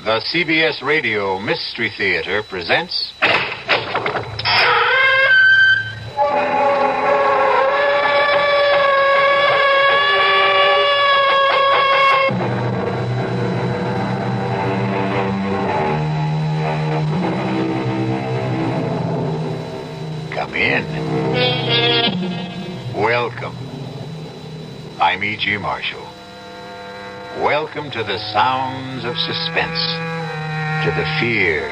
The CBS Radio Mystery Theater presents... Come in. Welcome. I'm E.G. Marshall. Welcome to the sounds of suspense, to the fear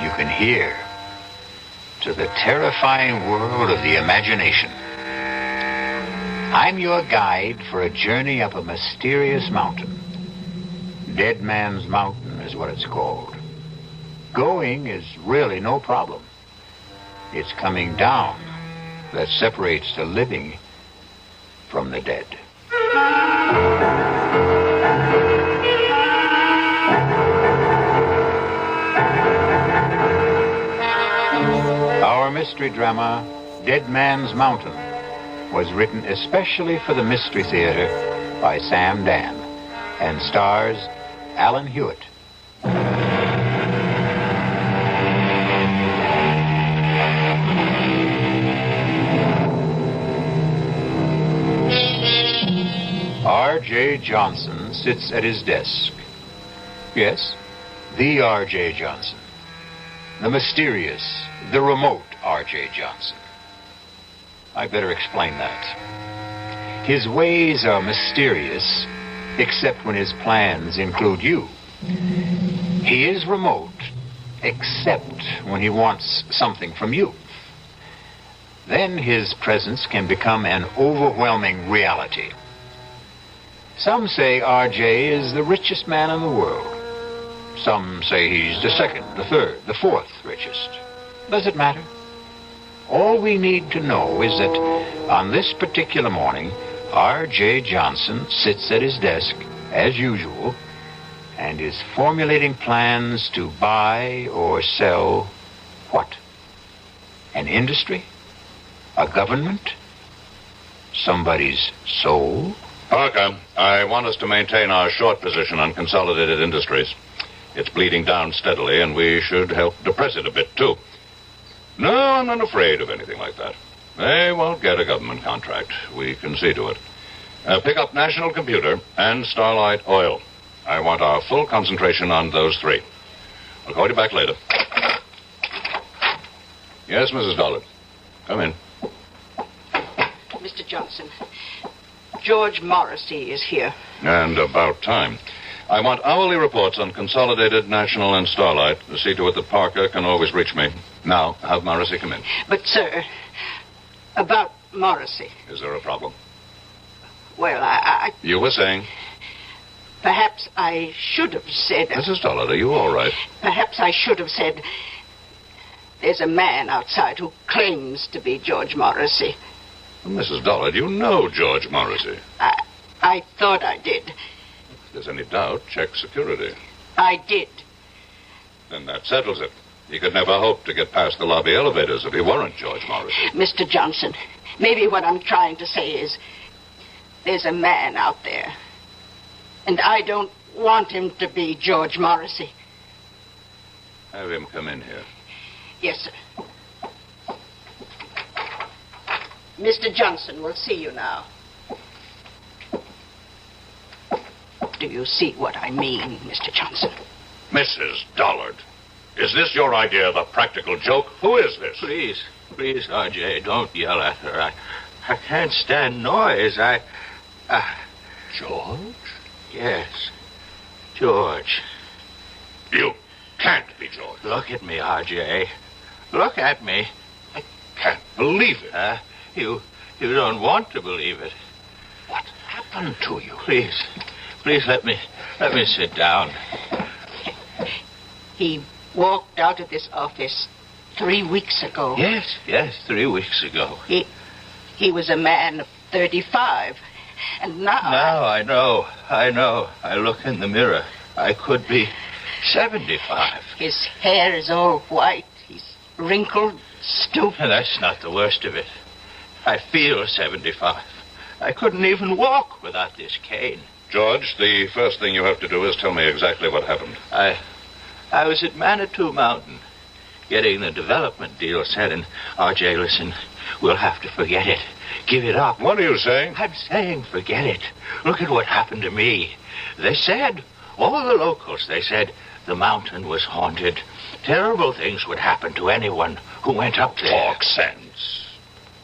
you can hear, to the terrifying world of the imagination. I'm your guide for a journey up a mysterious mountain. Dead Man's Mountain is what it's called. Going is really no problem. It's coming down that separates the living from the dead. Our mystery drama, Dead Man's Mountain, was written especially for the Mystery Theater by Sam Dan and stars Alan Hewitt. R.J. Johnson sits at his desk. Yes, the R.J. Johnson. The mysterious, the remote R.J. Johnson. I better explain that. His ways are mysterious, except when his plans include you. He is remote, except when he wants something from you. Then his presence can become an overwhelming reality. Some say R.J. is the richest man in the world. Some say he's the second, the third, the fourth richest. Does it matter? All we need to know is that on this particular morning, R.J. Johnson sits at his desk, as usual, and is formulating plans to buy or sell what? An industry? A government? Somebody's soul? Parker, I want us to maintain our short position on Consolidated Industries. It's bleeding down steadily, and we should help depress it a bit, too. No, I'm not afraid of anything like that. They won't get a government contract. We can see to it. Pick up National Computer and Starlight Oil. I want our full concentration on those three. I'll call you back later. Yes, Mrs. Dollard. Come in. Mr. Johnson, George Morrissey is here. And about time. I want hourly reports on Consolidated, National, and Starlight to see to it that Parker can always reach me. Now, have Morrissey come in. But, sir, about Morrissey. Is there a problem? Well, I... You were saying? Perhaps I should have said... Mrs. Dollard, are you all right? Perhaps I should have said... There's a man outside who claims to be George Morrissey. Mrs. Dollard, you know George Morrissey. I thought I did. If there's any doubt, check security. I did. Then that settles it. He could never hope to get past the lobby elevators if he weren't George Morrissey. Mr. Johnson, maybe what I'm trying to say is there's a man out there. And I don't want him to be George Morrissey. Have him come in here. Yes, sir. Mr. Johnson will see you now. Do you see what I mean, Mr. Johnson? Mrs. Dollard, is this your idea of a practical joke? Who is this? Please, R.J., don't yell at her. I can't stand noise. George? Yes, George. You can't be, George. Look at me, R.J. Look at me. I can't believe it. You don't want to believe it. What happened to you? Please let me sit down. He walked out of this office 3 weeks ago. Yes, 3 weeks ago. He was a man of 35. And now... Now I know. I look in the mirror. I could be 75. His hair is all white. He's wrinkled, stooped. And that's not the worst of it. I feel 75. I couldn't even walk without this cane. George, the first thing you have to do is tell me exactly what happened. I was at Manitou Mountain, getting the development deal set, and R.J., listen, we'll have to forget it. Give it up. What are you saying? I'm saying forget it. Look at what happened to me. They said, all the locals, they said the mountain was haunted. Terrible things would happen to anyone who went up there. Talk sense.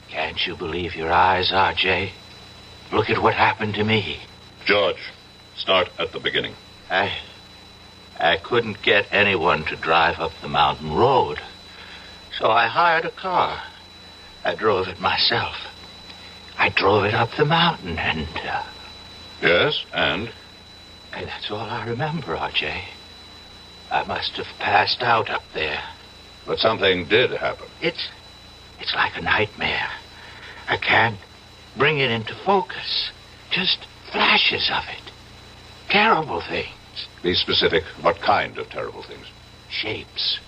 Can't you believe your eyes, R.J.? Look at what happened to me. George, start at the beginning. I couldn't get anyone to drive up the mountain road. So I hired a car. I drove it myself. I drove it up the mountain and... Yes, and? And that's all I remember, R.J. I must have passed out up there. But something did happen. It's like a nightmare. I can't bring it into focus. Just flashes of it. Terrible things. Be specific. What kind of terrible things? Shapes,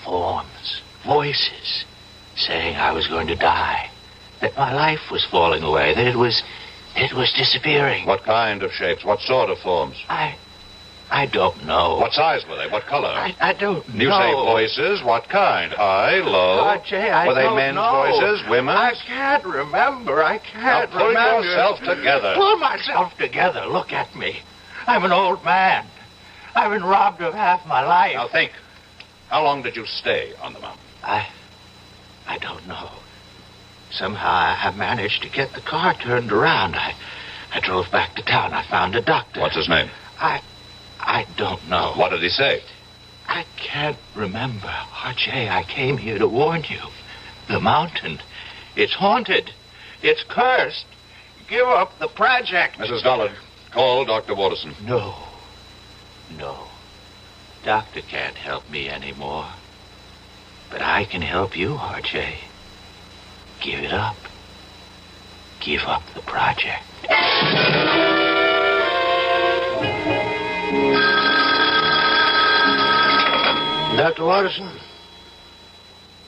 forms, voices, saying I was going to die, that my life was falling away, that it was disappearing. What kind of shapes? What sort of forms? I don't know. What size were they? What color? I don't know. You say voices. What kind? High, low? R.J., I were they don't men's know. Voices? Women's? I can't remember. I can't now pull remember. yourself together. Pull myself together. Look at me. I'm an old man. I've been robbed of half my life. Now think. How long did you stay on the mountain? I don't know. Somehow I managed to get the car turned around. I drove back to town. I found a doctor. What's his name? I don't know. What did he say? I can't remember. R.J., I came here to warn you. The mountain, it's haunted. It's cursed. Give up the project. Mrs. Dollard, call Dr. Watterson. No. Doctor can't help me anymore. But I can help you, R.J. Give it up. Give up the project. Dr. Watterson?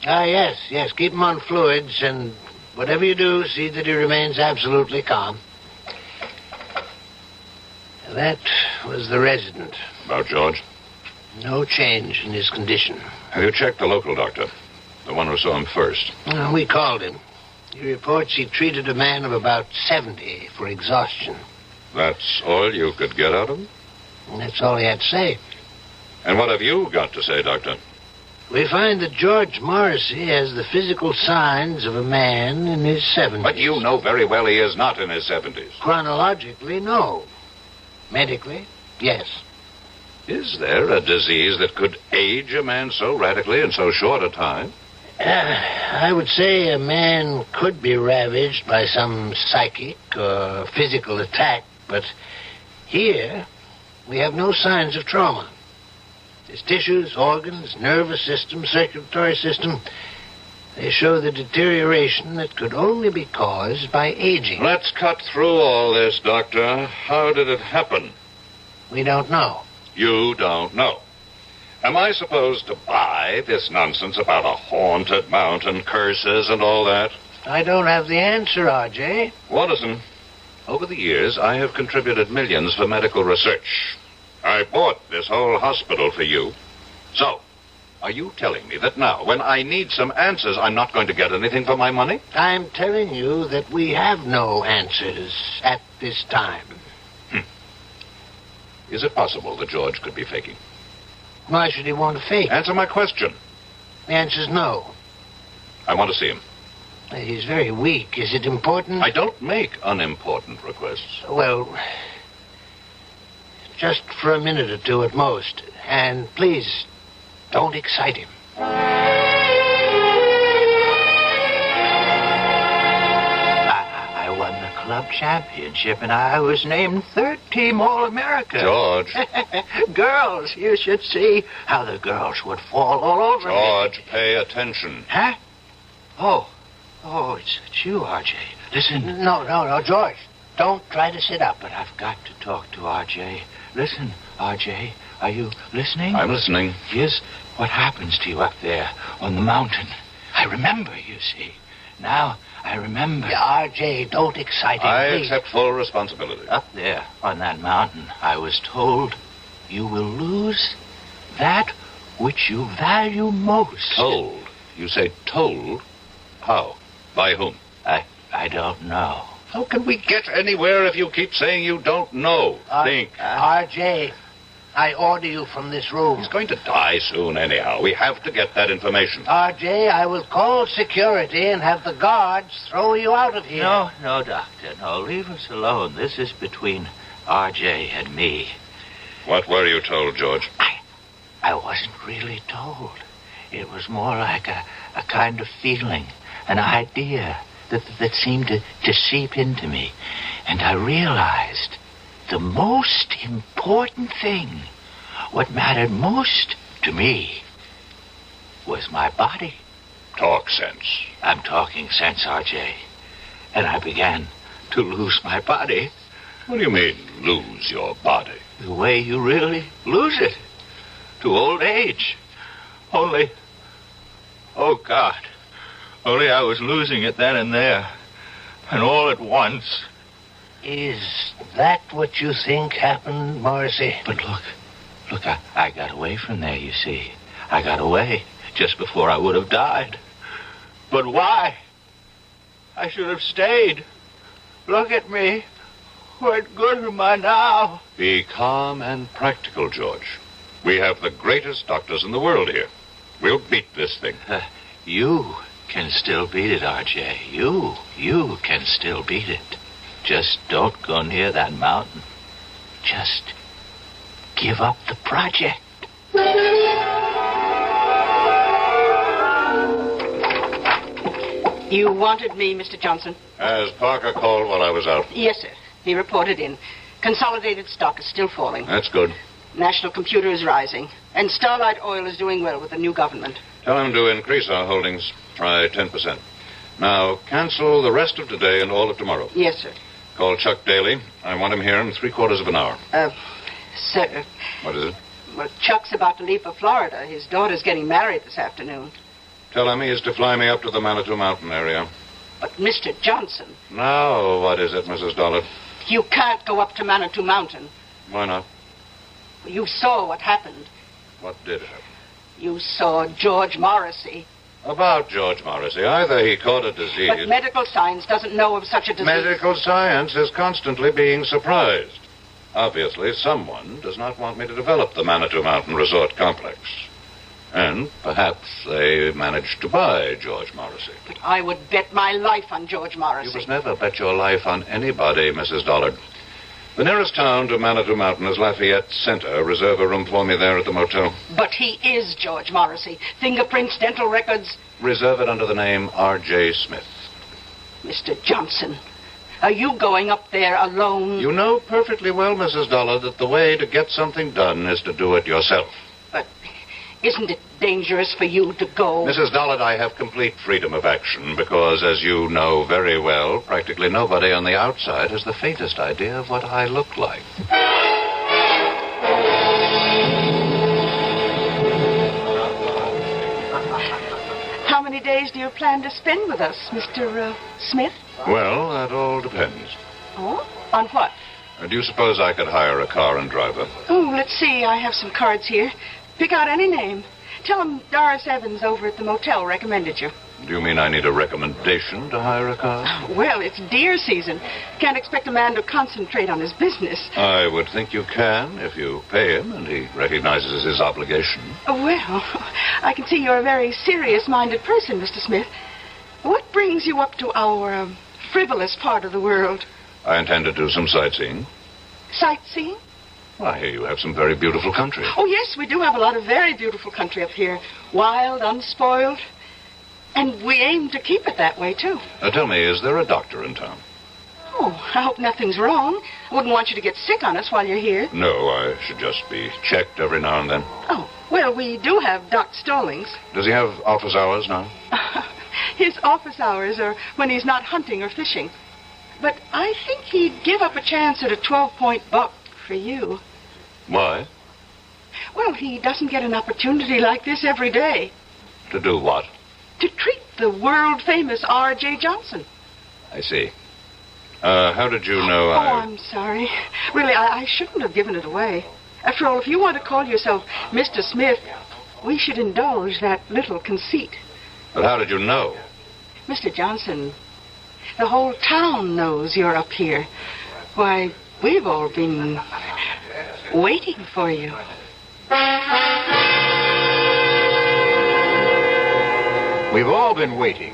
Yes. Keep him on fluids, and whatever you do, see that he remains absolutely calm. That was the resident. About George? No change in his condition. Have you checked the local doctor? The one who saw him first? We called him. He reports he treated a man of about 70 for exhaustion. That's all you could get out of him? And that's all he had to say. And what have you got to say, Doctor? We find that George Morrissey has the physical signs of a man in his 70s. But you know very well he is not in his 70s. Chronologically, no. Medically, yes. Is there a disease that could age a man so radically in so short a time? I would say a man could be ravaged by some psychic or physical attack, but here we have no signs of trauma. His tissues, organs, nervous system, circulatory system, they show the deterioration that could only be caused by aging. Let's cut through all this, Doctor. How did it happen? We don't know. You don't know. Am I supposed to buy this nonsense about a haunted mountain, curses, and all that? I don't have the answer, R.J. Watterson, over the years, I have contributed millions for medical research. I bought this whole hospital for you. So, are you telling me that now, when I need some answers, I'm not going to get anything for my money? I'm telling you that we have no answers at this time. Is it possible that George could be faking? Why should he want to fake? Answer my question. The answer's no. I want to see him. He's very weak. Is it important? I don't make unimportant requests. Well, just for a minute or two at most. And please, Don't excite him. I won the club championship, and I was named third team All-America. George. Girls, you should see how the girls would fall all over me. George, pay attention. Huh? Oh, it's you, R.J. Listen. No, George. Don't try to sit up. But I've got to talk to R.J. Listen, R.J., are you listening? I'm listening. Here's what happens to you up there on the mountain. I remember, you see. Now I remember. R.J., don't excite him, I please. accept full responsibility. Up there on that mountain, I was told you will lose that which you value most. Told? You say told? How? By whom? I don't know. How can we get anywhere if you keep saying you don't know? Think. R.J., I order you from this room. He's going to die soon anyhow. We have to get that information. R.J., I will call security and have the guards throw you out of here. No, Doctor. No, leave us alone. This is between R.J. and me. What were you told, George? I wasn't really told. It was more like a kind of feeling, an idea that seemed to seep into me. And I realized the most important thing, what mattered most to me, was my body. Talk sense. I'm talking sense, R.J. And I began to lose my body. What do you mean, lose your body? The way you really lose it. To old age. Only, oh God, only I was losing it then and there. And all at once. Is that what you think happened, Morrissey? But look, I got away from there, you see. I got away just before I would have died. But why? I should have stayed. Look at me. What good am I now? Be calm and practical, George. We have the greatest doctors in the world here. We'll beat this thing. You can still beat it, R.J. You can still beat it. Just don't go near that mountain. Just give up the project. You wanted me, Mr. Johnson? Has Parker called while I was out? Yes, sir. He reported in. Consolidated stock is still falling. That's good. National computer is rising. And Starlight Oil is doing well with the new government. Tell him to increase our holdings. Try 10%. Now, cancel the rest of today and all of tomorrow. Yes, sir. Call Chuck Daly. I want him here in 3/4 of an hour. Sir. What is it? Well, Chuck's about to leave for Florida. His daughter's getting married this afternoon. Tell him he is to fly me up to the Manitou Mountain area. But, Mr. Johnson... Now, what is it, Mrs. Dollard? You can't go up to Manitou Mountain. Why not? You saw what happened. What did happen? You saw George Morrissey. About George Morrissey. Either he caught a disease... But medical science doesn't know of such a disease. Medical science is constantly being surprised. Obviously, someone does not want me to develop the Manitou Mountain Resort Complex. And perhaps they managed to buy George Morrissey. But I would bet my life on George Morrissey. You must never bet your life on anybody, Mrs. Dollard. The nearest town to Manitou Mountain is Lafayette Center. Reserve a room for me there at the motel. But he is George Morrissey. Fingerprints, dental records. Reserve it under the name R.J. Smith. Mr. Johnson, are you going up there alone? You know perfectly well, Mrs. Dollard, that the way to get something done is to do it yourself. But isn't it dangerous for you to go? Mrs. Dollard, I have complete freedom of action because, as you know very well, practically nobody on the outside has the faintest idea of what I look like. How many days do you plan to spend with us, Mr. Smith? Well, that all depends. Oh? On what? Do you suppose I could hire a car and driver? Oh, let's see. I have some cards here. Pick out any name. Tell him Doris Evans over at the motel recommended you. Do you mean I need a recommendation to hire a car? Well, it's deer season. Can't expect a man to concentrate on his business. I would think you can if you pay him and he recognizes his obligation. Well, I can see you're a very serious-minded person, Mr. Smith. What brings you up to our frivolous part of the world? I intend to do some sightseeing. Sightseeing? Well, I hear you have some very beautiful country. Oh, yes, we do have a lot of very beautiful country up here. Wild, unspoiled. And we aim to keep it that way, too. Tell me, is there a doctor in town? Oh, I hope nothing's wrong. I wouldn't want you to get sick on us while you're here. No, I should just be checked every now and then. Oh, well, we do have Doc Stallings. Does he have office hours now? His office hours are when he's not hunting or fishing. But I think he'd give up a chance at a 12-point buck for you. Why? Well, he doesn't get an opportunity like this every day. To do what? To treat the world-famous R.J. Johnson. I see. How did you know Oh, I'm sorry. Really, I shouldn't have given it away. After all, if you want to call yourself Mr. Smith, we should indulge that little conceit. But how did you know? Mr. Johnson, the whole town knows you're up here. Why, we've all been waiting for you. We've all been waiting.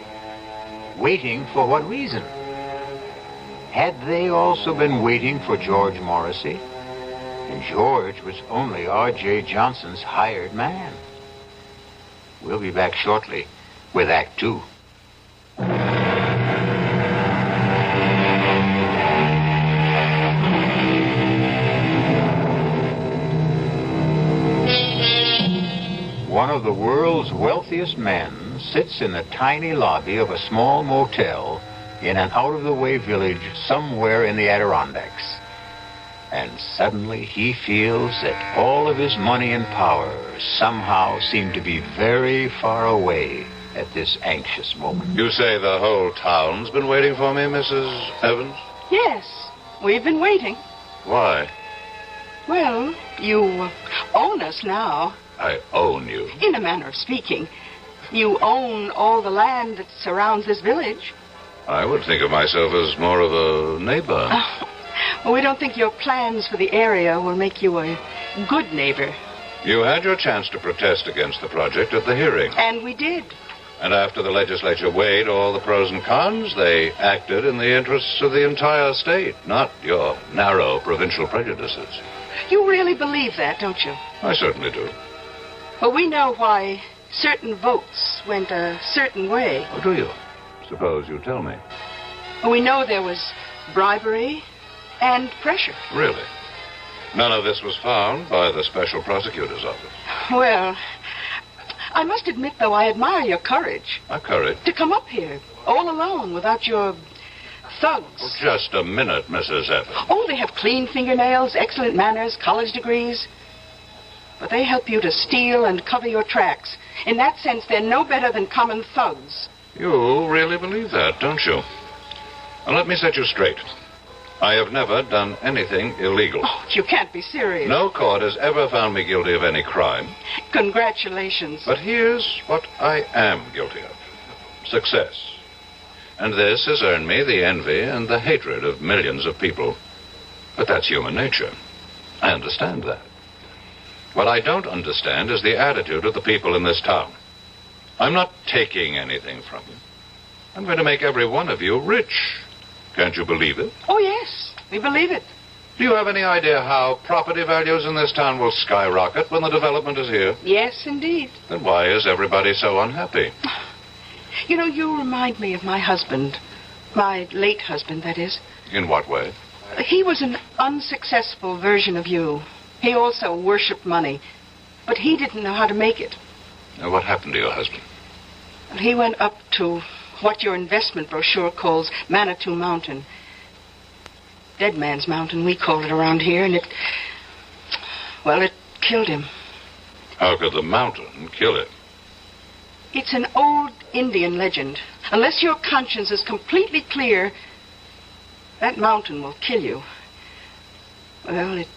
Waiting for what reason? Had they also been waiting for George Morrissey? And George was only R.J. Johnson's hired man. We'll be back shortly with Act Two. One of the world's wealthiest men sits in the tiny lobby of a small motel in an out-of-the-way village somewhere in the Adirondacks. And suddenly he feels that all of his money and power somehow seem to be very far away at this anxious moment. You say the whole town's been waiting for me, Mrs. Evans? Yes, we've been waiting. Why? Well, you own us now. I own you. In a manner of speaking. You own all the land that surrounds this village. I would think of myself as more of a neighbor. Well, we don't think your plans for the area will make you a good neighbor. You had your chance to protest against the project at the hearing. And we did. And after the legislature weighed all the pros and cons, they acted in the interests of the entire state, not your narrow provincial prejudices. You really believe that, don't you? I certainly do. Well, we know why certain votes went a certain way. Oh, do you? Suppose you tell me. We know there was bribery and pressure. Really? None of this was found by the special prosecutor's office. Well, I must admit, though, I admire your courage. My courage? To come up here, all alone, without your thugs. Oh, just a minute, Mrs. Evans. Oh, they have clean fingernails, excellent manners, college degrees. But they help you to steal and cover your tracks. In that sense, they're no better than common thugs. You really believe that, don't you? Now, let me set you straight. I have never done anything illegal. Oh, you can't be serious. No court has ever found me guilty of any crime. Congratulations. But here's what I am guilty of. Success. And this has earned me the envy and the hatred of millions of people. But that's human nature. I understand that. What I don't understand is the attitude of the people in this town. I'm not taking anything from you. I'm going to make every one of you rich. Can't you believe it? Oh, yes, we believe it. Do you have any idea how property values in this town will skyrocket when the development is here? Yes, indeed. Then why is everybody so unhappy? You know, you remind me of my husband. My late husband, that is. In what way? He was an unsuccessful version of you. He also worshipped money. But he didn't know how to make it. Now, what happened to your husband? He went up to what your investment brochure calls Manitou Mountain. Dead Man's Mountain, we call it around here, and it killed him. How could the mountain kill him? It's an old Indian legend. Unless your conscience is completely clear, that mountain will kill you. Well, it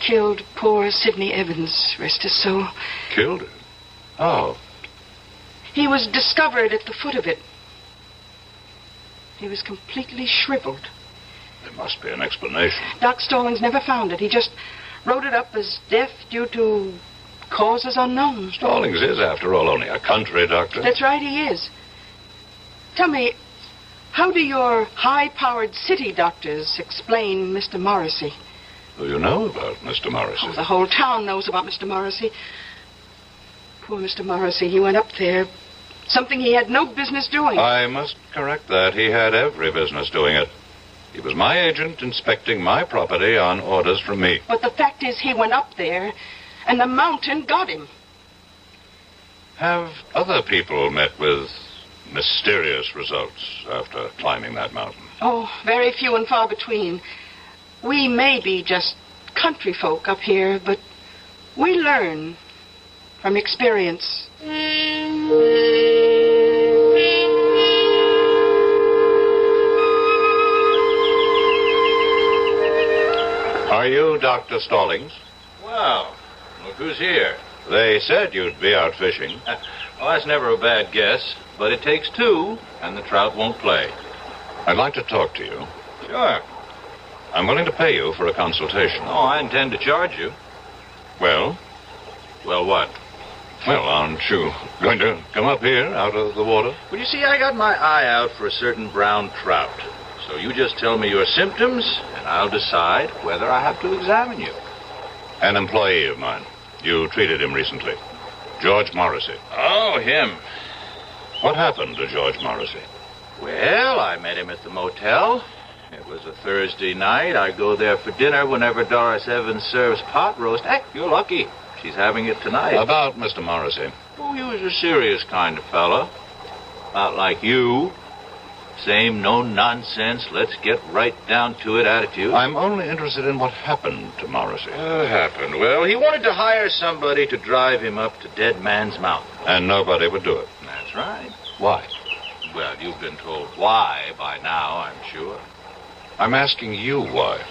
killed poor Sidney Evans, rest his soul. Killed him? How? He was discovered at the foot of it. He was completely shriveled. There must be an explanation. Doc Stallings never found it. He just wrote it up as death due to causes unknown. Stallings is, after all, only a country doctor. That's right, he is. Tell me, how do your high-powered city doctors explain Mr. Morrissey? Do you know about Mr. Morrissey? Oh, the whole town knows about Mr. Morrissey. Poor Mr. Morrissey, he went up there. Something he had no business doing. I must correct that. He had every business doing it. He was my agent inspecting my property on orders from me. But the fact is he went up there, and the mountain got him. Have other people met with mysterious results after climbing that mountain? Oh, very few and far between. We may be just country folk up here, but we learn from experience. Are you Dr. Stallings? Well, look who's here. They said you'd be out fishing. Well, that's never a bad guess, but it takes two, and the trout won't play. I'd like to talk to you. Sure. I'm willing to pay you for a consultation. Oh, I intend to charge you. Well? Well, what? Well, aren't you going to come up here out of the water? Well, you see, I got my eye out for a certain brown trout. So you just tell me your symptoms, and I'll decide whether I have to examine you. An employee of mine. You treated him recently. George Morrissey. Oh, him. What happened to George Morrissey? Well, I met him at the motel. It was a Thursday night. I go there for dinner whenever Doris Evans serves pot roast. Hey, you're lucky. She's having it tonight. About Mr. Morrissey. Oh, he was a serious kind of fellow. Not like you. Same no-nonsense, let's get right down to it attitude. I'm only interested in what happened to Morrissey. What happened? Well, he wanted to hire somebody to drive him up to Dead Man's Mountain. And nobody would do it. That's right. Why? Well, you've been told why by now, I'm sure. I'm asking you why.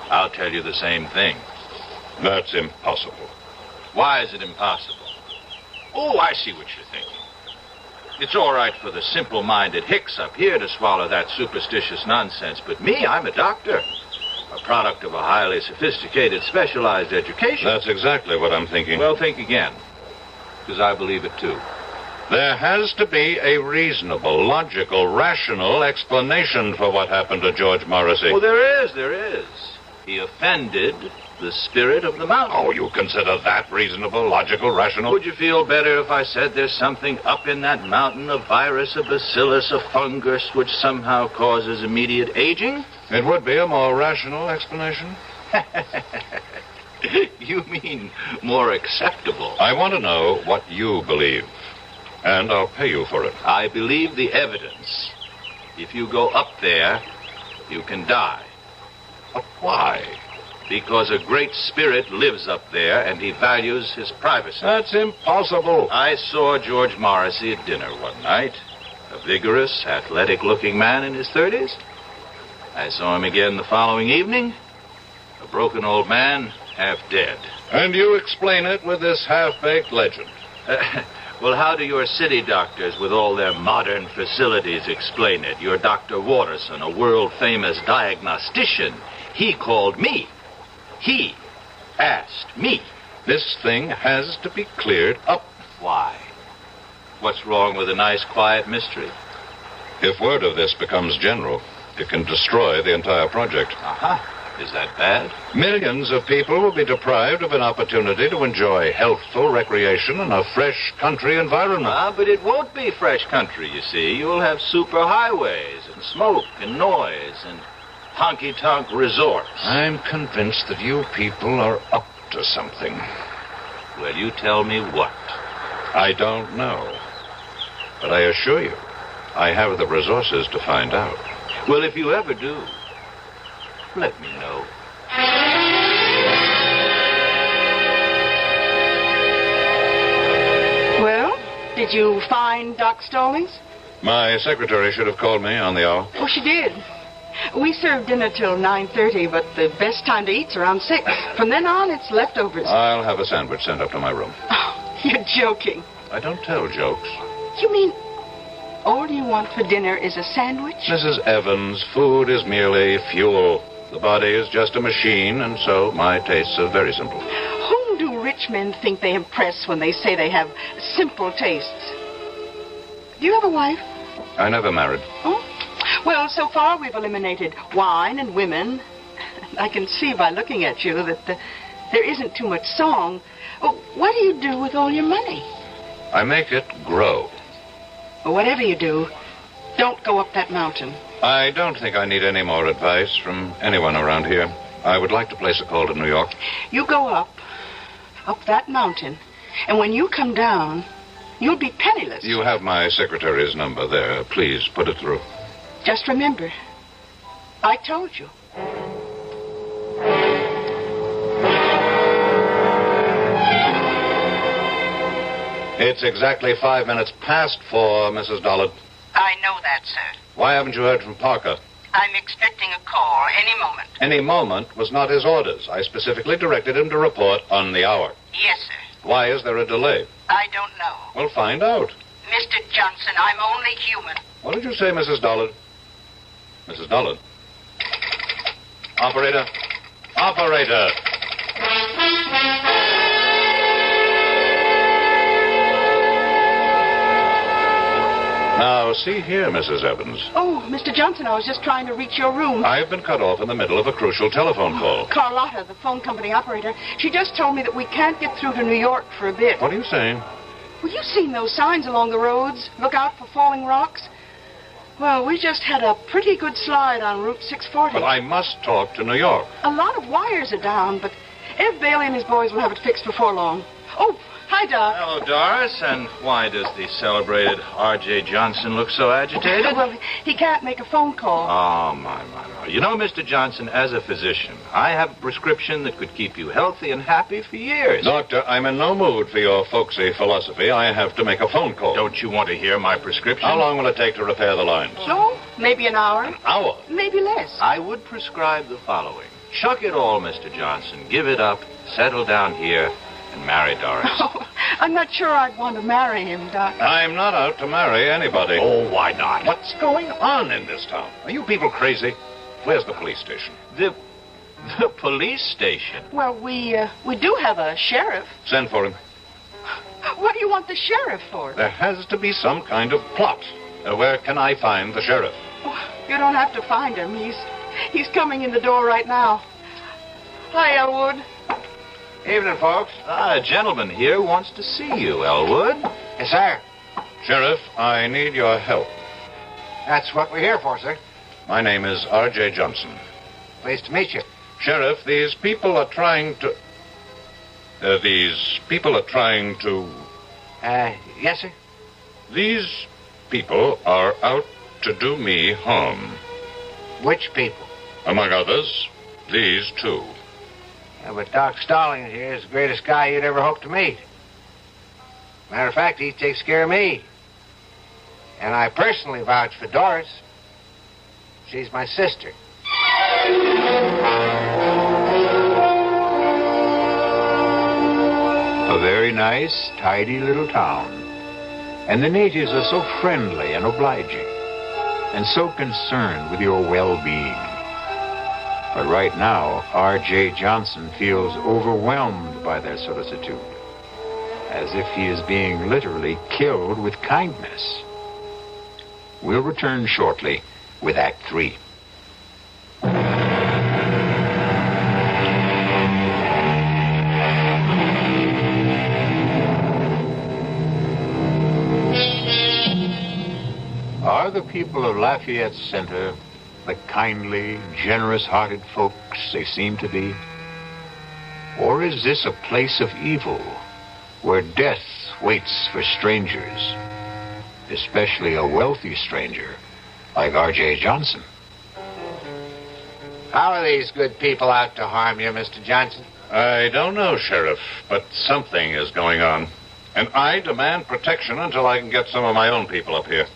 I'll tell you the same thing. That's impossible. Why is it impossible? Oh, I see what you're thinking. It's all right for the simple-minded hicks up here to swallow that superstitious nonsense, but me, I'm a doctor. A product of a highly sophisticated, specialized education. That's exactly what I'm thinking. Well, think again, because I believe it too. There has to be a reasonable, logical, rational explanation for what happened to George Morrissey. Oh, there is. He offended the spirit of the mountain. Oh, you consider that reasonable, logical, rational? Would you feel better if I said there's something up in that mountain, a virus, a bacillus, a fungus, which somehow causes immediate aging? It would be a more rational explanation. You mean more acceptable? I want to know what you believe, and I'll pay you for it. I believe the evidence. If you go up there, you can die. But why? Because a great spirit lives up there, and he values his privacy. That's impossible. I saw George Morrissey at dinner one night. A vigorous, athletic-looking man in his 30s. I saw him again the following evening. A broken old man, half dead. And you explain it with this half-baked legend. Well, how do your city doctors with all their modern facilities explain it? Your Dr. Watterson, a world-famous diagnostician, he called me. He asked me. This thing has to be cleared up. Why? What's wrong with a nice, quiet mystery? If word of this becomes general, it can destroy the entire project. Uh-huh. Is that bad? Millions of people will be deprived of an opportunity to enjoy healthful recreation in a fresh country environment. But it won't be fresh country, you see. You'll have superhighways and smoke and noise and honky-tonk resorts. I'm convinced that you people are up to something. Well, you tell me what? I don't know. But I assure you, I have the resources to find out. Well, if you ever do, let me know. Well, did you find Doc Stallings? My secretary should have called me on the hour. Oh, she did. We serve dinner till 9:30, but the best time to eat's around 6. From then on, it's leftovers. I'll have a sandwich sent up to my room. Oh, you're joking. I don't tell jokes. You mean all you want for dinner is a sandwich? Mrs. Evans, food is merely fuel. The body is just a machine, and so my tastes are very simple. Whom do rich men think they impress when they say they have simple tastes? Do you have a wife? I never married. Oh? Well, so far we've eliminated wine and women. I can see by looking at you that there isn't too much song. Oh, what do you do with all your money? I make it grow. Well, whatever you do, don't go up that mountain. I don't think I need any more advice from anyone around here. I would like to place a call to New York. You go up that mountain, and when you come down, you'll be penniless. You have my secretary's number there. Please put it through. Just remember, I told you. It's exactly 5 minutes past 4, Mrs. Dollard. I know that, sir. Why haven't you heard from Parker? I'm expecting a call any moment. Any moment was not his orders. I specifically directed him to report on the hour. Yes, sir. Why is there a delay? I don't know. Well, find out. Mr. Johnson, I'm only human. What did you say, Mrs. Dollard? Mrs. Dollard? Operator? Operator! Now, see here, Mrs. Evans. Oh, Mr. Johnson, I was just trying to reach your room. I've been cut off in the middle of a crucial telephone call. Carlotta, the phone company operator, she just told me that we can't get through to New York for a bit. What are you saying? Well, you've seen those signs along the roads. Look out for falling rocks. Well, we just had a pretty good slide on Route 640. But I must talk to New York. A lot of wires are down, but Ed Bailey and his boys will have it fixed before long. Oh, hi, Doc. Hello, Doris. And why does the celebrated R.J. Johnson look so agitated? Well, he can't make a phone call. Oh, my. You know, Mr. Johnson, as a physician, I have a prescription that could keep you healthy and happy for years. Doctor, I'm in no mood for your folksy philosophy. I have to make a phone call. Don't you want to hear my prescription? How long will it take to repair the lines? So, maybe an hour. An hour? Maybe less. I would prescribe the following. Chuck it all, Mr. Johnson. Give it up, settle down here, and marry Doris. Oh, I'm not sure I'd want to marry him, Doc. I'm not out to marry anybody. Oh, why not? What's going on in this town? Are you people crazy? Where's the police station? The police station? Well, we do have a sheriff. Send for him. What do you want the sheriff for? There has to be some kind of plot. Where can I find the sheriff? Oh, you don't have to find him. He's coming in the door right now. Hi, Elwood. Evening, folks. A gentleman here wants to see you, Elwood. Yes, sir. Sheriff, I need your help. That's what we're here for, sir. My name is R.J. Johnson. Pleased to meet you. Sheriff, these people are trying to... Yes, sir? These people are out to do me harm. Which people? Among others, these two. Yeah, but Doc Stallings here is the greatest guy you'd ever hope to meet. Matter of fact, he takes care of me. And I personally vouch for Doris. She's my sister. A very nice, tidy little town. And the natives are so friendly and obliging, and so concerned with your well-being. But right now, R.J. Johnson feels overwhelmed by their solicitude, as if he is being literally killed with kindness. We'll return shortly with Act 3. Are the people of Lafayette Center the kindly, generous-hearted folks they seem to be? Or is this a place of evil where death waits for strangers, especially a wealthy stranger like R.J. Johnson? How are these good people out to harm you, Mr. Johnson? I don't know, Sheriff, but something is going on. And I demand protection until I can get some of my own people up here.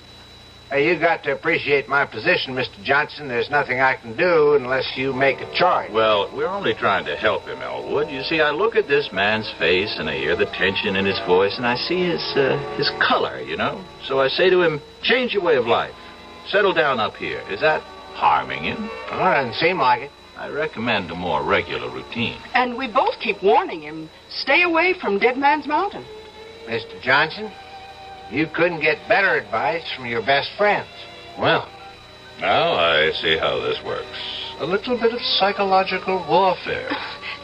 Hey, you got to appreciate my position, Mr. Johnson. There's nothing I can do unless you make a charge. Well, we're only trying to help him, Elwood. You see, I look at this man's face, and I hear the tension in his voice, and I see his color, you know? So I say to him, change your way of life. Settle down up here. Is that harming him? Well, it doesn't seem like it. I recommend a more regular routine. And we both keep warning him, stay away from Dead Man's Mountain. Mr. Johnson, you couldn't get better advice from your best friends. Well, now I see how this works. a little bit of psychological warfare.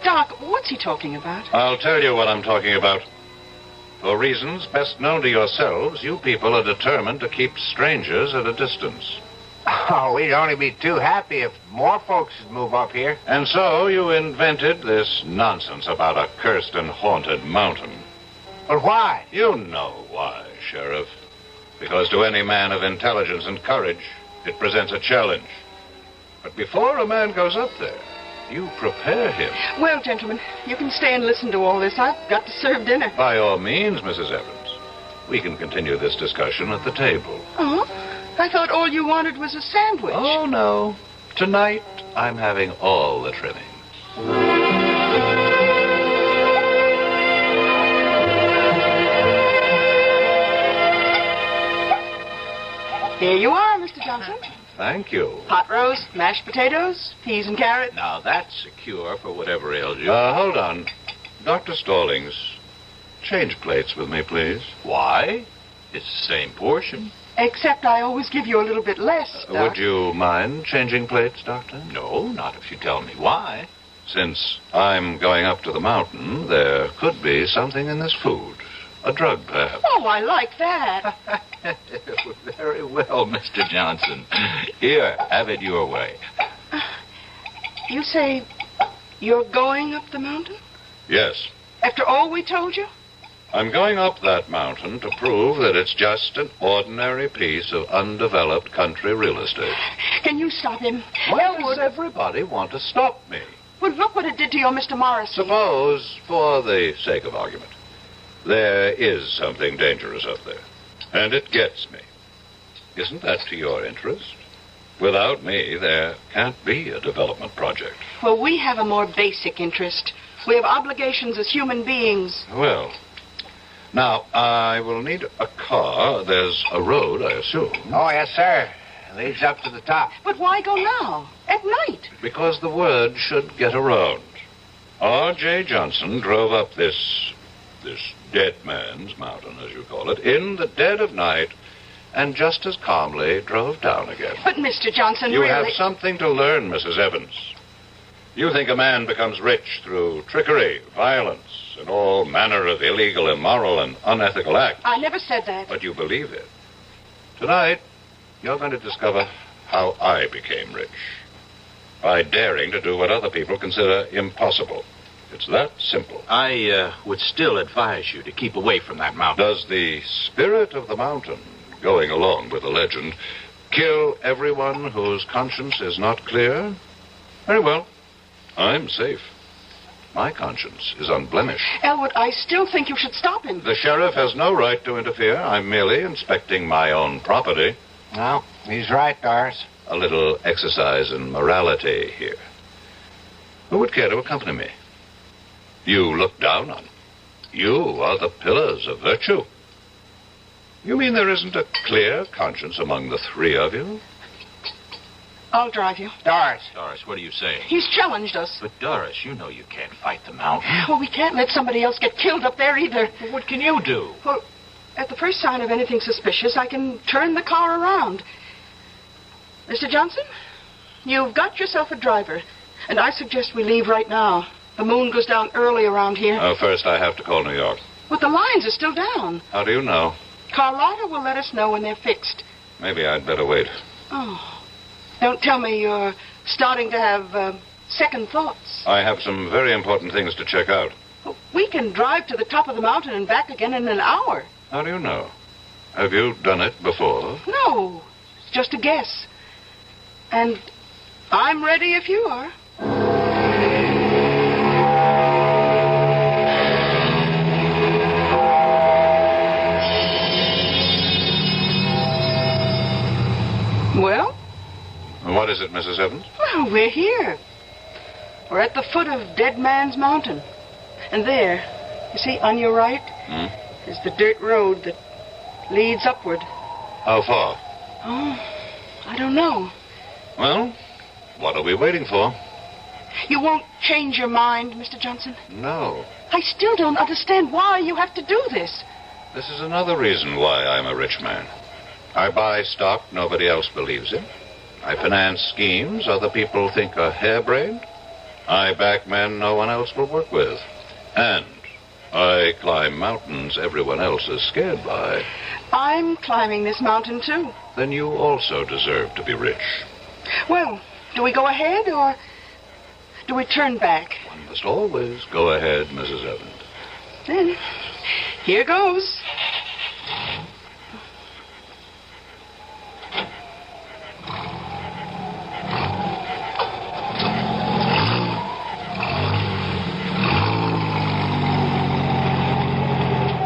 Doc, what's he talking about? I'll tell you what I'm talking about. For reasons best known to yourselves, you people are determined to keep strangers at a distance. Oh, we'd only be too happy if more folks would move up here. And so you invented this nonsense about a cursed and haunted mountain. But why? You know why, Sheriff. Because to any man of intelligence and courage, it presents a challenge. But before a man goes up there, you prepare him. Well, gentlemen, you can stay and listen to all this. I've got to serve dinner. By all means, Mrs. Evans. We can continue this discussion at the table. Oh? I thought all you wanted was a sandwich. Oh, no. Tonight, I'm having all the trimmings. Here you are, Mr. Johnson. Thank you. Pot roast, mashed potatoes, peas and carrots. Now, that's a cure for whatever ails you. Hold on. Dr. Stallings, change plates with me, please. Why? It's the same portion. Except I always give you a little bit less, Doc. Would you mind changing plates, Doctor? No, not if you tell me why. Since I'm going up to the mountain, there could be something in this food. A drug, perhaps. Oh, I like that. Very well, Mr. Johnson. Here, have it your way. You say you're going up the mountain? Yes. After all we told you? I'm going up that mountain to prove that it's just an ordinary piece of undeveloped country real estate. Can you stop him? Why does everybody want to stop me? Well, look what it did to your Mr. Morrissey. Suppose, for the sake of argument, there is something dangerous up there, and it gets me. Isn't that to your interest? Without me, there can't be a development project. Well, we have a more basic interest. We have obligations as human beings. Well, now, I will need a car. There's a road, I assume. Oh, yes, sir. Leads up to the top. But why go now? At night? Because the word should get around. R.J. Johnson drove up this dead man's mountain, as you call it, in the dead of night, and just as calmly drove down again. But, Mr. Johnson, You really... have something to learn, Mrs. Evans. You think a man becomes rich through trickery, violence, and all manner of illegal, immoral, and unethical acts. I never said that. But you believe it. Tonight, you're going to discover how I became rich. By daring to do what other people consider impossible. It's that simple. I would still advise you to keep away from that mountain. Does the spirit of the mountain, going along with the legend, kill everyone whose conscience is not clear? Very well. I'm safe. My conscience is unblemished. Elwood, I still think you should stop him. The sheriff has no right to interfere. I'm merely inspecting my own property. No, he's right, Doris. A little exercise in morality here. Who would care to accompany me? You look down on. You are the pillars of virtue. You mean there isn't a clear conscience among the three of you? I'll drive you. Doris. Doris, what are you saying? He's challenged us. But, Doris, you know you can't fight the mountain. Well, we can't let somebody else get killed up there either. Well, what can you do? Well, at the first sign of anything suspicious, I can turn the car around. Mr. Johnson, you've got yourself a driver, and I suggest we leave right now. The moon goes down early around here. First I have to call New York. But the lines are still down. How do you know? Carlotta will let us know when they're fixed. Maybe I'd better wait. Oh. Don't tell me you're starting to have second thoughts. I have some very important things to check out. Well, we can drive to the top of the mountain and back again in an hour. How do you know? Have you done it before? No, it's just a guess. And I'm ready if you are. Well? What is it, Mrs. Evans? Well, we're here. We're at the foot of Dead Man's Mountain. And there, you see, on your right, is the dirt road that leads upward. How far? Oh, I don't know. Well, what are we waiting for? You won't change your mind, Mr. Johnson? No. I still don't understand why you have to do this. This is another reason why I'm a rich man. I buy stock nobody else believes in. I finance schemes other people think are harebrained. I back men no one else will work with. And I climb mountains everyone else is scared by. I'm climbing this mountain, too. Then you also deserve to be rich. Well, do we go ahead or do we turn back? One must always go ahead, Mrs. Evans. Then, here goes.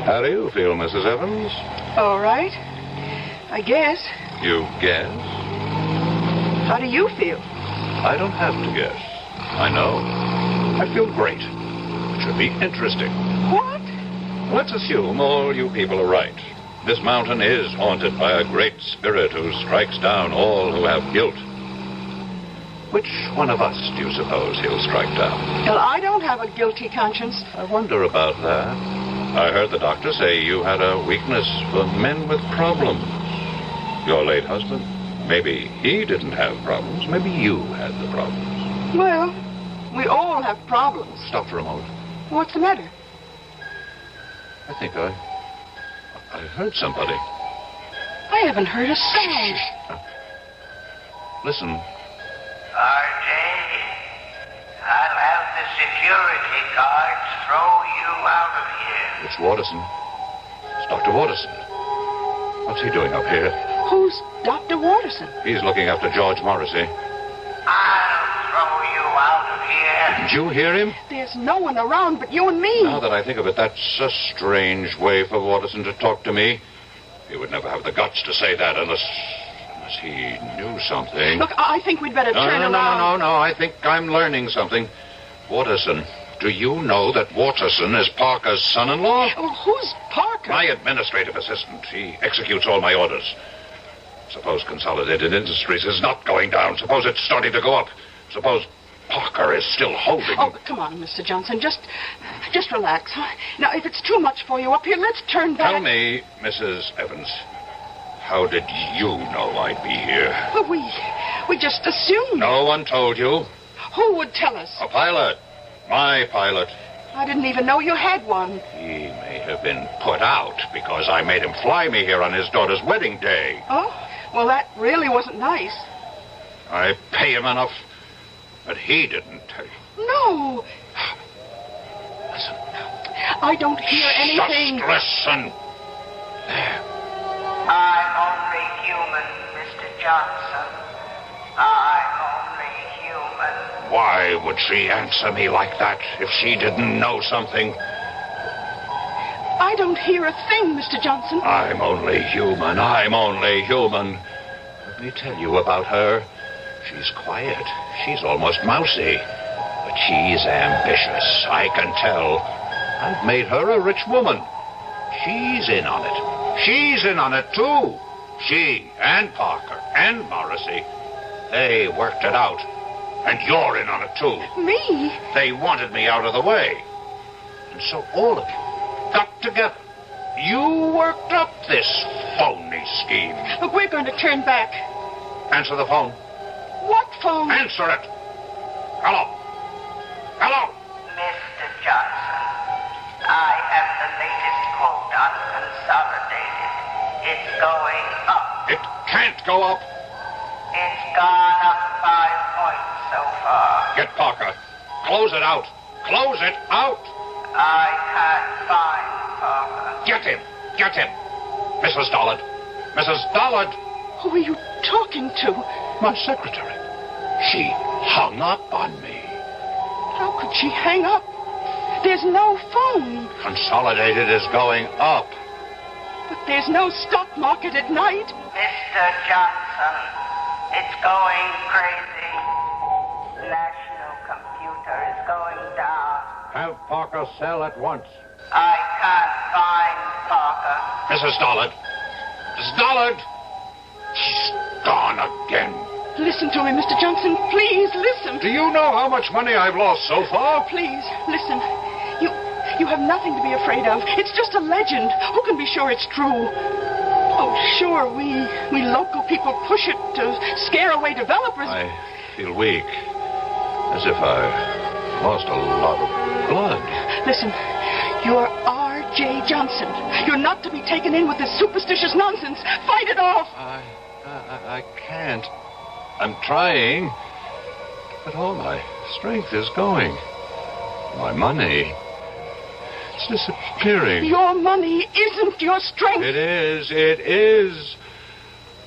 How do you feel, Mrs. Evans? All right. I guess. You guess? How do you feel? I don't have to guess. I know. I feel great. It should be interesting. What? Let's assume all you people are right. This mountain is haunted by a great spirit who strikes down all who have guilt. Which one of us do you suppose he'll strike down? Well, I don't have a guilty conscience. I wonder about that. I heard the doctor say you had a weakness for men with problems. Your late husband, maybe he didn't have problems. Maybe you had the problems. Well, we all have problems. Stop for a moment. What's the matter? I think I heard somebody. I haven't heard a sound. Listen. RJ, I'll have the security guards throw you out of here. It's Watterson. It's Dr. Watterson. What's he doing up here? Who's Dr. Watterson? He's looking after George Morrissey. I'll throw you out of here. Did you hear him? There's no one around but you and me. Now that I think of it, that's a strange way for Watterson to talk to me. He would never have the guts to say that unless he knew something. Look, I think we'd better turn around. No. I think I'm learning something. Watterson, do you know that Watterson is Parker's son-in-law? Well, who's Parker? My administrative assistant. He executes all my orders. Suppose Consolidated Industries is not going down. Suppose it's starting to go up. Suppose Parker is still holding. Oh, come on, Mr. Johnson. Just relax. Huh? Now, if it's too much for you up here, let's turn back. Tell me, Mrs. Evans, how did you know I'd be here? Well, we just assumed. No one told you. Who would tell us? A pilot. My pilot. I didn't even know you had one. He may have been put out because I made him fly me here on his daughter's wedding day. Oh? Well, that really wasn't nice. I pay him enough, but he didn't tell you. No. Listen. I don't hear anything. Just listen. There. I'm only human, Mr. Johnson. I'm only human. Why would she answer me like that if she didn't know something? I don't hear a thing, Mr. Johnson. I'm only human. I'm only human. Let me tell you about her. She's quiet. She's almost mousy. But she's ambitious. I can tell. I've made her a rich woman. She's in on it. She's in on it, too. She and Parker and Morrissey. They worked it out. And you're in on it, too. Me? They wanted me out of the way. And so all of you got together. You worked up this phony scheme. Look, we're going to turn back. Answer the phone. What phone? Answer it. Hello. Hello. Mr. Johnson, I have the latest quote on Consolidated. It's going up. It can't go up. It's gone up 5 points so far. Get Parker. Close it out. Close it out. I can't find Parker. Get him. Get him. Mrs. Dollard. Mrs. Dollard. Who are you talking to? My secretary. She hung up on me. How could she hang up? There's no phone. Consolidated is going up. But there's no stock market at night. Mr. Johnson, it's going crazy. National Computer is going down. Have Parker sell at once. I can't find Parker. Mrs. Dollard. Mrs. Dollard. She's gone again. Listen to me, Mr. Johnson. Please, listen. Do you know how much money I've lost so far? Please, listen. You have nothing to be afraid of. It's just a legend. Who can be sure it's true? Oh, sure, we local people push it to scare away developers. I feel weak, as if I lost a lot of blood. Listen, you're R.J. Johnson. You're not to be taken in with this superstitious nonsense. Fight it off. I can't. I'm trying, but all my strength is going. My money, it's disappearing. Your money isn't your strength. It is.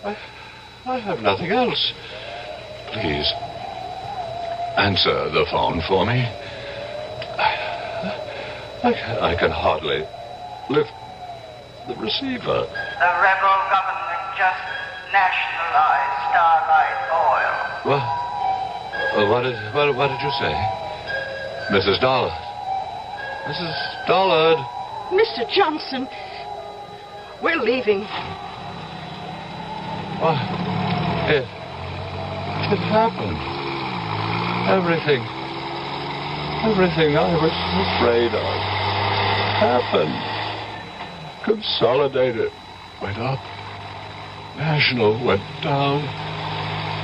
I have nothing else. Please, answer the phone for me. I can hardly lift the receiver. The rebel government just nationalized Starlight Oil. What did you say? Mrs. Dollard. Mrs. Dollard. Mr. Johnson, we're leaving. What? It happened. Everything I was afraid of happened. Consolidated went up. National went down.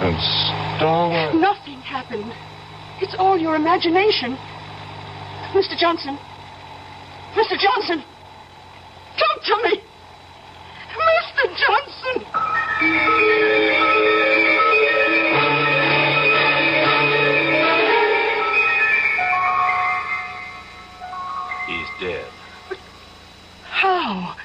And Starlight... Nothing happened. It's all your imagination. Mr. Johnson. Mr. Johnson. Talk to me. Mr. Johnson. He's dead. How?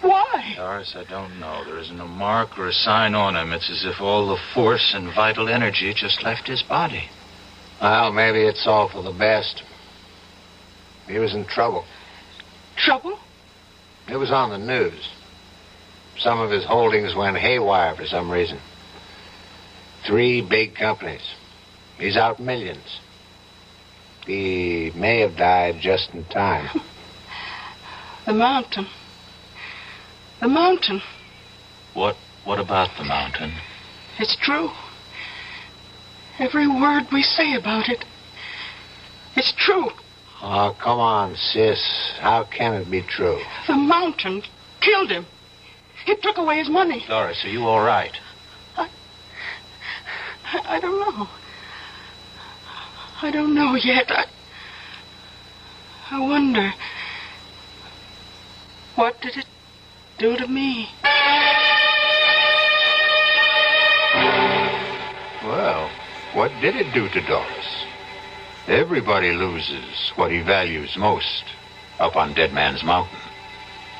Why? Doris, I don't know. There isn't a mark or a sign on him. It's as if all the force and vital energy just left his body. Well, maybe it's all for the best. He was in trouble. Trouble? It was on the news. Some of his holdings went haywire for some reason. 3 big companies. He's out millions. He may have died just in time. The mountain. The mountain. What about the mountain? It's true. Every word we say about it. It's true. Oh, come on, sis. How can it be true? The mountain killed him. It took away his money. Doris, are you all right? I don't know. I don't know yet. I wonder. What did it do to me? Well, what did it do to Doris? Everybody loses what he values most up on Dead Man's Mountain,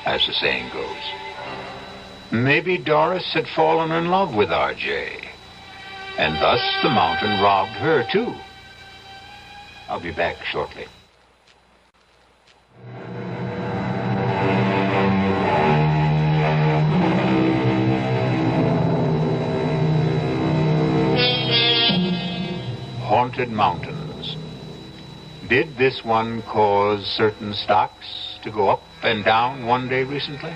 as the saying goes. Maybe Doris had fallen in love with R.J., and thus the mountain robbed her, too. I'll be back shortly. Haunted mountains. Did this one cause certain stocks to go up and down one day recently?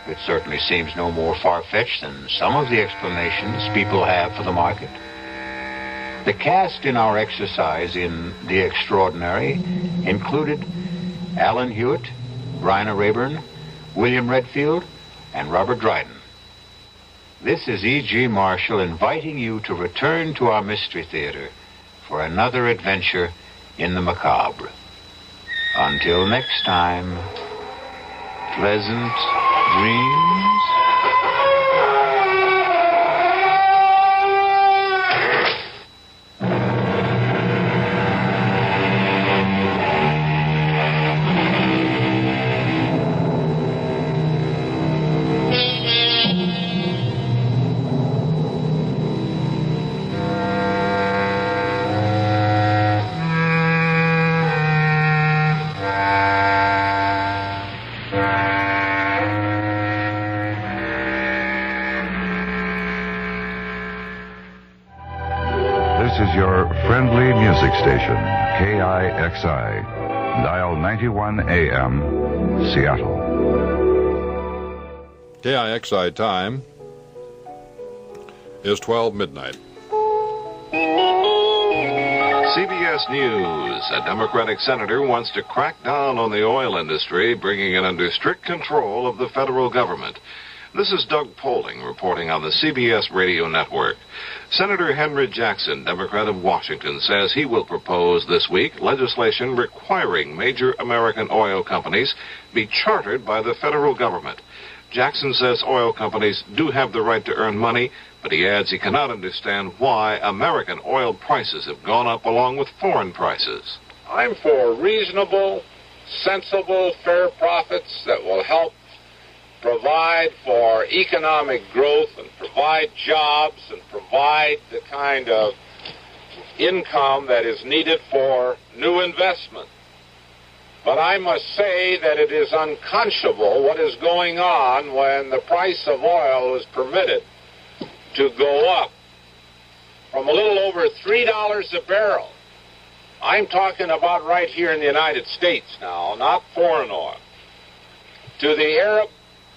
It certainly seems no more far-fetched than some of the explanations people have for the market. The cast in our exercise in The Extraordinary included Alan Hewitt, Bryna Rayburn, William Redfield, and Robert Dryden. This is E.G. Marshall inviting you to return to our Mystery Theater for another adventure in the macabre. Until next time, pleasant dreams. This is your friendly music station, KIXI, dial 91 AM, Seattle. KIXI time is 12 midnight. CBS News. A Democratic senator wants to crack down on the oil industry, bringing it under strict control of the federal government. This is Doug Poling reporting on the CBS radio network. Senator Henry Jackson, Democrat of Washington, says he will propose this week legislation requiring major American oil companies be chartered by the federal government. Jackson says oil companies do have the right to earn money, but he adds he cannot understand why American oil prices have gone up along with foreign prices. I'm for reasonable, sensible, fair profits that will help provide for economic growth and provide jobs and provide the kind of income that is needed for new investment. But I must say that it is unconscionable what is going on when the price of oil is permitted to go up from a little over $3 a barrel. I'm talking about right here in the United States now, not foreign oil, to the Arab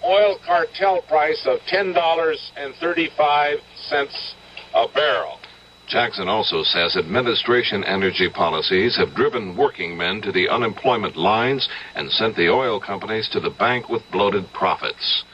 oil cartel price of $10.35 a barrel. Jackson also says administration energy policies have driven working men to the unemployment lines and sent the oil companies to the bank with bloated profits.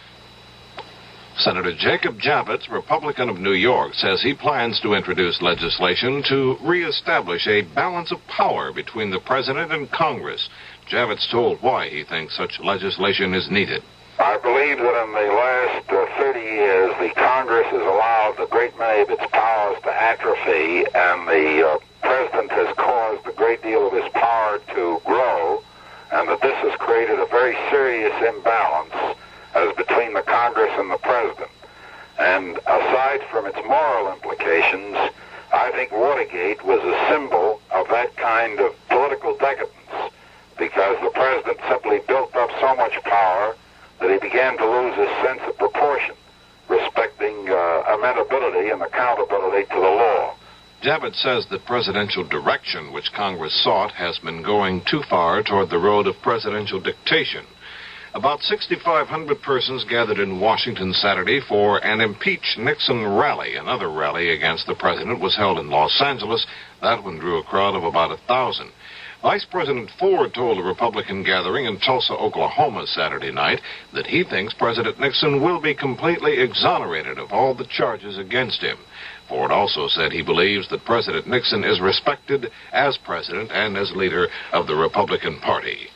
Senator Jacob Javits, Republican of New York, says he plans to introduce legislation to reestablish a balance of power between the president and Congress. Javits told why he thinks such legislation is needed. I believe that in the last 30 years, the Congress has allowed a great many of its powers to atrophy, and the president has caused a great deal of his power to grow, and that this has created a very serious imbalance as between the Congress and the president. And aside from its moral implications, I think Watergate was a symbol of that kind of political decadence, because the president simply built up so much power that he began to lose his sense of proportion, respecting amenability and accountability to the law. Javits says the presidential direction which Congress sought has been going too far toward the road of presidential dictation. About 6,500 persons gathered in Washington Saturday for an Impeach Nixon rally. Another rally against the president was held in Los Angeles. That one drew a crowd of about 1,000. Vice President Ford told a Republican gathering in Tulsa, Oklahoma Saturday night that he thinks President Nixon will be completely exonerated of all the charges against him. Ford also said he believes that President Nixon is respected as president and as leader of the Republican Party.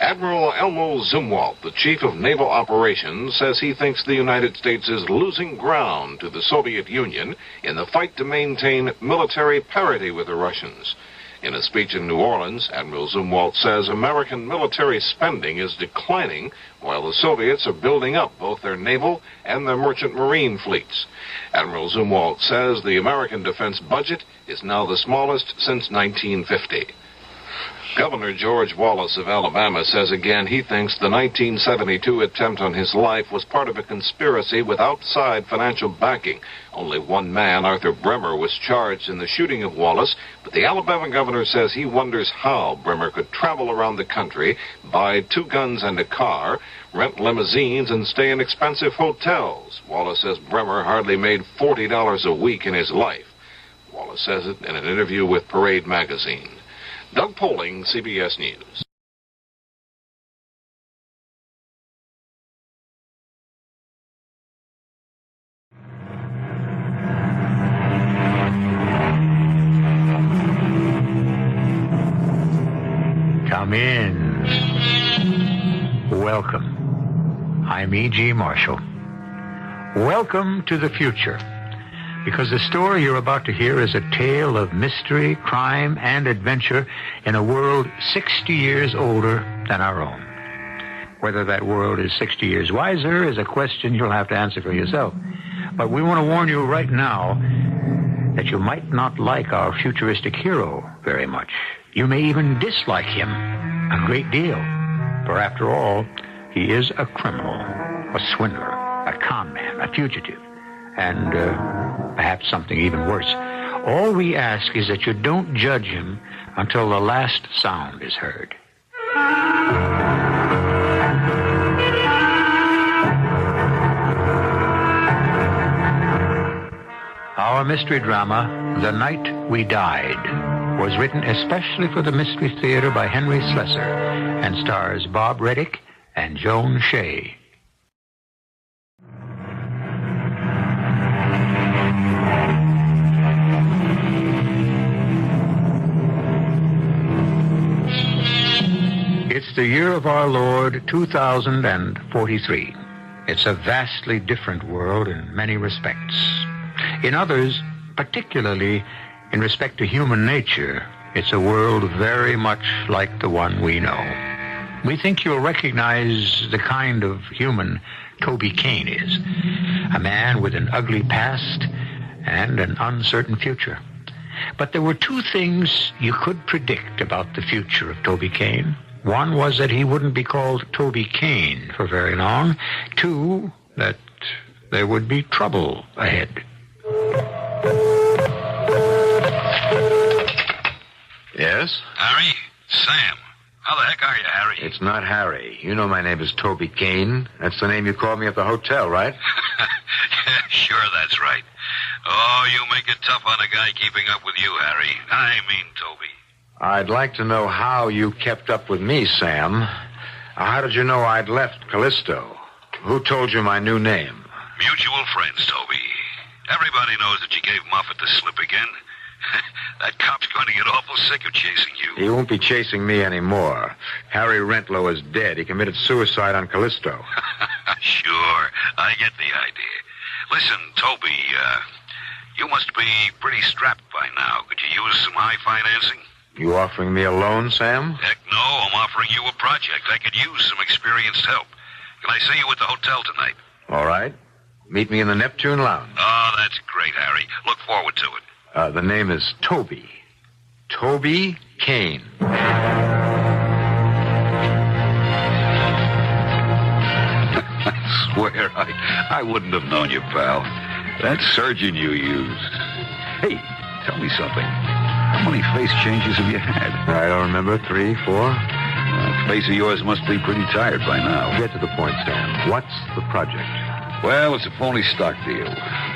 Admiral Elmo Zumwalt, the chief of naval operations, says he thinks the United States is losing ground to the Soviet Union in the fight to maintain military parity with the Russians. In a speech in New Orleans, Admiral Zumwalt says American military spending is declining while the Soviets are building up both their naval and their merchant marine fleets. Admiral Zumwalt says the American defense budget is now the smallest since 1950. Governor George Wallace of Alabama says again he thinks the 1972 attempt on his life was part of a conspiracy with outside financial backing. Only one man, Arthur Bremer, was charged in the shooting of Wallace, but the Alabama governor says he wonders how Bremer could travel around the country, buy 2 guns and a car, rent limousines, and stay in expensive hotels. Wallace says Bremer hardly made $40 a week in his life. Wallace says it in an interview with Parade magazine. Doug Poling, CBS News. Come in. Welcome. I'm E.G. Marshall. Welcome to the future. Because the story you're about to hear is a tale of mystery, crime, and adventure in a world 60 years older than our own. Whether that world is 60 years wiser is a question you'll have to answer for yourself. But we want to warn you right now that you might not like our futuristic hero very much. You may even dislike him a great deal. For after all, he is a criminal, a swindler, a con man, a fugitive, and perhaps something even worse. All we ask is that you don't judge him until the last sound is heard. Our mystery drama, The Night We Died. was written especially for the Mystery Theater by Henry Slessor and stars Bob Reddick and Joan Shea. It's the year of our Lord, 2043. It's a vastly different world in many respects. In others, particularly in respect to human nature, it's a world very much like the one we know. We think you'll recognize the kind of human Toby Kane is. A man with an ugly past and an uncertain future. But there were two things you could predict about the future of Toby Kane. One was that he wouldn't be called Toby Kane for very long. Two, that there would be trouble ahead. Yes? Harry? Sam. How the heck are you, Harry? It's not Harry. You know my name is Toby Kane. That's the name you called me at the hotel, right? Yeah, sure, that's right. Oh, you make it tough on a guy keeping up with you, Harry. I mean, Toby. I'd like to know how you kept up with me, Sam. How did you know I'd left Callisto? Who told you my new name? Mutual friends, Toby. Everybody knows that you gave Moffat the slip again. That cop's going to get awful sick of chasing you. He won't be chasing me anymore. Harry Rentlow is dead. He committed suicide on Callisto. Sure, I get the idea. Listen, Toby, you must be pretty strapped by now. Could you use some high financing? You offering me a loan, Sam? Heck no, I'm offering you a project. I could use some experienced help. Can I see you at the hotel tonight? All right. Meet me in the Neptune Lounge. Oh, that's great, Harry. Look forward to it. The name is Toby. Toby Kane. I swear, I wouldn't have known you, pal. That surgeon you used. Hey, tell me something. How many face changes have you had? I don't remember. 3, 4? That face of yours must be pretty tired by now. Get to the point, Sam. What's the project? Well, it's a phony stock deal.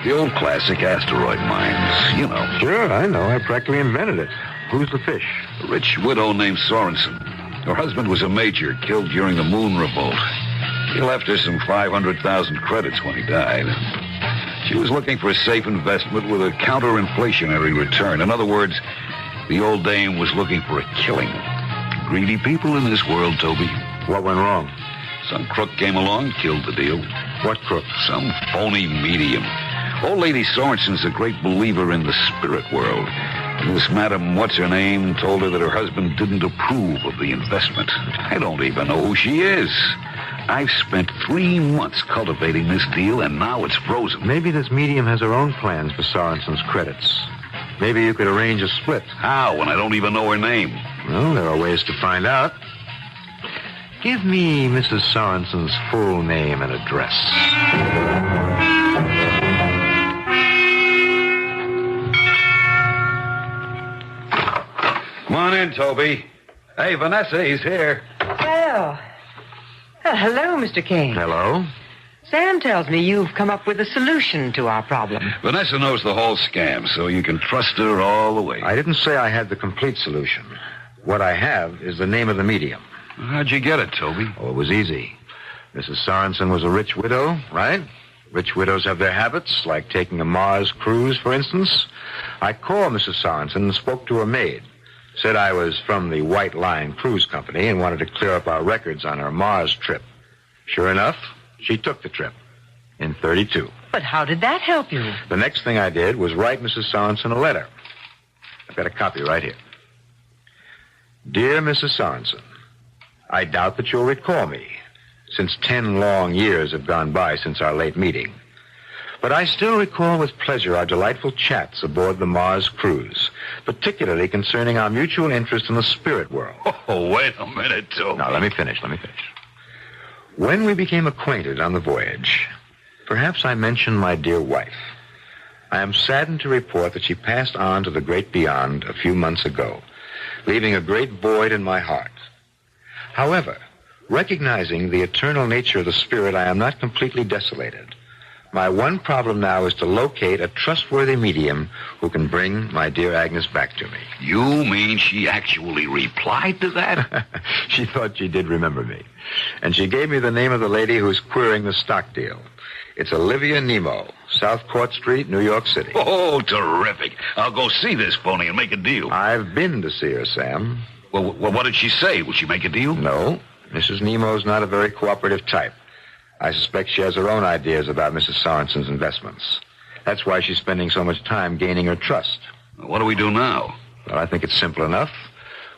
The old classic asteroid mines, you know. Sure, I know. I practically invented it. Who's the fish? A rich widow named Sorensen. Her husband was a major, killed during the moon revolt. He left her some 500,000 credits when he died. She was looking for a safe investment with a counter-inflationary return. In other words, the old dame was looking for a killing. Greedy people in this world, Toby. What went wrong? Some crook came along, killed the deal. What crook? Some phony medium. Old Lady Sorensen's a great believer in the spirit world. And this Madam What's-Her-Name told her that her husband didn't approve of the investment. I don't even know who she is. I've spent 3 months cultivating this deal, and now it's frozen. Maybe this medium has her own plans for Sorensen's credits. Maybe you could arrange a split. How, when I don't even know her name? Well, there are ways to find out. Give me Mrs. Sorensen's full name and address. Come on in, Toby. Hey, Vanessa, he's here. Well, hello, Mr. Kane. Hello. Sam tells me you've come up with a solution to our problem. Vanessa knows the whole scam, so you can trust her all the way. I didn't say I had the complete solution. What I have is the name of the medium. How'd you get it, Toby? Oh, it was easy. Mrs. Sorensen was a rich widow, right? Rich widows have their habits, like taking a Mars cruise, for instance. I called Mrs. Sorensen and spoke to her maid. Said I was from the White Line Cruise Company and wanted to clear up our records on her Mars trip. Sure enough, she took the trip in 32. But how did that help you? The next thing I did was write Mrs. Sorensen a letter. I've got a copy right here. Dear Mrs. Sorensen, I doubt that you'll recall me, since 10 long years have gone by since our late meeting. But I still recall with pleasure our delightful chats aboard the Mars cruise, particularly concerning our mutual interest in the spirit world. Oh, wait a minute, Toby. Now, let me finish. When we became acquainted on the voyage, perhaps I mentioned my dear wife. I am saddened to report that she passed on to the great beyond a few months ago, leaving a great void in my heart. However, recognizing the eternal nature of the spirit, I am not completely desolated. My one problem now is to locate a trustworthy medium who can bring my dear Agnes back to me. You mean she actually replied to that? She thought she did remember me. And she gave me the name of the lady who's querying the stock deal. It's Olivia Nemo, South Court Street, New York City. Oh, terrific. I'll go see this phony and make a deal. I've been to see her, Sam. Well, what did she say? Will she make a deal? No. Mrs. Nemo's not a very cooperative type. I suspect she has her own ideas about Mrs. Sorensen's investments. That's why she's spending so much time gaining her trust. What do we do now? Well, I think it's simple enough.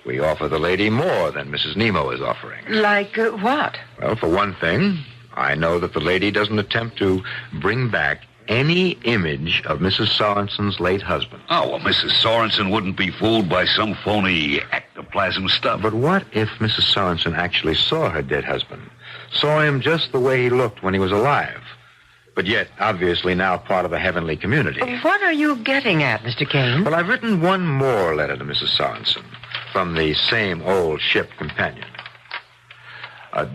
We offer the lady more than Mrs. Nemo is offering. Like what? Well, for one thing, I know that the lady doesn't attempt to bring back any image of Mrs. Sorensen's late husband. Oh, well, Mrs. Sorensen wouldn't be fooled by some phony ectoplasm stuff. But what if Mrs. Sorensen actually saw her dead husband? Saw him just the way he looked when he was alive, but yet obviously now part of a heavenly community. What are you getting at, Mr. Kane? Well, I've written one more letter to Mrs. Sorensen from the same old ship companion.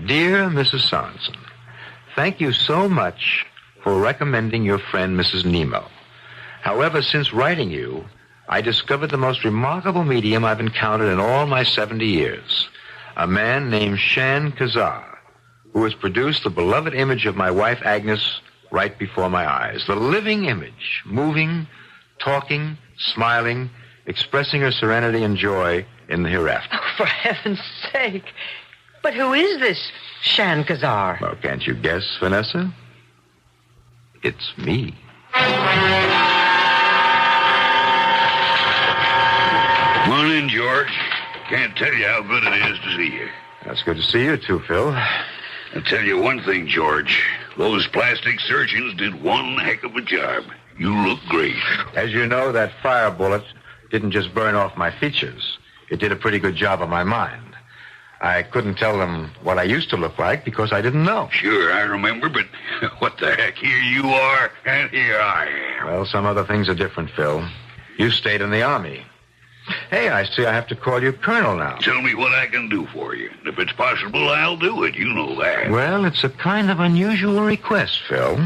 Dear Mrs. Sorensen, thank you so much for recommending your friend Mrs. Nemo. However, since writing you, I discovered the most remarkable medium I've encountered in all my 70 years. A man named Shan Kazar, who has produced the beloved image of my wife Agnes right before my eyes. The living image, moving, talking, smiling, expressing her serenity and joy in the hereafter. Oh, for heaven's sake. But who is this Shan Kazar? Well, can't you guess, Vanessa? It's me. Morning, George. Can't tell you how good it is to see you. That's good to see you, too, Phil. I'll tell you one thing, George. Those plastic surgeons did one heck of a job. You look great. As you know, that fire bullet didn't just burn off my features. It did a pretty good job of my mind. I couldn't tell them what I used to look like because I didn't know. Sure, I remember, but what the heck? Here you are, and here I am. Well, some other things are different, Phil. You stayed in the Army. Hey, I see I have to call you Colonel now. Tell me what I can do for you. If it's possible, I'll do it. You know that. Well, it's a kind of unusual request, Phil.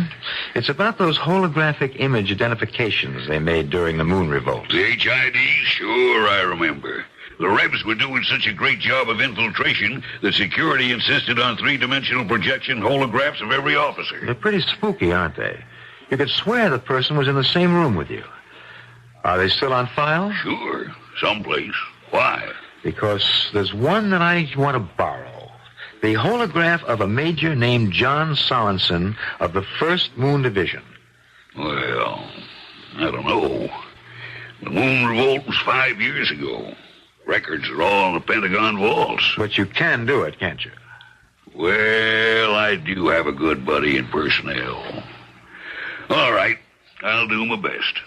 It's about those holographic image identifications they made during the Moon Revolt. The HIDs? Sure, I remember. The Rebs were doing such a great job of infiltration that security insisted on three-dimensional projection holographs of every officer. They're pretty spooky, aren't they? You could swear the person was in the same room with you. Are they still on file? Sure. Someplace. Why? Because there's one that I want to borrow. The holograph of a major named John Sorensen of the 1st Moon Division. Well, I don't know. The Moon Revolt was 5 years ago. Records are all on the Pentagon vaults. But you can do it, can't you? Well, I do have a good buddy in personnel. All right. I'll do my best.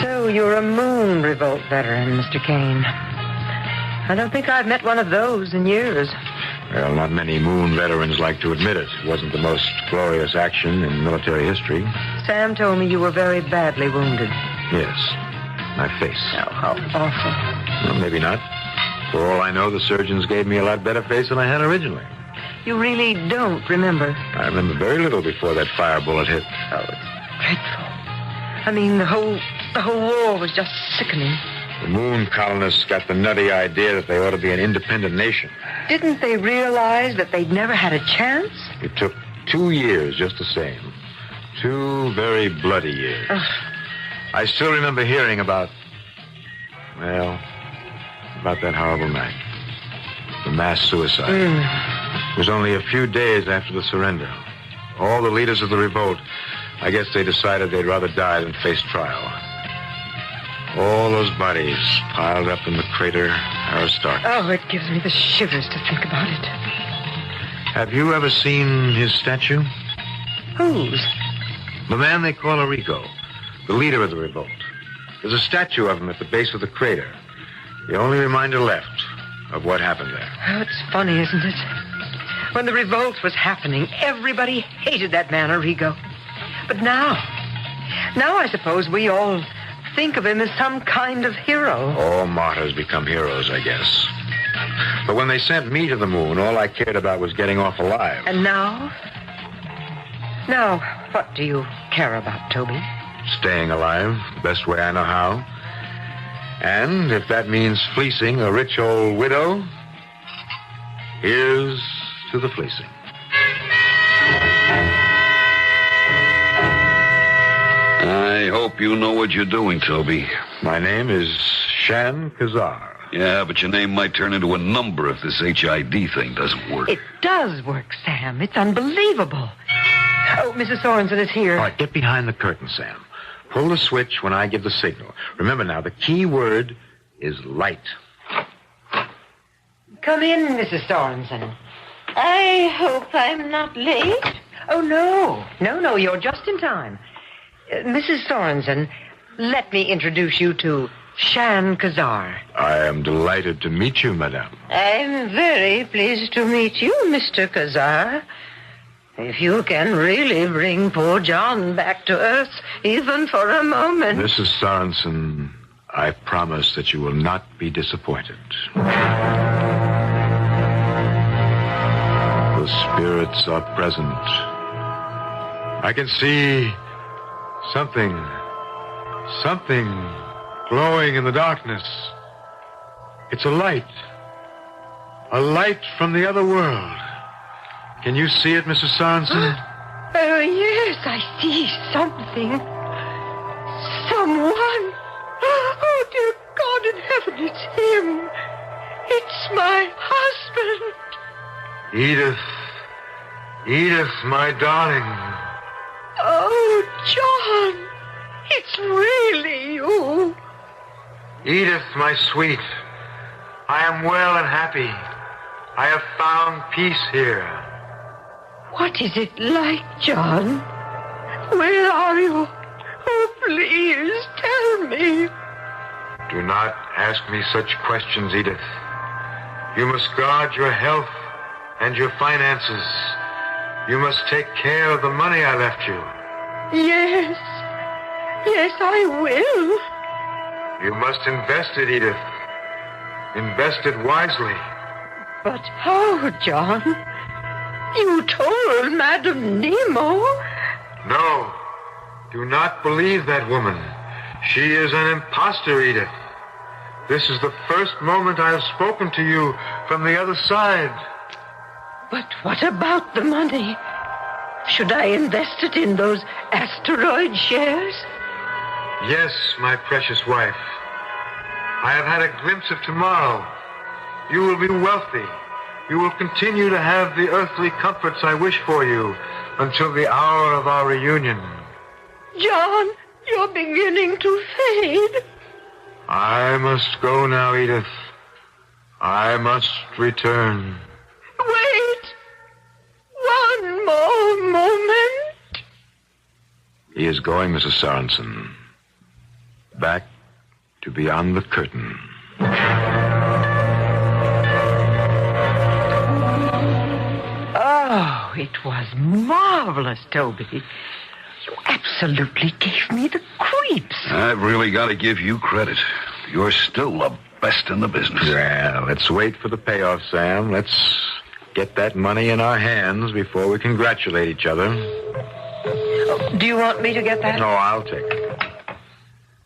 So you're a Moon Revolt veteran, Mr. Kane. I don't think I've met one of those in years. Well, not many Moon veterans like to admit it. It wasn't the most glorious action in military history. Sam told me you were very badly wounded. Yes, my face. Oh, how awful. Well, maybe not. For all I know, the surgeons gave me a lot better face than I had originally. You really don't remember? I remember very little before that fire bullet hit. Oh, it's dreadful. I mean, the whole war was just sickening. The Moon colonists got the nutty idea that they ought to be an independent nation. Didn't they realize that they'd never had a chance? It took 2 years just the same. 2 very bloody years. I still remember hearing about that horrible night. The mass suicide. It was only a few days after the surrender. All the leaders of the revolt, I guess they decided they'd rather die than face trial. All those bodies piled up in the crater Aristarchus. Oh, it gives me the shivers to think about it. Have you ever seen his statue? Whose? The man they call Enrico, the leader of the revolt. There's a statue of him at the base of the crater. The only reminder left of what happened there. Oh, it's funny, isn't it? When the revolt was happening, everybody hated that man, Enrico. But now I suppose we all think of him as some kind of hero. All martyrs become heroes, I guess. But when they sent me to the moon, all I cared about was getting off alive. And now? Now, what do you care about, Toby? Staying alive, the best way I know how. And if that means fleecing a rich old widow, here's to the fleecing. I hope you know what you're doing, Toby. My name is Shan Kazar. Yeah, but your name might turn into a number if this HID thing doesn't work. It does work, Sam. It's unbelievable. Oh, Mrs. Sorensen is here. All right, get behind the curtain, Sam. Pull the switch when I give the signal. Remember now, the key word is light. Come in, Mrs. Sorensen. I hope I'm not late. Oh, no. No, you're just in time. Mrs. Sorensen, let me introduce you to Shan Kazar. I am delighted to meet you, madame. I'm very pleased to meet you, Mr. Kazar. If you can really bring poor John back to Earth, even for a moment. Mrs. Sorensen, I promise that you will not be disappointed. The spirits are present. I can see something glowing in the darkness. It's a light from the other world. Can you see it, Mrs. Sorensen? Oh, yes, I see something. Someone. Oh, dear God in heaven, it's him. It's my husband. Edith, my darling. Oh, John, it's really you. Edith, my sweet, I am well and happy. I have found peace here. What is it like, John? Where are you? Oh, please, tell me. Do not ask me such questions, Edith. You must guard your health and your finances. You must take care of the money I left you. Yes, I will. You must invest it, Edith. Invest it wisely. But how, John? You told Madame Nemo. No, do not believe that woman. She is an imposter, Edith. This is the first moment I have spoken to you from the other side. But what about the money? Should I invest it in those asteroid shares? Yes, my precious wife. I have had a glimpse of tomorrow. You will be wealthy. You will continue to have the earthly comforts I wish for you until the hour of our reunion. John, you're beginning to fade. I must go now, Edith. I must return. Wait. One more moment. He is going, Mrs. Sorensen. Back to beyond the curtain. Oh, it was marvelous, Toby. You absolutely gave me the creeps. I've really got to give you credit. You're still the best in the business. Yeah, let's wait for the payoff, Sam. Let's get that money in our hands before we congratulate each other. Oh, do you want me to get that? No, I'll take it.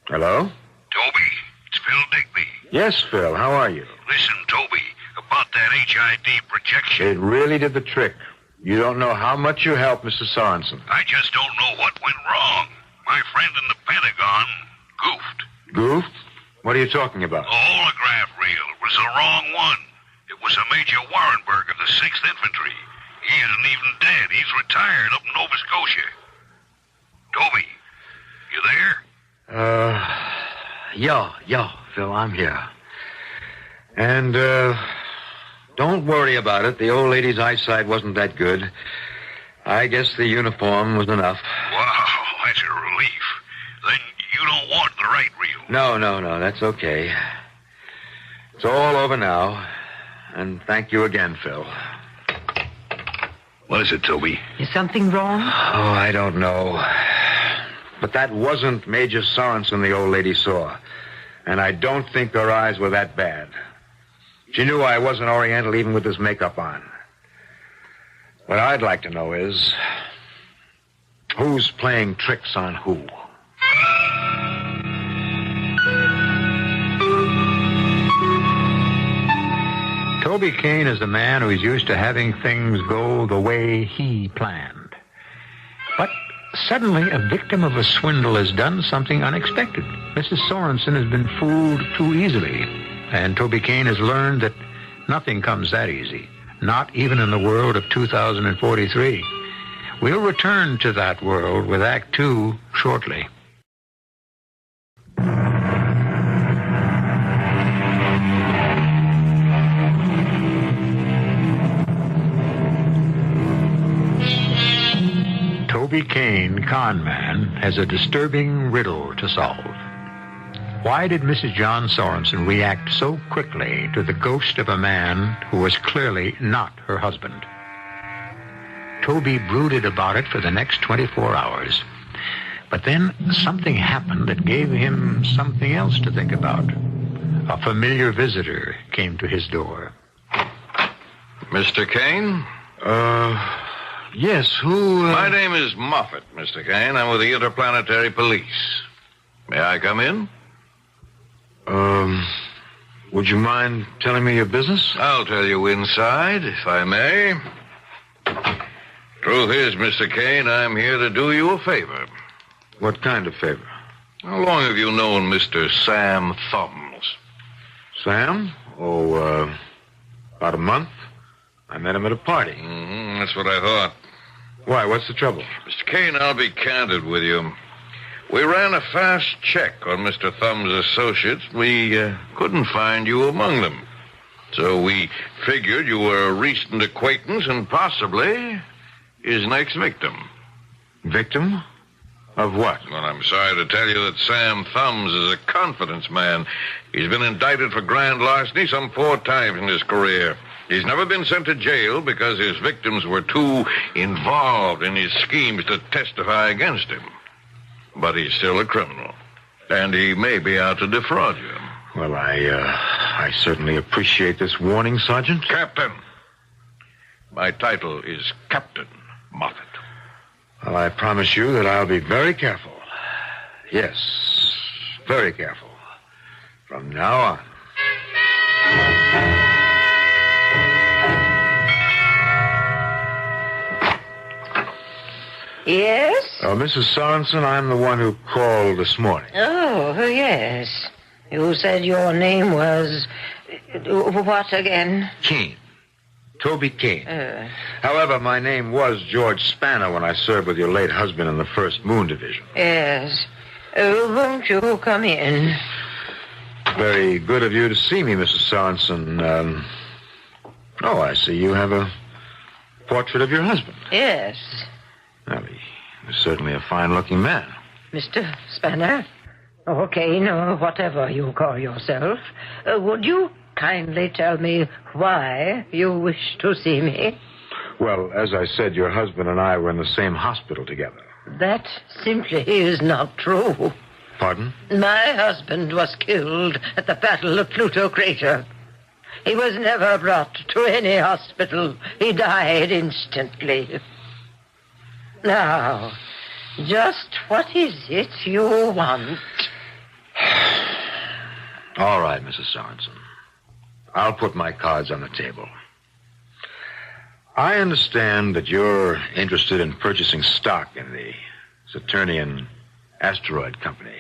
Hello? Toby, it's Phil Digby. Yes, Phil. How are you? Listen, Toby, about that HID projection. It really did the trick. You don't know how much you helped, Mr. Sorensen. I just don't know what went wrong. My friend in the Pentagon goofed. Goofed? What are you talking about? The holograph reel was the wrong one. It was a Major Warrenberg of the 6th Infantry. He isn't even dead. He's retired up in Nova Scotia. Toby, you there? Yeah, Phil, I'm here. And, don't worry about it. The old lady's eyesight wasn't that good. I guess the uniform was enough. Wow, that's a relief. Then you don't want the right reel. No, that's okay. It's all over now. And thank you again, Phil. What is it, Toby? Is something wrong? Oh, I don't know. But that wasn't Major Sorensen the old lady saw. And I don't think her eyes were that bad. She knew I wasn't Oriental even with this makeup on. What I'd like to know is, who's playing tricks on who? Toby Kane is a man who is used to having things go the way he planned. But suddenly, a victim of a swindle has done something unexpected. Mrs. Sorensen has been fooled too easily. And Toby Kane has learned that nothing comes that easy. Not even in the world of 2043. We'll return to that world with Act 2 shortly. Toby Kane, con man, has a disturbing riddle to solve. Why did Mrs. John Sorensen react so quickly to the ghost of a man who was clearly not her husband? Toby brooded about it for the next 24 hours. But then something happened that gave him something else to think about. A familiar visitor came to his door. Mr. Kane? Yes, who... My name is Moffat, Mr. Kane. I'm with the Interplanetary Police. May I come in? Would you mind telling me your business? I'll tell you inside, if I may. Truth is, Mr. Kane, I'm here to do you a favor. What kind of favor? How long have you known Mr. Sam Thumbs? Sam? Oh, about a month. I met him at a party. That's what I thought. Why, what's the trouble? Mr. Kane, I'll be candid with you. We ran a fast check on Mr. Thumbs' associates. We couldn't find you among them. So we figured you were a recent acquaintance and possibly his next victim. Victim? Of what? Well, I'm sorry to tell you that Sam Thumbs is a confidence man. He's been indicted for grand larceny some 4 times in his career. He's never been sent to jail because his victims were too involved in his schemes to testify against him. But he's still a criminal, and he may be out to defraud you. Well, I certainly appreciate this warning, Sergeant. Captain. My title is Captain Moffat. Well, I promise you that I'll be very careful. Yes, very careful. From now on. Yes? Mrs. Sorensen, I'm the one who called this morning. Oh, yes. You said your name was... what again? Kane. Toby Kane. However, my name was George Spanner when I served with your late husband in the 1st Moon Division. Yes. Won't you come in? Very good of you to see me, Mrs. Sorensen. Oh, I see you have a portrait of your husband. Yes. Well, he was certainly a fine-looking man. Mr. Spanner? Or Kane, or whatever you call yourself. Would you kindly tell me why you wish to see me? Well, as I said, your husband and I were in the same hospital together. That simply is not true. Pardon? My husband was killed at the Battle of Pluto Crater. He was never brought to any hospital. He died instantly. Now, just what is it you want? All right, Mrs. Sorensen. I'll put my cards on the table. I understand that you're interested in purchasing stock in the Saturnian Asteroid Company,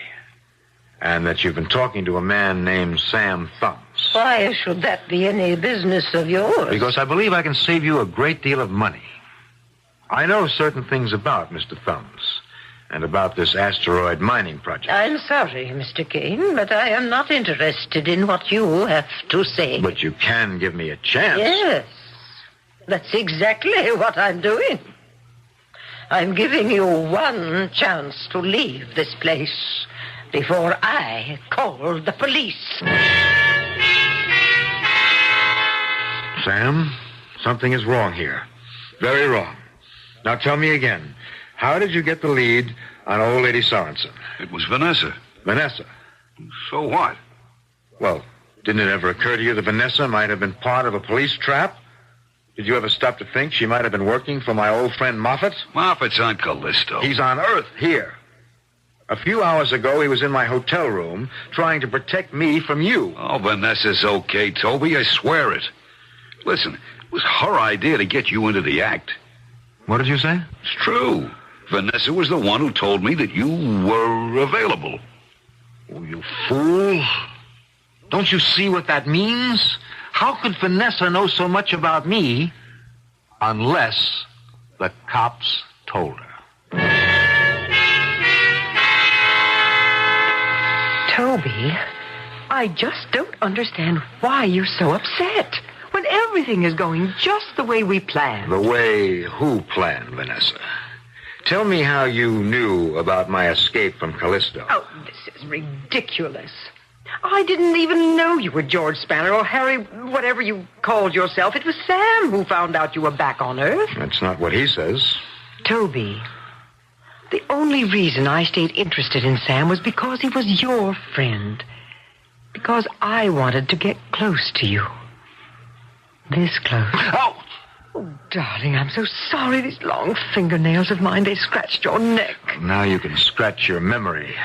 and that you've been talking to a man named Sam Thumbs. Why should that be any business of yours? Because I believe I can save you a great deal of money. I know certain things about Mr. Thumbs and about this asteroid mining project. I'm sorry, Mr. Kane, but I am not interested in what you have to say. But you can give me a chance. Yes, that's exactly what I'm doing. I'm giving you one chance to leave this place before I call the police. Sam, something is wrong here. Very wrong. Now tell me again, how did you get the lead on old lady Sorensen? It was Vanessa. Vanessa? So what? Well, Didn't it ever occur to you that Vanessa might have been part of a police trap? Did you ever stop to think she might have been working for my old friend Moffat? Moffat's on Callisto. He's on Earth, here. A few hours ago, he was in my hotel room trying to protect me from you. Oh, Vanessa's okay, Toby. I swear it. Listen, it was her idea to get you into the act. What did you say? It's true. Vanessa was the one who told me that you were available. Oh, you fool. Don't you see what that means? How could Vanessa know so much about me unless the cops told her? Toby, I just don't understand why you're so upset when everything is going just the way we planned. The way who planned, Vanessa? Tell me how you knew about my escape from Callisto. Oh, this is ridiculous. I didn't even know you were George Spanner or Harry, whatever you called yourself. It was Sam who found out you were back on Earth. That's not what he says. Toby, the only reason I stayed interested in Sam was because he was your friend. Because I wanted to get close to you. This close. Oh! Oh, darling, I'm so sorry. These long fingernails of mine, they scratched your neck. Now you can scratch your memory.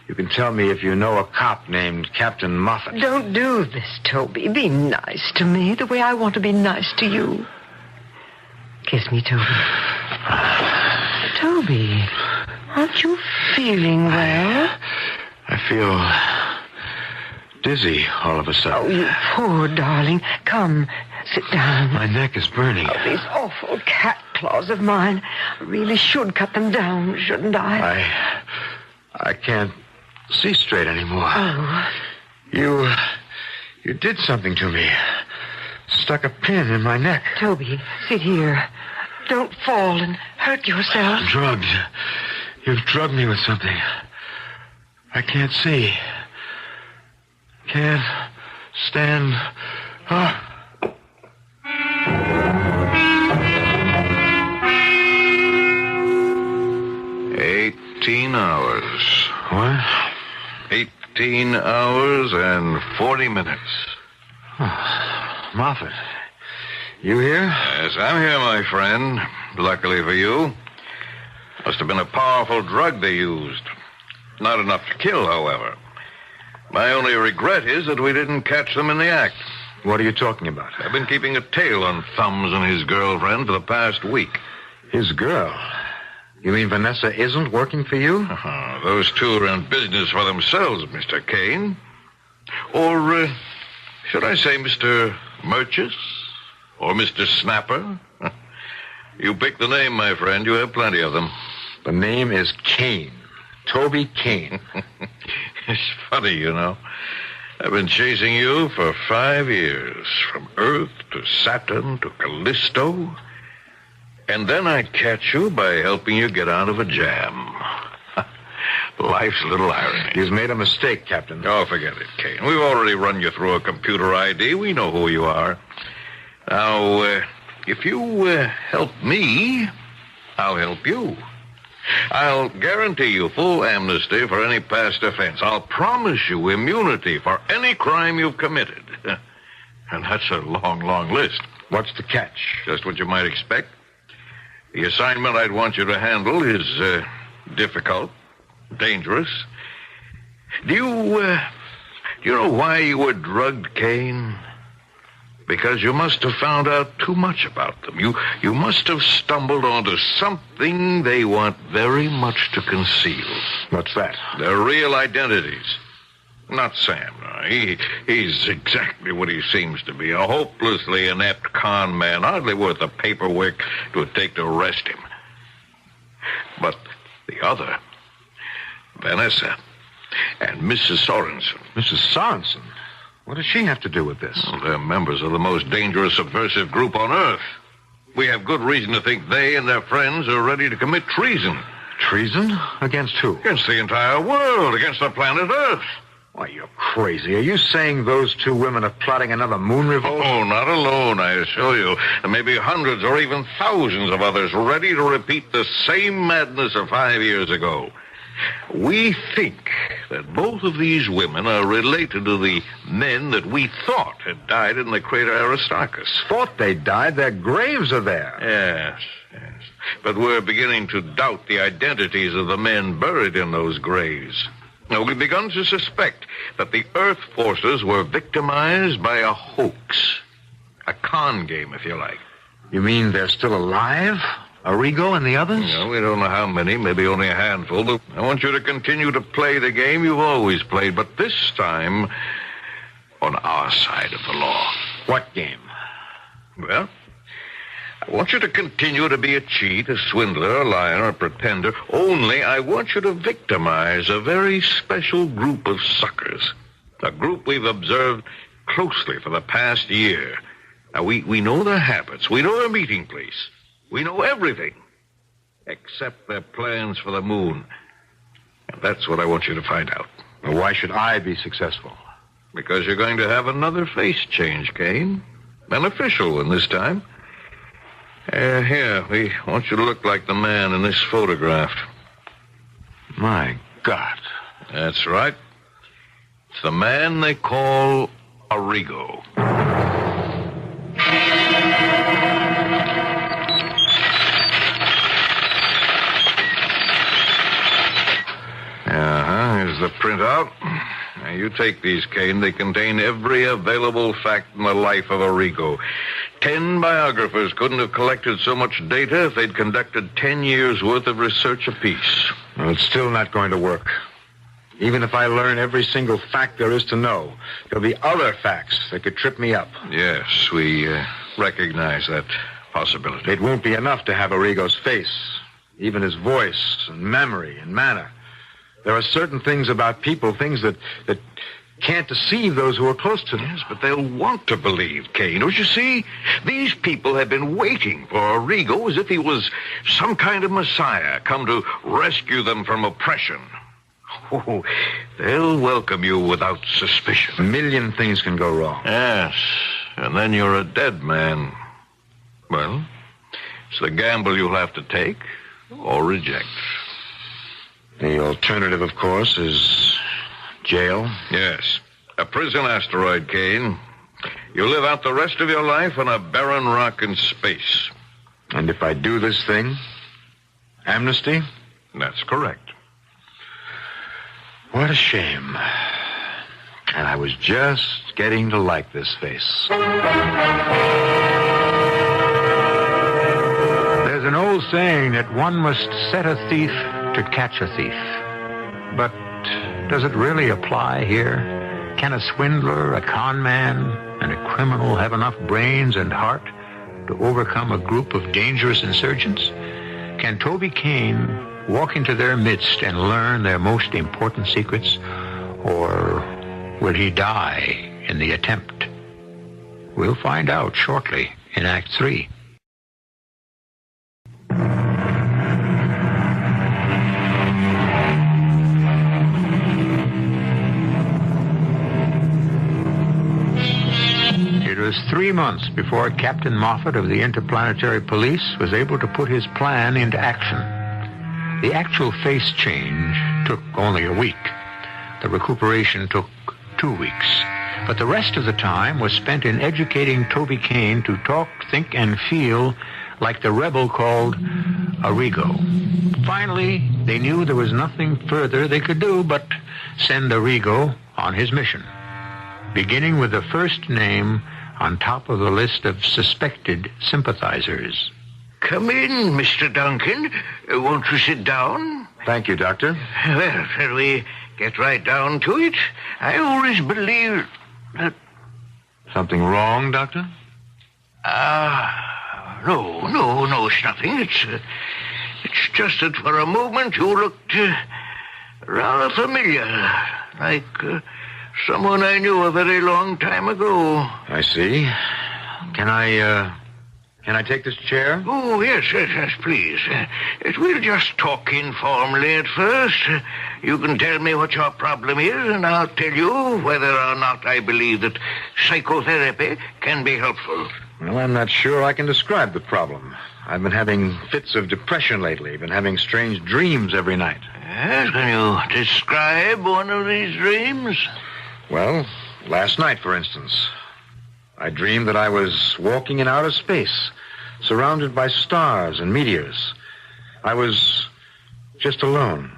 You can tell me if you know a cop named Captain Moffat. Don't do this, Toby. Be nice to me the way I want to be nice to you. Kiss me, Toby. Toby, aren't you feeling well? I feel dizzy all of a sudden. Oh, you poor darling. Come, sit down. My neck is burning. Oh, these awful cat claws of mine. I really should cut them down, shouldn't I? I can't see straight anymore. Oh. You did something to me. Stuck a pin in my neck. Toby, sit here. Don't fall and hurt yourself. Drugged. You've drugged me with something. I can't see. Can't stand up. 18 hours. What? 18 hours and 40 minutes. Oh, Moffat, you here? Yes, I'm here, my friend. Luckily for you. Must have been a powerful drug they used. Not enough to kill, however. My only regret is that we didn't catch them in the act. What are you talking about? I've been keeping a tail on Thumbs and his girlfriend for the past week. His girl? You mean Vanessa isn't working for you? Those two are in business for themselves, Mr. Kane. Or, should I say Mr. Murchis? Or Mr. Snapper? You pick the name, my friend. You have plenty of them. The name is Kane. Toby Kane. It's funny, you know. I've been chasing you for 5 years. From Earth to Saturn to Callisto. And then I catch you by helping you get out of a jam. Life's a little irony. You've made a mistake, Captain. Oh, forget it, Kane. We've already run you through a computer ID. We know who you are. Now, if you help me, I'll help you. I'll guarantee you full amnesty for any past offense. I'll promise you immunity for any crime you've committed. And that's a long, long list. What's the catch? Just what you might expect. The assignment I'd want you to handle is difficult, dangerous. Do you know why you were drugged, Kane? Because you must have found out too much about them. You must have stumbled onto something they want very much to conceal. What's that? Their real identities. Not Sam. No. He's exactly what he seems to be. A hopelessly inept con man, hardly worth the paperwork it would take to arrest him. But the other, Vanessa and Mrs. Sorensen. Mrs. Sorensen? What does she have to do with this? Well, they're members of the most dangerous subversive group on Earth. We have good reason to think they and their friends are ready to commit treason. Treason? Against who? Against the entire world, against the planet Earth. Why, you're crazy. Are you saying those two women are plotting another moon revolt? Oh, not alone, I assure you. There may be hundreds or even thousands of others ready to repeat the same madness of 5 years ago. We think that both of these women are related to the men that we thought had died in the crater Aristarchus. Thought they died? Their graves are there. Yes. But we're beginning to doubt the identities of the men buried in those graves. Now, we've begun to suspect that the Earth forces were victimized by a hoax. A con game, if you like. You mean they're still alive? Arrigo and the others? No, we don't know how many, maybe only a handful, but I want you to continue to play the game you've always played, but this time on our side of the law. What game? Well, I want you to continue to be a cheat, a swindler, a liar, a pretender, only I want you to victimize a very special group of suckers, a group we've observed closely for the past year. Now, we know their habits, we know their meeting place. We know everything, except their plans for the moon. And that's what I want you to find out. Well, why should I be successful? Because you're going to have another face change, Kane. An official one this time. Here, we want you to look like the man in this photograph. My God. That's right. It's the man they call Arrigo. Here's the printout. Now, you take these, Kane. They contain every available fact in the life of Arrigo. 10 biographers couldn't have collected so much data if they'd conducted 10 years' worth of research apiece. Well, it's still not going to work. Even if I learn every single fact there is to know, there'll be other facts that could trip me up. Yes, we recognize that possibility. It won't be enough to have Arrigo's face, even his voice and memory and manner. There are certain things about people, things that can't deceive those who are close to them. Yes, but they'll want to believe, Kane. Don't you see? These people have been waiting for Arrigo as if he was some kind of messiah, come to rescue them from oppression. Oh, they'll welcome you without suspicion. A million things can go wrong. Yes, and then you're a dead man. Well, it's the gamble you'll have to take or reject. The alternative, of course, is jail? Yes. A prison asteroid, Kane. You live out the rest of your life on a barren rock in space. And if I do this thing, amnesty? That's correct. What a shame. And I was just getting to like this face. There's an old saying that one must set a thief to catch a thief. But does it really apply here? Can a swindler, a con man, and a criminal have enough brains and heart to overcome a group of dangerous insurgents? Can Toby Kane walk into their midst and learn their most important secrets? Or will he die in the attempt? We'll find out shortly in Act 3. It was 3 months before Captain Moffat of the Interplanetary Police was able to put his plan into action. The actual face change took only a week. The recuperation took 2 weeks. But the rest of the time was spent in educating Toby Kane to talk, think, and feel like the rebel called Arrigo. Finally, they knew there was nothing further they could do but send Arrigo on his mission, beginning with the first name on top of the list of suspected sympathizers. Come in, Mr. Duncan. Won't you sit down? Thank you, Doctor. Well, shall we get right down to it? I always believed that... Something wrong, Doctor? No, it's nothing. It's just that for a moment you looked rather familiar, like someone I knew a very long time ago. I see. Can I take this chair? Oh, yes, please. We'll just talk informally at first. You can tell me what your problem is, and I'll tell you whether or not I believe that psychotherapy can be helpful. Well, I'm not sure I can describe the problem. I've been having fits of depression lately. Been having strange dreams every night. Yes, can you describe one of these dreams? Well, last night, for instance, I dreamed that I was walking in outer space, surrounded by stars and meteors. I was just alone.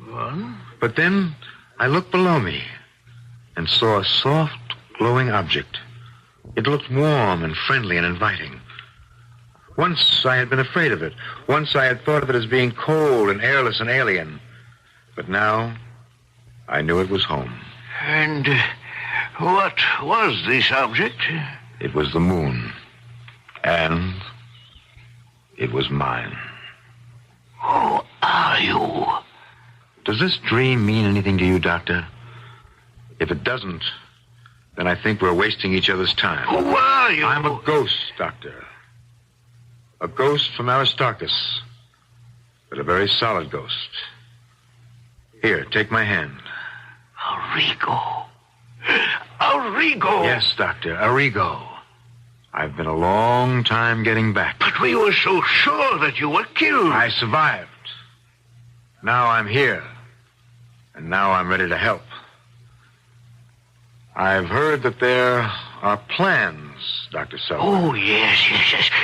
What? But then I looked below me and saw a soft, glowing object. It looked warm and friendly and inviting. Once I had been afraid of it. Once I had thought of it as being cold and airless and alien. But now I knew it was home. And what was this object? It was the moon. And it was mine. Who are you? Does this dream mean anything to you, Doctor? If it doesn't, then I think we're wasting each other's time. Who are you? I'm a ghost, Doctor. A ghost from Aristarchus. But a very solid ghost. Here, take my hand. Arrigo. Arrigo! Yes, Doctor, Arrigo. I've been a long time getting back. But we were so sure that you were killed. I survived. Now I'm here. And now I'm ready to help. I've heard that there are plans, Dr. Sullivan. Oh, yes.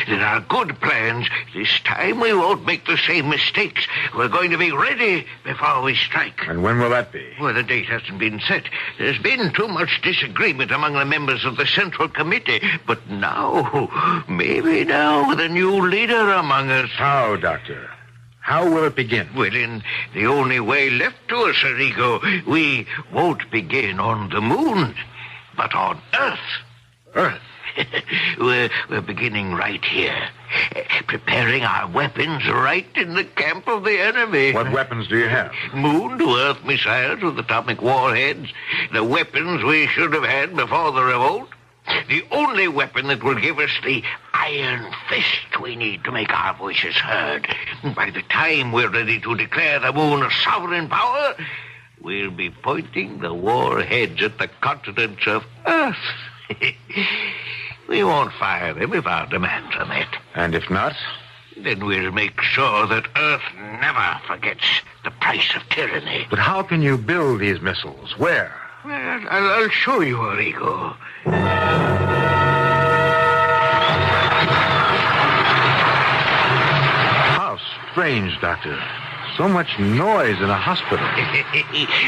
There are good plans. This time we won't make the same mistakes. We're going to be ready before we strike. And when will that be? Well, the date hasn't been set. There's been too much disagreement among the members of the Central Committee. But now, maybe now, with a new leader among us. How, Doctor? How will it begin? Well, in the only way left to us, Arrigo, we won't begin on the moon, but on Earth. Earth? We're beginning right here, preparing our weapons right in the camp of the enemy. What weapons do you have? Moon-to-Earth missiles with atomic warheads, the weapons we should have had before the revolt. The only weapon that will give us the iron fist we need to make our voices heard. By the time we're ready to declare the moon a sovereign power, we'll be pointing the warheads at the continents of Earth. We won't fire them if our demands are met. And if not? Then we'll make sure that Earth never forgets the price of tyranny. But how can you build these missiles? Where? Well, I'll show you, Arrigo. How strange, Doctor. So much noise in a hospital.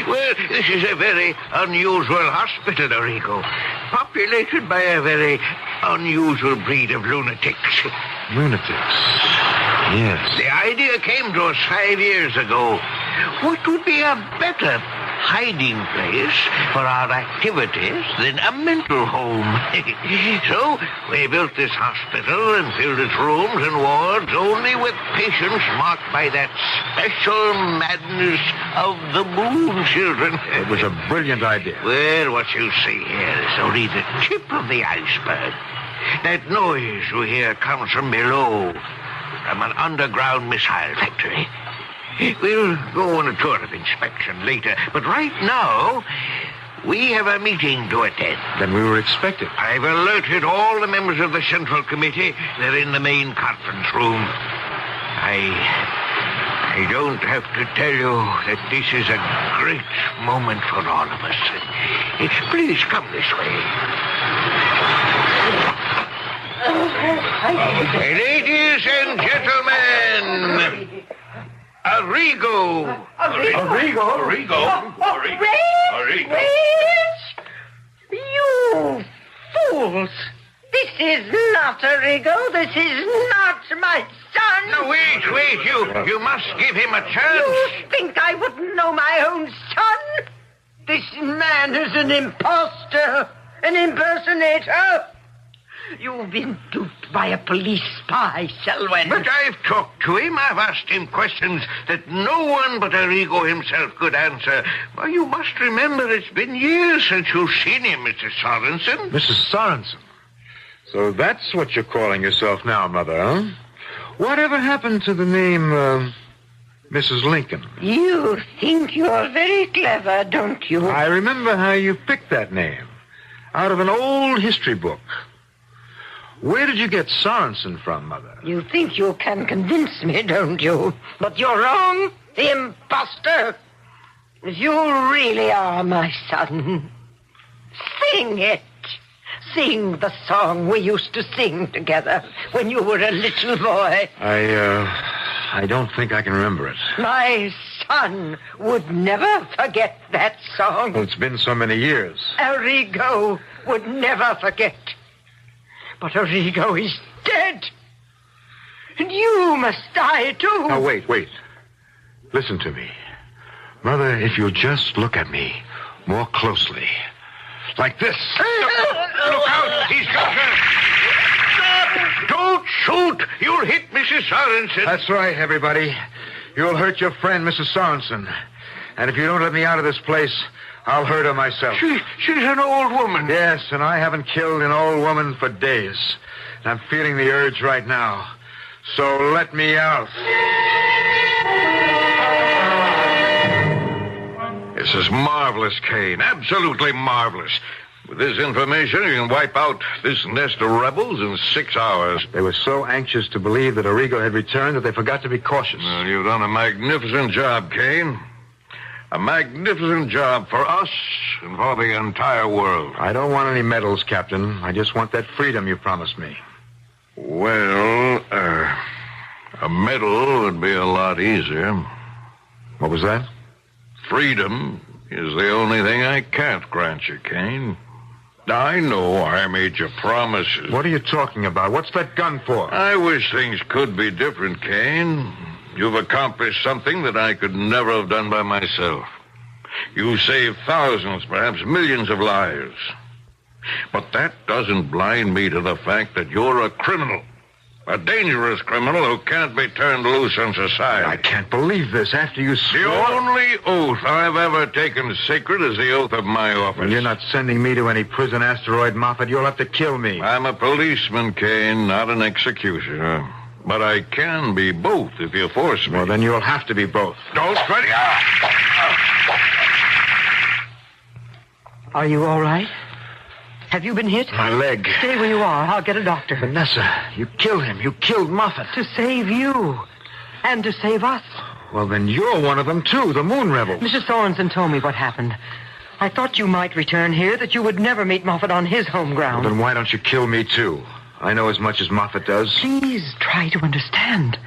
Well, this is a very unusual hospital, Arrigo. Populated by a very unusual breed of lunatics. Lunatics? Yes. The idea came to us 5 years ago. What would be a better hiding place for our activities than a mental home? So we built this hospital and filled its rooms and wards only with patients marked by that special madness of the moon children. It was a brilliant idea. Well, what you see here is only the tip of the iceberg. That noise you hear comes from below, from an underground missile factory. We'll go on a tour of inspection later, but right now, we have a meeting to attend. Then we were expected. I've alerted all the members of the Central Committee. They're in the main conference room. I don't have to tell you that this is a great moment for all of us. Please come this way. Ladies and gentlemen, Arrigo. You fools! This is not Arrigo. This is not my son. No, wait. You must give him a chance. You think I wouldn't know my own son? This man is an imposter, an impersonator. You've been duped by a police spy, Selwyn. But I've talked to him. I've asked him questions that no one but Arrigo himself could answer. Well, you must remember it's been years since you've seen him, Mrs. Sorensen. Mrs. Sorensen? So that's what you're calling yourself now, Mother, huh? Whatever happened to the name, Mrs. Lincoln? You think you're very clever, don't you? I remember how you picked that name out of an old history book. Where did you get Sorensen from, Mother? You think you can convince me, don't you? But you're wrong, imposter. If you really are my son, sing it. Sing the song we used to sing together when you were a little boy. I don't think I can remember it. My son would never forget that song. Well, it's been so many years. Arrigo would never forget. But Arrigo is dead. And you must die, too. Now, wait. Listen to me. Mother, if you'll just look at me more closely. Like this. Look out! He's got her! Don't shoot! You'll hit Mrs. Sorensen. That's right, everybody. You'll hurt your friend, Mrs. Sorensen. And if you don't let me out of this place, I'll hurt her myself. She's an old woman. Yes, and I haven't killed an old woman for days. And I'm feeling the urge right now. So let me out. This is marvelous, Kane. Absolutely marvelous. With this information, you can wipe out this nest of rebels in 6 hours. They were so anxious to believe that Arrigo had returned that they forgot to be cautious. Well, you've done a magnificent job, Kane. A magnificent job for us and for the entire world. I don't want any medals, Captain. I just want that freedom you promised me. Well, a medal would be a lot easier. What was that? Freedom is the only thing I can't grant you, Kane. I know I made you promises. What are you talking about? What's that gun for? I wish things could be different, Kane. You've accomplished something that I could never have done by myself. You saved thousands, perhaps millions of lives. But that doesn't blind me to the fact that you're a criminal. A dangerous criminal who can't be turned loose in society. I can't believe this. After you swore... The only oath I've ever taken sacred is the oath of my office. Well, you're not sending me to any prison asteroid, Moffat. You'll have to kill me. I'm a policeman, Kane, not an executioner. But I can be both if you force me. Well, then you'll have to be both. Don't try to... Are you all right? Have you been hit? My leg. Stay where you are. I'll get a doctor. Vanessa, you killed him. You killed Moffat. To save you. And to save us. Well, then you're one of them, too, the Moon Rebels. Mr. Sorensen told me what happened. I thought you might return here, that you would never meet Moffat on his home ground. Well, then why don't you kill me, too? I know as much as Moffat does. Please try to understand.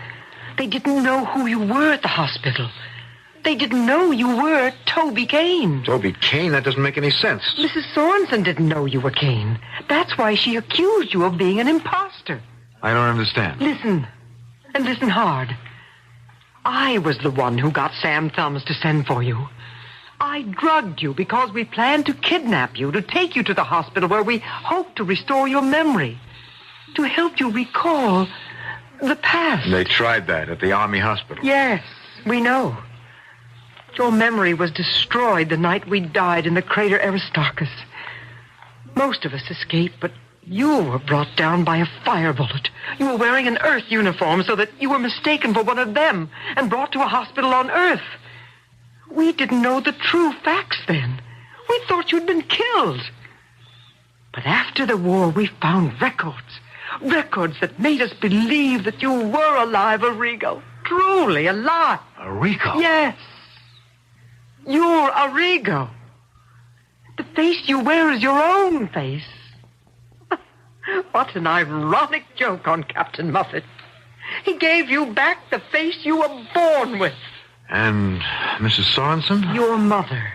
They didn't know who you were at the hospital. They didn't know you were Toby Kane. Toby Kane? That doesn't make any sense. Mrs. Sorensen didn't know you were Kane. That's why she accused you of being an imposter. I don't understand. Listen, and listen hard. I was the one who got Sam Thumbs to send for you. I drugged you because we planned to kidnap you, to take you to the hospital where we hoped to restore your memory, to help you recall the past. They tried that at the Army hospital. Yes, we know. Your memory was destroyed the night we died in the crater Aristarchus. Most of us escaped, but you were brought down by a fire bullet. You were wearing an Earth uniform so that you were mistaken for one of them and brought to a hospital on Earth. We didn't know the true facts then. We thought you'd been killed. But after the war, we found records. Records that made us believe that you were alive, Arrigo. Truly alive. Arrigo? Yes. You're Arrigo. The face you wear is your own face. What an ironic joke on Captain Muffet. He gave you back the face you were born with. And Mrs. Sorensen? Your mother.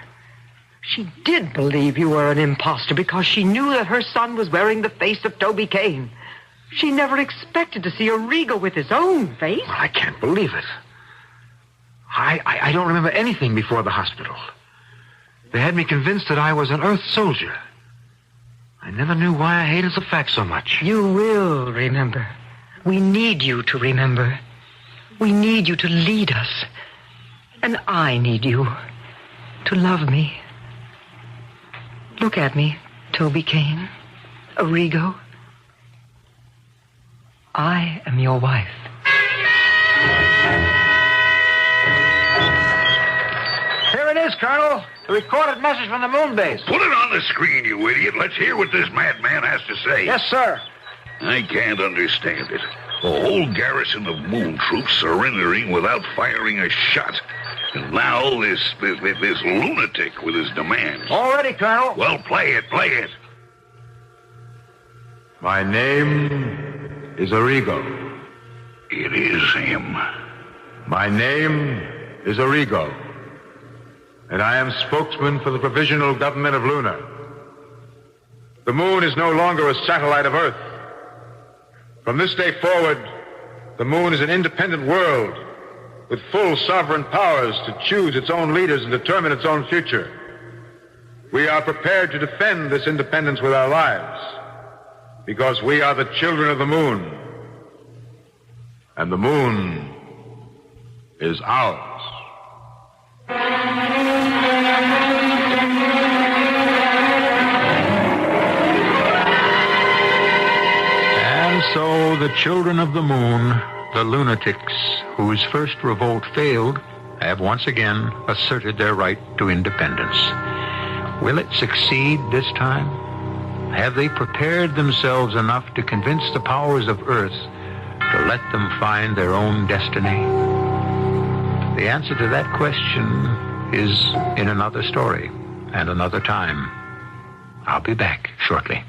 She did believe you were an imposter because she knew that her son was wearing the face of Toby Kane. She never expected to see Arrigo with his own face. I can't believe it. I don't remember anything before the hospital. They had me convinced that I was an Earth soldier. I never knew why I hated the facts so much. You will remember. We need you to remember. We need you to lead us. And I need you to love me. Look at me, Toby Kane, Arrigo. I am your wife. Here it is, Colonel. The recorded message from the moon base. Put it on the screen, you idiot. Let's hear what this madman has to say. Yes, sir. I can't understand it. A whole garrison of moon troops surrendering without firing a shot. And now this lunatic with his demands. All ready, Colonel. Well, play it. My name is Arrigo. It is him. My name is Arrigo. And I am spokesman for the Provisional Government of Luna. The moon is no longer a satellite of Earth. From this day forward, the moon is an independent world with full sovereign powers to choose its own leaders and determine its own future. We are prepared to defend this independence with our lives because we are the children of the moon. And the moon is ours. And so the children of the moon, the lunatics whose first revolt failed, have once again asserted their right to independence. Will it succeed this time? Have they prepared themselves enough to convince the powers of Earth to let them find their own destiny? The answer to that question is in another story and another time. I'll be back shortly.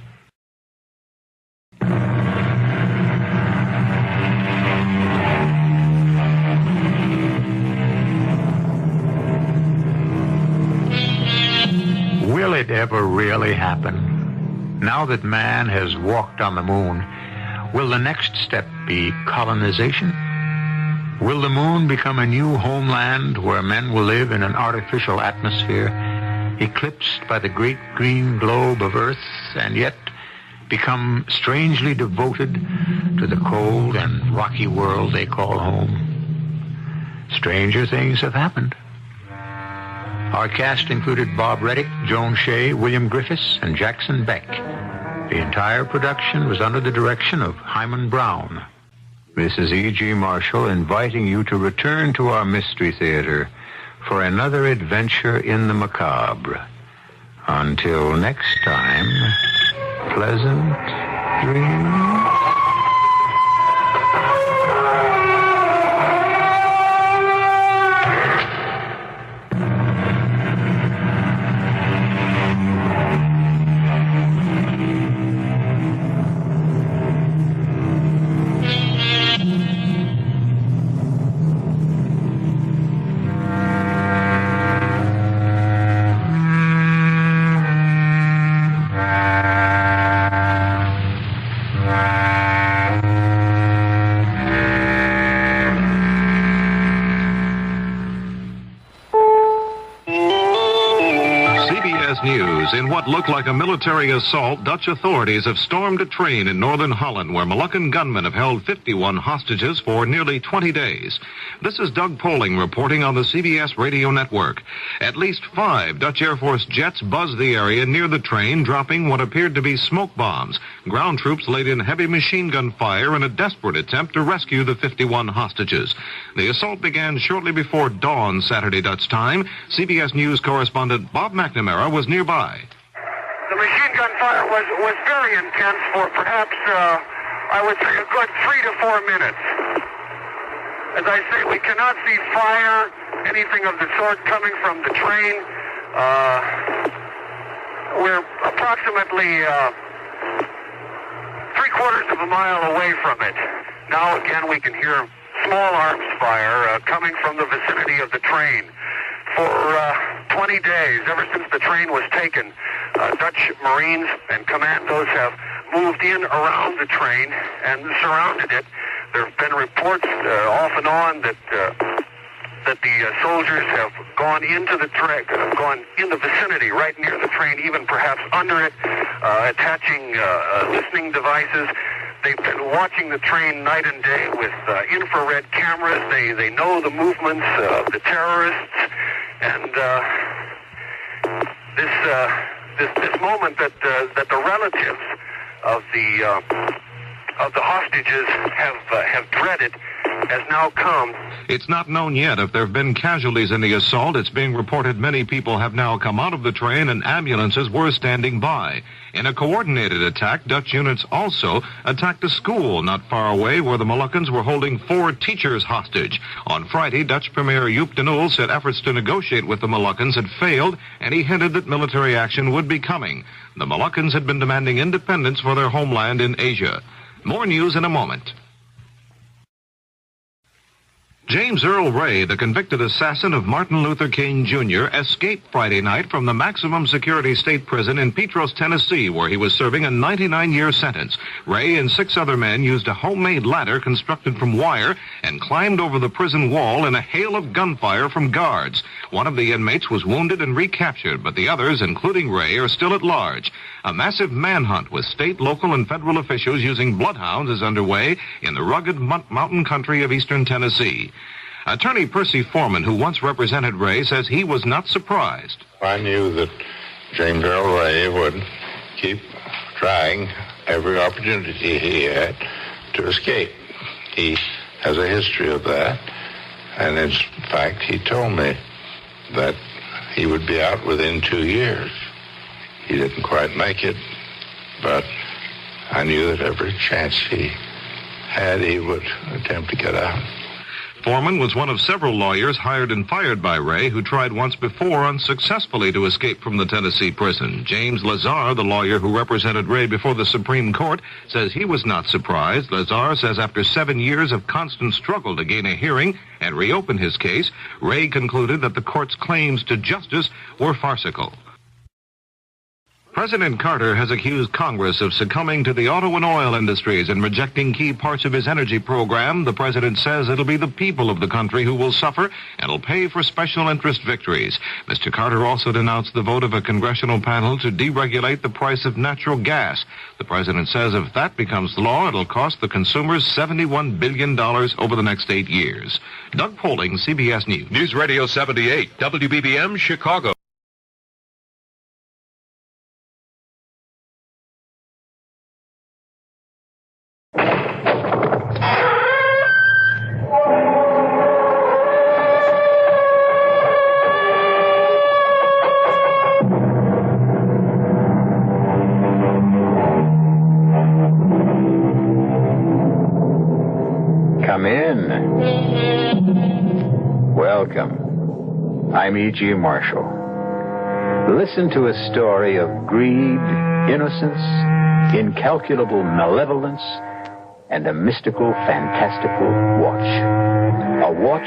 Will it ever really happen? Now that man has walked on the moon, will the next step be colonization? Will the moon become a new homeland where men will live in an artificial atmosphere, eclipsed by the great green globe of Earth, and yet become strangely devoted to the cold and rocky world they call home? Stranger things have happened. Our cast included Bob Reddick, Joan Shea, William Griffiths, and Jackson Beck. The entire production was under the direction of Hyman Brown. This is E.G. Marshall inviting you to return to our Mystery Theater for another adventure in the macabre. Until next time, pleasant dreams. In what looked like a military assault, Dutch authorities have stormed a train in northern Holland where Moluccan gunmen have held 51 hostages for nearly 20 days. This is Doug Poling reporting on the CBS radio network. At least 5 Dutch Air Force jets buzzed the area near the train, dropping what appeared to be smoke bombs. Ground troops laid in heavy machine gun fire in a desperate attempt to rescue the 51 hostages. The assault began shortly before dawn Saturday Dutch time. CBS News correspondent Bob McNamara was nearby. The machine gun fire was very intense for perhaps, I would say, a good 3 to 4 minutes. As I say, we cannot see fire, anything of the sort coming from the train. We're approximately 3/4 of a mile away from it. Now again we can hear small arms fire coming from the vicinity of the train. For 20 days, ever since the train was taken, Dutch Marines and commandos have moved in around the train and surrounded it. There have been reports off and on that the soldiers have gone into the train, gone in the vicinity, right near the train, even perhaps under it, attaching listening devices. They've been watching the train night and day with infrared cameras. They know the movements of the terrorists, and this moment that the relatives of the hostages have dreaded has now come. It's not known yet if there have been casualties in the assault. It's being reported many people have now come out of the train and ambulances were standing by. In a coordinated attack, Dutch units also attacked a school not far away where the Moluccans were holding 4 teachers hostage. On Friday, Dutch Premier Joop den Uyl said efforts to negotiate with the Moluccans had failed, and he hinted that military action would be coming. The Moluccans had been demanding independence for their homeland in Asia. More news in a moment. James Earl Ray, the convicted assassin of Martin Luther King Jr., escaped Friday night from the maximum security state prison in Petros, Tennessee, where he was serving a 99-year sentence. Ray and 6 other men used a homemade ladder constructed from wire and climbed over the prison wall in a hail of gunfire from guards. One of the inmates was wounded and recaptured, but the others, including Ray, are still at large. A massive manhunt with state, local, and federal officials using bloodhounds is underway in the rugged mountain country of eastern Tennessee. Attorney Percy Foreman, who once represented Ray, says he was not surprised. I knew that James Earl Ray would keep trying every opportunity he had to escape. He has a history of that, and in fact, he told me that he would be out within 2 years. He didn't quite make it, but I knew that every chance he had, he would attempt to get out. Foreman was one of several lawyers hired and fired by Ray who tried once before unsuccessfully to escape from the Tennessee prison. James Lazar, the lawyer who represented Ray before the Supreme Court, says he was not surprised. Lazar says after 7 years of constant struggle to gain a hearing and reopen his case, Ray concluded that the court's claims to justice were farcical. President Carter has accused Congress of succumbing to the auto and oil industries and rejecting key parts of his energy program. The president says it'll be the people of the country who will suffer and will pay for special interest victories. Mr. Carter also denounced the vote of a congressional panel to deregulate the price of natural gas. The president says if that becomes law, it'll cost the consumers $71 billion over the next 8 years. Doug Poling, CBS News. News Radio 78, WBBM, Chicago. Come in. Welcome. I'm E.G. Marshall. Listen to a story of greed, innocence, incalculable malevolence, and a mystical, fantastical watch. A watch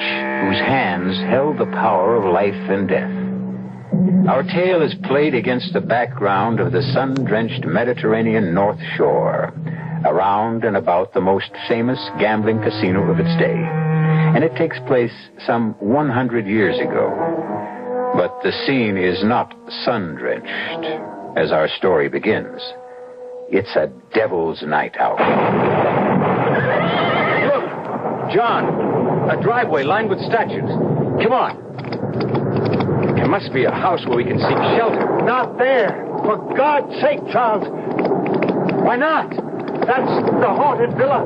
whose hands held the power of life and death. Our tale is played against the background of the sun-drenched Mediterranean North Shore, around and about the most famous gambling casino of its day. And it takes place some 100 years ago. But the scene is not sun-drenched as our story begins. It's a devil's night out. Look, John, a driveway lined with statues. Come on. There must be a house where we can seek shelter. Not there. For God's sake, Charles. Why not? That's the haunted villa.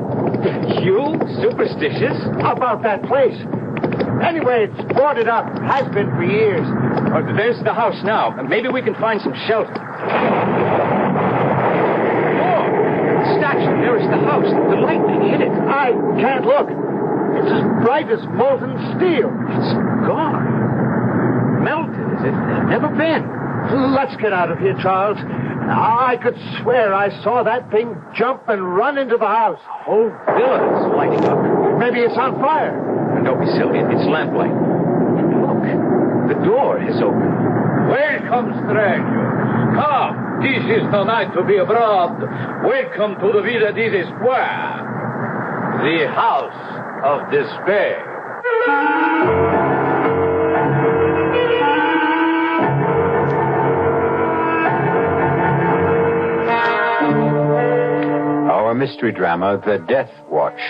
You? Superstitious? About that place. Anyway, it's boarded up. Has been for years. Oh, there's the house now. Maybe we can find some shelter. Oh, statue. There is the house. The lightning hit it. I can't look. It's as bright as molten steel. It's gone. Melted as if they've never been. Let's get out of here, Charles. I could swear I saw that thing jump and run into the house. The whole villa is lighting up. Maybe it's on fire. Don't be silly. It's lamplight. Look, the door is open. Welcome, strangers. Come, this is the night to be abroad. Welcome to the Villa di Despair, the house of despair. Our mystery drama, The Death Watch,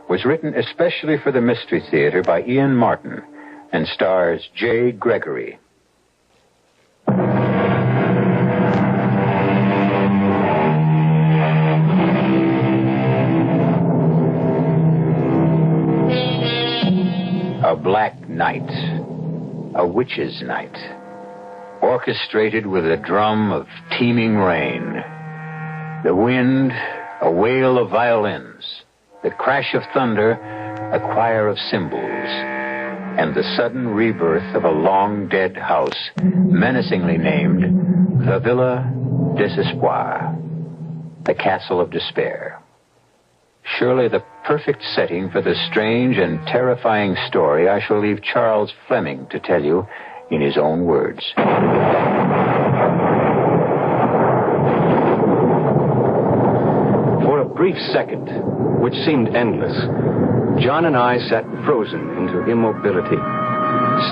was written especially for the Mystery Theater by Ian Martin and stars J. Gregory. A black night. A witch's night. Orchestrated with a drum of teeming rain. The wind, a wail of violins. The crash of thunder, a choir of cymbals. And the sudden rebirth of a long-dead house, menacingly named the Villa Desespoir, the Castle of Despair. Surely the perfect setting for the strange and terrifying story I shall leave Charles Fleming to tell you in his own words. For a brief second, which seemed endless, John and I sat frozen into immobility,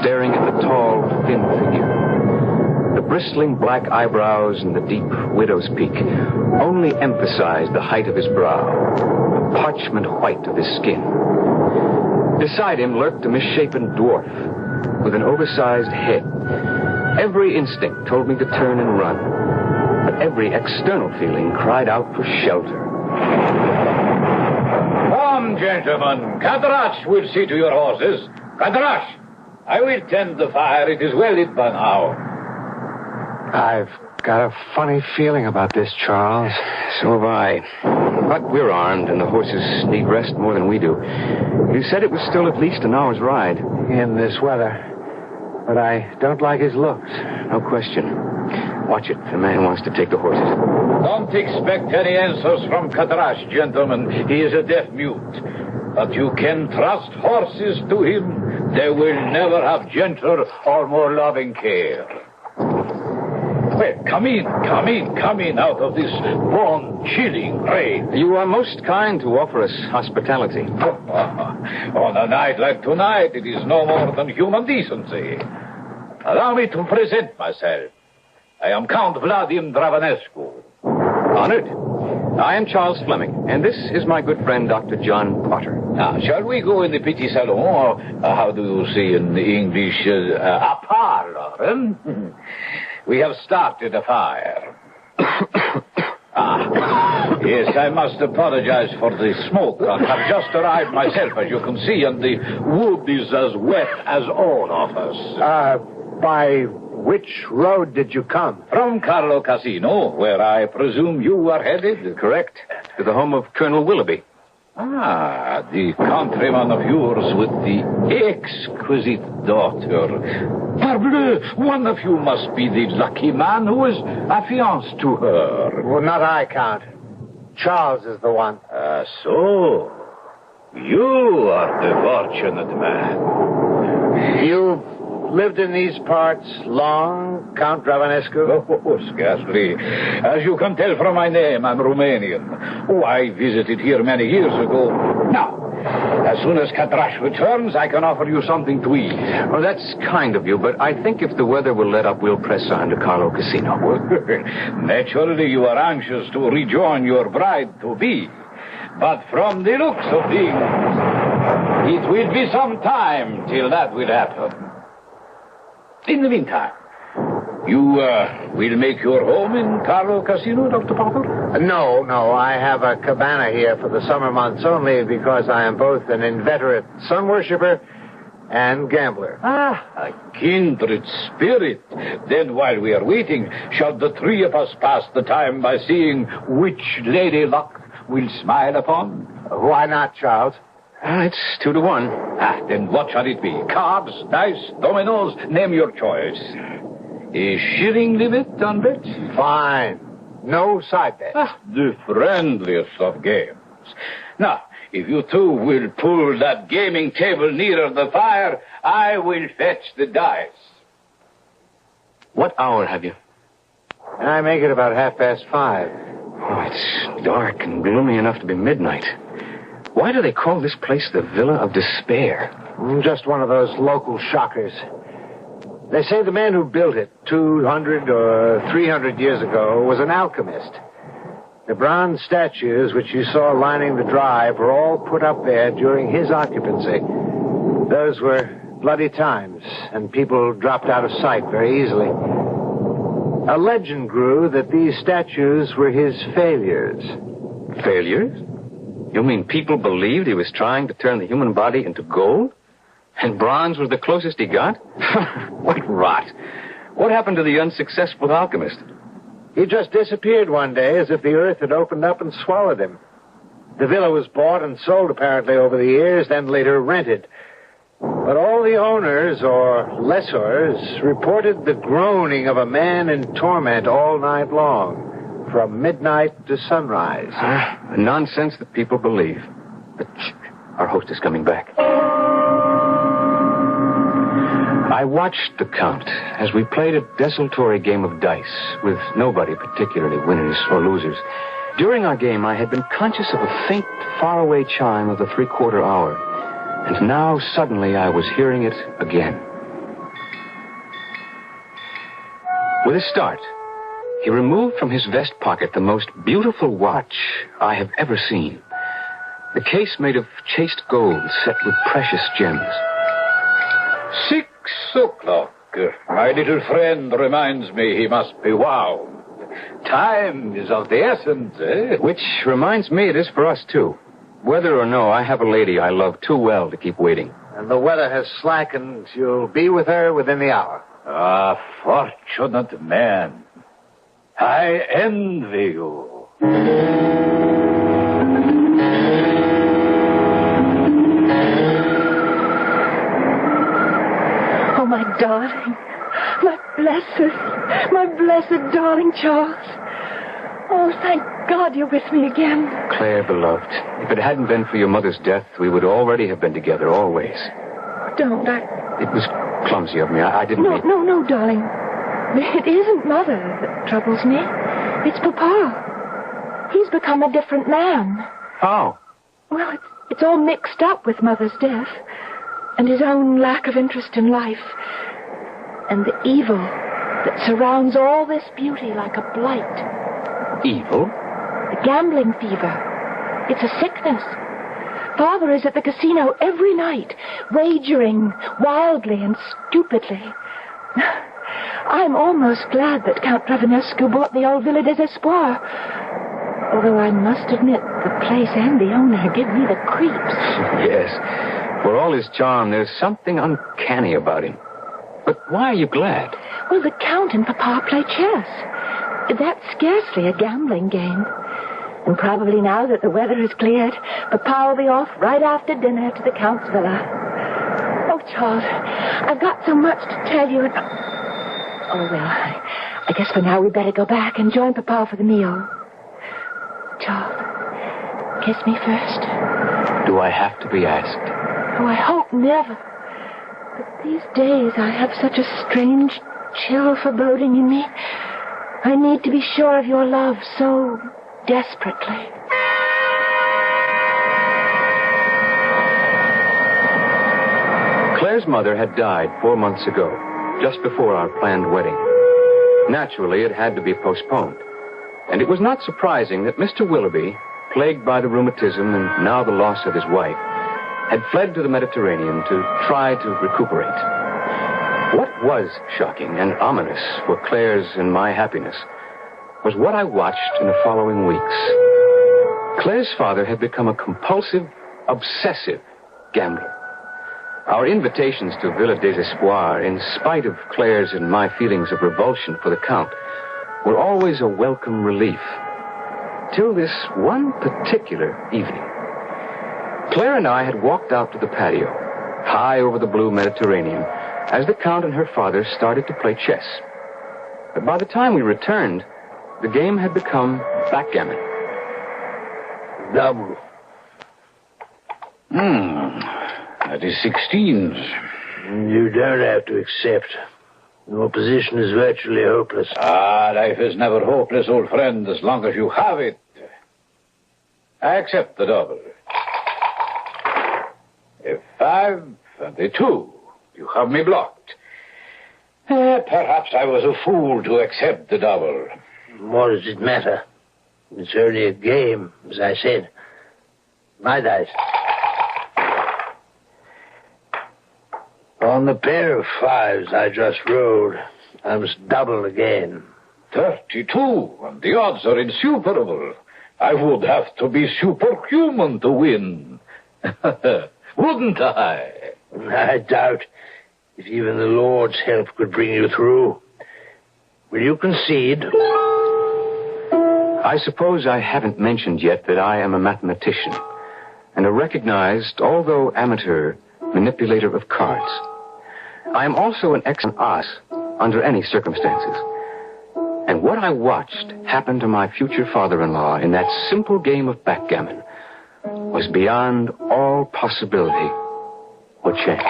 staring at the tall, thin figure. The bristling black eyebrows and the deep widow's peak only emphasized the height of his brow, the parchment white of his skin. Beside him lurked a misshapen dwarf with an oversized head. Every instinct told me to turn and run, but every external feeling cried out for shelter. Come, gentlemen. Catarach will see to your horses. Catarach, I will tend the fire. It is well lit by now. I've got a funny feeling about this, Charles. So have I. But we're armed, and the horses need rest more than we do. You said it was still at least an hour's ride. In this weather. But I don't like his looks. No question. Watch it. The man wants to take the horses. Don't expect any answers from Catarach, gentlemen. He is a deaf mute. But you can trust horses to him. They will never have gentler or more loving care. Well, come in out of this bone-chilling rain. You are most kind to offer us hospitality. On a night like tonight, it is no more than human decency. Allow me to present myself. I am Count Vladimir Dravanescu. Honored. I am Charles Fleming, and this is my good friend, Dr. John Potter. Now, shall we go in the petit salon, or how do you say in the English, a parlor? We have started a fire. Yes, I must apologize for the smoke. I have just arrived myself, as you can see, and the wood is as wet as all of us. By which road did you come? From Carlo Casino, where I presume you are headed. Correct. To the home of Colonel Willoughby. The countryman of yours with the exquisite daughter. Parbleu, one of you must be the lucky man who is affianced to her. Well, not I, Count. Charles is the one. So, you are the fortunate man. You've lived in these parts long, Count Dravanescu? Oh, scarcely. As you can tell from my name, I'm Romanian. Oh, I visited here many years ago. Now, as soon as Catarach returns, I can offer you something to eat. Well, that's kind of you, but I think if the weather will let up, we'll press on to Carlo Casino. Naturally, you are anxious to rejoin your bride-to-be. But from the looks of things, it will be some time till that will happen. In the meantime, you will make your home in Carlo Casino, Dr. Potter? No. I have a cabana here for the summer months only because I am both an inveterate sun worshiper and gambler. A kindred spirit. Then while we are waiting, shall the three of us pass the time by seeing which lady luck will smile upon? Why not, Charles? It's 2-1. Then what shall it be? Cards, dice, dominoes, name your choice. A shilling limit on bets? Fine. No side bets. The friendliest of games. Now, if you two will pull that gaming table nearer the fire, I will fetch the dice. What hour have you? I make it about 5:30. Oh, it's dark and gloomy enough to be midnight. Why do they call this place the Villa of Despair? Just one of those local shockers. They say the man who built it 200 or 300 years ago was an alchemist. The bronze statues which you saw lining the drive were all put up there during his occupancy. Those were bloody times, and people dropped out of sight very easily. A legend grew that these statues were his failures. Failures? You mean people believed he was trying to turn the human body into gold? And bronze was the closest he got? What rot. What happened to the unsuccessful alchemist? He just disappeared one day as if the earth had opened up and swallowed him. The villa was bought and sold apparently over the years, then later rented. But all the owners, or lessors, reported the groaning of a man in torment all night long, from midnight to sunrise. Nonsense that people believe. But shh, our host is coming back. I watched the Count as we played a desultory game of dice, with nobody particularly winners or losers. During our game, I had been conscious of a faint, faraway chime of the 3/4 hour. And now, suddenly, I was hearing it again. With a start, he removed from his vest pocket the most beautiful watch I have ever seen. The case made of chased gold set with precious gems. 6 o'clock. My little friend reminds me he must be wound. Time is of the essence, eh? Which reminds me it is for us, too. Whether or no, I have a lady I love too well to keep waiting. And the weather has slackened. You'll be with her within the hour. Ah, fortunate man. I envy you. Oh, my darling. My blessed darling Charles. Oh, thank God you're with me again. Claire, beloved, if it hadn't been for your mother's death, we would already have been together, always. Don't. It was clumsy of me. I didn't mean... No, darling. It isn't Mother that troubles me. It's Papa. He's become a different man. How? Well, it's all mixed up with Mother's death and his own lack of interest in life and the evil that surrounds all this beauty like a blight. Evil? The gambling fever. It's a sickness. Father is at the casino every night, wagering wildly and stupidly. I'm almost glad that Count Prevonescu bought the old Villa des Espoirs. Although I must admit, the place and the owner give me the creeps. Yes. For all his charm, there's something uncanny about him. But why are you glad? Well, the Count and Papa play chess. That's scarcely a gambling game. And probably now that the weather has cleared, Papa will be off right after dinner to the Count's villa. Oh, Charles, I've got so much to tell you. Oh, well, I guess for now we'd better go back and join Papa for the meal. Charles, kiss me first. Do I have to be asked? Oh, I hope never. But these days I have such a strange, chill foreboding in me. I need to be sure of your love so desperately. Claire's mother had died 4 months ago, just before our planned wedding. Naturally, it had to be postponed. And it was not surprising that Mr. Willoughby, plagued by the rheumatism and now the loss of his wife, had fled to the Mediterranean to try to recuperate. What was shocking and ominous for Claire's and my happiness was what I watched in the following weeks. Claire's father had become a compulsive, obsessive gambler. Our invitations to Villa des Espoirs, in spite of Claire's and my feelings of revulsion for the Count, were always a welcome relief. Till this one particular evening. Claire and I had walked out to the patio, high over the blue Mediterranean, as the Count and her father started to play chess. But by the time we returned, the game had become backgammon. Double. That is 16s. You don't have to accept. Your position is virtually hopeless. Life is never hopeless, old friend, as long as you have it. I accept the double. F5 and the 2. You have me blocked. Perhaps I was a fool to accept the double. What does it matter? It's only a game, as I said. My dice. On the pair of 5s I just rolled, I must double again. 32, and the odds are insuperable. I would have to be superhuman to win. Wouldn't I? I doubt if even the Lord's help could bring you through. Will you concede? I suppose I haven't mentioned yet that I am a mathematician and a recognized, although amateur, manipulator of cards. I am also an excellent ass under any circumstances. And what I watched happen to my future father-in-law in that simple game of backgammon was beyond all possibility or chance.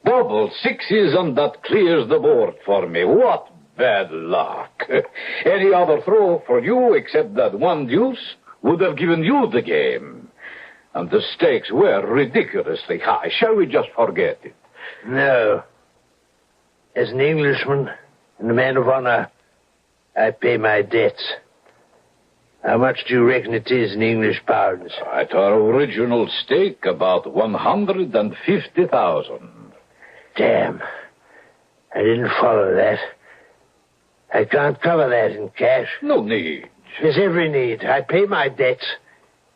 Double sixes, and that clears the board for me. What bad luck. Any other throw for you except that one deuce would have given you the game. And the stakes were ridiculously high. Shall we just forget it? No. As an Englishman and a man of honor, I pay my debts. How much do you reckon it is in English pounds? At our original stake, about 150,000. Damn. I didn't follow that. I can't cover that in cash. No need. There's every need. I pay my debts.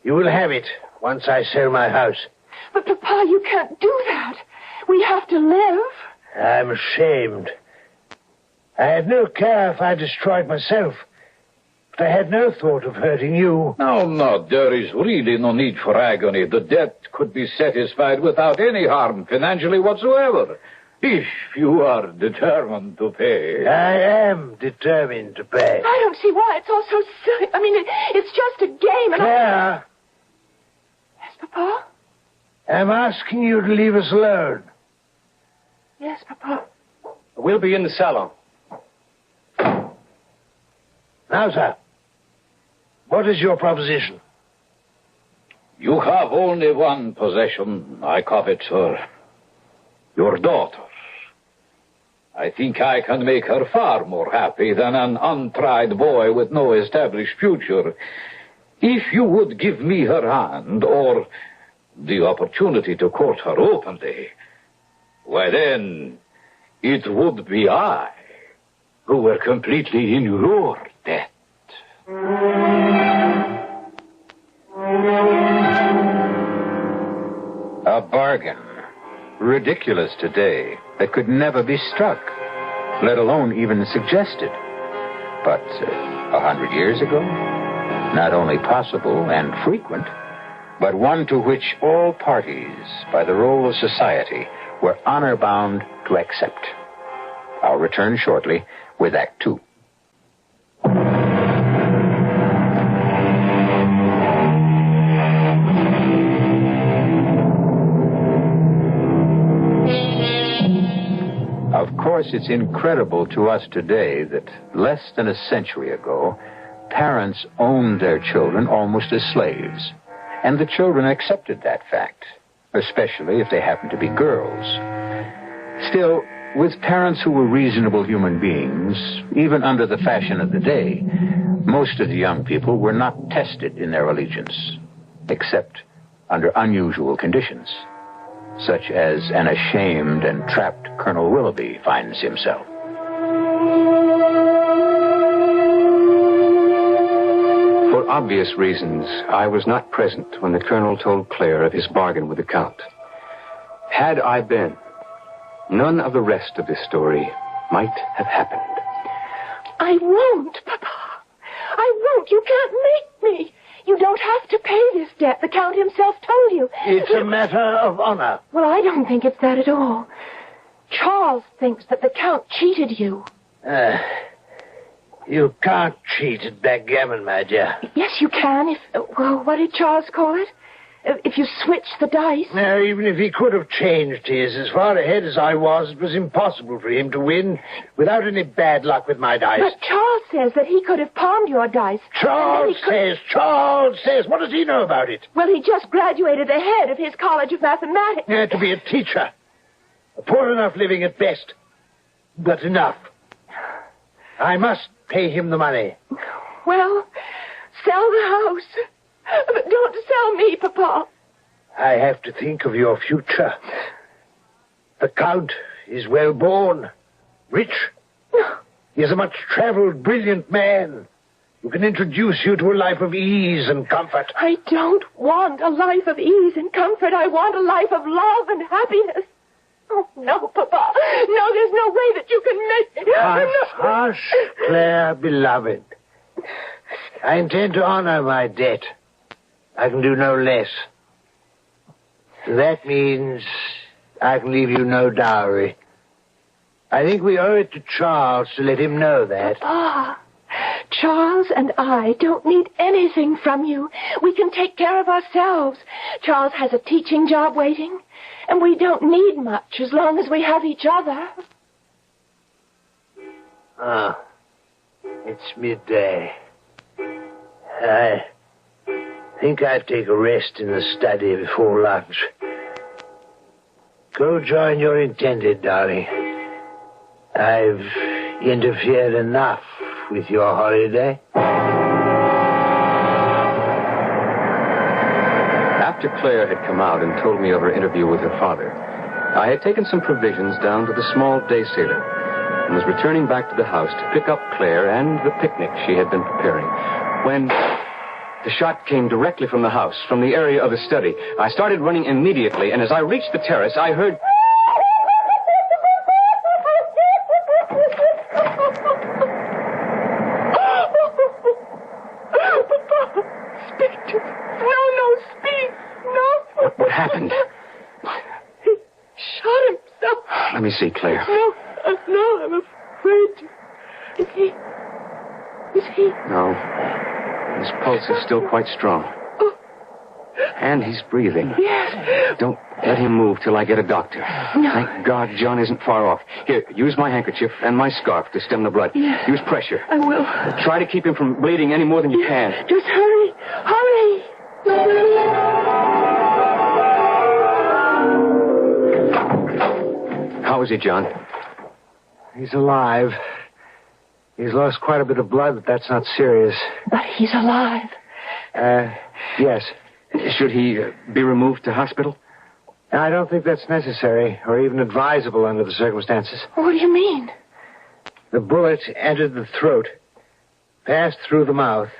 You will have it once I sell my house. But, Papa, you can't do that. We have to live. I'm ashamed. I had no care if I destroyed myself. But I had no thought of hurting you. No, there is really no need for agony. The debt could be satisfied without any harm financially whatsoever. If you are determined to pay. I am determined to pay. I don't see why it's all so silly. I mean, it's just a game, and Claire! Yes, Papa? I'm asking you to leave us alone. Yes, Papa. We'll be in the salon. Now, sir, what is your proposition? You have only one possession I covet, sir. Your daughter. I think I can make her far more happy than an untried boy with no established future. If you would give me her hand, or the opportunity to court her openly, why then, it would be I who were completely in your debt. A bargain. Ridiculous today, that could never be struck, let alone even suggested. But 100 years ago, not only possible and frequent, but one to which all parties, by the role of society, were honor-bound to accept. I'll return shortly with Act Two. Of course, it's incredible to us today that less than a century ago, parents owned their children almost as slaves. And the children accepted that fact, especially if they happened to be girls. Still, with parents who were reasonable human beings, even under the fashion of the day, most of the young people were not tested in their allegiance, except under unusual conditions, such as an ashamed and trapped Colonel Willoughby finds himself. For obvious reasons, I was not present when the Colonel told Claire of his bargain with the Count. Had I been, none of the rest of this story might have happened. I won't, Papa. I won't. You can't make me. You don't have to pay this debt. The Count himself told you. It's a matter of honor. Well, I don't think it's that at all. Charles thinks that the Count cheated you. You can't cheat at backgammon, my dear. Yes, you can well, what did Charles call it? If you switch the dice. No, even if he could have changed his, as far ahead as I was, it was impossible for him to win without any bad luck with my dice. But Charles says that he could have palmed your dice. Charles says. What does he know about it? Well, he just graduated ahead of his College of Mathematics. To be a teacher. A poor enough living at best. But enough. I must pay him the money. Well, sell the house. But don't sell me, Papa. I have to think of your future. The Count is well born, rich. He is a much-traveled, brilliant man. who can introduce you to a life of ease and comfort. I don't want a life of ease and comfort. I want a life of love and happiness. Oh, no, Papa. No, there's no way that you can make me. Hush, Claire, beloved. I intend to honor my debt. I can do no less. That means I can leave you no dowry. I think we owe it to Charles to let him know that. Papa, Charles and I don't need anything from you. We can take care of ourselves. Charles has a teaching job waiting, and we don't need much as long as we have each other. Ah, it's midday. I think I'd take a rest in the study before lunch. Go join your intended, darling. I've interfered enough with your holiday. After Claire had come out and told me of her interview with her father, I had taken some provisions down to the small day sailor and was returning back to the house to pick up Claire and the picnic she had been preparing when the shot came directly from the house, from the area of the study. I started running immediately, and as I reached the terrace, I heard... What happened? He shot himself. Let me see, Claire. No, I'm afraid. Is he? No. His pulse is still quite strong. And he's breathing. Yes. Don't let him move till I get a doctor. No. Thank God John isn't far off. Here, use my handkerchief and my scarf to stem the blood. Yes. Use pressure. I will. Try to keep him from bleeding any more than you can. Just hurry. Hurry. How is he, John? He's alive. He's lost quite a bit of blood, but that's not serious. But he's alive. Yes. Should he be removed to hospital? I don't think that's necessary, or even advisable under the circumstances. What do you mean? The bullet entered the throat, passed through the mouth,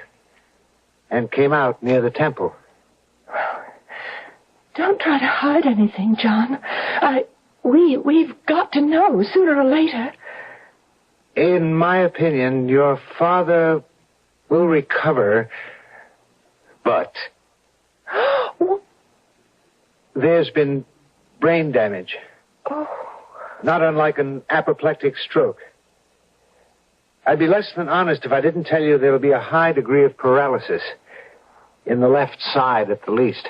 and came out near the temple. Don't try to hide anything, John. We've got to know sooner or later. In my opinion, your father will recover, but there's been brain damage. Oh. Not unlike an apoplectic stroke. I'd be less than honest if I didn't tell you there will be a high degree of paralysis in the left side at the least.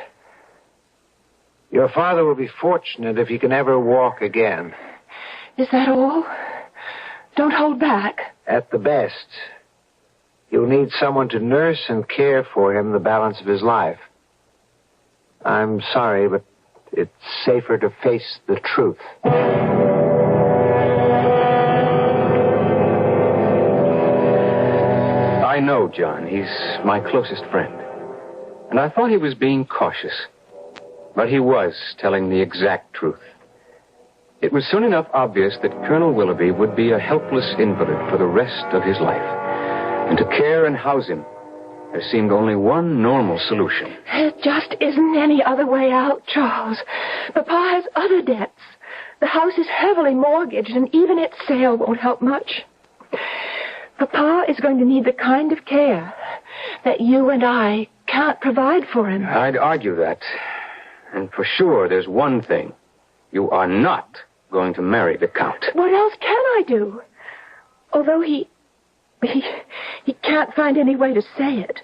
Your father will be fortunate if he can ever walk again. Is that all? Don't hold back. At the best, you'll need someone to nurse and care for him the balance of his life. I'm sorry, but it's safer to face the truth. I know John. He's my closest friend. And I thought he was being cautious. But he was telling the exact truth. It was soon enough obvious that Colonel Willoughby would be a helpless invalid for the rest of his life. And to care and house him, there seemed only one normal solution. There just isn't any other way out, Charles. Papa has other debts. The house is heavily mortgaged, and even its sale won't help much. Papa is going to need the kind of care that you and I can't provide for him. I'd argue that. And for sure, there's one thing. You are not going to marry the Count. What else can I do? Although he can't find any way to say it.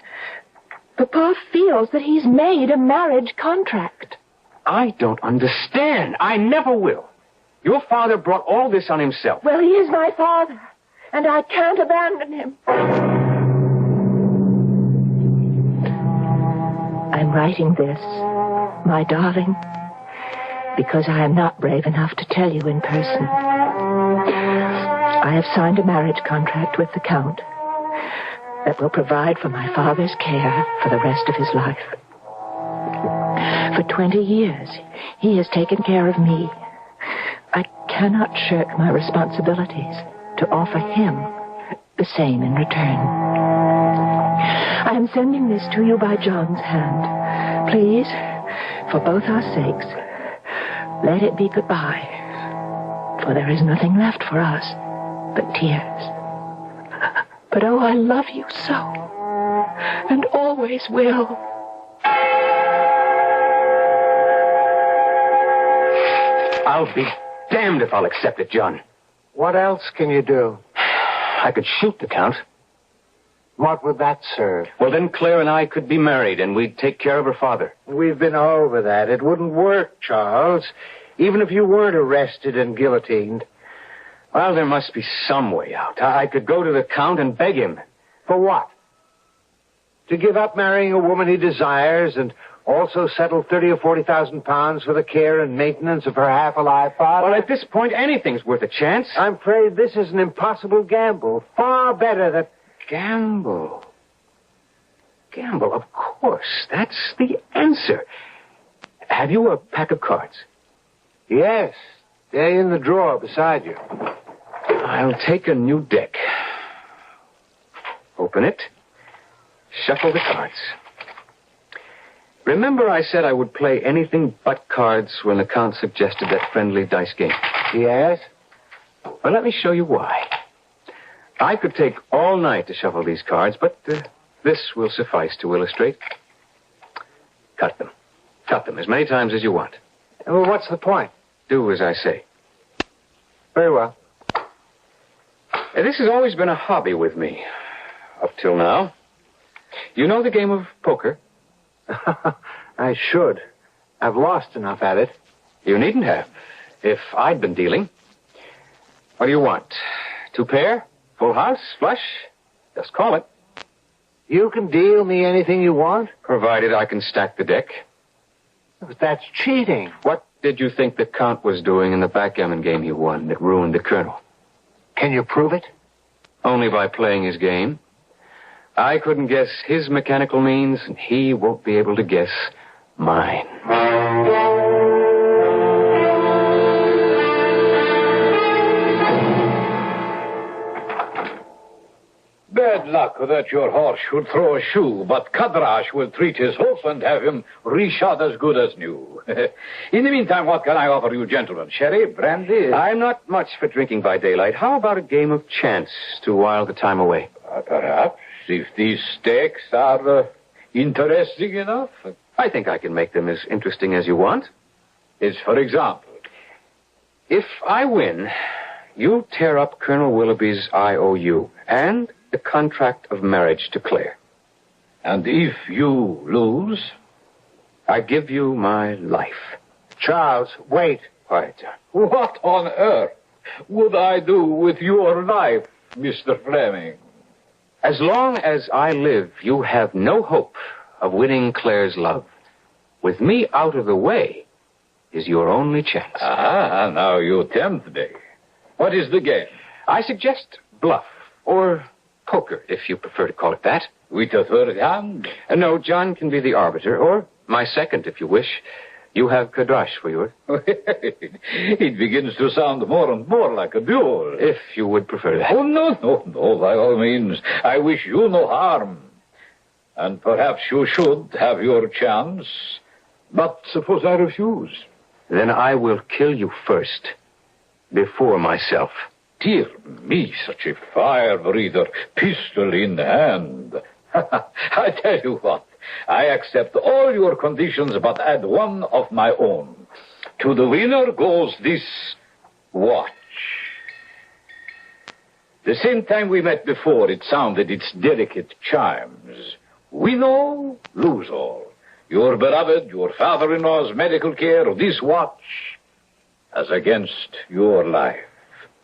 Papa feels that he's made a marriage contract. I don't understand. I never will. Your father brought all this on himself. Well, he is my father, and I can't abandon him. I'm writing this, my darling, because I am not brave enough to tell you in person. I have signed a marriage contract with the Count that will provide for my father's care for the rest of his life. For 20 years, he has taken care of me. I cannot shirk my responsibilities to offer him the same in return. I am sending this to you by John's hand. Please, for both our sakes, let it be goodbye. For there is nothing left for us but tears. But oh, I love you so, and always will. I'll be damned if I'll accept it, John. What else can you do? I could shoot the Count. What would that serve? Well, then Claire and I could be married, and we'd take care of her father. We've been over that. It wouldn't work, Charles. Even if you weren't arrested and guillotined. Well, there must be some way out. I could go to the Count and beg him. For what? To give up marrying a woman he desires and also settle 30 or 40,000 pounds for the care and maintenance of her half-alive father? Well, at this point, anything's worth a chance. I'm afraid this is an impossible gamble. Far better that... Gamble. Gamble, of course. That's the answer. Have you a pack of cards? Yes. They're in the drawer beside you. I'll take a new deck. Open it. Shuffle the cards. Remember I said I would play anything but cards when the Count suggested that friendly dice game? Yes? Well, let me show you why. I could take all night to shuffle these cards, but this will suffice to illustrate. Cut them. Cut them as many times as you want. Well, what's the point? Do as I say. Very well. This has always been a hobby with me, up till now. You know the game of poker? I should. I've lost enough at it. You needn't have, if I'd been dealing. What do you want? 2 pair? Full house? Flush? Just call it. You can deal me anything you want? Provided I can stack the deck. But that's cheating. What did you think the Count was doing in the backgammon game he won that ruined the Colonel? Can you prove it? Only by playing his game. I couldn't guess his mechanical means, and he won't be able to guess mine. Bad luck that your horse should throw a shoe, but Kadrash will treat his hoof and have him reshod as good as new. In the meantime, what can I offer you, gentlemen? Sherry, brandy? I'm not much for drinking by daylight. How about a game of chance to while the time away? Perhaps, if these stakes are interesting enough. I think I can make them as interesting as you want. As for example? If I win, you tear up Colonel Willoughby's IOU and the contract of marriage to Claire. And if you lose? I give you my life. Charles, wait. Quiet, John. What on earth would I do with your life, Mr. Fleming? As long as I live, you have no hope of winning Claire's love. With me out of the way is your only chance. Ah, now you tempt me. What is the game? I suggest bluff, or poker, if you prefer to call it that. With a third hand? No, John can be the arbiter, or my second, if you wish. You have Kadrash for yours. It begins to sound more and more like a duel. If you would prefer that. Oh, no, by all means. I wish you no harm. And perhaps you should have your chance. But suppose I refuse? Then I will kill you first, before myself. Dear me, such a fire-breather, pistol in hand. I tell you what, I accept all your conditions, but add one of my own. To the winner goes this watch. The same time we met before, it sounded its delicate chimes. Win all, lose all. Your beloved, your father-in-law's medical care, this watch, as against your life.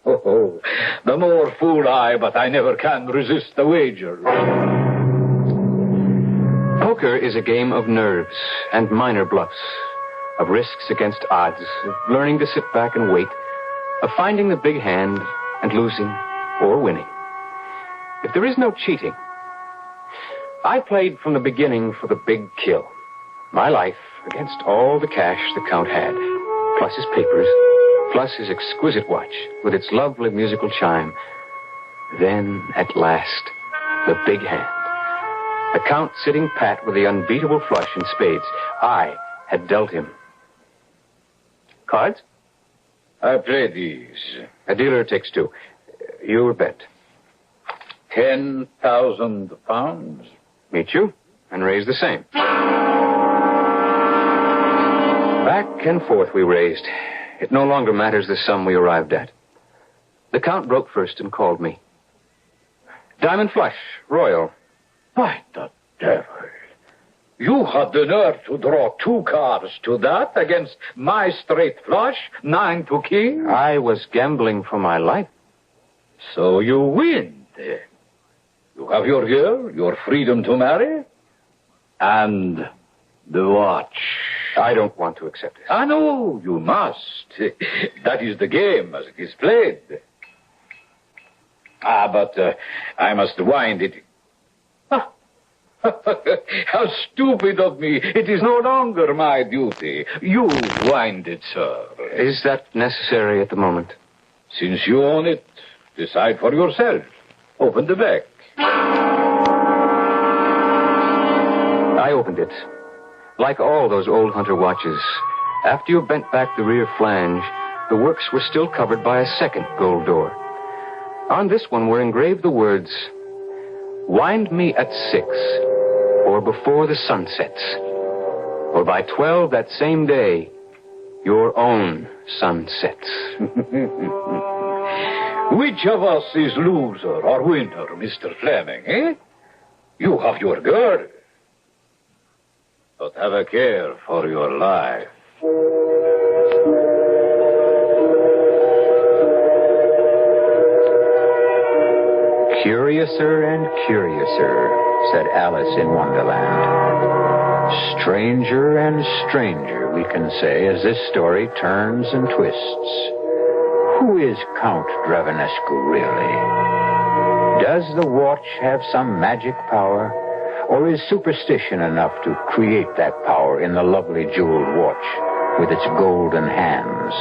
Oh, the more fool I, but I never can resist the wager. Poker is a game of nerves and minor bluffs, of risks against odds, of learning to sit back and wait, of finding the big hand and losing or winning. If there is no cheating, I played from the beginning for the big kill. My life against all the cash the Count had, plus his papers, plus his exquisite watch with its lovely musical chime. Then, at last, the big hand. The Count sitting pat with the unbeatable flush in spades. I had dealt him. Cards? I play these. A dealer takes two. You bet. 10,000 pounds. Meet you and raise the same. Back and forth we raised. It no longer matters the sum we arrived at. The Count broke first and called me. Diamond flush, royal. By the devil. You had the nerve to draw 2 cards to that against my straight flush, 9 to king? I was gambling for my life. So you win, then. You have your girl, your freedom to marry, and the watch. I don't want to accept it. I know, you must. That is the game as it is played. But I must wind it. How stupid of me. It is no longer my duty. You wind it, sir. Is that necessary at the moment? Since you own it, decide for yourself. Open the back. I opened it. Like all those old hunter watches, after you bent back the rear flange, the works were still covered by a second gold door. On this one were engraved the words, "Wind me at 6, or before the sun sets, or by 12 that same day, your own sun sets." Which of us is loser or winner, Mr. Fleming, eh? You have your girl. But have a care for your life. Curiouser and curiouser, said Alice in Wonderland. Stranger and stranger, we can say, as this story turns and twists. Who is Count Dravanescu really? Does the watch have some magic power? Or is superstition enough to create that power in the lovely jeweled watch with its golden hands?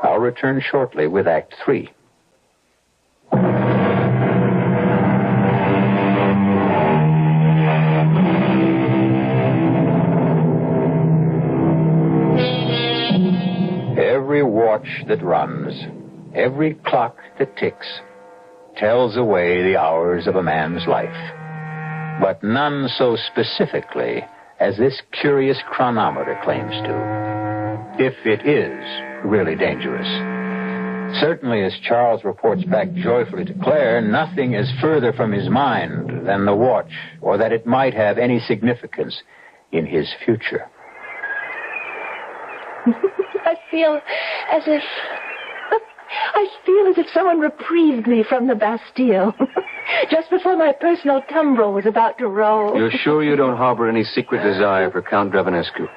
I'll return shortly with Act 3. Every watch that runs, every clock that ticks, tells away the hours of a man's life. But none so specifically as this curious chronometer claims to, if it is really dangerous. Certainly, as Charles reports back joyfully to Claire, nothing is further from his mind than the watch, or that it might have any significance in his future. I feel as if someone reprieved me from the Bastille. Just before my personal tumbrel was about to roll. You're sure you don't harbor any secret desire for Count Dravanescu?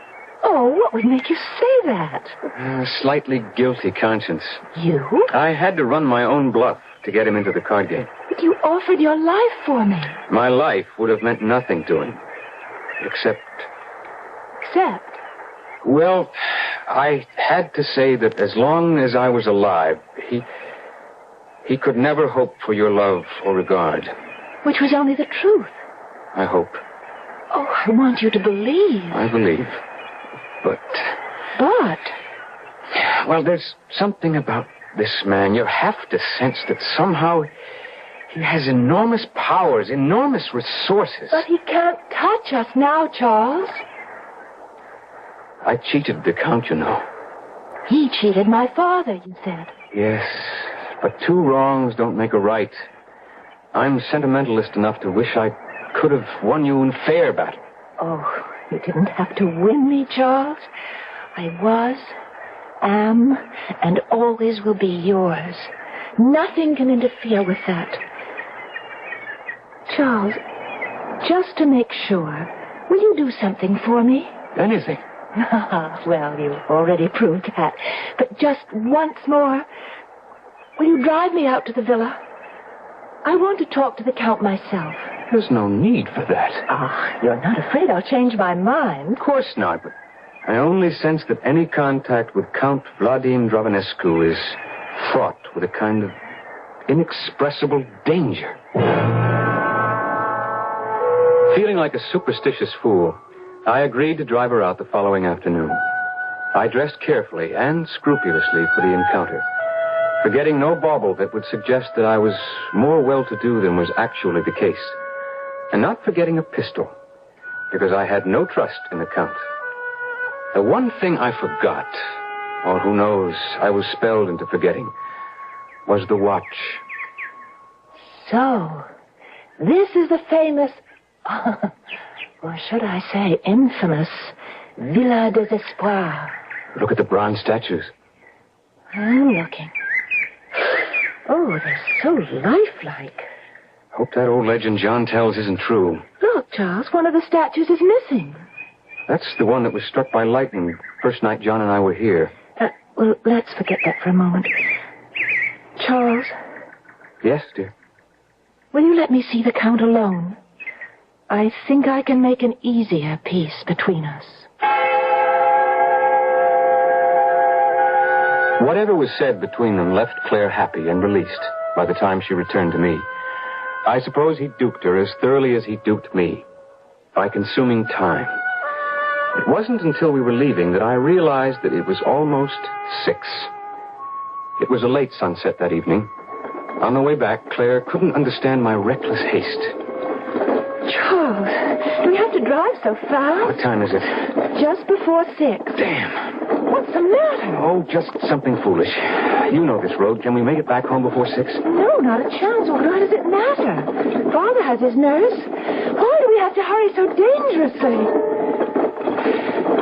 Oh, what would make you say that? A slightly guilty conscience. You? I had to run my own bluff to get him into the card game. But you offered your life for me. My life would have meant nothing to him. Except? Well, I had to say that as long as I was alive, he could never hope for your love or regard. Which was only the truth. I hope. Oh, I want you to believe. I believe. But? Well, there's something about this man. You have to sense that somehow he has enormous powers, enormous resources. But he can't touch us now, Charles. I cheated the Count, you know. He cheated my father, you said. Yes, but 2 wrongs don't make a right. I'm sentimentalist enough to wish I could have won you in fair battle. Oh, you didn't have to win me, Charles. I was, am, and always will be yours. Nothing can interfere with that. Charles, just to make sure, will you do something for me? Anything. Well, you've already proved that. But just once more, will you drive me out to the villa? I want to talk to the Count myself. There's no need for that. You're not afraid I'll change my mind? Of course not, but I only sense that any contact with Count Vladimir Dravanescu is fraught with a kind of Feeling like a superstitious fool, I agreed to drive her out the following afternoon. I dressed carefully and scrupulously for the encounter, forgetting no bauble that would suggest that I was more well-to-do than was actually the case, and not forgetting a pistol, because I had no trust in the Count. The one thing I forgot, or who knows, I was spelled into forgetting, was the watch. So, this is the famous, or should I say infamous, Villa des Espoirs. Look at the bronze statues. I'm looking. Oh, they're so lifelike. Hope that old legend John tells isn't true. Look, Charles, one of the statues is missing. That's the one that was struck by lightning first night John and I were here. Well, let's forget that for a moment. Charles? Yes, dear? Will you let me see the Count alone? I think I can make an easier peace between us. Whatever was said between them left Claire happy and released by the time she returned to me. I suppose he duped her as thoroughly as he duped me, by consuming time. It wasn't until we were leaving that I realized that it was almost 6. It was a late sunset that evening. On the way back, Claire couldn't understand my reckless haste. Charles, do we have to drive so fast? What time is it? Just before 6. Damn. What's the matter? Oh, just something foolish. You know this road. Can we make it back home before 6? No, not a chance. Why does it matter? Father has his nurse. Why do we have to hurry so dangerously?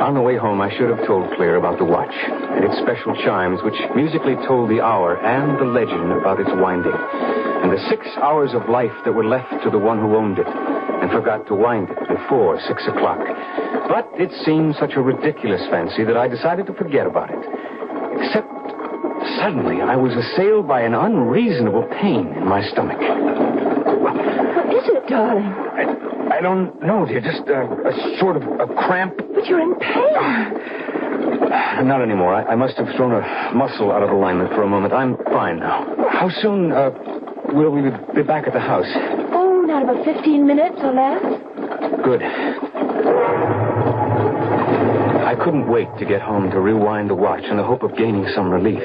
On the way home, I should have told Claire about the watch and its special chimes, which musically told the hour and the legend about its winding, and the 6 hours of life that were left to the one who owned it and forgot to wind it before 6 o'clock. But it seemed such a ridiculous fancy that I decided to forget about it. Except suddenly I was assailed by an unreasonable pain in my stomach. What is it, darling? I don't know, dear. Just a sort of a cramp. But you're in pain. Not anymore. I must have thrown a muscle out of alignment for a moment. I'm fine now. How soon will we be back at the house? Oh, not about 15 minutes or less. Good. I couldn't wait to get home to rewind the watch in the hope of gaining some relief.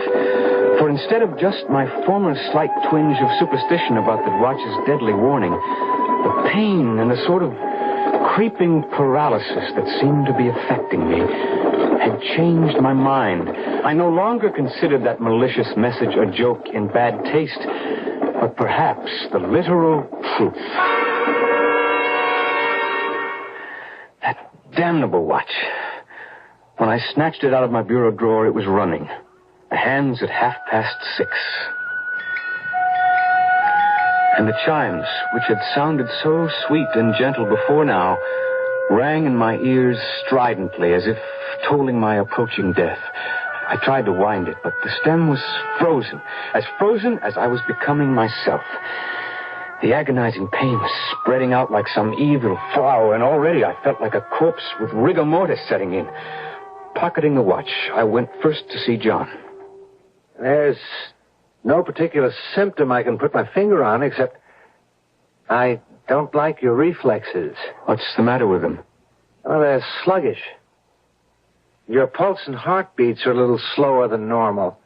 For instead of just my former slight twinge of superstition about the watch's deadly warning, the pain and the sort of creeping paralysis that seemed to be affecting me had changed my mind. I no longer considered that malicious message a joke in bad taste, but perhaps the literal truth. That damnable watch. When I snatched it out of my bureau drawer, it was running. The hands at 6:30. And the chimes, which had sounded so sweet and gentle before now, rang in my ears stridently as if tolling my approaching death. I tried to wind it, but the stem was frozen as I was becoming myself. The agonizing pain was spreading out like some evil flower, and already I felt like a corpse with rigor mortis setting in. Pocketing the watch, I went first to see John. There's no particular symptom I can put my finger on, except I don't like your reflexes. What's the matter with them? Well, they're sluggish. Your pulse and heartbeats are a little slower than normal.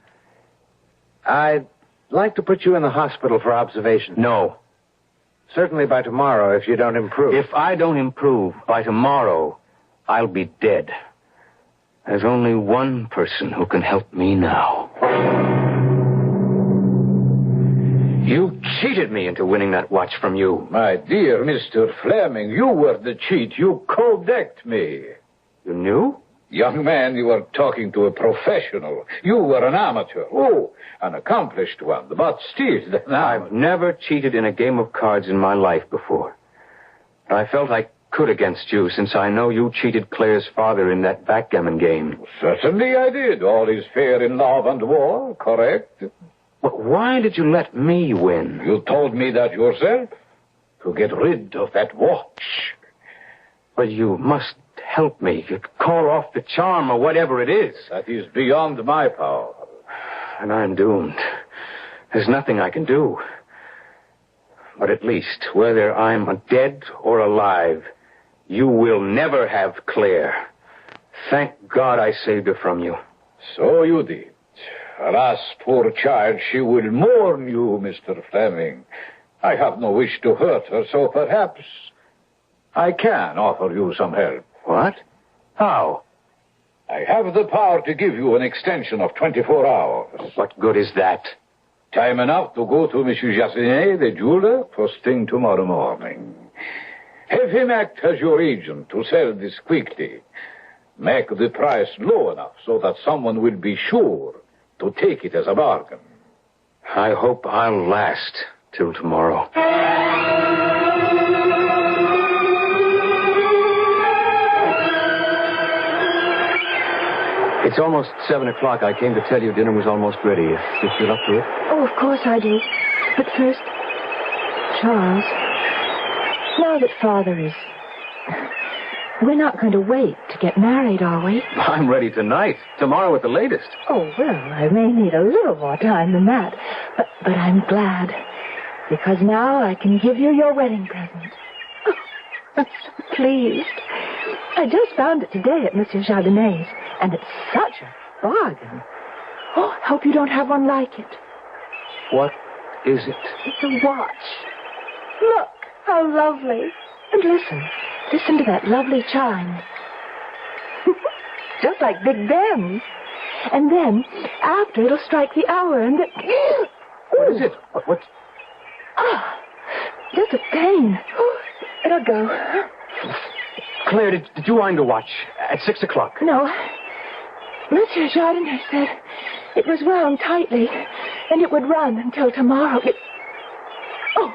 I'd like to put you in the hospital for observation. No. Certainly by tomorrow, if you don't improve. If I don't improve by tomorrow, I'll be dead. There's only one person who can help me now. You cheated me into winning that watch from you. My dear Mr. Fleming, you were the cheat. You codecked me. You knew? Young man, you are talking to a professional. You were an amateur. Oh, an accomplished one, but still an amateur. I've never cheated in a game of cards in my life before. I felt I could against you, since I know you cheated Claire's father in that backgammon game. Certainly I did. All is fair in love and war, correct? But why did you let me win? You told me that yourself, to get rid of that watch. Well, you must help me. Call off the charm or whatever it is. That is beyond my power. And I'm doomed. There's nothing I can do. But at least, whether I'm dead or alive, You will never have Claire. Thank God I saved her from you. So you did. Alas, poor child, she will mourn you, Mr. Fleming. I have no wish to hurt her, so perhaps I can offer you some help. What? How? I have the power to give you an extension of 24 hours. What good is that? Time enough to go to Monsieur Jardinet, the jeweler, first thing tomorrow morning. Have him act as your agent to sell this quickly. Make the price low enough so that someone will be sure to take it as a bargain. I hope I'll last till tomorrow. It's almost 7 o'clock. I came to tell you dinner was almost ready. If you feel up to it. Oh, of course I do. But first, Charles, now that Father is... We're not going to wait to get married, are we? I'm ready tonight. Tomorrow at the latest. Oh, well, I may need a little more time than that. But I'm glad. Because now I can give you your wedding present. Oh, I'm so pleased. I just found it today at Monsieur Jardinet's. And it's such a bargain. Oh, I hope you don't have one like it. What is it? It's a watch. Look, how lovely. And listen to that lovely chime. Just like Big Ben. And then, after, it'll strike the hour and then... What is it? What? Ah, just a pain. It'll go. Claire, did you wind the watch at 6 o'clock? No. Monsieur Jardinet said it was wound tightly, and it would run until tomorrow. Oh,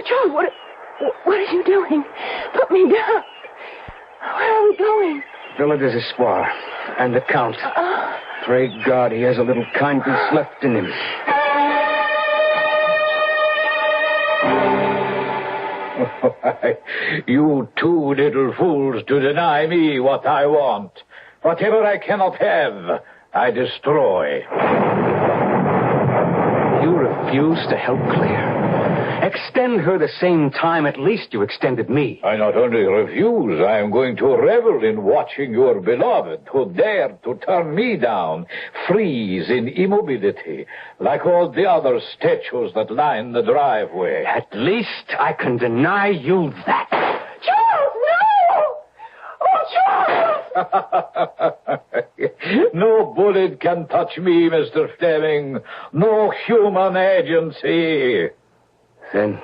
Charles, what are you doing? Put me down. Where are we going? Villa des Espoirs and the Count. Pray God he has a little kindness left in him. You two little fools to deny me what I want. Whatever I cannot have, I destroy. You refuse to help Claire. Extend her the same time at least you extended me. I not only refuse, I am going to revel in watching your beloved, who dared to turn me down, freeze in immobility, like all the other statues that line the driveway. At least I can deny you that. Charles, no! Oh, Charles! No bullet can touch me, Mr. Fleming. No human agency. Then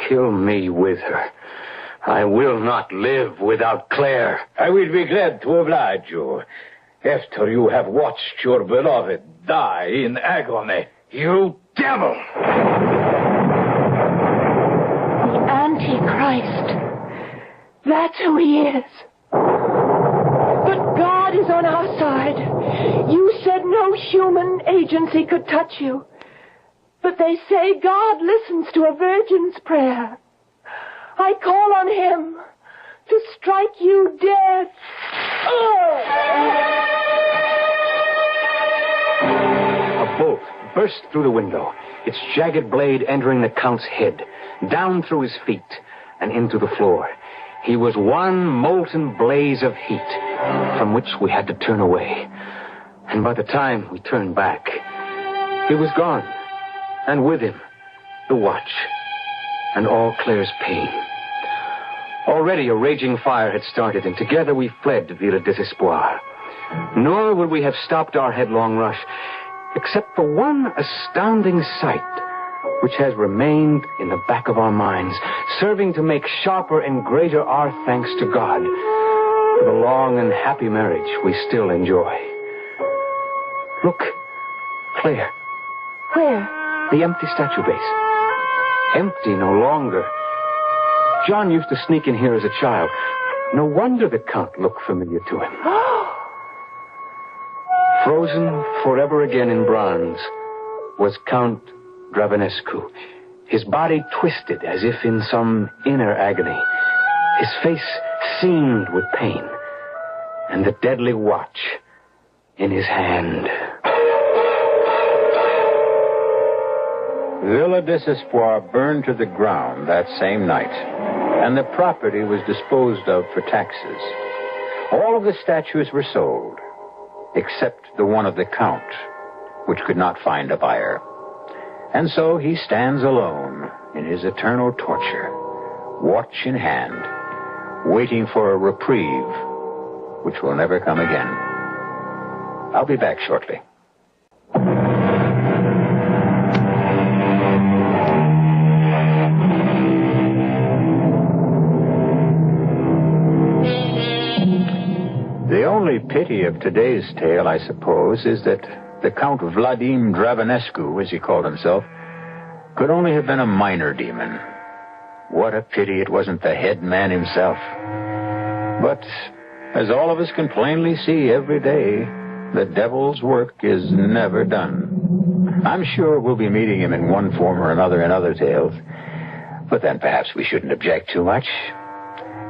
kill me with her. I will not live without Claire. I will be glad to oblige you. After you have watched your beloved die in agony. You devil! The Antichrist. That's who he is. But God is on our side. You said no human agency could touch you. But they say God listens to a virgin's prayer. I call on him to strike you dead. A bolt burst through the window, its jagged blade entering the Count's head, down through his feet, and into the floor. He was one molten blaze of heat, from which we had to turn away. And by the time we turned back, he was gone. And with him, the watch, and all Claire's pain. Already a raging fire had started, and together we fled to Villa des Espoirs. Nor would we have stopped our headlong rush, except for one astounding sight, which has remained in the back of our minds, serving to make sharper and greater our thanks to God for the long and happy marriage we still enjoy. Look, Claire. Where? The empty statue base. Empty no longer. John used to sneak in here as a child. No wonder the Count looked familiar to him. Frozen forever again in bronze was Count Dravanescu, his body twisted as if in some inner agony, his face seamed with pain, and the deadly watch in his hand. Villa des Espoirs burned to the ground that same night, and the property was disposed of for taxes. All of the statues were sold, except the one of the Count, which could not find a buyer. And so he stands alone in his eternal torture, watch in hand, waiting for a reprieve which will never come again. I'll be back shortly. The only pity of today's tale, I suppose, is that the Count Vladim Dravanescu, as he called himself, could only have been a minor demon. What a pity it wasn't the head man himself. But, as all of us can plainly see every day, the devil's work is never done. I'm sure we'll be meeting him in one form or another in other tales, but then perhaps we shouldn't object too much.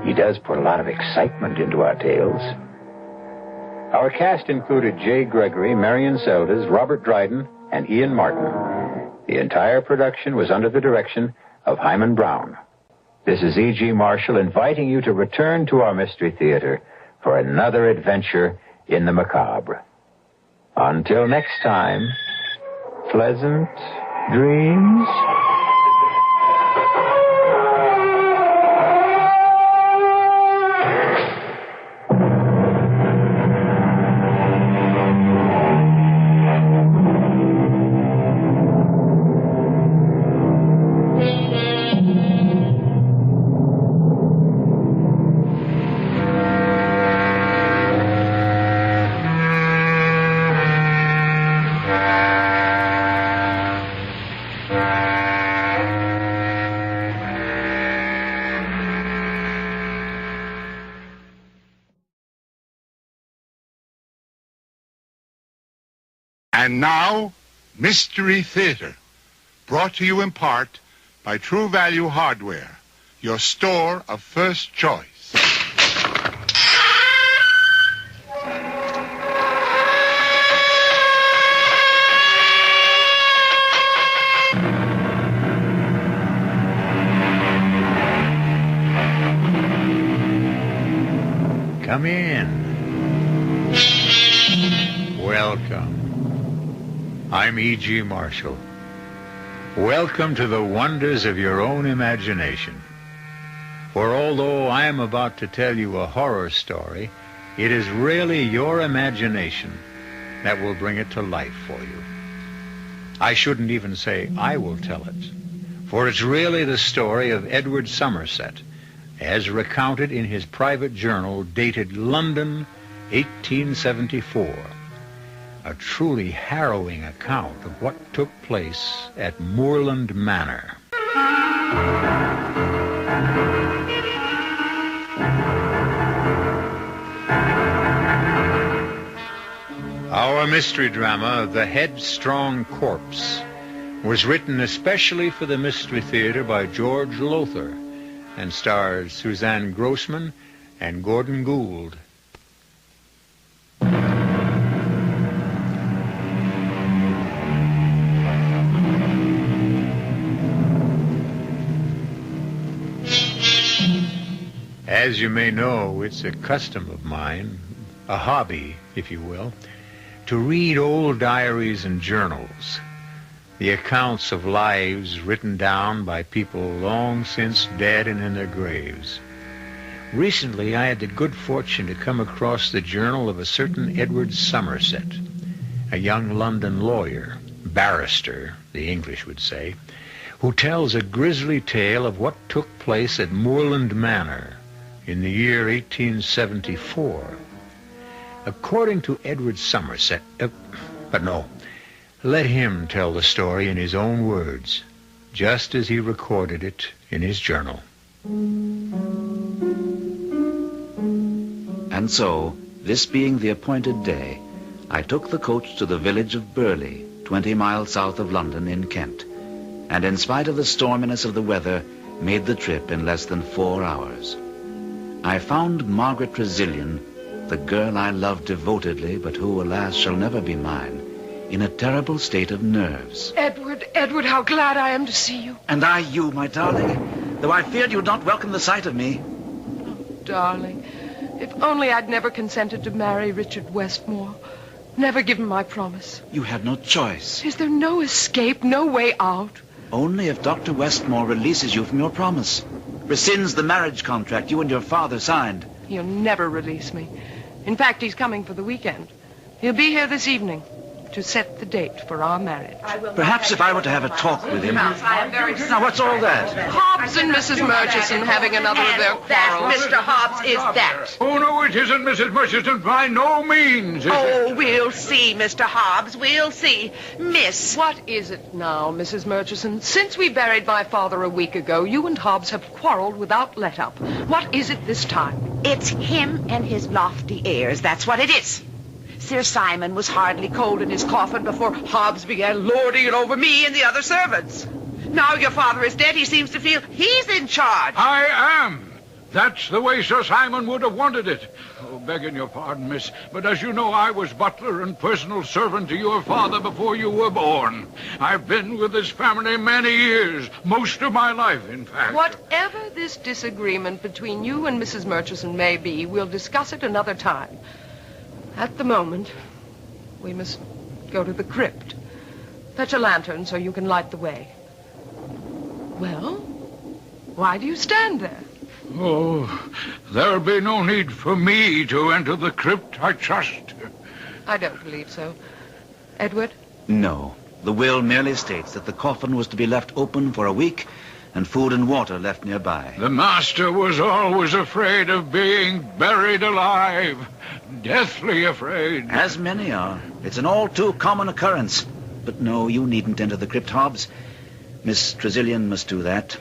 He does put a lot of excitement into our tales. Our cast included Jay Gregory, Marion Seldes, Robert Dryden, and Ian Martin. The entire production was under the direction of Hyman Brown. This is E.G. Marshall inviting you to return to our Mystery Theater for another adventure in the macabre. Until next time, pleasant dreams. And now, Mystery Theater, brought to you in part by True Value Hardware, your store of first choice. Come in. Welcome. I'm E.G. Marshall. Welcome to the wonders of your own imagination. For although I am about to tell you a horror story, it is really your imagination that will bring it to life for you. I shouldn't even say I will tell it, for it's really the story of Edward Somerset, as recounted in his private journal dated London, 1874. A truly harrowing account of what took place at Moorland Manor. Our mystery drama, The Headstrong Corpse, was written especially for the Mystery Theater by George Lothar and stars Suzanne Grossman and Gordon Gould. As you may know, it's a custom of mine, a hobby, if you will, to read old diaries and journals, the accounts of lives written down by people long since dead and in their graves. Recently, I had the good fortune to come across the journal of a certain Edward Somerset, a young London lawyer, barrister, the English would say, who tells a grisly tale of what took place at Moorland Manor in the year 1874. According to Edward Somerset, but no, let him tell the story in his own words, just as he recorded it in his journal. And so, this being the appointed day, I took the coach to the village of Burley, 20 miles south of London in Kent, and in spite of the storminess of the weather, made the trip in less than 4 hours. I found Margaret Trezilian, the girl I loved devotedly, but who, alas, shall never be mine, in a terrible state of nerves. Edward, how glad I am to see you. And I you, my darling. though I feared you would not welcome the sight of me. Darling, if only I'd never consented to marry Richard Westmore. Never given my promise. You had no choice. Is there no escape, no way out? Only if Dr. Westmore releases you from your promise. Rescinds the marriage contract you and your father signed. He'll never release me. In fact, he's coming for the weekend. He'll be here this evening to set the date for our marriage. Perhaps if I were to have a talk with him... Now, what's all that? Hobbs and Mrs. Murchison having another of their quarrels. Mr. Hobbs, is that? Oh, no, it isn't, Mrs. Murchison. By no means. We'll see, Mr. Hobbs. We'll see. Miss. What is it now, Mrs. Murchison? Since we buried my father a week ago, you and Hobbs have quarreled without let-up. What is it this time? It's him and his lofty airs. That's what it is. Sir Simon was hardly cold in his coffin before Hobbs began lording it over me and the other servants. Now your father is dead, he seems to feel he's in charge. I am. That's the way Sir Simon would have wanted it. Oh, begging your pardon, miss, but as you know, I was butler and personal servant to your father before you were born. I've been with this family many years, most of my life, in fact. Whatever this disagreement between you and Mrs. Murchison may be, we'll discuss it another time. At the moment, we must go to the crypt. Fetch a lantern so you can light the way. Well, why do you stand there? Oh, there'll be no need for me to enter the crypt, I trust. I don't believe so. Edward? No. The will merely states that the coffin was to be left open for a week and food and water left nearby. The master was always afraid of being buried alive. Deathly afraid. As many are. It's an all too common occurrence. But no, you needn't enter the crypt, Hobbs. Miss Trezilian must do that.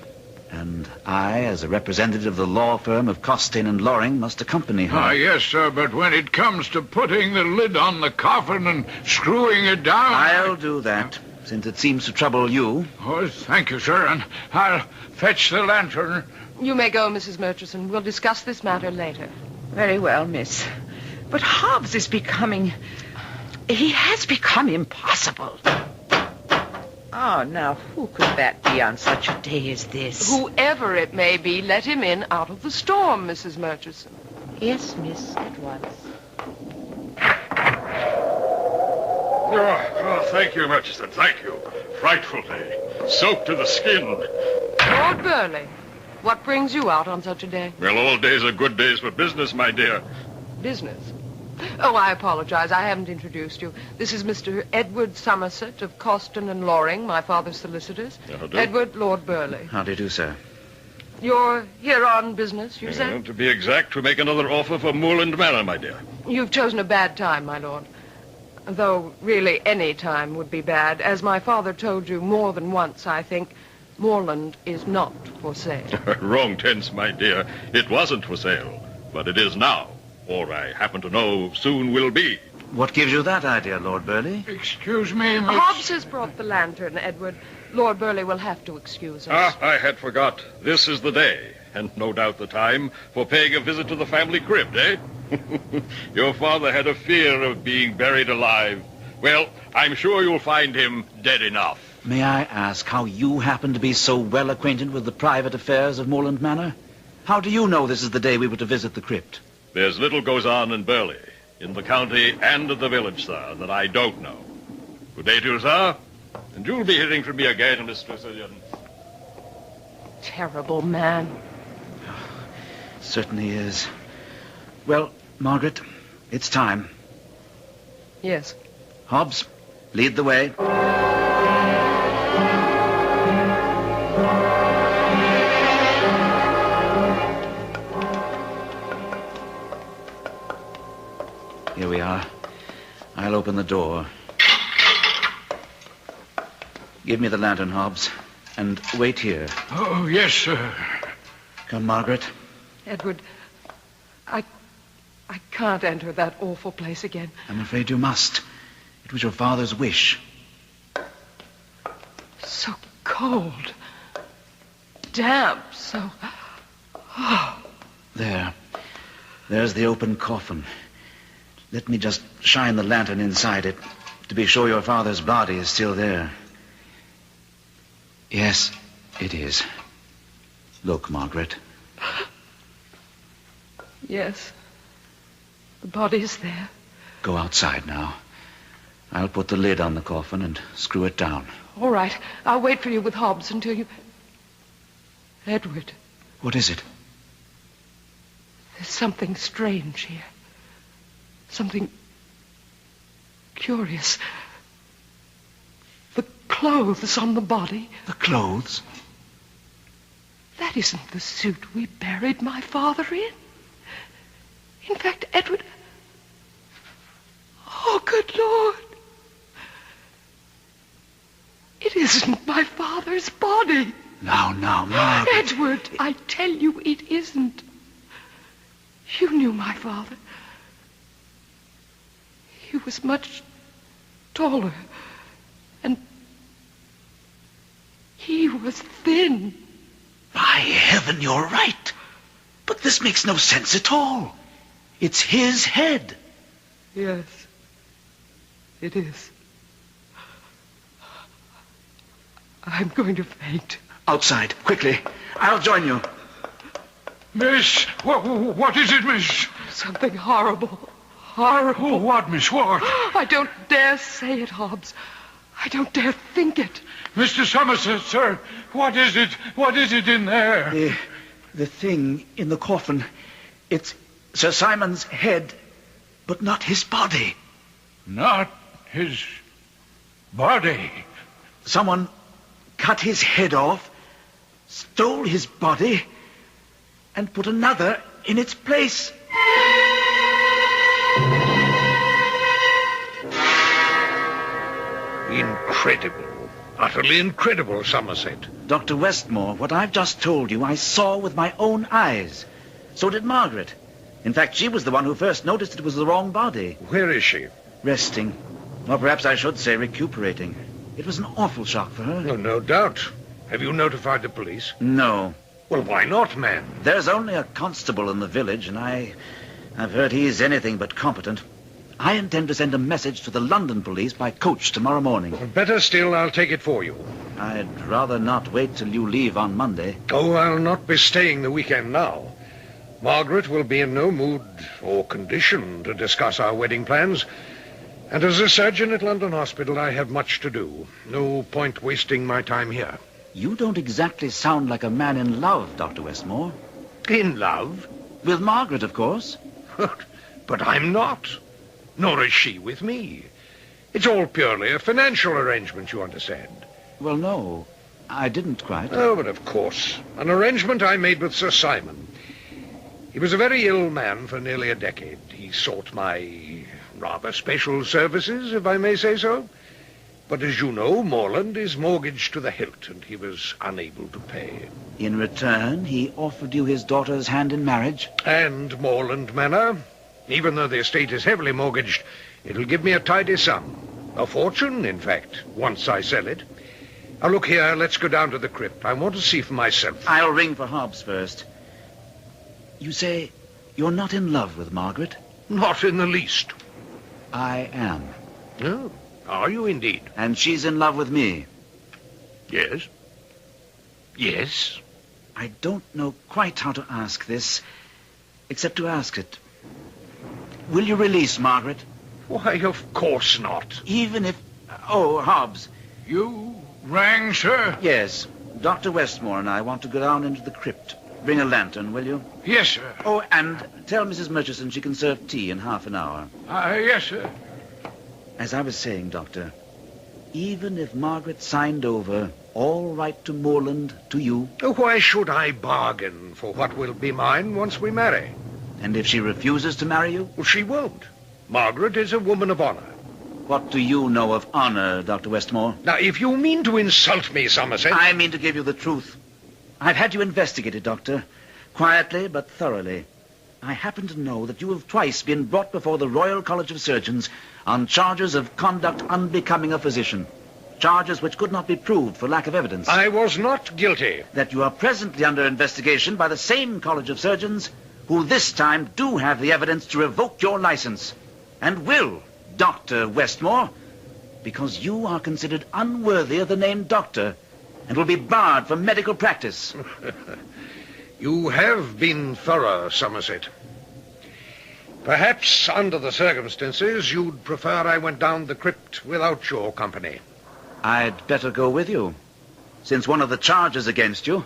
And I, as a representative of the law firm of Costain and Loring, must accompany her. Ah, yes, sir, but when it comes to putting the lid on the coffin and screwing it down... I'll do that, since it seems to trouble you. Oh, thank you, sir, and I'll fetch the lantern. You may go, Mrs. Murchison. We'll discuss this matter later. Very well, miss. But Hobbs is becoming... He has become impossible. Oh, now, who could that be on such a day as this? Whoever it may be, let him in out of the storm, Mrs. Murchison. Yes, miss, at once. Oh, thank you, Murchison, thank you. Frightful day. Soaked to the skin. Lord Burleigh, what brings you out on such a day? Well, all days are good days for business, my dear. Business? Oh, I apologize. I haven't introduced you. This is Mr. Edward Somerset of Costain and Loring, my father's solicitors. Edward, Lord Burleigh. How do you do, sir? You're here on business, you say? To be exact, we make another offer for Moorland Manor, my dear. You've chosen a bad time, my lord. Though, really, any time would be bad. As my father told you more than once, I think, Moorland is not for sale. Wrong tense, my dear. It wasn't for sale, but it is now. Or I happen to know soon will be. What gives you that idea, Lord Burleigh? Excuse me, Miss... Hobbs has brought the lantern, Edward. Lord Burleigh will have to excuse us. I had forgot. This is the day, and no doubt the time, for paying a visit to the family crypt, eh? Your father had a fear of being buried alive. Well, I'm sure you'll find him dead enough. May I ask how you happen to be so well acquainted with the private affairs of Moorland Manor? How do you know this is the day we were to visit the crypt? There's little goes on in Burleigh, in the county and at the village, sir, that I don't know. Good day to you, sir. And you'll be hearing from me again, Miss Trezilian. Terrible man. Certainly is. Well, Margaret, it's time. Yes. Hobbs, lead the way. Here we are. I'll open the door. Give me the lantern, Hobbs, and wait here. Oh, yes, sir. Come, Margaret. Edward, I can't enter that awful place again. I'm afraid you must. It was your father's wish. So cold. Damp, so... Oh. There's the open coffin. Let me just shine the lantern inside it to be sure your father's body is still there. Yes, it is. Look, Margaret. Yes. The body's there. Go outside now. I'll put the lid on the coffin and screw it down. All right. I'll wait for you with Hobbs until you... Edward, What is it? there's something strange here. Something curious. The clothes on the body. The clothes? That isn't the suit we buried my father in. In fact, Edward... Oh, good Lord. It isn't my father's body. Now, Margaret. Edward, I tell you it isn't. You knew my father. He was much taller. And he was thin. By heaven, you're right. But this makes no sense at all. It's his head. Yes, it is. I'm going to faint. Outside, quickly. I'll join you. Miss, what is it, miss? Something horrible. Horrible. Oh, what, miss, what? I don't dare say it, Hobbs. I don't dare think it. Mr. Somerset, sir, what is it? What is it in there? The thing in the coffin. It's Sir Simon's head, but not his body. Not his body? Someone cut his head off, stole his body, and put another in its place. Incredible. Utterly incredible, Somerset. Dr. Westmore, what I've just told you, I saw with my own eyes. So did Margaret. In fact, she was the one who first noticed it was the wrong body. Where is she? Resting. Or perhaps I should say recuperating. It was an awful shock for her. Oh, no doubt. Have you notified the police? No. Well, why not, man? There's only a constable in the village, and I've heard he's anything but competent. I intend to send a message to the London police by coach tomorrow morning. Well, better still, I'll take it for you. I'd rather not wait till you leave on Monday. Oh, I'll not be staying the weekend now. Margaret will be in no mood or condition to discuss our wedding plans. And as a surgeon at London Hospital, I have much to do. No point wasting my time here. You don't exactly sound like a man in love, Dr. Westmore. In love? With Margaret, of course. But I'm not. Nor is she with me. It's all purely a financial arrangement, you understand. Well, no, I didn't quite. Oh, but of course. An arrangement I made with Sir Simon. He was a very ill man for nearly a decade. He sought my rather special services, if I may say so. But as you know, Morland is mortgaged to the hilt, and he was unable to pay. In return, he offered you his daughter's hand in marriage? And Morland Manor. Even though the estate is heavily mortgaged, it'll give me a tidy sum. A fortune, in fact, once I sell it. Now, look here, let's go down to the crypt. I want to see for myself. I'll ring for Hobbs first. You say you're not in love with Margaret? Not in the least. I am. Oh, are you indeed? And she's in love with me? Yes. Yes. I don't know quite how to ask this, except to ask it. Will you release Margaret? Why, of course not. Even if... Oh, Hobbs. You rang, sir? Yes. Dr. Westmore and I want to go down into the crypt. Bring a lantern, will you? Yes, sir. Oh, and tell Mrs. Murchison she can serve tea in half an hour. Yes, sir. As I was saying, Doctor, even if Margaret signed over all right to Moorland to you... Why should I bargain for what will be mine once we marry? And if she refuses to marry you? Well, she won't. Margaret is a woman of honor. What do you know of honor, Dr. Westmore? Now, if you mean to insult me, Somerset... I mean to give you the truth. I've had you investigated, Doctor. Quietly, but thoroughly. I happen to know that you have twice been brought before the Royal College of Surgeons on charges of conduct unbecoming a physician. Charges which could not be proved for lack of evidence. I was not guilty. That you are presently under investigation by the same College of Surgeons who this time do have the evidence to revoke your license. And will, Dr. Westmore, because you are considered unworthy of the name doctor and will be barred from medical practice. You have been thorough, Somerset. Perhaps, under the circumstances, you'd prefer I went down the crypt without your company. I'd better go with you, since one of the charges against you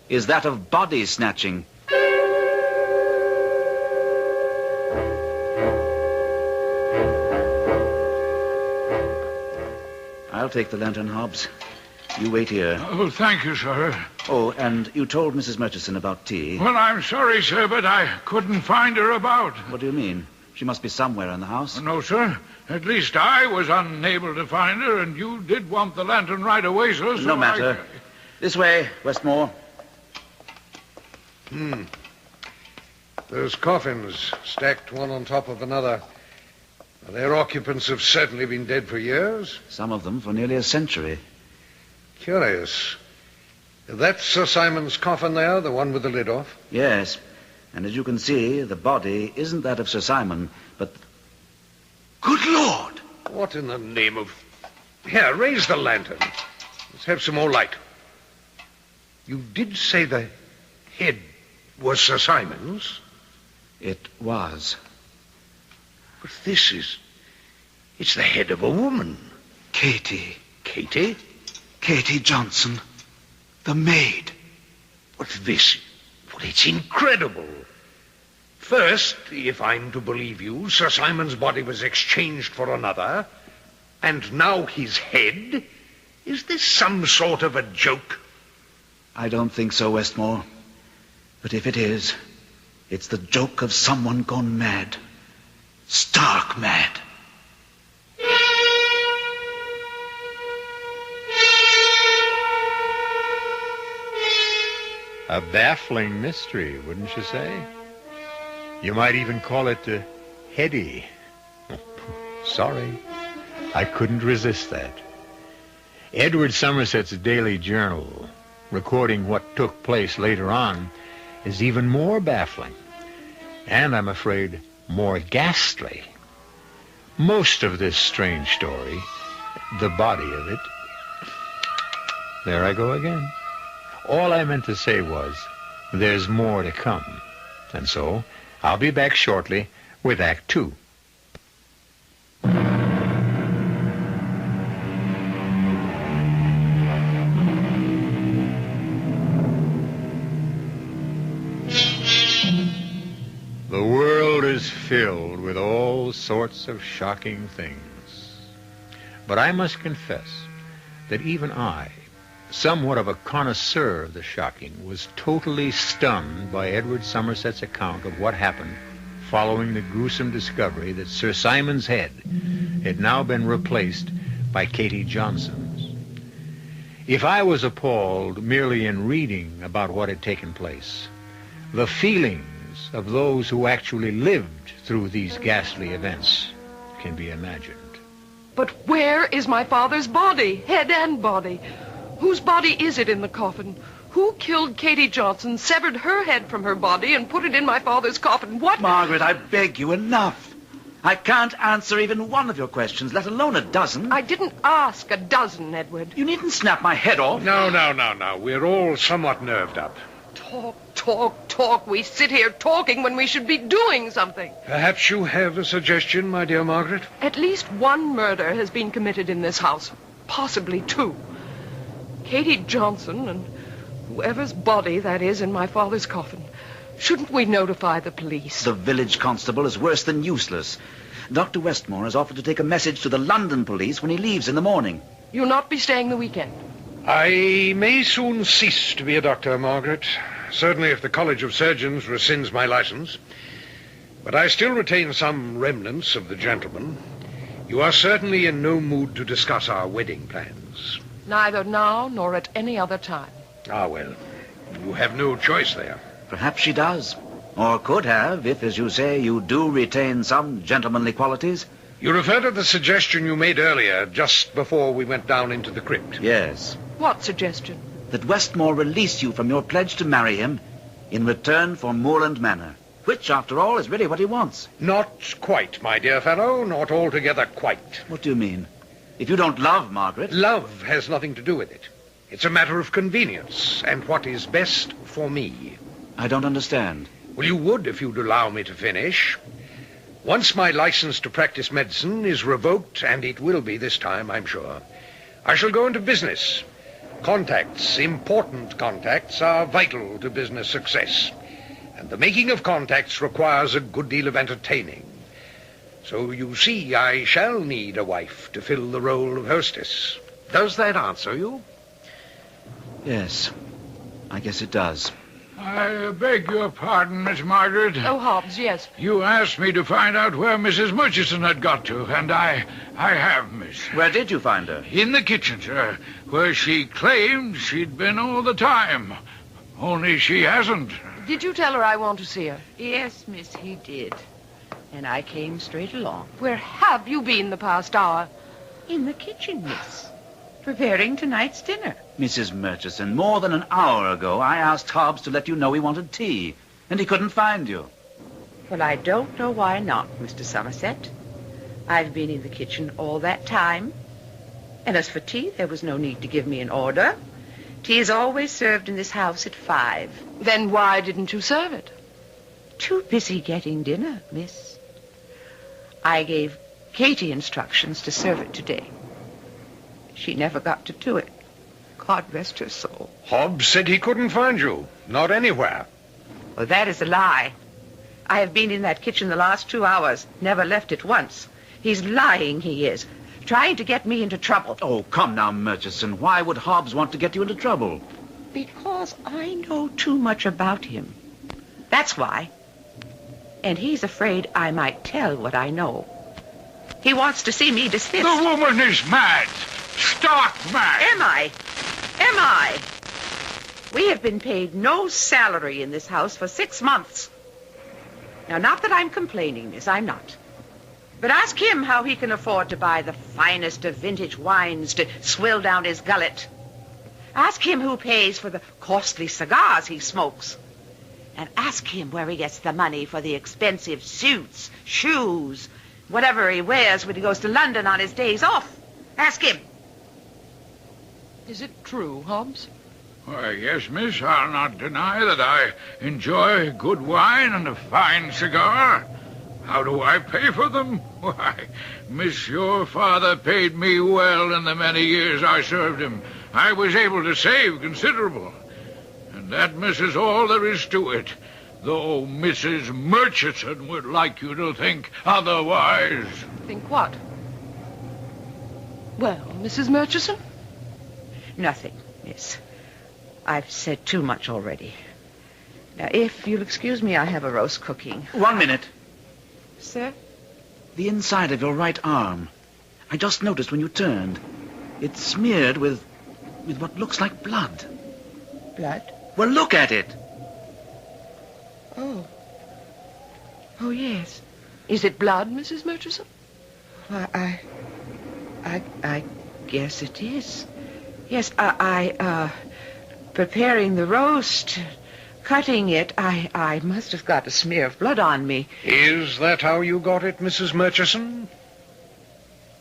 is that of body snatching. I'll take the lantern, Hobbs. You wait here. Oh, thank you, sir. Oh, and you told Mrs. Murchison about tea. Well, I'm sorry, sir, but I couldn't find her about. What do you mean? She must be somewhere in the house. No, sir. At least I was unable to find her, and you did want the lantern right away, sir. So No matter. This way, Westmore. Those coffins, stacked one on top of another. Their occupants have certainly been dead for years. Some of them for nearly a century. Curious. That's Sir Simon's coffin there, the one with the lid off? Yes. And as you can see, the body isn't that of Sir Simon, but... Good Lord! What in the name of... Here, raise the lantern. Let's have some more light. You did say the head was Sir Simon's? It was. But this is... It's the head of a woman. Katie. Katie? Katie Johnson. The maid. But this... Well, it's incredible. First, if I'm to believe you, Sir Simon's body was exchanged for another, and now his head? Is this some sort of a joke? I don't think so, Westmore. But if it is, it's the joke of someone gone mad. Stark mad. A baffling mystery, wouldn't you say? You might even call it heady. Sorry, I couldn't resist that. Edward Somerset's daily journal, recording what took place later on, is even more baffling. And I'm afraid more ghastly. Most of this strange story, the body of it... There I go again. All I meant to say was, there's more to come. And so, I'll be back shortly with Act 2. The world is filled with all sorts of shocking things. But I must confess that even I, somewhat of a connoisseur of the shocking, was totally stunned by Edward Somerset's account of what happened following the gruesome discovery that Sir Simon's head had now been replaced by Katie Johnson's. If I was appalled merely in reading about what had taken place, the feelings of those who actually lived through these ghastly events can be imagined. But where is my father's body, head and body? Whose body is it in the coffin? Who killed Katie Johnson, severed her head from her body, and put it in my father's coffin? What? Margaret, I beg you, enough. I can't answer even one of your questions, let alone a dozen. I didn't ask a dozen, Edward. You needn't snap my head off. No. We're all somewhat nerved up. Talk. We sit here talking when we should be doing something. Perhaps you have a suggestion, my dear Margaret? At least one murder has been committed in this house. Possibly two. Katie Johnson and whoever's body that is in my father's coffin. Shouldn't we notify the police? The village constable is worse than useless. Dr. Westmore has offered to take a message to the London police when he leaves in the morning. You'll not be staying the weekend? I may soon cease to be a doctor, Margaret. Certainly if the College of Surgeons rescinds my license. But I still retain some remnants of the gentleman. You are certainly in no mood to discuss our wedding plans. Neither now nor at any other time. Ah, well, you have no choice there. Perhaps she does. Or could have, if, as you say, you do retain some gentlemanly qualities. You refer to the suggestion you made earlier, just before we went down into the crypt. Yes. What suggestion? That Westmore release you from your pledge to marry him in return for Moorland Manor, which, after all, is really what he wants. Not quite, my dear fellow. Not altogether quite. What do you mean? If you don't love Margaret... Love has nothing to do with it. It's a matter of convenience and what is best for me. I don't understand. Well, you would if you'd allow me to finish. Once my license to practice medicine is revoked, and it will be this time, I'm sure, I shall go into business. Contacts, important contacts, are vital to business success. And the making of contacts requires a good deal of entertaining. So you see, I shall need a wife to fill the role of hostess. Does that answer you? Yes, I guess it does. I beg your pardon, Miss Margaret. Oh, Hobbs, yes. You asked me to find out where Mrs. Murchison had got to, and I have, miss. Where did you find her? In the kitchen, sir, where she claimed she'd been all the time. Only she hasn't. Did you tell her I want to see her? Yes, miss, he did. And I came straight along. Where have you been the past hour? In the kitchen, miss. Preparing tonight's dinner. Mrs. Murchison, more than an hour ago, I asked Hobbs to let you know he wanted tea, and he couldn't find you. Well, I don't know why not, Mr. Somerset. I've been in the kitchen all that time. And as for tea, there was no need to give me an order. Tea is always served in this house at 5. Then why didn't you serve it? Too busy getting dinner, miss. I gave Katie instructions to serve it today. She never got to do it. God rest her soul. Hobbs said he couldn't find you. Not anywhere. Well, that is a lie. I have been in that kitchen the last 2 hours. Never left it once. He's lying, he is. Trying to get me into trouble. Oh, come now, Murchison. Why would Hobbs want to get you into trouble? Because I know too much about him. That's why. And he's afraid I might tell what I know. He wants to see me dismissed. The woman is mad. Stark mad. Am I? Am I? We have been paid no salary in this house for 6 months. Now, not that I'm complaining, miss, I'm not. But ask him how he can afford to buy the finest of vintage wines to swill down his gullet. Ask him who pays for the costly cigars he smokes. And ask him where he gets the money for the expensive suits, shoes, whatever he wears when he goes to London on his days off. Ask him. Is it true, Hobbs? Why, yes, miss, I'll not deny that I enjoy good wine and a fine cigar. How do I pay for them? Why, miss, your father paid me well in the many years I served him. I was able to save considerable. And that, miss, is all there is to it. Though Mrs. Murchison would like you to think otherwise. Think what? Well, Mrs. Murchison? Nothing, miss. I've said too much already. Now, if you'll excuse me, I have a roast cooking. 1 minute. Sir? The inside of your right arm. I just noticed when you turned. It's smeared with what looks like blood. Blood? Well, look at it. Oh. Oh, yes. Is it blood, Mrs. Murchison? Well, I guess it is. Yes, preparing the roast, cutting it, I must have got a smear of blood on me. Is that how you got it, Mrs. Murchison?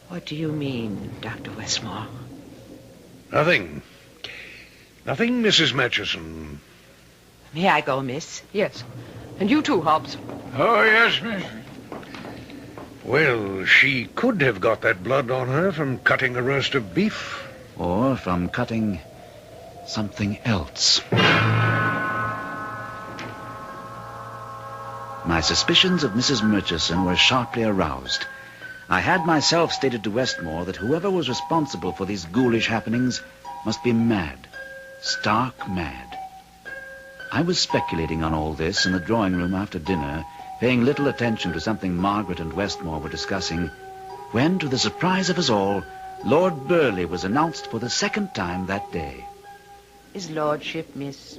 What do you mean, Dr. Westmore? Nothing. Nothing, Mrs. Murchison. May I go, miss? Yes. And you too, Hobbs. Oh, yes, miss. Well, she could have got that blood on her from cutting a roast of beef. Or from cutting something else. My suspicions of Mrs. Murchison were sharply aroused. I had myself stated to Westmore that whoever was responsible for these ghoulish happenings must be mad. Stark mad. I was speculating on all this in the drawing room after dinner, paying little attention to something Margaret and Westmore were discussing, when, to the surprise of us all, Lord Burleigh was announced for the second time that day. His lordship, miss.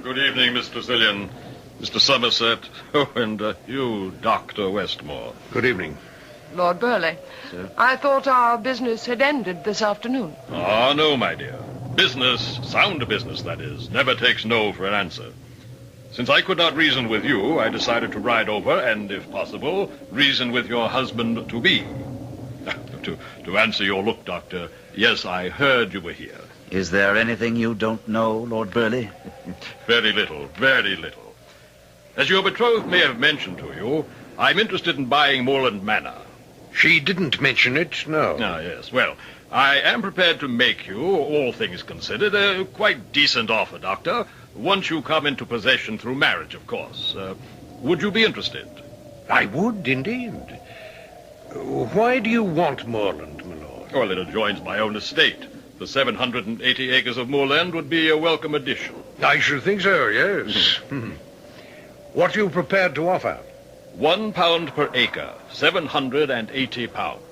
Good evening, Miss Tressilian, Mr. Somerset, and you, Dr. Westmore. Good evening. Lord Burleigh. Sir? I thought our business had ended this afternoon. Ah, no, my dear. Business, sound business, that is, never takes no for an answer. Since I could not reason with you, I decided to ride over and, if possible, reason with your husband-to-be. To answer your look, Doctor, yes, I heard you were here. Is there anything you don't know, Lord Burleigh? Very little, very little. As your betrothed may have mentioned to you, I'm interested in buying Moorland Manor. She didn't mention it, no. Ah, yes. Well, I am prepared to make you, all things considered, a quite decent offer, Doctor. Once you come into possession through marriage, of course. Would you be interested? I would, indeed. Why do you want moorland, my lord? Well, it adjoins my own estate. The 780 acres of moorland would be a welcome addition. I should think so, yes. What are you prepared to offer? £1 per acre, 780 pounds.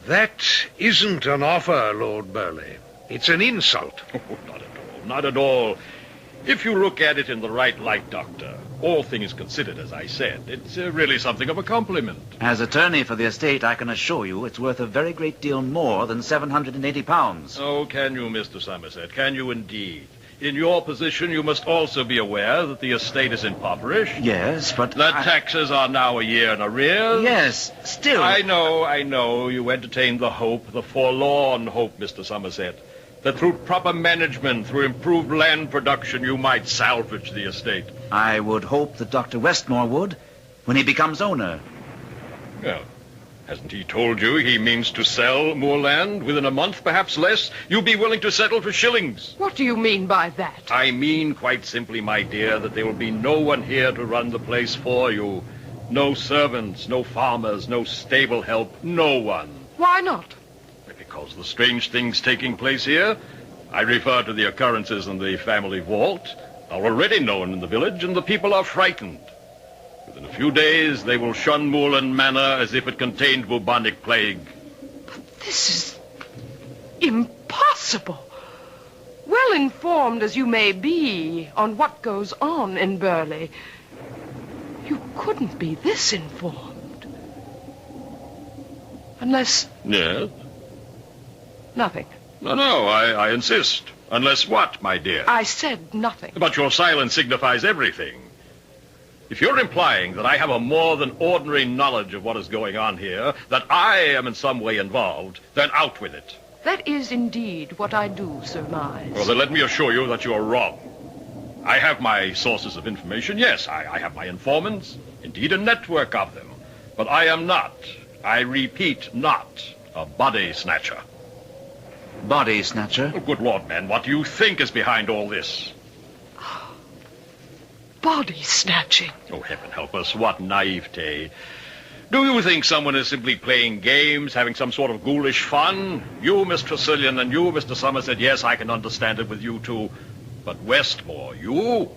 That isn't an offer, Lord Burley. It's an insult. Oh, not at all, not at all. If you look at it in the right light, Doctor, all things considered, as I said, it's really something of a compliment. As attorney for the estate, I can assure you it's worth a very great deal more than £780. Oh, can you, Mr. Somerset? Can you indeed? In your position, you must also be aware that the estate is impoverished. Yes, but the taxes are now a year in arrears. Yes, still... I know. You entertain the hope, the forlorn hope, Mr. Somerset, that through proper management, through improved land production, you might salvage the estate. I would hope that Dr. Westmore would, when he becomes owner. Well, hasn't he told you he means to sell moorland within a month, perhaps less? You'll be willing to settle for shillings. What do you mean by that? I mean, quite simply, my dear, that there will be no one here to run the place for you. No servants, no farmers, no stable help, no one. Why not? Because the strange things taking place here, I refer to the occurrences in the family vault, are already known in the village, and the people are frightened. Within a few days, they will shun Moorland Manor as if it contained bubonic plague. But this is impossible. Well informed as you may be on what goes on in Burley, you couldn't be this informed. Unless... Yes? Nothing. No, I insist. Unless what, my dear? I said nothing. But your silence signifies everything. If you're implying that I have a more than ordinary knowledge of what is going on here, that I am in some way involved, then out with it. That is indeed what I do surmise. Well, then let me assure you that you're wrong. I have my sources of information, yes. I have my informants, indeed a network of them. But I am not, I repeat, not a body snatcher. Body snatcher? Oh, good Lord, man, what do you think is behind all this? Body snatching. Oh, heaven help us, what naivete. Do you think someone is simply playing games, having some sort of ghoulish fun? You, Miss Tressilian, and you, Mr. Somerset, yes, I can understand it with you two. But Westmore, you?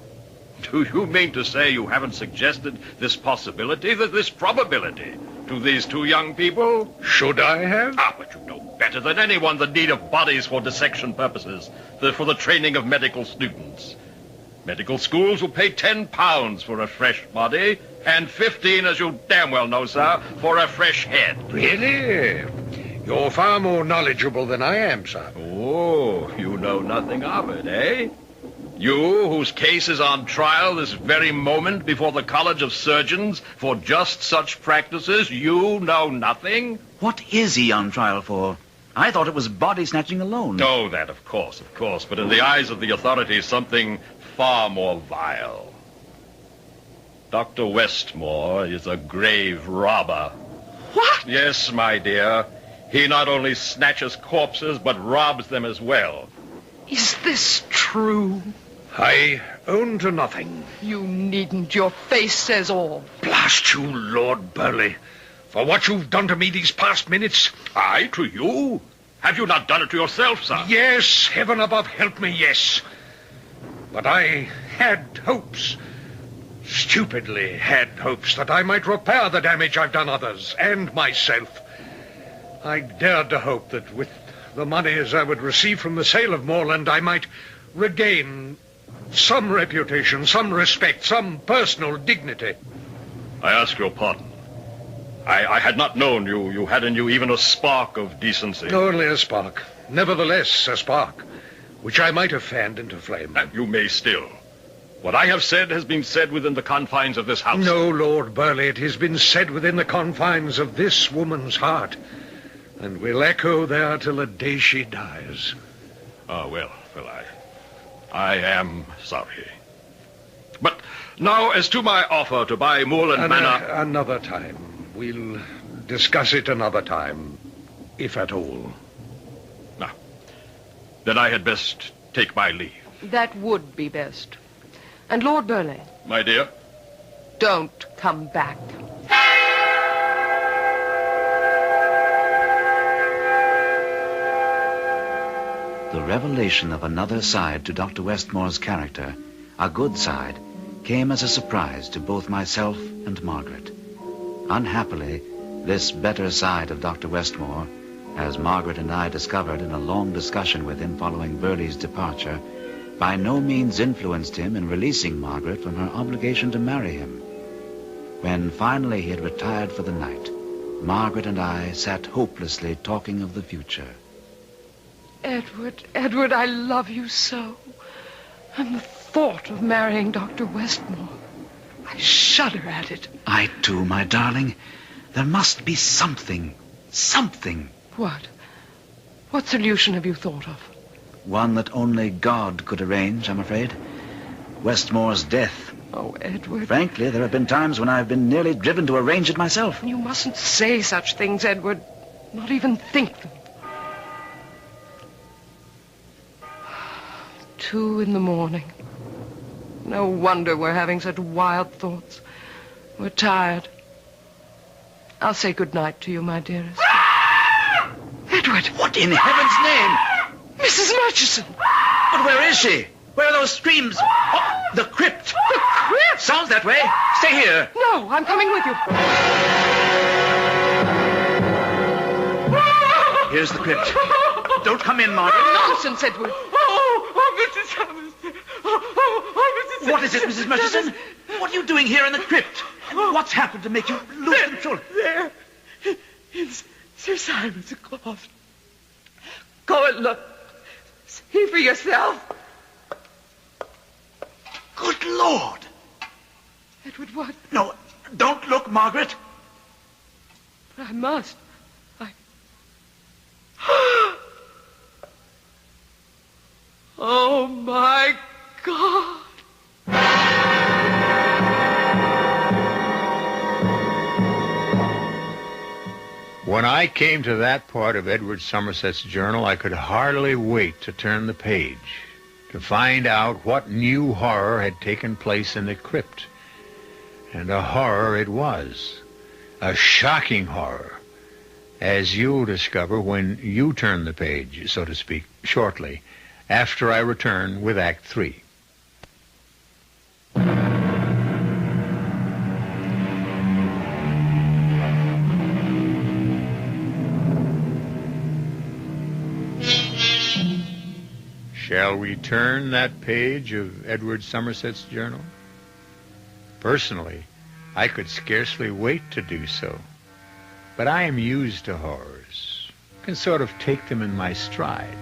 Do you mean to say you haven't suggested this possibility, this probability, to these two young people? Should I have? Ah, but you know better than anyone the need of bodies for dissection purposes, for the training of medical students. Medical schools will pay £10 for a fresh body, and 15, as you damn well know, sir, for a fresh head. Really? You're far more knowledgeable than I am, sir. Oh, you know nothing of it, eh? You, whose case is on trial this very moment before the College of Surgeons for just such practices, you know nothing? What is he on trial for? I thought it was body snatching alone. Oh, that, of course. But in the eyes of the authorities, something far more vile. Dr. Westmore is a grave robber. What? Yes, my dear. He not only snatches corpses, but robs them as well. Is this true? I own to nothing. You needn't. Your face says all. Blast you, Lord Burley. For what you've done to me these past minutes. I to you? Have you not done it to yourself, sir? Yes, heaven above help me, yes. But I had hopes, stupidly had hopes, that I might repair the damage I've done others and myself. I dared to hope that with the monies I would receive from the sale of moorland, I might regain some reputation, some respect, some personal dignity. I ask your pardon. I had not known you had in you even a spark of decency. Only a spark. Nevertheless, a spark, which I might have fanned into flame. And you may still. What I have said has been said within the confines of this house. No, Lord Burley, it has been said within the confines of this woman's heart, and will echo there till the day she dies. Ah, well, I am sorry. But now, as to my offer to buy Moorland Manor... Another time. We'll discuss it another time, if at all. Now, then I had best take my leave. That would be best. And Lord Burleigh. My dear? Don't come back. The revelation of another side to Dr. Westmore's character, a good side, came as a surprise to both myself and Margaret. Unhappily, this better side of Dr. Westmore, as Margaret and I discovered in a long discussion with him following Burleigh's departure, by no means influenced him in releasing Margaret from her obligation to marry him. When finally he had retired for the night, Margaret and I sat hopelessly talking of the future. Edward, I love you so. And the thought of marrying Dr. Westmore, I shudder at it. I too, my darling. There must be something. What? What solution have you thought of? One that only God could arrange, I'm afraid. Westmore's death. Oh, Edward. Frankly, there have been times when I've been nearly driven to arrange it myself. You mustn't say such things, Edward. Not even think them. 2 a.m. No wonder we're having such wild thoughts. We're tired. I'll say good night to you, my dearest. Edward! What in heaven's name? Mrs. Murchison! But where is she? Where are those screams? Oh, the crypt! The crypt? Sounds that way. Stay here. No, I'm coming with you. Here's the crypt. Don't come in, Margaret. Nonsense, Edward. Mrs. Hamilton. Mrs. What is it, Mrs. Murchison? What are you doing here in the crypt? And what's happened to make you lose control? There. In Sir Simon's closet. Go and look. See for yourself. Good Lord. Edward, what? No, don't look, Margaret. But I must. Oh, my God. When I came to that part of Edward Somerset's journal, I could hardly wait to turn the page, to find out what new horror had taken place in the crypt. And a horror it was. A shocking horror, as you'll discover when you turn the page, so to speak, shortly, after I return with Act 3. Shall we turn that page of Edward Somerset's journal? Personally, I could scarcely wait to do so. But I am used to horrors, can sort of take them in my stride.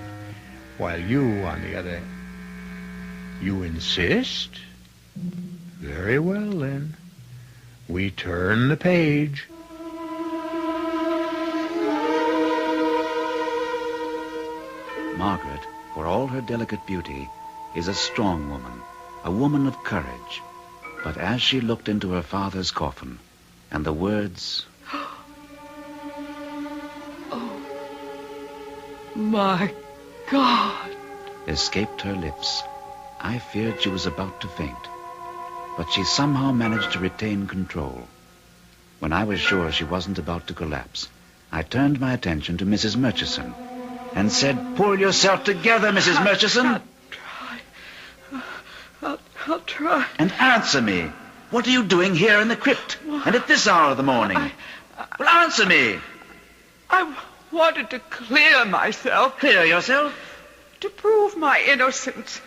While you, on the other... You insist? Very well, then. We turn the page. Margaret, for all her delicate beauty, is a strong woman, a woman of courage. But as she looked into her father's coffin, and the words... Oh, my God! escaped her lips, I feared she was about to faint. But she somehow managed to retain control. When I was sure she wasn't about to collapse, I turned my attention to Mrs. Murchison and said, "Pull yourself together, Mrs. Murchison." I'll try. And answer me. What are you doing here in the crypt? And at this hour of the morning? Well, answer me. I wanted to clear myself. Clear yourself? To prove my innocence.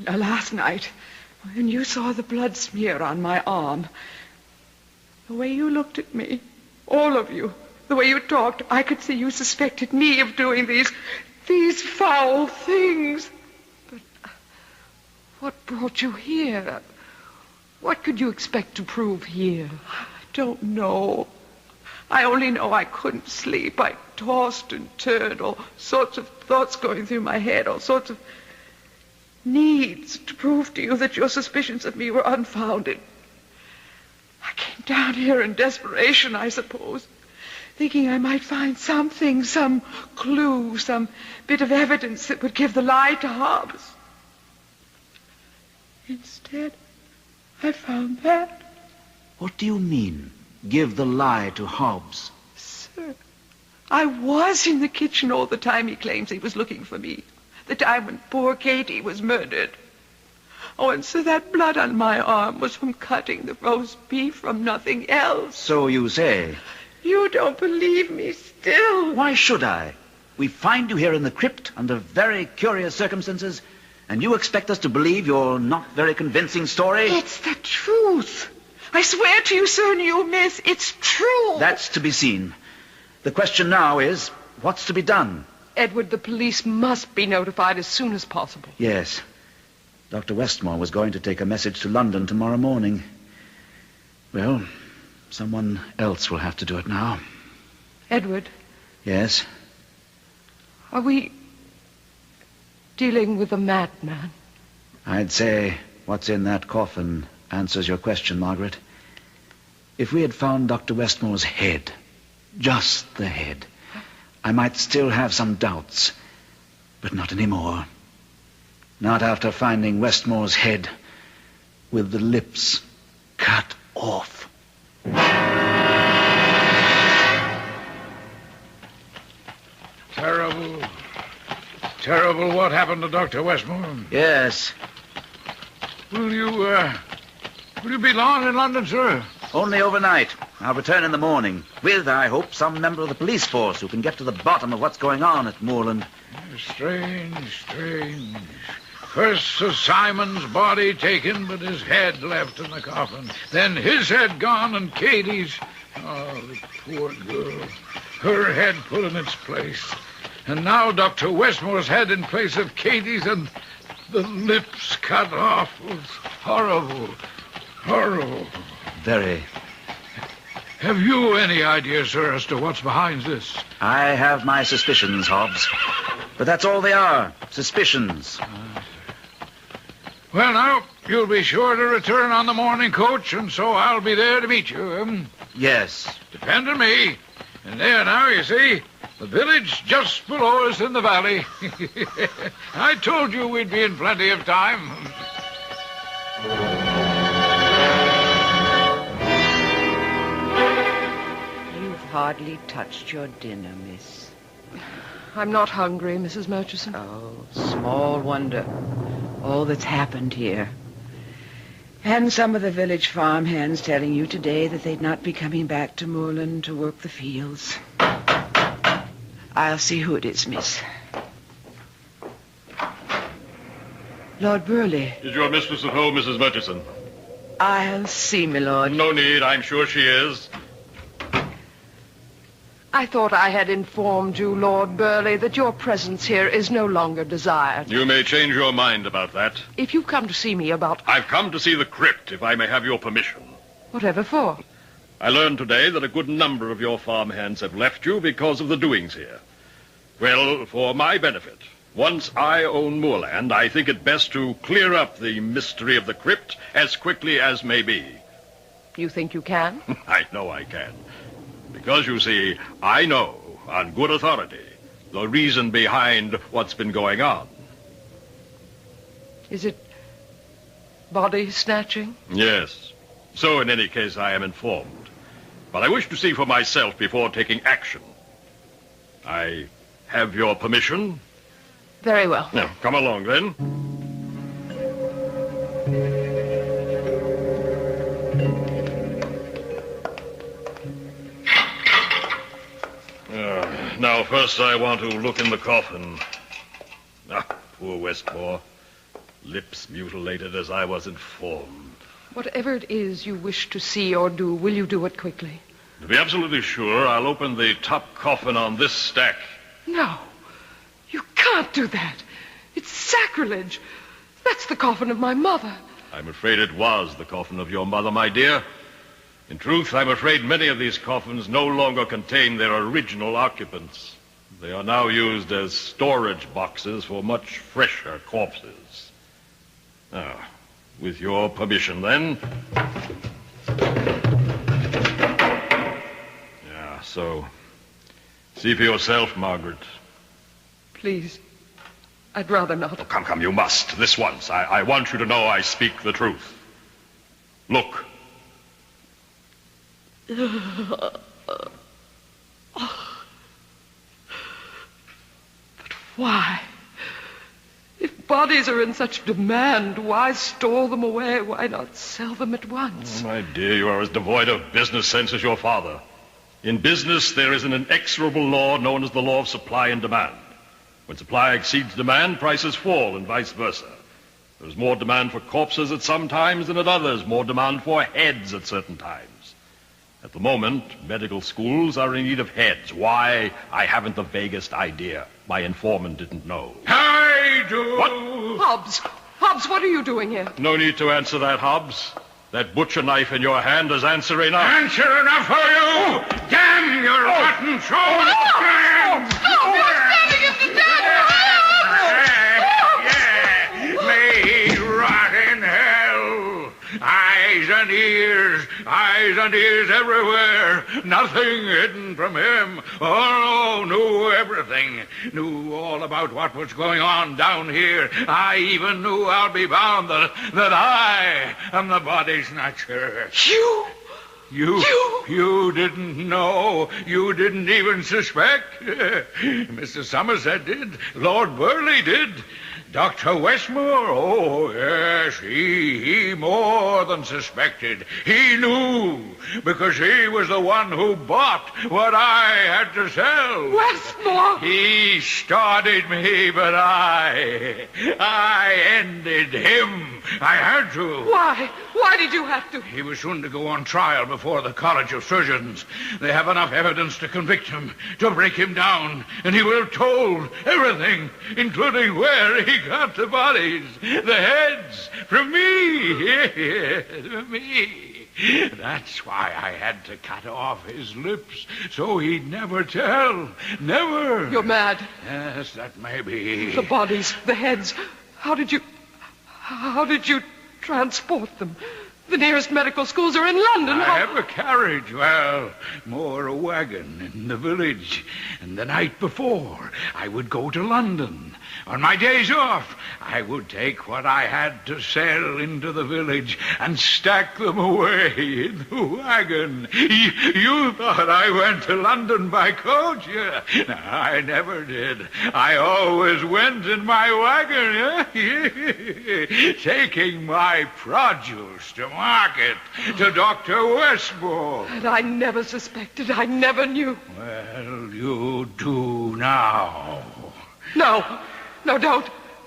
Last night, when you saw the blood smear on my arm, the way you looked at me, all of you, the way you talked, I could see you suspected me of doing these foul things. But what brought you here? What could you expect to prove here? I don't know. I only know I couldn't sleep. I tossed and turned, all sorts of thoughts going through my head, all sorts of... needs to prove to you that your suspicions of me were unfounded. I came down here in desperation, I suppose, thinking I might find something, some clue, some bit of evidence that would give the lie to Hobbs. Instead, I found that. What do you mean, give the lie to Hobbs? Sir, I was in the kitchen all the time he claims he was looking for me. The time when poor Katie was murdered. Oh, and so that blood on my arm was from cutting the roast beef, from nothing else. So you say. You don't believe me still. Why should I? We find you here in the crypt under very curious circumstances, and you expect us to believe your not very convincing story? It's the truth. I swear to you, sir, and you, miss, it's true. That's to be seen. The question now is, what's to be done? Edward, the police must be notified as soon as possible. Yes. Dr. Westmore was going to take a message to London tomorrow morning. Well, someone else will have to do it now. Edward? Yes? Are we dealing with a madman? I'd say what's in that coffin answers your question, Margaret. If we had found Dr. Westmore's head, just the head, I might still have some doubts, but not anymore. Not after finding Westmore's head with the lips cut off. Terrible. Terrible what happened to Dr. Westmore. Yes. Will you be long in London, sir? Only overnight. I'll return in the morning with, I hope, some member of the police force who can get to the bottom of what's going on at Moorland. Strange. First Sir Simon's body taken, but his head left in the coffin. Then his head gone and Katie's. Oh, the poor girl. Her head put in its place. And now Dr. Westmore's head in place of Katie's and the lips cut off. It was horrible. Horrible. Very. Have you any idea, sir, as to what's behind this? I have my suspicions, Hobbs. But that's all they are. Suspicions. Well, now, you'll be sure to return on the morning coach, and so I'll be there to meet you. Yes. Depend on me. And there now, you see, the village just below us in the valley. I told you we'd be in plenty of time. You've hardly touched your dinner, miss. I'm not hungry, Mrs. Murchison. Oh, small wonder. All that's happened here. And some of the village farmhands telling you today that they'd not be coming back to Moorland to work the fields. I'll see who it is, miss. Lord Burley. Is your mistress at home, Mrs. Murchison? I'll see, my lord. No need. I'm sure she is. I thought I had informed you, Lord Burley, that your presence here is no longer desired. You may change your mind about that. If you've come to see me about... I've come to see the crypt, if I may have your permission. Whatever for? I learned today that a good number of your farmhands have left you because of the doings here. Well, for my benefit, once I own moorland, I think it best to clear up the mystery of the crypt as quickly as may be. You think you can? I know I can. Because, you see, I know, on good authority, the reason behind what's been going on. Is it body snatching? Yes. So, in any case, I am informed. But I wish to see for myself before taking action. I have your permission? Very well. Now, come along, then. Now, first I want to look in the coffin. Ah, poor Westmore. Lips mutilated as I was informed. Whatever it is you wish to see or do, will you do it quickly? To be absolutely sure, I'll open the top coffin on this stack. No. You can't do that. It's sacrilege. That's the coffin of my mother. I'm afraid it was the coffin of your mother, my dear. In truth, I'm afraid many of these coffins no longer contain their original occupants. They are now used as storage boxes for much fresher corpses. With your permission, then. Yeah, so... see for yourself, Margaret. Please. I'd rather not. Oh, come, you must. This once. I want you to know I speak the truth. Look. But why? If bodies are in such demand, why store them away? Why not sell them at once? Oh, my dear, you are as devoid of business sense as your father. In business, there is an inexorable law known as the law of supply and demand. When supply exceeds demand, prices fall, and vice versa. There is more demand for corpses at some times than at others, more demand for heads at certain times. At the moment, medical schools are in need of heads. Why? I haven't the vaguest idea. My informant didn't know. I do. What? Hobbs, what are you doing here? No need to answer that, Hobbs. That butcher knife in your hand is answer enough. Answer enough for you! Damn your rotten soul! Damn! May rot in hell! Eyes and ears everywhere. Nothing hidden from him. Oh, knew everything. Knew all about what was going on down here. I even knew, I'll be bound, that I am the body snatcher. You didn't know. You didn't even suspect. Mr. Somerset did. Lord Burleigh did. Dr. Westmore, oh, yes, he more than suspected. He knew, because he was the one who bought what I had to sell. Westmore! He started me, but I ended him. I had to. Why? Why did you have to? He was soon to go on trial before the College of Surgeons. They have enough evidence to convict him, to break him down, and he will have told everything, including where he got the bodies, the heads, from me. From me. That's why I had to cut off his lips, so he'd never tell. Never. You're mad. Yes, that may be. The bodies, the heads. How did you transport them? The nearest medical schools are in London. I have a carriage, more a wagon in the village. And the night before, I would go to London. On my days off, I would take what I had to sell into the village and stack them away in the wagon. You thought I went to London by coach? Yeah. No, I never did. I always went in my wagon, taking my produce to market, to Dr. Westmore. And I never suspected. I never knew. Well, you do now. No,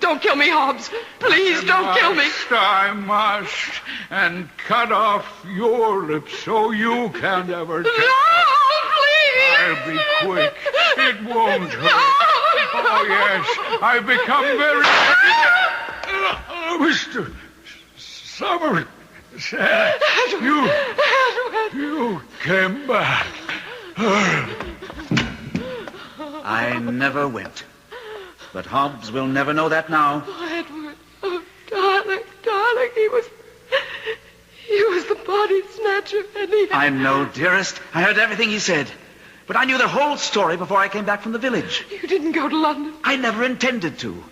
don't kill me, Hobbs. Please don't kill me. I must. And cut off your lips so you can't ever tell. No, please. I'll be quick. It won't hurt. Oh, yes. I've become very... Mr. Somerset, you came back. I never went. But Hobbs will never know that now. Oh, Edward. Oh, darling. He was the body snatcher, and he... I know, dearest. I heard everything he said. But I knew the whole story before I came back from the village. You didn't go to London? I never intended to.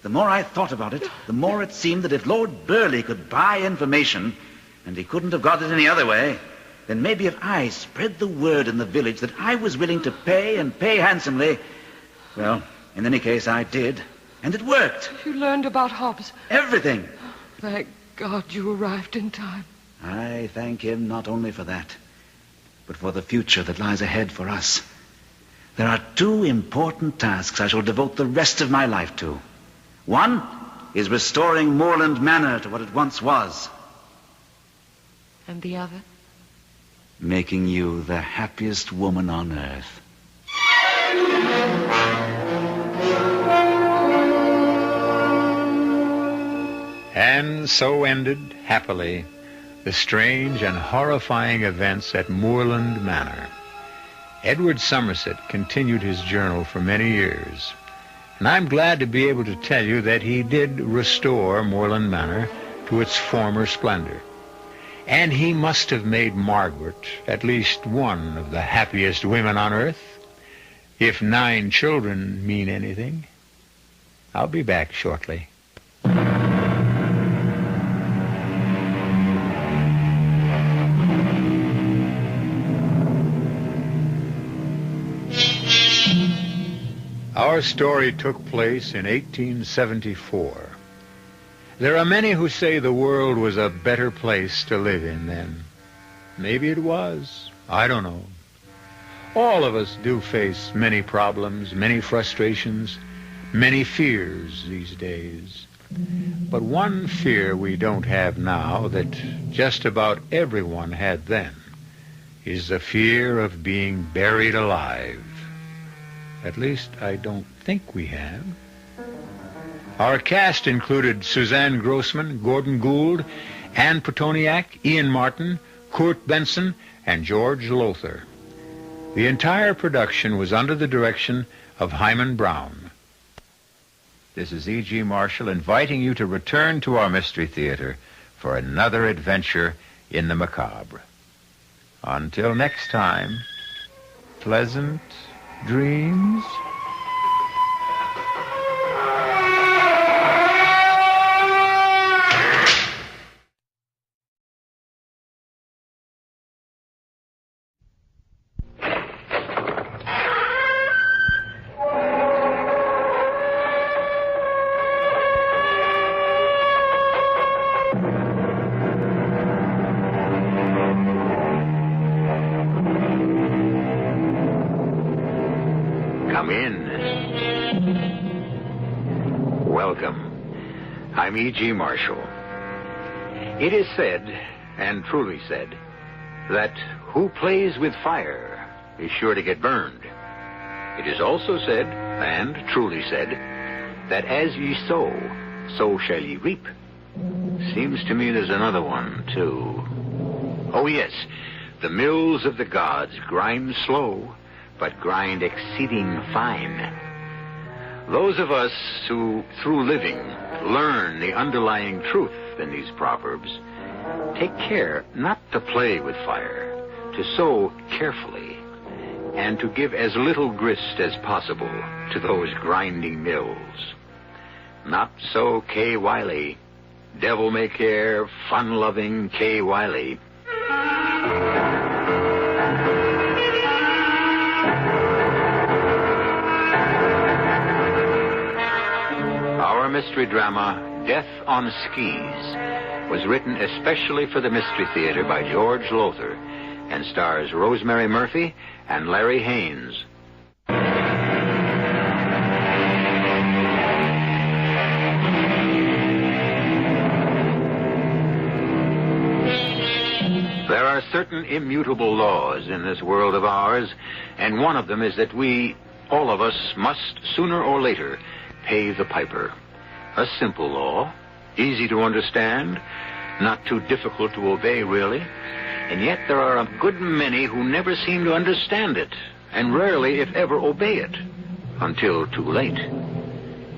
The more I thought about it, the more it seemed that if Lord Burleigh could buy information, and he couldn't have got it any other way, then maybe if I spread the word in the village that I was willing to pay and pay handsomely, well... in any case, I did. And it worked. You learned about Hobbs? Everything. Thank God you arrived in time. I thank him not only for that, but for the future that lies ahead for us. There are two important tasks I shall devote the rest of my life to. One is restoring Moorland Manor to what it once was. And the other? Making you the happiest woman on earth. And so ended, happily, the strange and horrifying events at Moorland Manor. Edward Somerset continued his journal for many years, And I'm glad to be able to tell you that he did restore Moorland Manor to its former splendor. And he must have made Margaret at least one of the happiest women on earth. If 9 children mean anything. I'll be back shortly. Our story took place in 1874. There are many who say the world was a better place to live in then. Maybe it was. I don't know. All of us do face many problems, many frustrations, many fears these days. But one fear we don't have now that just about everyone had then is the fear of being buried alive. At least I don't think we have. Our cast included Suzanne Grossman, Gordon Gould, Ann Petoniak, Ian Martin, Kurt Benson, and George Lothar. The entire production was under the direction of Hyman Brown. This is E.G. Marshall inviting you to return to our Mystery Theater for another adventure in the macabre. Until next time, pleasant dreams. Come in. Welcome. I'm E.G. Marshall. It is said, and truly said, that who plays with fire is sure to get burned. It is also said, and truly said, that as ye sow, so shall ye reap. Seems to me there's another one, too. Oh, yes, the mills of the gods grind slow, but grind exceeding fine. Those of us who, through living, learn the underlying truth in these proverbs, take care not to play with fire, to sow carefully, and to give as little grist as possible to those grinding mills. Not so Kay Wiley, devil-may-care, fun-loving Kay Wiley. Our mystery drama, Death on Skis, was written especially for the Mystery Theater by George Lothar and stars Rosemary Murphy and Larry Haynes. There are certain immutable laws in this world of ours, and one of them is that we, all of us, must sooner or later pay the piper. A simple law, easy to understand, not too difficult to obey, really. And yet there are a good many who never seem to understand it, and rarely, if ever, obey it, until too late.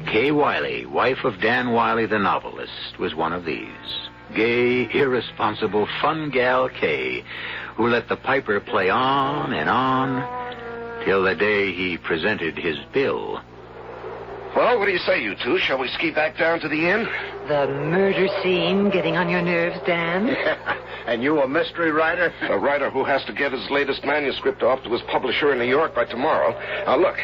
Kay Wiley, wife of Dan Wiley the novelist, was one of these. Gay, irresponsible, fun gal Kay, who let the piper play on, till the day he presented his bill. Well, what do you say, you two? Shall we ski back down to the inn? The murder scene getting on your nerves, Dan? And you a mystery writer? A writer who has to get his latest manuscript off to his publisher in New York by tomorrow. Now, look,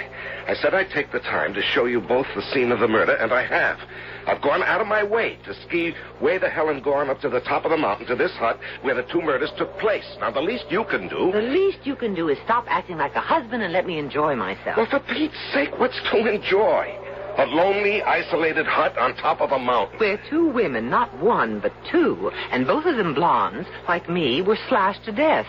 I said I'd take the time to show you both the scene of the murder, and I have. I've gone out of my way to ski way the hell and gone up to the top of the mountain to this hut where the 2 murders took place. Now, the least you can do... The least you can do is stop acting like a husband and let me enjoy myself. Well, for Pete's sake, what's to enjoy? A lonely, isolated hut on top of a mountain. Where 2 women, not 1, but 2, and both of them blondes, like me, were slashed to death.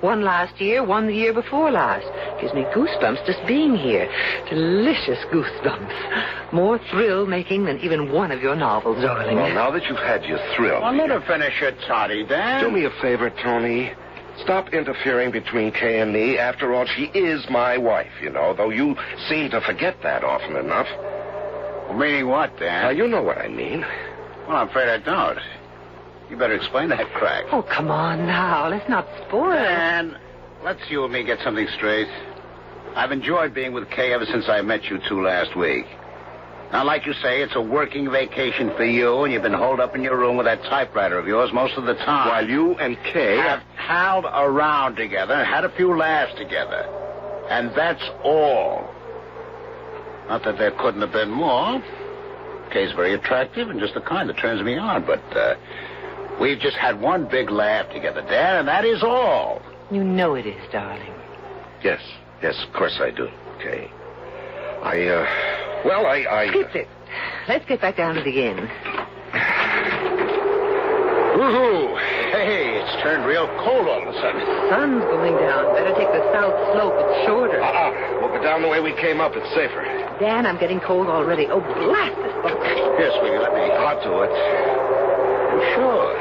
1 last year, 1 the year before last. Gives me goosebumps just being here. Delicious goosebumps. More thrill-making than even one of your novels, darling. Well, now that you've had your thrill... Well, let her finish her toddy, Dan. Do me a favor, Tony. Stop interfering between Kay and me. After all, she is my wife, you know, though you seem to forget that often enough. Well, meaning what, Dan? You know what I mean. Well, I'm afraid I don't. You better explain that crack. Oh, come on now. Let's not spoil it. Dan, let's you and me get something straight. I've enjoyed being with Kay ever since I met you two last week. Now, like you say, it's a working vacation for you, and you've been holed up in your room with that typewriter of yours most of the time. While you and Kay have howled around together and had a few laughs together. And that's all. Not that there couldn't have been more. Kay's very attractive and just the kind that turns me on, but we've just had one big laugh together, Dan, and that is all. You know it is, darling. Yes, of course I do, Kay. I Skip. Let's get back down to the inn. Woohoo! Hey, it's turned real cold all of a sudden. The sun's going down. Better take the south slope. It's shorter. We'll go down the way we came up. It's safer. Dan, I'm getting cold already. Oh, blast this book. Here, sweetie, let me. I'll do it. Sure.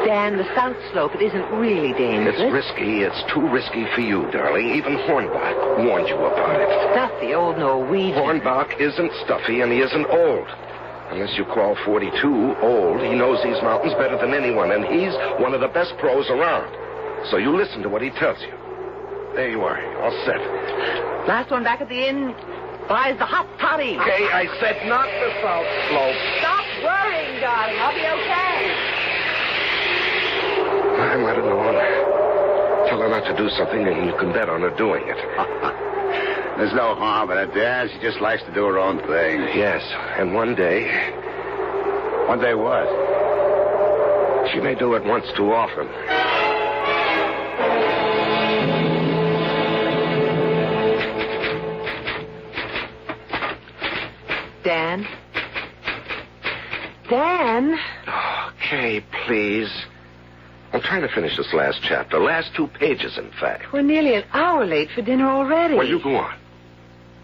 Dan, the south slope, it isn't really dangerous. It's risky. It's too risky for you, darling. Even Hornbach warned you about it. Stuffy old Norwegian. Hornbach isn't stuffy, and he isn't old. Unless you call 42 old, he knows these mountains better than anyone, and he's one of the best pros around. So you listen to what he tells you. There you are, all set. Last one back at the inn buys the hot toddy. Okay, I said not the south slope. Stop worrying, darling. I'll be okay. I might have known. Tell her not to do something, and you can bet on her doing it. There's no harm in it, Dan. She just likes to do her own thing. Yes, and one day... One day what? She may do it once too often. Dan? Dan? Okay, please. I'm trying to finish this last chapter. Last 2 pages, in fact. We're nearly an hour late for dinner already. Well, you go on.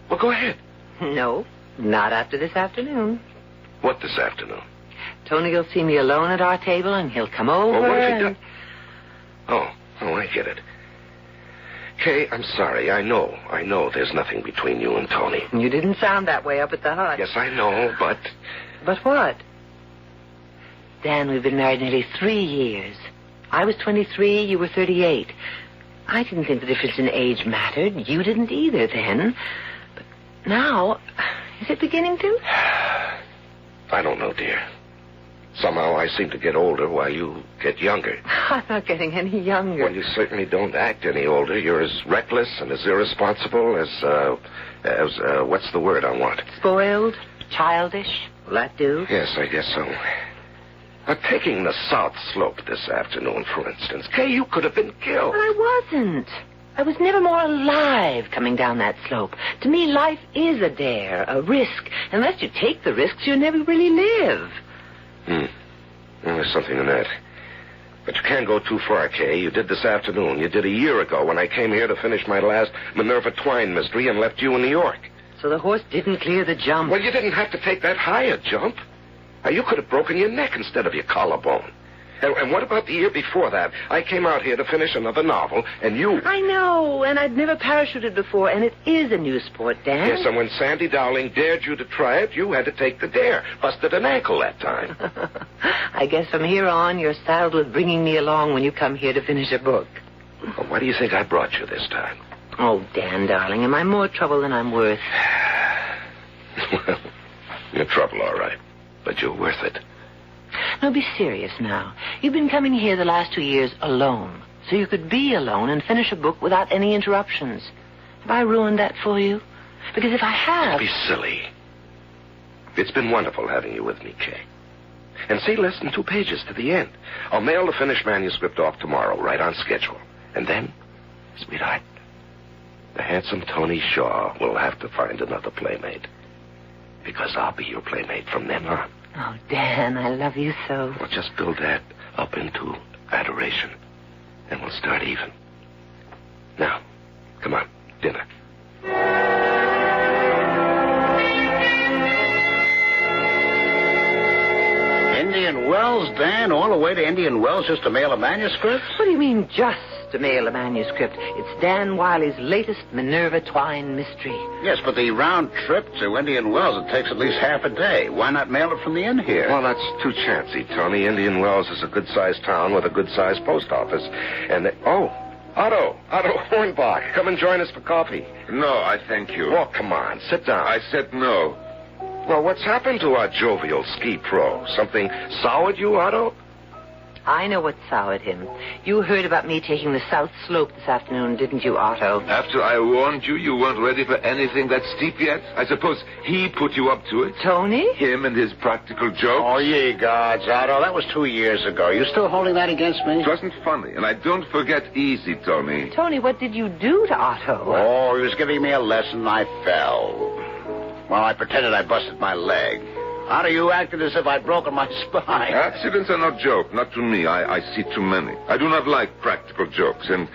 Well, go ahead. No, not after this afternoon. What this afternoon? Tony will see me alone at our table, and he'll come over. Well, what if he does? Oh, I get it. Kay, I'm sorry. I know there's nothing between you and Tony. You didn't sound that way up at the hut. Yes, I know, but... But what? Dan, we've been married nearly 3 years. I was 23, you were 38. I didn't think the difference in age mattered. You didn't either then. But now, is it beginning to? I don't know, dear. Somehow I seem to get older while you get younger. I'm not getting any younger. Well, you certainly don't act any older. You're as reckless and as irresponsible as what's the word I want? Spoiled? Childish? Will that do? Yes, I guess so. Taking the south slope this afternoon, for instance. Kay, you could have been killed. But I wasn't. I was never more alive coming down that slope. To me, life is a dare, a risk. Unless you take the risks, you never really live. Well, there's something in that. But you can't go too far, Kay. You did this afternoon. You did a year ago when I came here to finish my last Minerva Twine mystery and left you in New York. So the horse didn't clear the jump. Well, you didn't have to take that higher jump. You could have broken your neck instead of your collarbone. And what about the year before that? I came out here to finish another novel, and you... I know, and I'd never parachuted before, and it is a new sport, Dan. Yes, and when Sandy Dowling dared you to try it, you had to take the dare. Busted an ankle that time. I guess from here on, you're saddled with bringing me along when you come here to finish a book. Well, why do you think I brought you this time? Oh, Dan, darling, am I more trouble than I'm worth? Well, you're trouble, all right. But you're worth it. Now, be serious now. You've been coming here the last 2 years alone, so you could be alone and finish a book without any interruptions. Have I ruined that for you? Because if I have... Don't be silly. It's been wonderful having you with me, Kay. And see, less than 2 pages to the end. I'll mail the finished manuscript off tomorrow, right on schedule. And then, sweetheart, the handsome Tony Shaw will have to find another playmate. Because I'll be your playmate from then on. Oh, Dan, I love you so. Well, just build that up into adoration, and we'll start even. Now, come on, dinner. Indian Wells, Dan? flying all the way to Indian Wells just to mail a manuscript? What do you mean, just to mail a manuscript? It's Dan Wiley's latest Minerva Twine mystery. Yes, but the round trip to Indian Wells, it takes at least half a day. Why not mail it from the inn here? Well, that's too chancy, Tony. Indian Wells is a good-sized town with a good-sized post office. And Otto Hornbach, come and join us for coffee. No, I thank you. Oh, come on, sit down. I said no. Well, what's happened to our jovial ski pro? Something soured you, Otto? I know what soured him. You heard about me taking the South Slope this afternoon, didn't you, Otto? After I warned you, you weren't ready for anything that steep yet? I suppose he put you up to it? Tony? Him and his practical jokes? Oh, ye gods, Otto. That was 2 years ago. You still holding that against me? It wasn't funny, and I don't forget easy, Tony. Tony, what did you do to Otto? Oh, he was giving me a lesson. I fell. Well, I pretended I busted my leg. Otto, you acted as if I'd broken my spine. Accidents are no joke, not to me. I see too many. I do not like practical jokes, and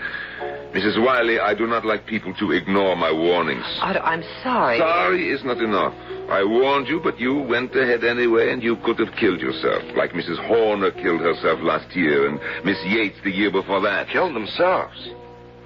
Mrs. Wiley, I do not like people to ignore my warnings. Otto, I'm sorry. Sorry is not enough. I warned you, but you went ahead anyway, and you could have killed yourself, like Mrs. Horner killed herself last year, and Miss Yates the year before that. Killed themselves.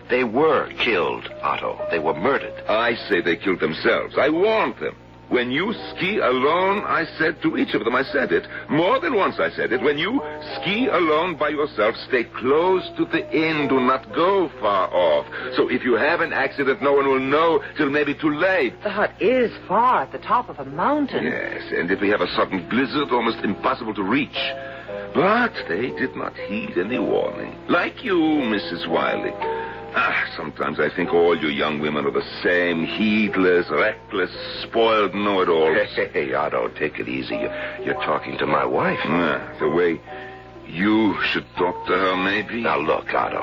They were killed, Otto. They were murdered. I say they killed themselves. I warned them. When you ski alone, I said to each of them, I said it. More than once I said it. When you ski alone by yourself, stay close to the inn. Do not go far off. So if you have an accident, no one will know till maybe too late. The hut is far at the top of a mountain. Yes, and if we have a sudden blizzard, almost impossible to reach. But they did not heed any warning. Like you, Mrs. Wiley. Sometimes I think all you young women are the same. Heedless, reckless, spoiled know-it-alls. Hey, Otto, take it easy. You're talking to my wife. The way you should talk to her, maybe. Now, look, Otto.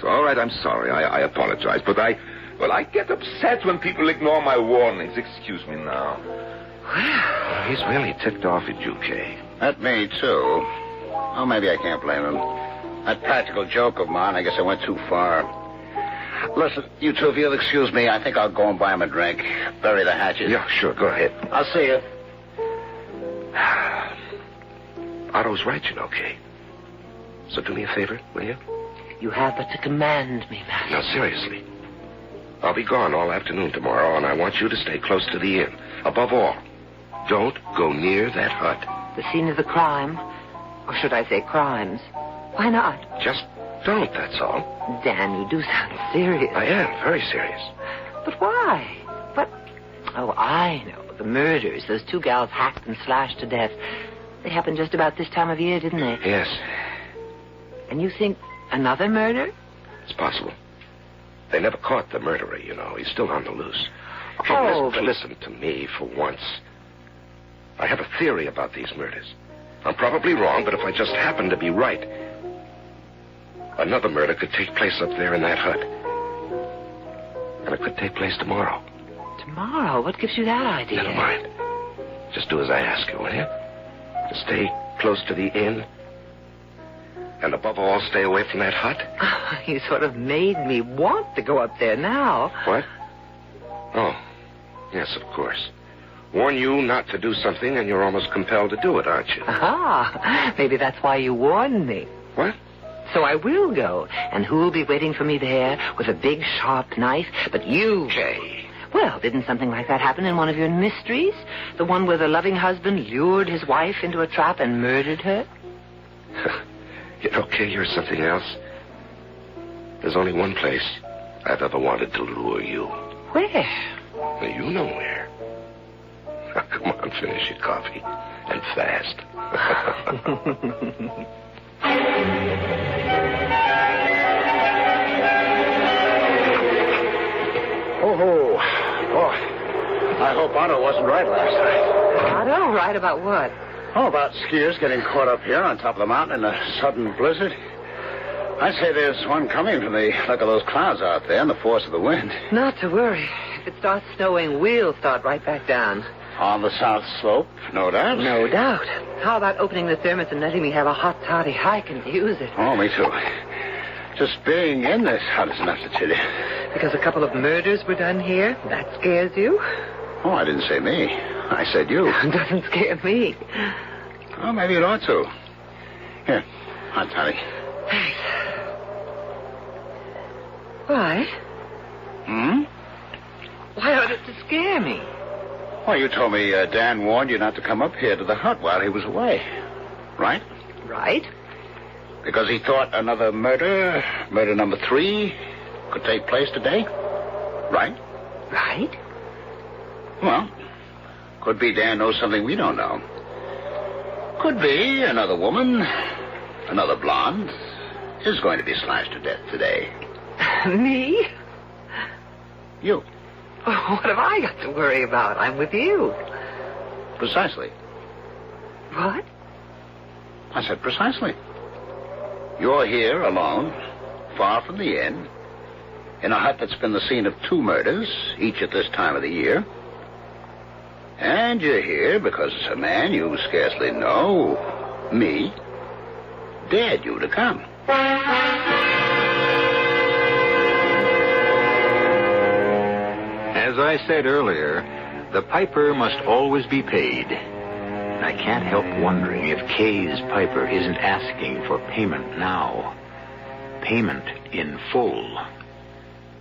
All right, I'm sorry. I apologize. But I get upset when people ignore my warnings. Excuse me now. Well, he's really ticked off at you, Kay. At me, too. Oh, maybe I can't blame him. That practical joke of mine, I guess I went too far. Listen, you two, if you'll excuse me, I think I'll go and buy him a drink. Bury the hatches. Yeah, sure, go ahead. I'll see you. Otto's right, you know, Kay. So do me a favor, will you? You have but to command me, Master. Now, seriously. I'll be gone all afternoon tomorrow, and I want you to stay close to the inn. Above all, don't go near that hut. The scene of the crime? Or should I say crimes? Why not? Just don't, that's all. Dan, you do sound serious. I am, very serious. But why? Oh, I know. The murders, those two gals hacked and slashed to death. They happened just about this time of year, didn't they? Yes. And you think another murder? It's possible. They never caught the murderer, you know. He's still on the loose. Okay, listen to me for once. I have a theory about these murders. I'm probably wrong, but if I just happen to be right, another murder could take place up there in that hut. And it could take place tomorrow. Tomorrow? What gives you that idea? Never mind. Just do as I ask you, will you? Just stay close to the inn. And above all, stay away from that hut. Oh, you sort of made me want to go up there now. What? Oh, yes, of course. Warn you not to do something, and you're almost compelled to do it, aren't you? Ah, maybe that's why you warned me. What? So I will go. And who'll be waiting for me there with a big, sharp knife? But you. Kay. Well, didn't something like that happen in one of your mysteries? The one where the loving husband lured his wife into a trap and murdered her? You know, Kay, you're something else. There's only one place I've ever wanted to lure you. Where? Well, you know where. Now, come on, finish your coffee. And fast. Oh, I hope Otto wasn't right last night. Otto? Right about what? Oh, about skiers getting caught up here on top of the mountain in a sudden blizzard. I say there's one coming from the look of those clouds out there and the force of the wind. Not to worry. If it starts snowing, we'll start right back down. On the south slope, no doubt. No doubt. How about opening the thermos and letting me have a hot toddy hike and use it? Oh, me too. Just being in this hut is enough to chill you. Because a couple of murders were done here? That scares you? Oh, I didn't say me. I said you. It doesn't scare me. Oh, maybe it ought to. Here, hot toddy. Thanks. Why? Why ought it to scare me? Well, you told me Dan warned you not to come up here to the hut while he was away. Right? Right. Because he thought another murder number 3, could take place today? Right? Right. Well, could be Dan knows something we don't know. Could be another woman, another blonde, is going to be slashed to death today. Me? You. Oh, what have I got to worry about? I'm with you. Precisely. What? I said precisely. You're here alone, far from the inn, in a hut that's been the scene of 2 murders, each at this time of the year. And you're here because a man you scarcely know, me, dared you to come. As I said earlier, the piper must always be paid. And I can't help wondering if Kay's piper isn't asking for payment now. Payment in full.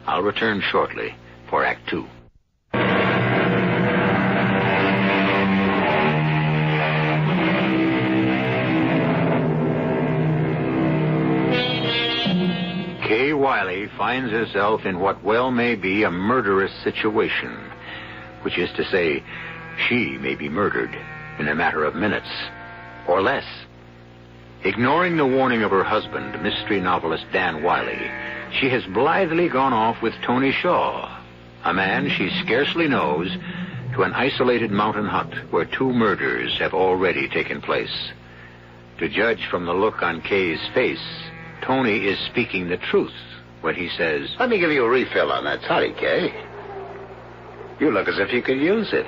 I'll return shortly for Act 2. Kay Wiley finds herself in what well may be a murderous situation, which is to say, she may be murdered in a matter of minutes or less. Ignoring the warning of her husband, mystery novelist Dan Wiley, she has blithely gone off with Tony Shaw, a man she scarcely knows, to an isolated mountain hut where 2 murders have already taken place. To judge from the look on Kay's face, Tony is speaking the truth when he says, Let me give you a refill on that toddy, Kay. You look as if you could use it.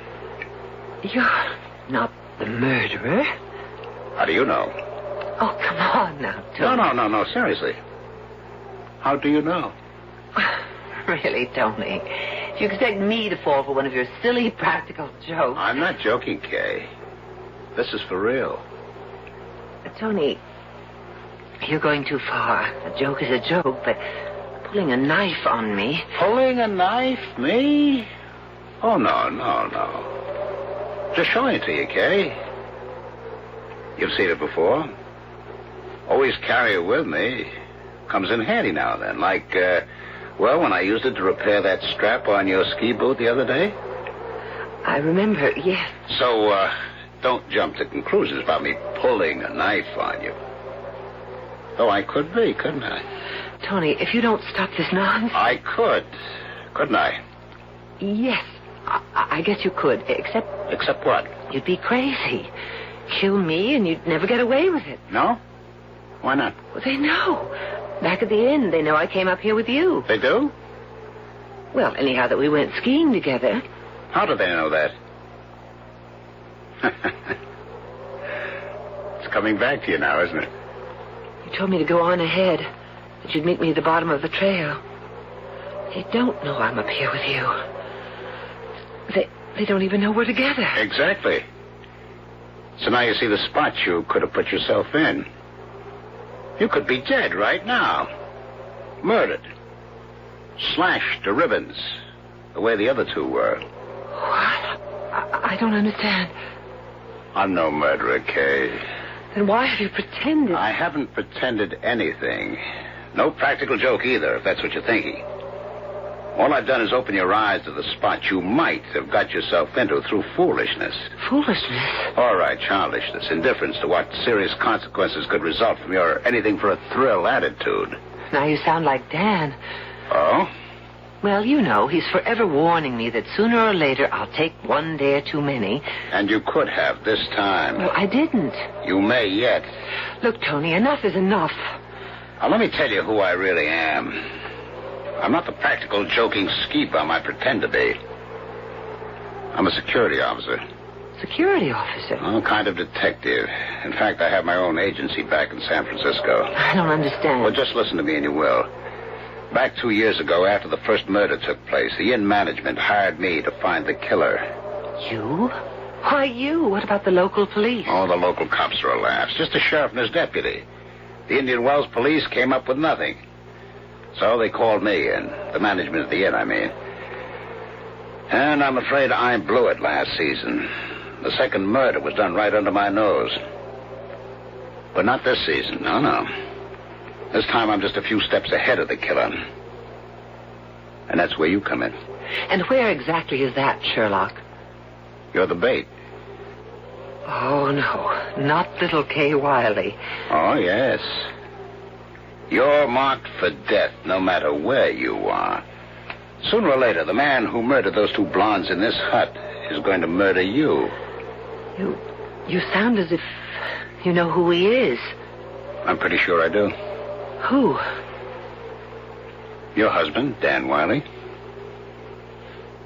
You're not the murderer. How do you know? Oh, come on now, Tony. No, seriously. How do you know? Really, Tony. Do you expect me to fall for one of your silly practical jokes? I'm not joking, Kay. This is for real. Tony, you're going too far. A joke is a joke, but pulling a knife on me... Pulling a knife? Me? Oh, no. Just showing it to you, Kay. You've seen it before. Always carry it with me. Comes in handy now and then. Like, when I used it to repair that strap on your ski boot the other day. I remember, yes. So, don't jump to conclusions about me pulling a knife on you. Though I could be, couldn't I? Tony, if you don't stop this nonsense... I could, couldn't I? Yes, I guess you could, except... Except what? You'd be crazy. Kill me and you'd never get away with it. No? Why not? Well, they know. Back at the inn, they know I came up here with you. They do? Well, anyhow, that we went skiing together. How do they know that? It's coming back to you now, isn't it? You told me to go on ahead, that you'd meet me at the bottom of the trail. They don't know I'm up here with you. They don't even know we're together. Exactly. So now you see the spot you could have put yourself in. You could be dead right now. Murdered. Slashed to ribbons. The way the other 2 were. What? I don't understand. I'm no murderer, Kay. Then why have you pretended? I haven't pretended anything. No practical joke either, if that's what you're thinking. All I've done is open your eyes to the spot you might have got yourself into through foolishness. Foolishness? All right, childishness, indifference to what serious consequences could result from your anything-for-a-thrill attitude. Now you sound like Dan. Oh? Well, you know, he's forever warning me that sooner or later I'll take one dare too many. And you could have this time. Well, I didn't. You may yet. Look, Tony, enough is enough. Now, let me tell you who I really am. I'm not the practical, joking ski bum I pretend to be. I'm a security officer. Security officer? Oh, kind of detective. In fact, I have my own agency back in San Francisco. I don't understand. Well, just listen to me and you will. Back 2 years ago, after the first murder took place, the inn management hired me to find the killer. You? Why you? What about the local police? Oh, the local cops are a laugh. Just a sheriff and his deputy. The Indian Wells police came up with nothing. So they called me in. The management of the inn, I mean. And I'm afraid I blew it last season. The second murder was done right under my nose. But not this season, no. This time I'm just a few steps ahead of the killer. And that's where you come in. And where exactly is that, Sherlock? You're the bait. Oh, no. Not little Kay Wiley. Oh, yes. You're marked for death no matter where you are. Sooner or later, the man who murdered those two blondes in this hut is going to murder you. You sound as if you know who he is. I'm pretty sure I do. Who? Your husband, Dan Wiley.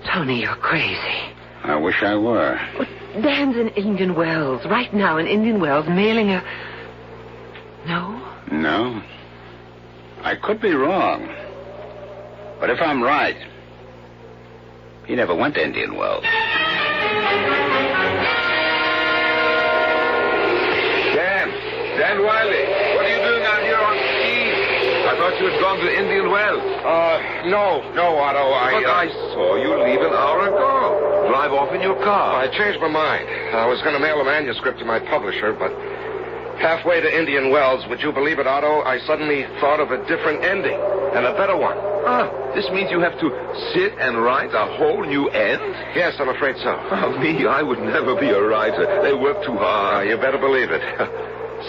Tony, you're crazy. I wish I were. But Dan's in Indian Wells. Right now in Indian Wells, mailing a... No? No. I could be wrong. But if I'm right, he never went to Indian Wells. Dan Wiley, what are you doing out here on skis? I thought you had gone to Indian Wells. No, Otto, But I saw you leave an hour ago. Drive off in your car. I changed my mind. I was going to mail a manuscript to my publisher, but halfway to Indian Wells, would you believe it, Otto, I suddenly thought of a different ending, and a better one. This means you have to sit and write a whole new end? Yes, I'm afraid so. Me, I would never be a writer. They work too hard. You better believe it.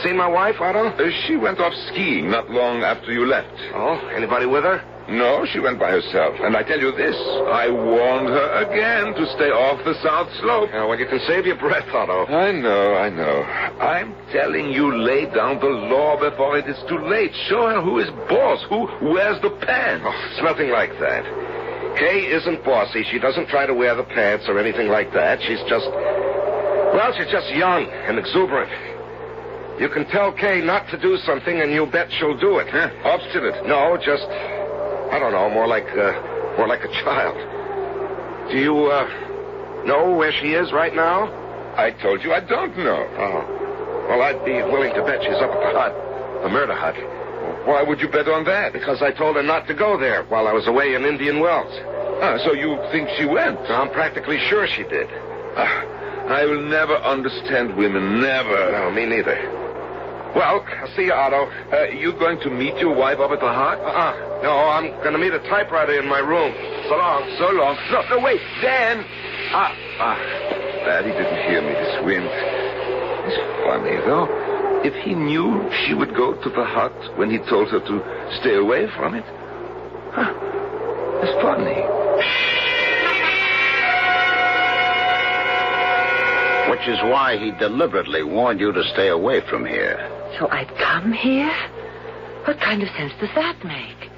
Seen my wife, Otto? She went off skiing not long after you left. Oh, anybody with her? No, she went by herself. And I tell you this, I warned her again to stay off the South Slope. Well, you can save your breath, Otto. I know. I'm telling you, lay down the law before it is too late. Show her who is boss, who wears the pants. Oh, it's nothing like that. Kay isn't bossy. She doesn't try to wear the pants or anything like that. She's just young and exuberant. You can tell Kay not to do something, and you bet she'll do it. Huh? Obstinate? No, just, I don't know, more like a child. Do you know where she is right now? I told you I don't know. Oh, well, I'd be willing to bet she's up at the hut, the murder hut. Why would you bet on that? Because I told her not to go there while I was away in Indian Wells. So you think she went? I'm practically sure she did. I will never understand women, never. No, me neither. Well, I'll see you, Otto. You going to meet your wife up at the hut? No, I'm going to meet a typewriter in my room. So long. So long. No, wait, Dan. Glad he didn't hear me this wind. It's funny, though. If he knew she would go to the hut when he told her to stay away from it. It's funny. Which is why he deliberately warned you to stay away from here. So I'd come here? What kind of sense does that make?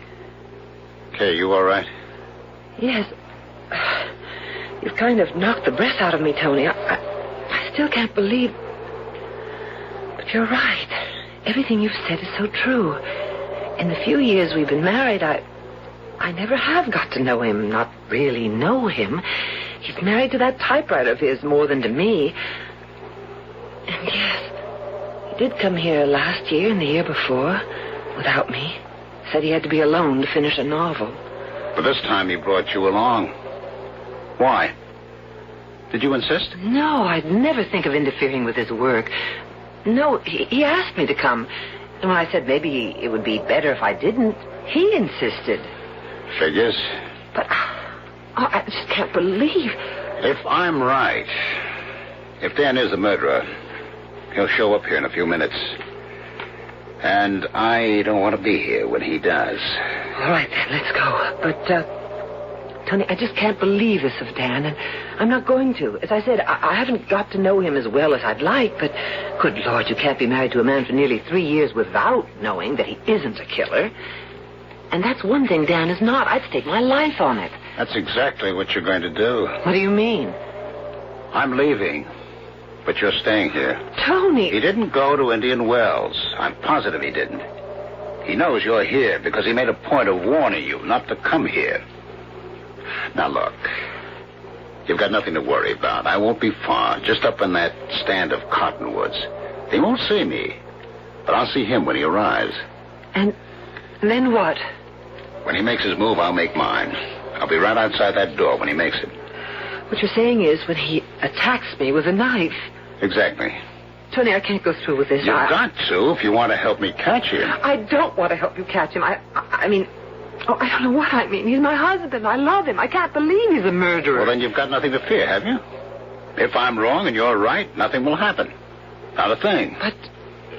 Kay, you all right? Yes. You've kind of knocked the breath out of me, Tony. I still can't believe... But you're right. Everything you've said is so true. In the few years we've been married, I never have got to know him, not really know him. He's married to that typewriter of his more than to me. And yes, he did come here last year and the year before, without me. Said he had to be alone to finish a novel. But this time he brought you along. Why? Did you insist? No, I'd never think of interfering with his work. No, he asked me to come. And when I said maybe it would be better if I didn't, he insisted. Figures. But... I just can't believe... If I'm right, if Dan is the murderer, he'll show up here in a few minutes. And I don't want to be here when he does. All right, then, let's go. But, Tony, I just can't believe this of Dan, and I'm not going to. As I said, I haven't got to know him as well as I'd like, but good Lord, you can't be married to a man for nearly 3 years without knowing that he isn't a killer. And that's one thing Dan is not. I'd stake my life on it. That's exactly what you're going to do. What do you mean? I'm leaving, but you're staying here. Tony! He didn't go to Indian Wells. I'm positive he didn't. He knows you're here because he made a point of warning you not to come here. Now, look. You've got nothing to worry about. I won't be far, just up in that stand of cottonwoods. He won't see me, but I'll see him when he arrives. And then what? When he makes his move, I'll make mine. I'll be right outside that door when he makes it. What you're saying is when he attacks me with a knife. Exactly. Tony, I can't go through with this. You've got to if you want to help me catch him. I don't want to help you catch him. I mean, I don't know what I mean. He's my husband. I love him. I can't believe he's a murderer. Well, then you've got nothing to fear, have you? If I'm wrong and you're right, nothing will happen. Not a thing. But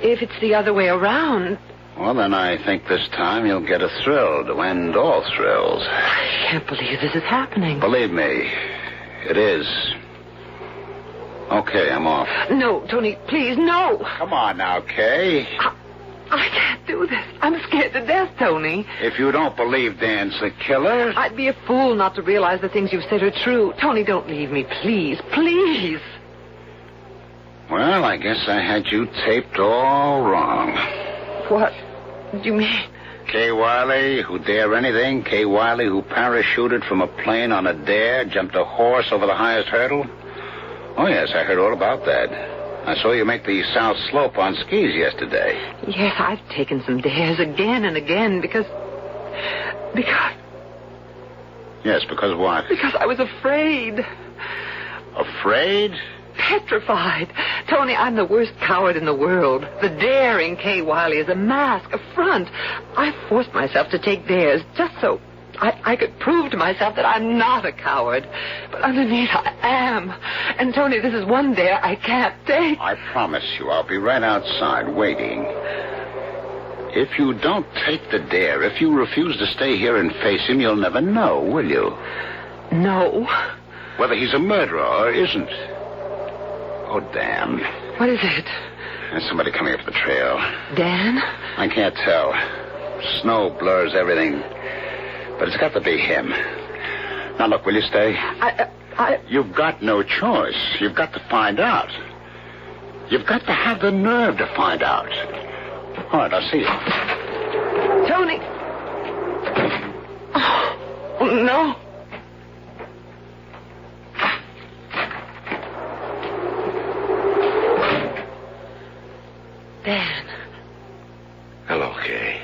if it's the other way around... Well, then I think this time you'll get a thrill to end all thrills. I can't believe this is happening. Believe me, it is. Okay, I'm off. No, Tony, please, no. Come on now, Kay. I can't do this. I'm scared to death, Tony. If you don't believe Dan's the killer... I'd be a fool not to realize the things you've said are true. Tony, don't leave me, please, please. Well, I guess I had you taped all wrong. What do you mean? Kay Wiley, who dare anything. Kay Wiley, who parachuted from a plane on a dare, jumped a horse over the highest hurdle. Oh, yes, I heard all about that. I saw you make the South Slope on skis yesterday. Yes, I've taken some dares again and again because... Yes, because what? Because I was afraid. Afraid? Petrified. Tony, I'm the worst coward in the world. The daring Kay Wiley is a mask, a front. I forced myself to take dares just so I could prove to myself that I'm not a coward. But underneath, I am. And, Tony, this is one dare I can't take. I promise you, I'll be right outside waiting. If you don't take the dare, if you refuse to stay here and face him, you'll never know, will you? No. Whether he's a murderer or isn't. Oh, damn. What is it? There's somebody coming up the trail. Dan? I can't tell. Snow blurs everything. But it's got to be him. Now, look, will you stay? You've got no choice. You've got to find out. You've got to have the nerve to find out. All right, I'll see you. Tony! Oh, no. Dan. Hello, Kay.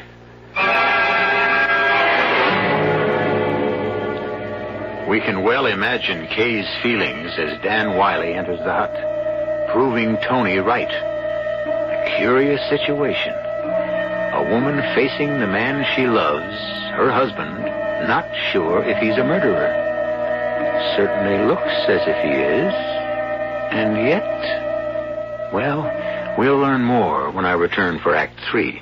We can well imagine Kay's feelings as Dan Wiley enters the hut, proving Tony right. A curious situation. A woman facing the man she loves, her husband, not sure if he's a murderer. Certainly looks as if he is. And yet, well, we'll learn more when I return for Act 3.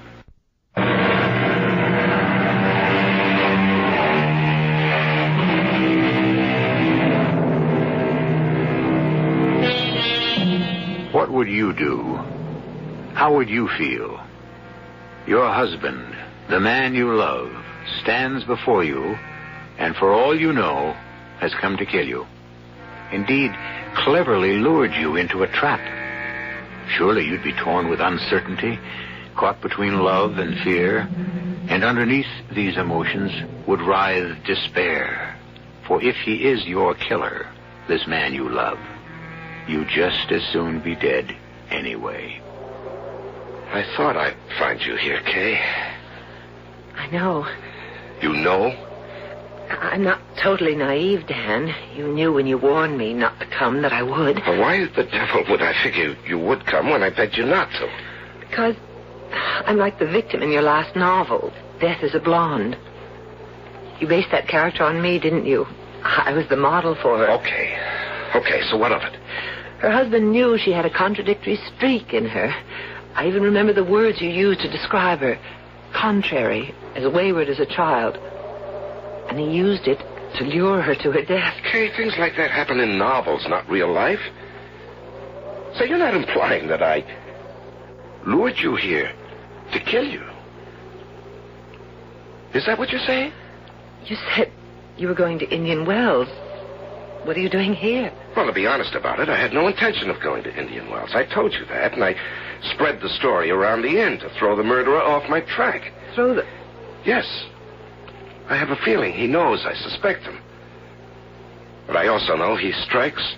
What would you do? How would you feel? Your husband, the man you love, stands before you, and for all you know, has come to kill you. Indeed, cleverly lured you into a trap. Surely you'd be torn with uncertainty, caught between love and fear, and underneath these emotions would writhe despair. For if he is your killer, this man you love, you'd just as soon be dead anyway. I thought I'd find you here, Kay. I know. You know? I'm not totally naive, Dan. You knew when you warned me not to come that I would. Well, why the devil would I figure you would come when I begged you not to? Because I'm like the victim in your last novel, Death is a Blonde. You based that character on me, didn't you? I was the model for her. Okay, so what of it? Her husband knew she had a contradictory streak in her. I even remember the words you used to describe her. Contrary, as wayward as a child. And he used it to lure her to her death. Kay, things like that happen in novels, not real life. So you're not implying that I lured you here to kill you? Is that what you're saying? You said you were going to Indian Wells. What are you doing here? Well, to be honest about it, I had no intention of going to Indian Wells. I told you that, and I spread the story around the inn to throw the murderer off my track. Throw the... Yes. I have a feeling he knows I suspect him. But I also know he strikes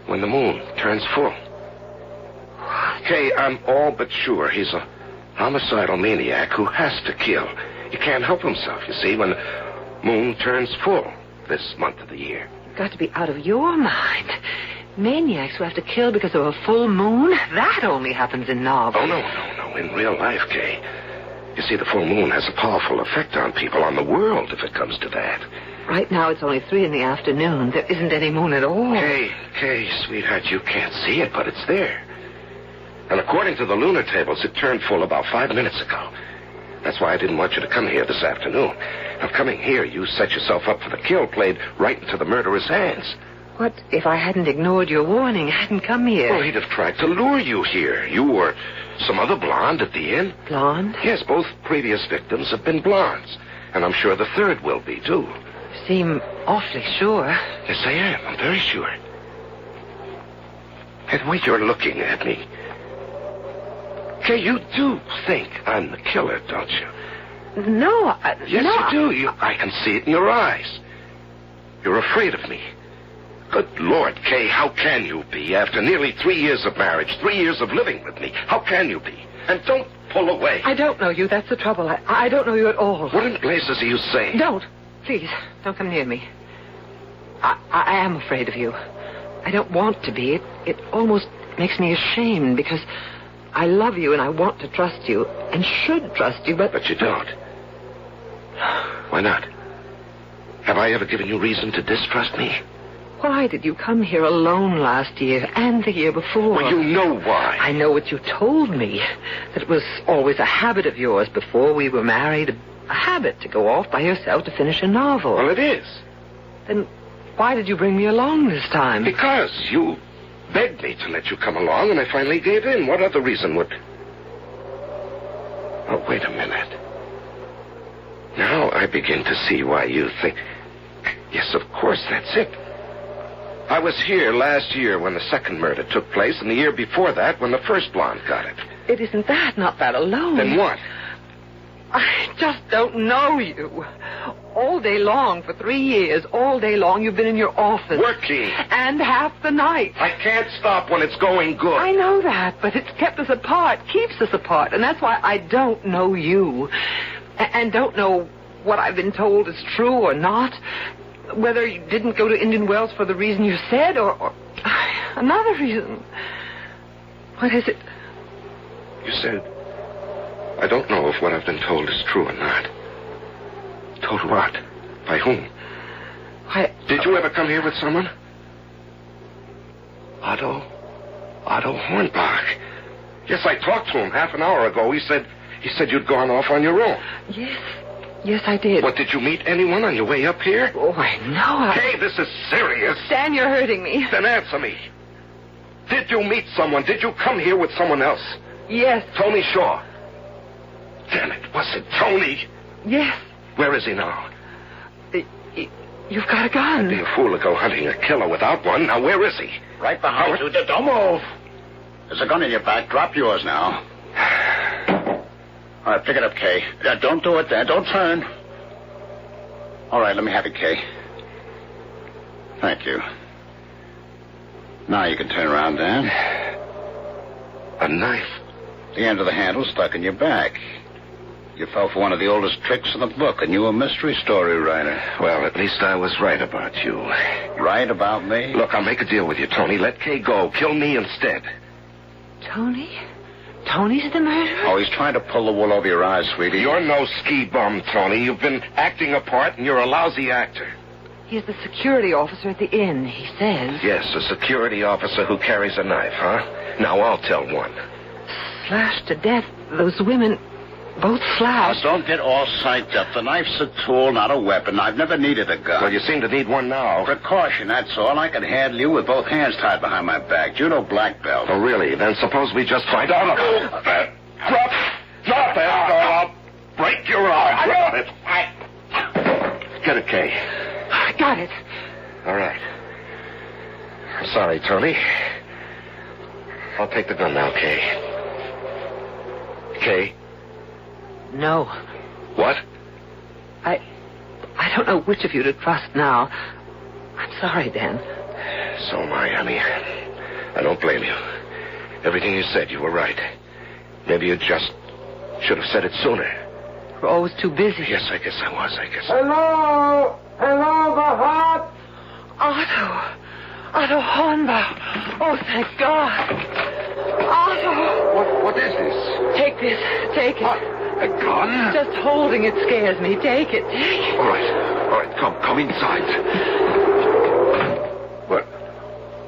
when the moon turns full. Kay, I'm all but sure he's a homicidal maniac who has to kill. He can't help himself, you see, when the moon turns full this month of the year. You've got to be out of your mind. Maniacs who have to kill because of a full moon? That only happens in novels. Oh, no. In real life, Kay. You see, the full moon has a powerful effect on people, on the world, if it comes to that. Right now it's only 3 p.m. There isn't any moon at all. Kay, sweetheart, you can't see it, but it's there. And according to the lunar tables, it turned full about 5 minutes ago. That's why I didn't want you to come here this afternoon. Now, coming here, you set yourself up for the kill, played right into the murderer's hands. What if I hadn't ignored your warning, hadn't come here? Well, he'd have tried to lure you here. You or some other blonde at the inn. Blonde? Yes, both previous victims have been blondes. And I'm sure the third will be, too. You seem awfully sure. Yes, I am. I'm very sure. And the way you're looking at me. Kay, you do think I'm the killer, don't you? No, Yes, no. you do. I can see it in your eyes. You're afraid of me. Good Lord, Kay, how can you be? After nearly 3 years of marriage, 3 years of living with me, how can you be? And don't pull away. I don't know you. That's the trouble. I don't know you at all. What in blazes are you saying? Don't. Please, don't come near me. I am afraid of you. I don't want to be. It almost makes me ashamed because I love you and I want to trust you and should trust you, but... But you don't. Why not? Have I ever given you reason to distrust me? Why did you come here alone last year and the year before? Well, you know why. I know what you told me. That it was always a habit of yours before we were married. A habit to go off by yourself to finish a novel. Well, it is. Then why did you bring me along this time? Because you begged me to let you come along, and I finally gave in. What other reason would... Oh, wait a minute. Now I begin to see why you think... Yes, of course, that's it. I was here last year when the second murder took place, and the year before that when the first blonde got it. It isn't that, not that alone. Then what? I just don't know you. All day long, for 3 years, all day long, you've been in your office. Working. And half the night. I can't stop when it's going good. I know that, but it's kept us apart, keeps us apart, and that's why I don't know you. And don't know what I've been told is true or not. Whether you didn't go to Indian Wells for the reason you said, or another reason. What is it? You said, I don't know if what I've been told is true or not. Told what? By whom? Did you ever come here with someone? Otto Hornbach. Yes, I talked to him half an hour ago. He said you'd gone off on your own. Yes, I did. What, did you meet anyone on your way up here? Oh, I know. Hey, this is serious. Stan, you're hurting me. Then answer me. Did you meet someone? Did you come here with someone else? Yes. Tony Shaw. Damn it, was it Tony? Yes. Where is he now? You've got a gun. I'd be a fool to go hunting a killer without one. Now, where is he? Right behind you. Don't move. There's a gun in your back. Drop yours now. All right, pick it up, Kay. Don't do it there. Don't turn. All right, let me have it, Kay. Thank you. Now you can turn around, Dan. A knife? The end of the handle stuck in your back. You fell for one of the oldest tricks in the book, and you a mystery story writer. Well, at least I was right about you. Right about me? Look, I'll make a deal with you, Tony. Let Kay go. Kill me instead. Tony? Tony's the murderer? Oh, he's trying to pull the wool over your eyes, sweetie. You're no ski bum, Tony. You've been acting a part, and you're a lousy actor. He's the security officer at the inn, he says. Yes, a security officer who carries a knife, huh? Now, I'll tell one. Slashed to death. Those women, both slashed. Now, don't get all psyched up. The knife's a tool, not a weapon. I've never needed a gun. Well, you seem to need one now. Precaution, that's all. I can handle you with both hands tied behind my back. Judo black belt. Oh, really? Then suppose we just find out. Drop that, or I'll break your arm. Drop it. Get it, Kay. I got it. All right. I'm sorry, Tony. I'll take the gun now, Kay. Kay? No. What? I don't know which of you to trust now. I'm sorry, Dan. So am I, honey. I don't blame you. Everything you said, you were right. Maybe you just should have said it sooner. We're always too busy. Yes, I guess I was. Hello? Hello, the hut? Otto Hornbach. Oh, thank God. Otto. What is this? Take this. Take it. A gun? Just holding it scares me. Take it. All right, come inside.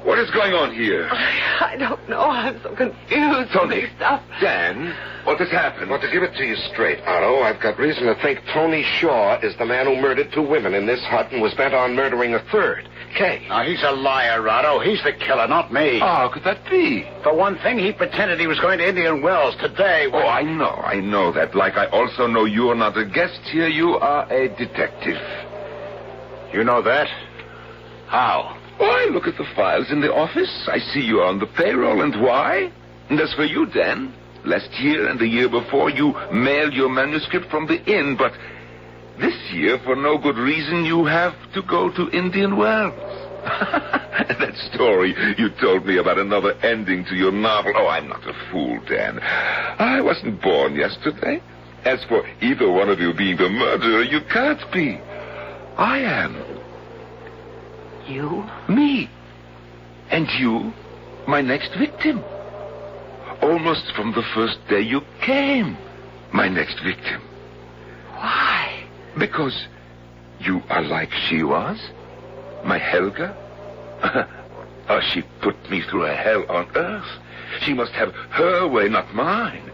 What is going on here? I don't know. I'm so confused. Tony. Stuff. Dan, what has happened? Well, to give it to you straight, Otto, I've got reason to think Tony Shaw is the man who murdered 2 women in this hut and was bent on murdering a third. Kay. Now, he's a liar, Otto. He's the killer, not me. Oh, how could that be? For one thing, he pretended he was going to Indian Wells today. Oh, I know that. Like I also know you are not a guest here. You are a detective. You know that? How? Oh, I look at the files in the office. I see you are on the payroll, and why? And as for you, Dan, last year and the year before, you mailed your manuscript from the inn, but this year, for no good reason, you have to go to Indian Wells. That story you told me about another ending to your novel. Oh, I'm not a fool, Dan. I wasn't born yesterday. As for either one of you being the murderer, you can't be. I am. You? Me. And you, my next victim. Almost from the first day you came, my next victim. Why? Because you are like she was, my Helga. Oh, she put me through a hell on earth. She must have her way, not mine.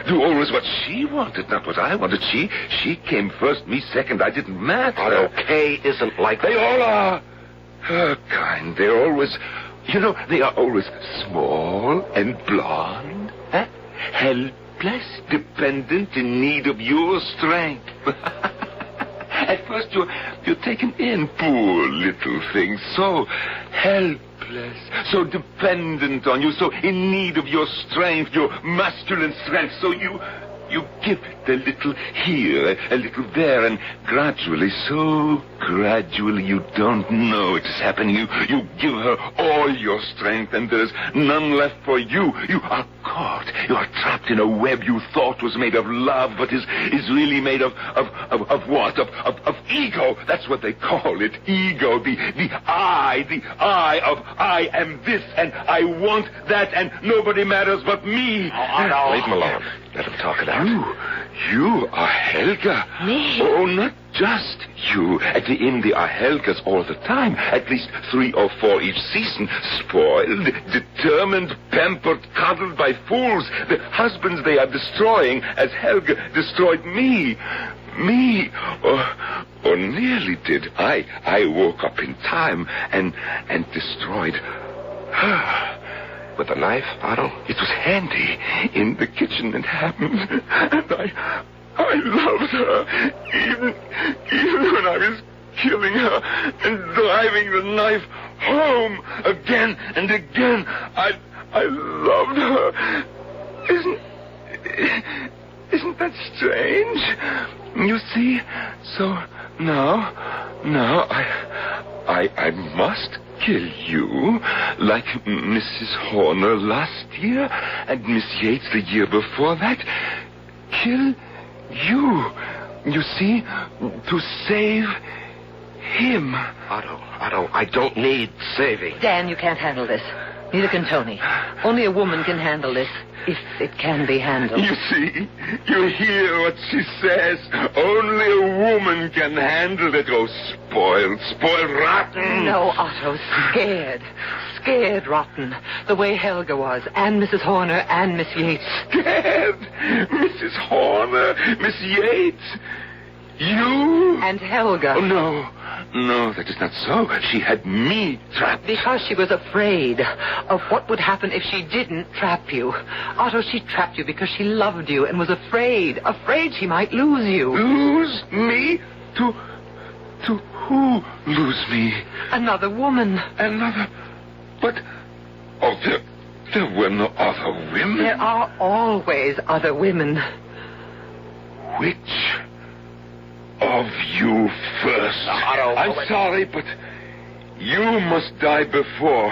Do always what she wanted, not what I wanted. She came first, me second. I didn't matter. Otto, Kay isn't like They all are. Her kind. They're always, they are always small and blonde. Huh? Helpless, dependent, in need of your strength. At first you're taken in, poor little thing, so helpless, so dependent on you, so in need of your strength, your masculine strength, so you give it a little here, a little there, and gradually, so gradually, you don't know it is happening. You give her all your strength, and there's none left for you. You are caught. You are trapped in a web you thought was made of love, but is really made of what? Of ego. That's what they call it. Ego. The I of I am this, and I want that, and nobody matters but me. Oh, leave him alone. Let him talk it out. You are Helga. Me? Oh, not just you. At the inn, there are Helgas all the time. At least 3 or 4 each season. Spoiled, determined, pampered, coddled by fools. The husbands they are destroying, as Helga destroyed me. Me. Or nearly did. I woke up in time and destroyed her. With a knife, Otto? It was handy in the kitchen and happened. And I loved her. Even when I was killing her and driving the knife home again and again. I loved her. Isn't that strange? You see? So now I must kill you, like Mrs. Horner last year, and Miss Yates the year before that. Kill you. You see, to save him. Otto, I don't need saving. Dan, you can't handle this. Neither can Tony. Only a woman can handle this, if it can be handled. You see, you hear what she says. Only a woman can handle it. Oh, spoiled rotten. No, Otto, scared rotten. The way Helga was, and Mrs. Horner, and Miss Yates. Scared? Mrs. Horner, Miss Yates? You? And Helga. Oh, no, that is not so. She had me trapped. Because she was afraid of what would happen if she didn't trap you. Otto, she trapped you because she loved you and was afraid she might lose you. Lose me? To who lose me? Another woman. But, there were no other women. There are always other women. Which of you first? Otto, I'm sorry, but You must die before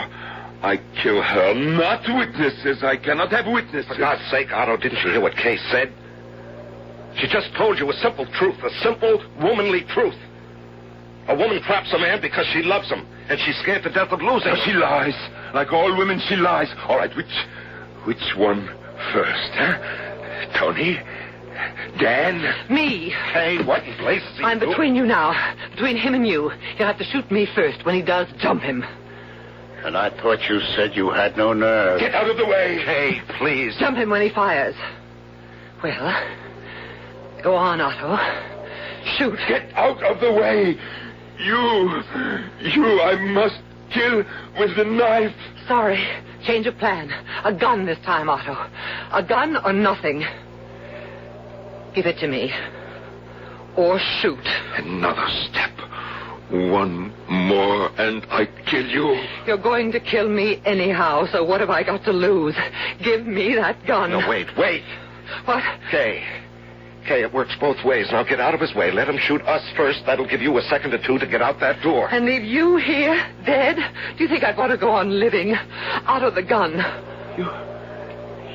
I kill her. Not witnesses. I cannot have witnesses. For God's sake, Otto, didn't you hear what Kay said? She just told you a simple truth, a simple, womanly truth. A woman traps a man because she loves him, and she's scared to death of losing him. She lies. Like all women, she lies. All right, which one first, huh? Tony? Dan? Me. Hey, what in blazes are you I'm doing? between you now. Between him and you. You'll have to shoot me first. When he does, jump him. And I thought you said you had no nerve. Get out of the way. Hey, please. Jump him when he fires. Well, go on, Otto. Shoot. Get out of the way. You, I must kill with the knife. Sorry. Change of plan. A gun this time, Otto. A gun or nothing. Give it to me. Or shoot. Another step. One more and I kill you. You're going to kill me anyhow, so what have I got to lose? Give me that gun. No, wait. What? Kay, it works both ways. Now get out of his way. Let him shoot us first. That'll give you a second or two to get out that door. And leave you here, dead? Do you think I'd want to go on living out of the gun?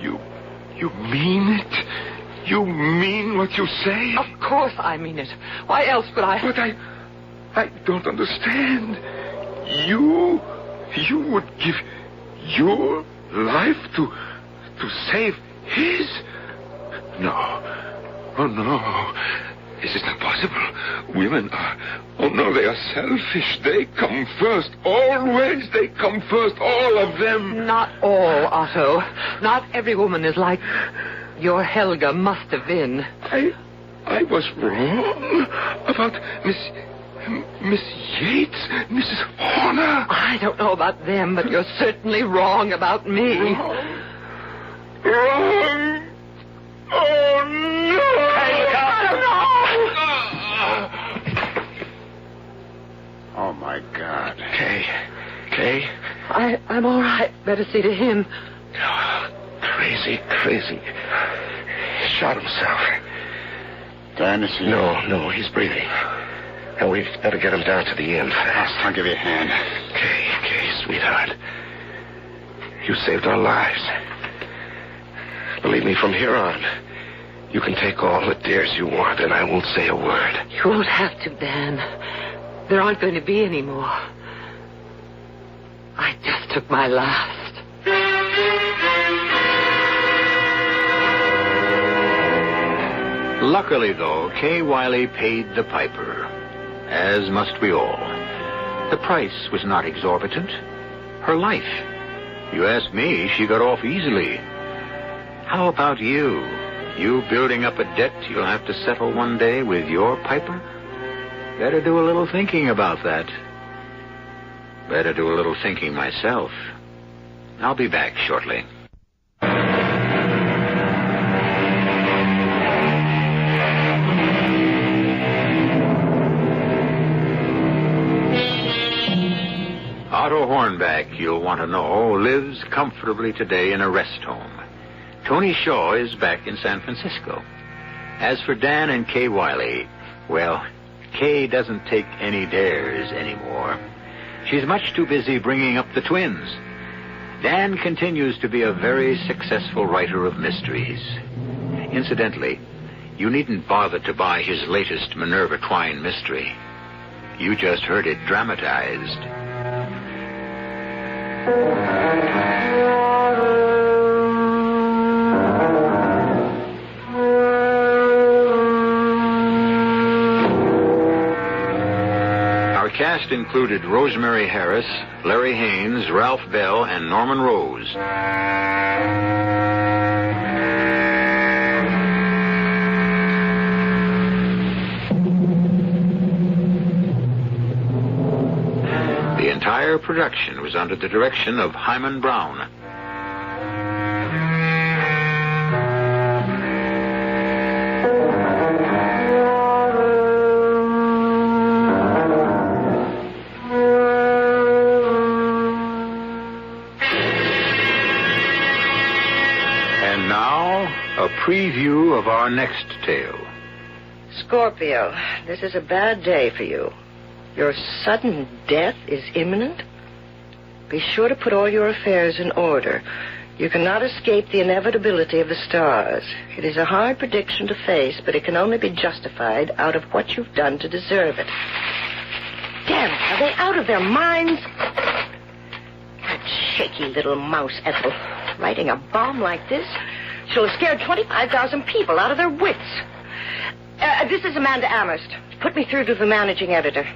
You mean it? You mean what you say? Of course I mean it. Why else would I... But I don't understand. You would give your life to save his? No. Oh, no. This is not possible. Women are... Oh, no, they are selfish. They come first. Always they come first. All of them. Not all, Otto. Not every woman is like your Helga must have been. I was wrong about Miss Yates, Mrs. Horner. I don't know about them, but you're certainly wrong about me. Wrong. Oh, no! Hey, look out! Oh, my God. Kay? I'm all right. Better see to him. Oh, crazy. Shot himself. Dan, is he... No, he's breathing. And we've better get him down to the inn fast. I'll give you a hand. Kay, sweetheart. You saved our lives. Believe me, from here on, you can take all the dares you want, and I won't say a word. You won't have to, Dan. There aren't going to be any more. I just took my last. Luckily, though, Kay Wiley paid the piper, as must we all. The price was not exorbitant. Her life. You ask me, she got off easily. How about you? You building up a debt you'll have to settle one day with your piper? Better do a little thinking about that. Better do a little thinking myself. I'll be back shortly. Otto Hornback, you'll want to know, lives comfortably today in a rest home. Tony Shaw is back in San Francisco. As for Dan and Kay Wiley, well, Kay doesn't take any dares anymore. She's much too busy bringing up the twins. Dan continues to be a very successful writer of mysteries. Incidentally, you needn't bother to buy his latest Minerva Twine mystery. You just heard it dramatized. Our cast included Rosemary Harris, Larry Haynes, Ralph Bell, and Norman Rose. The entire production was under the direction of Hyman Brown. And now, a preview of our next tale. Scorpio, this is a bad day for you. Your sudden death is imminent? Be sure to put all your affairs in order. You cannot escape the inevitability of the stars. It is a hard prediction to face, but it can only be justified out of what you've done to deserve it. Damn it, are they out of their minds? That shaky little mouse, Ethel. Writing a bomb like this, she'll have scared 25,000 people out of their wits. This is Amanda Amherst. Put me through to the managing editor.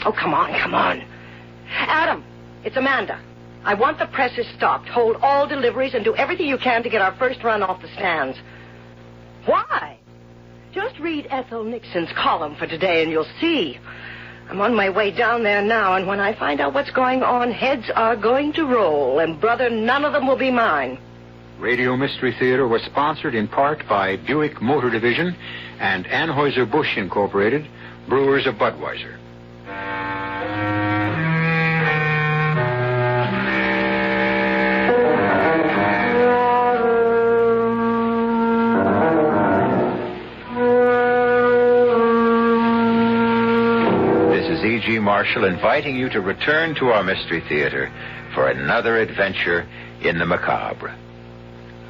Oh, come on. Adam, it's Amanda. I want the presses stopped. Hold all deliveries and do everything you can to get our first run off the stands. Why? Just read Ethel Nixon's column for today and you'll see. I'm on my way down there now, and when I find out what's going on, heads are going to roll, and brother, none of them will be mine. Radio Mystery Theater was sponsored in part by Buick Motor Division and Anheuser-Busch Incorporated, brewers of Budweiser. E.G. Marshall inviting you to return to our Mystery Theater for another adventure in the macabre.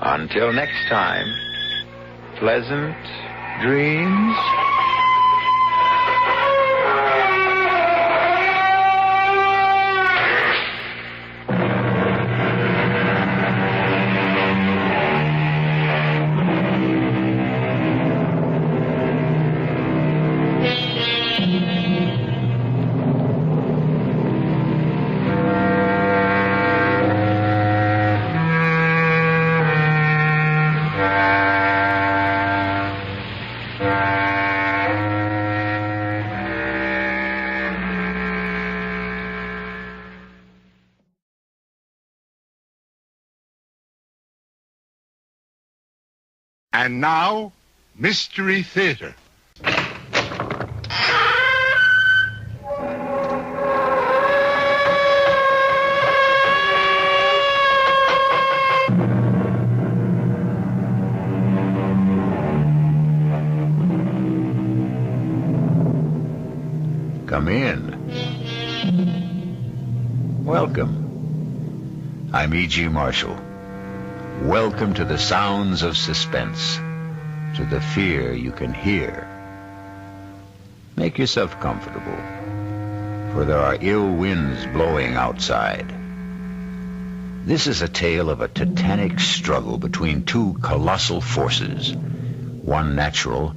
Until next time, pleasant dreams. And now, Mystery Theater. Come in. Welcome. I'm E.G. Marshall. Welcome to the sounds of suspense, to the fear you can hear. Make yourself comfortable, for there are ill winds blowing outside. This is a tale of a titanic struggle between two colossal forces, one natural,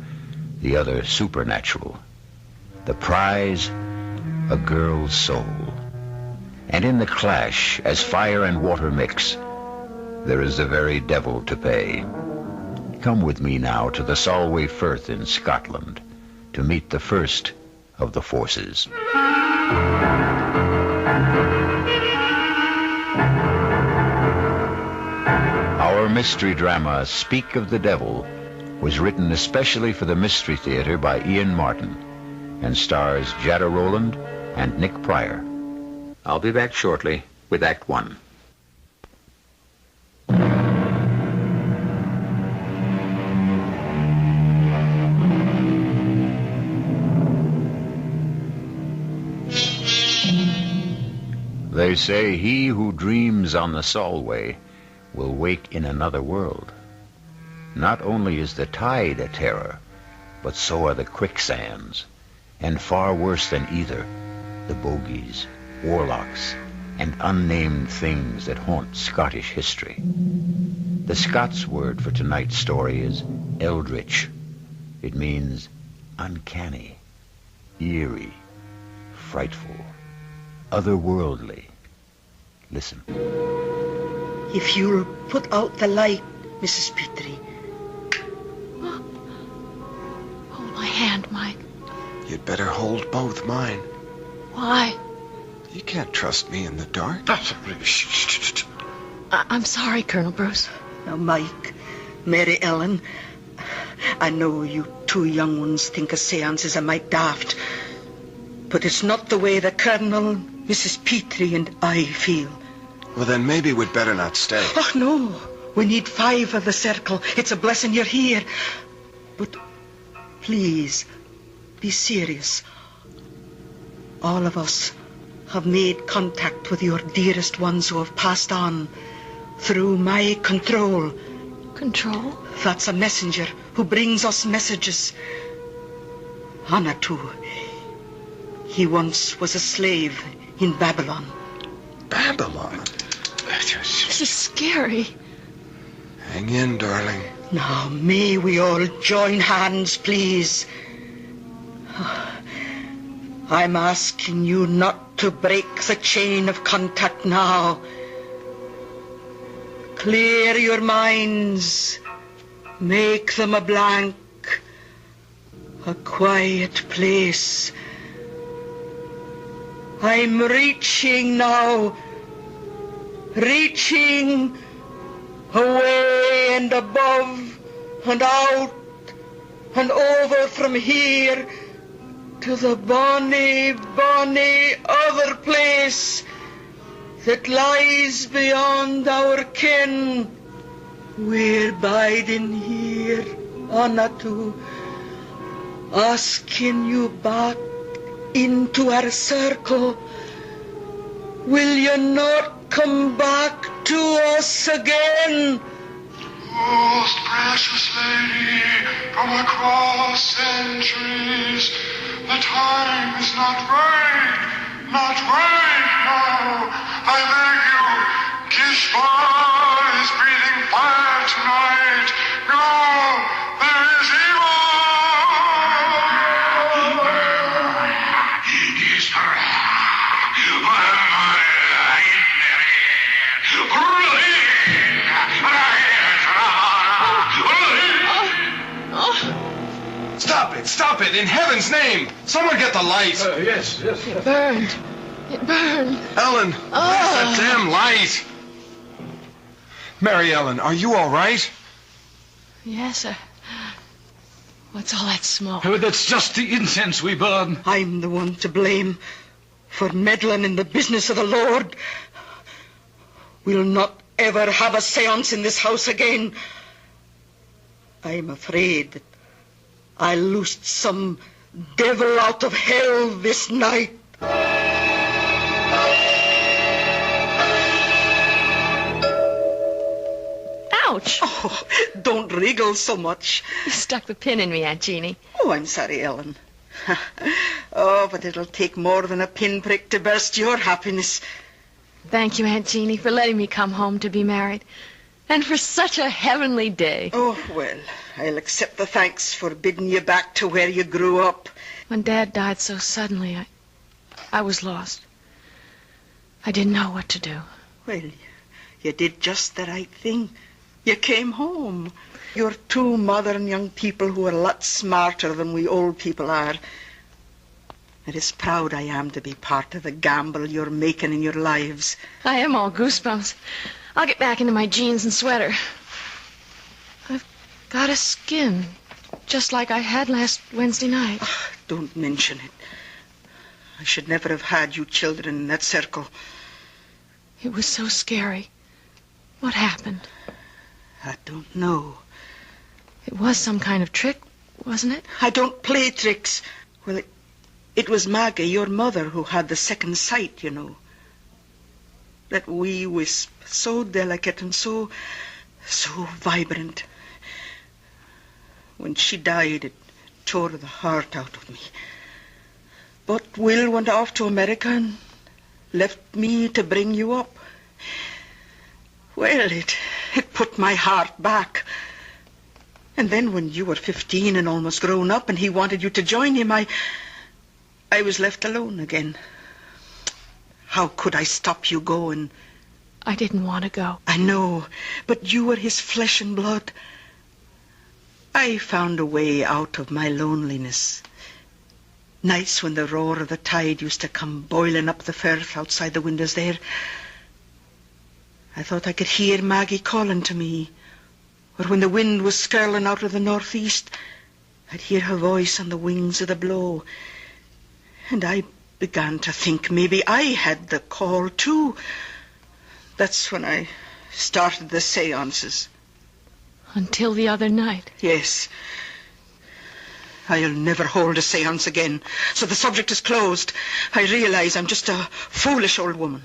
the other supernatural. The prize, a girl's soul. And in the clash, as fire and water mix, there is the very devil to pay. Come with me now to the Solway Firth in Scotland to meet the first of the forces. Our mystery drama, Speak of the Devil, was written especially for the Mystery Theater by Ian Martin and stars Jada Rowland and Nick Pryor. I'll be back shortly with Act One. They say he who dreams on the Solway will wake in another world. Not only is the tide a terror, but so are the quicksands, and far worse than either, the bogies, warlocks, and unnamed things that haunt Scottish history. The Scots word for tonight's story is eldritch. It means uncanny, eerie, frightful, otherworldly. Listen. If you'll put out the light, Mrs. Petrie. Hold my hand, Mike. You'd better hold both mine. Why? You can't trust me in the dark. I'm sorry, Colonel Bruce. Now, Mike, Mary Ellen, I know you two young ones think a seance is a mite daft, but it's not the way the Colonel, Mrs. Petrie, and I feel. Well, then maybe we'd better not stay. Oh, no. We need 5 of the circle. It's a blessing you're here. But please, be serious. All of us have made contact with your dearest ones who have passed on through my control. Control? That's a messenger who brings us messages. Anatu. He once was a slave in Babylon. Babylon? This is scary. Hang in, darling. Now, may we all join hands, please? I'm asking you not to break the chain of contact now. Clear your minds. Make them a blank. A quiet place. I'm reaching now. Reaching away and above and out and over from here to the bonny, bonny other place that lies beyond our ken. We're biding here, Anatu, asking you back into our circle. Will you not come back to us again? Most precious lady, from across centuries, the time is not right now. I beg you, kiss boys breathing fire tonight. No, there is evil. Stop it, in heaven's name! Someone get the light! Yes. It burned. Ellen, where's that damn light? Mary Ellen, are you all right? Yes, sir. What's all that smoke? Oh, that's just the incense we burn. I'm the one to blame for meddling in the business of the Lord. We'll not ever have a seance in this house again. I'm afraid that I loosed some devil out of hell this night. Ouch! Oh, don't wriggle so much. You stuck the pin in me, Aunt Jeannie. Oh, I'm sorry, Ellen. Oh, but it'll take more than a pinprick to burst your happiness. Thank you, Aunt Jeannie, for letting me come home to be married. And for such a heavenly day. Oh, well, I'll accept the thanks for bidding you back to where you grew up. When Dad died so suddenly, I was lost. I didn't know what to do. Well, you did just the right thing. You came home. You're two modern young people who are a lot smarter than we old people are. It is proud I am to be part of the gamble you're making in your lives. I am all goosebumps. I'll get back into my jeans and sweater. I've got a skin, just like I had last Wednesday night. Oh, don't mention it. I should never have had you children in that circle. It was so scary. What happened? I don't know. It was some kind of trick, wasn't it? I don't play tricks. Well, it was Maggie, your mother, who had the second sight, you know. That wee wisp, so delicate and so vibrant. When she died, it tore the heart out of me. But Will went off to America and left me to bring you up. Well, it put my heart back. And then when you were 15 and almost grown up and he wanted you to join him, I was left alone again. How could I stop you going? I didn't want to go. I know, but you were his flesh and blood. I found a way out of my loneliness. Nights when the roar of the tide used to come boiling up the firth outside the windows there. I thought I could hear Maggie calling to me. Or when the wind was skirling out of the northeast, I'd hear her voice on the wings of the blow. And I began to think maybe I had the call too. That's when I started the seances. Until the other night? Yes. I'll never hold a seance again, so the subject is closed. I realize I'm just a foolish old woman.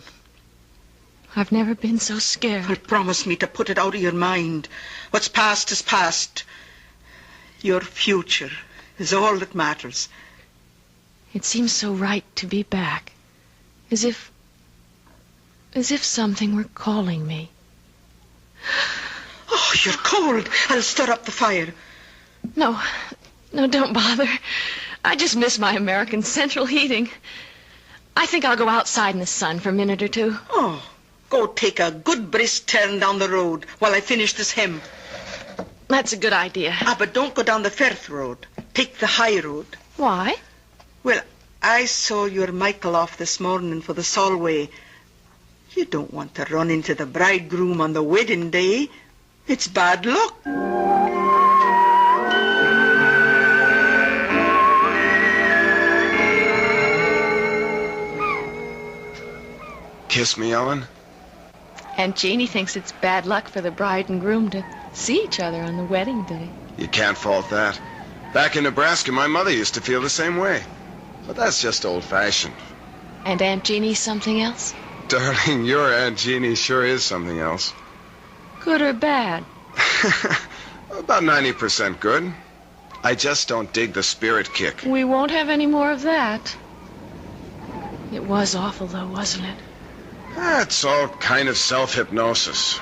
I've never been so scared. Well, promise me to put it out of your mind. What's past is past. Your future is all that matters. It seems so right to be back. As if something were calling me. Oh, you're cold. I'll stir up the fire. No, don't bother. I just miss my American central heating. I think I'll go outside in the sun for a minute or two. Oh, go take a good brisk turn down the road while I finish this hem. That's a good idea. But don't go down the Firth road. Take the high road. Why? Well, I saw your Michael off this morning for the Solway. You don't want to run into the bridegroom on the wedding day. It's bad luck. Kiss me, Ellen. Aunt Jeannie thinks it's bad luck for the bride and groom to see each other on the wedding day. You can't fault that. Back in Nebraska, my mother used to feel the same way. But that's just old-fashioned. And Aunt Jeannie's something else? Darling, your Aunt Jeannie sure is something else. Good or bad? About 90% good. I just don't dig the spirit kick. We won't have any more of that. It was awful, though, wasn't it? That's all kind of self-hypnosis.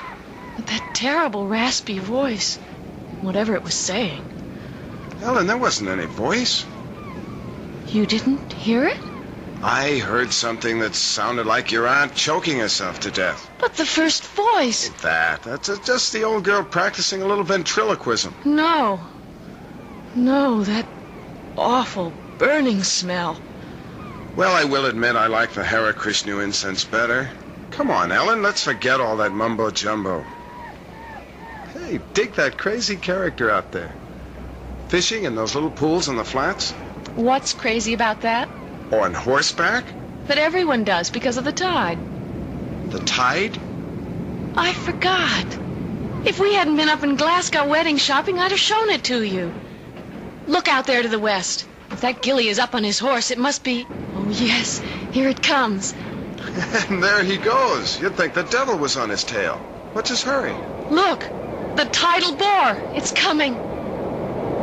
With that terrible raspy voice. Whatever it was saying. Ellen, there wasn't any voice. You didn't hear it? I heard something that sounded like your aunt choking herself to death. But the first voice. That's just the old girl practicing a little ventriloquism. No, that awful burning smell. Well, I will admit I like the Hare Krishna incense better. Come on, Ellen, let's forget all that mumbo-jumbo. Hey, dig that crazy character out there. Fishing in those little pools on the flats. What's crazy about that? On horseback? But everyone does because of the tide. The tide? I forgot. If we hadn't been up in Glasgow wedding shopping, I'd have shown it to you. Look out there to the west. If that Gilly is up on his horse, it must be... Oh, yes, here it comes. And there he goes. You'd think the devil was on his tail. What's his hurry? Look, the tidal bore. It's coming.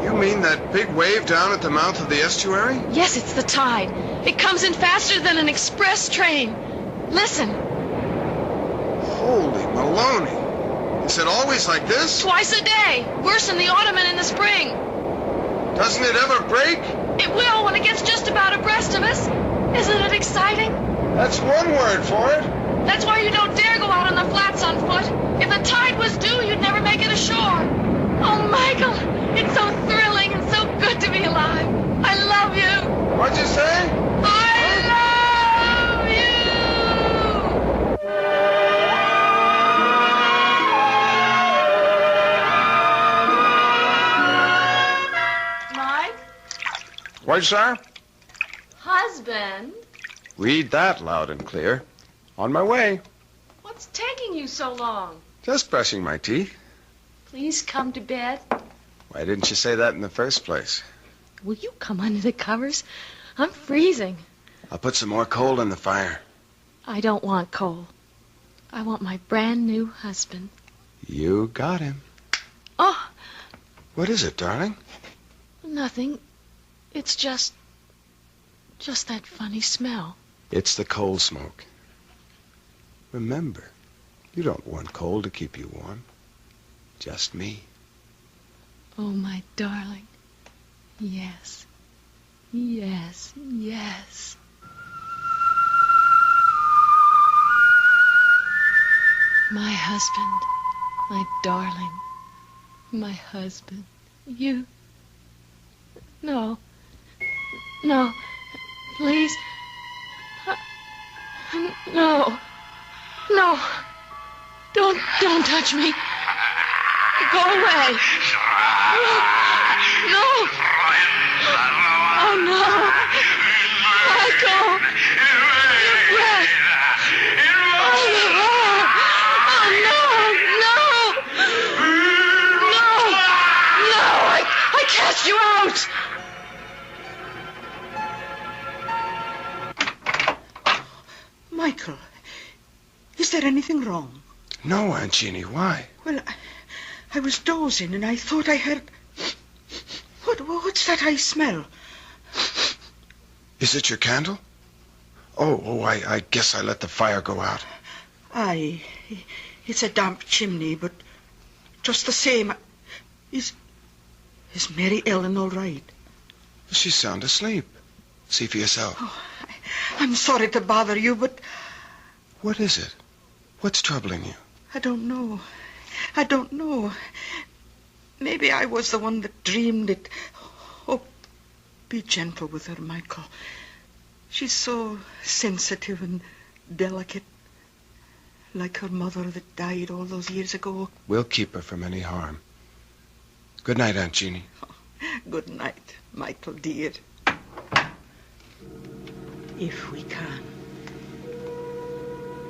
You mean that big wave down at the mouth of the estuary? Yes, it's the tide. It comes in faster than an express train. Listen. Holy Maloney. Is it always like this? Twice a day. Worse in the autumn and in the spring. Doesn't it ever break? It will when it gets just about abreast of us. Isn't it exciting? That's one word for it. That's why you don't dare go out on the flats on foot. If the tide was due, you'd never make it ashore. Oh, Michael, it's so thrilling and so good to be alive. I love you. What'd you say? I love you. Mike? What, sir? Husband? Read that loud and clear. On my way. What's taking you so long? Just brushing my teeth. Please come to bed. Why didn't you say that in the first place? Will you come under the covers? I'm freezing. I'll put some more coal in the fire. I don't want coal. I want my brand new husband. You got him. Oh. What is it, darling? Nothing. It's just that funny smell. It's the coal smoke. Remember, you don't want coal to keep you warm. Just me. Oh, my darling. Yes. Yes. Yes. My husband. My darling. My husband. You. No. No. Please. No. No. Don't touch me. Go away. No. Oh, no. Michael. Your breath. Oh, no. No. I cast you out. there anything wrong? No, Aunt Jeannie, why? Well, I was dozing and I thought I heard... What's that I smell? Is it your candle? Oh, I guess I let the fire go out. Aye, it's a damp chimney, but just the same... Is Mary Ellen all right? She's sound asleep. See for yourself. Oh, I'm sorry to bother you, but... What is it? What's troubling you? I don't know. Maybe I was the one that dreamed it. Oh, be gentle with her, Michael. She's so sensitive and delicate. Like her mother that died all those years ago. We'll keep her from any harm. Good night, Aunt Jeannie. Oh, good night, Michael, dear. If we can.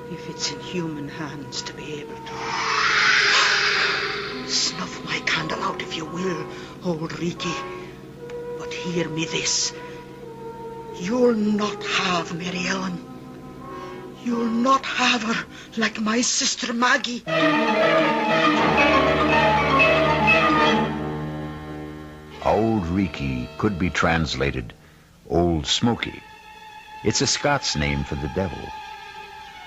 If it's in human hands to be able to. Snuff my candle out if you will, old Ricky. But hear me this. You'll not have Mary Ellen. You'll not have her like my sister Maggie. Old Reekie could be translated Old Smoky. It's a Scots name for the devil.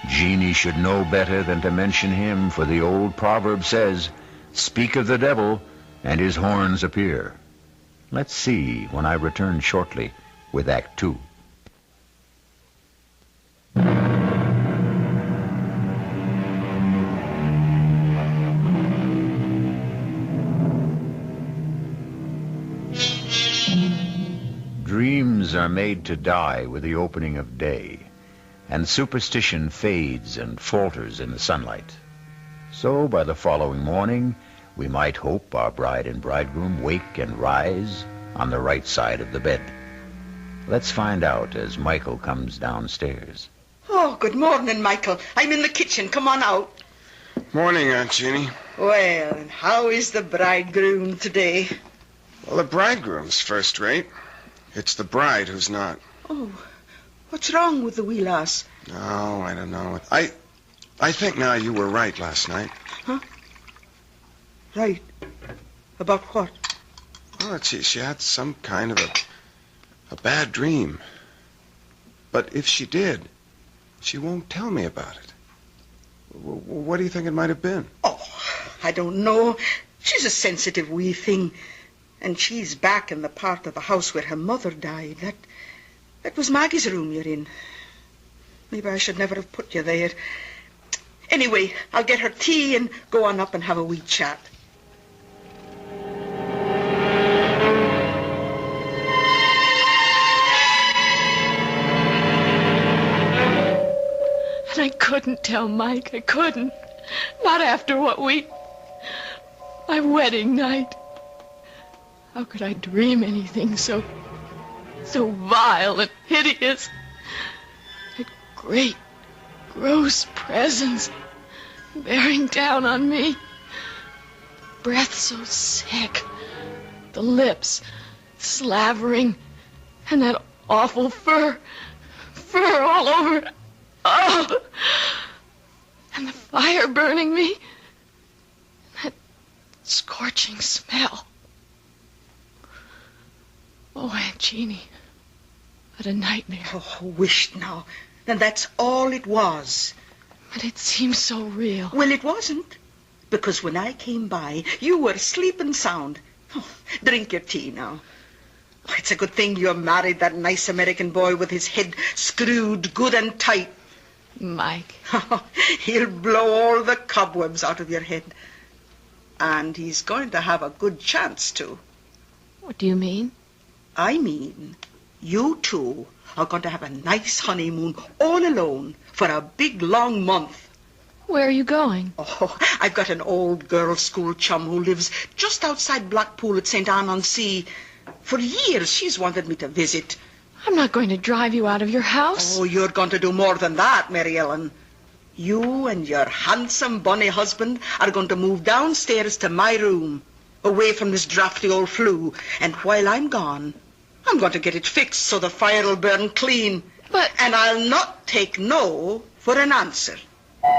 Jeannie should know better than to mention him, for the old proverb says, "Speak of the devil, and his horns appear." Let's see when I return shortly with Act 2. Dreams are made to die with the opening of day, and superstition fades and falters in the sunlight. So by the following morning, we might hope our bride and bridegroom wake and rise on the right side of the bed. Let's find out as Michael comes downstairs. Oh, good morning, Michael. I'm in the kitchen. Come on out. Morning, Aunt Jeannie. Well, and how is the bridegroom today? Well, the bridegroom's first rate. It's the bride who's not. Oh, what's wrong with the wee lass? Oh, I don't know. I think now you were right last night. Huh? Right. About what? Well, she had some kind of a bad dream. But if she did, she won't tell me about it. What do you think it might have been? Oh, I don't know. She's a sensitive wee thing. And she's back in the part of the house where her mother died. That was Maggie's room you're in. Maybe I should never have put you there. Anyway, I'll get her tea and go on up and have a wee chat. And I couldn't tell Mike. I couldn't. Not after what my wedding night. How could I dream anything so vile and hideous? That great, gross presence bearing down on me. Breath so sick. The lips slavering. And that awful fur all over. Oh! And the fire burning me. That scorching smell. Oh, Aunt Jeannie, what a nightmare. Oh, wished now. Then that's all it was. But it seems so real. Well, it wasn't. Because when I came by, you were sleeping sound. Oh, drink your tea now. Oh, it's a good thing you married that nice American boy with his head screwed good and tight. Mike. He'll blow all the cobwebs out of your head. And he's going to have a good chance to. What do you mean? I mean, you two are going to have a nice honeymoon all alone for a big, long month. Where are you going? Oh, I've got an old girls' school chum who lives just outside Blackpool at St. Anne-on-Sea. For years she's wanted me to visit. I'm not going to drive you out of your house. Oh, you're going to do more than that, Mary Ellen. You and your handsome, bonny husband are going to move downstairs to my room, away from this drafty old flue. And while I'm gone, I'm going to get it fixed so the fire'll burn clean. But... And I'll not take no for an answer. I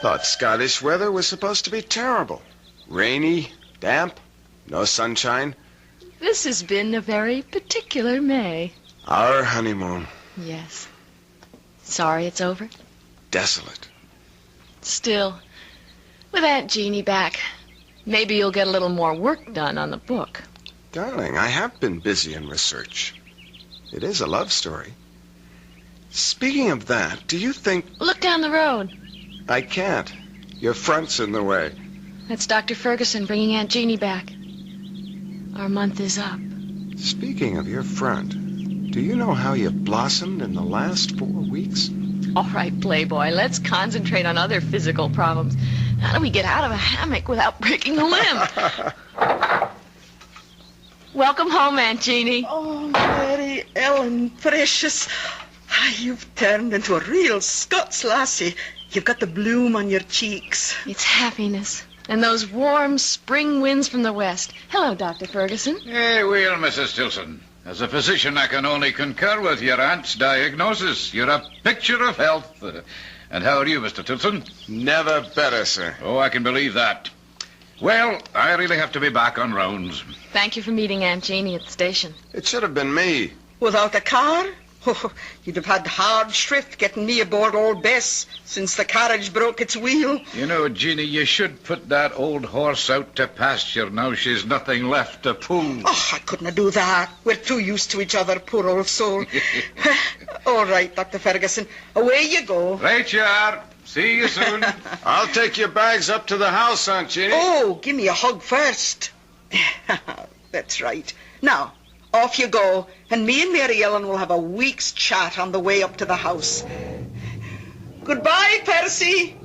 thought Scottish weather was supposed to be terrible. Rainy, damp, no sunshine. This has been a very particular May. Our honeymoon. Yes. Sorry it's over? Desolate. Still, with Aunt Jeannie back, maybe you'll get a little more work done on the book. Darling, I have been busy in research. It is a love story. Speaking of that, do you think... Look down the road. I can't. Your front's in the way. That's Dr. Ferguson bringing Aunt Jeannie back. Our month is up. Speaking of your front, do you know how you've blossomed in the last 4 weeks? All right, Playboy, let's concentrate on other physical problems. How do we get out of a hammock without breaking a limb? Welcome home, Aunt Jeannie. Oh, Mary Ellen, precious. You've turned into a real Scots lassie. You've got the bloom on your cheeks. It's happiness. And those warm spring winds from the west. Hello, Dr. Ferguson. Hey, well, Mrs. Tilson. As a physician, I can only concur with your aunt's diagnosis. You're a picture of health. And how are you, Mr. Tilson? Never better, sir. Oh, I can believe that. Well, I really have to be back on rounds. Thank you for meeting Aunt Jeannie at the station. It should have been me. Without a car? Oh, you'd have had hard shrift getting me aboard old Bess since the carriage broke its wheel. You know, Jeannie, you should put that old horse out to pasture now she's nothing left to pull. Oh, I couldn't do that. We're too used to each other, poor old soul. All right, Dr. Ferguson. Away you go. Right you are. See you soon. I'll take your bags up to the house, Aunt Jeannie. Oh, give me a hug first. That's right. Now, off you go, and me and Mary Ellen will have a week's chat on the way up to the house. Goodbye, Percy.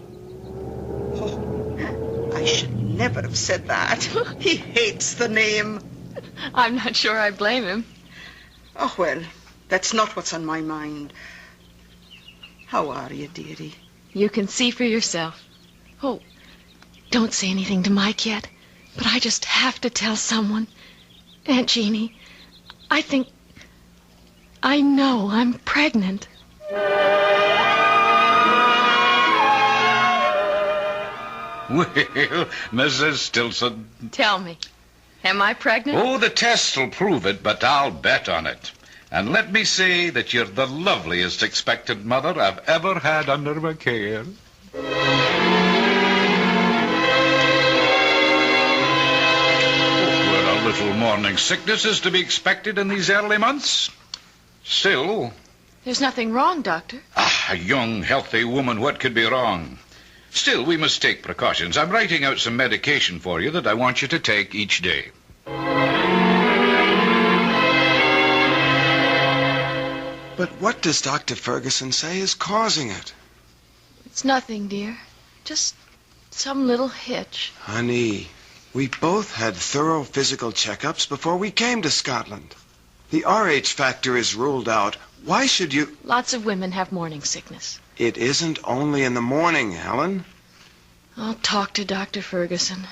Oh, I should never have said that. He hates the name. I'm not sure I blame him. Oh, well, that's not what's on my mind. How are you, dearie? You can see for yourself. Oh, don't say anything to Mike yet, but I just have to tell someone. Aunt Jeannie, I know I'm pregnant. Well, Mrs. Stilson. Tell me, am I pregnant? Oh, the tests will prove it, but I'll bet on it. And let me say that you're the loveliest expectant mother I've ever had under my care. Well, a little morning sickness is to be expected in these early months. Still... There's nothing wrong, Doctor. A young, healthy woman, what could be wrong? Still, we must take precautions. I'm writing out some medication for you that I want you to take each day. But what does Dr. Ferguson say is causing it? It's nothing, dear. Just some little hitch. Honey, we both had thorough physical checkups before we came to Scotland. The RH factor is ruled out. Why should you... Lots of women have morning sickness. It isn't only in the morning, Helen. I'll talk to Dr. Ferguson.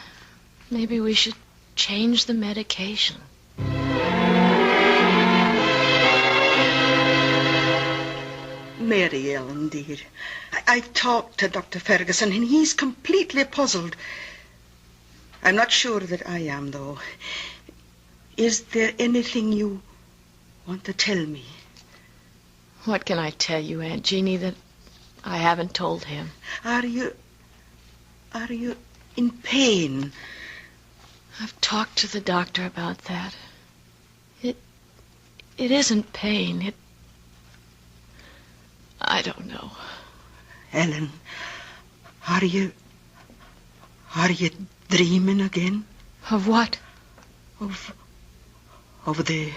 Maybe we should change the medication. Mary Ellen, dear, I've talked to Dr. Ferguson, and he's completely puzzled. I'm not sure that I am, though. Is there anything you want to tell me? What can I tell you, Aunt Jeannie, that I haven't told him? Are you in pain? I've talked to the doctor about that. It isn't pain. I don't know. Ellen, are you dreaming again? Of what? Of the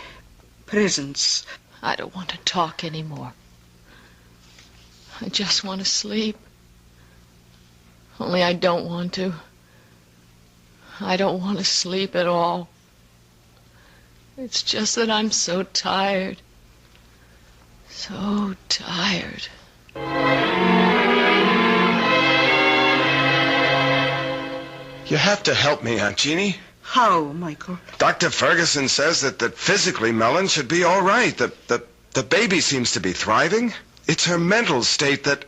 presents. I don't want to talk anymore. I just want to sleep. Only I don't want to. I don't want to sleep at all. It's just that I'm so tired. So tired. You have to help me, Aunt Jeannie. How, Michael? Dr. Ferguson says that physically Mellon should be all right. The baby seems to be thriving. It's her mental state that...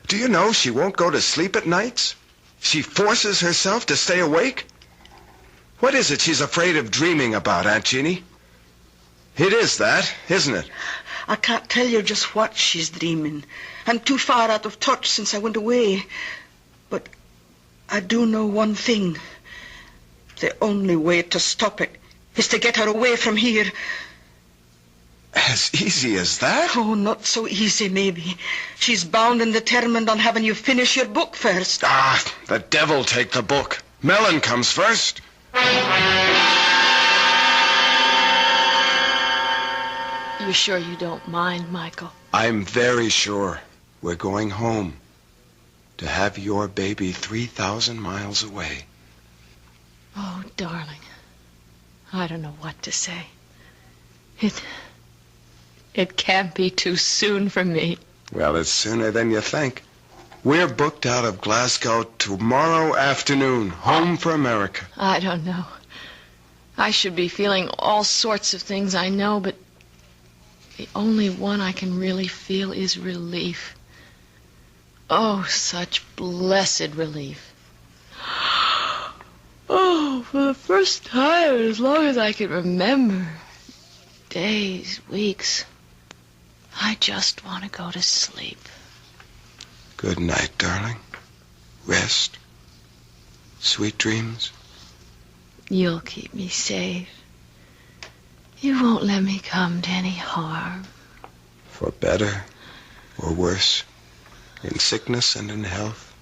Do you know she won't go to sleep at nights? She forces herself to stay awake? What is it she's afraid of dreaming about, Aunt Jeannie? It is that, isn't it? I can't tell you just what she's dreaming. I'm too far out of touch since I went away. But I do know one thing. The only way to stop it is to get her away from here. As easy as that? Oh, not so easy, maybe. She's bound and determined on having you finish your book first. Ah, the devil take the book. Mellon comes first. You sure you don't mind, Michael? I'm very sure. We're going home. To have your baby 3,000 miles away. Oh, darling. I don't know what to say. It can't be too soon for me. Well, it's sooner than you think. We're booked out of Glasgow tomorrow afternoon, home for America. I don't know. I should be feeling all sorts of things, I know, but the only one I can really feel is relief. Oh, such blessed relief. Oh, for the first time in as long as I can remember, days, weeks, I just want to go to sleep. Good night, darling. Rest. Sweet dreams. You'll keep me safe. You won't let me come to any harm. For better or worse, in sickness and in health,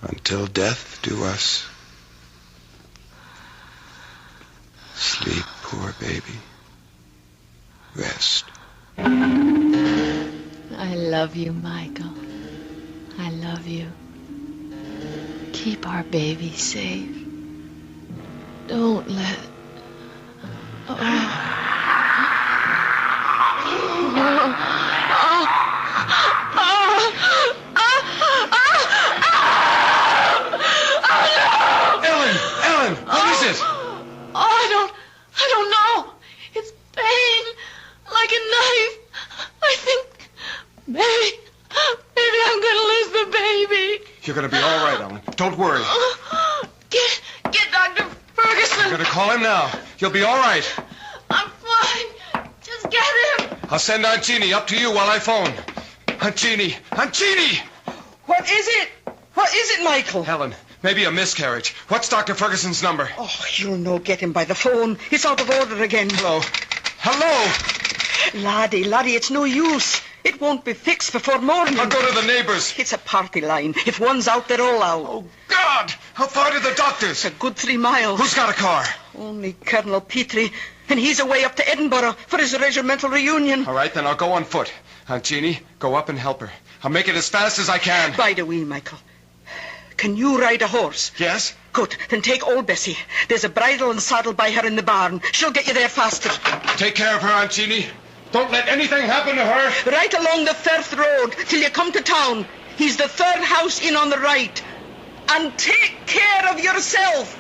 until death do us. Sleep, poor baby. Rest. I love you, Michael. I love you. Keep our baby safe. Don't let... Ellen, what is it? I don't know. It's pain, like a knife. I think maybe I'm going to lose the baby. You're going to be all right, Ellen. Don't worry. Get Dr. Ferguson. I'm going to call him now. You'll be all right. I'm fine. Just get him. I'll send Aunt Jeannie up to you while I phone. Aunt Jeannie! Aunt Jeannie! What is it? What is it, Michael? Helen, maybe a miscarriage. What's Dr. Ferguson's number? Oh, you'll no get him by the phone. It's out of order again. Hello? Hello? Laddie, it's no use. It won't be fixed before morning. I'll go to the neighbors. It's a party line. If one's out, they're all out. Oh, God! How far to the doctors? A good 3 miles. Who's got a car? Only Colonel Petrie. And he's away up to Edinburgh for his regimental reunion. All right, then I'll go on foot. Aunt Jeannie, go up and help her. I'll make it as fast as I can. By the way, Michael, can you ride a horse? Yes. Good. Then take old Bessie. There's a bridle and saddle by her in the barn. She'll get you there faster. Take care of her, Aunt Jeannie. Don't let anything happen to her. Right along the Firth Road till you come to town. He's the third house in on the right. And take care of yourself.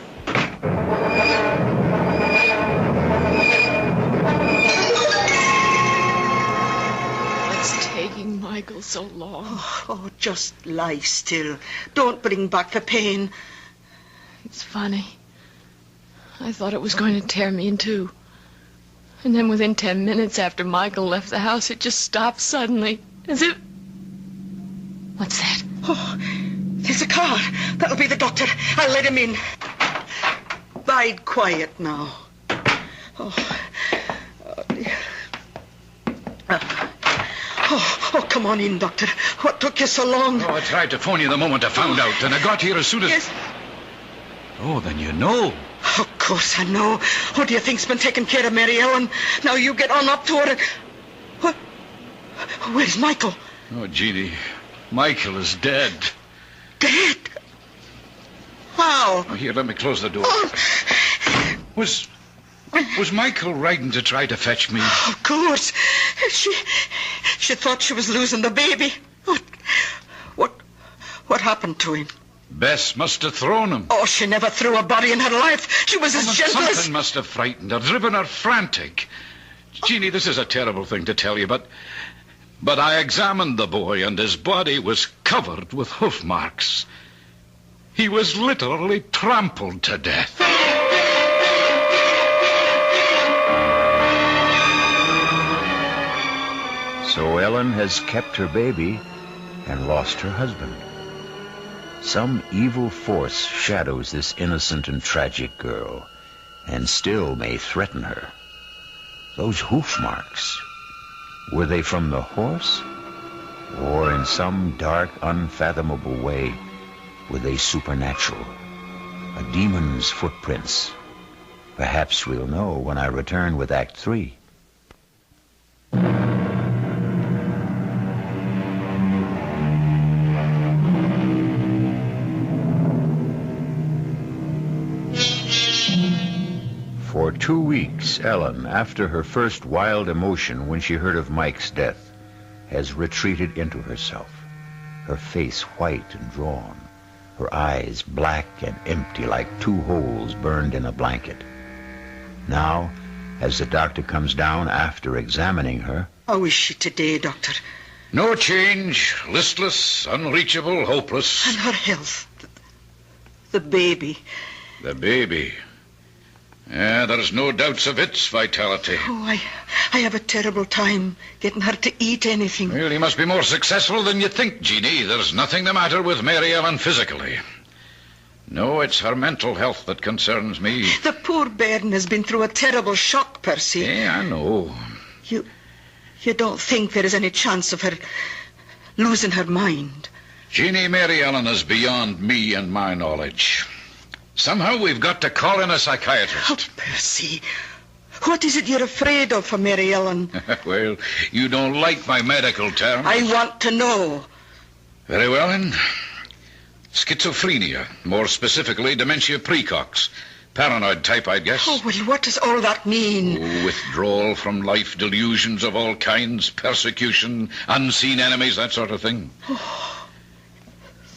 What's taking Michael so long? Oh, just lie still. Don't bring back the pain. It's funny. I thought it was going to tear me in two. And then within 10 minutes after Michael left the house, it just stopped suddenly. As if... What's that? Oh, there's a car. That'll be the doctor. I'll let him in. Bide quiet now. Oh, dear. Oh, come on in, Doctor. What took you so long? Oh, I tried to phone you the moment I found out, and I got here as soon as... Yes. Oh, then you know. Of course I know. Who do you think's been taking care of Mary Ellen? Now you get on up to her and... What? Where's Michael? Oh, Jeannie, Michael is dead. Dead? How? Oh, here, let me close the door. Was Michael riding to try to fetch me? Of course. She thought she was losing the baby. What happened to him? Bess must have thrown him. Oh, she never threw a body in her life. She was as gentle as... Something must have frightened her, driven her frantic. Jeannie, this is a terrible thing to tell you, but I examined the boy, and his body was covered with hoof marks. He was literally trampled to death. So Ellen has kept her baby and lost her husband. Some evil force shadows this innocent and tragic girl, and still may threaten her. Those hoof marks, were they from the horse? Or in some dark, unfathomable way, were they supernatural? A demon's footprints? Perhaps we'll know when I return with Act 3. For 2 weeks, Ellen, after her first wild emotion when she heard of Mike's death, has retreated into herself, her face white and drawn, her eyes black and empty like 2 holes burned in a blanket. Now, as the doctor comes down after examining her... How is she today, Doctor? No change. Listless, unreachable, hopeless. And her health. The baby. The baby. Yeah, there's no doubts of its vitality. Oh, I have a terrible time getting her to eat anything. Well, you must be more successful than you think, Jeannie. There's nothing the matter with Mary Ellen physically. No, it's her mental health that concerns me. The poor bairn has been through a terrible shock, Percy. Yeah, I know. You don't think there is any chance of her losing her mind? Jeannie, Mary Ellen is beyond me and my knowledge. Somehow we've got to call in a psychiatrist. Oh, Percy, what is it you're afraid of for Mary Ellen? Well, you don't like my medical terms. I want to know. Very well, then. Schizophrenia, more specifically dementia precox. Paranoid type, I'd guess. Oh, well, what does all that mean? Oh, withdrawal from life, delusions of all kinds, persecution, unseen enemies, that sort of thing. Oh,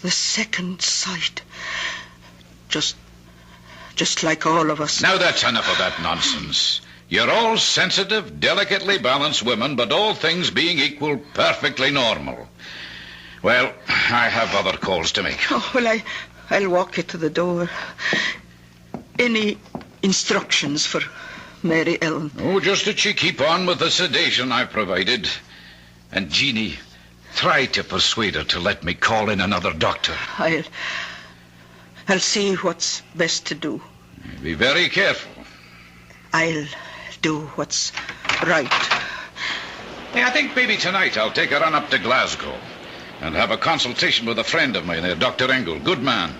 the second sight. Just like all of us. Now that's enough of that nonsense. You're all sensitive, delicately balanced women, but all things being equal, perfectly normal. Well, I have other calls to make. Oh, well, I'll walk you to the door. Any instructions for Mary Ellen? Oh, just that she keep on with the sedation I've provided. And Jeannie, try to persuade her to let me call in another doctor. I'll see what's best to do. Be very careful. I'll do what's right. Hey, I think maybe tonight I'll take a run up to Glasgow and have a consultation with a friend of mine there, Dr. Engel. Good man.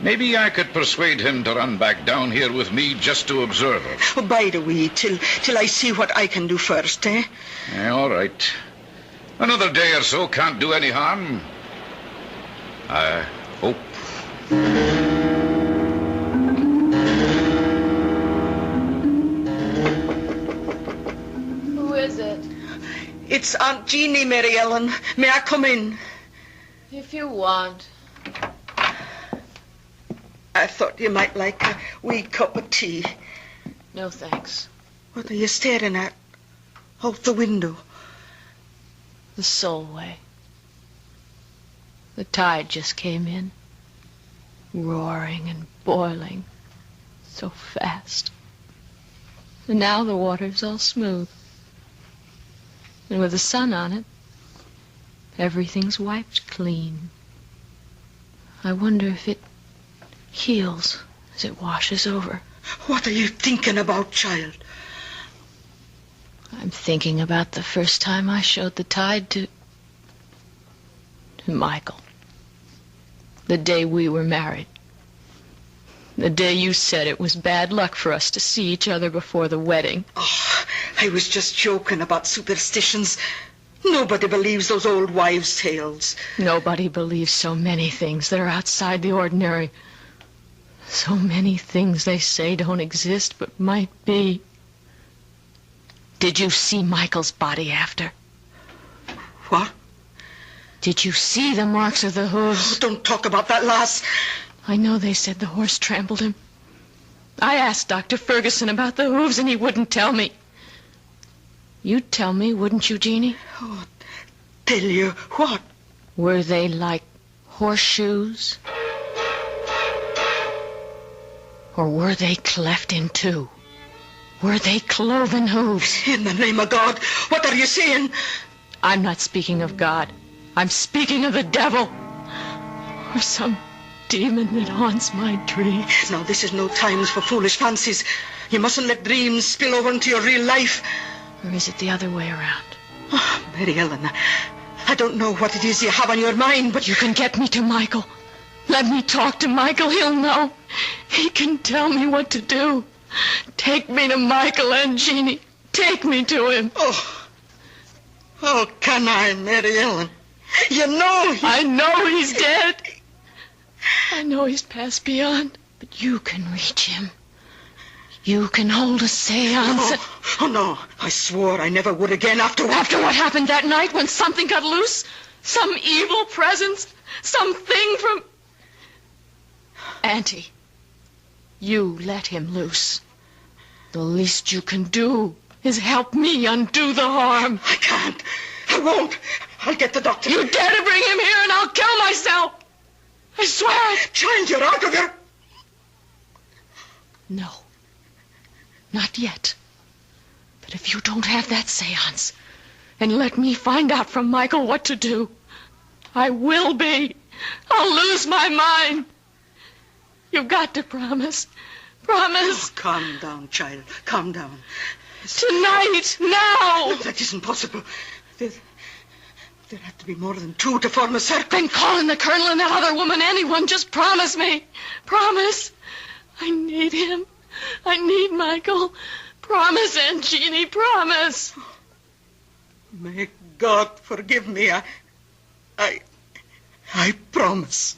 Maybe I could persuade him to run back down here with me just to observe her. Oh, bide a wee till I see what I can do first, eh? Yeah, all right. Another day or so can't do any harm. I hope. Who is it? It's Aunt Jeannie, Mary Ellen. May I come in? If you want. I thought you might like a wee cup of tea. No, thanks. What are you staring at? Out the window. The Solway. The tide just came in. Roaring and boiling. So fast. And now the water's all smooth. And with the sun on it, everything's wiped clean. I wonder if it heals as it washes over. What are you thinking about, child? I'm thinking about the first time I showed the tide to Michael. The day we were married. The day you said it was bad luck for us to see each other before the wedding. Oh, I was just joking about superstitions. Nobody believes those old wives' tales. Nobody believes so many things that are outside the ordinary. So many things they say don't exist but might be. Did you see Michael's body after? What? Did you see the marks of the hooves? Oh, don't talk about that, lass. I know they said the horse trampled him. I asked Dr. Ferguson about the hooves, and he wouldn't tell me. You'd tell me, wouldn't you, Jeannie? Oh, tell you what? Were they like horseshoes? Or were they cleft in two? Were they cloven hooves? In the name of God, what are you saying? I'm not speaking of God. I'm speaking of the devil. Or some demon that haunts my dreams. Now, this is no time for foolish fancies. You mustn't let dreams spill over into your real life. Or is it the other way around? Oh, Mary Ellen, I don't know what it is you have on your mind, but... You can get me to Michael. Let me talk to Michael. He'll know. He can tell me what to do. Take me to Michael and Jeannie. Take me to him. Oh, can I, Mary Ellen? You know I know he's dead. I know he's passed beyond. But you can reach him. You can hold a seance. No. Oh, no. I swore I never would again after what happened that night when something got loose? Some evil presence? Something from... Auntie, you let him loose. The least you can do is help me undo the harm. I can't. I won't. I'll get the doctor. You dare to bring him here and I'll kill myself. I swear it. Child, you're out of here. No. Not yet. But if you don't have that seance and let me find out from Michael what to do, I will be. I'll lose my mind. You've got to promise. Promise. Oh, calm down, child. Calm down. Tonight. Now. No, that isn't possible. There have to be more than two to form a circle. Then call in the colonel and that other woman, anyone. Just promise me. Promise. I need him. I need Michael. Promise, Aunt Jeannie, promise. May God forgive me. I promise.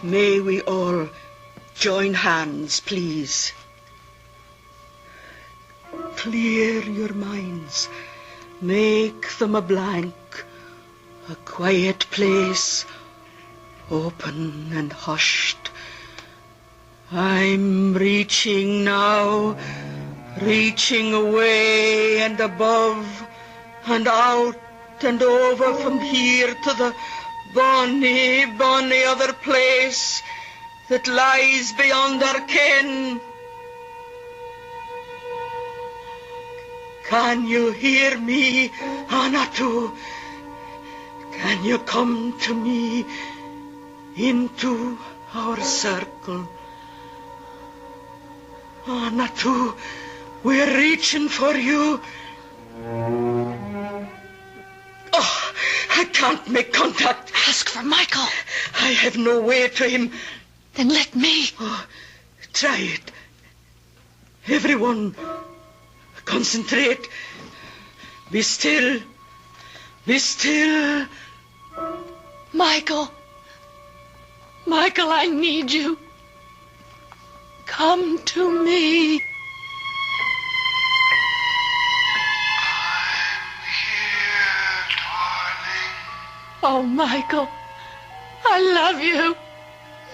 May we all join hands, please. Clear your minds. Make them a blank. A quiet place, open and hushed. I'm reaching now, reaching away and above and out and over from here to the bonny, bonny other place that lies beyond our ken. Can you hear me, Anatu? Can you come to me into our circle? Anatu, we're reaching for you. Oh, I can't make contact. Ask for Michael. I have no way to him. Then let me. Oh, try it. Everyone, concentrate. Be still. Be still. Michael. Michael, I need you. Come to me. Oh, Michael, I love you.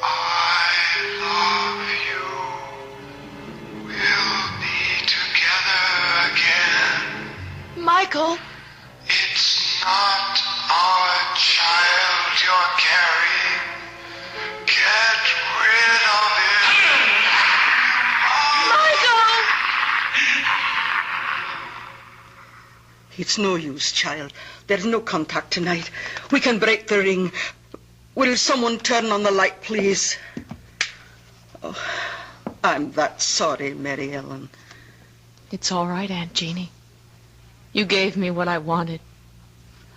I love you. We'll be together again. Michael. It's not our child you're carrying. Get rid of it. Michael! It's no use, child. There's no contact tonight. We can break the ring. Will someone turn on the light, please? Oh, I'm that sorry, Mary Ellen. It's all right, Aunt Jeannie. You gave me what I wanted.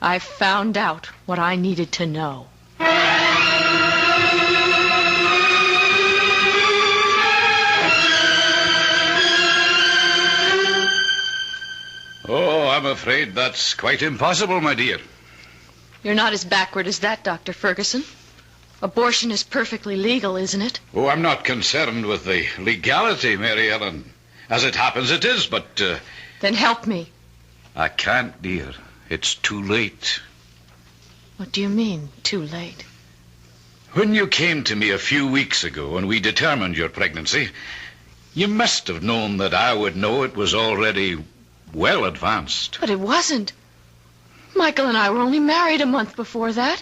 I found out what I needed to know. Oh, I'm afraid that's quite impossible, my dear. You're not as backward as that, Dr. Ferguson. Abortion is perfectly legal, isn't it? Oh, I'm not concerned with the legality, Mary Ellen. As it happens, it is, but... Then help me. I can't, dear. It's too late. What do you mean, too late? When you came to me a few weeks ago and we determined your pregnancy, you must have known that I would know it was already well advanced. But it wasn't. Michael and I were only married a month before that.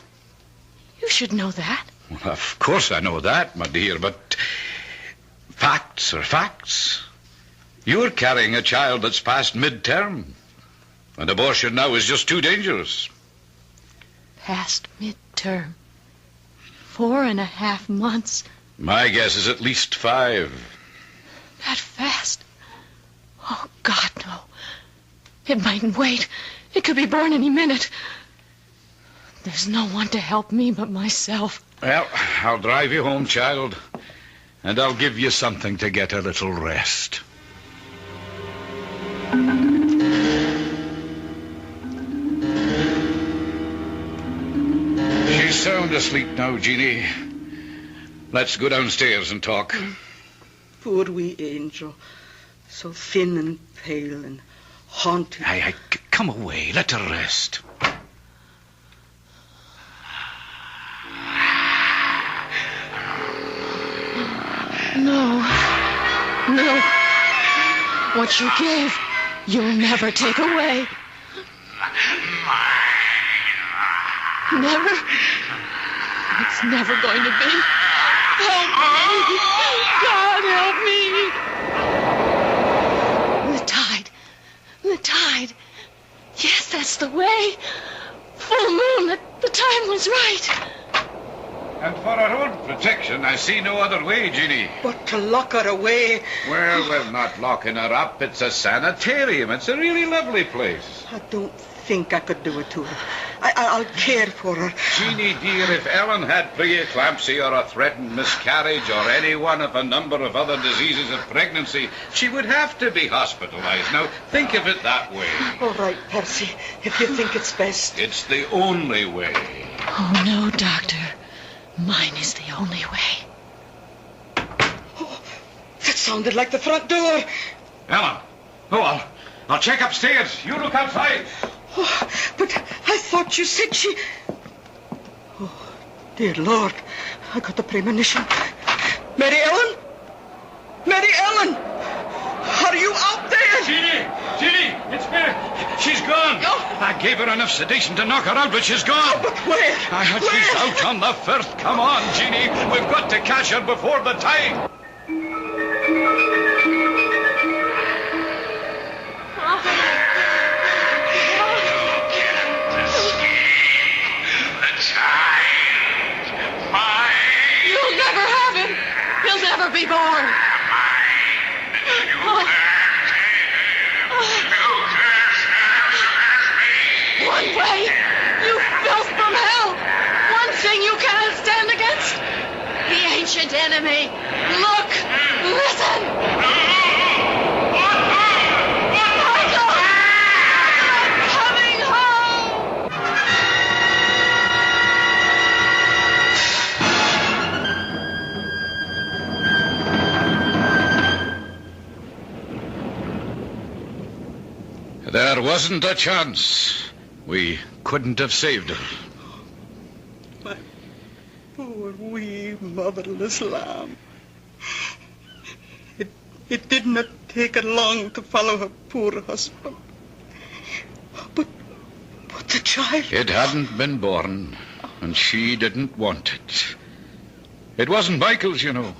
You should know that. Well, of course I know that, my dear, but facts are facts. You're carrying a child that's past midterm, and abortion now is just too dangerous. Past midterm. 4.5 months. My guess is at least 5. That fast? Oh, God, no. It mightn't wait. It could be born any minute. There's no one to help me but myself. Well, I'll drive you home, child, and I'll give you something to get a little rest. She's sound asleep now, Jeannie. Let's go downstairs and talk. Poor wee angel. So thin and pale and haunted. Come away. Let her rest. No. No. What you gave, you'll never take away. Never. It's never going to be. Help me. God, help me. The tide. The tide. Yes, that's the way. Full moon. The time was right. And for our own protection, I see no other way, Jeannie. But to lock her away... Well, we're not locking her up. It's a sanitarium. It's a really lovely place. I don't think I could do it to her. I'll care for her. Jeannie, dear, if Ellen had preeclampsia or a threatened miscarriage or any one of a number of other diseases of pregnancy, she would have to be hospitalized. Now, think of it that way. All right, Percy, if you think it's best. It's the only way. Oh, no, Doctor. Mine is the only way. Oh, that sounded like the front door. Ellen, I'll check upstairs. You look outside. Oh, but I thought you said she... Oh, dear Lord, I got the premonition. Mary Ellen? Mary Ellen! Are you out there? Jeannie, it's Mary. She's gone. Oh. I gave her enough sedation to knock her out, but she's gone. Oh, but where? She's out on the first. Come on, Jeannie. We've got to catch her before the tide. You'll never have him. He'll never be born. One way, you filth from hell. One thing you cannot stand against. The ancient enemy. Look, listen. Michael! I'm coming home. There wasn't a chance. We couldn't have saved her. My poor wee motherless lamb. It did not take her long to follow her poor husband. But the child... It hadn't been born, and she didn't want it. It wasn't Michael's, you know.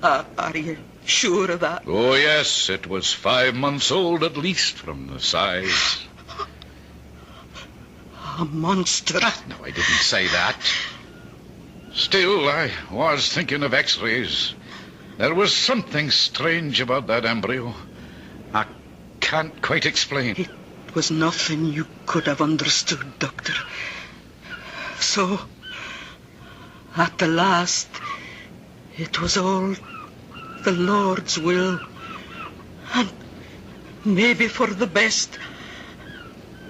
Are you sure of that? Oh, yes, it was 5 months old at least from the size. A monster. No, I didn't say that. Still, I was thinking of x-rays. There was something strange about that embryo. I can't quite explain. It was nothing you could have understood, Doctor. So, at the last, it was all the Lord's will. And maybe for the best.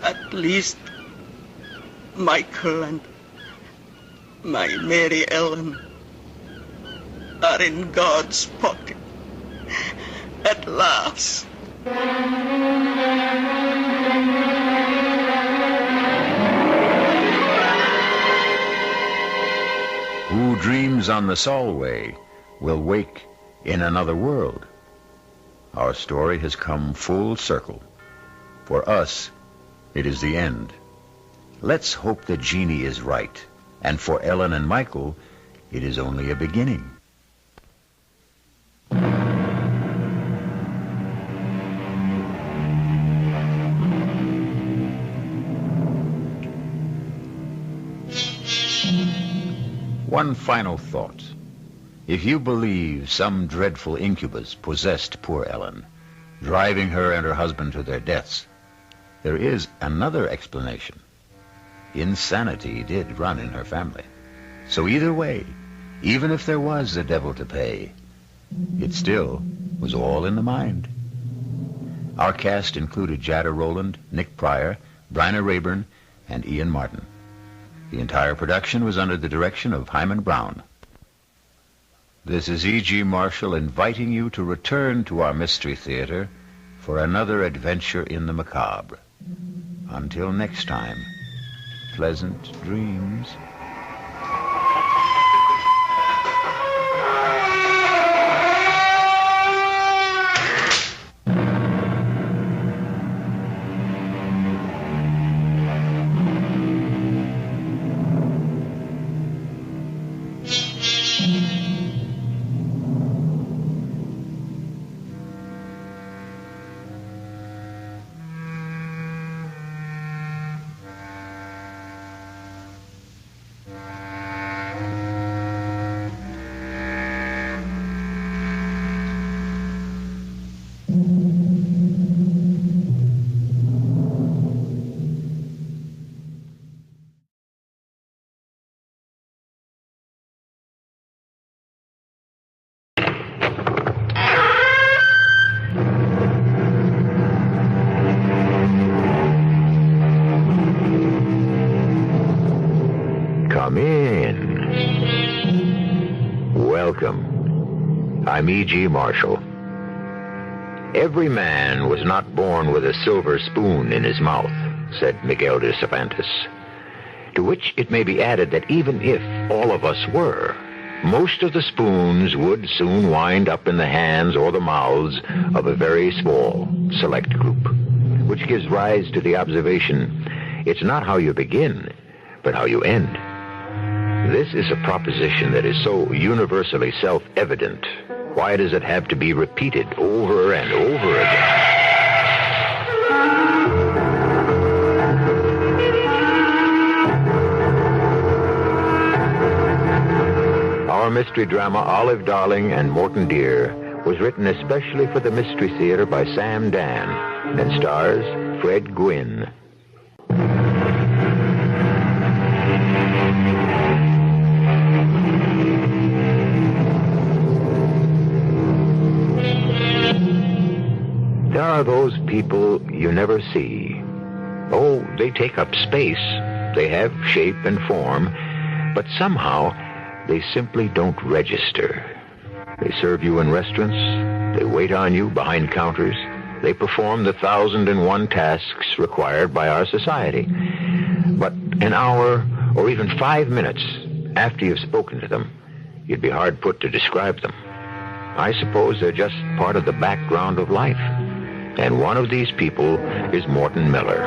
At least, Michael and my Mary Ellen are in God's pocket. At last. Who dreams on the Solway will wake in another world. Our story has come full circle. For us, it is the end. Let's hope that Jeannie is right, and for Ellen and Michael, it is only a beginning. One final thought. If you believe some dreadful incubus possessed poor Ellen, driving her and her husband to their deaths, there is another explanation. Insanity did run in her family. So either way, even if there was the devil to pay, it still was all in the mind. Our cast included Jada Rowland, Nick Pryor, Bryna Rayburn, and Ian Martin. The entire production was under the direction of Hyman Brown. This is E.G. Marshall inviting you to return to our Mystery Theater for another adventure in the macabre. Until next time, pleasant dreams. Come in. Welcome. I'm E.G. Marshall. Every man was not born with a silver spoon in his mouth, said Miguel de Cervantes. To which it may be added that even if all of us were, most of the spoons would soon wind up in the hands or the mouths of a very small, select group, which gives rise to the observation, it's not how you begin, but how you end. This is a proposition that is so universally self-evident. Why does it have to be repeated over and over again? Our mystery drama, Olive Darling and Morton Dear, was written especially for the Mystery Theater by Sam Dan and stars Fred Gwynne. There are those people you never see. Oh, they take up space. They have shape and form, but somehow they simply don't register. They serve you in restaurants. They wait on you behind counters. They perform the 1,001 tasks required by our society. But an hour or even 5 minutes after you've spoken to them, you'd be hard put to describe them. I suppose they're just part of the background of life. And one of these people is Morton Miller.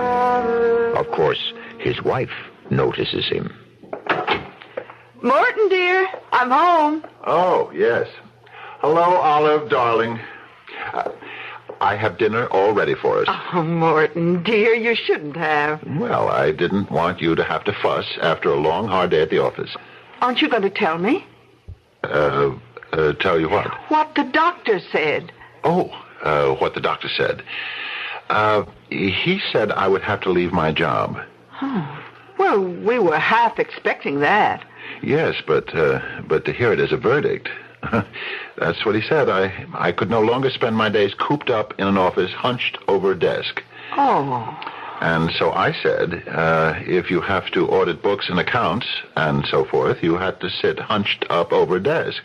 Of course, his wife notices him. Morton, dear, I'm home. Oh, yes. Hello, Olive, darling. I have dinner all ready for us. Oh, Morton, dear, you shouldn't have. Well, I didn't want you to have to fuss after a long, hard day at the office. Aren't you going to tell me? Tell you what? What the doctor said. Oh, what the doctor said. He said I would have to leave my job. Oh. Well, we were half expecting that. Yes, but to hear it as a verdict. That's what he said. I could no longer spend my days cooped up in an office hunched over a desk. Oh. And so I said, if you have to audit books and accounts and so forth, you had to sit hunched up over a desk.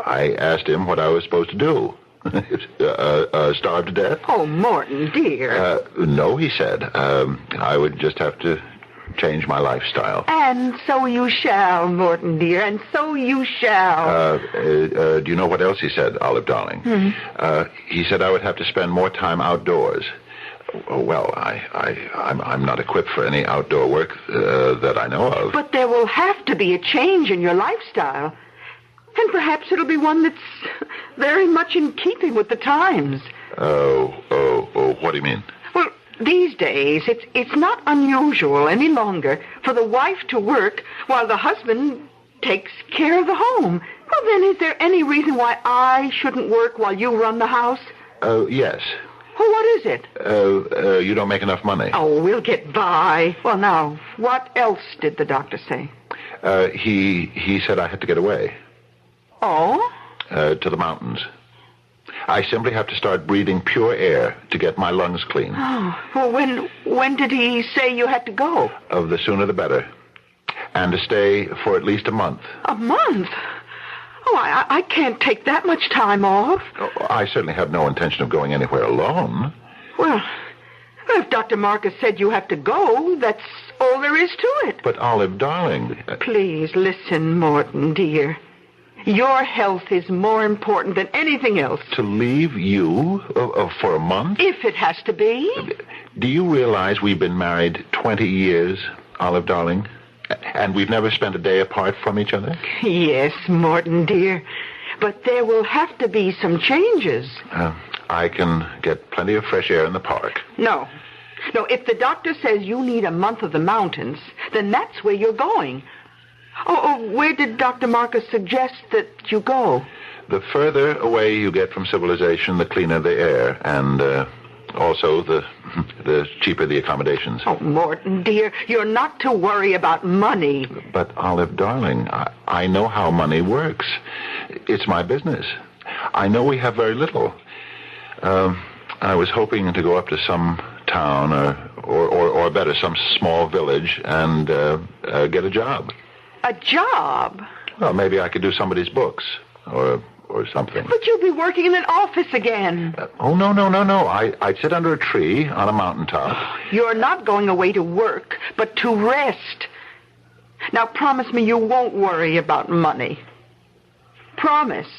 I asked him what I was supposed to do. Starve to death? Oh, Morton, dear. No, he said. I would just have to change my lifestyle. And so you shall, Morton, dear, and so you shall. Do you know what else he said, Olive darling? He said I would have to spend more time outdoors. Well, I'm not equipped for any outdoor work that I know of. But there will have to be a change in your lifestyle. And perhaps it'll be one that's very much in keeping with the times. What do you mean? Well, these days, it's not unusual any longer for the wife to work while the husband takes care of the home. Well, then, is there any reason why I shouldn't work while you run the house? Yes. Well, what is it? You don't make enough money. Oh, we'll get by. Well, now, what else did the doctor say? He said I had to get away. Oh? To the mountains. I simply have to start breathing pure air to get my lungs clean. Oh, well, when did he say you had to go? The sooner the better. And to stay for at least a month. A month? Oh, I can't take that much time off. Oh, I certainly have no intention of going anywhere alone. Well, if Dr. Marcus said you have to go, that's all there is to it. But, Olive, darling... Please listen, Morton, dear. Your health is more important than anything else. To leave you for a month? If it has to be. Do you realize we've been married 20 years, Olive, darling? And we've never spent a day apart from each other? Yes, Morton, dear. But there will have to be some changes. I can get plenty of fresh air in the park. No, if the doctor says you need a month of the mountains, then that's where you're going. Where did Dr. Marcus suggest that you go? The further away you get from civilization, the cleaner the air, and also the cheaper the accommodations. Oh, Morton, dear, you're not to worry about money. But, Olive, darling, I know how money works. It's my business. I know we have very little. I was hoping to go up to some town, or better, some small village, and get a job. A job? Well, maybe I could do somebody's books, or something. But you'll be working in an office again. No. I'd sit under a tree on a mountaintop. You're not going away to work, but to rest. Now, promise me you won't worry about money. Promise.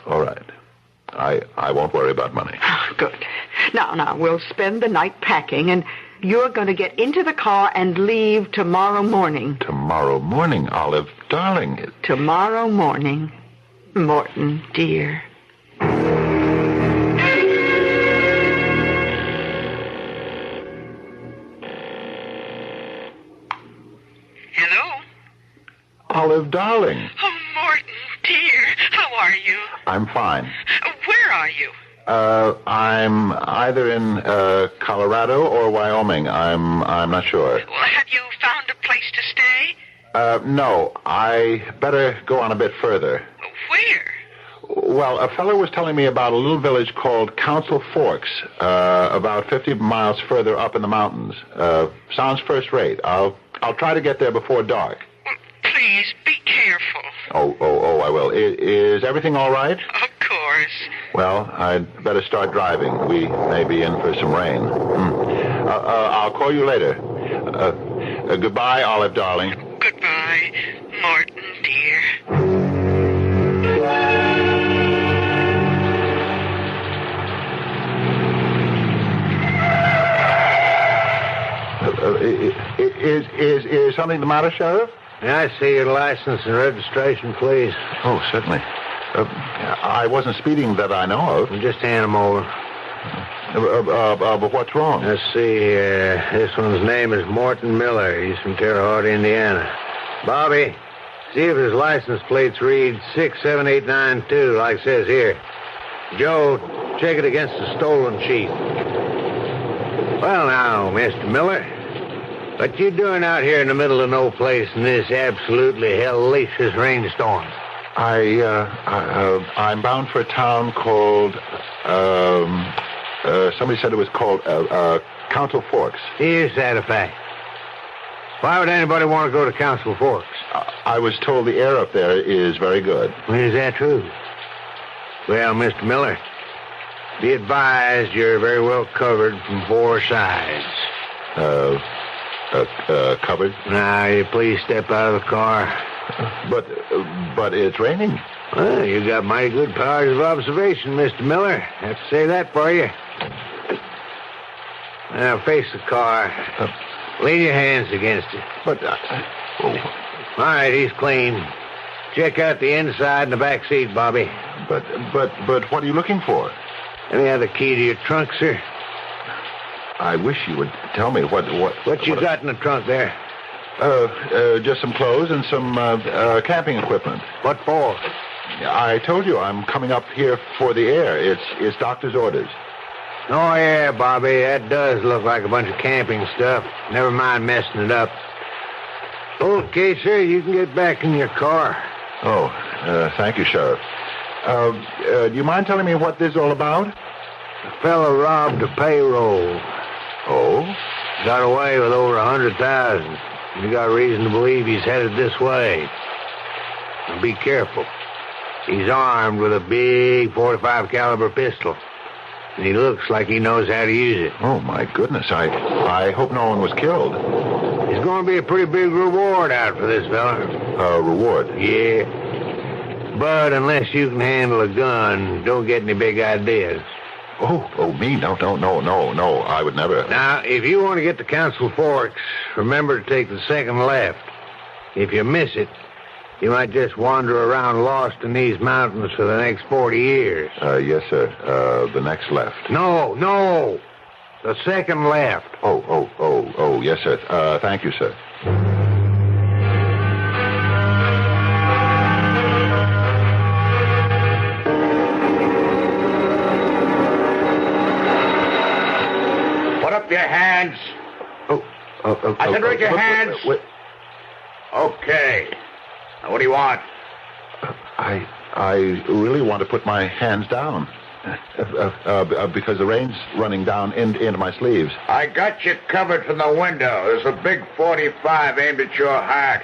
All right. I won't worry about money. Good. Now, we'll spend the night packing, and you're going to get into the car and leave tomorrow morning. Tomorrow morning, Olive, darling. Tomorrow morning, Morton, dear. Hello? Olive, darling. Oh, Morton, dear. How are you? I'm fine. Where are you? I'm either in Colorado or Wyoming. I'm not sure. Well, have you found a place to stay? No. I better go on a bit further. Where? Well, a fellow was telling me about a little village called Council Forks, about 50 miles further up in the mountains. Sounds first rate. I'll try to get there before dark. Well, please, be careful. Oh, I will. Is everything all right? Of course. Well, I'd better start driving. We may be in for some rain. I'll call you later. Goodbye, Olive, darling. Goodbye, Morton, dear. Is something the matter, Sheriff? May I see your license and registration, please? Oh, certainly. I wasn't speeding that I know of. Just hand them over. But what's wrong? Let's see here. This one's name is Morton Miller. He's from Terre Haute, Indiana. Bobby, see if his license plates read 67892, like it says here. Joe, check it against the stolen sheet. Well, now, Mr. Miller, what you doing out here in the middle of no place in this absolutely hellacious rainstorm? I'm bound for a town called, somebody said it was called, Council Forks. Is that a fact? Why would anybody want to go to Council Forks? I was told the air up there is very good. Is that true? Well, Mr. Miller, Be advised you're very well covered from 4 sides. Covered? Now, you please step out of the car. But it's raining. Well, you got mighty good powers of observation, Mr. Miller. Have to say that for you. Now, face the car. Lean your hands against it. But, All right, he's clean. Check out the inside and the back seat, Bobby. But what are you looking for? Any other key to your trunk, sir? I wish you would tell me what you got in the trunk there? Just some clothes and some camping equipment. What for? I told you I'm coming up here for the air. It's doctor's orders. Oh, yeah, Bobby. That does look like a bunch of camping stuff. Never mind messing it up. Okay, sir, you can get back in your car. Oh, thank you, Sheriff. Do you mind telling me what this is all about? A fellow robbed a payroll. Oh? Got away with over 100,000. We got reason to believe he's headed this way. Now be careful. He's armed with a big .45 caliber pistol. And he looks like he knows how to use it. Oh, my goodness. I hope no one was killed. There's going to be a pretty big reward out for this fella. A reward? Yeah. But unless you can handle a gun, don't get any big ideas. Oh, me? No. I would never. Now, if you want to get to Council Forks, remember to take the second left. If you miss it, you might just wander around lost in these mountains for the next 40 years. Yes, sir. The next left. No. The second left. Oh, yes, sir. Thank you, sir. Put up your hands. I said raise your hands. Okay. Now, what do you want? I really want to put my hands down. Because the rain's running down into my sleeves. I got you covered from the window. There's a big .45 aimed at your heart.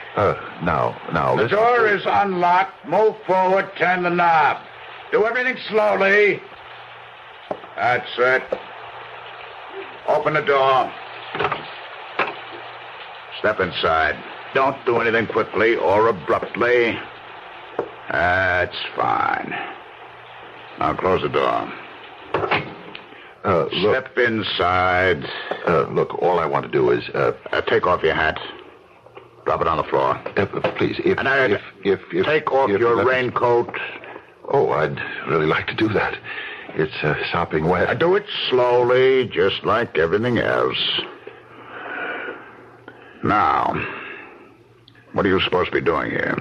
Now, the listen. door is unlocked. Move forward, turn the knob. Do everything slowly. That's it. Open the door. Step inside. Don't do anything quickly or abruptly. That's fine. Now close the door. Step inside. Look, all I want to do is take off your hat. Drop it on the floor. Please, if take off your raincoat. Oh, I'd really like to do that. It's sopping wet. Do it slowly, just like everything else. Now, what are you supposed to be doing here?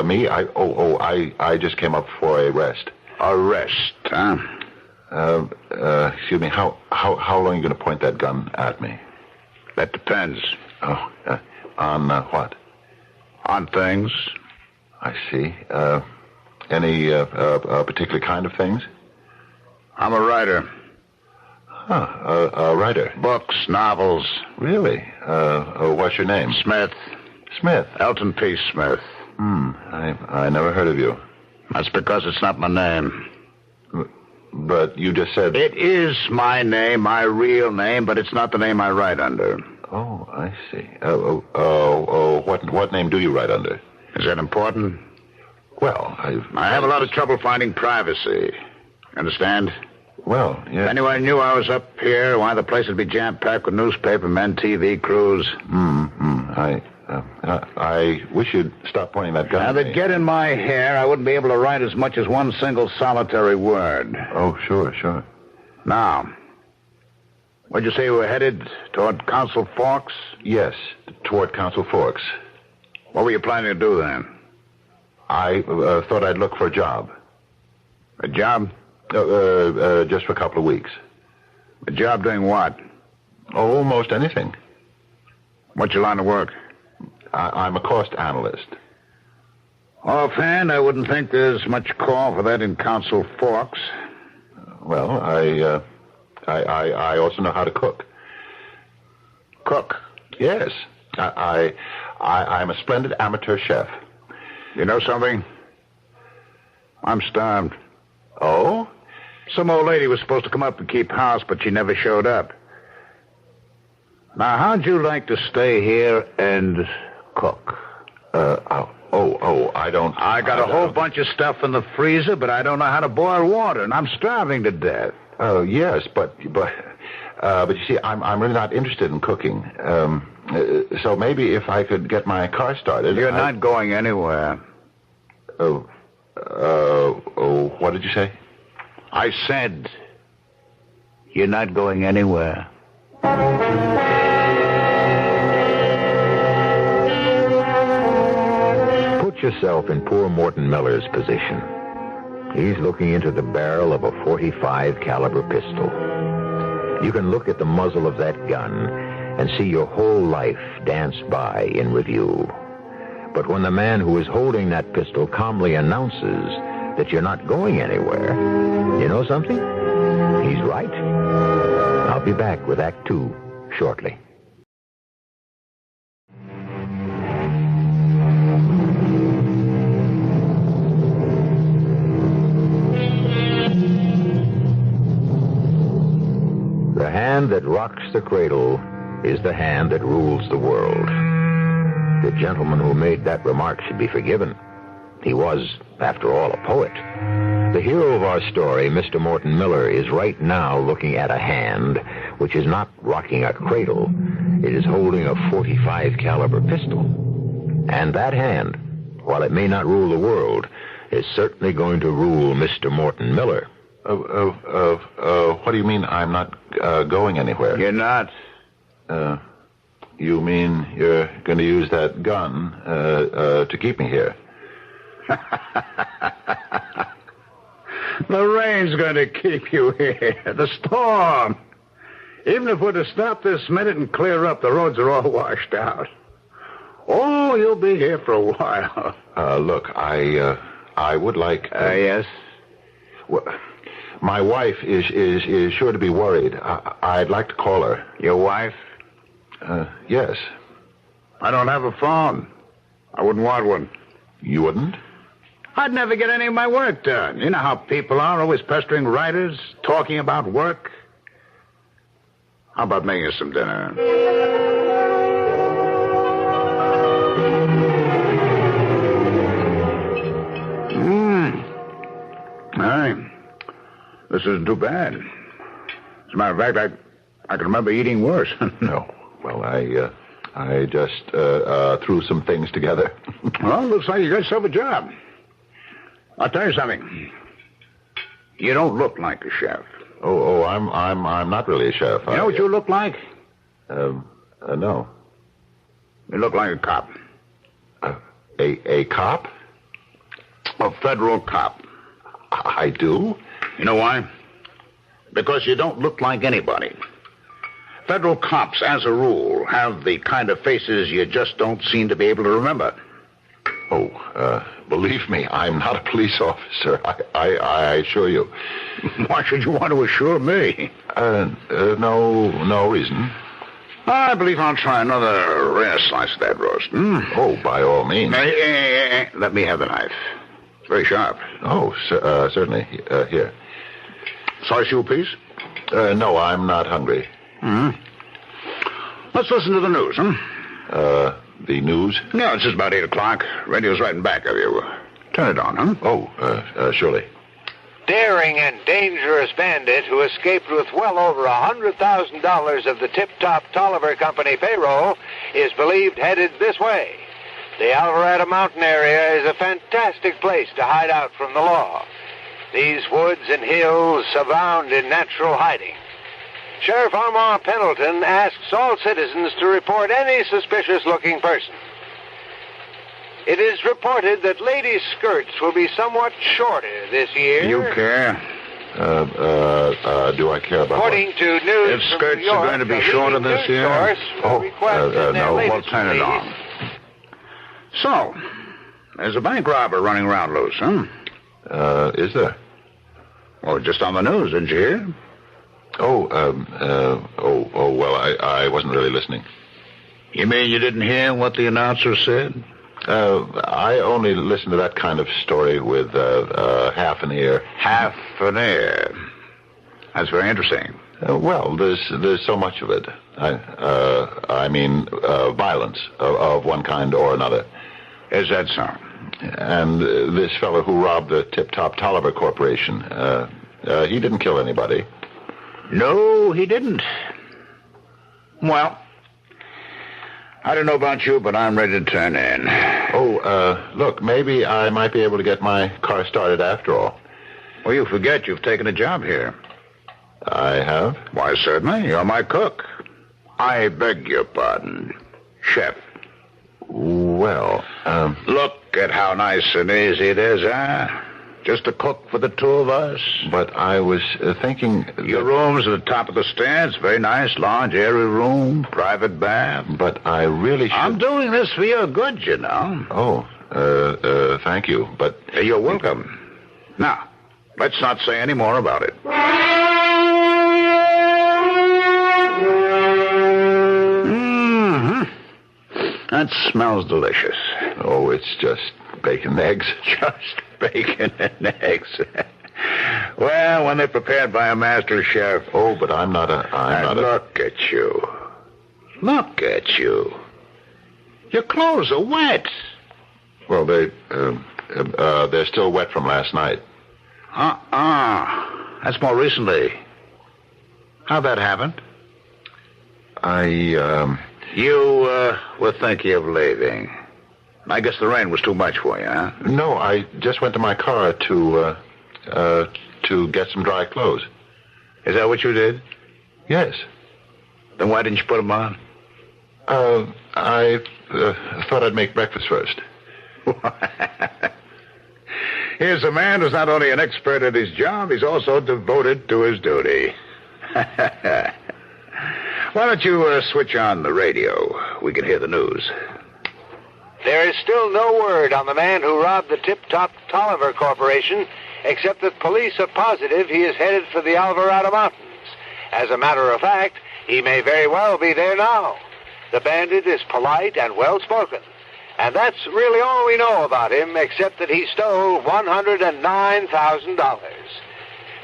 Me? I just came up for a rest. A rest, huh? Excuse me, how long are you going to point that gun at me? That depends. Oh, on what? On things. I see. Any particular kind of things? I'm a writer. Huh, a writer? Books, novels. Really? What's your name? Smith. Smith? Elton P. Smith. I never heard of you. That's because it's not my name. But you just said... It is my name, my real name, but it's not the name I write under. Oh, I see. What name do you write under? Is that important? Well, I have a lot of trouble finding privacy. Understand? Well, yeah. If anyone knew I was up here, why, the place would be jam-packed with newspapermen, TV crews. I wish you'd stop pointing that gun Now, at they'd me. get in my hair, I wouldn't be able to write as much as one single solitary word. Oh, sure. Now, where'd you say you were headed? Toward Council Forks? Yes, toward Council Forks. What were you planning to do then? I thought I'd look for a job. A job? Just for a couple of weeks. A job doing what? Almost anything. What's your line of work? I'm a cost analyst. Offhand, I wouldn't think there's much call for that in Council Forks. Well, I also know how to cook. Cook? Yes. I'm a splendid amateur chef. You know something? I'm starved. Oh? Some old lady was supposed to come up and keep house, but she never showed up. Now, how'd you like to stay here and cook? I don't... I got a whole bunch of stuff in the freezer, but I don't know how to boil water, and I'm starving to death. Oh, yes, but you see, I'm really not interested in cooking. So maybe if I could get my car started... You're not going anywhere. What did you say? I said, you're not going anywhere. Put yourself in poor Morton Miller's position. He's looking into the barrel of a .45 caliber pistol. You can look at the muzzle of that gun and see your whole life dance by in review. But when the man who is holding that pistol calmly announces that you're not going anywhere, you know something? He's right. I'll be back with Act 2 shortly. The hand that rocks the cradle is the hand that rules the world. The gentleman who made that remark should be forgiven. He was, after all, a poet. The hero of our story, Mr. Morton Miller, is right now looking at a hand which is not rocking a cradle. It is holding a .45 caliber pistol. And that hand, while it may not rule the world, is certainly going to rule Mr. Morton Miller. What do you mean I'm not going anywhere? You're not. You mean you're going to use that gun to keep me here? The rain's going to keep you here. The storm. Even if we're to stop this minute and clear up, the roads are all washed out. Oh, you'll be here for a while. Look, I would like... Yes? Well, my wife is sure to be worried. I'd like to call her. Your wife? Yes. I don't have a phone. I wouldn't want one. You wouldn't? I'd never get any of my work done. You know how people are, always pestering writers, talking about work. How about making us some dinner? All right. This isn't too bad. As a matter of fact, I can remember eating worse. No. Well, I just threw some things together. Well, looks like you got yourself a job. I'll tell you something. You don't look like a chef. Oh, I'm not really a chef. You know what you look like? No. You look like a cop. A cop? A federal cop. I do? You know why? Because you don't look like anybody. Federal cops, as a rule, have the kind of faces you just don't seem to be able to remember. Oh, believe me, I'm not a police officer. I assure you. Why should you want to assure me? No reason. I believe I'll try another rare slice of that roast. Oh, by all means. Let me have the knife. It's very sharp. Oh, certainly. Here. Slice you a piece? No, I'm not hungry. Let's listen to the news, huh? The news? No, it's just about 8 o'clock. Radio's right in back of you. Turn it on, huh? Oh, surely. Daring and dangerous bandit who escaped with well over $100,000 of the tip-top Tolliver Company payroll is believed headed this way. The Alvarado Mountain area is a fantastic place to hide out from the law. These woods and hills abound in natural hiding. Sheriff Armand Pendleton asks all citizens to report any suspicious-looking person. It is reported that ladies' skirts will be somewhat shorter this year. You care? Do I care about According to news If skirts are going to be shorter this year? no. Well, turn it on. So, there's a bank robber running around loose, huh? Is there? Oh, just on the news, didn't you hear? Well, I wasn't really listening. You mean you didn't hear what the announcer said? I only listen to that kind of story with half an ear. Half an ear. That's very interesting. Well, there's so much of it. I mean, violence of one kind or another. Is that so? And this fellow who robbed the Tip Top Tolliver Corporation, he didn't kill anybody. No, he didn't. Well, I don't know about you, but I'm ready to turn in. Oh, look, maybe I might be able to get my car started after all. Well, you forget you've taken a job here. I have? Why, certainly. You're my cook. I beg your pardon, chef. Well, Look at how nice and easy it is, huh? Just to cook for the two of us. But I was thinking... Your room's at the top of the stairs. Very nice, large, airy room, private bath. But I really should... I'm doing this for your good, you know. Oh, thank you, but... You're welcome. Now, let's not say any more about it. That smells delicious. Oh, it's just bacon and eggs. Just bacon and eggs. Well, when they're prepared by a master chef. Oh, but I'm not a... Look at you. Look at you. Your clothes are wet. Well, they're still wet from last night. That's more recently. How'd that happen? You were thinking of leaving. I guess the rain was too much for you, huh? No, I just went to my car to get some dry clothes. Is that what you did? Yes. Then why didn't you put them on? I thought I'd make breakfast first. Here's a man who's not only an expert at his job, he's also devoted to his duty. Why don't you switch on the radio? We can hear the news. There is still no word on the man who robbed the Tip Top Tolliver Corporation, except that police are positive he is headed for the Alvarado Mountains. As a matter of fact, he may very well be there now. The bandit is polite and well-spoken. And that's really all we know about him, except that he stole $109,000.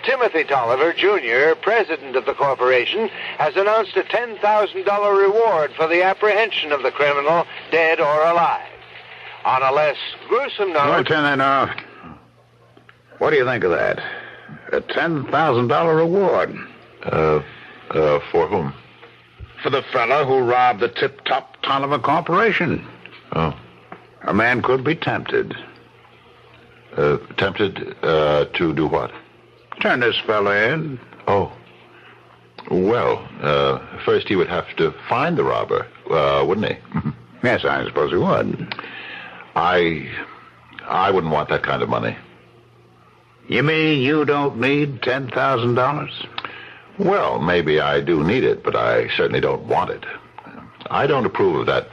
Timothy Tolliver, Jr., president of the corporation, has announced a $10,000 reward for the apprehension of the criminal, dead or alive. On a less gruesome note... Well, turn that off. What do you think of that? A $10,000 reward. For whom? For the fellow who robbed the Tip Top Tolliver Corporation. Oh. A man could be tempted. Tempted to do what? Turn this fella in. Oh. Well, first he would have to find the robber, wouldn't he? Yes, I suppose he would. I wouldn't want that kind of money. You mean you don't need $10,000? Well, maybe I do need it, but I certainly don't want it. I don't approve of that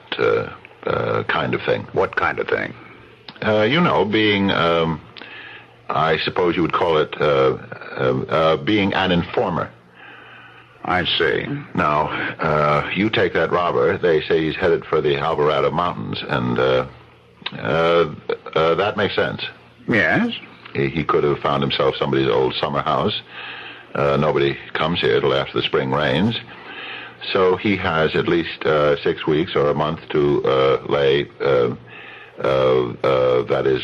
kind of thing. What kind of thing? Being, I suppose you would call it, being an informer. I see. Now, you take that robber. They say he's headed for the Alvarado Mountains, and that makes sense. Yes? He could have found himself somebody's old summer house. Nobody comes here till after the spring rains. So he has at least 6 weeks or a month to lay, that is,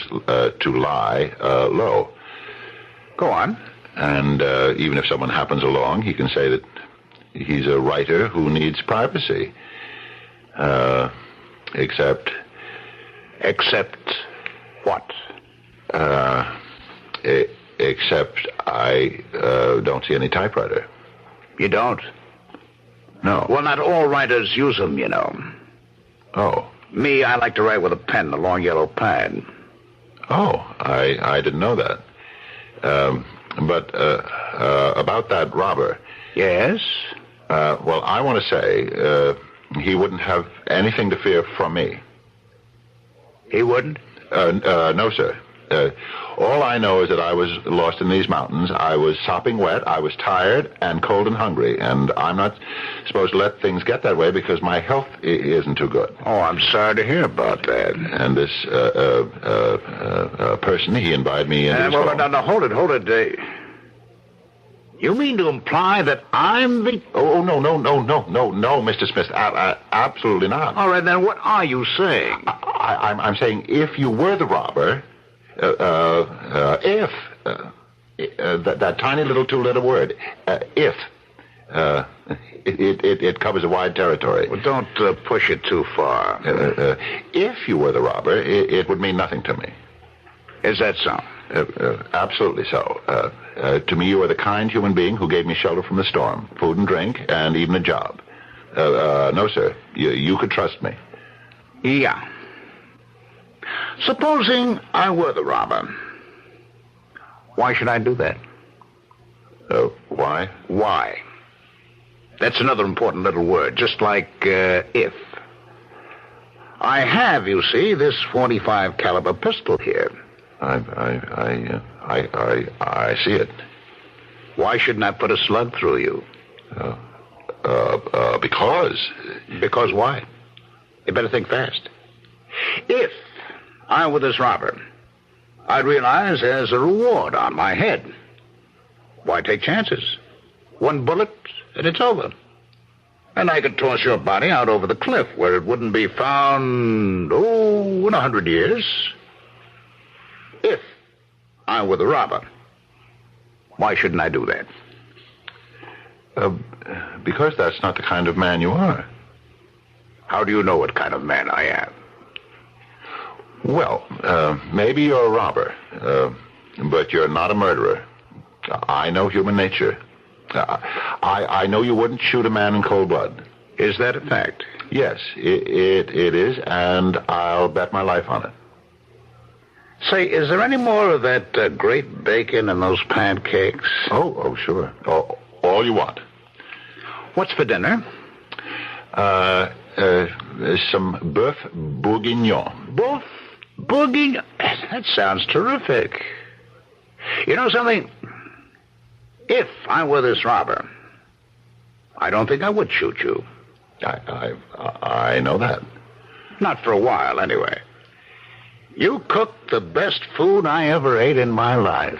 to lie low. Go on. And even if someone happens along, he can say that he's a writer who needs privacy. Except what? Except I don't see any typewriter. You don't? No. Well, not all writers use them, you know. Oh. Me, I like to write with a pen, a long yellow pad. Oh, I didn't know that. But about that robber. Yes? Well, I want to say he wouldn't have anything to fear from me. He wouldn't? No, sir. All I know is that I was lost in these mountains. I was sopping wet. I was tired and cold and hungry. And I'm not supposed to let things get that way because my health isn't too good. Oh, I'm sorry to hear about that. And this person, he invited me into his home. No, hold it. You mean to imply that I'm the... Oh, no, Mr. Smith. Absolutely not. All right, then what are you saying? I'm saying if you were the robber... that tiny little two-letter word, if, it covers a wide territory. Well, don't push it too far. If you were the robber, it would mean nothing to me. Is that so? Absolutely so. To me, you are the kind human being who gave me shelter from the storm, food and drink, and even a job. No, sir. You could trust me. Yeah. Supposing I were the robber, why should I do that? Why? Why? That's another important little word, just like if. I have, you see, this .45 caliber pistol here. I see it. Why shouldn't I put a slug through you? Because. Because why? You better think fast. If I were this robber, I'd realize there's a reward on my head. Why take chances? One bullet, and it's over. And I could toss your body out over the cliff where it wouldn't be found, in 100 years. If I were the robber, why shouldn't I do that? Because that's not the kind of man you are. How do you know what kind of man I am? Well, maybe you're a robber, but you're not a murderer. I know human nature. I know you wouldn't shoot a man in cold blood. Is that a fact? Yes, it is, and I'll bet my life on it. Say, is there any more of that great bacon and those pancakes? Oh, sure. All you want. What's for dinner? Some boeuf bourguignon. Boeuf bourguignon? That sounds terrific. You know something? If I were this robber, I don't think I would shoot you. I know that. Not for a while, anyway. You cooked the best food I ever ate in my life.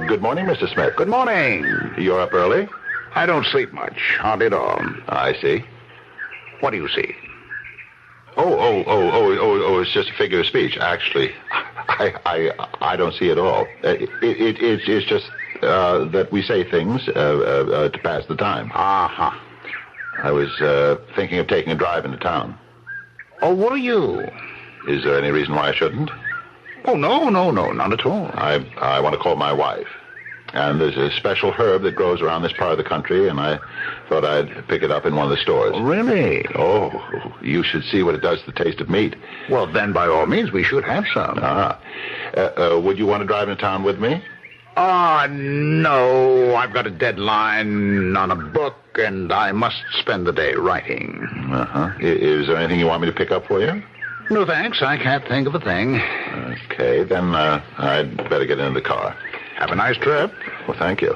Good morning, Mr. Smith. Good morning. You're up early? I don't sleep much, hardly at all. I see. What do you see? Oh, it's just a figure of speech. Actually, I don't see it all. It's just that we say things to pass the time. Uh-huh. I was thinking of taking a drive into town. Oh, were you? Is there any reason why I shouldn't? Oh, no, not at all. I want to call my wife. And there's a special herb that grows around this part of the country, and I thought I'd pick it up in one of the stores. Oh, really? Oh, you should see what it does to the taste of meat. Well, then, by all means, we should have some. Would you want to drive into town with me? No. I've got a deadline on a book, and I must spend the day writing. Uh-huh. Is there anything you want me to pick up for you? No, thanks. I can't think of a thing. Okay, then I'd better get into the car. Have a nice trip. Well, thank you.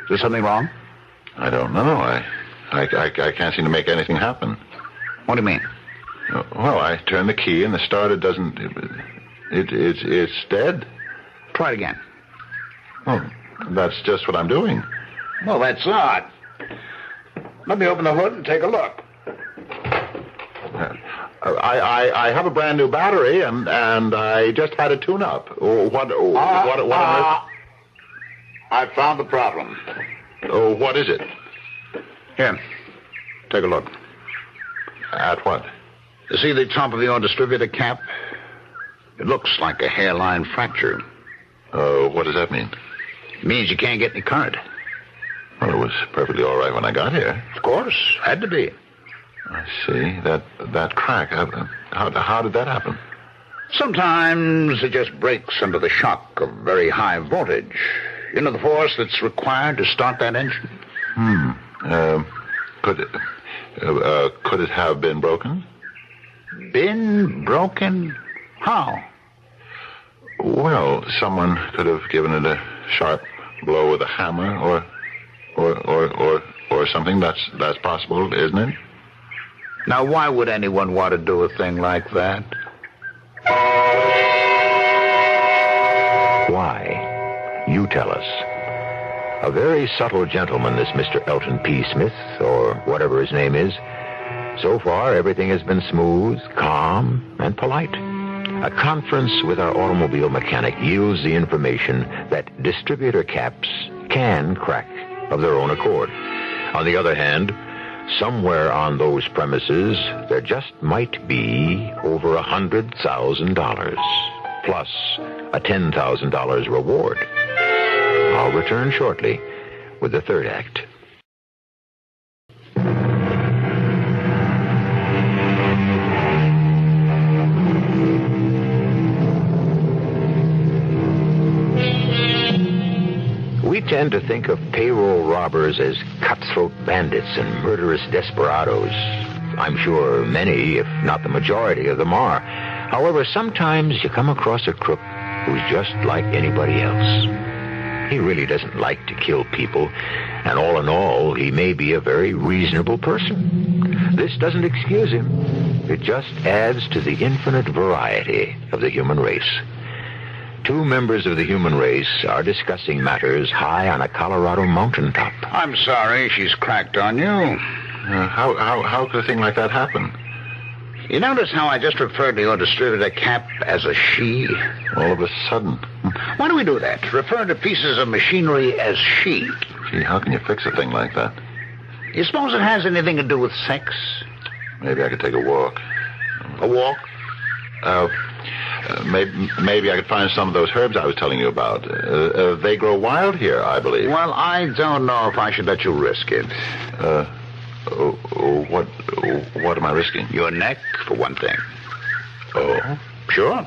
Is there something wrong? I don't know. I can't seem to make anything happen. What do you mean? Well, I turn the key and the starter doesn't... It's dead. Try it again. Oh, that's just what I'm doing. Well, that's odd. Let me open the hood and take a look. I have a brand new battery, and I just had a tune-up. What on earth? I found the problem. Oh, what is it? Here, take a look. At what? You see the top of your distributor cap? It looks like a hairline fracture. What does that mean? It means you can't get any current. Well, it was perfectly all right when I got here. Of course, had to be. I see. That crack, how did that happen? Sometimes it just breaks under the shock of very high voltage. You know the force that's required to start that engine? Could it have been broken? Been broken? How? Well, someone could have given it a sharp blow with a hammer, or something. That's possible, isn't it? Now, why would anyone want to do a thing like that? Why? You tell us. A very subtle gentleman, this Mr. Elton P. Smith, or whatever his name is. So far, everything has been smooth, calm, and polite. A conference with our automobile mechanic yields the information that distributor caps can crack of their own accord. On the other hand, somewhere on those premises, there just might be over $100,000, plus a $10,000 reward. I'll return shortly with the third act. We tend to think of payroll robbers as cutthroat bandits and murderous desperados. I'm sure many, if not the majority of them are. However, sometimes you come across a crook who's just like anybody else. He really doesn't like to kill people, and all in all, he may be a very reasonable person. This doesn't excuse him. It just adds to the infinite variety of the human race. Two members of the human race are discussing matters high on a Colorado mountaintop. I'm sorry she's cracked on you. How could a thing like that happen? You notice how I just referred to your distributor cap as a she? All of a sudden. Why do we do that? Refer to pieces of machinery as she. Gee, how can you fix a thing like that? You suppose it has anything to do with sex? Maybe I could take a walk. A walk? Maybe I could find some of those herbs I was telling you about. They grow wild here, I believe. Well, I don't know if I should let you risk it. What am I risking? Your neck, for one thing. Oh? Sure.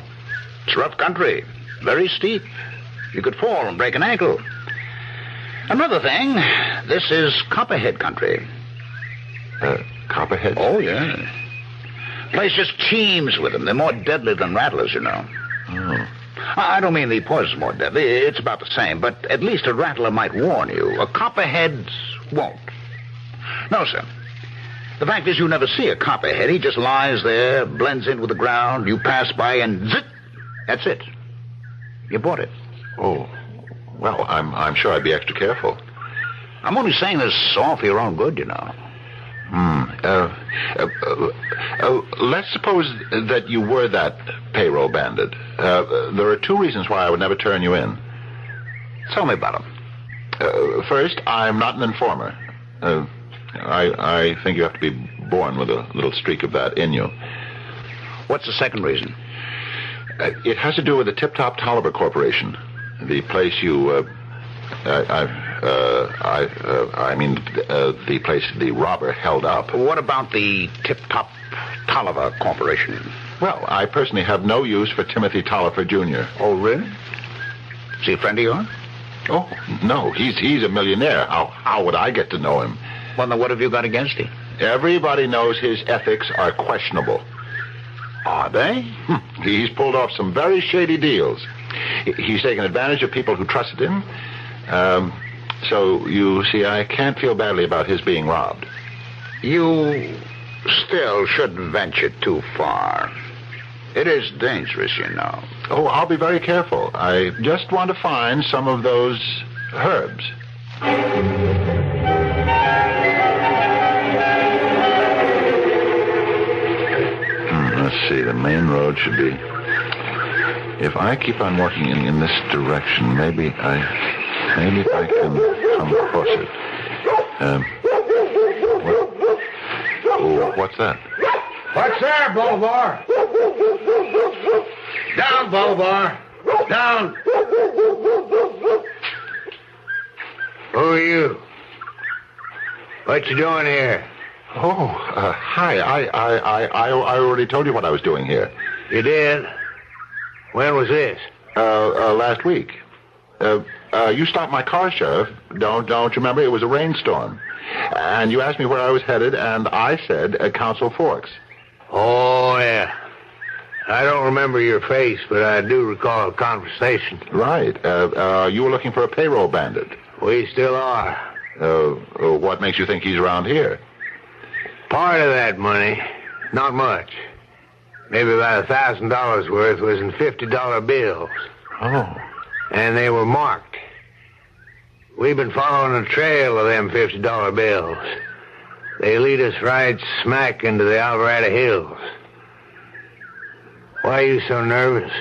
It's rough country. Very steep. You could fall and break an ankle. Another thing, this is copperhead country. Copperhead? Oh, yeah. Place just teems with them. They're more deadly than rattlers, you know. Oh. I don't mean the poison's more deadly. It's about the same. But at least a rattler might warn you. A copperhead won't. No, sir. The fact is you never see a copperhead. He just lies there, blends in with the ground. You pass by and zit. That's it. You bought it. Oh. Well, I'm sure I'd be extra careful. I'm only saying this all for your own good, you know. Let's suppose that you were that payroll bandit. There are two reasons why I would never turn you in. Tell me about them. First, I'm not an informer. I think you have to be born with a little streak of that in you. What's the second reason? It has to do with the Tip Top Tolliver Corporation. The place you... the place the robber held up. What about the Tip Top Tolliver Corporation? Well, I personally have no use for Timothy Tolliver, Jr. Oh, really? Is he a friend of yours? Oh, no. He's a millionaire. How would I get to know him? Well, then what have you got against him? Everybody knows his ethics are questionable. Are they? He's pulled off some very shady deals. He's taken advantage of people who trusted him. So, you see, I can't feel badly about his being robbed. You still shouldn't venture too far. It is dangerous, you know. Oh, I'll be very careful. I just want to find some of those herbs. Let's see, the main road should be... If I keep on walking in this direction, maybe I can come across it. What's that? What's there, Bolivar? Down, Bolivar. Down. Who are you? What you doing here? Oh, hi. I already told you what I was doing here. You did? When was this? Last week. You stopped my car, Sheriff. Don't you remember? It was a rainstorm. And you asked me where I was headed, and I said Council Forks. Oh, yeah. I don't remember your face, but I do recall a conversation. Right. You were looking for a payroll bandit. We still are. What makes you think he's around here? Part of that money, not much. Maybe about $1,000 worth was in $50 bills. Oh. And they were marked. We've been following a trail of them $50 bills. They lead us right smack into the Alvarado Hills. Why are you so nervous?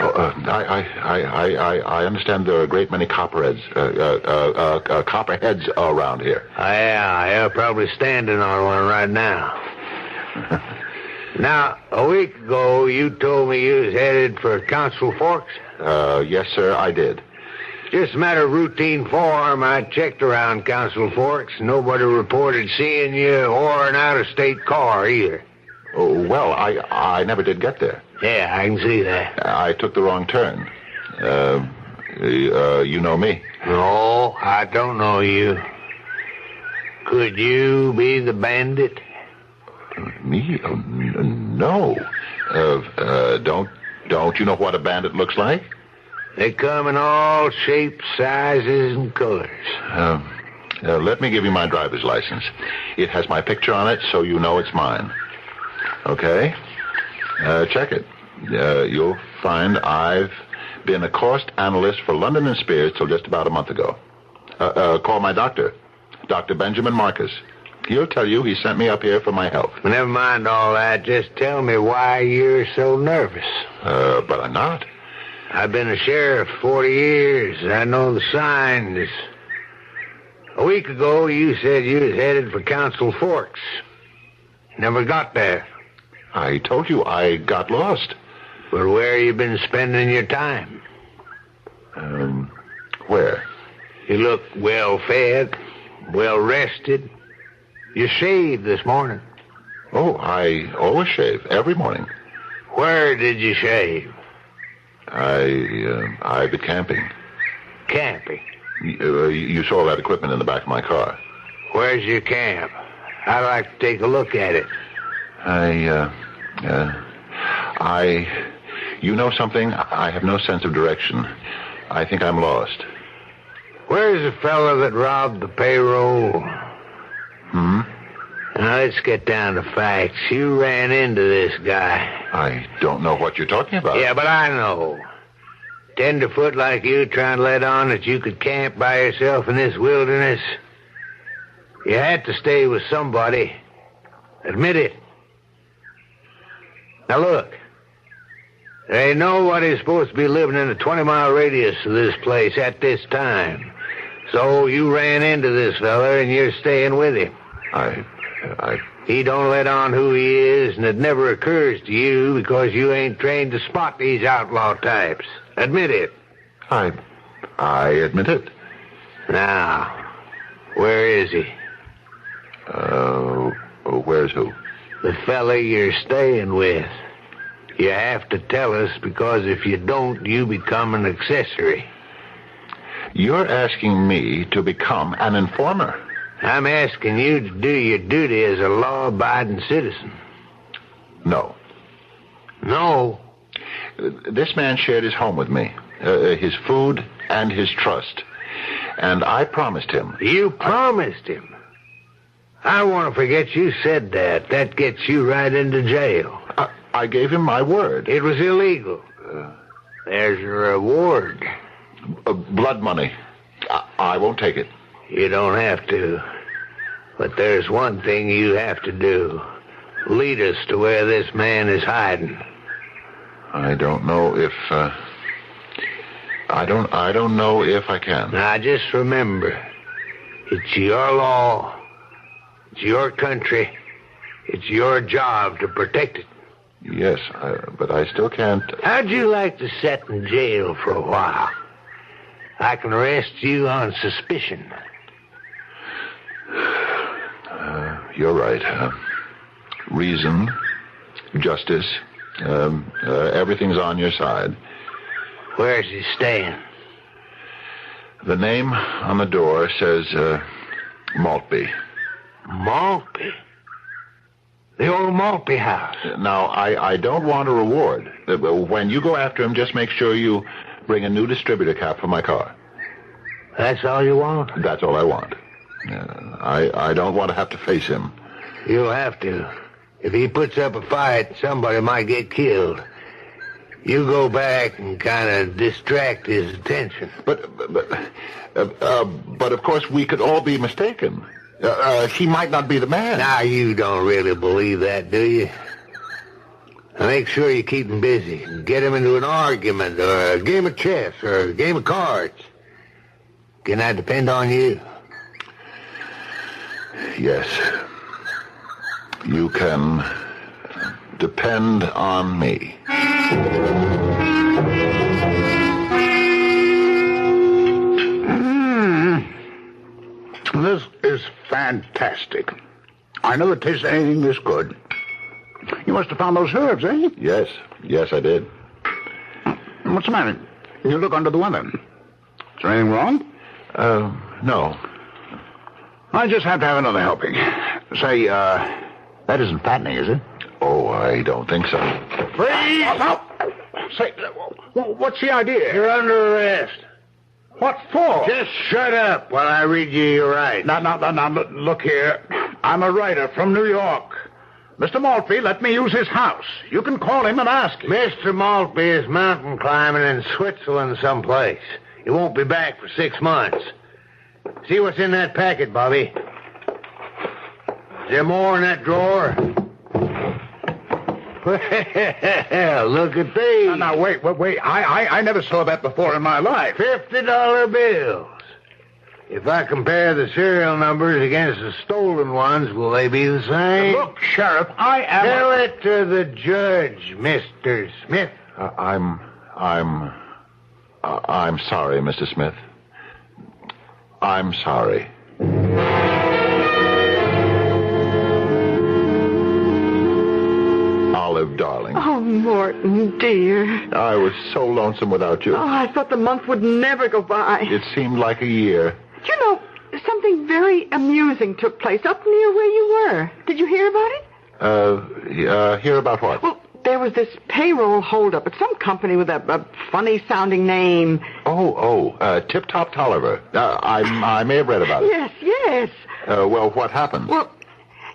I understand there are a great many copperheads around here. Yeah, probably standing on one right now. Now, a week ago, you told me you was headed for Council Forks? Yes, sir, I did. Just a matter of routine form, I checked around Council Forks. Nobody reported seeing you or an out-of-state car either. Oh, well, I never did get there. Yeah, I can see that. I took the wrong turn. You know me? No, I don't know you. Could you be the bandit? Me? No. Don't you know what a bandit looks like? They come in all shapes, sizes, and colors. Let me give you my driver's license. It has my picture on it, so you know it's mine. Okay? Check it. You'll find I've been a cost analyst for London & Spears till just about a month ago. Call my doctor, Dr. Benjamin Marcus. He'll tell you he sent me up here for my health. Never mind all that. Just tell me why you're so nervous. But I'm not. I've been a sheriff 40 years. I know the signs. A week ago, you said you was headed for Council Forks. Never got there. I told you I got lost. But where you been spending your time? Where? You look well-fed, well-rested. You shaved this morning. Oh, I always shave, every morning. Where did you shave? I've been camping. Camping? You saw that equipment in the back of my car. Where's your camp? I'd like to take a look at it. You know something? I have no sense of direction. I think I'm lost. Where's the fellow that robbed the payroll? Now, let's get down to facts. You ran into this guy. I don't know what you're talking about. Yeah, but I know. Tenderfoot like you trying to let on that you could camp by yourself in this wilderness. You had to stay with somebody. Admit it. Now, look. There ain't nobody supposed to be living in a 20-mile radius of this place at this time. So you ran into this fella, and you're staying with him. He don't let on who he is, and it never occurs to you because you ain't trained to spot these outlaw types. Admit it. I admit it. Now, where is he? Where's who? The fella you're staying with. You have to tell us, because if you don't, you become an accessory. You're asking me to become an informer. I'm asking you to do your duty as a law-abiding citizen. No. No? This man shared his home with me, his food and his trust. And I promised him. You promised him? I want to forget you said that. That gets you right into jail. I gave him my word. It was illegal. There's a reward. Blood money. I won't take it. You don't have to. But there's one thing you have to do. Lead us to where this man is hiding. I don't know if... I don't know if I can. Now, just remember, it's your law. It's your country. It's your job to protect it. Yes, but I still can't... How'd you like to sit in jail for a while? I can arrest you on suspicion. You're right. Reason, justice, everything's on your side. Where's he staying? The name on the door says, Maltby. Maltby? The old Maltby house. Now, I don't want a reward. When you go after him, just make sure you bring a new distributor cap for my car. That's all you want? That's all I want. I don't want to have to face him. You'll have to. If he puts up a fight, somebody might get killed. You go back and kind of distract his attention. But of course we could all be mistaken. He might not be the man. Now, you don't really believe that, do you? Now, make sure you keep him busy. Get him into an argument or a game of chess or a game of cards. Can I depend on you? Yes. You can depend on me. This is fantastic. I never tasted anything this good. You must have found those herbs, eh? Yes, I did. What's the matter? You look under the weather. Is there anything wrong? No. I just have to have another helping. Say, that isn't fattening, is it? Oh, I don't think so. Freeze! Say, what's the idea? You're under arrest. What for? Just shut up while I read you your rights. Now, look here. I'm a writer from New York. Mr. Maltby let me use his house. You can call him and ask him. Mr. Maltby is mountain climbing in Switzerland someplace. He won't be back for 6 months. See what's in that packet, Bobby. Is there more in that drawer? Well, look at these. Now, wait. I never saw that before in my life. $50 bills. If I compare the serial numbers against the stolen ones, will they be the same? Look, Sheriff, I am... Tell it to the judge, Mr. Smith. I'm sorry, Mr. Smith. I'm sorry. Olive, darling. Oh, Morton, dear. I was so lonesome without you. Oh, I thought the month would never go by. It seemed like a year. You know, something very amusing took place up near where you were. Did you hear about it? Hear about what? Well, there was this payroll holdup at some company with a funny-sounding name. Tip Top Tolliver. I may have read about it. Yes. Well, what happened? Well,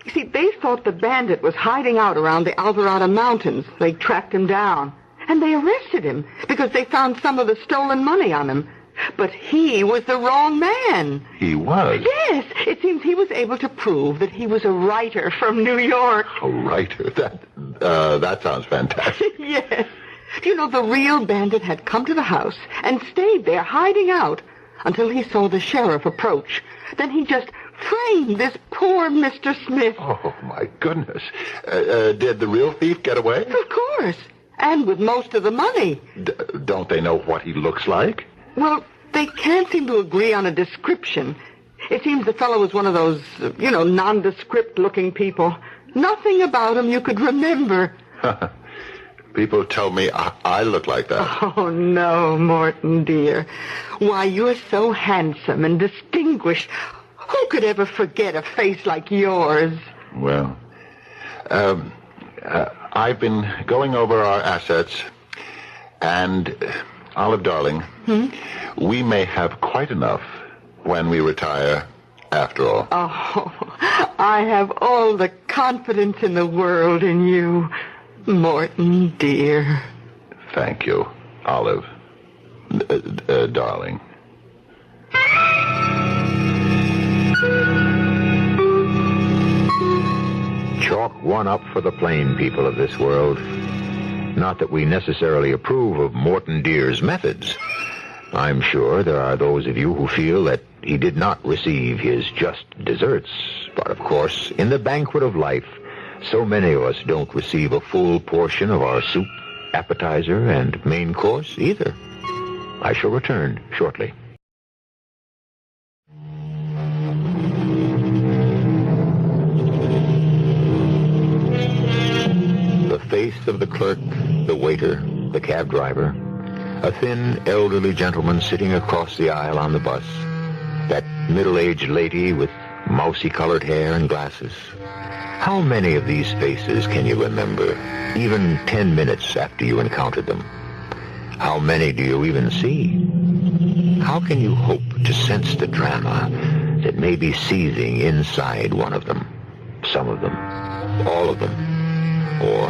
you see, they thought the bandit was hiding out around the Alvarado Mountains. They tracked him down. And they arrested him because they found some of the stolen money on him. But he was the wrong man. He was? Yes. It seems he was able to prove that he was a writer from New York. A writer? That sounds fantastic. Yes. You know, the real bandit had come to the house and stayed there hiding out until he saw the sheriff approach. Then he just framed this poor Mr. Smith. Oh, my goodness. Did the real thief get away? Of course. And with most of the money. Don't they know what he looks like? Well, they can't seem to agree on a description. It seems the fellow was one of those, nondescript-looking people. Nothing about him you could remember. People tell me I look like that. Oh, no, Morton, dear. Why, you're so handsome and distinguished. Who could ever forget a face like yours? Well, I've been going over our assets, and, Olive, darling, we may have quite enough when we retire, after all. Oh, I have all the confidence in the world in you, Morton, dear. Thank you, Olive, darling. Chalk one up for the plain people of this world. Not that we necessarily approve of Morton Dear's methods. I'm sure there are those of you who feel that he did not receive his just deserts. But, of course, in the banquet of life, so many of us don't receive a full portion of our soup, appetizer, and main course either. I shall return shortly. The face of the clerk, the waiter, the cab driver, A thin, elderly gentleman sitting across the aisle on the bus. That middle-aged lady with mousy-colored hair and glasses. How many of these faces can you remember, even 10 minutes after you encountered them? How many do you even see? How can you hope to sense the drama that may be seething inside one of them? Some of them. All of them. Or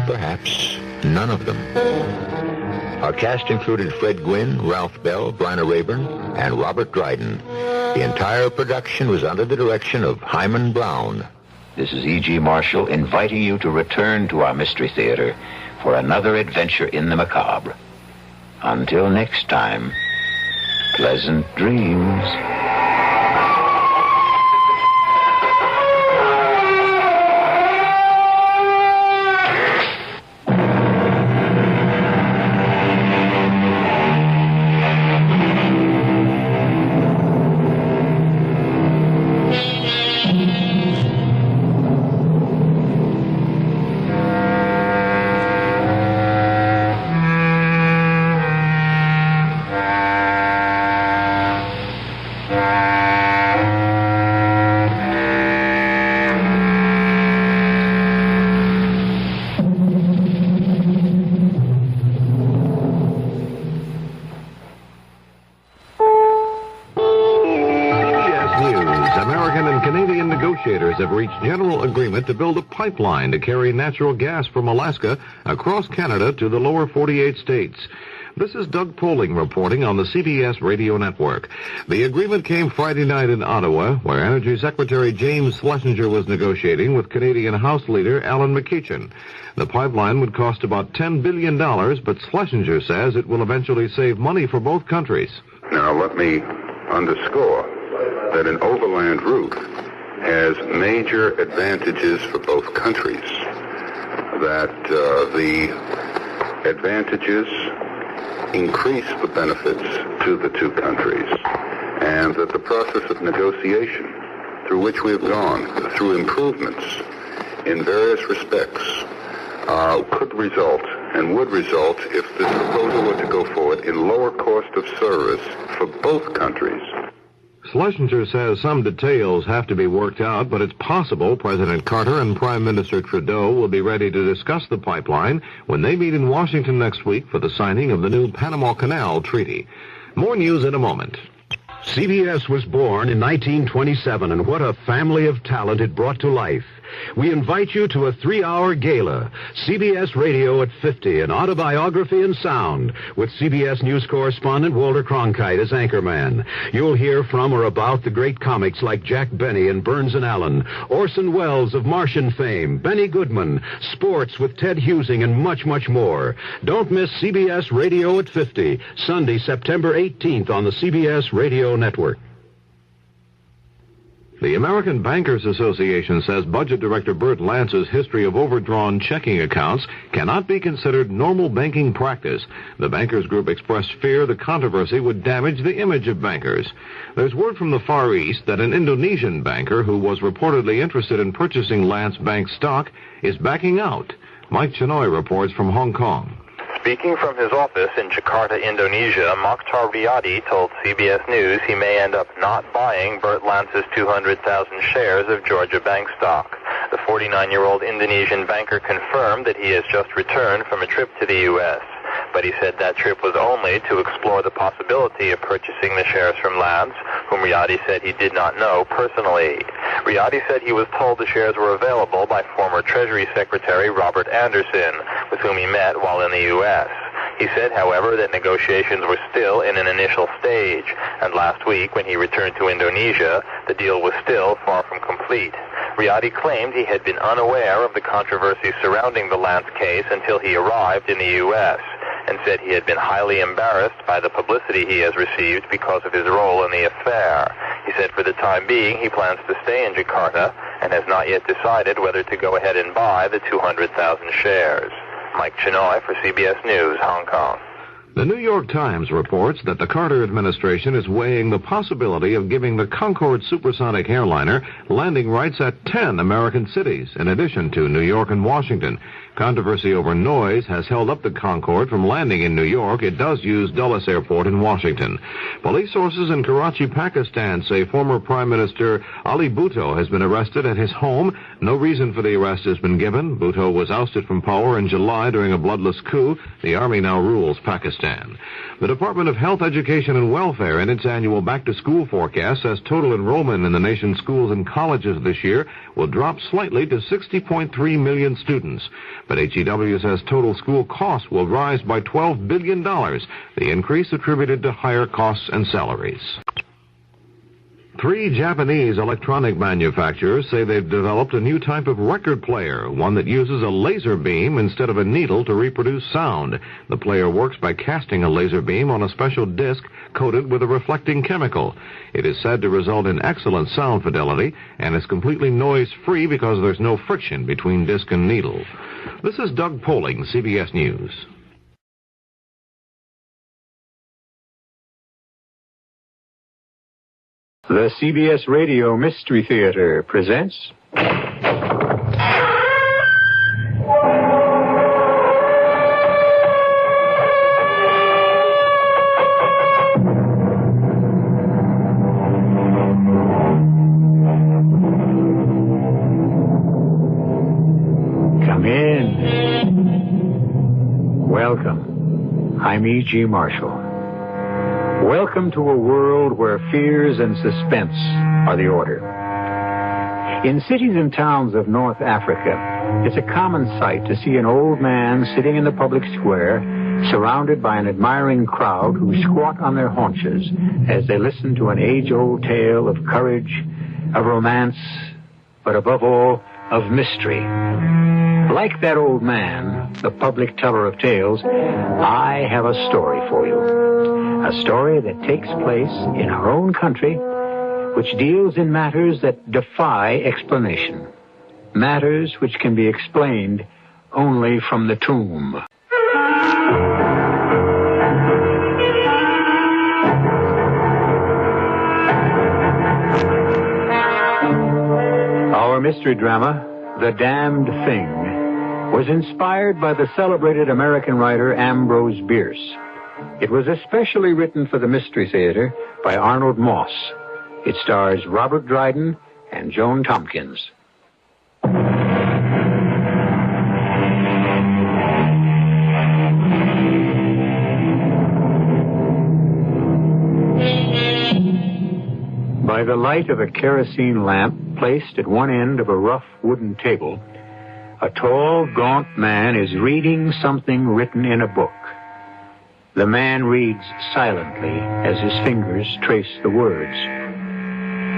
perhaps none of them. Our cast included Fred Gwynne, Ralph Bell, Bryna Rayburn, and Robert Dryden. The entire production was under the direction of Hyman Brown. This is E.G. Marshall inviting you to return to our Mystery Theater for another adventure in the macabre. Until next time, pleasant dreams. Have reached general agreement to build a pipeline to carry natural gas from Alaska across Canada to the lower 48 states. This is Doug Poling reporting on the CBS radio network. The agreement came Friday night in Ottawa, where Energy Secretary James Schlesinger was negotiating with Canadian House Leader Alan McEachin. The pipeline would cost about $10 billion, but Schlesinger says it will eventually save money for both countries. Now, let me underscore that an overland route has major advantages for both countries, that the advantages increase the benefits to the two countries, and that the process of negotiation through which we have gone, through improvements in various respects, could result and would result, if this proposal were to go forward, in lower cost of service for both countries. Schlesinger says some details have to be worked out, but it's possible President Carter and Prime Minister Trudeau will be ready to discuss the pipeline when they meet in Washington next week for the signing of the new Panama Canal Treaty. More news in a moment. CBS was born in 1927, and what a family of talent it brought to life. We invite you to a 3-hour gala, CBS Radio at 50, an autobiography and sound, with CBS News correspondent Walter Cronkite as anchorman. You'll hear from or about the great comics like Jack Benny and Burns and Allen, Orson Welles of Martian fame, Benny Goodman, sports with Ted Husing, and much, much more. Don't miss CBS Radio at 50, Sunday, September 18th on the CBS Radio Network. The American Bankers Association says Budget Director Bert Lance's history of overdrawn checking accounts cannot be considered normal banking practice. The bankers group expressed fear the controversy would damage the image of bankers. There's word from the Far East that an Indonesian banker who was reportedly interested in purchasing Lance Bank stock is backing out. Mike Chinoy reports from Hong Kong. Speaking from his office in Jakarta, Indonesia, Mokhtar Riyadi told CBS News he may end up not buying Bert Lance's 200,000 shares of Georgia Bank stock. The 49-year-old Indonesian banker confirmed that he has just returned from a trip to the U.S., but he said that trip was only to explore the possibility of purchasing the shares from Lance, whom Riyadi said he did not know personally. Riyadi said he was told the shares were available by former Treasury Secretary Robert Anderson, with whom he met while in the U.S. He said, however, that negotiations were still in an initial stage, and last week, when he returned to Indonesia, the deal was still far from complete. Riyadi claimed he had been unaware of the controversy surrounding the Lance case until he arrived in the U.S., and said he had been highly embarrassed by the publicity he has received because of his role in the affair. He said for the time being he plans to stay in Jakarta and has not yet decided whether to go ahead and buy the 200,000 shares. Mike Chinoy for CBS News, Hong Kong. The New York Times reports that the Carter administration is weighing the possibility of giving the Concorde supersonic airliner landing rights at 10 American cities, in addition to New York and Washington. Controversy over noise has held up the Concorde from landing in New York. It does use Dulles Airport in Washington. Police sources in Karachi, Pakistan say former Prime Minister Ali Bhutto has been arrested at his home. No reason for the arrest has been given. Bhutto was ousted from power in July during a bloodless coup. The army now rules Pakistan. The Department of Health, Education, and Welfare in its annual back-to-school forecast says total enrollment in the nation's schools and colleges this year will drop slightly to 60.3 million students. But HEW says total school costs will rise by $12 billion, the increase attributed to higher costs and salaries. 3 Japanese electronic manufacturers say they've developed a new type of record player, one that uses a laser beam instead of a needle to reproduce sound. The player works by casting a laser beam on a special disc coated with a reflecting chemical. It is said to result in excellent sound fidelity and is completely noise-free because there's no friction between disc and needle. This is Doug Poling, CBS News. The CBS Radio Mystery Theater presents... Come in. Welcome. I'm E.G. Marshall. Welcome to a world where fears and suspense are the order. In cities and towns of North Africa, it's a common sight to see an old man sitting in the public square, surrounded by an admiring crowd who squat on their haunches as they listen to an age-old tale of courage, of romance, but above all, of mystery. Like that old man, the public teller of tales, I have a story for you. A story that takes place in our own country, which deals in matters that defy explanation. Matters which can be explained only from the tomb. Our mystery drama, The Damned Thing, was inspired by the celebrated American writer Ambrose Bierce. It was especially written for the Mystery Theater by Arnold Moss. It stars Robert Dryden and Joan Tompkins. By the light of a kerosene lamp placed at one end of a rough wooden table, a tall, gaunt man is reading something written in a book. The man reads silently as his fingers trace the words.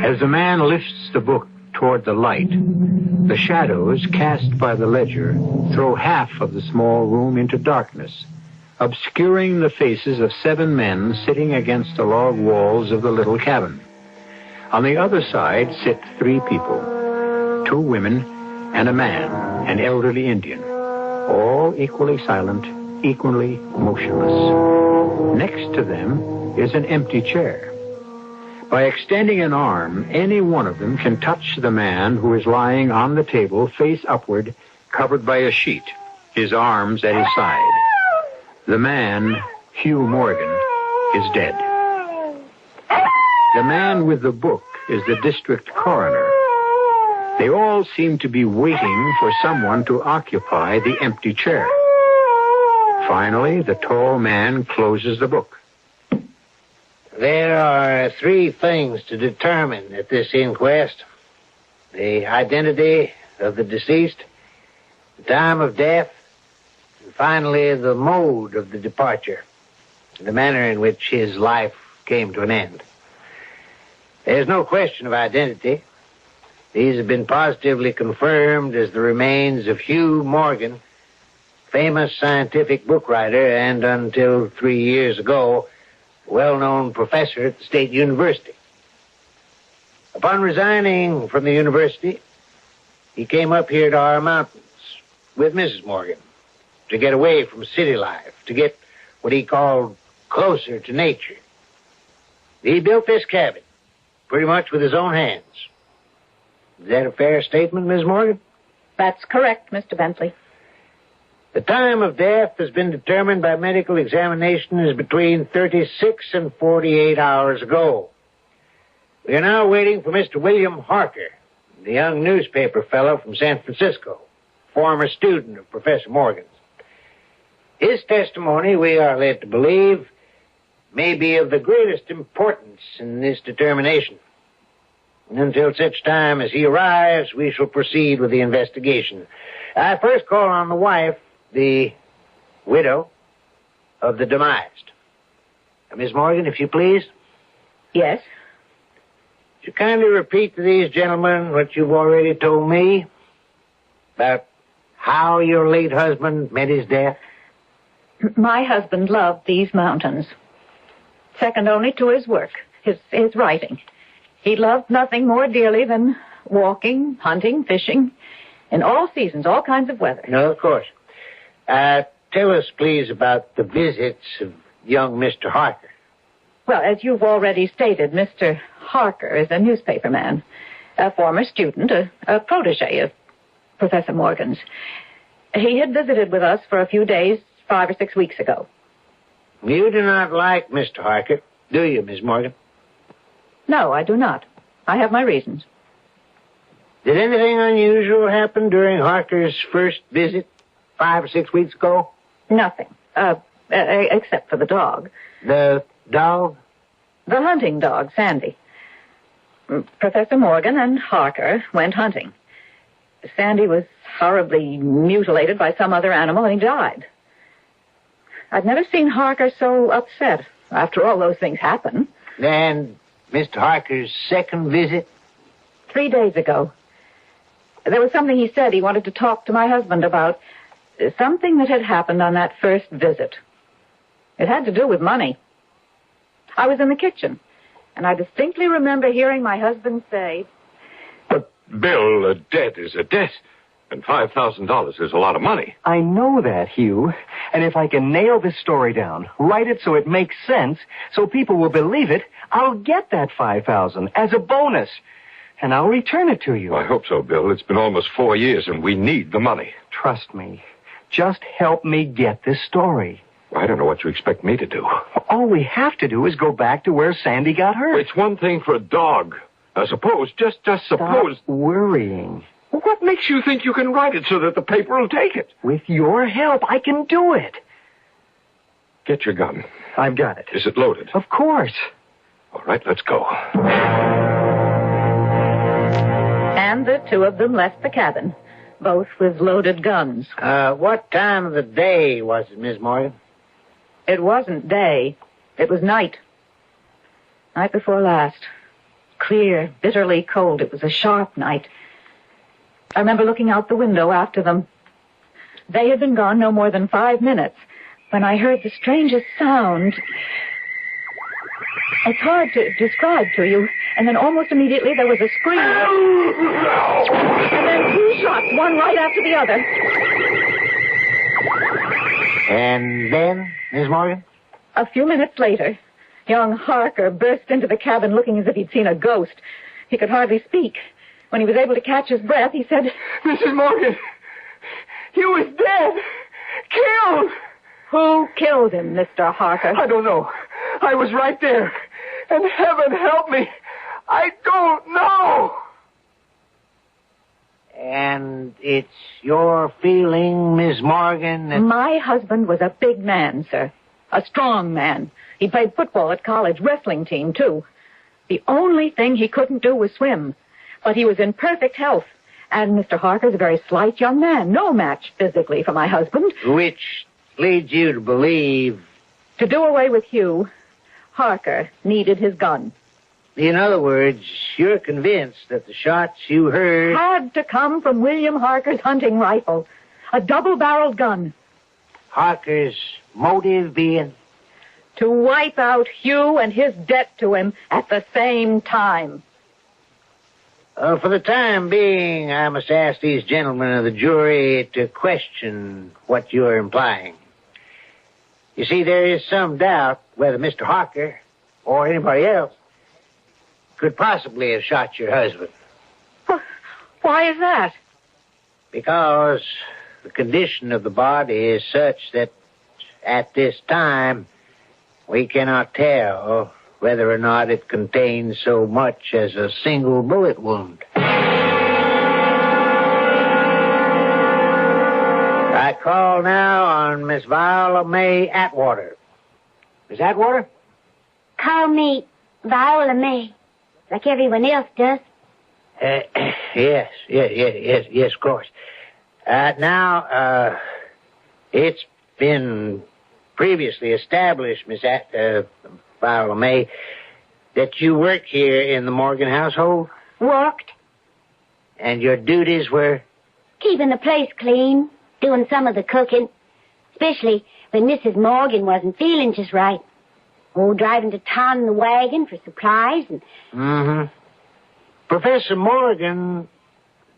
As the man lifts the book toward the light, the shadows cast by the ledger throw half of the small room into darkness, obscuring the faces of 7 men sitting against the log walls of the little cabin. On the other side sit 3 people, 2 women and a man, an elderly Indian, all equally silent, equally motionless. Next to them is an empty chair. By extending an arm, any one of them can touch the man who is lying on the table, face upward, covered by a sheet, his arms at his side. The man, Hugh Morgan, is dead. The man with the book is the district coroner. They all seem to be waiting for someone to occupy the empty chair. Finally, the tall man closes the book. There are 3 things to determine at this inquest. The identity of the deceased, the time of death, and finally the mode of the departure, the manner in which his life came to an end. There's no question of identity. These have been positively confirmed as the remains of Hugh Morgan, famous scientific book writer and, until 3 years ago, well-known professor at the State University. Upon resigning from the university, he came up here to our mountains with Mrs. Morgan to get away from city life, to get what he called closer to nature. He built this cabin pretty much with his own hands. Is that a fair statement, Ms. Morgan? That's correct, Mr. Bentley. The time of death has been determined by medical examination as between 36 and 48 hours ago. We are now waiting for Mr. William Harker, the young newspaper fellow from San Francisco, former student of Professor Morgan's. His testimony, we are led to believe, may be of the greatest importance in this determination. And until such time as he arrives, we shall proceed with the investigation. I first call on the wife, the widow of the demised. Miss Morgan, if you please. Yes? Would you kindly repeat to these gentlemen what you've already told me about how your late husband met his death? My husband loved these mountains, second only to his work, his writing. He loved nothing more dearly than walking, hunting, fishing, in all seasons, all kinds of weather. No, of course. Tell us, please, about the visits of young Mr. Harker. Well, as you've already stated, Mr. Harker is a newspaper man, a former student, a protege of Professor Morgan's. He had visited with us for a few days 5 or 6 weeks ago. You do not like Mr. Harker, do you, Miss Morgan? No, I do not. I have my reasons. Did anything unusual happen during Harker's first visit 5 or 6 weeks ago? Nothing, except for the dog. The dog? The hunting dog, Sandy. Professor Morgan and Harker went hunting. Sandy was horribly mutilated by some other animal, and he died. I've never seen Harker so upset. After all, those things happen. And Mr. Harker's second visit? 3 days ago. There was something he said he wanted to talk to my husband about. Something that had happened on that first visit. It had to do with money. I was in the kitchen, and I distinctly remember hearing my husband say... But, Bill, a debt is a debt, and $5,000 is a lot of money. I know that, Hugh. And if I can nail this story down, write it so it makes sense, so people will believe it, I'll get that $5,000 as a bonus. And I'll return it to you. I hope so, Bill. It's been almost 4 years, and we need the money. Trust me. Just help me get this story. I don't know what you expect me to do. All we have to do is go back to where Sandy got hurt. It's one thing for a dog. Suppose, just suppose... Stop worrying. What makes you think you can write it so that the paper will take it? With your help, I can do it. Get your gun. I've got it. Is it loaded? Of course. All right, let's go. And the two of them left the cabin, both with loaded guns. What time of the day was it, Miss Morgan? It wasn't day. It was night. Night before last. Clear, bitterly cold. It was a sharp night. I remember looking out the window after them. They had been gone no more than 5 minutes when I heard the strangest sound. It's hard to describe to you. And then almost immediately there was a scream. And then 2 shots, one right after the other. And then, Miss Morgan? A few minutes later, young Harker burst into the cabin looking as if he'd seen a ghost. He could hardly speak. When he was able to catch his breath, he said, Mrs. Morgan, he was dead. Killed. Who killed him, Mr. Harker? I don't know. I was right there. And heaven help me, I don't know. And it's your feeling, Miss Morgan, that... My husband was a big man, sir. A strong man. He played football at college, wrestling team, too. The only thing he couldn't do was swim. But he was in perfect health. And Mr. Harker's a very slight young man. No match physically for my husband. Which leads you to believe... To do away with Hugh, Harker needed his gun. In other words, you're convinced that the shots you heard... Had to come from William Harker's hunting rifle. A double-barreled gun. Harker's motive being... To wipe out Hugh and his debt to him at the same time. For the time being, I must ask these gentlemen of the jury to question what you're implying. You see, there is some doubt whether Mr. Harker or anybody else could possibly have shot your husband. Why is that? Because the condition of the body is such that at this time we cannot tell whether or not it contains so much as a single bullet wound. I call now on Miss Viola May Atwater. Miss Atwater? Call me Viola May, like everyone else does. Yes, of course. Now, it's been previously established, Miss Viola May, that you work here in the Morgan household? Worked. And your duties were? Keeping the place clean, doing some of the cooking, especially when Mrs. Morgan wasn't feeling just right. Oh, driving to town in the wagon for supplies and... Mm-hmm. Professor Morgan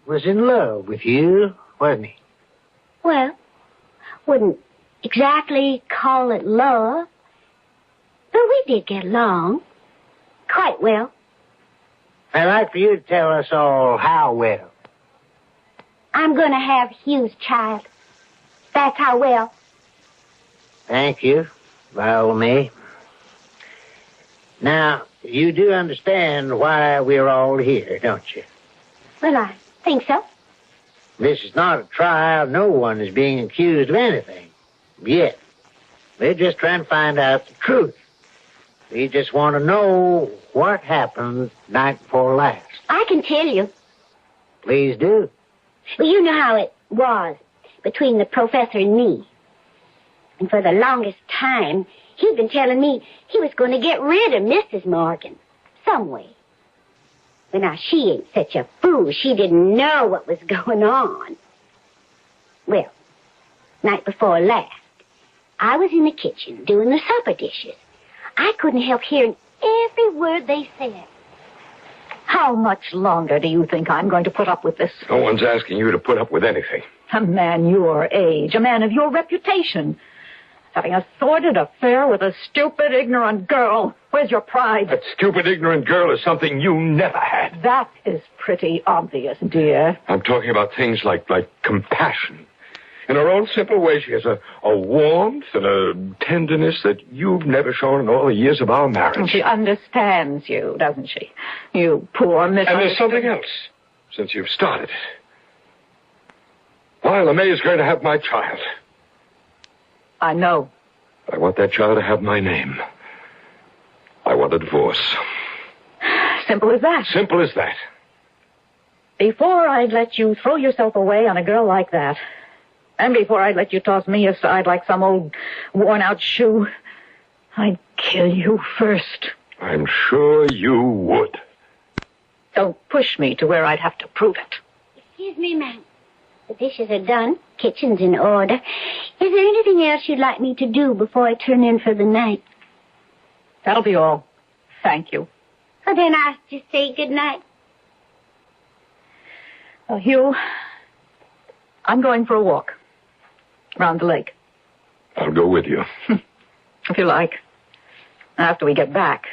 was in love with you, wasn't he? Well, wouldn't exactly call it love, but we did get along quite well. I'd like for you to tell us all how well. I'm going to have Hugh's child. That's how well. Thank you, Viola May. Now, you do understand why we're all here, don't you? Well, I think so. This is not a trial. No one is being accused of anything. Yet. We're just trying to find out the truth. We just want to know what happened night before last. I can tell you. Please do. Well, you know how it was between the professor and me. And for the longest time, he'd been telling me he was going to get rid of Mrs. Morgan some way. But now, she ain't such a fool. She didn't know what was going on. Well, night before last, I was in the kitchen doing the supper dishes. I couldn't help hearing every word they said. How much longer do you think I'm going to put up with this? No one's asking you to put up with anything. A man your age, a man of your reputation, having a sordid affair with a stupid, ignorant girl. Where's your pride? That stupid, ignorant girl is something you never had. That is pretty obvious, dear. I'm talking about things like compassion. In her own simple way, she has a warmth and a tenderness that you've never shown in all the years of our marriage. She understands you, doesn't she? You poor misunderstood... And there's something else, since you've started it. Viola May is going to have my child. I know. I want that child to have my name. I want a divorce. Simple as that. Simple as that. Before I'd let you throw yourself away on a girl like that, and before I'd let you toss me aside like some old worn-out shoe, I'd kill you first. I'm sure you would. Don't push me to where I'd have to prove it. Excuse me, ma'am. The dishes are done. Kitchen's in order. Is there anything else you'd like me to do before I turn in for the night? That'll be all. Thank you. Well, then I'll just say good night. Hugh, I'm going for a walk around the lake. I'll go with you. If you like. After we get back,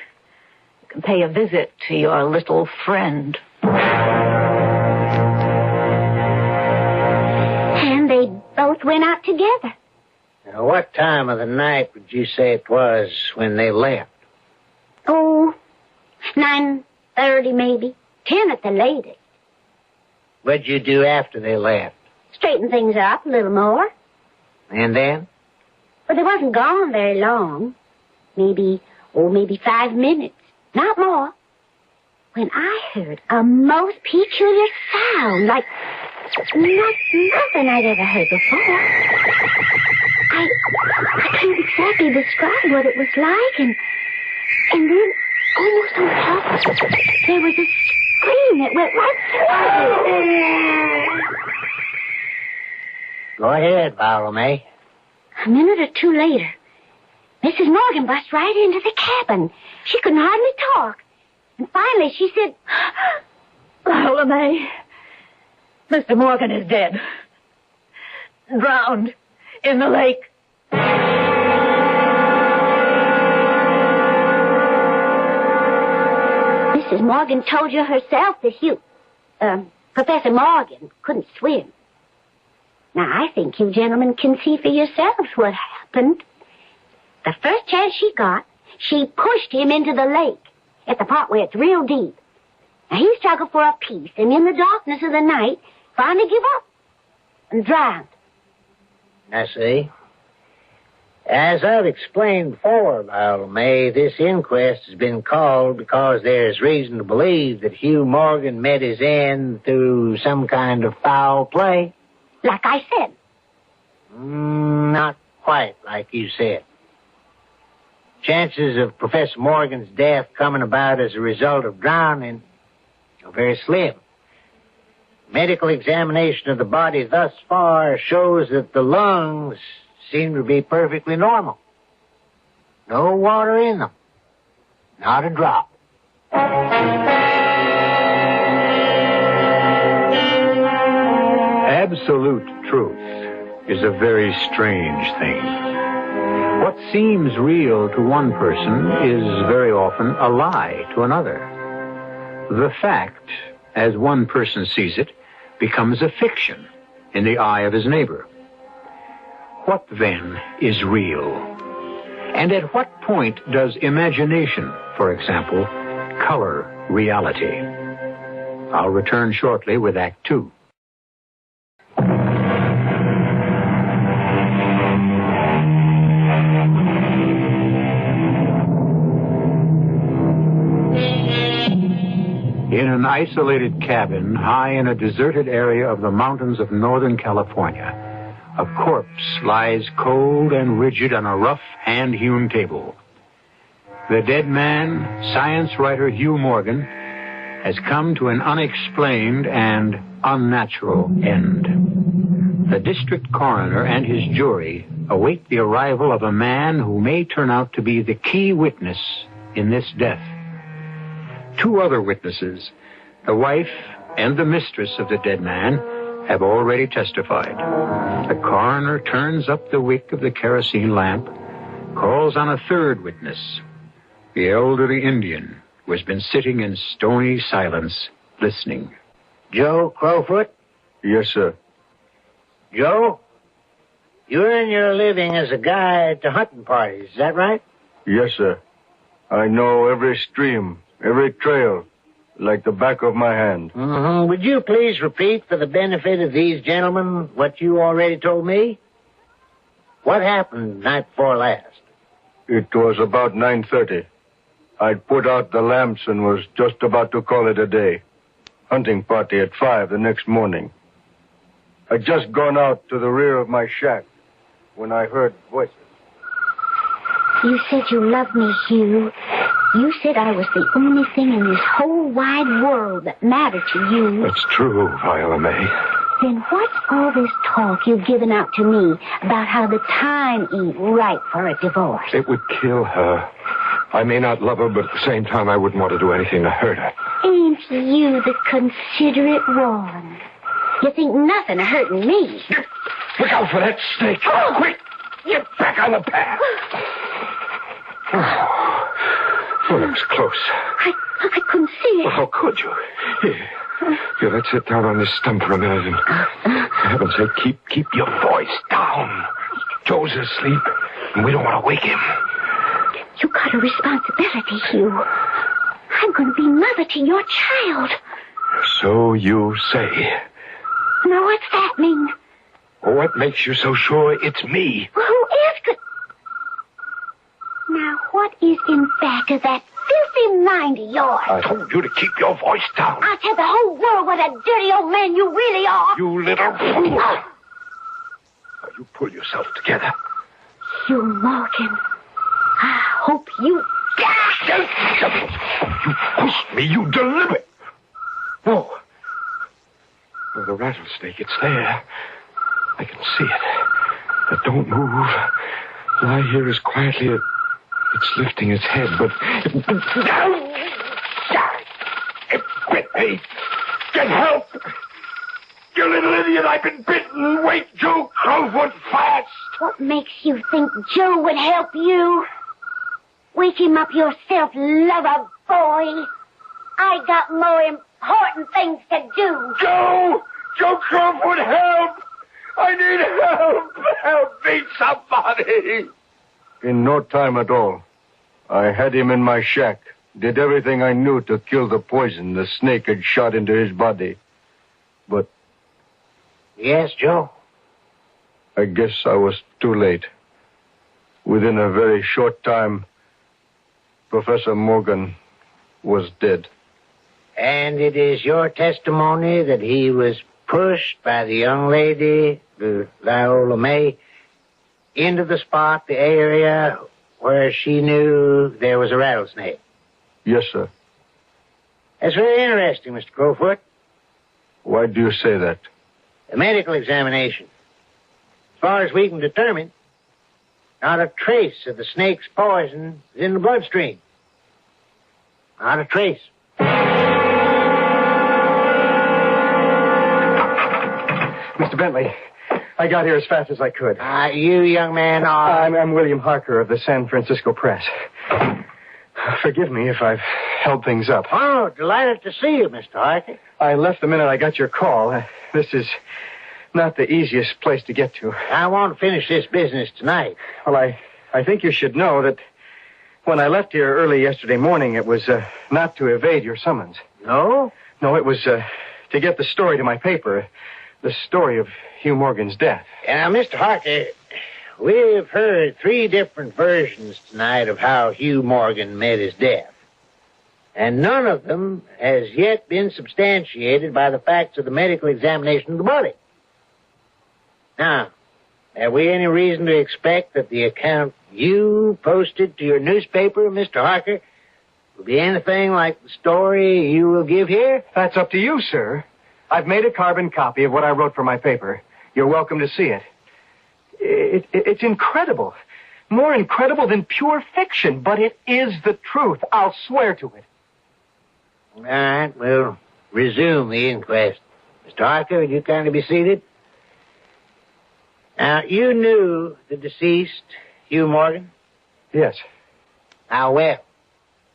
you can pay a visit to your little friend. And they both went out together. Now, what time of the night would you say it was when they left? Oh, 9:30 maybe. 10 at the latest. What'd you do after they left? Straighten things up a little more. And then? Well, they wasn't gone very long. Maybe 5 minutes. Not more. When I heard a most peculiar sound, like nothing I'd ever heard before. I can't exactly describe what it was like, and then almost on top of it, there was a scream that went right through. Go ahead, Viola May. A minute or two later, Mrs. Morgan bust right into the cabin. She couldn't hardly talk. And finally she said, Viola May, Mr. Morgan is dead. Drowned in the lake. Mrs. Morgan told you herself that Professor Morgan couldn't swim. Now, I think you gentlemen can see for yourselves what happened. The first chance she got, she pushed him into the lake at the part where it's real deep. Now, he struggled for a piece, and in the darkness of the night, finally gave up and drowned. I see. As I've explained before, Viola May, this inquest has been called because there's reason to believe that Hugh Morgan met his end through some kind of foul play. Like I said. Not quite like you said. Chances of Professor Morgan's death coming about as a result of drowning are very slim. Medical examination of the body thus far shows that the lungs seem to be perfectly normal. No water in them. Not a drop. Absolute truth is a very strange thing. What seems real to one person is very often a lie to another. The fact, as one person sees it, becomes a fiction in the eye of his neighbor. What then is real? And at what point does imagination, for example, color reality? I'll return shortly with Act 2. In an isolated cabin high in a deserted area of the mountains of Northern California, a corpse lies cold and rigid on a rough, hand-hewn table. The dead man, science writer Hugh Morgan, has come to an unexplained and unnatural end. The district coroner and his jury await the arrival of a man who may turn out to be the key witness in this death. Two other witnesses, the wife and the mistress of the dead man, have already testified. The coroner turns up the wick of the kerosene lamp, calls on a third witness, the elderly Indian who has been sitting in stony silence, listening. Joe Crowfoot? Yes, sir. Joe, you earn your living as a guide to hunting parties, is that right? Yes, sir. I know every stream, every trail, like the back of my hand. Mm-hmm. Would you please repeat for the benefit of these gentlemen what you already told me? What happened night before last? It was about 9:30. I'd put out the lamps and was just about to call it a day. Hunting party at 5 the next morning. I'd just gone out to the rear of my shack when I heard voices. You said you loved me, Hugh. You said I was the only thing in this whole wide world that mattered to you. That's true, Viola May. Then what's all this talk you've given out to me about how the time ain't right for a divorce? It would kill her. I may not love her, but at the same time, I wouldn't want to do anything to hurt her. Ain't you the considerate one? You think nothing of hurting me. Look out for that snake. Oh. Quick! Get back on the path. Oh, that was close. I couldn't see it. Well, how could you? Here, let's sit down on this stump for a minute and, for heaven's sake, keep your voice down. Joe's asleep, and we don't want to wake him. You got a responsibility, Hugh. I'm going to be mother to your child. So you say. Now, what's that mean? What makes you so sure it's me? Well, who is good? Now, what is in back of that filthy mind of yours? I told you to keep your voice down. I'll tell the whole world what a dirty old man you really are. You little fool. Now, you pull yourself together. Hugh Morgan, I hope you die. You pushed me, you deliberate. No. Oh, the rattlesnake, it's there. I can see it. But don't move. Lie here as quietly as it's lifting its head, but... It bit me. Get help. You little idiot, I've been bitten. Wake Joe Crowfoot fast. What makes you think Joe would help you? Wake him up yourself, lover boy. I got more important things to do. Joe! Joe Crowfoot, help! I need help! Help me, somebody! In no time at all, I had him in my shack. Did everything I knew to kill the poison the snake had shot into his body. But... Yes, Joe? I guess I was too late. Within a very short time, Professor Morgan was dead. And it is your testimony that he was pushed by the young lady, Viola May, into the spot, the area where she knew there was a rattlesnake. Yes, sir. That's very interesting, Mr. Crowfoot. Why do you say that? The medical examination. As far as we can determine, not a trace of the snake's poison is in the bloodstream. Not a trace. Mr. Bentley, I got here as fast as I could. You, young man, are... I'm William Harker of the San Francisco Press. Forgive me if I've held things up. Oh, delighted to see you, Mr. Harker. I left the minute I got your call. This is not the easiest place to get to. I want to finish this business tonight. Well, I think you should know that when I left here early yesterday morning, it was not to evade your summons. No? No, it was to get the story to my paper. The story of Hugh Morgan's death. Now, Mr. Harker, we've heard 3 different versions tonight of how Hugh Morgan met his death. And none of them has yet been substantiated by the facts of the medical examination of the body. Now, have we any reason to expect that the account you posted to your newspaper, Mr. Harker, will be anything like the story you will give here? That's up to you, sir. I've made a carbon copy of what I wrote for my paper. You're welcome to see it. It's incredible. More incredible than pure fiction, but it is the truth. I'll swear to it. All right, we'll resume the inquest. Mr. Harker, will you kindly be seated? Now, you knew the deceased, Hugh Morgan? Yes. How well?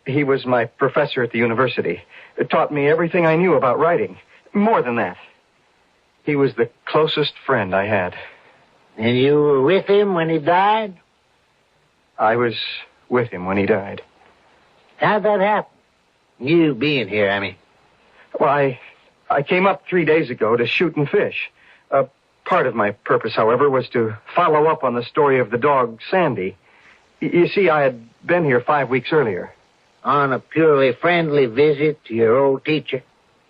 He was my professor at the university. It taught me everything I knew about writing. More than that. He was the closest friend I had. And you were with him when he died? I was with him when he died. How'd that happen? You being here, I mean. Well, I came up 3 days ago to shoot and fish. Part of my purpose, however, was to follow up on the story of the dog, Sandy. You see, I had been here 5 weeks earlier. On a purely friendly visit to your old teacher?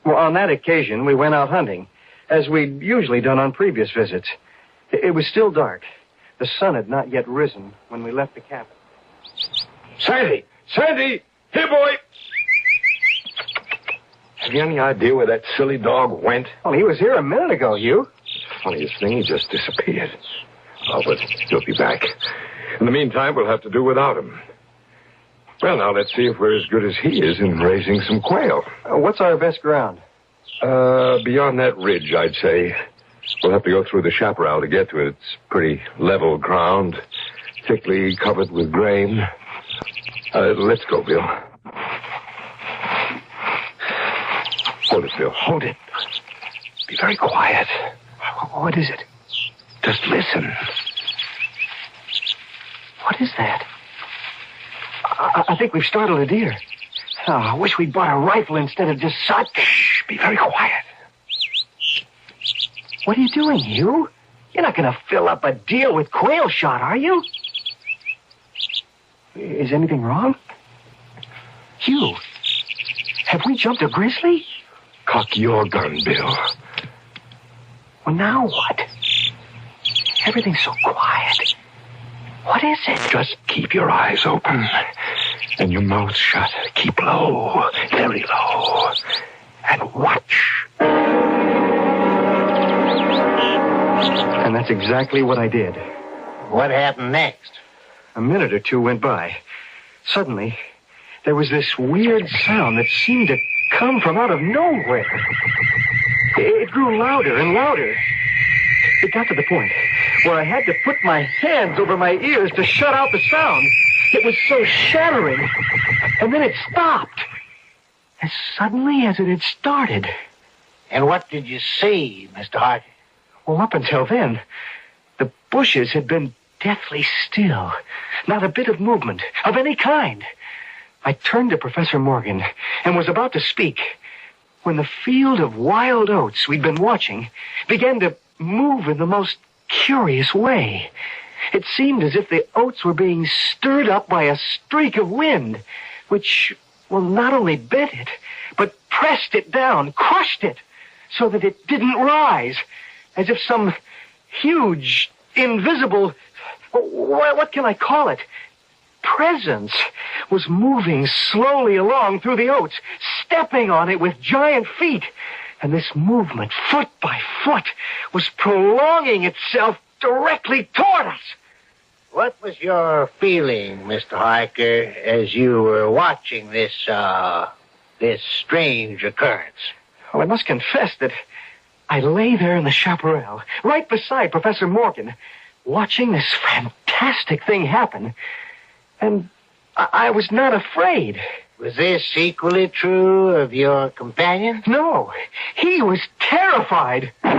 Well, on that occasion, we went out hunting, as we'd usually done on previous visits. It was still dark. The sun had not yet risen when we left the cabin. Sandy! Sandy! Here, boy! Have you any idea where that silly dog went? Well, he was here a minute ago, Hugh. Funniest thing, he just disappeared. Oh, but he'll be back. In the meantime, we'll have to do without him. Well, now, let's see if we're as good as he is in raising some quail. What's our best ground? Beyond that ridge, I'd say. We'll have to go through the chaparral to get to it. It's pretty level ground, thickly covered with grain. Let's go, Bill. Hold it, Bill. Hold it. Be very quiet. What is it? Just listen. What is that? I think we've startled a deer. Oh, I wish we'd bought a rifle instead of just shot. Shh, be very quiet. What are you doing, Hugh? You're not going to fill up a deer with quail shot, are you? Is anything wrong? Hugh, have we jumped a grizzly? Cock your gun, Bill. Well, now what? Everything's so quiet. What is it? Just keep your eyes open and your mouth shut. Keep low, very low, and watch. And that's exactly what I did. What happened next? A minute or two went by. Suddenly, there was this weird sound that seemed to come from out of nowhere. It grew louder and louder. It got to the point where I had to put my hands over my ears to shut out the sound. It was so shattering. And then it stopped. As suddenly as it had started. And what did you see, Mr. Harker? Well, up until then, the bushes had been deathly still. Not a bit of movement of any kind. I turned to Professor Morgan and was about to speak when the field of wild oats we'd been watching began to move in the most curious way. It seemed as if the oats were being stirred up by a streak of wind, which, well, not only bent it, but pressed it down, crushed it, so that it didn't rise, as if some huge, invisible, what can I call it, presence was moving slowly along through the oats, stepping on it with giant feet. And this movement, foot by foot, was prolonging itself directly toward us. What was your feeling, Mr. Harker, as you were watching this strange occurrence? Well, I must confess that I lay there in the chaparral, right beside Professor Morgan, watching this fantastic thing happen, and I was not afraid. Was this equally true of your companion? No, he was terrified. What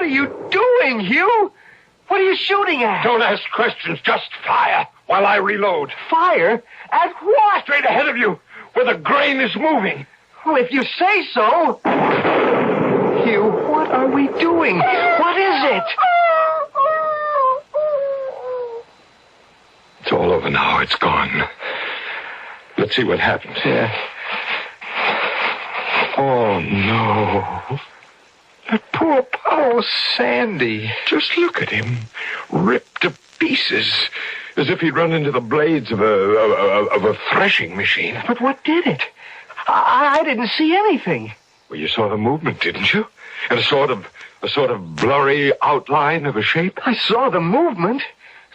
are you doing, Hugh? What are you shooting at? Don't ask questions, just fire while I reload. Fire? At what? Straight ahead of you, where the grain is moving. Well, if you say so. Hugh, what are we doing? What is it? It's all over now. It's gone. Let's see what happens. Yeah. Oh, no. That poor Sandy. Just look at him. Ripped to pieces. As if he'd run into the blades of a threshing machine. But what did it? I didn't see anything. Well, you saw the movement, didn't you? And a sort of blurry outline of a shape? I saw the movement.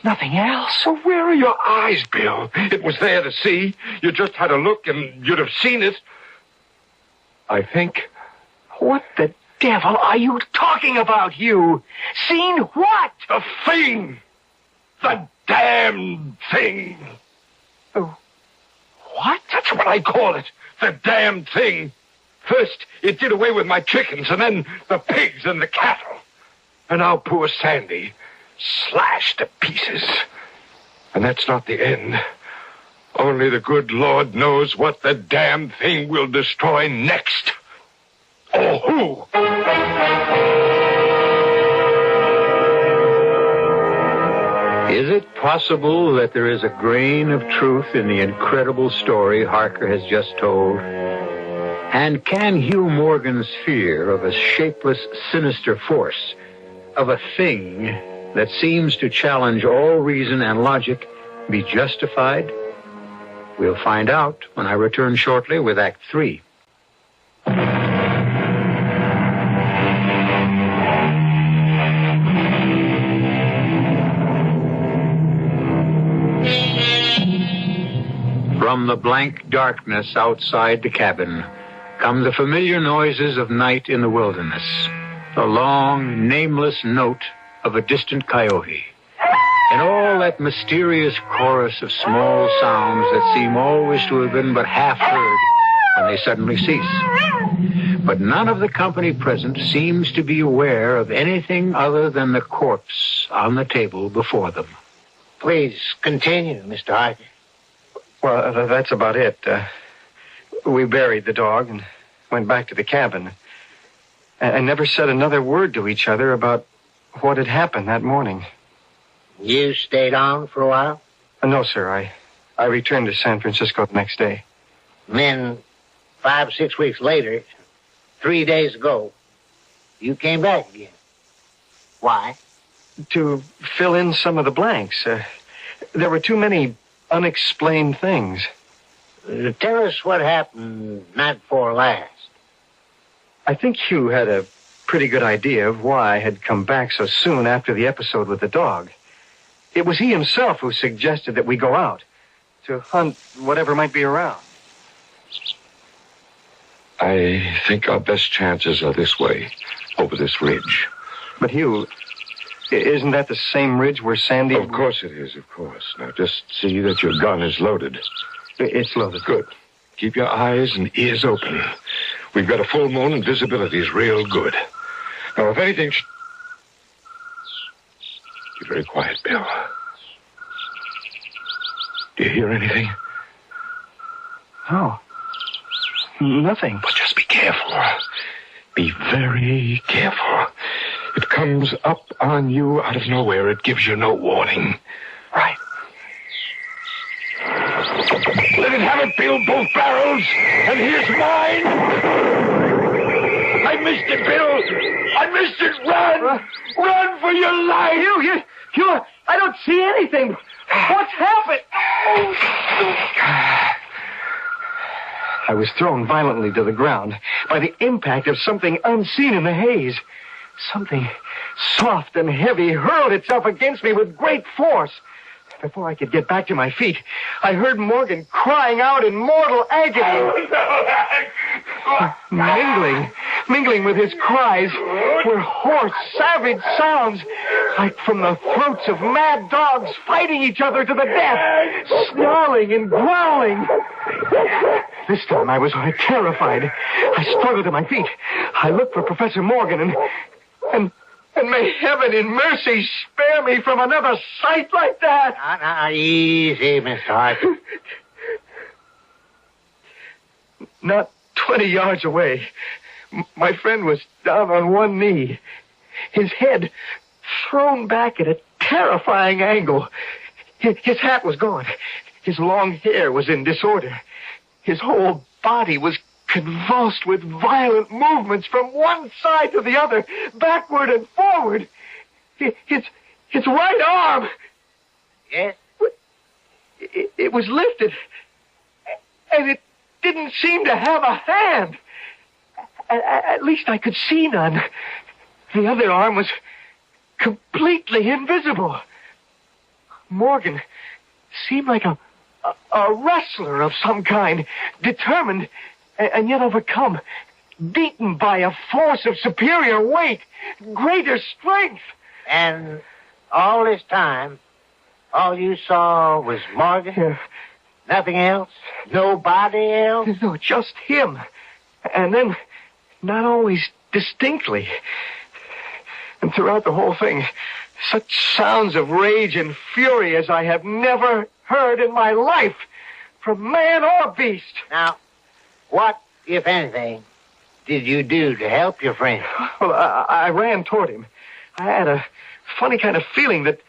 Nothing else. So where are your eyes, Bill? It was there to see. You just had to look and you'd have seen it. I think. What the devil are you talking about, Hugh? Seen what? The thing. The damn thing. Oh, what? That's what I call it. The damn thing. First, it did away with my chickens, and then the pigs and the cattle. And now poor Sandy, slashed to pieces. And that's not the end. Only the good Lord knows what the damn thing will destroy next. Or who? Is it possible that there is a grain of truth in the incredible story Harker has just told? And can Hugh Morgan's fear of a shapeless, sinister force, of a thing that seems to challenge all reason and logic, be justified? We'll find out when I return shortly with Act 3. From the blank darkness outside the cabin come the familiar noises of night in the wilderness, the long, nameless note of a distant coyote, and all that mysterious chorus of small sounds that seem always to have been but half heard when they suddenly cease. But none of the company present seems to be aware of anything other than the corpse on the table before them. Please continue, Mr. Harker. Well, that's about it. We buried the dog and went back to the cabin. And never said another word to each other about what had happened that morning. You stayed on for a while? No, sir. I returned to San Francisco the next day. And then 5 or 6 weeks later, 3 days ago, you came back again. Why? To fill in some of the blanks. There were too many unexplained things. Tell us what happened night before last. I think Hugh had a pretty good idea of why I had come back so soon after the episode with the dog. It was he himself who suggested that we go out to hunt whatever might be around. I think our best chances are this way, over this ridge. But Hugh, isn't that the same ridge where Sandy... Of course it is, of course. Now just see that your gun is loaded. It's loaded. Good. Keep your eyes and ears open. We've got a full moon and visibility is real good. Now, if anything should... Be very quiet, Bill. Do you hear anything? No. Nothing. But just be careful. Be very careful. It comes up on you out of nowhere. It gives you no warning. Right. Let it have it, Bill, both barrels. And here's mine. I missed it, Bill. I missed it. Run! Run for your life! You, I don't see anything. What's happened? I was thrown violently to the ground by the impact of something unseen in the haze. Something soft and heavy hurled itself against me with great force. Before I could get back to my feet, I heard Morgan crying out in mortal agony. Mingling with his cries were hoarse, savage sounds, like from the throats of mad dogs fighting each other to the death, snarling and growling. This time I was terrified. I struggled to my feet. I looked for Professor Morgan and may heaven in mercy spare me from another sight like that. Now, easy, Mr. Harker. Not 20 yards away, my friend was down on one knee, his head thrown back at a terrifying angle. His hat was gone. His long hair was in disorder. His whole body was convulsed with violent movements from one side to the other, backward and forward. His right arm... Yes? It was lifted, and it didn't seem to have a hand. At least I could see none. The other arm was completely invisible. Morgan seemed like a wrestler of some kind, determined and yet overcome, beaten by a force of superior weight, greater strength. And all this time, all you saw was Morgan? Yeah. Nothing else? Nobody else? No, just him. And then, not always distinctly. And throughout the whole thing, such sounds of rage and fury as I have never heard in my life, from man or beast. Now, what, if anything, did you do to help your friend? Well, I ran toward him. I had a funny kind of feeling that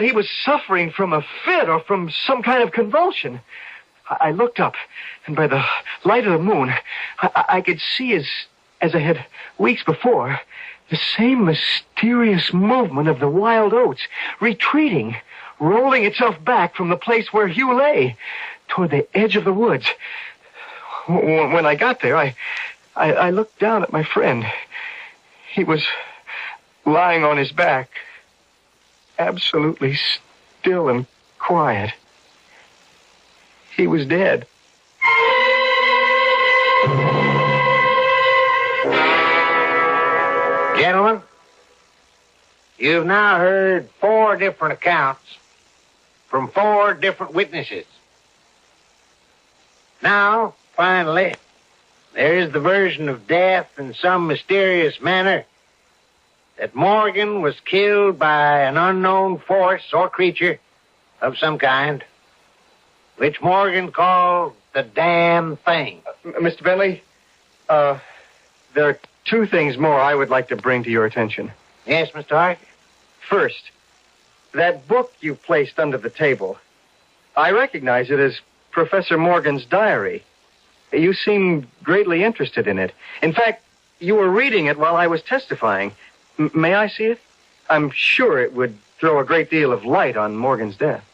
he was suffering from a fit or from some kind of convulsion. I looked up, and by the light of the moon, I could see, as I had weeks before, the same mysterious movement of the wild oats, retreating, rolling itself back from the place where Hugh lay, toward the edge of the woods. When I got there, I looked down at my friend. He was lying on his back, absolutely still and quiet. He was dead. Gentlemen, you've now heard 4 different accounts from 4 different witnesses. Now, finally, there is the version of death in some mysterious manner that Morgan was killed by an unknown force or creature of some kind, which Morgan called the damn thing. Mr. Bentley, there are 2 things more I would like to bring to your attention. Yes, Mr. Harker? First, that book you placed under the table, I recognize it as Professor Morgan's diary. You seemed greatly interested in it. In fact, you were reading it while I was testifying. May I see it? I'm sure it would throw a great deal of light on Morgan's death.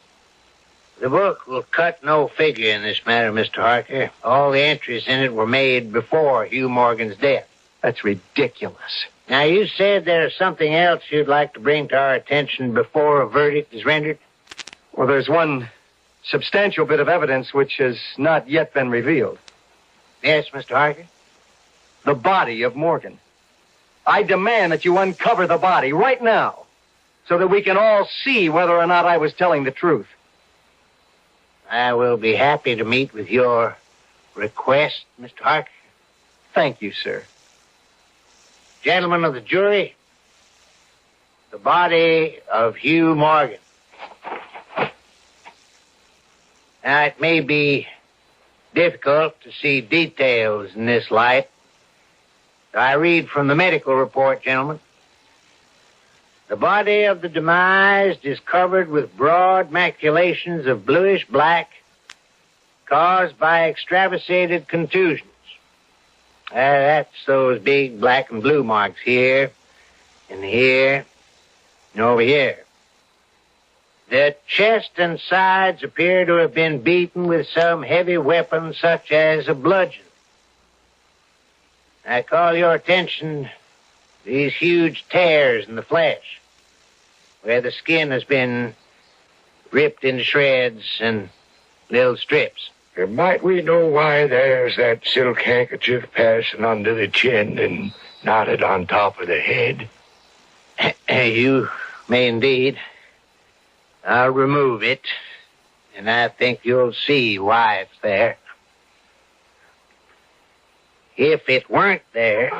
The book will cut no figure in this matter, Mr. Harker. All the entries in it were made before Hugh Morgan's death. That's ridiculous. Now, you said there's something else you'd like to bring to our attention before a verdict is rendered? Well, there's one substantial bit of evidence which has not yet been revealed. Yes, Mr. Harker? The body of Morgan. I demand that you uncover the body right now so that we can all see whether or not I was telling the truth. I will be happy to meet with your request, Mr. Harker. Thank you, sir. Gentlemen of the jury, the body of Hugh Morgan. Now, it may be difficult to see details in this light. I read from the medical report, gentlemen. The body of the demised is covered with broad maculations of bluish black caused by extravasated contusions. That's those big black and blue marks here, and here, and over here. The chest and sides appear to have been beaten with some heavy weapon such as a bludgeon. I call your attention to these huge tears in the flesh, where the skin has been ripped into shreds and little strips. Might we know why there's that silk handkerchief passing under the chin and knotted on top of the head? You may indeed. I'll remove it, and I think you'll see why it's there. If it weren't there,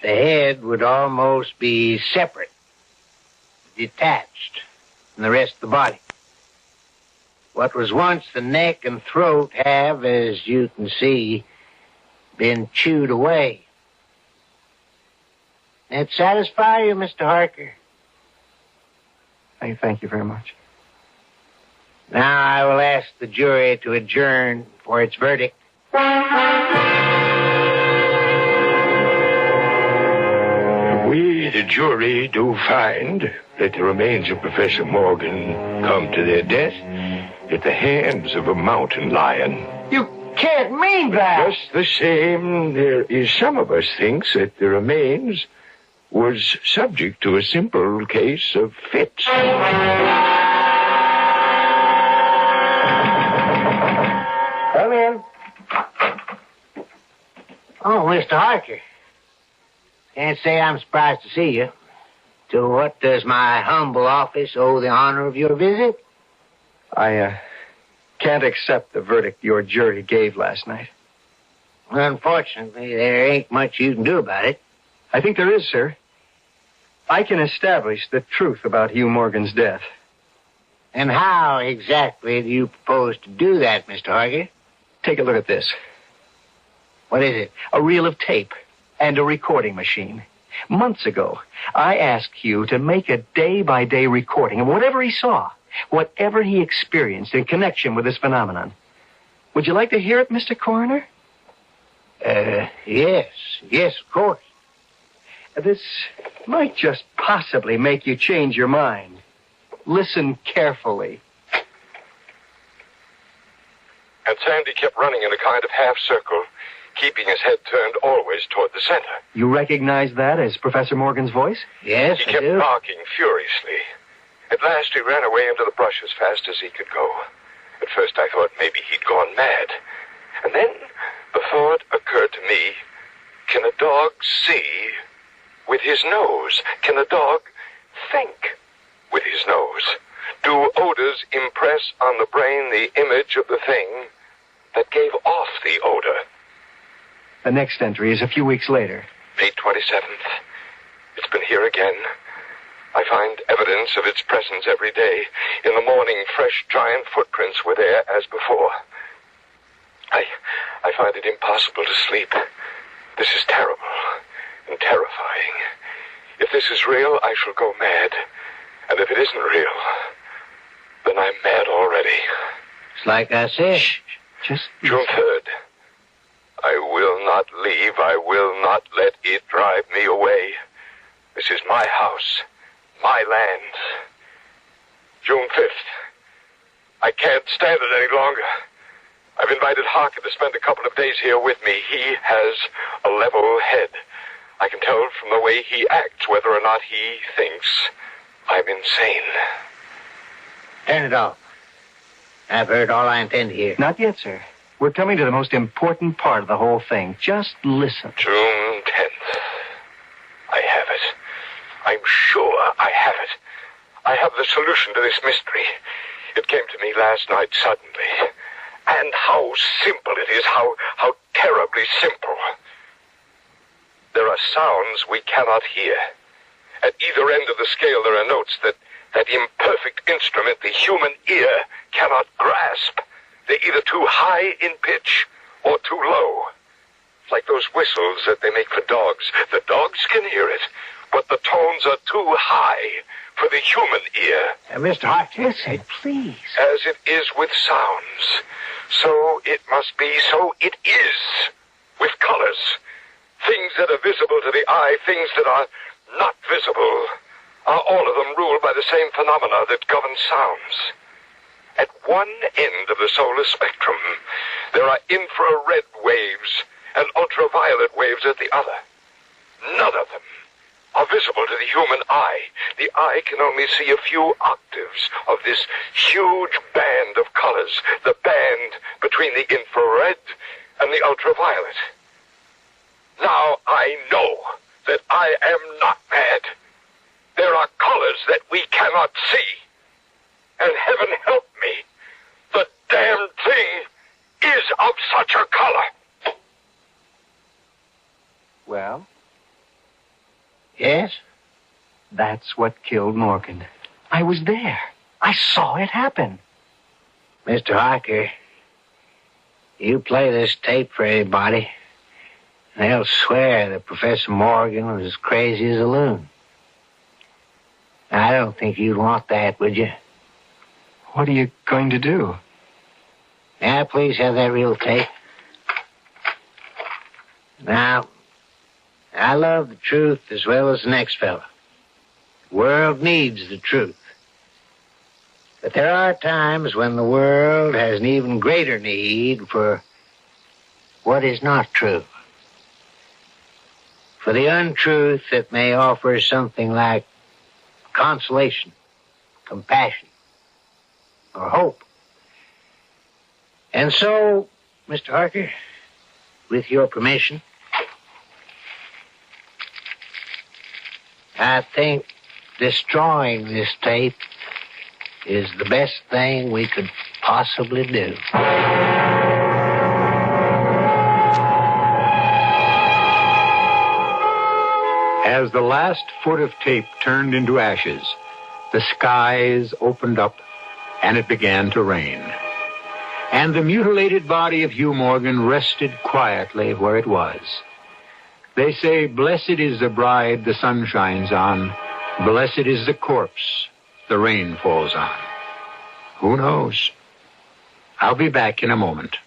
the head would almost be separate, detached from the rest of the body. What was once the neck and throat have, as you can see, been chewed away. That satisfy you, Mr. Harker? I thank you very much. Now I will ask the jury to adjourn for its verdict. We, the jury, do find that the remains of Professor Morgan come to their death at the hands of a mountain lion. You can't mean that! Just the same, there is some of us thinks that the remains was subject to a simple case of fits. Come in. Oh, Mr. Harker. Can't say I'm surprised to see you. To what does my humble office owe the honor of your visit? I can't accept the verdict your jury gave last night. Unfortunately, there ain't much you can do about it. I think there is, sir. I can establish the truth about Hugh Morgan's death. And how exactly do you propose to do that, Mr. Harker? Take a look at this. What is it? A reel of tape and a recording machine. Months ago, I asked Hugh to make a day-by-day recording of whatever he saw, whatever he experienced in connection with this phenomenon. Would you like to hear it, Mr. Coroner? Yes, of course. This might just possibly make you change your mind. Listen carefully. And Sandy kept running in a kind of half circle, keeping his head turned always toward the center. You recognize that as Professor Morgan's voice? Yes, He kept barking furiously. At last he ran away into the brush as fast as he could go. At first I thought maybe he'd gone mad. And then the thought occurred to me, can a dog see with his nose? Can a dog think with his nose? Do odors impress on the brain the image of the thing that gave off the odor? The next entry is a few weeks later. May 27th. It's been here again. I find evidence of its presence every day. In the morning, fresh giant footprints were there as before. I find it impossible to sleep. This is terrible and terrifying. If this is real, I shall go mad. And if it isn't real, then I'm mad already. It's like I said. Just June 3rd. I will not leave. I will not let it drive me away. This is my house, my land. June 5th. I can't stand it any longer. I've invited Harker to spend a couple of days here with me. He has a level head. I can tell from the way he acts whether or not he thinks I'm insane. Turn it off. I've heard all I intend to hear. Not yet, sir. We're coming to the most important part of the whole thing. Just listen. June 10th. I have it. I'm sure I have it. I have the solution to this mystery. It came to me last night suddenly. And how simple it is, how terribly simple. there are sounds we cannot hear. At either end of the scale there are notes that imperfect instrument the human ear cannot grasp. They're either too high in pitch or too low. Like those whistles that they make for dogs. The dogs can hear it, but the tones are too high for the human ear. Mr. Harker, please. As it is with sounds, so it must be, so it is with colors. Things that are visible to the eye, things that are not visible, are all of them ruled by the same phenomena that govern sounds. At one end of the solar spectrum, there are infrared waves and ultraviolet waves at the other. None of them are visible to the human eye. The eye can only see a few octaves of this huge band of colors, the band between the infrared and the ultraviolet. Now I know that I am not mad. There are colors that we cannot see. And heaven help me, the damn thing is of such a color. Well? Yes? That's what killed Morgan. I was there. I saw it happen. Mr. Harker, you play this tape for anybody, and they'll swear that Professor Morgan was as crazy as a loon. I don't think you'd want that, would you? What are you going to do? Now, please have that real tape. Now, I love the truth as well as the next fella. The world needs the truth. But there are times when the world has an even greater need for what is not true. For the untruth that may offer something like consolation, compassion, or hope. And so, Mr. Harker, with your permission, I think destroying this tape is the best thing we could possibly do. As the last foot of tape turned into ashes, the skies opened up and it began to rain. And the mutilated body of Hugh Morgan rested quietly where it was. They say, blessed is the bride the sun shines on, blessed is the corpse the rain falls on. Who knows? I'll be back in a moment.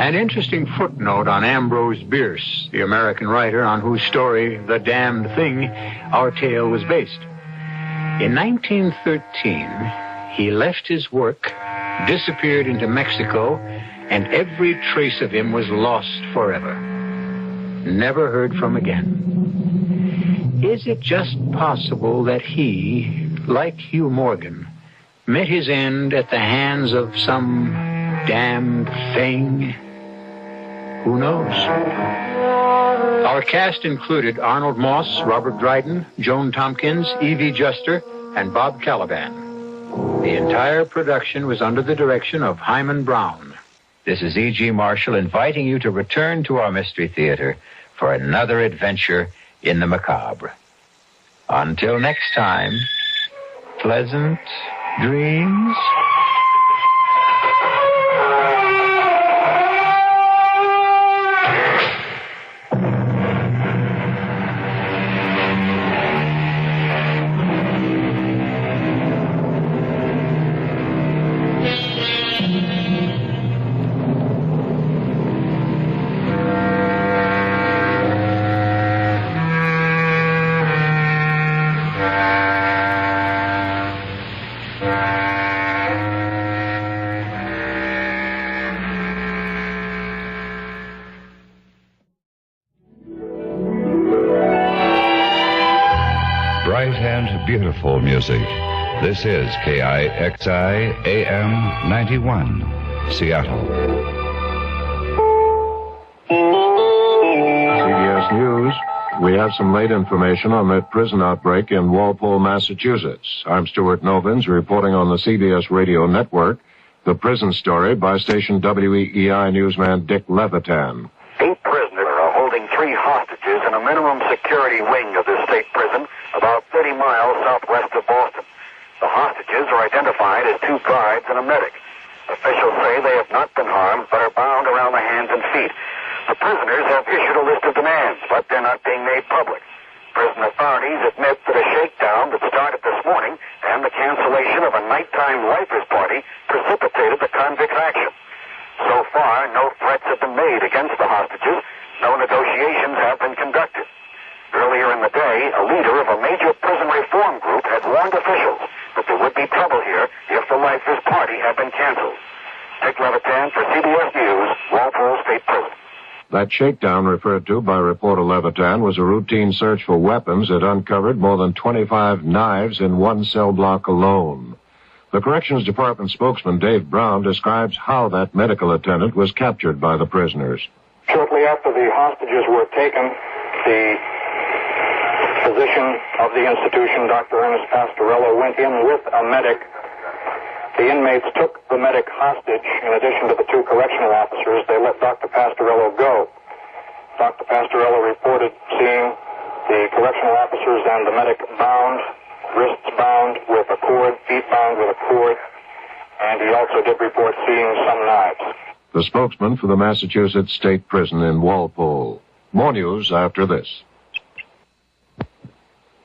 An interesting footnote on Ambrose Bierce, the American writer on whose story, The Damned Thing, our tale was based. In 1913, he left his work, disappeared into Mexico, and every trace of him was lost forever. Never heard from again. Is it just possible that he, like Hugh Morgan, met his end at the hands of some damned thing? Who knows? Our cast included Arnold Moss, Robert Dryden, Joan Tompkins, Evie Juster, and Bob Caliban. The entire production was under the direction of Hyman Brown. This is E.G. Marshall inviting you to return to our Mystery Theater for another adventure in the macabre. Until next time, pleasant dreams. Beautiful music. This is KIXI AM 91, Seattle. CBS News. We have some late information on that prison outbreak in Walpole, Massachusetts. I'm Stuart Novins reporting on the CBS radio network. The prison story by station WEEI newsman Dick Levitan. 8 prisoners are holding 3 hostages in a minimum security wing of this state prison about 30 miles southwest of Boston. The hostages are identified as 2 guards and a medic. Officials say they have not been harmed but are bound around the hands and feet. The prisoners have issued a list of demands, but they're not being made public. Prison authorities admit that a shakedown that started this morning and the cancellation of a nighttime lifers party precipitated the convict action. So far, no threats have been made against the hostages. No negotiations have been conducted. Earlier in the day, a leader of a major prison reform group had warned officials that there would be trouble here if the lifers party had been canceled. Dick Levitan for CBS News, Walpole State Prison. That shakedown referred to by reporter Levitan was a routine search for weapons that uncovered more than 25 knives in one cell block alone. The Corrections Department spokesman Dave Brown describes how that medical attendant was captured by the prisoners. Shortly after the hostages were taken, the physician of the institution, Dr. Ernest Pastorello, went in with a medic. The inmates took the medic hostage. In addition to the 2 correctional officers, they let Dr. Pastorello go. Dr. Pastorello reported seeing the correctional officers and the medic bound, wrists bound with a cord, feet bound with a cord, and he also did report seeing some knives. The spokesman for the Massachusetts State Prison in Walpole. More news after this.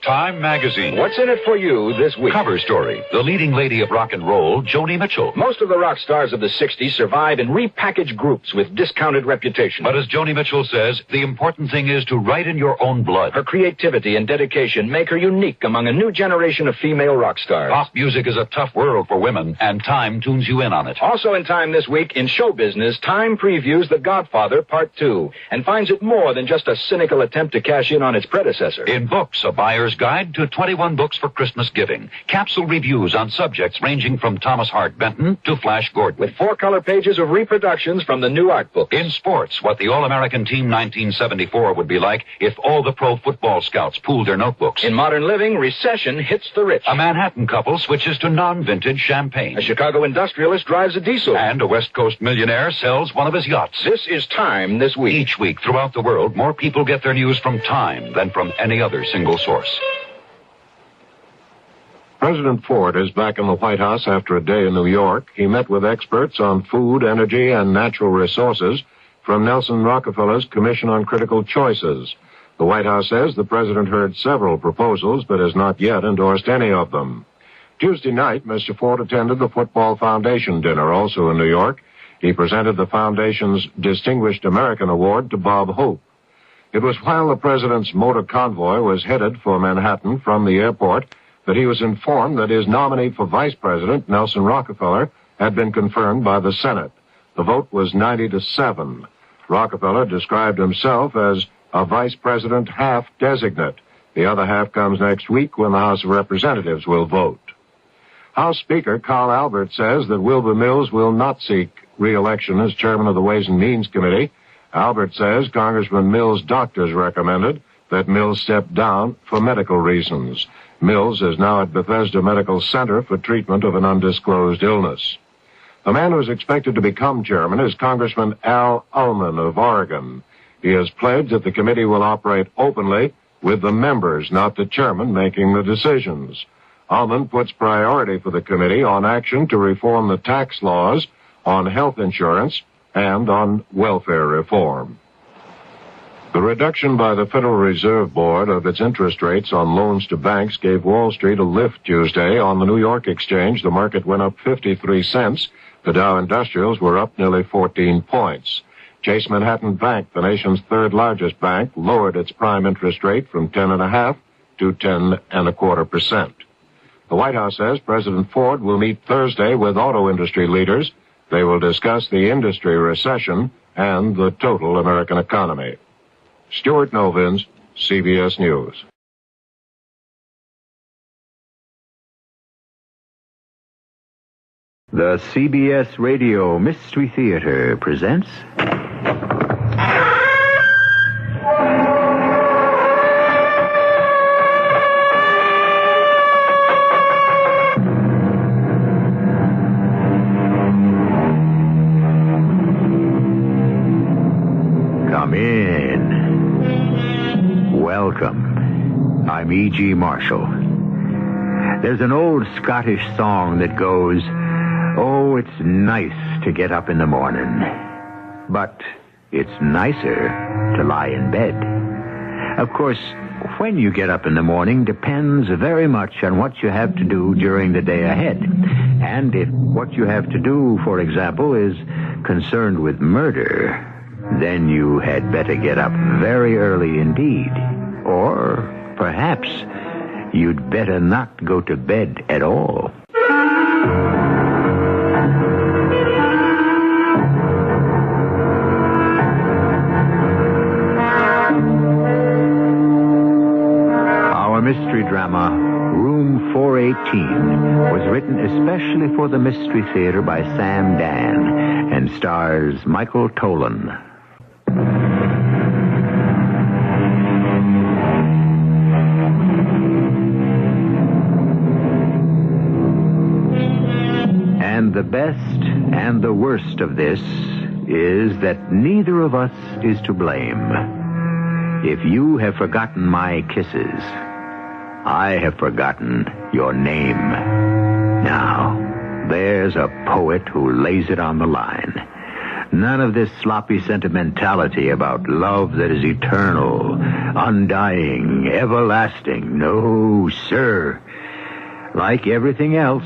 Time Magazine. What's in it for you this week? Cover story. The leading lady of rock and roll, Joni Mitchell. Most of the rock stars of the 60s survive in repackaged groups with discounted reputation. But as Joni Mitchell says, the important thing is to write in your own blood. Her creativity and dedication make her unique among a new generation of female rock stars. Pop music is a tough world for women, and Time tunes you in on it. Also in Time this week, in show business, Time previews The Godfather Part 2 and finds it more than just a cynical attempt to cash in on its predecessor. In books, a buyer's guide to 21 books for Christmas giving. Capsule reviews on subjects ranging from Thomas Hart Benton to Flash Gordon. With 4 color pages of reproductions from the new art book. In sports, what the All-American Team 1974 would be like if all the pro football scouts pooled their notebooks. In modern living, recession hits the rich. A Manhattan couple switches to non-vintage champagne. A Chicago industrialist drives a diesel. And a West Coast millionaire sells one of his yachts. This is Time this week. Each week throughout the world, more people get their news from Time than from any other single source. President Ford is back in the White House after a day in New York. He met with experts on food, energy, and natural resources from Nelson Rockefeller's Commission on Critical Choices. The White House says the president heard several proposals but has not yet endorsed any of them. Tuesday night, Mr. Ford attended the Football Foundation dinner, also in New York. He presented the foundation's Distinguished American Award to Bob Hope. It was while the president's motor convoy was headed for Manhattan from the airport that he was informed that his nominee for vice president, Nelson Rockefeller, had been confirmed by the Senate. The vote was 90-7. Rockefeller described himself as a vice president half designate. The other half comes next week when the House of Representatives will vote. House Speaker Carl Albert says that Wilbur Mills will not seek re-election as chairman of the Ways and Means Committee. Albert says Congressman Mills' doctors recommended that Mills step down for medical reasons. Mills is now at Bethesda Medical Center for treatment of an undisclosed illness. The man who is expected to become chairman is Congressman Al Ullman of Oregon. He has pledged that the committee will operate openly with the members, not the chairman, making the decisions. Ullman puts priority for the committee on action to reform the tax laws, on health insurance, and on welfare reform. The reduction by the Federal Reserve Board of its interest rates on loans to banks gave Wall Street a lift Tuesday. On the New York Exchange, the market went up 53 cents. The Dow Industrials were up nearly 14 points. Chase Manhattan Bank, the nation's third largest bank, lowered its prime interest rate from 10.5% to 10.25%. The White House says President Ford will meet Thursday with auto industry leaders. They will discuss the industry recession and the total American economy. Stuart Novins, CBS News. The CBS Radio Mystery Theater presents... Welcome. I'm E.G. Marshall. There's an old Scottish song that goes, "Oh, it's nice to get up in the morning, but it's nicer to lie in bed." Of course, when you get up in the morning depends very much on what you have to do during the day ahead. And if what you have to do, for example, is concerned with murder, then you had better get up very early indeed. Or perhaps you'd better not go to bed at all. Our mystery drama, Room 418, was written especially for the Mystery Theater by Sam Dan and stars Michael Tolan. And the best and the worst of this is that neither of us is to blame. If you have forgotten my kisses, I have forgotten your name. Now, there's a poet who lays it on the line. None of this sloppy sentimentality about love that is eternal, undying, everlasting. No, sir. Like everything else,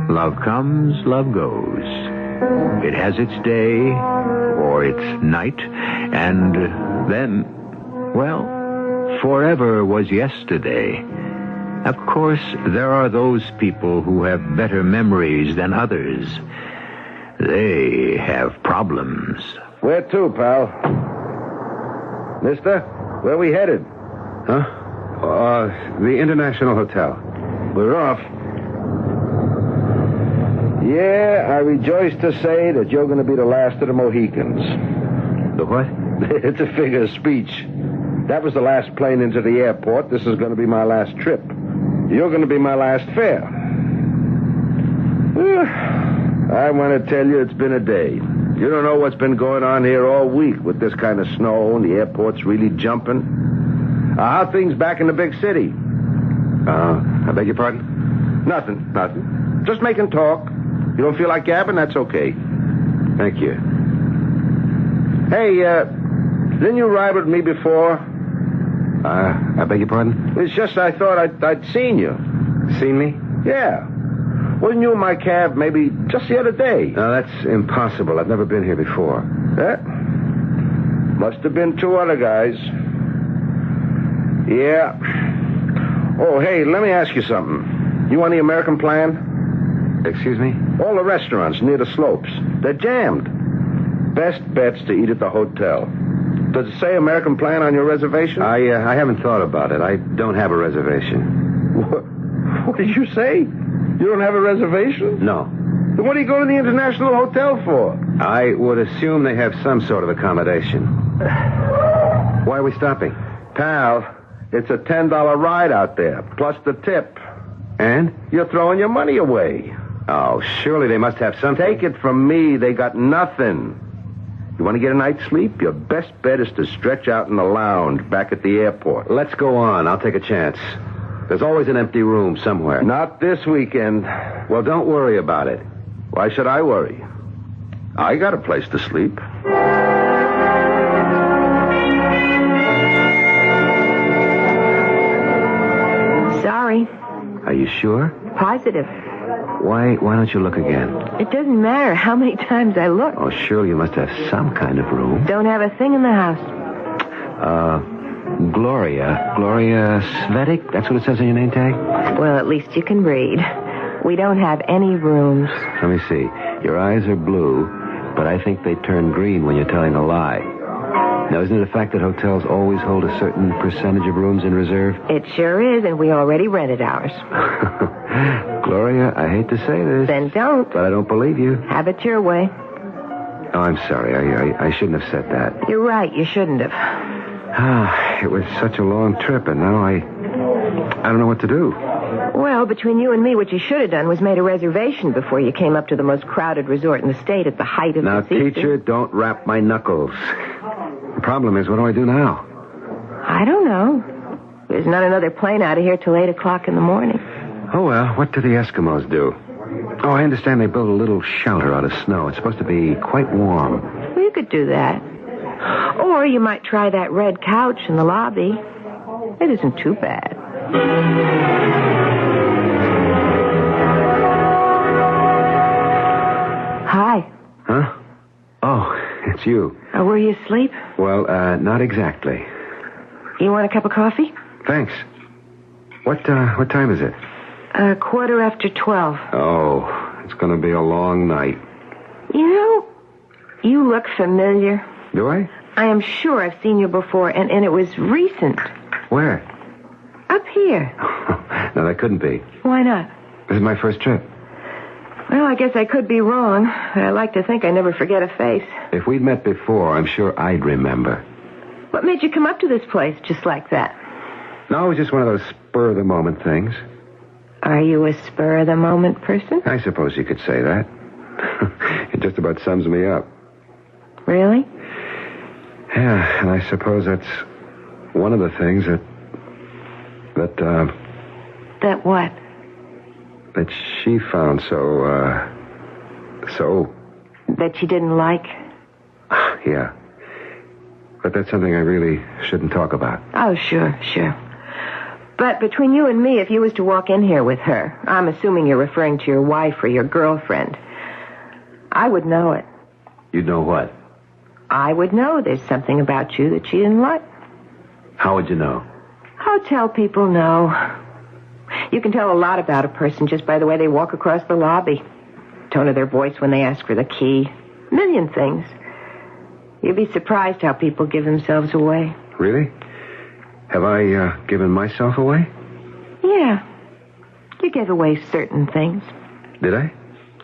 love comes, love goes. It has its day or its night, and then, well, forever was yesterday. Of course, there are those people who have better memories than others. They have problems. Where to, pal? Mister, where we headed? Huh? The International Hotel. We're off. Yeah, I rejoice to say that you're going to be the last of the Mohicans. The what? It's a figure of speech. That was the last plane into the airport. This is going to be my last trip. You're going to be my last fare. I want to tell you it's been a day. You don't know what's been going on here all week with this kind of snow and the airport's really jumping. How are things back in the big city? I beg your pardon? Nothing. Just making talk. You don't feel like gabbing? That's okay. Thank you. Hey, didn't you ride with me before? I beg your pardon? It's just I thought I'd seen you. Seen me? Yeah. Wasn't you in my cab maybe just the other day? No, that's impossible. I've never been here before. Must have been two other guys. Yeah. Oh, hey, let me ask you something. You on the American plan? Excuse me? All the restaurants near the slopes. They're jammed. Best bets to eat at the hotel. Does it say American plan on your reservation? I haven't thought about it. I don't have a reservation. What did you say? You don't have a reservation? No. Then what are you going to the International Hotel for? I would assume they have some sort of accommodation. Why are we stopping? Pal, it's a $10 ride out there, plus the tip. And? You're throwing your money away. Oh, surely they must have something. Take it from me, they got nothing. You want to get a night's sleep? Your best bet is to stretch out in the lounge back at the airport. Let's go on. I'll take a chance. There's always an empty room somewhere. Not this weekend. Well, don't worry about it. Why should I worry? I got a place to sleep. Sorry. Are you sure? Positive. Why don't you look again? It doesn't matter how many times I look. Oh, surely you must have some kind of room. Don't have a thing in the house. Gloria Svetic? That's what it says on your name tag? Well, at least you can read. We don't have any rooms. Let me see. Your eyes are blue, but I think they turn green when you're telling a lie. Now, isn't it a fact that hotels always hold a certain percentage of rooms in reserve? It sure is, and we already rented ours. Gloria, I hate to say this. Then don't. But I don't believe you. Have it your way. Oh, I'm sorry. I shouldn't have said that. You're right. You shouldn't have. It was such a long trip, and now I don't know what to do. Well, between you and me, what you should have done was made a reservation before you came up to the most crowded resort in the state at the height of the season. Now, teacher, don't rap my knuckles. The problem is, what do I do now? I don't know. There's not another plane out of here till 8 o'clock in the morning. Oh, well, what do the Eskimos do? Oh, I understand they build a little shelter out of snow. It's supposed to be quite warm. Well, you could do that. Or you might try that red couch in the lobby. It isn't too bad. Hi. Huh? Oh, it's you. Were you asleep? Well, not exactly. You want a cup of coffee? Thanks. What time is it? 12:15. Oh, it's going to be a long night. You know, you look familiar. Do I? I am sure I've seen you before, and it was recent. Where? Up here. No, that couldn't be. Why not? This is my first trip. Well, I guess I could be wrong, but I like to think I never forget a face. If we'd met before, I'm sure I'd remember. What made you come up to this place just like that? No, it was just one of those spur-of-the-moment things. Are you a spur-of-the-moment person? I suppose you could say that. It just about sums me up. Really? Yeah, and I suppose that's one of the things that That what? that she found so. That you didn't like? Yeah. But that's something I really shouldn't talk about. Oh, sure. But between you and me, if you was to walk in here with her, I'm assuming you're referring to your wife or your girlfriend, I would know it. You'd know what? I would know there's something about you that she didn't like. How would you know? Hotel people know. You can tell a lot about a person just by the way they walk across the lobby. Tone of their voice when they ask for the key. A million things. You'd be surprised how people give themselves away. Really? Have I given myself away? Yeah. You gave away certain things. Did I?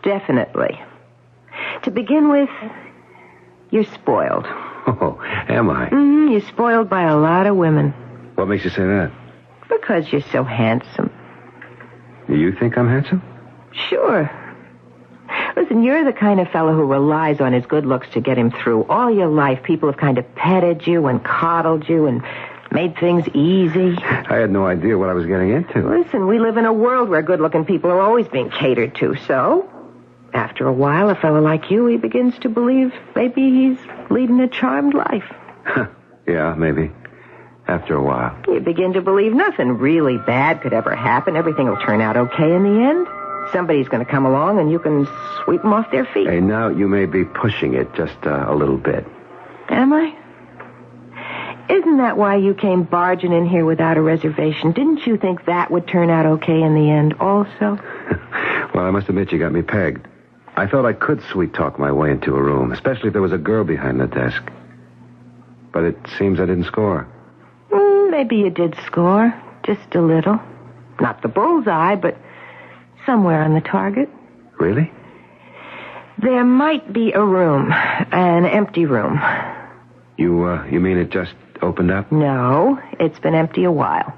Definitely. To begin with, you're spoiled. Oh, am I? You're spoiled by a lot of women. What makes you say that? Because you're so handsome. You think I'm handsome? Sure. Listen, you're the kind of fellow who relies on his good looks to get him through. All your life, people have kind of petted you and coddled you and made things easy. I had no idea what I was getting into. Listen, we live in a world where good-looking people are always being catered to, so after a while, a fellow like you, he begins to believe maybe he's leading a charmed life. Yeah, maybe. After a while. You begin to believe nothing really bad could ever happen. Everything will turn out okay in the end. Somebody's going to come along and you can sweep them off their feet. Hey, now you may be pushing it just a little bit. Am I? Isn't that why you came barging in here without a reservation? Didn't you think that would turn out okay in the end also? Well, I must admit you got me pegged. I thought I could sweet-talk my way into a room, especially if there was a girl behind the desk. But it seems I didn't score. Maybe you did score. Just a little. Not the bullseye, but somewhere on the target. Really? There might be a room. An empty room. You mean it just opened up? No, it's been empty a while.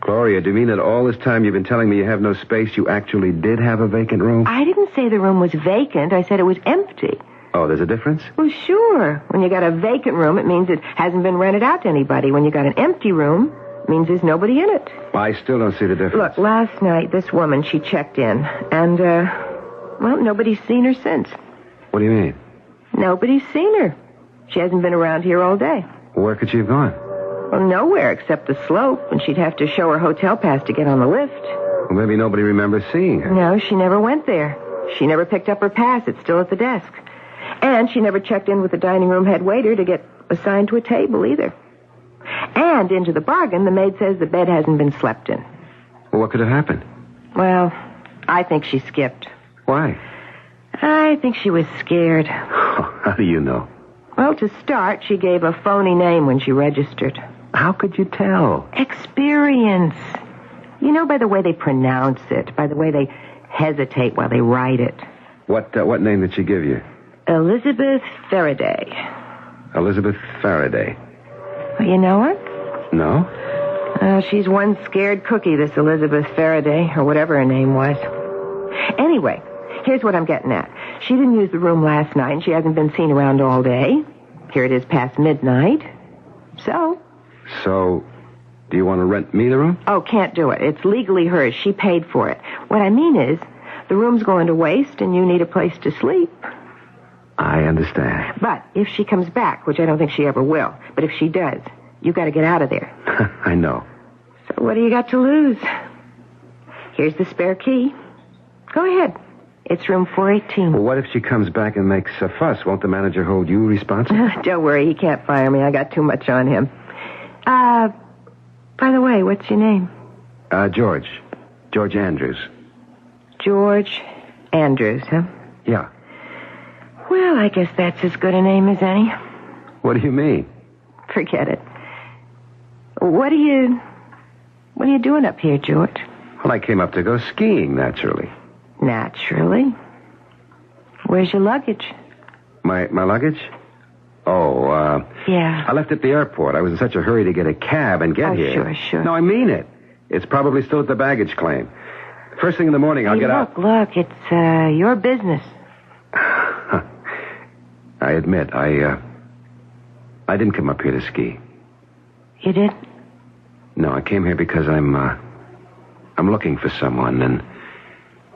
Gloria, do you mean that all this time you've been telling me you have no space, you actually did have a vacant room? I didn't say the room was vacant. I said it was empty. Oh, there's a difference? Well, sure. When you got a vacant room, it means it hasn't been rented out to anybody. When you got an empty room, it means there's nobody in it. I still don't see the difference. Look, last night, this woman, she checked in, and, nobody's seen her since. What do you mean? Nobody's seen her. She hasn't been around here all day. Where could she have gone? Well, nowhere except the slope, and she'd have to show her hotel pass to get on the lift. Well, maybe nobody remembers seeing her. No, she never went there. She never picked up her pass. It's still at the desk. And she never checked in with the dining room head waiter to get assigned to a table either. And into the bargain, the maid says the bed hasn't been slept in. Well, what could have happened? Well, I think she skipped. Why? I think she was scared. How do you know? Well, to start, she gave a phony name when she registered. How could you tell? Experience. You know by the way they pronounce it, by the way they hesitate while they write it. What name did she give you? Elizabeth Faraday. Elizabeth Faraday. Well, you know her? No. She's one scared cookie, this Elizabeth Faraday, or whatever her name was. Anyway, here's what I'm getting at. She didn't use the room last night, and she hasn't been seen around all day. Here it is past midnight. So? Do you want to rent me the room? Oh, can't do it. It's legally hers. She paid for it. What I mean is, the room's going to waste and you need a place to sleep. I understand. But if she comes back, which I don't think she ever will, but if she does, you got to get out of there. I know. So what do you got to lose? Here's the spare key. Go ahead. It's room 418. Well, what if she comes back and makes a fuss? Won't the manager hold you responsible? Don't worry, he can't fire me. I got too much on him. By the way, what's your name? George. George Andrews. George Andrews, huh? Yeah. Well, I guess that's as good a name as any. What do you mean? Forget it. What are you doing up here, George? Well, I came up to go skiing, naturally. Naturally. Where's your luggage? My luggage? Oh, yeah. I left at the airport. I was in such a hurry to get a cab and get here. Sure. No, I mean it. It's probably still at the baggage claim. First thing in the morning, I'll get out. Look, it's your business. I admit, I didn't come up here to ski. You did? No, I came here because I'm looking for someone, and,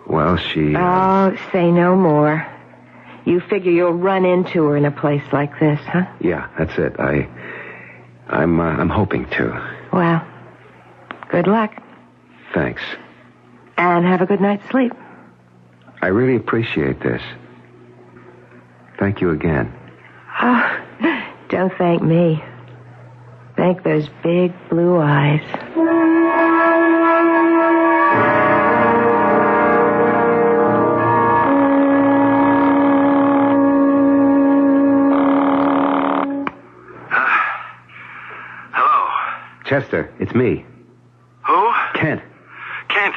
well, she... Oh, say no more. You figure you'll run into her in a place like this, huh? Yeah, that's it. I'm hoping to. Well, good luck. Thanks. And have a good night's sleep. I really appreciate this. Thank you again. Oh, don't thank me. Thank those big blue eyes. Chester, it's me. Who? Kent. Kent.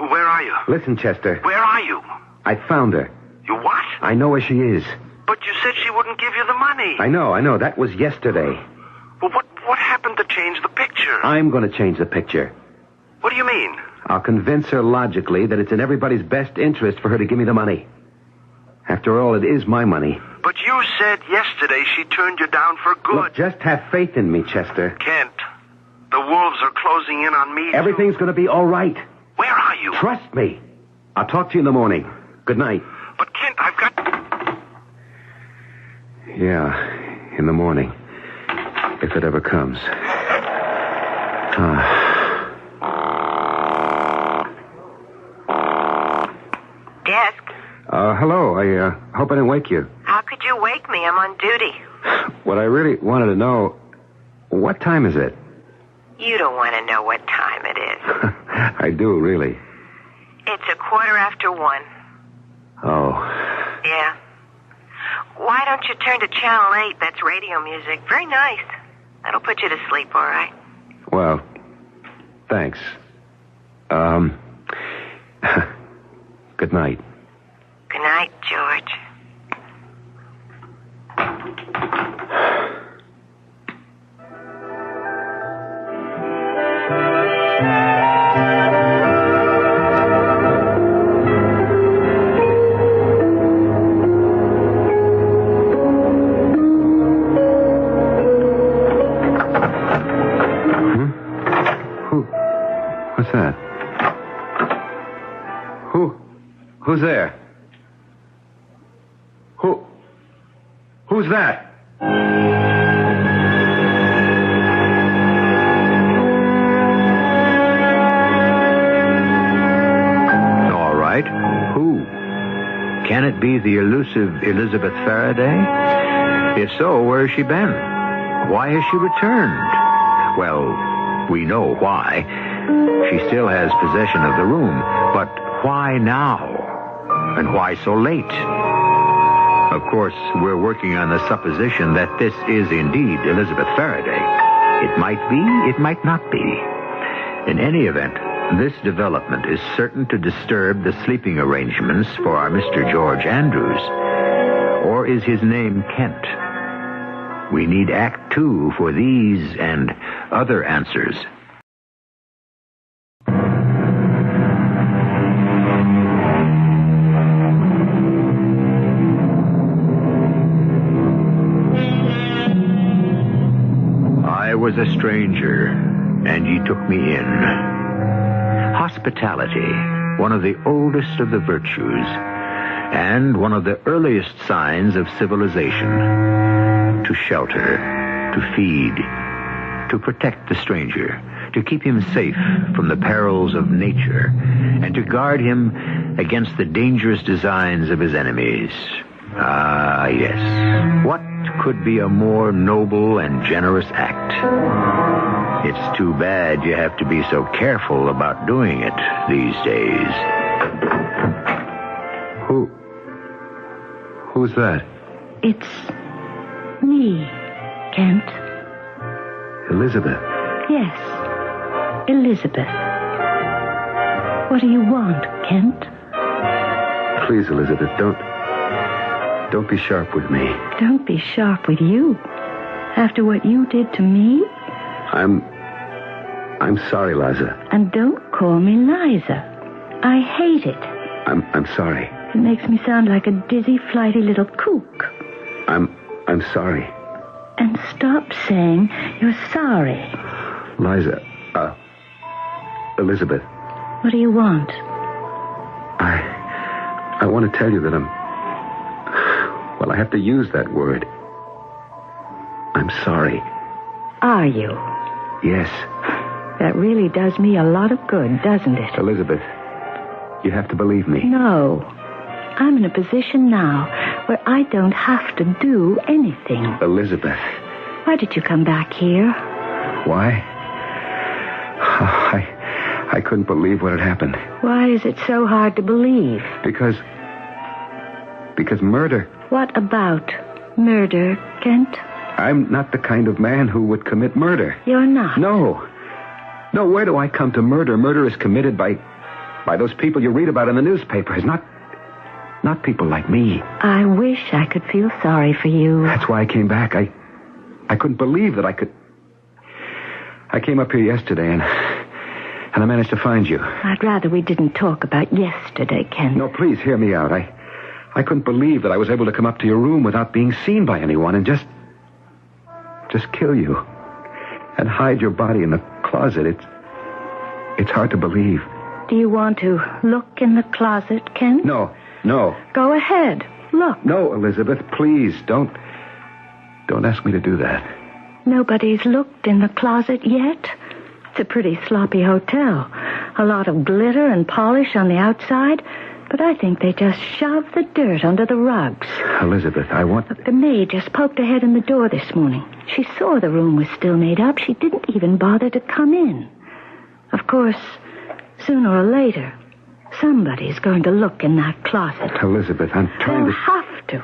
Where are you? Listen, Chester. Where are you? I found her. You what? I know where she is. But you said she wouldn't give you the money. I know. That was yesterday. Well, what happened to change the picture? I'm going to change the picture. What do you mean? I'll convince her logically that it's in everybody's best interest for her to give me the money. After all, it is my money. But you said yesterday she turned you down for good. Look, just have faith in me, Chester. Kent, the wolves are closing in on me. Everything's going to be all right. Where are you? Trust me. I'll talk to you in the morning. Good night. But, Kent, I've got... Yeah, in the morning. If it ever comes. Desk. Hello. I hope I didn't wake you. How could you wake me? I'm on duty. What I really wanted to know, what time is it? You don't want to know what time it is. I do, really. It's 1:15. Oh. Yeah. Why don't you turn to Channel 8? That's radio music. Very nice. That'll put you to sleep, all right? Well, thanks. Good night. Good night, George. What's that? Who's there? Who's that? All right. Who? Can it be the elusive Elizabeth Faraday? If so, where has she been? Why has she returned? Well, we know why. She still has possession of the room, but why now? And why so late? Of course, we're working on the supposition that this is indeed Elizabeth Faraday. It might be, it might not be. In any event, this development is certain to disturb the sleeping arrangements for our Mr. George Andrews. Or is his name Kent? We need Act 2 for these and other answers. I was a stranger, and ye took me in. Hospitality, one of the oldest of the virtues, and one of the earliest signs of civilization. To shelter, to feed, to protect the stranger, to keep him safe from the perils of nature, and to guard him against the dangerous designs of his enemies. Ah, yes. What could be a more noble and generous act? It's too bad you have to be so careful about doing it these days. Who's that? It's me, Kent. Elizabeth. Yes, Elizabeth. What do you want, Kent? Please, Elizabeth, don't be sharp with me. Don't be sharp with you. After what you did to me? I'm sorry, Liza. And don't call me Liza. I hate it. I'm sorry. It makes me sound like a dizzy, flighty little kook. I'm sorry. And stop saying you're sorry. Liza, Elizabeth. What do you want? I want to tell you that I have to use that word. I'm sorry. Are you? Yes. That really does me a lot of good, doesn't it? Elizabeth, you have to believe me. No. I'm in a position now where I don't have to do anything. Elizabeth. Why did you come back here? Why? I couldn't believe what had happened. Why is it so hard to believe? Because murder. What about murder, Kent? I'm not the kind of man who would commit murder. You're not? No, where do I come to murder? Murder is committed by those people you read about in the newspapers, not people like me. I wish I could feel sorry for you. That's why I came back. I couldn't believe that I could. I came up here yesterday and I managed to find you. I'd rather we didn't talk about yesterday, Kent. No, please hear me out. I couldn't believe that I was able to come up to your room without being seen by anyone and just kill you and hide your body in the closet. It's hard to believe. Do you want to look in the closet, Kent? No. Go ahead. Look. No, Elizabeth, please don't ask me to do that. Nobody's looked in the closet yet? It's a pretty sloppy hotel. A lot of glitter and polish on the outside, but I think they just shoved the dirt under the rugs. Elizabeth, Look, the maid just poked her head in the door this morning. She saw the room was still made up. She didn't even bother to come in. Of course, sooner or later, somebody's going to look in that closet. Elizabeth, I'm trying They'll have to.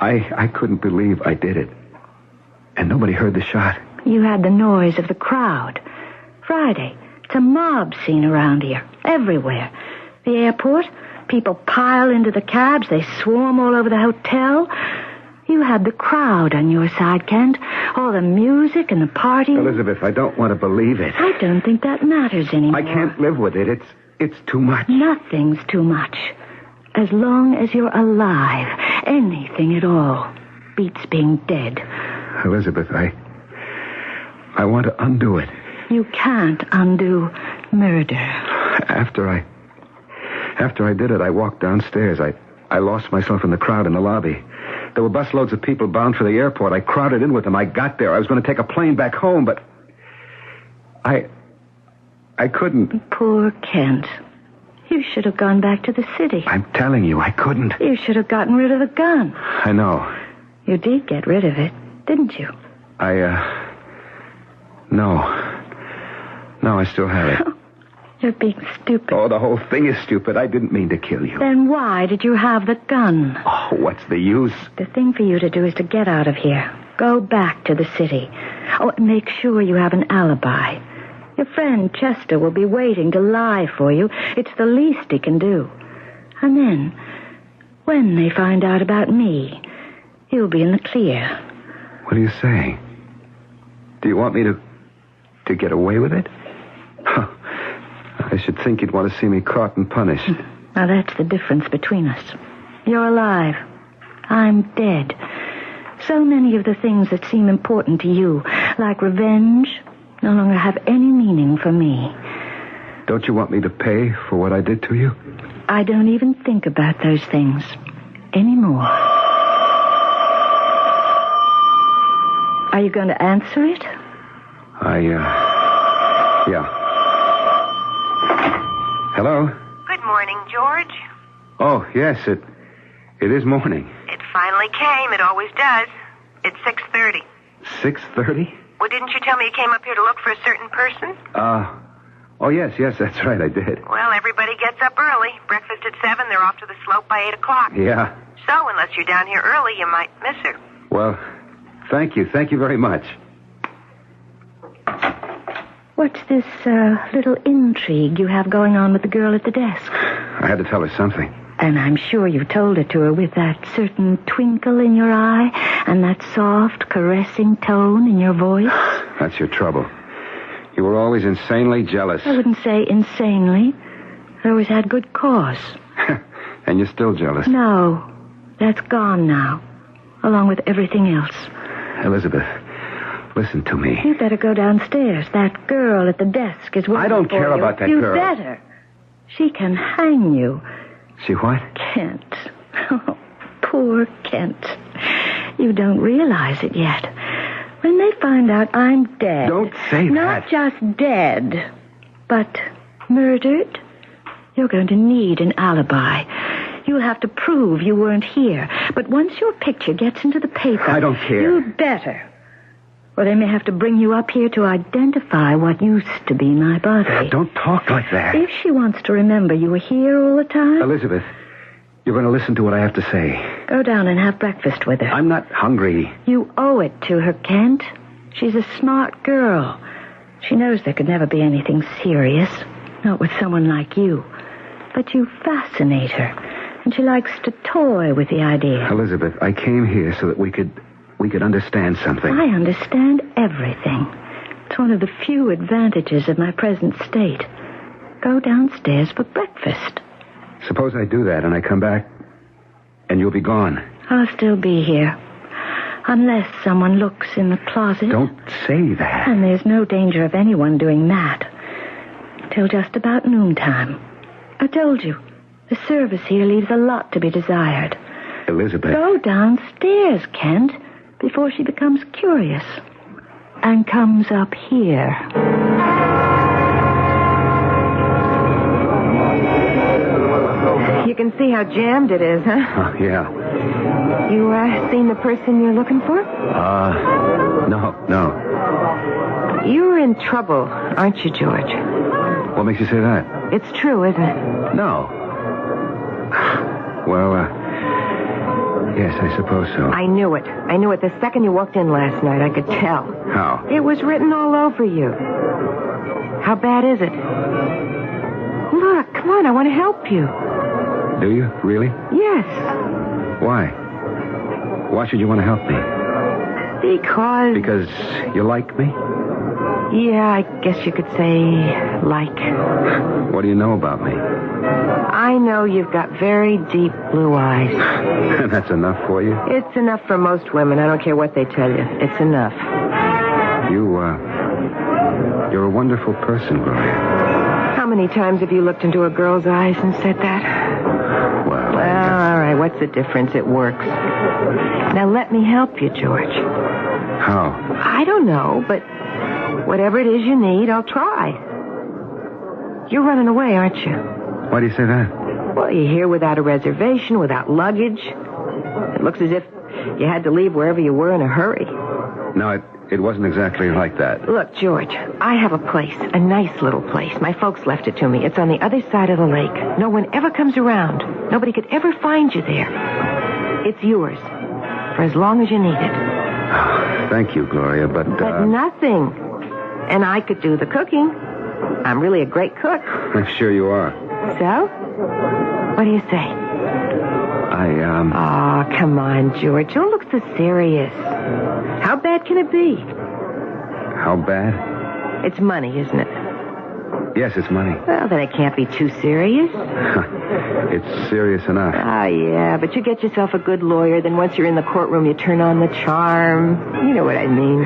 I couldn't believe I did it. And nobody heard the shot. You had the noise of the crowd. Friday, it's a mob scene around here. Everywhere. The airport, people pile into the cabs. They swarm all over the hotel. You had the crowd on your side, Kent. All the music and the party. Elizabeth, I don't want to believe it. I don't think that matters anymore. I can't live with it. It's too much. Nothing's too much. As long as you're alive, anything at all beats being dead. Elizabeth, I want to undo it. You can't undo murder. After I did it, I walked downstairs. I lost myself in the crowd in the lobby. There were busloads of people bound for the airport. I crowded in with them. I got there. I was going to take a plane back home, but I couldn't. Poor Kent. You should have gone back to the city. I'm telling you, I couldn't. You should have gotten rid of the gun. I know. You did get rid of it, didn't you? No, I still have it. You're being stupid. Oh, the whole thing is stupid. I didn't mean to kill you. Then why did you have the gun? Oh, what's the use? The thing for you to do is to get out of here. Go back to the city. Oh, and make sure you have an alibi. Your friend Chester will be waiting to lie for you. It's the least he can do. And then, when they find out about me, you'll be in the clear. What are you saying? Do you want me to get away with it? Huh. I should think you'd want to see me caught and punished. Now, that's the difference between us. You're alive. I'm dead. So many of the things that seem important to you like revenge, no longer have any meaning for me. Don't you want me to pay for what I did to you? I don't even think about those things anymore. Are you going to answer it? Yeah. Hello? Good morning, George. Oh, yes, it is morning. It finally came. It always does. It's 6:30. 6:30? Well, didn't you tell me you came up here to look for a certain person? Oh, yes, that's right, I did. Well, everybody gets up early. Breakfast at 7. They're off to the slope by 8 o'clock. Yeah. So, unless you're down here early, you might miss her. Well, thank you very much. What's this little intrigue you have going on with the girl at the desk? I had to tell her something. And I'm sure you told it to her with that certain twinkle in your eye and that soft, caressing tone in your voice. That's your trouble. You were always insanely jealous. I wouldn't say insanely. I always had good cause. And you're still jealous. No, that's gone now, along with everything else. Elizabeth, listen to me. You better go downstairs. That girl at the desk is waiting for you. I don't care about that girl. girl. You better. She can hang you. She what? Kent. Oh, poor Kent. You don't realize it yet. When they find out I'm dead... Don't say that. Not just dead, but murdered, you're going to need an alibi. You'll have to prove you weren't here. But once your picture gets into the paper... I don't care. You'd better. Or they may have to bring you up here to identify what used to be my body. Don't talk like that. If she wants to remember you were here all the time... Elizabeth, you're going to listen to what I have to say. Go down and have breakfast with her. I'm not hungry. You owe it to her, Kent. She's a smart girl. She knows there could never be anything serious. Not with someone like you. But you fascinate her. And she likes to toy with the idea. Elizabeth, I came here so that we could understand something. I understand everything. It's one of the few advantages of my present state. Go downstairs for breakfast. Suppose I do that and I come back and you'll be gone. I'll still be here. Unless someone looks in the closet. Don't say that. And there's no danger of anyone doing that. Till just about noontime. I told you, the service here leaves a lot to be desired. Elizabeth. Go downstairs, Kent, before she becomes curious and comes up here. You can see how jammed it is, huh? Yeah. You, seen the person you're looking for? No. You're in trouble, aren't you, George? What makes you say that? It's true, isn't it? No. Well, yes, I suppose so. I knew it. The second you walked in last night, I could tell. How? It was written all over you. How bad is it? Look, come on, I want to help you. Do you? Really? Yes. Why? Why should you want to help me? Because you like me? Yeah, I guess you could say like. What do you know about me? I know you've got very deep blue eyes. That's enough for you? It's enough for most women. I don't care what they tell you. It's enough. You're a wonderful person, Gloria. How many times have you looked into a girl's eyes and said that? Well, all right. What's the difference? It works. Now let me help you, George. How? I don't know, but whatever it is you need, I'll try. You're running away, aren't you? Why do you say that? Well, you're here without a reservation, without luggage. It looks as if you had to leave wherever you were in a hurry. No, it wasn't exactly like that. Look, George, I have a place, a nice little place. My folks left it to me. It's on the other side of the lake. No one ever comes around. Nobody could ever find you there. It's yours for as long as you need it. Thank you, Gloria, but nothing. And I could do the cooking. I'm really a great cook. I'm sure you are. So? What do you say? Oh, come on, George. Don't look so serious. How bad can it be? How bad? It's money, isn't it? Yes, it's money. Well, then it can't be too serious. It's serious enough. Yeah, but you get yourself a good lawyer, then once you're in the courtroom, you turn on the charm. You know what I mean.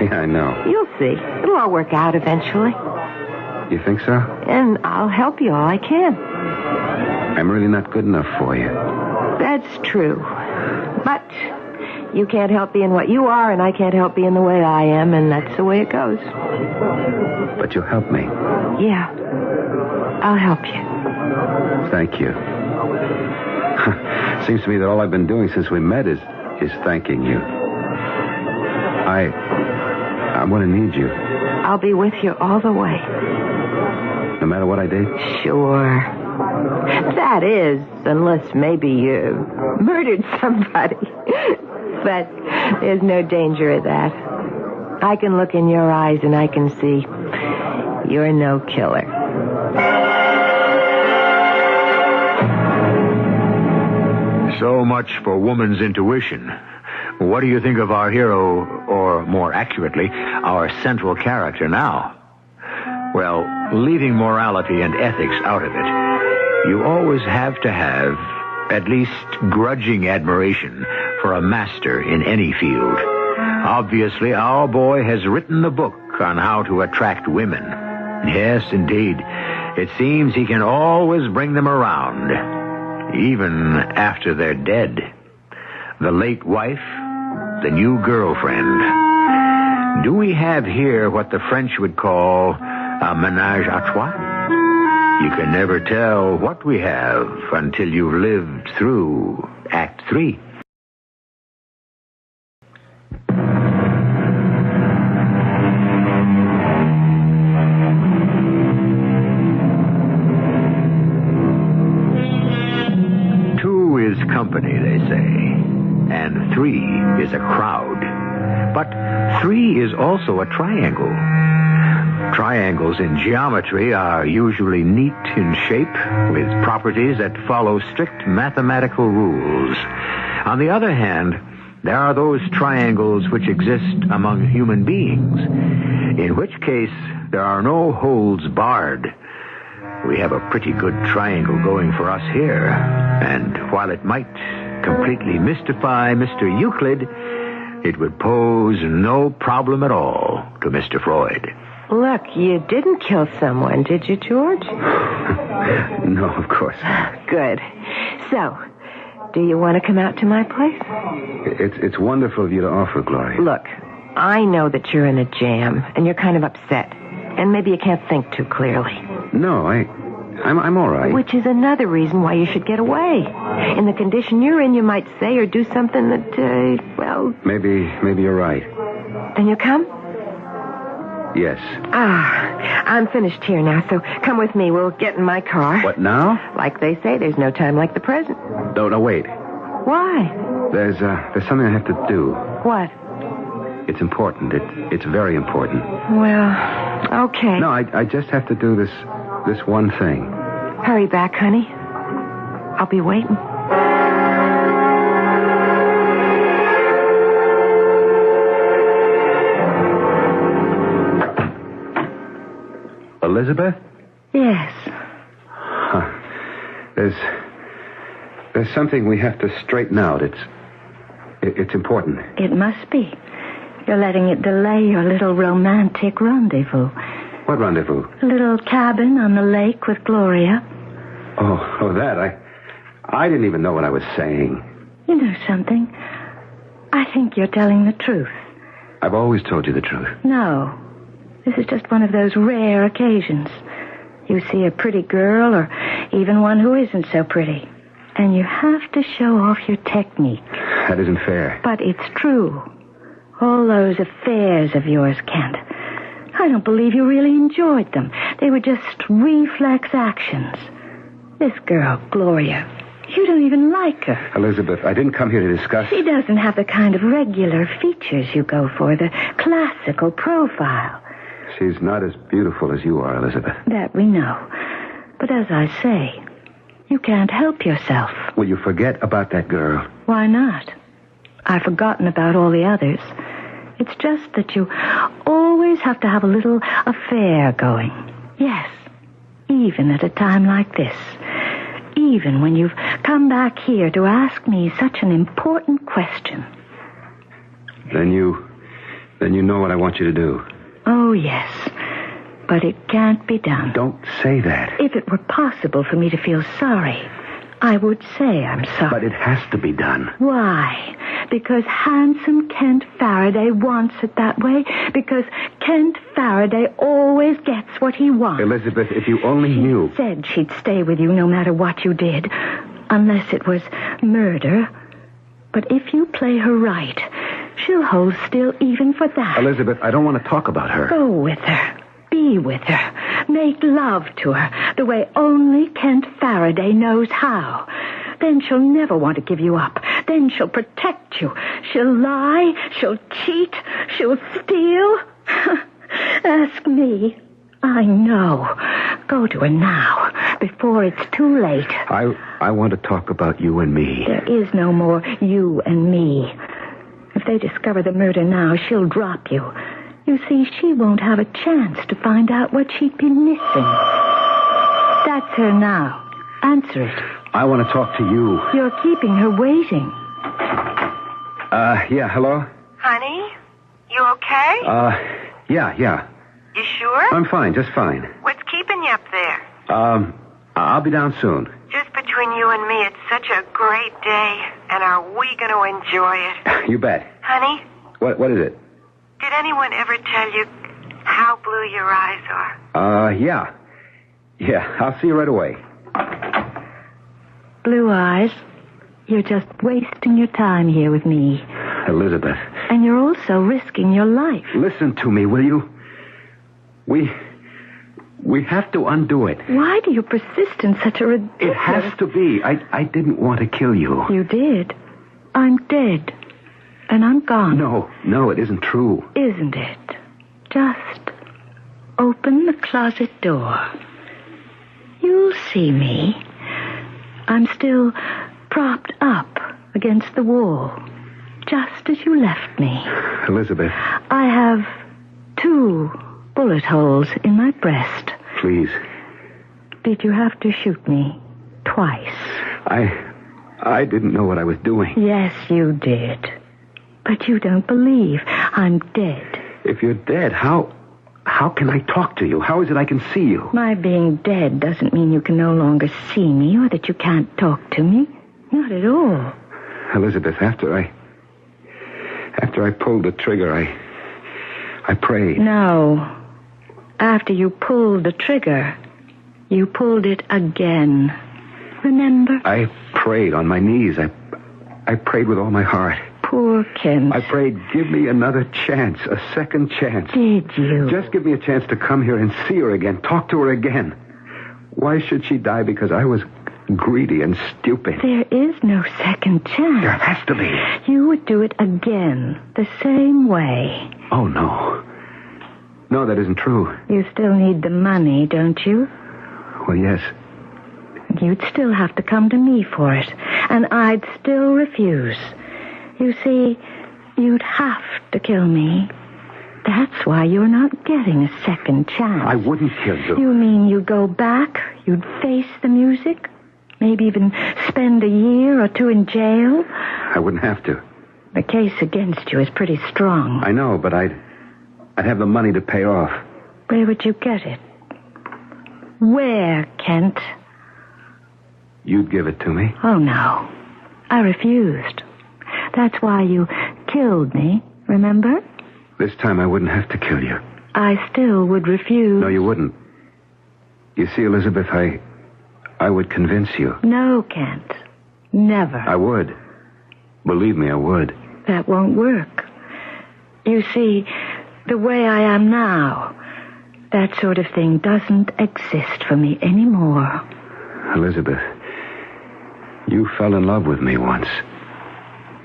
Yeah, I know. You'll see. It'll all work out eventually. You think so? And I'll help you all I can. I'm really not good enough for you. That's true. But you can't help being what you are, and I can't help being the way I am, and that's the way it goes. But you'll help me. Yeah. I'll help you. Thank you. Seems to me that all I've been doing since we met is thanking you. I'm going to need you. I'll be with you all the way. No matter what I did? Sure. That is, unless maybe you murdered somebody. But there's no danger of that. I can look in your eyes and I can see you're no killer. So much for woman's intuition. What do you think of our hero, or more accurately, our central character now? Well, leaving morality and ethics out of it, you always have to have at least grudging admiration for a master in any field. Obviously, our boy has written the book on how to attract women. Yes, indeed. It seems he can always bring them around, even after they're dead. The late wife, the new girlfriend. Do we have here what the French would call a ménage à trois? You can never tell what we have until you've lived through Act 3. Two is company, they say, and 3 is a crowd. But 3 is also a triangle. Triangles in geometry are usually neat in shape, with properties that follow strict mathematical rules. On the other hand, there are those triangles which exist among human beings, in which case there are no holds barred. We have a pretty good triangle going for us here, and while it might completely mystify Mr. Euclid, it would pose no problem at all to Mr. Freud. Look, you didn't kill someone, did you, George? No, of course not. Good. So, do you want to come out to my place? It's wonderful of you to offer, Gloria. Look, I know that you're in a jam, and you're kind of upset. And maybe you can't think too clearly. No, I'm all right. Which is another reason why you should get away. In the condition you're in, you might say or do something that, well... Maybe you're right. Then you come? Yes. I'm finished here now, so come with me. We'll get in my car. What, now? Like they say, there's no time like the present. No, wait. Why? There's something I have to do. What? It's important. It's very important. Well, okay. No, I just have to do this one thing. Hurry back, honey. I'll be waiting. Elizabeth? Yes. Huh. There's something we have to straighten out. It's important. It must be. You're letting it delay your little romantic rendezvous. What rendezvous? A little cabin on the lake with Gloria. Oh, that. I didn't even know what I was saying. You know something? I think you're telling the truth. I've always told you the truth. No. This is just one of those rare occasions. You see a pretty girl, or even one who isn't so pretty, and you have to show off your technique. That isn't fair. But it's true. All those affairs of yours, Kent. I don't believe you really enjoyed them. They were just reflex actions. This girl, Gloria, you don't even like her. Elizabeth, I didn't come here to discuss... She doesn't have the kind of regular features you go for, the classical profile. She's not as beautiful as you are, Elizabeth. That we know. But as I say, you can't help yourself. Will you forget about that girl? Why not? I've forgotten about all the others. It's just that you always have to have a little affair going. Yes, even at a time like this. Even when you've come back here to ask me such an important question. Then you Then you know what I want you to do. Oh, yes. But it can't be done. Don't say that. If it were possible for me to feel sorry, I would say I'm sorry. But it has to be done. Why? Because handsome Kent Faraday wants it that way? Because Kent Faraday always gets what he wants? Elizabeth, if you only knew... She said she'd stay with you no matter what you did, unless it was murder. But if you play her right, she'll hold still even for that. Elizabeth, I don't want to talk about her. Go with her. Be with her. Make love to her the way only Kent Faraday knows how. Then she'll never want to give you up. Then she'll protect you. She'll lie. She'll cheat. She'll steal. Ask me. I know. Go to her now, before it's too late. I want to talk about you and me. There is no more you and me. If they discover the murder now, she'll drop you. You see, she won't have a chance to find out what she'd be missing. That's her now. Answer it. I want to talk to you. You're keeping her waiting. Yeah, hello? Honey, you okay? Yeah. You sure? I'm fine, just fine. What's keeping you up there? I'll be down soon. Just between you and me, it's such a great day. And are we going to enjoy it? You bet. Honey? What is it? Did anyone ever tell you how blue your eyes are? Yeah. Yeah, I'll see you right away. Blue eyes, you're just wasting your time here with me. Elizabeth. And you're also risking your life. Listen to me, will you? We have to undo it. Why do you persist in such a ridiculous... It has to be. I didn't want to kill you. You did. I'm dead. And I'm gone. No, it isn't true. Isn't it? Just open the closet door. You'll see me. I'm still propped up against the wall, just as you left me. Elizabeth. I have 2 bullet holes in my breast. Please. Did you have to shoot me twice? I didn't know what I was doing. Yes, you did. But you don't believe I'm dead. If you're dead, how can I talk to you? How is it I can see you? My being dead doesn't mean you can no longer see me or that you can't talk to me. Not at all. Elizabeth, after I pulled the trigger, I prayed. No. After you pulled the trigger, you pulled it again. Remember? I prayed on my knees. I prayed with all my heart. Poor Kent. I prayed, give me another chance, a second chance. Did you? Just give me a chance to come here and see her again, talk to her again. Why should she die because I was greedy and stupid? There is no second chance. There has to be. You would do it again, the same way. Oh, no. No, that isn't true. You still need the money, don't you? Well, yes. You'd still have to come to me for it, and I'd still refuse. You see, you'd have to kill me. That's why you're not getting a second chance. I wouldn't kill you. You mean you'd go back? You'd face the music? Maybe even spend a year or 2 in jail? I wouldn't have to. The case against you is pretty strong. I know, but I'd have the money to pay off. Where would you get it? Where, Kent? You'd give it to me? Oh, no. I refused. That's why you killed me, remember? This time I wouldn't have to kill you. I still would refuse. No, you wouldn't. You see, Elizabeth, I would convince you. No, Kent. Never. I would. Believe me, I would. That won't work. You see, the way I am now, that sort of thing doesn't exist for me anymore. Elizabeth, you fell in love with me once.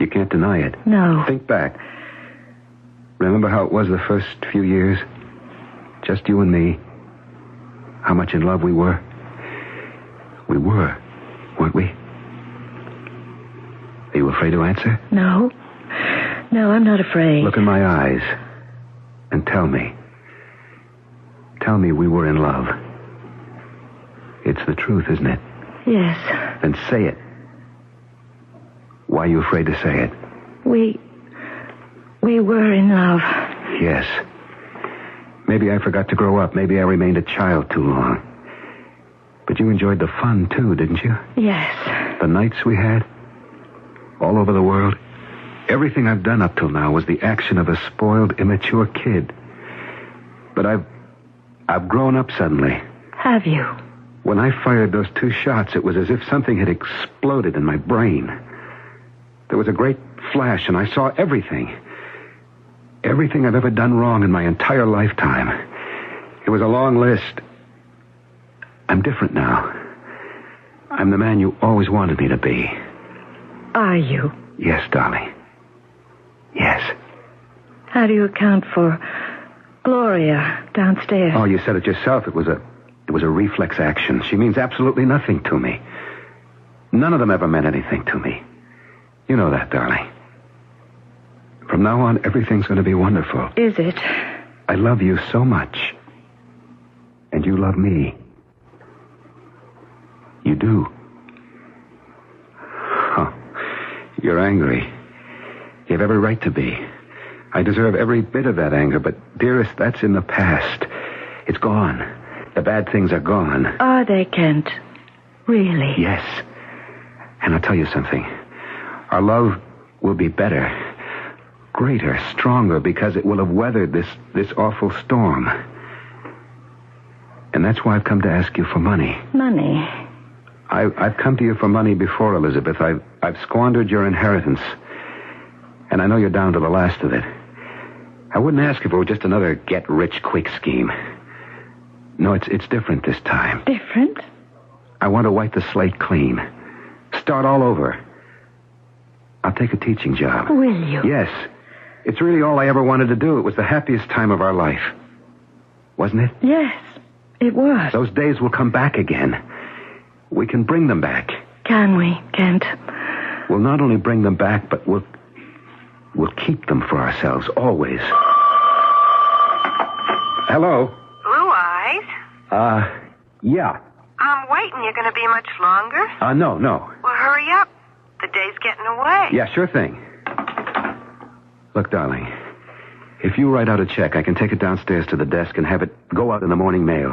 You can't deny it. No. Think back. Remember how it was the first few years? Just you and me. How much in love we were? We were, weren't we? Are you afraid to answer? No. No, I'm not afraid. Look in my eyes and tell me. Tell me we were in love. It's the truth, isn't it? Yes. Then say it. Why are you afraid to say it? We were in love. Yes. Maybe I forgot to grow up. Maybe I remained a child too long. But you enjoyed the fun, too, didn't you? Yes. The nights we had? All over the world? Everything I've done up till now was the action of a spoiled, immature kid. But I've grown up suddenly. Have you? When I fired those 2 shots, it was as if something had exploded in my brain. There was a great flash, and I saw everything. Everything I've ever done wrong in my entire lifetime. It was a long list. I'm different now. I'm the man you always wanted me to be. Are you? Yes, darling. Yes. How do you account for Gloria downstairs? Oh, you said it yourself. It was a reflex action. She means absolutely nothing to me. None of them ever meant anything to me. You know that, darling. From now on, everything's going to be wonderful. Is it? I love you so much. And you love me. You do. Oh, you're angry. You have every right to be. I deserve every bit of that anger, but, dearest, that's in the past. It's gone. The bad things are gone. Are they, Kent? Really? Yes. And I'll tell you something. Our love will be better, greater, stronger, because it will have weathered this awful storm. And that's why I've come to ask you for money. Money? I've come to you for money before, Elizabeth. I've squandered your inheritance. And I know you're down to the last of it. I wouldn't ask if it were just another get-rich-quick scheme. No, it's different this time. Different? I want to wipe the slate clean. Start all over. I'll take a teaching job. Will you? Yes. It's really all I ever wanted to do. It was the happiest time of our life. Wasn't it? Yes, it was. Those days will come back again. We can bring them back. Can we, Kent? We'll not only bring them back, but we'll keep them for ourselves, always. Hello? Blue Eyes? Yeah. I'm waiting. You're going to be much longer? No. Well, hurry up. The day's getting away. Yeah, sure thing. Look, darling, if you write out a check, I can take it downstairs to the desk and have it go out in the morning mail.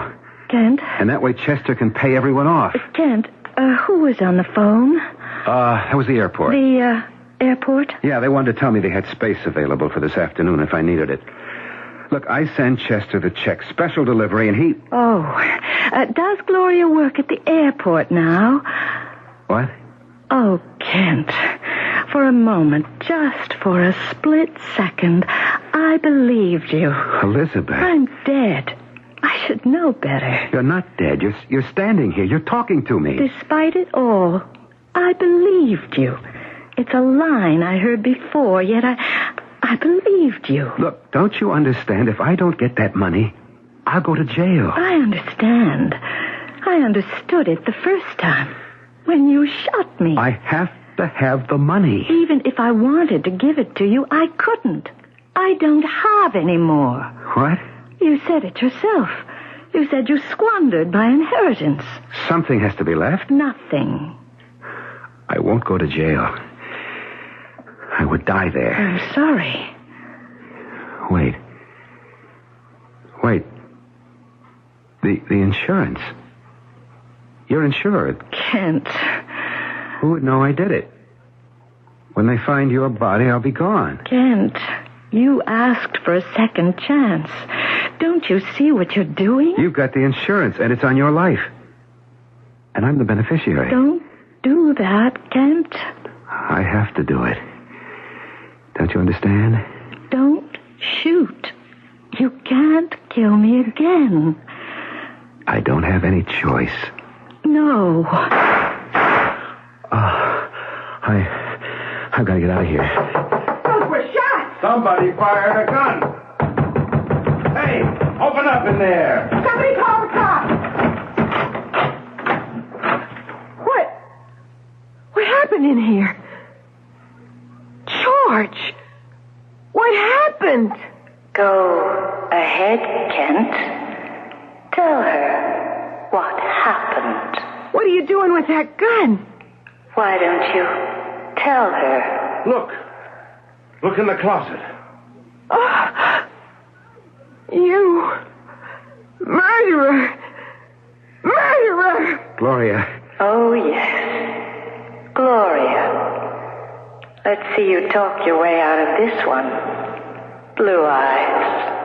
Kent? And that way Chester can pay everyone off. Kent, who was on the phone? That was the airport. The, airport? Yeah, they wanted to tell me they had space available for this afternoon if I needed it. Look, I send Chester the check, special delivery, and he... Oh, does Gloria work at the airport now? What? Oh, Kent, for a moment, just for a split second, I believed you. Elizabeth. I'm dead. I should know better. You're not dead. You're standing here. You're talking to me. Despite it all, I believed you. It's a line I heard before, yet I believed you. Look, don't you understand? If I don't get that money, I'll go to jail. I understand. I understood it the first time. When you shot me. I have to have the money. Even if I wanted to give it to you, I couldn't. I don't have any more. What? You said it yourself. You said you squandered my inheritance. Something has to be left. Nothing. I won't go to jail. I would die there. I'm sorry. Wait. The insurance. You're insured. Kent. Who would know I did it? When they find your body, I'll be gone. Kent, you asked for a second chance. Don't you see what you're doing? You've got the insurance, and it's on your life. And I'm the beneficiary. Don't do that, Kent. I have to do it. Don't you understand? Don't shoot. You can't kill me again. I don't have any choice. No. I've got to get out of here. Those were shots. Somebody fired a gun. Hey, open up in there. Somebody call the cops. What happened in here? George, what happened? Go ahead, Kent. Tell her what happened. What are you doing with that gun? Why don't you tell her? Look in the closet. Oh, You. Murderer. Murderer. Gloria. Oh, yes. Gloria. Let's see you talk your way out of this one. Blue Eyes.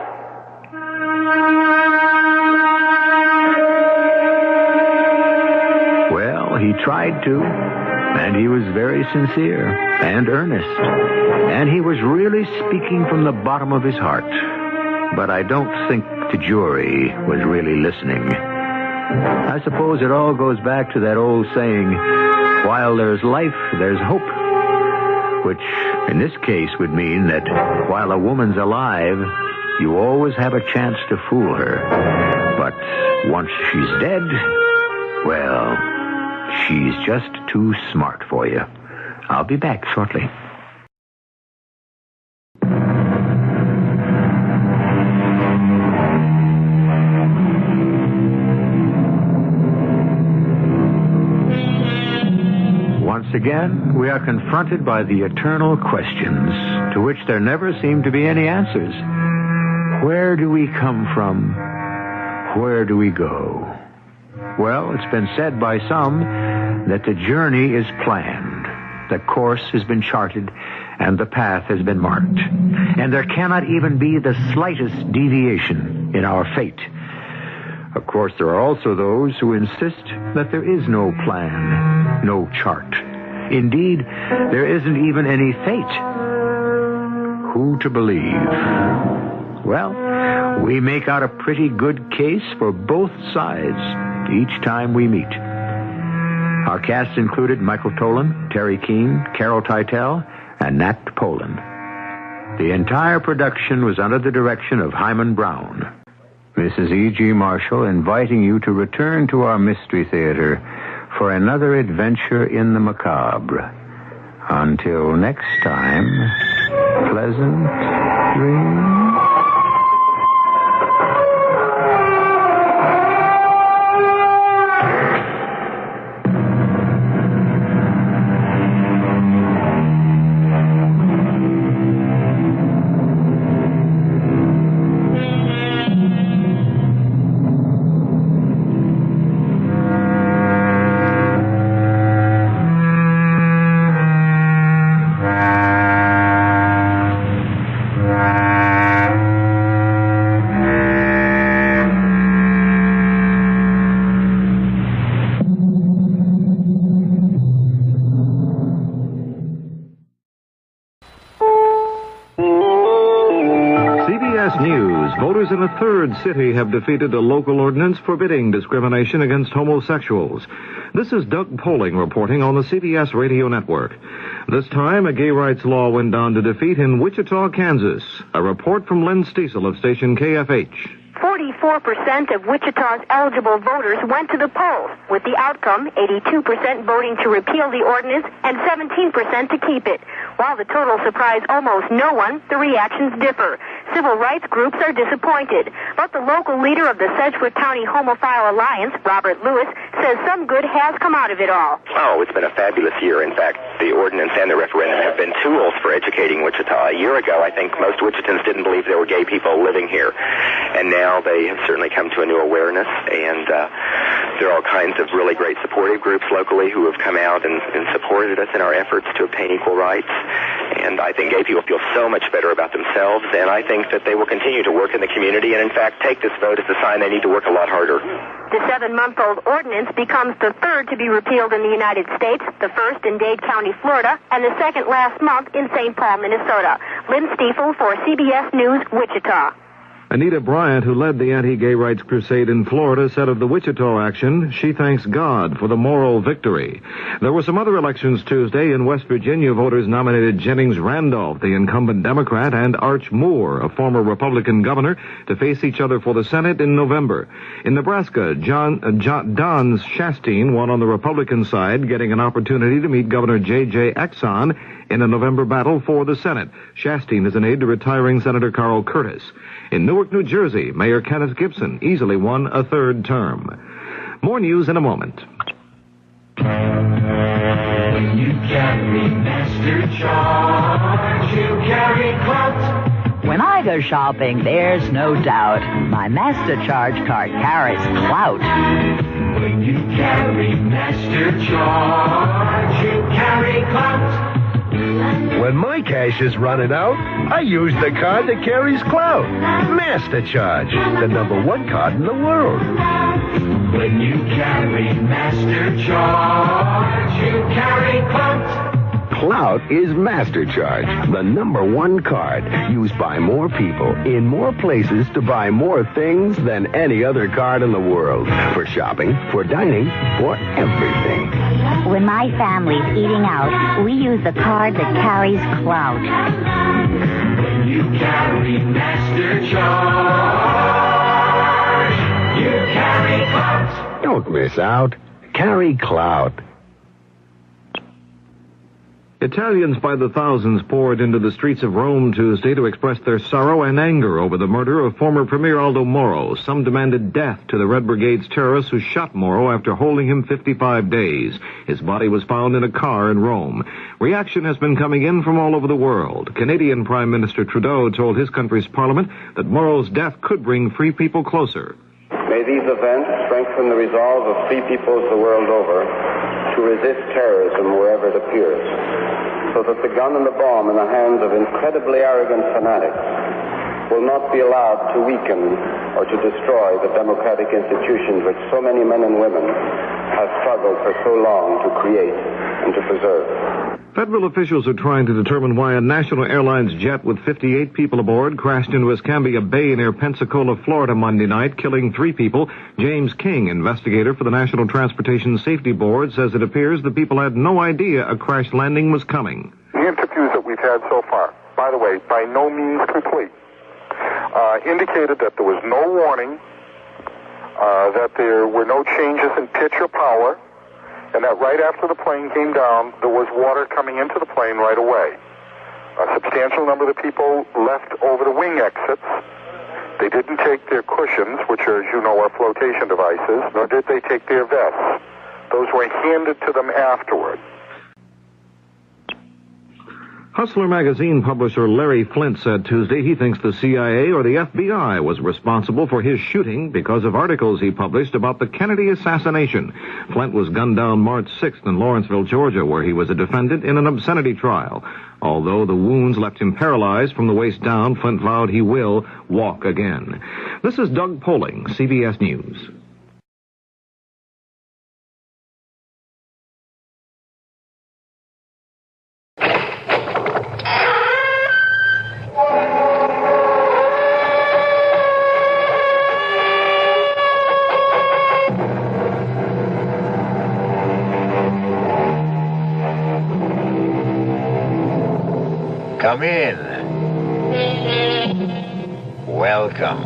Well, he tried to, and he was very sincere and earnest, and he was really speaking from the bottom of his heart. But I don't think the jury was really listening. I suppose it all goes back to that old saying, while there's life, there's hope. Which, in this case, would mean that while a woman's alive, you always have a chance to fool her. But once she's dead, well, she's just too smart for you. I'll be back shortly. Once again, we are confronted by the eternal questions to which there never seem to be any answers. Where do we come from? Where do we go? Well, it's been said by some that the journey is planned, the course has been charted, and the path has been marked. And there cannot even be the slightest deviation in our fate. Of course, there are also those who insist that there is no plan, no chart. Indeed, there isn't even any fate. Who to believe? Well, we make out a pretty good case for both sides each time we meet. Our cast included Michael Tolan, Terry Keane, Carol Teitel, and Nat Poland. The entire production was under the direction of Hyman Brown. This is E.G. Marshall inviting you to return to our Mystery Theater for another adventure in the macabre. Until next time, pleasant dreams. CBS News. Voters in a third city have defeated a local ordinance forbidding discrimination against homosexuals. This is Doug Poling reporting on the CBS radio network. This time, a gay rights law went down to defeat in Wichita, Kansas. A report from Len Stiesel of station KFH. 44% of Wichita's eligible voters went to the polls, with the outcome 82% voting to repeal the ordinance and 17% to keep it. While the total surprised almost no one, the reactions differ. Civil rights groups are disappointed, but the local leader of the Sedgwick County Homophile Alliance, Robert Lewis, says some good has come out of it all. Oh, it's been a fabulous year. In fact, the ordinance and the referendum have been tools for educating Wichita. A year ago, I think most Wichitans didn't believe there were gay people living here, and now they have certainly come to a new awareness, and there are all kinds of really great supportive groups locally who have come out and supported us in our efforts to obtain equal rights. And I think gay people feel so much better about themselves, and I think that they will continue to work in the community and, in fact, take this vote as a sign they need to work a lot harder. The 7-month-old ordinance becomes the third to be repealed in the United States, the first in Dade County, Florida, and the second last month in St. Paul, Minnesota. Lynn Stiefel for CBS News, Wichita. Anita Bryant, who led the anti-gay rights crusade in Florida, said of the Wichita action, she thanks God for the moral victory. There were some other elections Tuesday. In West Virginia, voters nominated Jennings Randolph, the incumbent Democrat, and Arch Moore, a former Republican governor, to face each other for the Senate in November. In Nebraska, Don Shasteen won on the Republican side, getting an opportunity to meet Governor J.J. Exxon in a November battle for the Senate. Shasteen is an aide to retiring Senator Carl Curtis. In Newark, New Jersey, Mayor Kenneth Gibson easily won a third term. More news in a moment. When you carry master charge, you carry clout. When I go shopping, there's no doubt my MasterCharge card carries clout. When you carry MasterCharge, you carry clout. When my cash is running out, I use the card that carries clout. MasterCharge, the #1 card in the world. When you carry MasterCharge, you carry clout. Clout is MasterCharge, the #1 card used by more people in more places to buy more things than any other card in the world. For shopping, for dining, for everything. When my family's eating out, we use the card that carries clout. When you carry MasterCharge, you carry clout. Don't miss out. Carry clout. Italians by the thousands poured into the streets of Rome Tuesday to express their sorrow and anger over the murder of former Premier Aldo Moro. Some demanded death to the Red Brigade's terrorists who shot Moro after holding him 55 days. His body was found in a car in Rome. Reaction has been coming in from all over the world. Canadian Prime Minister Trudeau told his country's parliament that Moro's death could bring free people closer. May these events strengthen the resolve of free peoples the world over to resist terrorism wherever it appears, so that the gun and the bomb in the hands of incredibly arrogant fanatics will not be allowed to weaken or to destroy the democratic institutions which so many men and women have struggled for so long to create and to preserve. Federal officials are trying to determine why a National Airlines jet with 58 people aboard crashed into Escambia Bay near Pensacola, Florida Monday night, killing 3 people. James King, investigator for the National Transportation Safety Board, says it appears the people had no idea a crash landing was coming. The interviews that we've had so far, by the way, by no means complete, indicated that there was no warning, that there were no changes in pitch or power, and that right after the plane came down, there was water coming into the plane right away. A substantial number of the people left over the wing exits. They didn't take their cushions, which are, as you know, are flotation devices, nor did they take their vests. Those were handed to them afterward. Hustler magazine publisher Larry Flint said Tuesday he thinks the CIA or the FBI was responsible for his shooting because of articles he published about the Kennedy assassination. Flint was gunned down March 6th in Lawrenceville, Georgia, where he was a defendant in an obscenity trial. Although the wounds left him paralyzed from the waist down, Flint vowed he will walk again. This is Doug Poling, CBS News. Come in. Welcome.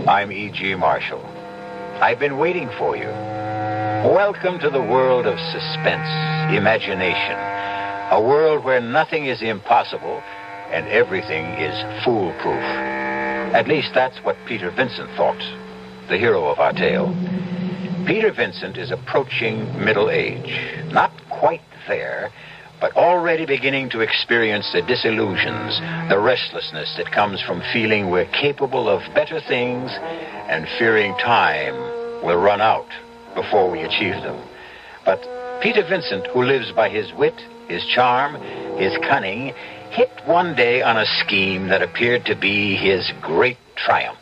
I'm E.G. Marshall. I've been waiting for you. Welcome to the world of suspense, imagination. A world where nothing is impossible and everything is foolproof. At least that's what Peter Vincent thought, the hero of our tale. Peter Vincent is approaching middle age. Not quite there, but already beginning to experience the disillusions, the restlessness that comes from feeling we're capable of better things and fearing time will run out before we achieve them. But Peter Vincent, who lives by his wit, his charm, his cunning, hit one day on a scheme that appeared to be his great triumph.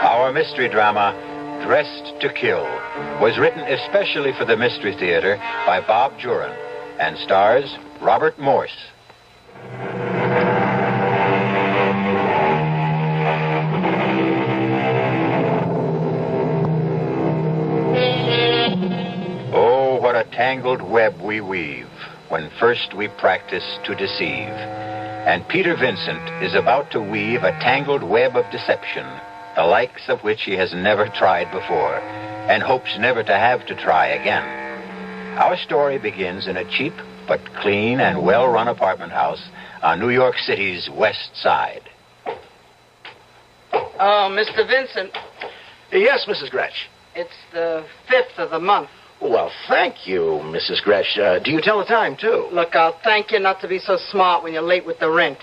Our mystery drama, Dressed to Kill, was written especially for the Mystery Theater by Bob Juran and stars Robert Morse. Oh, what a tangled web we weave when first we practice to deceive. And Peter Vincent is about to weave a tangled web of deception, the likes of which he has never tried before, and hopes never to have to try again. Our story begins in a cheap but clean and well-run apartment house on New York City's West Side. Oh, Mr. Vincent. Yes, Mrs. Gretsch. It's the 5th of the month. Well, thank you, Mrs. Gretsch. Do you tell the time, too? Look, I'll thank you not to be so smart when you're late with the rent.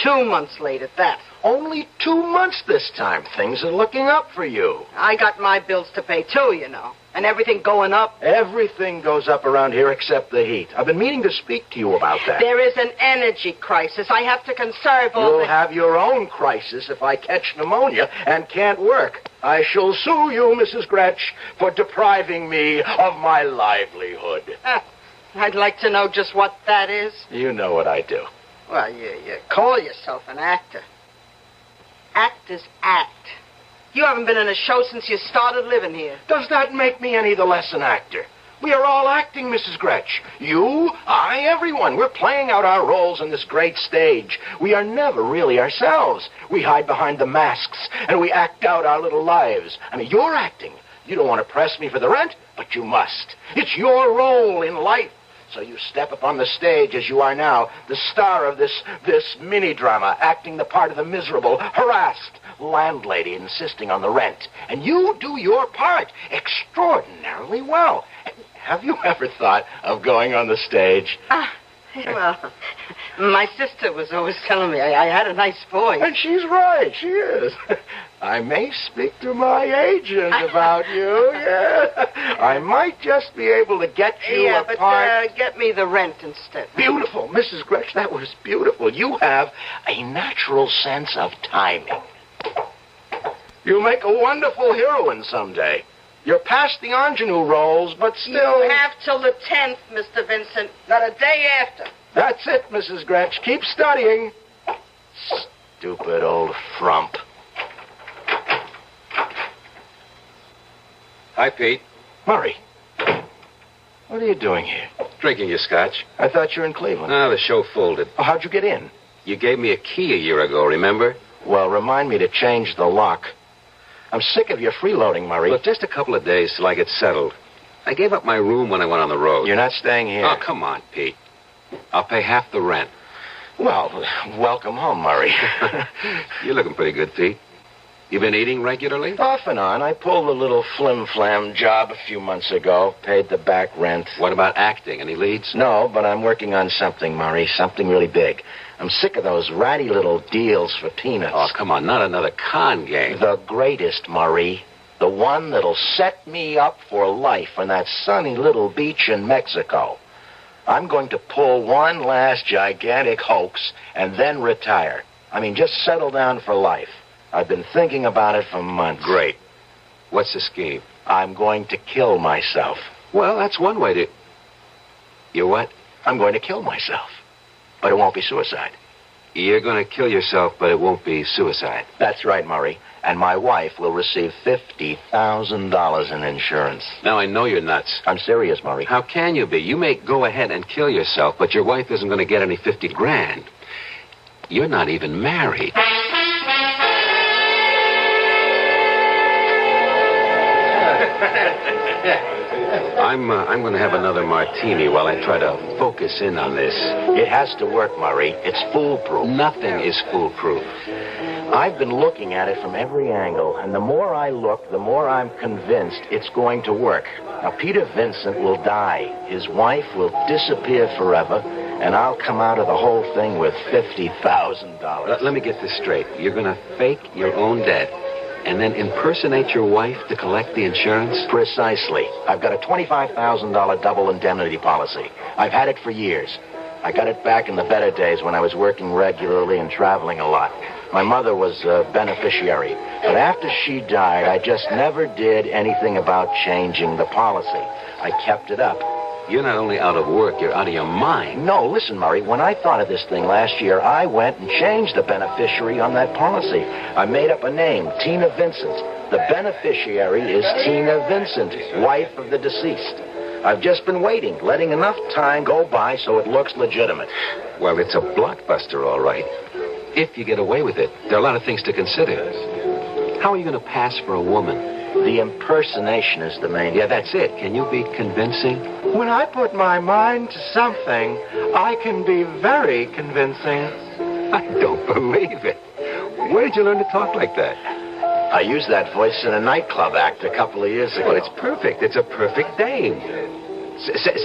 2 months late at that. Only 2 months this time. Things are looking up for you. I got my bills to pay, too, you know. And everything going up. Everything goes up around here except the heat. I've been meaning to speak to you about that. There is an energy crisis. I have to conserve all You'll have your own crisis if I catch pneumonia and can't work. I shall sue you, Mrs. Gretsch, for depriving me of my livelihood. I'd like to know just what that is. You know what I do. Well, you call yourself an actor. Actors act. You haven't been in a show since you started living here. Does that make me any the less an actor? We are all acting, Mrs. Gretsch. You, I, everyone. We're playing out our roles on this great stage. We are never really ourselves. We hide behind the masks, and we act out our little lives. I mean, you're acting. You don't want to press me for the rent, but you must. It's your role in life. So you step up on the stage as you are now, the star of this mini-drama, acting the part of the miserable, harassed landlady insisting on the rent. And you do your part extraordinarily well. Have you ever thought of going on the stage? Well, my sister was always telling me I had a nice voice. And she's right, she is. I may speak to my agent about you, yeah. I might just be able to get you a part. But get me the rent instead. Beautiful, Mrs. Gretsch, that was beautiful. You have a natural sense of timing. You'll make a wonderful heroine someday. You're past the ingenue roles, but still... You have till the 10th, Mr. Vincent, not a day after. That's it, Mrs. Gretsch. Keep studying. Stupid old frump. Hi, Pete. Murray. What are you doing here? Drinking your scotch. I thought you were in Cleveland. Ah, the show folded. Oh, how'd you get in? You gave me a key a year ago, remember? Well, remind me to change the lock. I'm sick of your freeloading, Murray. Look, just a couple of days till I get settled. I gave up my room when I went on the road. You're not staying here. Oh, come on, Pete. I'll pay half the rent. Well, welcome home, Murray. You're looking pretty good, Pete. You been eating regularly? Off and on. I pulled a little flim-flam job a few months ago. Paid the back rent. What about acting? Any leads? No, but I'm working on something, Murray. Something really big. I'm sick of those ratty little deals for peanuts. Oh, come on. Not another con game. The greatest, Murray. The one that'll set me up for life on that sunny little beach in Mexico. I'm going to pull one last gigantic hoax and then retire. I mean, just settle down for life. I've been thinking about it for months. Great. What's the scheme? I'm going to kill myself. Well, that's one way to... You what? I'm going to kill myself. But it won't be suicide. You're going to kill yourself, but it won't be suicide. That's right, Murray. And my wife will receive $50,000 in insurance. Now, I know you're nuts. I'm serious, Murray. How can you be? You may go ahead and kill yourself, but your wife isn't going to get any $50,000. You're not even married. I'm going to have another martini while I try to focus in on this. It has to work, Murray. It's foolproof. Nothing is foolproof. I've been looking at it from every angle, and the more I look, the more I'm convinced it's going to work. Now, Peter Vincent will die. His wife will disappear forever, and I'll come out of the whole thing with $50,000. Let me get this straight. You're going to fake your own death and then impersonate your wife to collect the insurance? Precisely. I've got a $25,000 double indemnity policy. I've had it for years. I got it back in the better days when I was working regularly and traveling a lot. My mother was a beneficiary. But after she died, I just never did anything about changing the policy. I kept it up. You're not only out of work, you're out of your mind. No, listen, Murray, when I thought of this thing last year, I went and changed the beneficiary on that policy. I made up a name, Tina Vincent. The beneficiary is Tina Vincent, wife of the deceased. I've just been waiting, letting enough time go by so it looks legitimate. Well, it's a blockbuster, all right. If you get away with it, there are a lot of things to consider. How are you going to pass for a woman? The impersonation is the main... Yeah, that's it. Can you be convincing? When I put my mind to something, I can be very convincing. I don't believe it. Where did you learn to talk like that? I used that voice in a nightclub act a couple of years ago. Well, it's perfect. It's a perfect dame.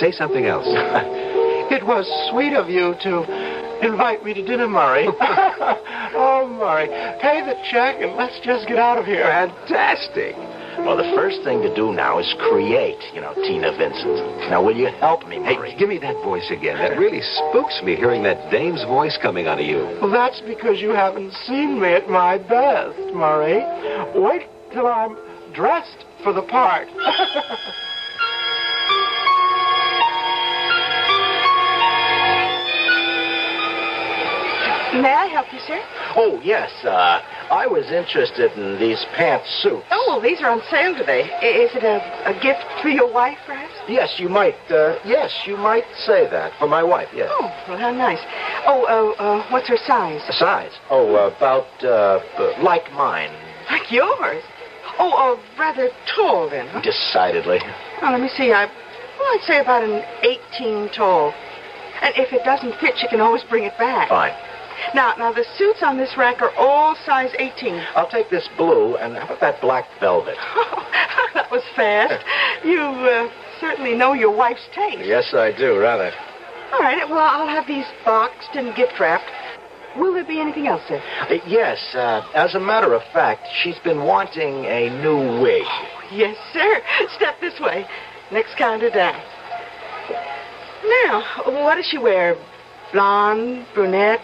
Say something else. It was sweet of you to invite me to dinner, Murray. Oh, Murray, pay the check and let's just get out of here. Fantastic. Well, the first thing to do now is create, Tina Vincent. Now, will you help me, Murray? Hey, give me that voice again. That really spooks me, hearing that dame's voice coming out of you. Well, that's because you haven't seen me at my best, Murray. Wait till I'm dressed for the part. May I help you, sir? Oh, yes. I was interested in these pantsuits. Oh, well, these are on sale today. Is it a gift for your wife, perhaps? Yes, you might say that. For my wife, yes. Oh, well, how nice. What's her size? Size? Oh, about, like mine. Like yours? Oh, rather tall, then, huh? Decidedly. Well, let me see. I'd say about an 18 tall. And if it doesn't fit, you can always bring it back. Fine. Now, the suits on this rack are all size 18. I'll take this blue, and how about that black velvet? Oh, that was fast. You certainly know your wife's taste. Yes, I do, rather. All right, well, I'll have these boxed and gift wrapped. Will there be anything else, sir? Yes, as a matter of fact, she's been wanting a new wig. Oh, yes, sir. Step this way. Next counter down. Now, what does she wear? Blonde, brunette,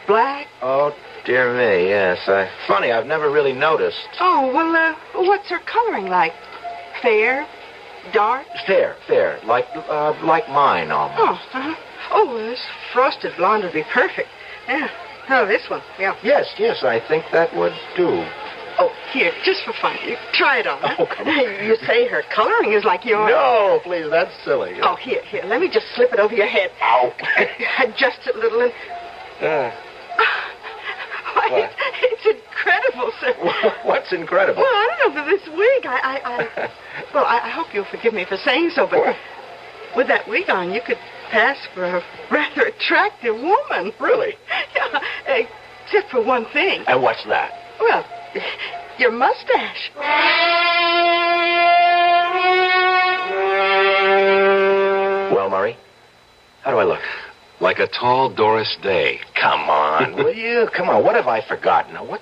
black? Oh, dear me, yes. Funny, I've never really noticed. Oh, well, what's her coloring like? Fair? Dark? Fair. Like mine, almost. Oh, uh-huh. Oh, this frosted blonde would be perfect. Yeah. Oh, this one. Yeah. Yes, I think that would do. Oh, here, just for fun. You try it on. Huh? Oh, come on. You say her coloring is like yours. No, please, that's silly. Oh, here. Let me just slip it over your head. Ow. Adjust it a little and... Why, it's incredible, sir. What's incredible? Well, I don't know, but this wig, Well, I hope you'll forgive me for saying so, but with that wig on, you could pass for a rather attractive woman. Really? Yeah, except for one thing. And what's that? Well, your mustache. Well, Murray, how do I look? Like a tall Doris Day. Come on, will you? Come on, what have I forgotten? Now, what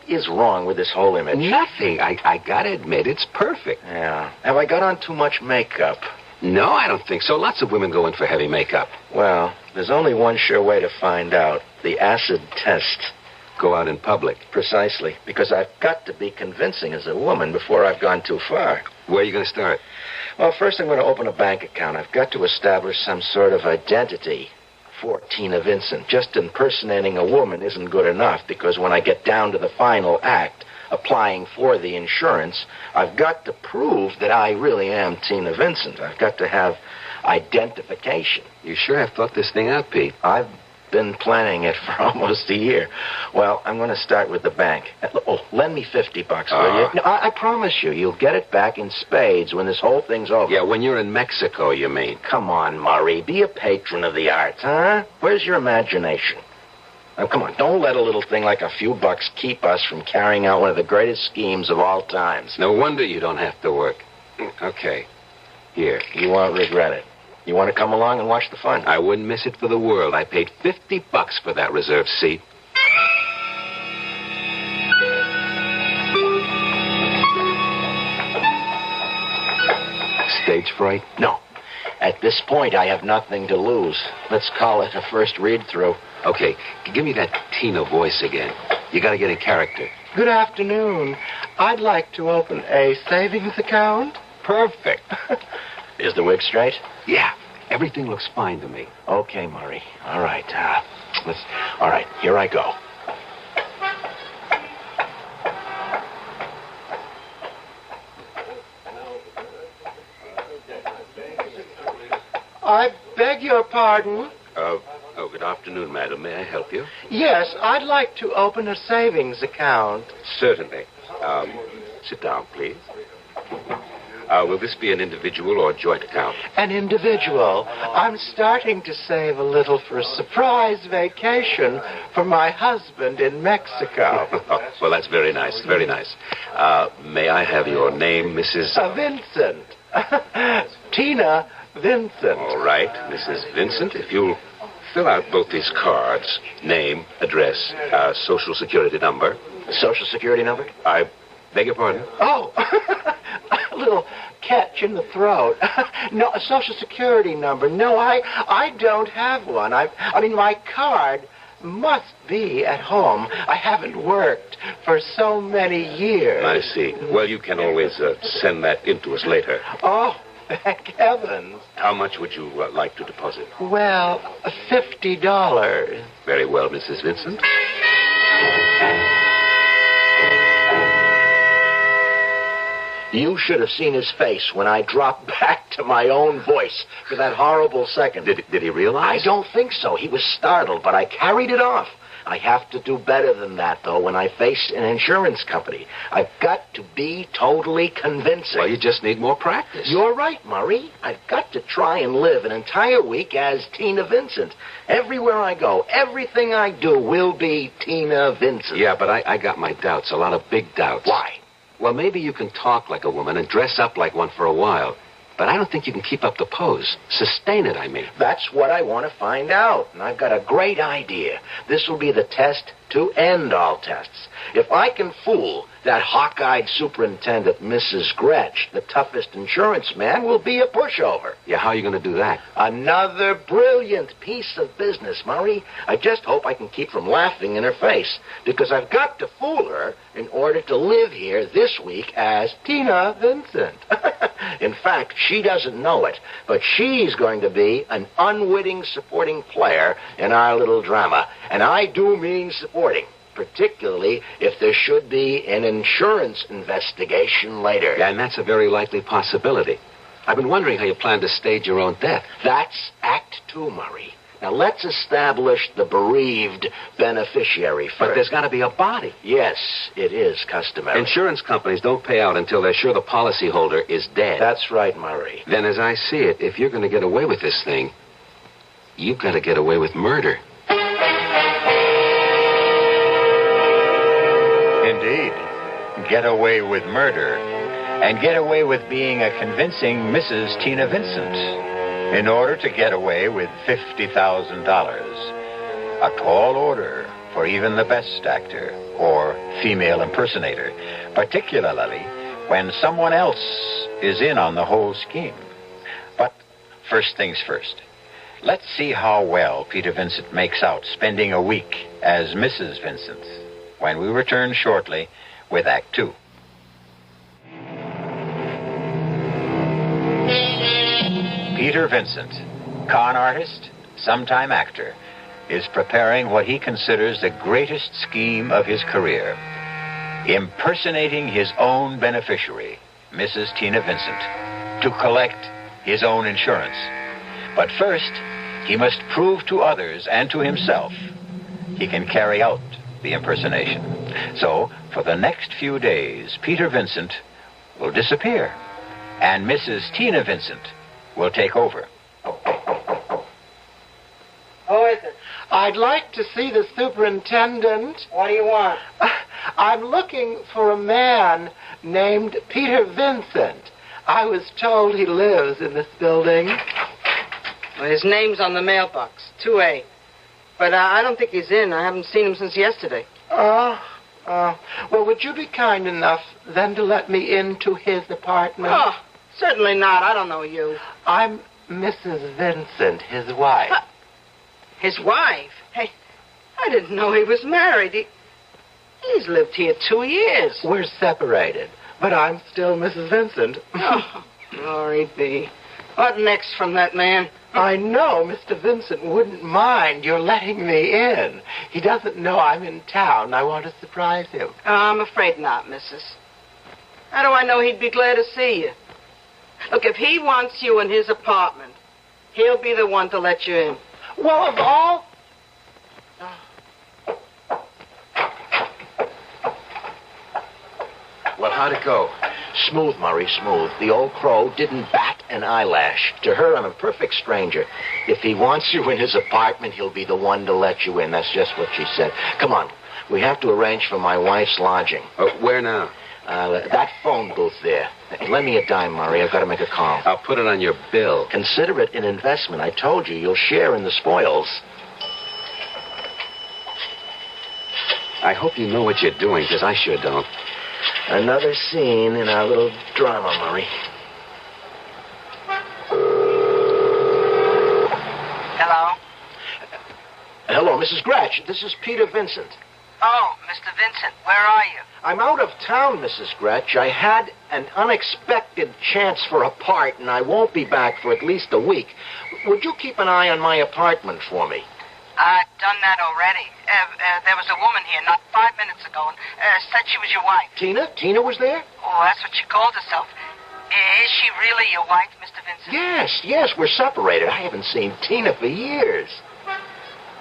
is wrong with this whole image? Nothing. I gotta admit, it's perfect. Yeah. Have I got on too much makeup? No, I don't think so. Lots of women go in for heavy makeup. Well, there's only one sure way to find out. The acid test. Go out in public. Precisely, because I've got to be convincing as a woman before I've gone too far. Where are you going to start? Well, first I'm going to open a bank account. I've got to establish some sort of identity for Tina Vincent. Just impersonating a woman isn't good enough, because when I get down to the final act, applying for the insurance, I've got to prove that I really am Tina Vincent. I've got to have identification. You sure have thought this thing out, Pete. I've been planning it for almost a year. Well, I'm going to start with the bank. Oh, lend me $50, will you? No, I promise you'll get it back in spades when this whole thing's over. Yeah, when you're in Mexico, you mean. Come on, Murray. Be a patron of the arts, huh? Where's your imagination? Now, come on, don't let a little thing like a few bucks keep us from carrying out one of the greatest schemes of all times. No wonder you don't have to work. Okay. Here. You won't regret it. You want to come along and watch the fun? I wouldn't miss it for the world. I paid $50 for that reserved seat. Stage fright? No. At this point, I have nothing to lose. Let's call it a first read-through. Okay, give me that Tina voice again. You got to get in character. Good afternoon. I'd like to open a savings account. Perfect. Is the wig straight? Yeah, everything looks fine to me. Okay, Murray. All right. All right, here I go. I beg your pardon? Good afternoon, madam. May I help you? Yes, I'd like to open a savings account. Certainly. Sit down, please. Will this be an individual or joint account? An individual. I'm starting to save a little for a surprise vacation for my husband in Mexico. Well, that's very nice, very nice. May I have your name, Mrs. Vincent. Tina Vincent. All right, Mrs. Vincent, if you'll fill out both these cards. Name, address, social security number. Social security number? I beg your pardon? Oh, a little catch in the throat. No, a social security number. No, I don't have one. I mean, my card must be at home. I haven't worked for so many years. I see. Well, you can always send that in to us later. Oh, thank heavens. How much would you like to deposit? Well, $50. Very well, Mrs. Vincent. You should have seen his face when I dropped back to my own voice for that horrible second. Did he realize? I don't think so. He was startled, but I carried it off. I have to do better than that, though, when I face an insurance company. I've got to be totally convincing. Well, you just need more practice. You're right, Murray. I've got to try and live an entire week as Tina Vincent. Everywhere I go, everything I do will be Tina Vincent. Yeah, but I got my doubts, a lot of big doubts. Why? Well, maybe you can talk like a woman and dress up like one for a while. But I don't think you can keep up the pose. Sustain it, I mean. That's what I want to find out. And I've got a great idea. This will be the test to end all tests. If I can fool that hawk-eyed superintendent, Mrs. Gretsch, the toughest insurance man will be a pushover. Yeah, how are you going to do that? Another brilliant piece of business, Murray. I just hope I can keep from laughing in her face, because I've got to fool her in order to live here this week as Tina Vincent. In fact, she doesn't know it, but she's going to be an unwitting supporting player in our little drama. And I do mean supporting, particularly if there should be an insurance investigation later. Yeah, and that's a very likely possibility. I've been wondering how you plan to stage your own death. That's Act 2, Murray. Now, let's establish the bereaved beneficiary first. But there's got to be a body. Yes, it is customary. Insurance companies don't pay out until they're sure the policyholder is dead. That's right, Murray. Then, as I see it, if you're going to get away with this thing, you've got to get away with murder. Indeed. Get away with murder. And get away with being a convincing Mrs. Tina Vincent. In order to get away with $50,000. A tall order for even the best actor or female impersonator, particularly when someone else is in on the whole scheme. But first things first. Let's see how well Peter Vincent makes out spending a week as Mrs. Vincent when we return shortly with Act 2. Peter Vincent, con artist, sometime actor, is preparing what he considers the greatest scheme of his career, impersonating his own beneficiary, Mrs. Tina Vincent, to collect his own insurance. But first, he must prove to others and to himself he can carry out the impersonation. So, for the next few days, Peter Vincent will disappear, and Mrs. Tina Vincent will take over. Who is it? I'd like to see the superintendent. What do you want? I'm looking for a man named Peter Vincent. I was told he lives in this building. Well, his name's on the mailbox, 2A. But I don't think he's in. I haven't seen him since yesterday. Well, would you be kind enough then to let me into his apartment? Oh, certainly not. I don't know you. I'm Mrs. Vincent, his wife. His wife? Hey, I didn't know he was married. He's lived here 2 years. We're separated, but I'm still Mrs. Vincent. Oh, glory be. What next from that man? I know Mr. Vincent wouldn't mind your letting me in. He doesn't know I'm in town. I want to surprise him. I'm afraid not, Mrs. How do I know he'd be glad to see you? Look, if he wants you in his apartment, he'll be the one to let you in. Well, of all... Well, how'd it go? Smooth, Murray, smooth. The old crow didn't bat an eyelash. To her, I'm a perfect stranger. If he wants you in his apartment, he'll be the one to let you in. That's just what she said. Come on. We have to arrange for my wife's lodging. Where now? That phone booth there. Lend me a dime, Murray. I've got to make a call. I'll put it on your bill. Consider it an investment. I told you, you'll share in the spoils. I hope you know what you're doing, because I sure don't. Another scene in our little drama, Murray. Hello? Hello, Mrs. Gratch. This is Peter Vincent. Oh, Mr. Vincent, where are you? I'm out of town, Mrs. Gretsch. I had an unexpected chance for a part, and I won't be back for at least a week. Would you keep an eye on my apartment for me? I've done that already. There was a woman here not 5 minutes ago and said she was your wife. Tina? Tina was there? Oh, that's what she called herself. Is she really your wife, Mr. Vincent? Yes, we're separated. I haven't seen Tina for years.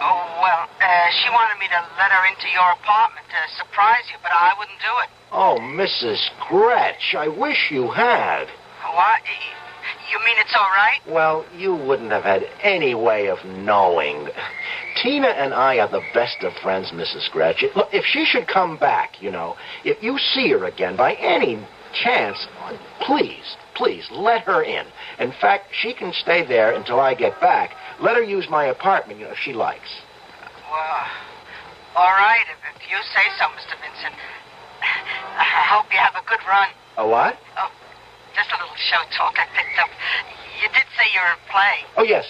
Oh, well, she wanted me to let her into your apartment to surprise you, but I wouldn't do it. Oh, Mrs. Gretsch, I wish you had. What? You mean it's all right? Well, you wouldn't have had any way of knowing. Tina and I are the best of friends, Mrs. Gretsch. Look, if she should come back, if you see her again by any chance, please, let her in. In fact, she can stay there until I get back. Let her use my apartment, if she likes. Well, all right, if you say so, Mr. Vincent. I hope you have a good run. A what? Oh, just a little show talk I picked up. You did say you're in play. Oh, yes.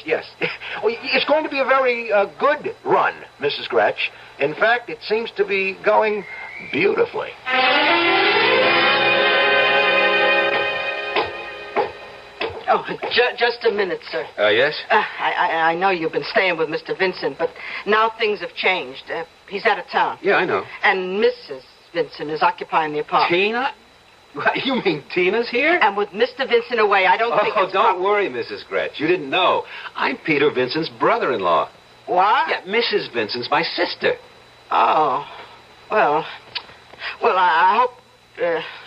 Well, it's going to be a very good run, Mrs. Gretsch. In fact, it seems to be going beautifully. Oh, just a minute, sir. Yes? I know you've been staying with Mr. Vincent, but now things have changed. He's out of town. Yeah, I know. And Mrs. Vincent is occupying the apartment. Tina? You mean Tina's here? And with Mr. Vincent away, I don't think it's... don't worry, Mrs. Gretsch. You didn't know. I'm Peter Vincent's brother-in-law. What? Yeah, Mrs. Vincent's my sister. Oh. Well, I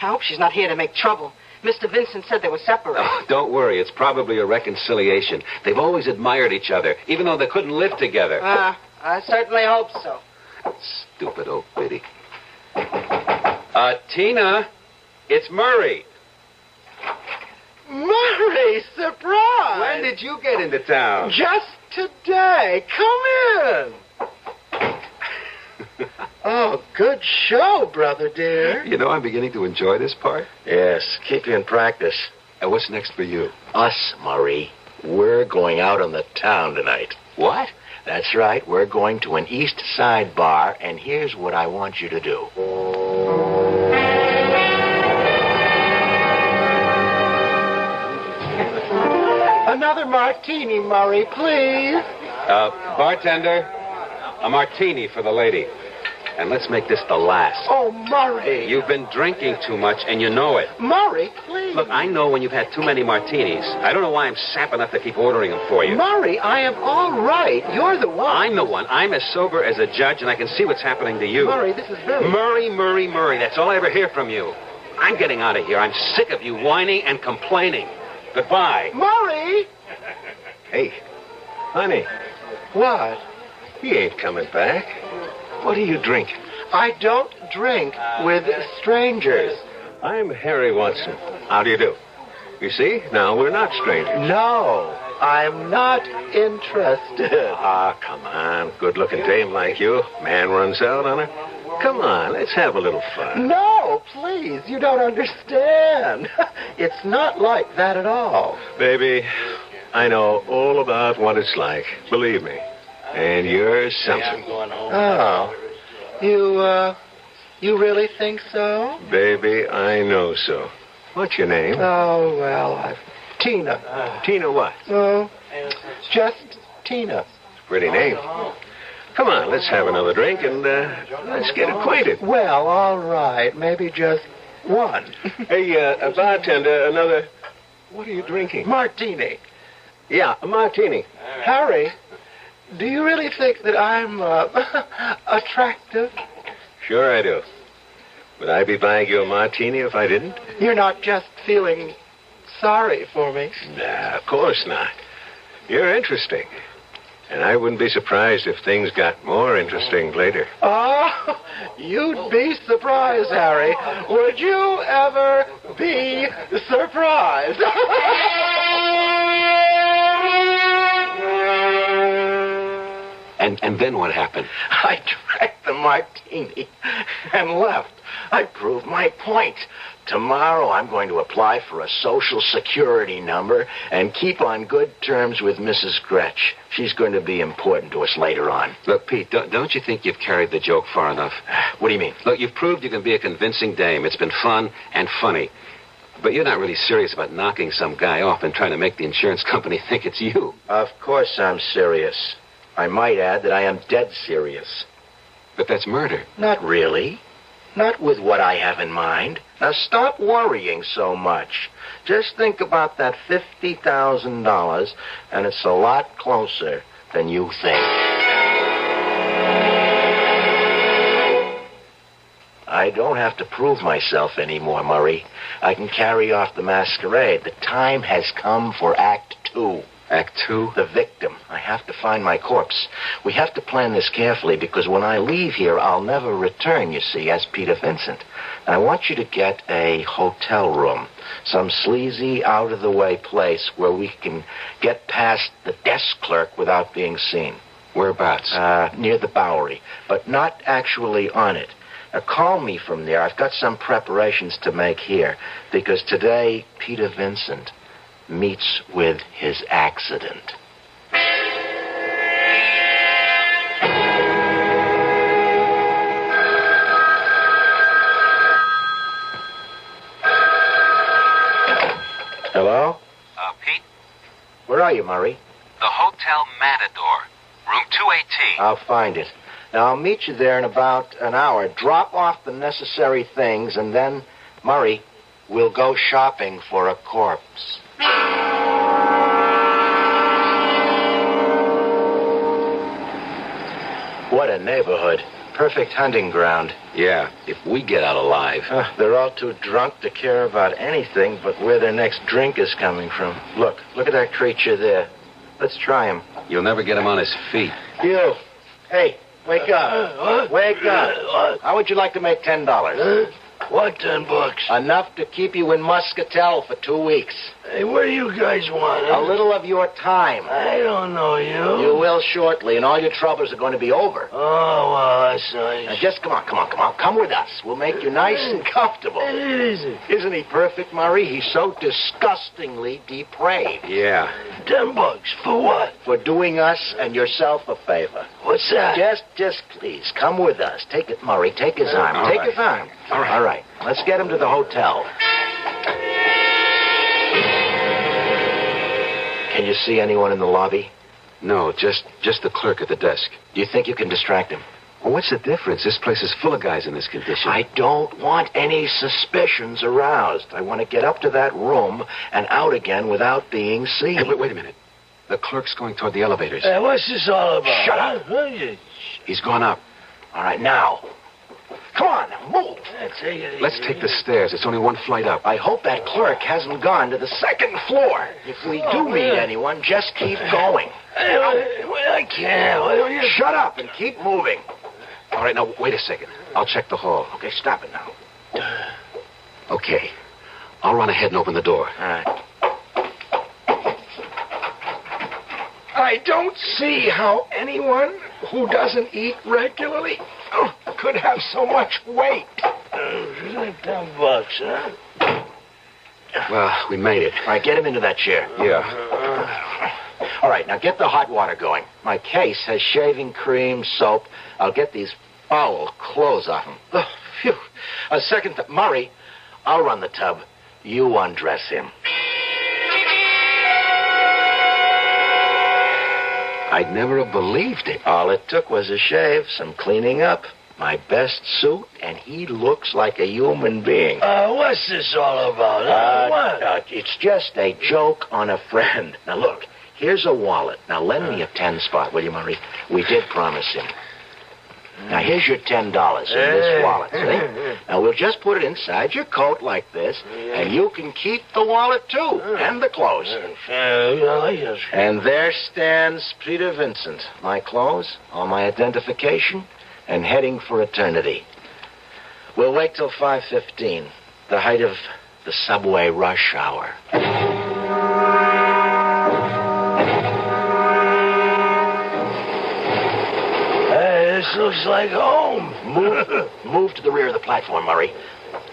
hope she's not here to make trouble. Mr. Vincent said they were separated. Oh, don't worry. It's probably a reconciliation. They've always admired each other, even though they couldn't live together. I certainly hope so. Stupid old biddy. Tina, it's Murray. Murray, surprise! When did you get into town? Just today. Come in. Oh, good show, brother dear. You know, I'm beginning to enjoy this part. Yes, keep you in practice. And what's next for you? Us, Murray. We're going out on the town tonight. What? That's right. We're going to an East Side bar, and here's what I want you to do. Another martini, Murray, please. Bartender, a martini for the lady. And let's make this the last. Oh, Murray. You've been drinking too much, and you know it. Murray, please. Look, I know when you've had too many martinis. I don't know why I'm sap enough to keep ordering them for you. Murray, I am all right. You're the one. I'm the one. I'm as sober as a judge, and I can see what's happening to you. Murray, this is very... Murray. That's all I ever hear from you. I'm getting out of here. I'm sick of you whining and complaining. Goodbye. Murray! Hey, honey. What? He ain't coming back. What do you drink? I don't drink with strangers. I'm Harry Watson. How do you do? You see, now we're not strangers. No, I'm not interested. Come on. Good-looking dame like you. Man runs out on her. Come on, let's have a little fun. No, please, you don't understand. It's not like that at all. Baby, I know all about what it's like. Believe me. And you're something. Oh, you really think so? Baby, I know so. What's your name? Oh, well, Tina. Tina what? Oh, just Tina. Pretty name. Come on, let's have another drink and let's get acquainted. Well, all right. Maybe just one. Hey, bartender, another... What are you drinking? Martini. Yeah, a martini. Harry, do you really think that I'm attractive? Sure I do. Would I be buying you a martini if I didn't? You're not just feeling sorry for me. Nah, of course not. You're interesting. And I wouldn't be surprised if things got more interesting later. Oh, you'd be surprised, Harry. Would you ever be surprised? And then what happened? I drank the martini and left. I proved my point. Tomorrow I'm going to apply for a Social Security number and keep on good terms with Mrs. Gretsch. She's going to be important to us later on. Look, Pete, don't you think you've carried the joke far enough? What do you mean? Look, you've proved you can be a convincing dame. It's been fun and funny. But you're not really serious about knocking some guy off and trying to make the insurance company think it's you. Of course I'm serious. I might add that I am dead serious. But that's murder. Not really. Not with what I have in mind. Now stop worrying so much. Just think about that $50,000, and it's a lot closer than you think. I don't have to prove myself anymore, Murray. I can carry off the masquerade. The time has come for Act 2. Act 2? The victim. I have to find my corpse. We have to plan this carefully because when I leave here, I'll never return, you see, as Peter Vincent. I want you to get a hotel room, some sleazy, out-of-the-way place where we can get past the desk clerk without being seen. Whereabouts? Near the Bowery, but not actually on it. Now, call me from there. I've got some preparations to make here because today, Peter Vincent meets with his accident. Hello? Pete? Where are you, Murray? The Hotel Matador, room 218. I'll find it. Now, I'll meet you there in about an hour. Drop off the necessary things, and then, Murray, we'll go shopping for a corpse. What a neighborhood. Perfect hunting ground. Yeah, if we get out alive. They're all too drunk to care about anything but where their next drink is coming from. Look at that creature there. Let's try him. You'll never get him on his feet. You. Hey, wake up. Wake up. How would you like to make $10? What, $10? Enough to keep you in Muscatel for 2 weeks. Hey, what do you guys want? A little of your time. I don't know you. You will shortly, and all your troubles are going to be over. Oh, well, that's nice. Now just come on. Come with us. We'll make you nice and comfortable. Easy. Isn't he perfect, Murray? He's so disgustingly depraved. Yeah. $10 for what? For doing us and yourself a favor. What's that? Just please, come with us. Take it, Murray. Take his arm. All Take right. his arm. All right. All right. Let's get him to the hotel. Can you see anyone in the lobby? No, just the clerk at the desk. Do you think you can distract him? Well, what's the difference? This place is full of guys in this condition. I don't want any suspicions aroused. I want to get up to that room and out again without being seen. Hey, wait a minute. The clerk's going toward the elevators. Hey, what's this all about? Shut up. He's gone up. All right, now. Come on, move. Let's take the stairs. It's only one flight up. I hope that clerk hasn't gone to the second floor. If we do meet anyone, just keep going. Hey, I can't. Shut up and keep moving. All right, now, wait a second. I'll check the hall. Okay, stop it now. Okay. I'll run ahead and open the door. All right. I don't see how anyone who doesn't eat regularly could have so much weight. $10, huh? Well, we made it. All right, get him into that chair. Yeah. All right, now get the hot water going. My case has shaving cream, soap. I'll get these foul clothes off him. Oh, phew. A second, Murray, I'll run the tub. You undress him. I'd never have believed it. All it took was a shave, some cleaning up, my best suit, and he looks like a human being. What's this all about? What? It's just a joke on a friend. Now, look, here's a wallet. Now, lend me a 10 spot, will you, Murray? We did promise him. Now, here's your $10 in this wallet, see? Now, we'll just put it inside your coat like this, and you can keep the wallet, too, and the clothes. And there stands Peter Vincent. My clothes, all my identification, and heading for eternity. We'll wait till 5:15, the height of the subway rush hour. This looks like home. Move to the rear of the platform, Murray.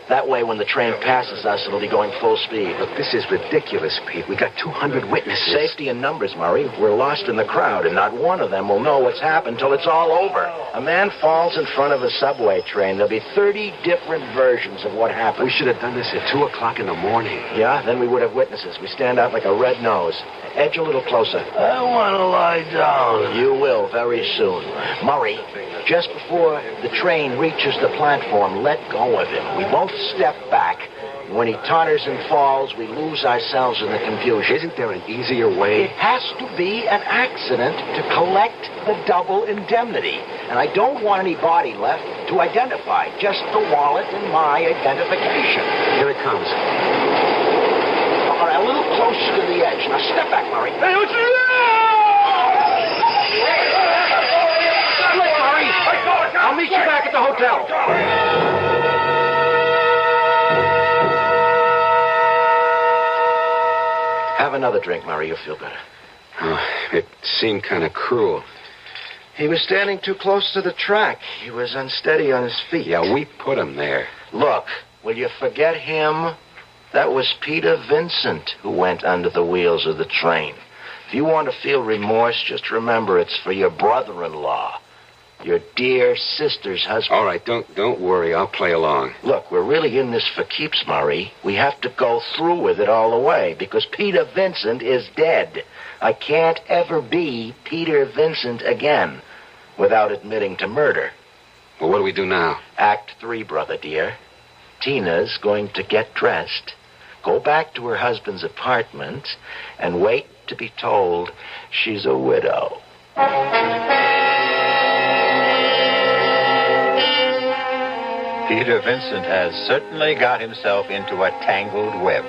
That way, when the train passes us, it'll be going full speed. Look, this is ridiculous, Pete. We got 200 witnesses. Safety in numbers, Murray. We're lost in the crowd, and not one of them will know what's happened till it's all over. A man falls in front of a subway train. There'll be 30 different versions of what happened. We should have done this at 2 o'clock in the morning. Yeah, then we would have witnesses. We stand out like a red nose. Edge a little closer. I want to lie down. You will very soon. Murray, just before the train reaches the platform, let go of him. We both step back. When he totters and falls, we lose ourselves in the confusion. Isn't there an easier way? It has to be an accident to collect the double indemnity. And I don't want any body left to identify. Just the wallet and my identification. Here it comes. All right, a little closer to the edge. Now step back, Murray. Hey, what's Look, Murray. I'll meet you back at the hotel. Have another drink, Murray. You'll feel better. Oh, it seemed kind of cruel. He was standing too close to the track. He was unsteady on his feet. Yeah, we put him there. Look, will you forget him? That was Peter Vincent who went under the wheels of the train. If you want to feel remorse, just remember it's for your brother-in-law. Your dear sister's husband. All right, don't worry. I'll play along. Look, we're really in this for keeps, Murray. We have to go through with it all the way because Peter Vincent is dead. I can't ever be Peter Vincent again without admitting to murder. Well, what do we do now? Act 3, brother dear. Tina's going to get dressed, go back to her husband's apartment, and wait to be told she's a widow. Peter Vincent has certainly got himself into a tangled web.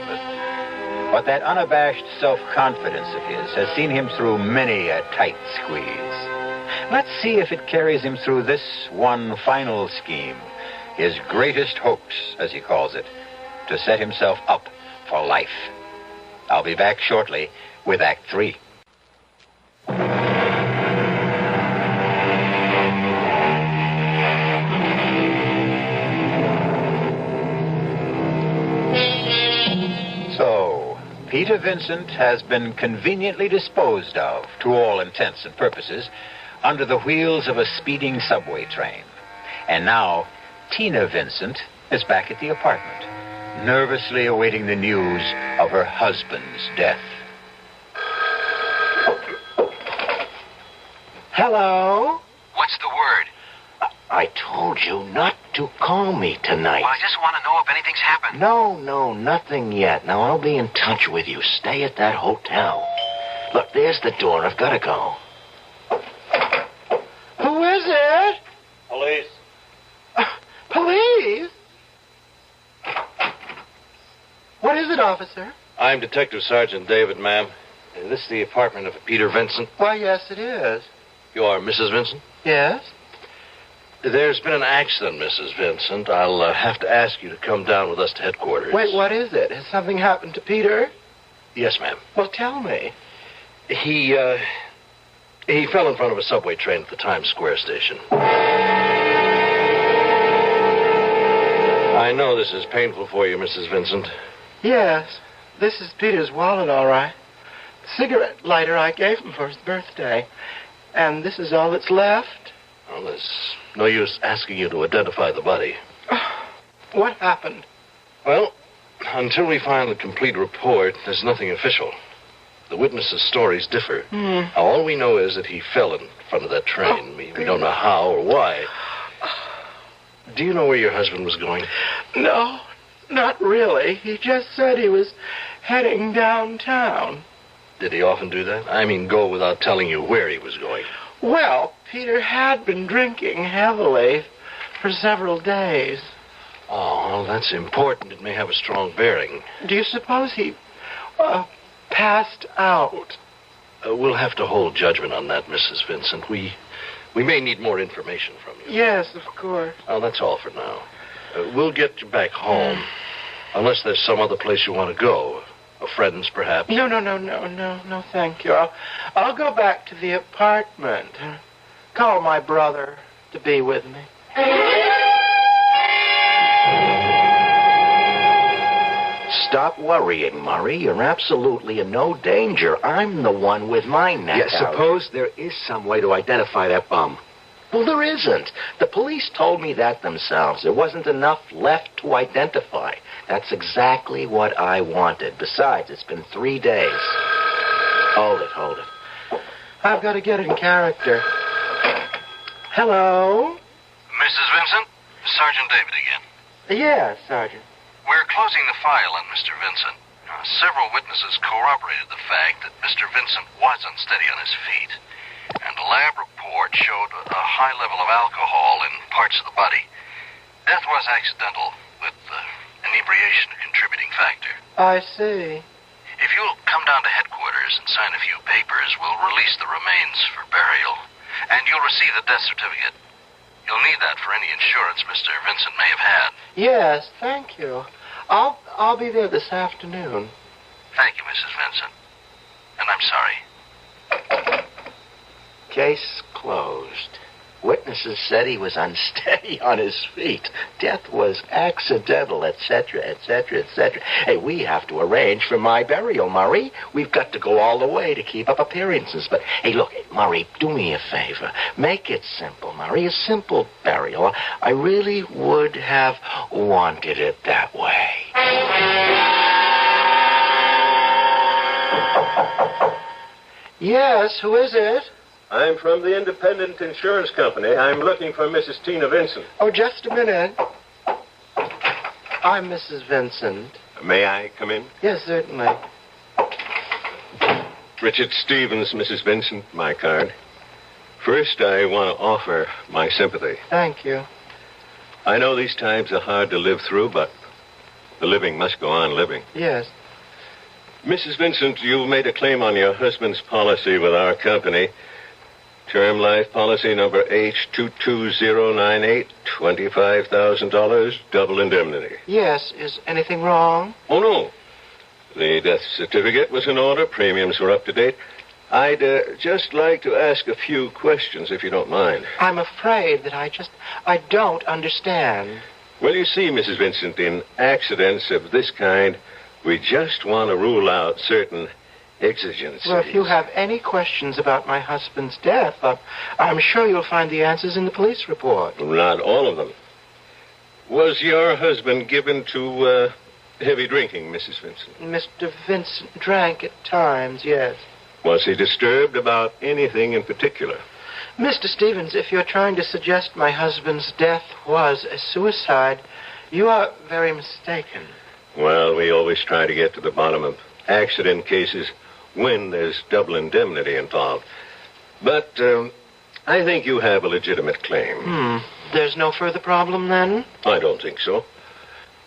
But that unabashed self-confidence of his has seen him through many a tight squeeze. Let's see if it carries him through this one final scheme, his greatest hoax, as he calls it, to set himself up for life. I'll be back shortly with Act 3. So, Peter Vincent has been conveniently disposed of, to all intents and purposes, under the wheels of a speeding subway train. And now, Tina Vincent is back at the apartment, nervously awaiting the news of her husband's death. Hello? What's the word? I told you not to call me tonight. Well, I just want to know if anything's happened. No, nothing yet. Now, I'll be in touch with you. Stay at that hotel. Look, there's the door. I've got to go. Who is it? Police. Police? What is it, officer? I'm Detective Sergeant David, ma'am. Is this the apartment of Peter Vincent? Why, yes, it is. You are Mrs. Vincent? Yes? There's been an accident, Mrs. Vincent. I'll have to ask you to come down with us to headquarters. Wait, what is it? Has something happened to Peter? Yes, ma'am. Well, tell me. He fell in front of a subway train at the Times Square station. I know this is painful for you, Mrs. Vincent. Yes, this is Peter's wallet, all right. The cigarette lighter I gave him for his birthday. And this is all that's left. Well, there's no use asking you to identify the body. What happened? Well, until we find the complete report, there's nothing official. The witnesses' stories differ. Now, all we know is that he fell in front of that train. We don't know how or why. Do you know where your husband was going? No, not really. He just said he was heading downtown. Did he often do that? I mean, go without telling you where he was going. Well, Peter had been drinking heavily for several days. Oh, well, that's important. It may have a strong bearing. Do you suppose he passed out? We'll have to hold judgment on that, Mrs. Vincent. We may need more information from you. Yes, of course. Oh, that's all for now. We'll get you back home. Unless there's some other place you want to go. A friend's, perhaps. No, thank you. I'll go back to the apartment. Call my brother to be with me. Stop worrying, Murray. You're absolutely in no danger. I'm the one with my neck out. Suppose there is some way to identify that bum. Well, there isn't. The police told me that themselves. There wasn't enough left to identify. That's exactly what I wanted. Besides, it's been 3 days. Hold it. I've got to get in character. Hello? Mrs. Vincent? Sergeant David again. Yes, Sergeant. We're closing the file on Mr. Vincent. Several witnesses corroborated the fact that Mr. Vincent was unsteady on his feet. And a lab report showed a high level of alcohol in parts of the body. Death was accidental, with inebriation a contributing factor. I see. If you'll come down to headquarters and sign a few papers, we'll release the remains for burial. And you'll receive the death certificate. You'll need that for any insurance Mr. Vincent may have had. Yes, thank you. I'll be there this afternoon. Thank you, Mrs. Vincent. And I'm sorry. Case closed. Witnesses said he was unsteady on his feet. Death was accidental, etc., etc., etc. Hey, we have to arrange for my burial, Murray. We've got to go all the way to keep up appearances. But, hey, look, Murray, do me a favor. Make it simple, Murray. A simple burial. I really would have wanted it that way. Yes, who is it? I'm from the Independent Insurance Company. I'm looking for Mrs. Tina Vincent. Oh, just a minute. I'm Mrs. Vincent. May I come in? Yes, certainly. Richard Stevens, Mrs. Vincent, my card. First, I want to offer my sympathy. Thank you. I know these times are hard to live through, but the living must go on living. Yes. Mrs. Vincent, you made a claim on your husband's policy with our company. Term life policy number H22098, $25,000, double indemnity. Yes, is anything wrong? Oh, no. The death certificate was in order, premiums were up to date. I'd just like to ask a few questions, if you don't mind. I'm afraid that I don't understand. Well, you see, Mrs. Vincent, in accidents of this kind, we just want to rule out certain exigencies. Well, if you have any questions about my husband's death, I'm sure you'll find the answers in the police report. Not all of them. Was your husband given to heavy drinking, Mrs. Vincent? Mr. Vincent drank at times, yes. Was he disturbed about anything in particular? Mr. Stevens, if you're trying to suggest my husband's death was a suicide, you are very mistaken. Well, we always try to get to the bottom of accident cases when there's double indemnity involved. But I think you have a legitimate claim. There's no further problem, then? I don't think so.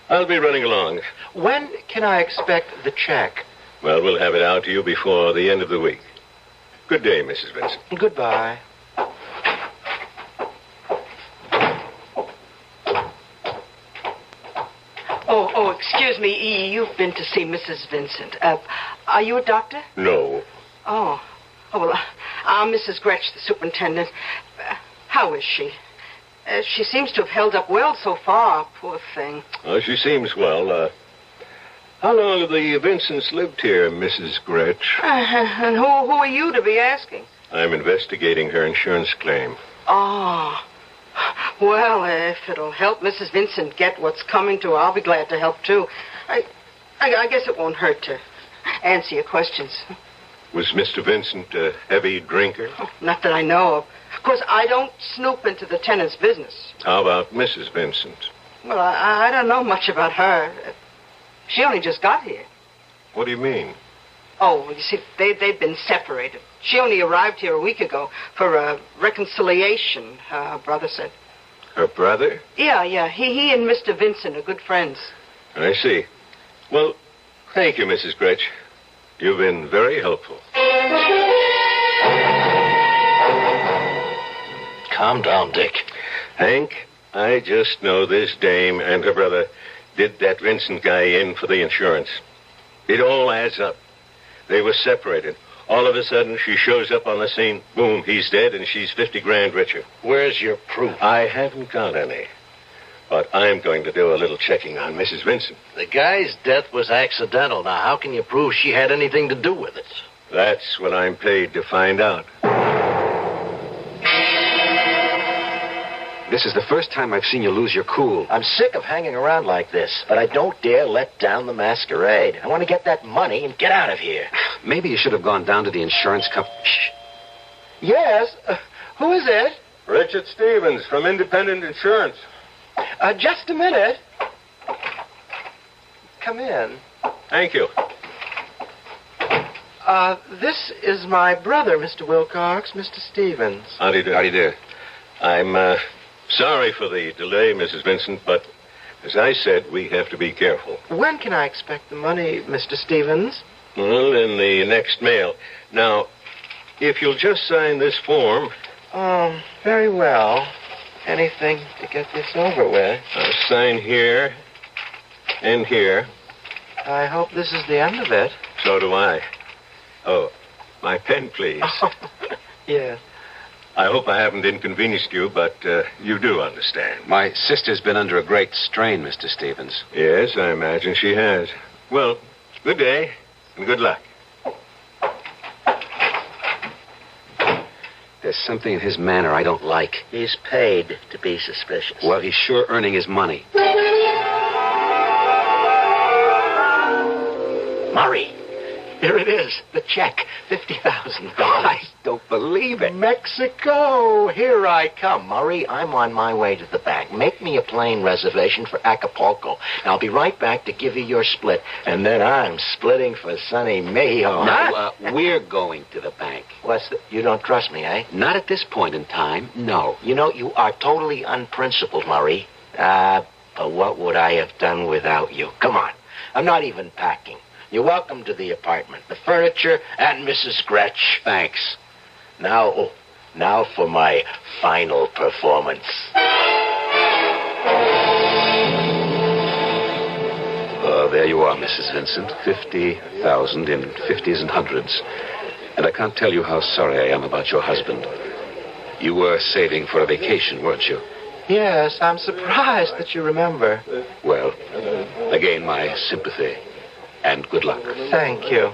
I'll be running along. When can I expect the check? Well, we'll have it out to you before the end of the week. Good day, Mrs. Vincent. Goodbye. Oh, excuse me, E. You've been to see Mrs. Vincent. Are you a doctor? No. Oh, well, I'm Mrs. Gretsch, the superintendent. How is she? She seems to have held up well so far, poor thing. Oh, she seems well. How long have the Vincents lived here, Mrs. Gretsch? And who are you to be asking? I'm investigating her insurance claim. Oh. Well, if it'll help Mrs. Vincent get what's coming to her, I'll be glad to help, too. I guess it won't hurt to answer your questions. Was Mr. Vincent a heavy drinker? Oh, not that I know of. Of course, I don't snoop into the tenant's business. How about Mrs. Vincent? Well, I don't know much about her. She only just got here. What do you mean? Oh, you see, they've been separated. She only arrived here a week ago for a reconciliation, her brother said. Her brother? Yeah. He and Mr. Vincent are good friends. I see. Well, thank you, Mrs. Gretsch. You've been very helpful. Calm down, Dick. Hank, I just know this dame and her brother did that Vincent guy in for the insurance. It all adds up. They were separated. All of a sudden, she shows up on the scene. Boom, he's dead, and she's 50 grand richer. Where's your proof? I haven't got any. But I'm going to do a little checking on Mrs. Vincent. The guy's death was accidental. Now, how can you prove she had anything to do with it? That's what I'm paid to find out. This is the first time I've seen you lose your cool. I'm sick of hanging around like this, but I don't dare let down the masquerade. I want to get that money and get out of here. Maybe you should have gone down to the insurance company. Shh. Yes? Who is it? Richard Stevens from Independent Insurance. Just a minute. Come in. Thank you. This is my brother, Mr. Wilcox, Mr. Stevens. How do you do? How do you do? I'm, sorry for the delay, Mrs. Vincent, but as I said, we have to be careful. When can I expect the money, Mr. Stevens? Well, in the next mail. Now, if you'll just sign this form. Oh, very well. Anything to get this over with. I'll sign here and here. I hope this is the end of it. So do I. Oh, my pen, please. Yes. I hope I haven't inconvenienced you, but you do understand. My sister's been under a great strain, Mr. Stevens. Yes, I imagine she has. Well, good day, and good luck. There's something in his manner I don't like. He's paid to be suspicious. Well, he's sure earning his money. Murray, here it is, the check, $50,000. I don't believe it. Mexico, here I come. Murray, I'm on my way to the bank. Make me a plane reservation for Acapulco. I'll be right back to give you your split, and then I'm splitting for sunny Mayo. No, we're going to the bank. You don't trust me, eh? Not at this point in time, no. You know, you are totally unprincipled, Murray. But what would I have done without you? Come on, I'm not even packing. You're welcome to the apartment, the furniture, and Mrs. Gretsch. Thanks. Now for my final performance. There you are, Mrs. Vincent. 50,000 in 50s and hundreds. And I can't tell you how sorry I am about your husband. You were saving for a vacation, weren't you? Yes, I'm surprised that you remember. Well, again, my sympathy. And good luck. Thank you.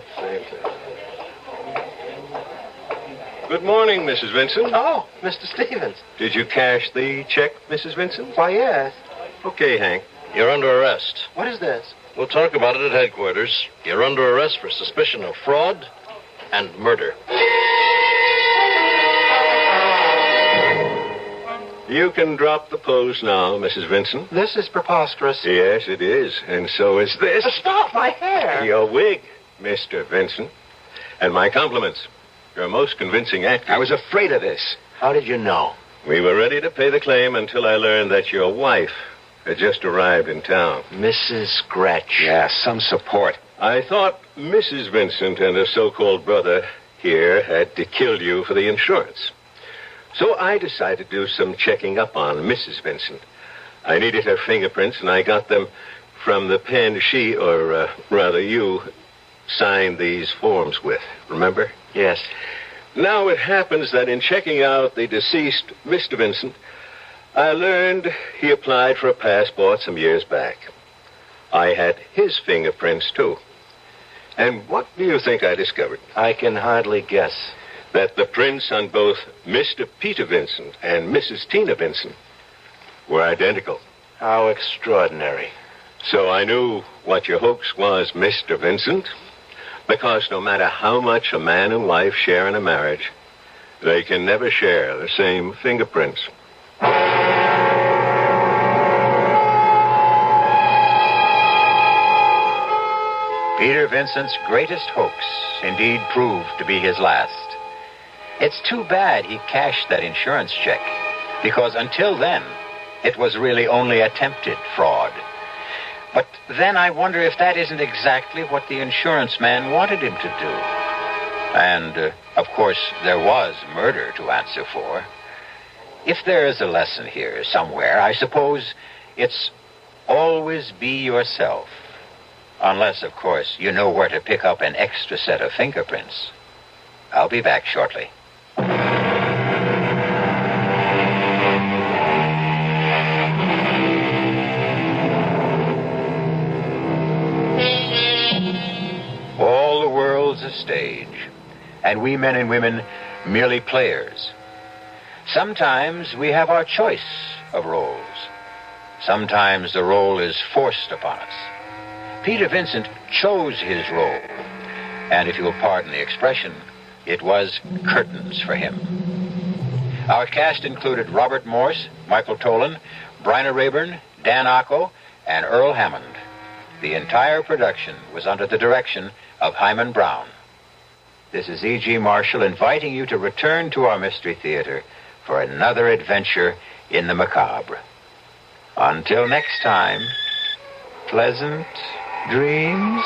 Good morning, Mrs. Vincent. Oh, Mr. Stevens. Did you cash the check, Mrs. Vincent? Why, yes. Okay, Hank. You're under arrest. What is this? We'll talk about it at headquarters. You're under arrest for suspicion of fraud and murder. You can drop the pose now, Mrs. Vincent. This is preposterous. Yes, it is. And so is this. Stop my hair. Your wig, Mr. Vincent. And my compliments. You're a most convincing actor. I was afraid of this. How did you know? We were ready to pay the claim until I learned that your wife had just arrived in town. Mrs. Gretsch. Yeah, some support. I thought Mrs. Vincent and her so-called brother here had to kill you for the insurance. So I decided to do some checking up on Mrs. Vincent. I needed her fingerprints, and I got them from the pen she, or rather you, signed these forms with. Remember? Yes. Now it happens that in checking out the deceased Mr. Vincent, I learned he applied for a passport some years back. I had his fingerprints, too. And what do you think I discovered? I can hardly guess. That the prints on both Mr. Peter Vincent and Mrs. Tina Vincent were identical. How extraordinary. So I knew what your hoax was, Mr. Vincent, because no matter how much a man and wife share in a marriage, they can never share the same fingerprints. Peter Vincent's greatest hoax indeed proved to be his last. It's too bad he cashed that insurance check, because until then, it was really only attempted fraud. But then I wonder if that isn't exactly what the insurance man wanted him to do. And, of course, there was murder to answer for. If there is a lesson here somewhere, I suppose it's always be yourself. Unless, of course, you know where to pick up an extra set of fingerprints. I'll be back shortly. All the world's a stage, and we men and women merely players. Sometimes we have our choice of roles. Sometimes the role is forced upon us. Peter Vincent chose his role, and if you'll pardon the expression, it was curtains for him. Our cast included Robert Morse, Michael Tolan, Bryna Rayburn, Dan Acco, and Earl Hammond. The entire production was under the direction of Hyman Brown. This is E.G. Marshall inviting you to return to our Mystery Theater for another adventure in the macabre. Until next time, pleasant dreams.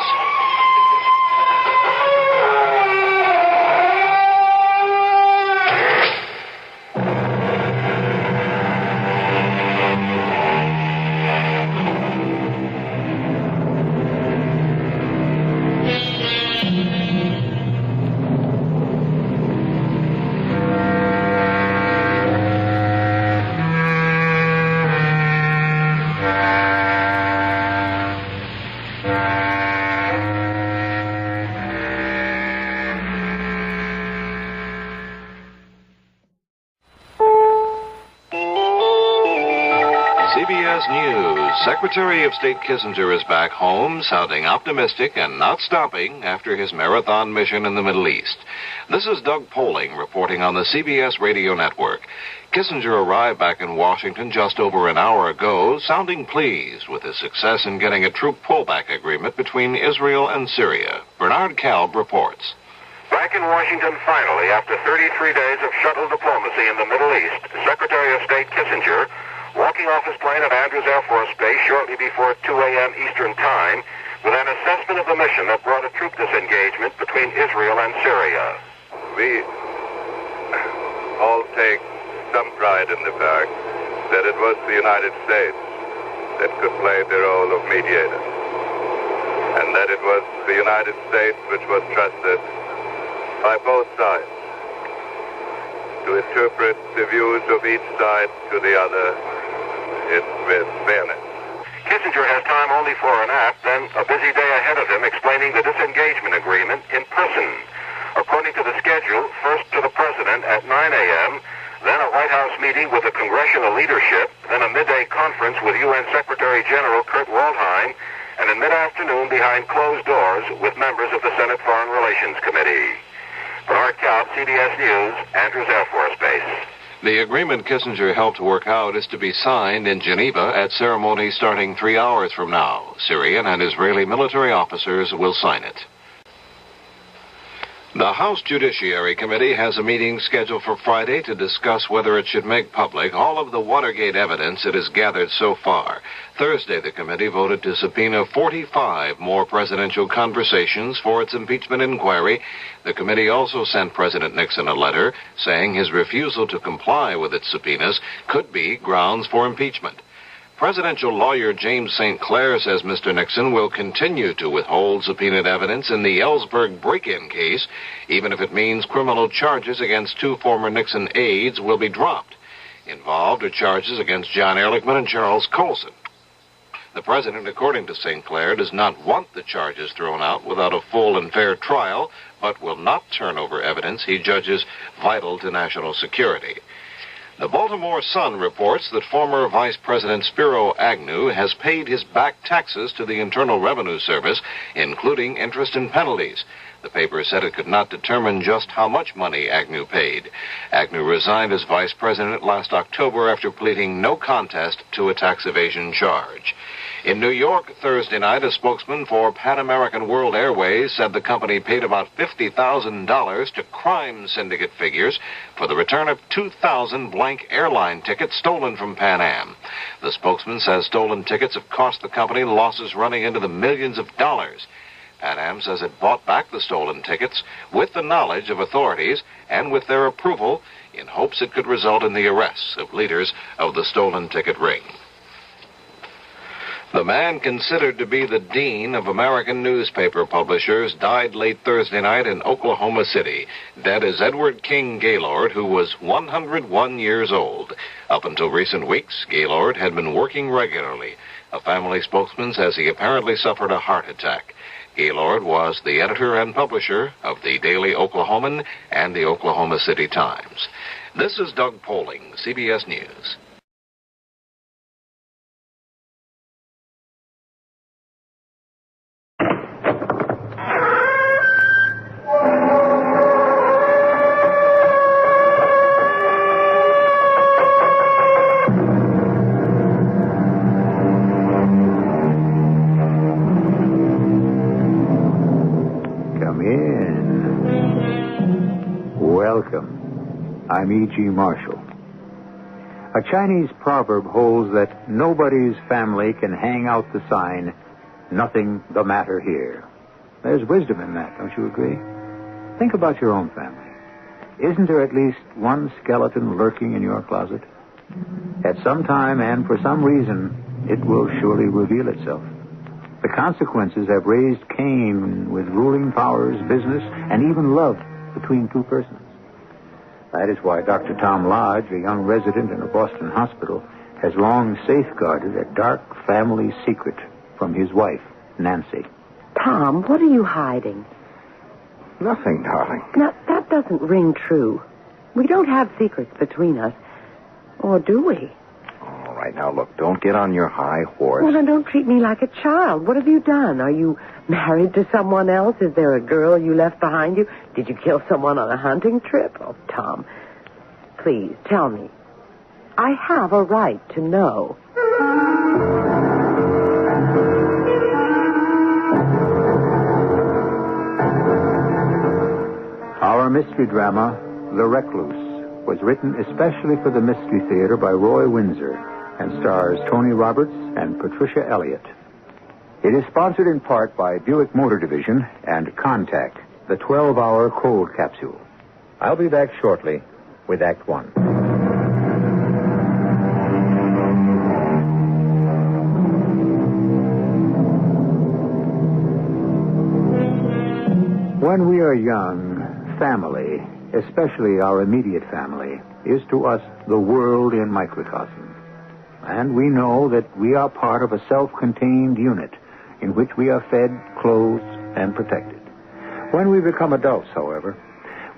CBS News. Secretary of State Kissinger is back home, sounding optimistic and not stopping after his marathon mission in the Middle East. This is Doug Poling reporting on the CBS radio network. Kissinger arrived back in Washington just over an hour ago, sounding pleased with his success in getting a troop pullback agreement between Israel and Syria. Bernard Kalb reports. Back in Washington finally, after 33 days of shuttle diplomacy in the Middle East, Secretary of State Kissinger, walking off his plane at Andrews Air Force Base shortly before 2 a.m. Eastern Time, with an assessment of the mission that brought a troop disengagement between Israel and Syria. We all take some pride in the fact that it was the United States that could play the role of mediator, and that it was the United States which was trusted by both sides to interpret the views of each side to the other with fairness. Kissinger has time only for a nap, then a busy day ahead of him explaining the disengagement agreement in person. According to the schedule, first to the President at 9 a.m., then a White House meeting with the congressional leadership, then a midday conference with UN Secretary General Kurt Waldheim, and in mid-afternoon behind closed doors with members of the Senate Foreign Relations Committee. Bernard Kalb, CBS News, Andrews Air Force Base. The agreement Kissinger helped work out is to be signed in Geneva at ceremony starting 3 hours from now. Syrian and Israeli military officers will sign it. The House Judiciary Committee has a meeting scheduled for Friday to discuss whether it should make public all of the Watergate evidence it has gathered so far. Thursday, the committee voted to subpoena 45 more presidential conversations for its impeachment inquiry. The committee also sent President Nixon a letter saying his refusal to comply with its subpoenas could be grounds for impeachment. Presidential lawyer James St. Clair says Mr. Nixon will continue to withhold subpoenaed evidence in the Ellsberg break-in case, even if it means criminal charges against 2 former Nixon aides will be dropped. Involved are charges against John Ehrlichman and Charles Colson. The president, according to St. Clair, does not want the charges thrown out without a full and fair trial, but will not turn over evidence he judges vital to national security. The Baltimore Sun reports that former Vice President Spiro Agnew has paid his back taxes to the Internal Revenue Service, including interest and penalties. The paper said it could not determine just how much money Agnew paid. Agnew resigned as vice president last October after pleading no contest to a tax evasion charge. In New York Thursday night, a spokesman for Pan American World Airways said the company paid about $50,000 to crime syndicate figures for the return of 2,000 blank airline tickets stolen from Pan Am. The spokesman says stolen tickets have cost the company losses running into the millions of dollars. Pan Am says it bought back the stolen tickets with the knowledge of authorities and with their approval in hopes it could result in the arrests of leaders of the stolen ticket ring. The man considered to be the dean of American newspaper publishers died late Thursday night in Oklahoma City. Dead is Edward King Gaylord, who was 101 years old. Up until recent weeks, Gaylord had been working regularly. A family spokesman says he apparently suffered a heart attack. Gaylord was the editor and publisher of the Daily Oklahoman and the Oklahoma City Times. This is Doug Poling, CBS News. Welcome. I'm E.G. Marshall. A Chinese proverb holds that nobody's family can hang out the sign, "Nothing the matter here." There's wisdom in that, don't you agree? Think about your own family. Isn't there at least one skeleton lurking in your closet? At some time and for some reason, it will surely reveal itself. The consequences have raised Cain with ruling powers, business, and even love between two persons. That is why Dr. Tom Lodge, a young resident in a Boston hospital, has long safeguarded a dark family secret from his wife, Nancy. Tom, what are you hiding? Nothing, darling. Now, that doesn't ring true. We don't have secrets between us. Or do we? All right, now, look, don't get on your high horse. Well, then don't treat me like a child. What have you done? Are you married to someone else? Is there a girl you left behind you? Did you kill someone on a hunting trip? Oh, Tom, please, tell me. I have a right to know. Our mystery drama, The Recluse, was written especially for the Mystery Theater by Roy Windsor and stars Tony Roberts and Patricia Elliott. It is sponsored in part by Buick Motor Division and Contact, the 12-hour cold capsule. I'll be back shortly with Act One. When we are young, family, especially our immediate family, is to us the world in microcosm. And we know that we are part of a self-contained unit in which we are fed, clothed, and protected. When we become adults, however,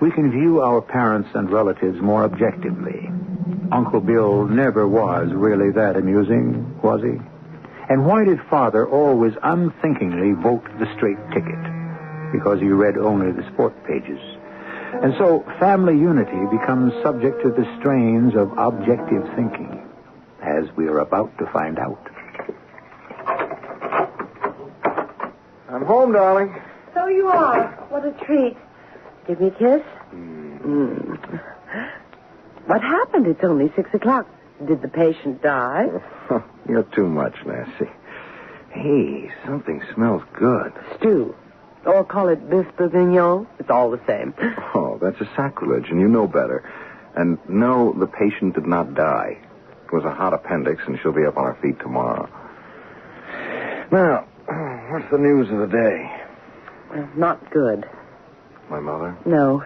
we can view our parents and relatives more objectively. Uncle Bill never was really that amusing, was he? And why did Father always unthinkingly vote the straight ticket? Because he read only the sport pages. And so family unity becomes subject to the strains of objective thinking, as we are about to find out. I'm home, darling. So you are. What a treat. Give me a kiss. What happened? It's only 6 o'clock. Did the patient die? You're too much, Nancy. Hey, something smells good. Stew. Or call it beef bourguignon. It's all the same. Oh, that's a sacrilege, and you know better. And no, the patient did not die. It was a hot appendix, and she'll be up on her feet tomorrow. Now, what's the news of the day? Well, not good. My mother? No,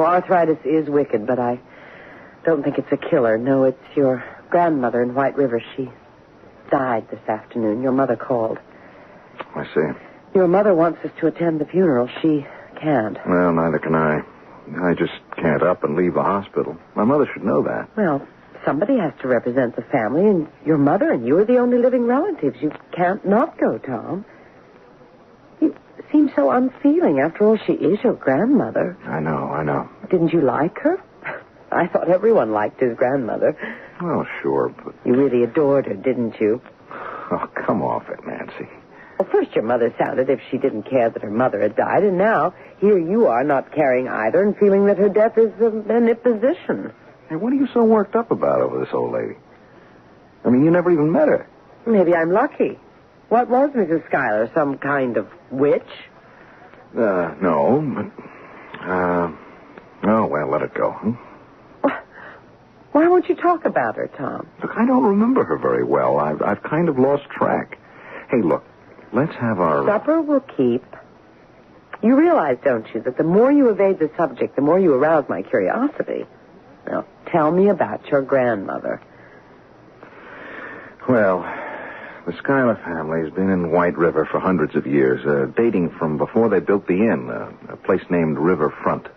arthritis is wicked, but I don't think it's a killer. No, it's your grandmother in White River. She died this afternoon. Your mother called. I see. Your mother wants us to attend the funeral. She can't. Well, neither can I. I just can't up and leave the hospital. My mother should know that. Well, somebody has to represent the family, and your mother and you are the only living relatives. You can't not go, Tom. seems so unfeeling. After all, she is your grandmother. I know. Didn't you like her? I thought everyone liked his grandmother. Well, sure, but... You really adored her, didn't you? Oh, come off it, Nancy. Well, first your mother sounded if she didn't care that her mother had died, and now here you are not caring either and feeling that her death is an imposition. Hey, what are you so worked up about over this old lady? I mean, you never even met her. Maybe I'm lucky. What was Mrs. Schuyler, some kind of witch? No, but... oh, well, let it go. Why won't you talk about her, Tom? Look, I don't remember her very well. I've kind of lost track. Hey, look, let's have our... Supper will keep. You realize, don't you, that the more you evade the subject, the more you arouse my curiosity. Now, tell me about your grandmother. Well, the Schuyler family has been in White River for hundreds of years, dating from before they built the inn, a place named Riverfront.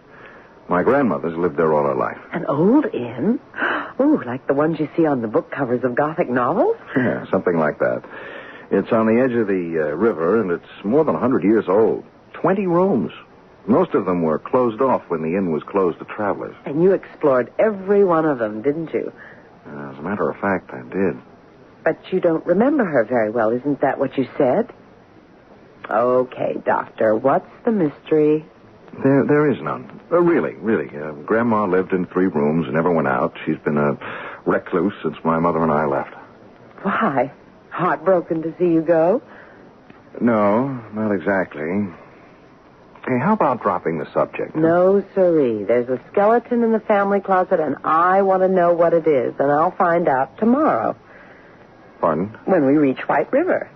My grandmother's lived there all her life. An old inn? Ooh, like the ones you see on the book covers of Gothic novels? Yeah, something like that. It's on the edge of the river, and it's more than 100 years old. 20 rooms. Most of them were closed off when the inn was closed to travelers. And you explored every one of them, didn't you? As a matter of fact, I did. But you don't remember her very well. Isn't that what you said? Okay, Doctor, what's the mystery? There is none. Really. Grandma lived in 3 rooms and never went out. She's been a recluse since my mother and I left. Why? Heartbroken to see you go? No, not exactly. Hey, how about dropping the subject? No, sirree. There's a skeleton in the family closet, and I want to know what it is, and I'll find out tomorrow. Pardon? When we reach White River.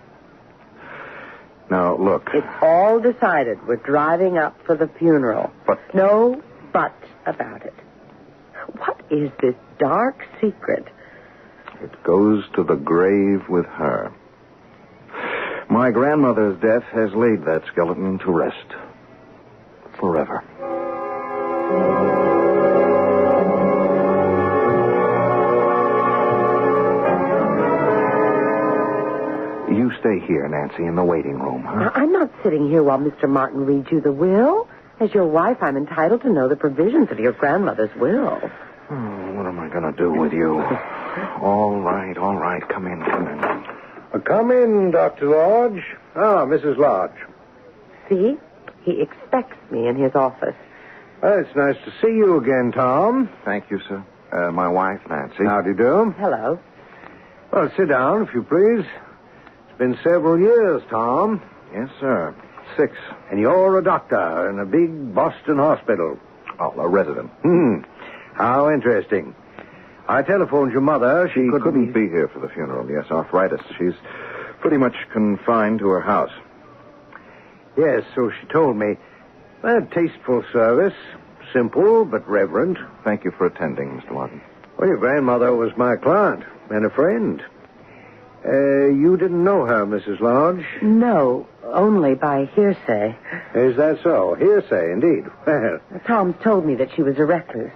Now, look. It's all decided. We're driving up for the funeral. But... No but about it. What is this dark secret? It goes to the grave with her. My grandmother's death has laid that skeleton to rest. Forever. You stay here, Nancy, in the waiting room, huh? I'm not sitting here while Mr. Martin reads you the will. As your wife, I'm entitled to know the provisions of your grandmother's will. What am I going to do with you? All right. Come in. Come in, Dr. Lodge. Mrs. Lodge. See? He expects me in his office. Well, it's nice to see you again, Tom. Thank you, sir. My wife, Nancy. How do you do? Hello. Well, sit down, if you please. It's been several years, Tom. Yes, sir. 6. And you're a doctor in a big Boston hospital. Oh, a resident. How interesting. I telephoned your mother. She couldn't be here for the funeral. Yes, arthritis. She's pretty much confined to her house. Yes, so she told me. A tasteful service. Simple, but reverent. Thank you for attending, Mr. Martin. Well, your grandmother was my client and a friend. You didn't know her, Mrs. Lodge? No, only by hearsay. Is that so? Hearsay, indeed. Well, Tom's told me that she was a recluse.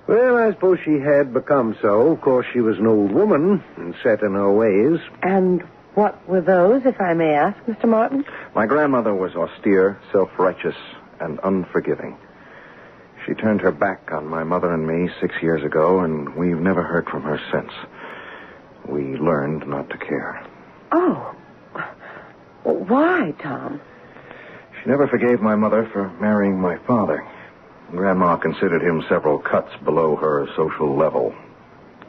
Well, I suppose she had become so. Of course, she was an old woman and set in her ways. And what were those, if I may ask, Mr. Martin? My grandmother was austere, self-righteous, and unforgiving. She turned her back on my mother and me 6 years ago, and we've never heard from her since. We learned not to care. Oh. Why, Tom? She never forgave my mother for marrying my father. Grandma considered him several cuts below her social level.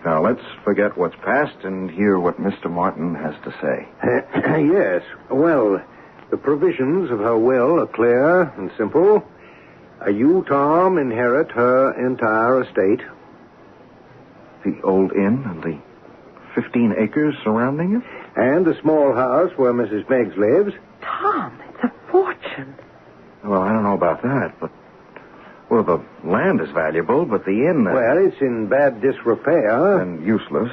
Now, let's forget what's past and hear what Mr. Martin has to say. Yes. Well, the provisions of her will are clear and simple. You, Tom, inherit her entire estate. The old inn and the 15 acres surrounding it? And the small house where Mrs. Meggs lives. Tom, it's a fortune. Well, I don't know about that, but... Well, the land is valuable, but the inn... Well, it's in bad disrepair. And useless.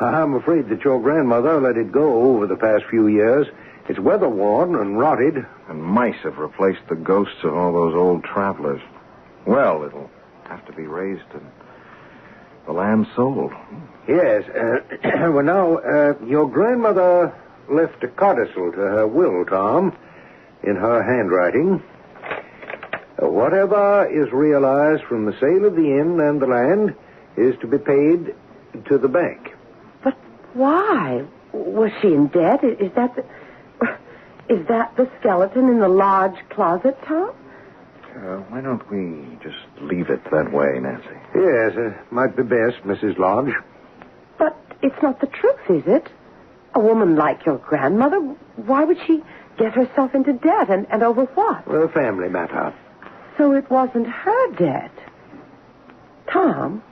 I'm afraid that your grandmother let it go over the past few years. It's weather-worn and rotted. And mice have replaced the ghosts of all those old travelers. Well, it'll have to be raised and the land sold. Yes. Well, now, your grandmother left a codicil to her will, Tom. in her handwriting. Whatever is realized from the sale of the inn and the land is to be paid to the bank. But why? Was she in debt? Is that the skeleton in the large closet, Tom? Why don't we just leave it that way, Nancy? Yes, might be best, Mrs. Lodge. But it's not the truth, is it? A woman like your grandmother, why would she get herself into debt, and over what? A family matter. So it wasn't her debt. Tom,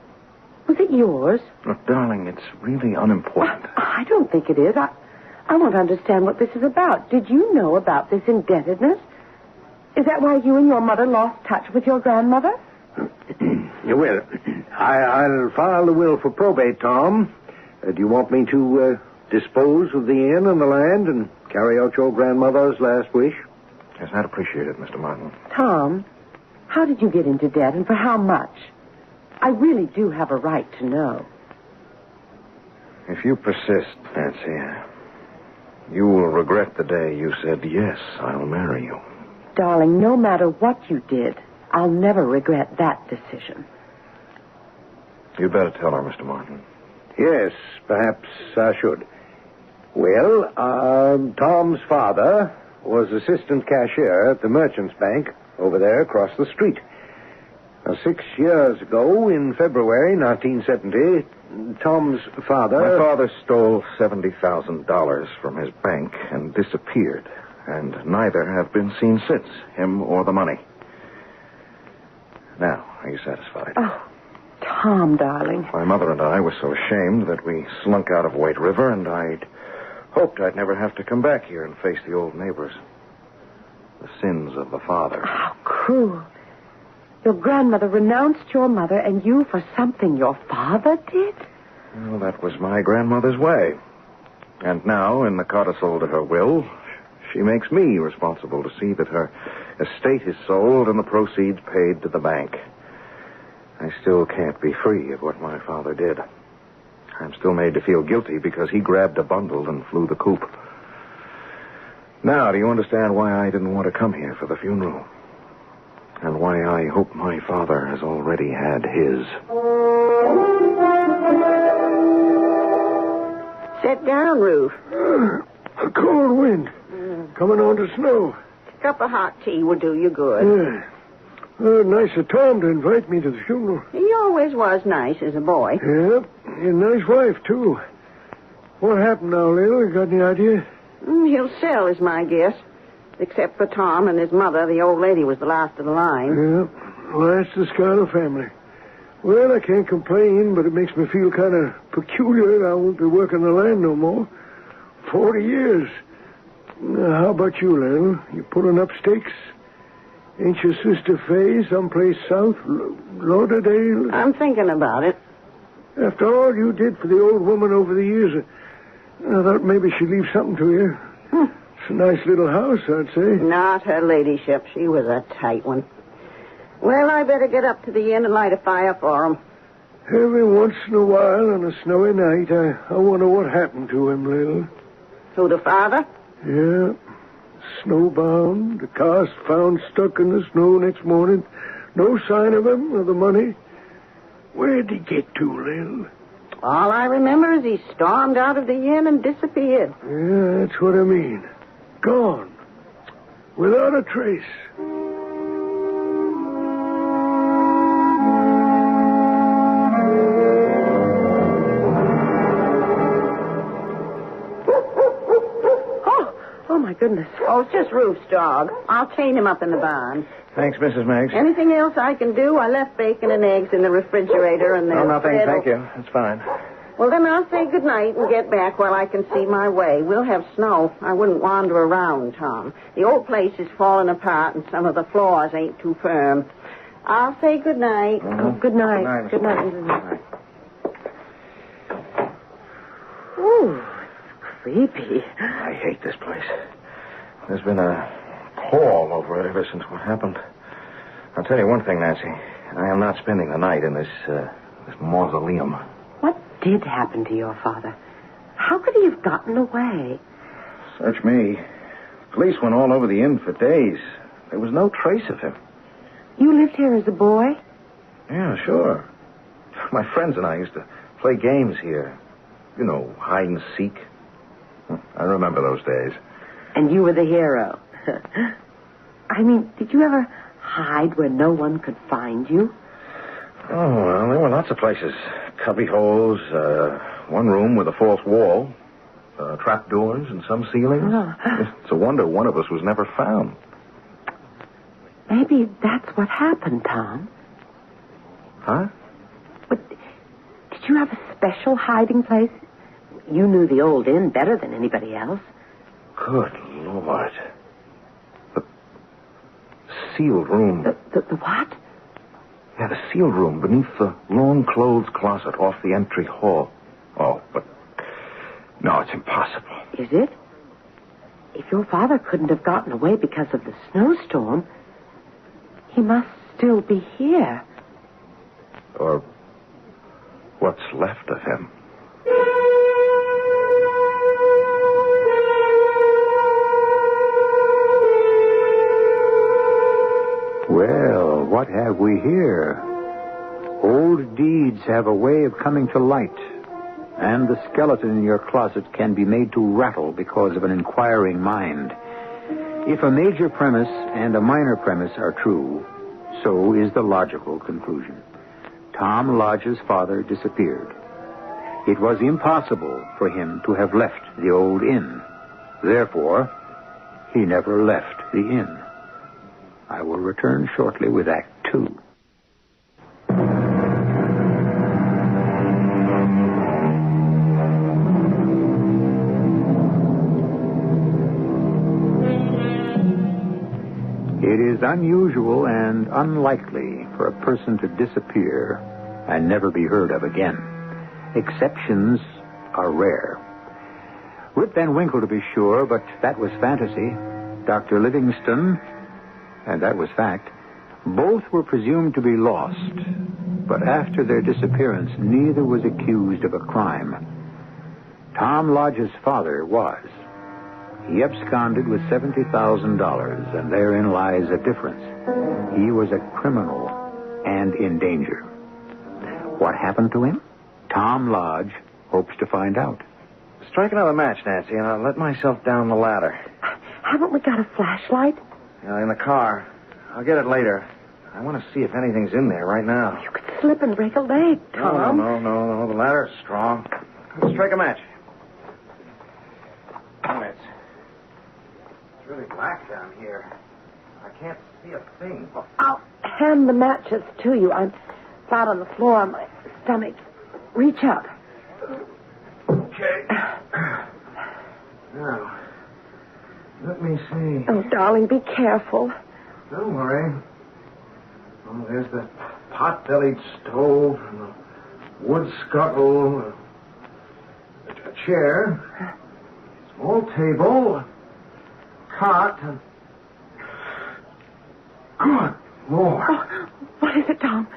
was it yours? Look, darling, it's really unimportant. I don't think it is. I want to understand what this is about. Did you know about this indebtedness? Is that why you and your mother lost touch with your grandmother? Well, I'll file the will for probate, Tom. Do you want me to dispose of the inn and the land and carry out your grandmother's last wish? Yes, I'd appreciate it, Mr. Martin. Tom, how did you get into debt and for how much? I really do have a right to know. If you persist, Nancy, you will regret the day you said, yes, I'll marry you. Darling, no matter what you did, I'll never regret that decision. You'd better tell her, Mr. Martin. Yes, perhaps I should. Well, Tom's father was assistant cashier at the Merchants Bank over there across the street. Now, 6 years ago, in February 1970, Tom's father... My father stole $70,000 from his bank and disappeared, and neither have been seen since, him or the money. Now, are you satisfied? Oh, Tom, darling. My mother and I were so ashamed that we slunk out of White River, and I'd hoped I'd never have to come back here and face the old neighbors. The sins of the father. How cruel. Your grandmother renounced your mother and you for something your father did? Well, that was my grandmother's way. And now, in the codicil to her will, she makes me responsible to see that her estate is sold and the proceeds paid to the bank. I still can't be free of what my father did. I'm still made to feel guilty because he grabbed a bundle and flew the coop. Now, do you understand why I didn't want to come here for the funeral? And why I hope my father has already had his. Sit down, Ruth. A cold wind. Coming on to snow. A cup of hot tea will do you good. Nice of Tom to invite me to the funeral. He always was nice as a boy. Yeah, a nice wife, too. What happened now, Lil? You got any idea? He'll sell, is my guess. Except for Tom and his mother, the old lady was the last of the line. Yeah, well, that's the Schuyler family. Well, I can't complain, but it makes me feel kind of peculiar. I won't be working the land no more. 40 years. Now, how about you, Lil? You pulling up stakes? Ain't your sister Faye someplace south? Lauderdale? I'm thinking about it. After all you did for the old woman over the years, I thought maybe she'd leave something to you. It's a nice little house, I'd say. Not her ladyship. She was a tight one. Well, I better get up to the inn and light a fire for him. Every once in a while on a snowy night, I wonder what happened to him, Lil. Who, the father? Yeah. Snowbound. The car's found stuck in the snow next morning. No sign of him or the money. Where'd he get to, Lil? All I remember is he stormed out of the inn and disappeared. Yeah, that's what I mean. Gone. Without a trace. Oh, my goodness. Oh, it's just Ruth's dog. I'll chain him up in the barn. Thanks, Mrs. Meggs. Anything else I can do? I left bacon and eggs in the refrigerator and No, nothing. bread. Thank you. It's fine. Well, then I'll say goodnight and get back while I can see my way. We'll have snow. I wouldn't wander around, Tom. The old place is falling apart and some of the floors ain't too firm. I'll say goodnight. Mm-hmm. Oh, good night. Good night. Ooh, it's creepy. I hate this place. There's been a pall over it ever since what happened. I'll tell you one thing, Nancy. I am not spending the night in this mausoleum. What did happen to your father? How could he have gotten away? Search me. Police went all over the inn for days. There was no trace of him. You lived here as a boy? Yeah, sure. My friends and I used to play games here. You know, hide and seek. I remember those days. And you were the hero. I mean, did you ever hide where no one could find you? Oh, well, there were lots of places. Cubby holes, one room with a false wall, trap doors and some ceilings. Oh. It's a wonder one of us was never found. Maybe that's what happened, Tom. Huh? But did you have a special hiding place? You knew the old inn better than anybody else. Good Lord. The sealed room. The what? Yeah, the sealed room beneath the long clothes closet off the entry hall. Oh, but... No, it's impossible. Is it? If your father couldn't have gotten away because of the snowstorm, he must still be here. Or what's left of him. Well, what have we here? Old deeds have a way of coming to light, and the skeleton in your closet can be made to rattle because of an inquiring mind. If a major premise and a minor premise are true, so is the logical conclusion. Tom Lodge's father disappeared. It was impossible for him to have left the old inn. Therefore, he never left the inn. I will return shortly with Act 2. It is unusual and unlikely for a person to disappear and never be heard of again. Exceptions are rare. Rip Van Winkle, to be sure, but that was fantasy. Dr. Livingston, and that was fact. Both were presumed to be lost, but after their disappearance, neither was accused of a crime. Tom Lodge's father was. He absconded with $70,000, and therein lies a difference. He was a criminal and in danger. What happened to him? Tom Lodge hopes to find out. Strike another match, Nancy, and I'll let myself down the ladder. Haven't we got a flashlight? In the car. I'll get it later. I want to see if anything's in there right now. You could slip and break a leg, Tom. No. The ladder's strong. Let's strike a match. It's really black down here. I can't see a thing. I'll hand the matches to you. I'm flat on the floor on my stomach. Reach up. Okay. Now, let me see. Oh, darling, be careful. Don't worry. Oh, there's the pot-bellied stove and the wood scuttle, a chair, small table, cot, and... Good Lord. Oh, what is it, Tom?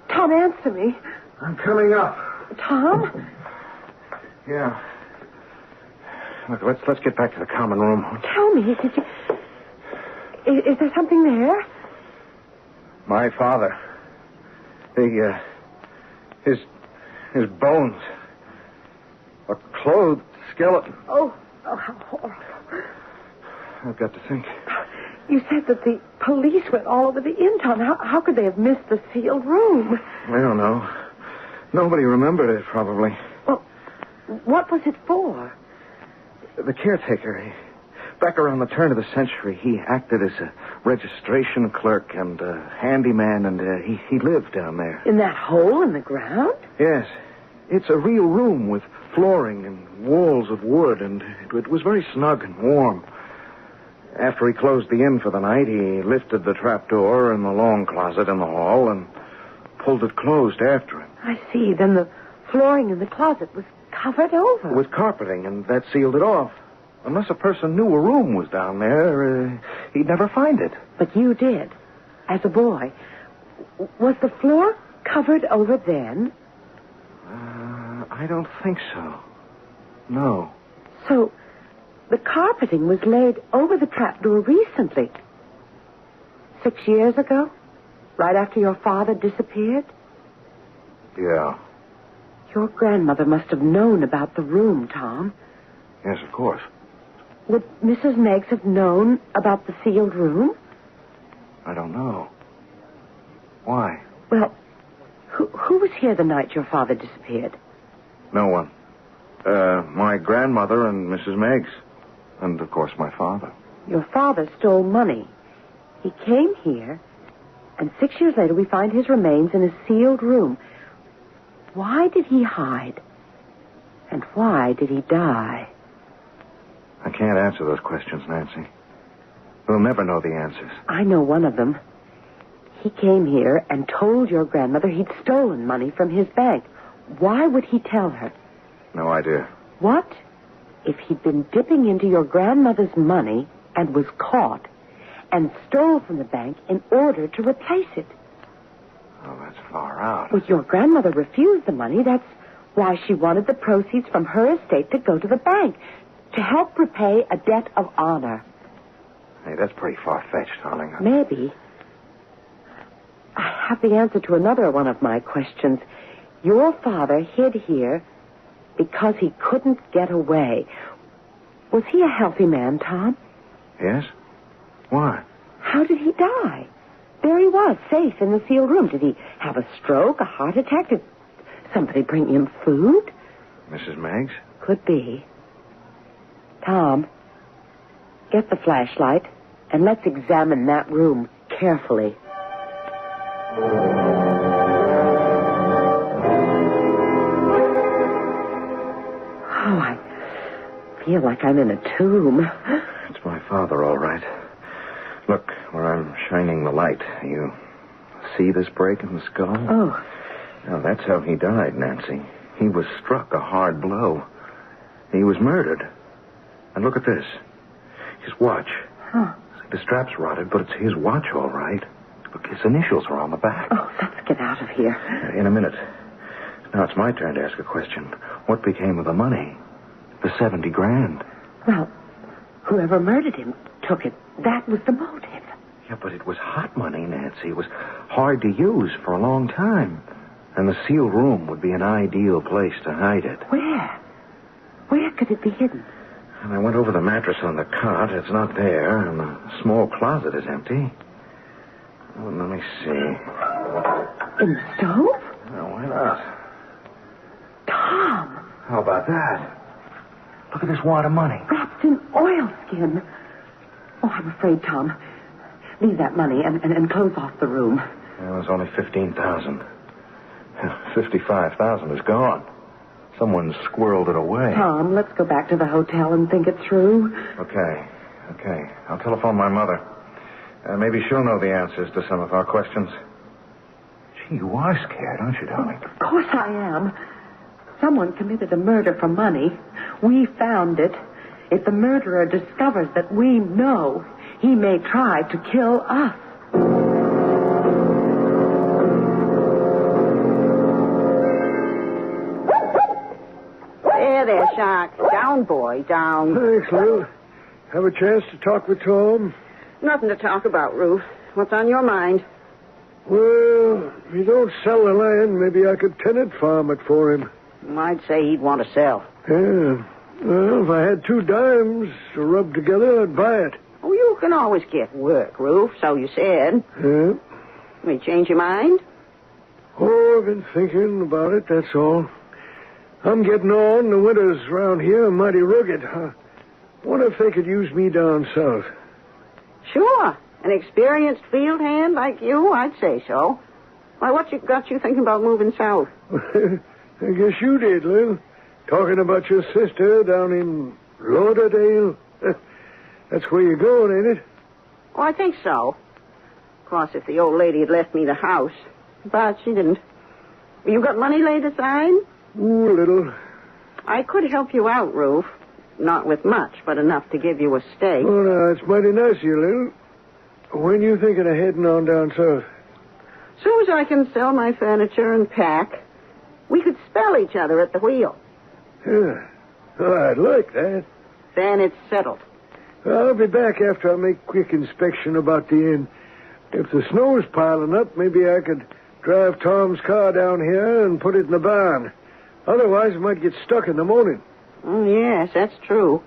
Tom, answer me. I'm coming up. Tom? Yeah. Look, let's get back to the common room. Tell me, did you... Is there something there? My father. His bones. A clothed skeleton. Oh, how horrible. I've got to think. You said that the police went all over the inn, Tom. How could they have missed the sealed room? I don't know. Nobody remembered it, probably. Well, what was it for? The caretaker, back around the turn of the century, he acted as a registration clerk and a handyman, and he lived down there. In that hole in the ground? Yes. It's a real room with flooring and walls of wood, and it was very snug and warm. After he closed the inn for the night, he lifted the trapdoor in the long closet in the hall and pulled it closed after him. I see. Then the flooring in the closet was covered over. With carpeting, and that sealed it off. Unless a person knew a room was down there, he'd never find it. But you did, as a boy. Was the floor covered over then? I don't think so. No. So, the carpeting was laid over the trapdoor recently. 6 years ago? Right after your father disappeared? Yeah. Your grandmother must have known about the room, Tom. Yes, of course. Would Mrs. Meggs have known about the sealed room? I don't know. Why? Well, who was here the night your father disappeared? No one. My grandmother and Mrs. Meggs. And, of course, my father. Your father stole money. He came here, and 6 years later we find his remains in a sealed room. Why did he hide? And why did he die? I can't answer those questions, Nancy. We'll never know the answers. I know one of them. He came here and told your grandmother he'd stolen money from his bank. Why would he tell her? No idea. What if he'd been dipping into your grandmother's money and was caught and stole from the bank in order to replace it? Oh, that's far out. Well, your grandmother refused the money. That's why she wanted the proceeds from her estate to go to the bank, to help repay a debt of honor. Hey, that's pretty far-fetched, darling. Maybe. I have the answer to another one of my questions. Your father hid here because he couldn't get away. Was he a healthy man, Tom? Yes? Why? How did he die? There he was, safe in the sealed room. Did he have a stroke, a heart attack? Did somebody bring him food? Mrs. Meggs? Could be. Tom, get the flashlight and let's examine that room carefully. Oh, I feel like I'm in a tomb. It's my father, all right. Look, where I'm shining the light. You see this break in the skull? Oh. Now, that's how he died, Nancy. He was struck a hard blow. He was murdered. And look at this. His watch. Huh. The strap's rotted, but it's his watch, all right. Look, his initials are on the back. Oh, let's get out of here. In a minute. Now it's my turn to ask a question. What became of the money? The 70 grand. Well, whoever murdered him took it. That was the motive. Yeah, but it was hot money, Nancy. It was hard to use for a long time. And the sealed room would be an ideal place to hide it. Where? Where could it be hidden? And I went over the mattress on the cot. It's not there. And the small closet is empty. Well, let me see. In the stove? Well, why not? Tom! How about that? Look at this wad of money. Wrapped in oilskin. Oh, I'm afraid, Tom. Leave that money and close off the room. Well, there's only 15,000. 55,000 is gone. Someone squirreled it away. Tom, let's go back to the hotel and think it through. Okay. I'll telephone my mother. Maybe she'll know the answers to some of our questions. Gee, you are scared, aren't you, darling? Of course I am. Someone committed a murder for money. We found it. If the murderer discovers that we know, he may try to kill us. There, Shark. Down, boy, down. Thanks, Lil. Have a chance to talk with Tom? Nothing to talk about, Ruth. What's on your mind? Well, if you don't sell the land, maybe I could tenant farm it for him. I'd say he'd want to sell. Yeah. Well, if I had 2 dimes to rub together, I'd buy it. Oh, you can always get work, Ruth, so you said. Yeah. You change your mind? Oh, I've been thinking about it, that's all. I'm getting on. The winters around here are mighty rugged. I wonder if they could use me down south. Sure. An experienced field hand like you, I'd say so. Why, what got you thinking about moving south? I guess you did, Lil. Talking about your sister down in Lauderdale. That's where you're going, ain't it? Oh, I think so. Of course, if the old lady had left me the house. But she didn't. You got money laid aside? Ooh, a little. I could help you out, Ruth. Not with much, but enough to give you a stay. Oh, no, it's mighty nice of you, Lil. When you thinking of heading on down south? As soon as I can sell my furniture and pack, we could spell each other at the wheel. Yeah. Oh, I'd like that. Then it's settled. I'll be back after I make quick inspection about the inn. If the snow's piling up, maybe I could drive Tom's car down here and put it in the barn. Otherwise, it might get stuck in the morning. Oh, yes, that's true.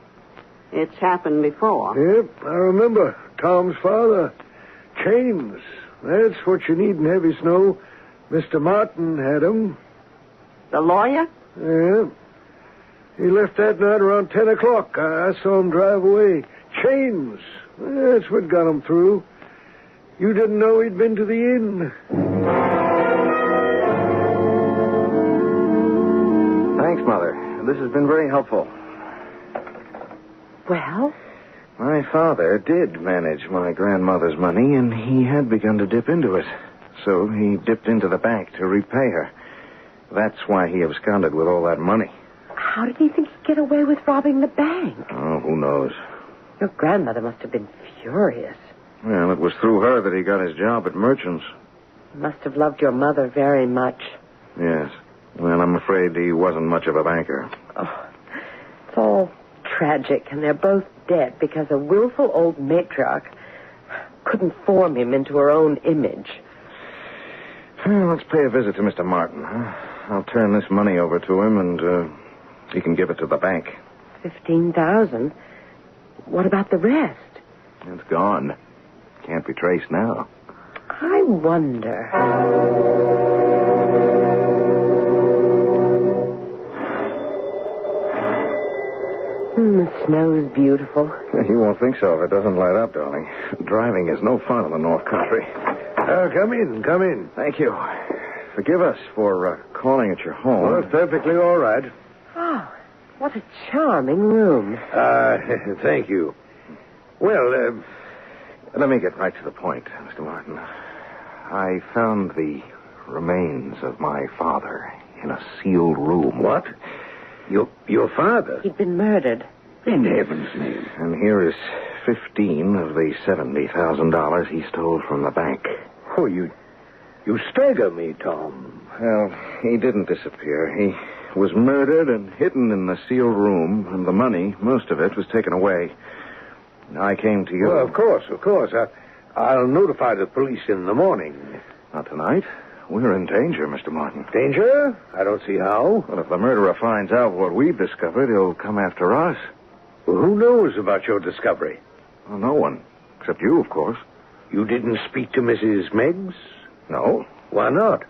It's happened before. Yep, I remember. Tom's father. Chains. That's what you need in heavy snow. Mr. Martin had 'em. The lawyer? Yeah. He left that night around 10 o'clock. I saw him drive away. Chains. That's what got him through. You didn't know he'd been to the inn. Thanks, Mother. This has been very helpful. Well? My father did manage my grandmother's money, and he had begun to dip into it. So he dipped into the bank to repay her. That's why he absconded with all that money. How did he think he'd get away with robbing the bank? Oh, who knows? Your grandmother must have been furious. Well, it was through her that he got his job at Merchant's. Must have loved your mother very much. Yes. Well, I'm afraid he wasn't much of a banker. Oh, it's all tragic, and they're both dead because a willful old matriarch couldn't form him into her own image. Well, let's pay a visit to Mr. Martin, huh? I'll turn this money over to him, and he can give it to the bank. 15,000? What about the rest? It's gone. Can't be traced now. I wonder. The snow's beautiful. You won't think so if it doesn't light up, darling. Driving is no fun in the North Country. Come in, come in. Thank you. Forgive us for calling at your home. Oh, it's perfectly all right. Oh, what a charming room. Thank you. Well, let me get right to the point, Mr. Martin. I found the remains of my father in a sealed room. What? Your father? He'd been murdered. In heaven's name. And here is 15 of the $70,000 he stole from the bank. Oh, you stagger me, Tom. Well, he didn't disappear. He was murdered and hidden in the sealed room, and the money, most of it, was taken away. I came to you. Well, of course. I'll notify the police in the morning. Not tonight. We're in danger, Mr. Martin. Danger? I don't see how. Well, if the murderer finds out what we've discovered, he'll come after us. Well, who knows about your discovery? Well, no one. Except you, of course. You didn't speak to Mrs. Meggs? No. Why not?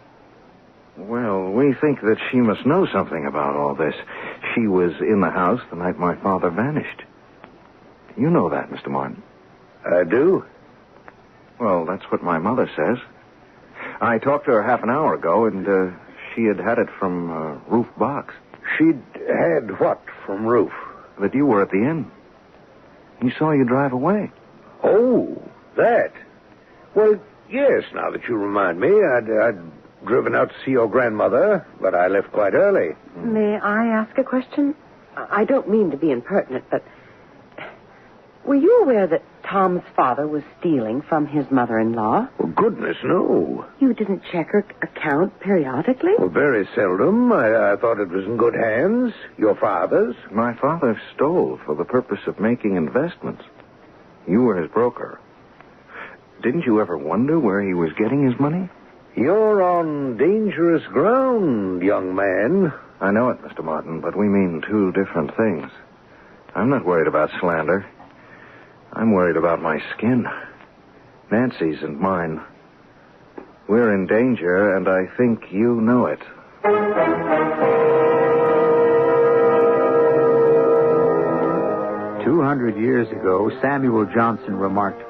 Well, we think that she must know something about all this. She was in the house the night my father vanished. You know that, Mr. Martin. I do? Well, that's what my mother says. I talked to her half an hour ago, and she had it from Roof Box. She'd had what from Roof? That you were at the inn. He saw you drive away. Oh, that. Well, yes, now that you remind me, I'd driven out to see your grandmother, but I left quite early. May I ask a question? I don't mean to be impertinent, but were you aware that Tom's father was stealing from his mother-in-law? Well, goodness, no. You didn't check her account periodically? Well, very seldom. I thought it was in good hands. Your father's. My father stole for the purpose of making investments. You were his broker. Didn't you ever wonder where he was getting his money? You're on dangerous ground, young man. I know it, Mr. Martin, but we mean two different things. I'm not worried about slander. I'm worried about my skin. Nancy's and mine. We're in danger, and I think you know it. 200 years ago, Samuel Johnson remarked,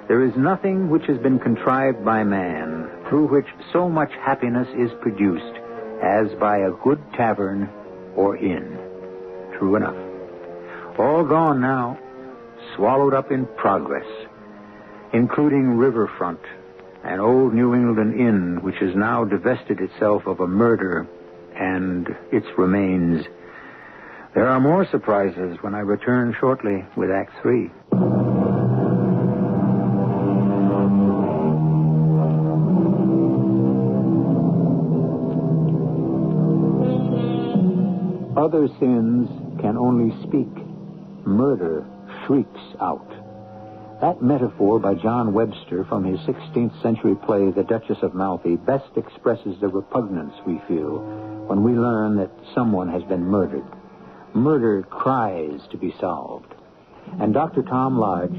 "There is nothing which has been contrived by man, through which so much happiness is produced, as by a good tavern or inn." True enough. All gone now, swallowed up in progress, including Riverfront, an old New England inn which has now divested itself of a murder and its remains. There are more surprises when I return shortly with Act 3. Other sins can only speak. murder shrieks out. That metaphor by John Webster from his 16th century play, The Duchess of Malfi, best expresses the repugnance we feel when we learn that someone has been murdered. Murder cries to be solved. And Dr. Tom Lodge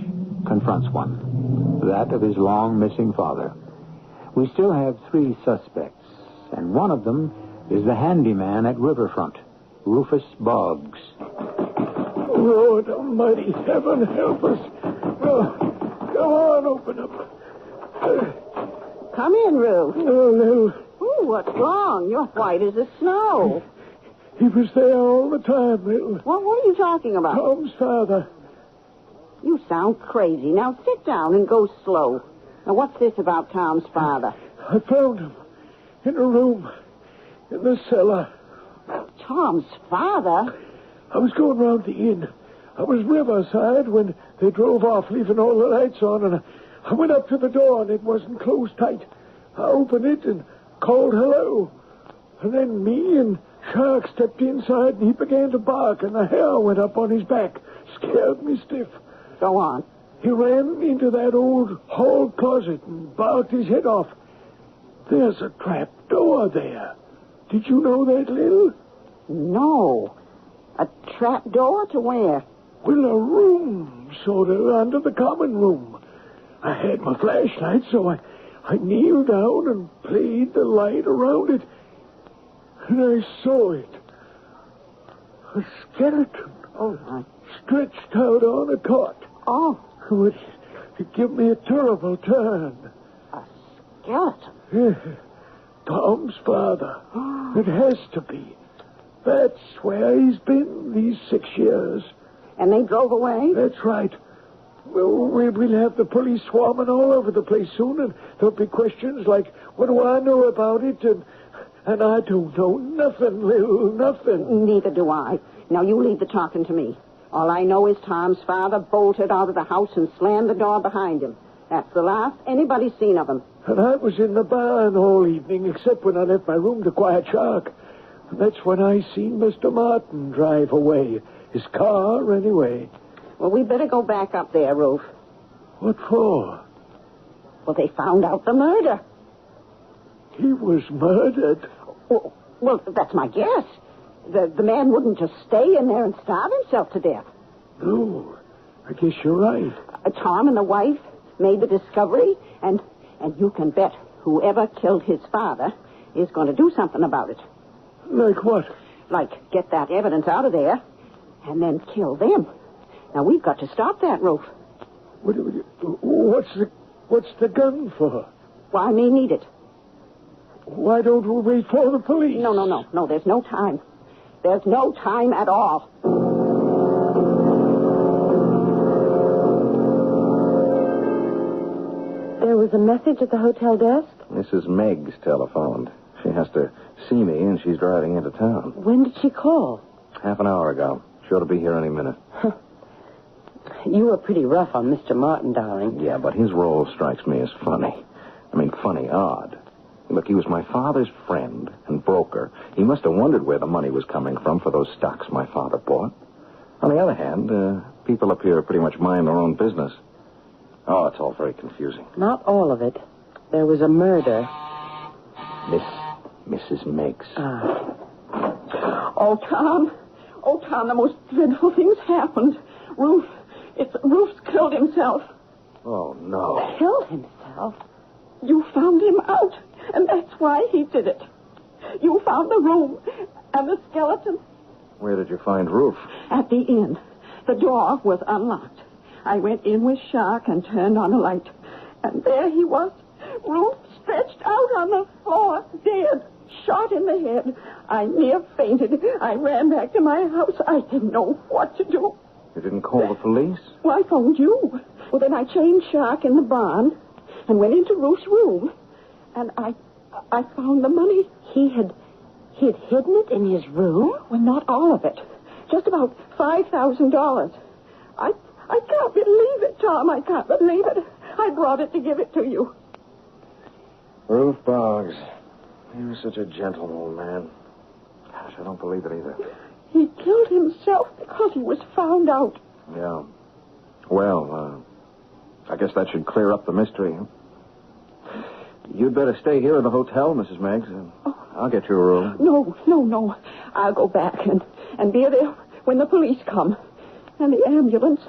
confronts one, that of his long-missing father. We still have 3 suspects, and one of them is the handyman at Riverfront, Rufus Boggs. Lord Almighty, heaven help us. Go on, open up. Come in, Ruth. No, Lil. Oh, what's wrong? You're white as the snow. He was there all the time, Lil. What are you talking about? Tom's father. You sound crazy. Now sit down and go slow. Now, what's this about Tom's father? I found him in a room in the cellar. Tom's father? I was going round the inn. I was riverside when they drove off, leaving all the lights on, and I went up to the door, and it wasn't closed tight. I opened it and called hello. And then me and Shark stepped inside, and he began to bark, and the hair went up on his back. Scared me stiff. Go on. He ran into that old hall closet and barked his head off. There's a trap door there. Did you know that, Lil? No. A trap door to where? Well, a room, sort of, under the common room. I had my flashlight, so I kneeled down and played the light around it. And I saw it. A skeleton. Oh, my. Stretched out on a cot. Oh. It gave me a terrible turn. A skeleton? Yeah. Tom's father. It has to be. That's where he's been these 6 years. And they drove away? That's right. Well, we'll have the police swarming all over the place soon, and there'll be questions like, what do I know about it? And I don't know nothing, Lil, nothing. Neither do I. Now, you leave the talking to me. All I know is Tom's father bolted out of the house and slammed the door behind him. That's the last anybody's seen of him. And I was in the barn all evening, except when I left my room to quiet Shark. And that's when I seen Mr. Martin drive away. His car, anyway. Well, we better go back up there, Ruth. What for? Well, they found out the murder. He was murdered? Well, that's my guess. The man wouldn't just stay in there and starve himself to death. No, I guess you're right. Tom and the wife made the discovery, and you can bet whoever killed his father is going to do something about it. Like what? Like get that evidence out of there and then kill them. Now, we've got to stop that, Ruth. What's the gun for? Why, me need it. Why don't we wait for the police? No, there's no time. There's no time at all. There was a message at the hotel desk? Mrs. Meggs telephoned. She has to see me, and she's driving into town. When did she call? Half an hour ago. Sure to be here any minute. You were pretty rough on Mr. Martin, darling. Yeah, but his role strikes me as funny. I mean, funny odd. Look, he was my father's friend and broker. He must have wondered where the money was coming from for those stocks my father bought. On the other hand, people up here pretty much mind their own business. Oh, it's all very confusing. Not all of it. There was a murder. Mrs. Meggs. Oh, Tom, the most dreadful thing's happened. Ruth's killed himself. Oh, no. Killed himself? You found him out, and that's why he did it. You found the room and the skeleton. Where did you find Ruth? At the inn. The door was unlocked. I went in with Shark and turned on a light. And there he was, Ruth stretched out on the floor, dead, shot in the head. I near fainted. I ran back to my house. I didn't know what to do. You didn't call the police? Well, I phoned you. Well, then I chained Shark in the barn and went into Ruth's room. And I found the money. He had hidden it in his room? Well, not all of it. Just about $5,000. I can't believe it, Tom. I can't believe it. I brought it to give it to you. Ruth Boggs. He was such a gentle old man. Gosh, I don't believe it either. He killed himself because he was found out. Yeah. Well, I guess that should clear up the mystery. You'd better stay here in the hotel, Mrs. Meggs. I'll get you a room. No. I'll go back and be there when the police come. And the ambulance.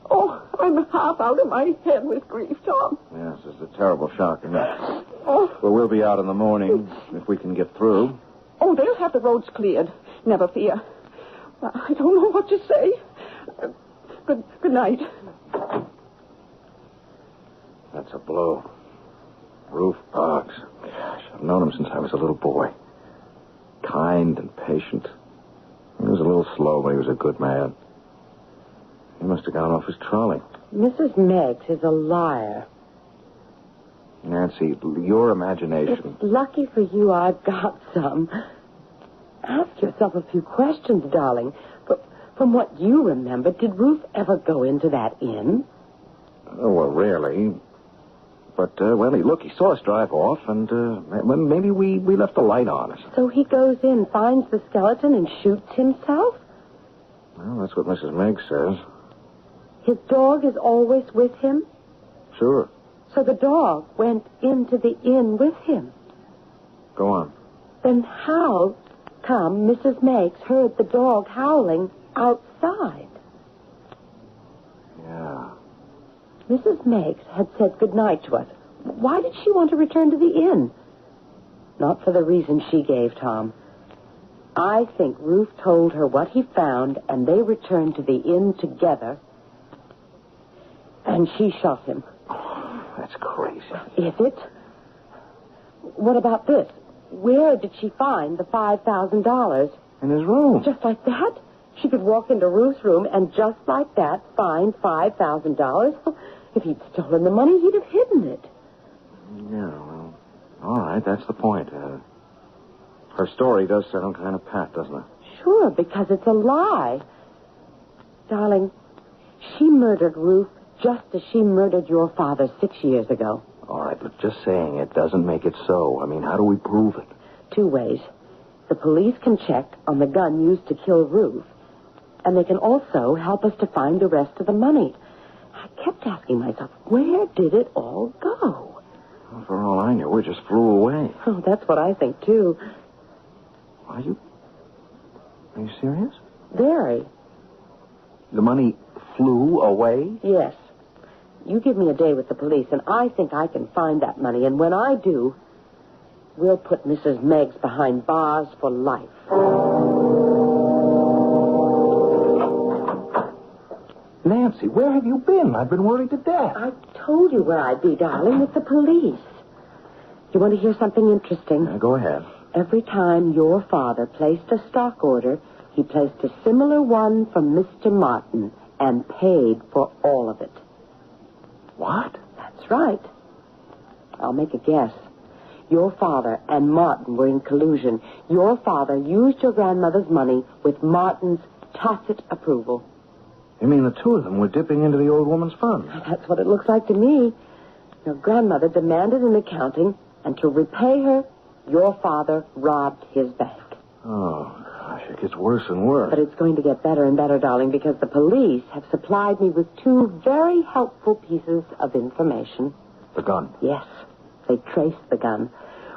I'm half out of my head with grief, Tom. Yes, it's a terrible shock. Isn't it? Oh. Well, we'll be out in the morning if we can get through. Oh, they'll have the roads cleared. Never fear. I don't know what to say. Good night. That's a blow. Ruth Boggs. Gosh, I've known him since I was a little boy. Kind and patient. He was a little slow, but he was a good man. He must have gone off his trolley. Mrs. Meggs is a liar. Nancy, your imagination. It's lucky for you I've got some. Ask yourself a few questions, darling. But from what you remember, did Ruth ever go into that inn? Oh, well, rarely. But, look, he saw us drive off, and maybe we left the light on. So he goes in, finds the skeleton, and shoots himself? Well, that's what Mrs. Meggs says. His dog is always with him? Sure. So the dog went into the inn with him? Go on. Then how come Mrs. Meggs heard the dog howling outside? Yeah. Mrs. Meggs had said goodnight to us. Why did she want to return to the inn? Not for the reason she gave, Tom. I think Ruth told her what he found, and they returned to the inn together, and she shot him. Oh, that's crazy. Is it? What about this? Where did she find the $5,000? In his room. Just like that? She could walk into Ruth's room and just like that find $5,000? If he'd stolen the money, he'd have hidden it. Yeah, well, all right, that's the point. Her story does sound kind of pat, doesn't it? Sure, because it's a lie. Darling, she murdered Ruth just as she murdered your father 6 years ago. All right, but just saying it doesn't make it so. I mean, how do we prove it? 2 ways. The police can check on the gun used to kill Ruth, and they can also help us to find the rest of the money. I kept asking myself, where did it all go? Well, for all I knew, it just flew away. Oh, that's what I think, too. Are you serious? Very. The money flew away? Yes. You give me a day with the police, and I think I can find that money. And when I do, we'll put Mrs. Meggs behind bars for life. Nancy, where have you been? I've been worried to death. I told you where I'd be, darling, with the police. You want to hear something interesting? Go ahead. Every time your father placed a stock order, he placed a similar one from Mr. Martin and paid for all of it. What? That's right. I'll make a guess. Your father and Martin were in collusion. Your father used your grandmother's money with Martin's tacit approval. You mean the two of them were dipping into the old woman's funds? That's what it looks like to me. Your grandmother demanded an accounting, and to repay her, your father robbed his bank. Oh, gosh, it gets worse and worse. But it's going to get better and better, darling, because the police have supplied me with 2 very helpful pieces of information. The gun? Yes. They traced the gun.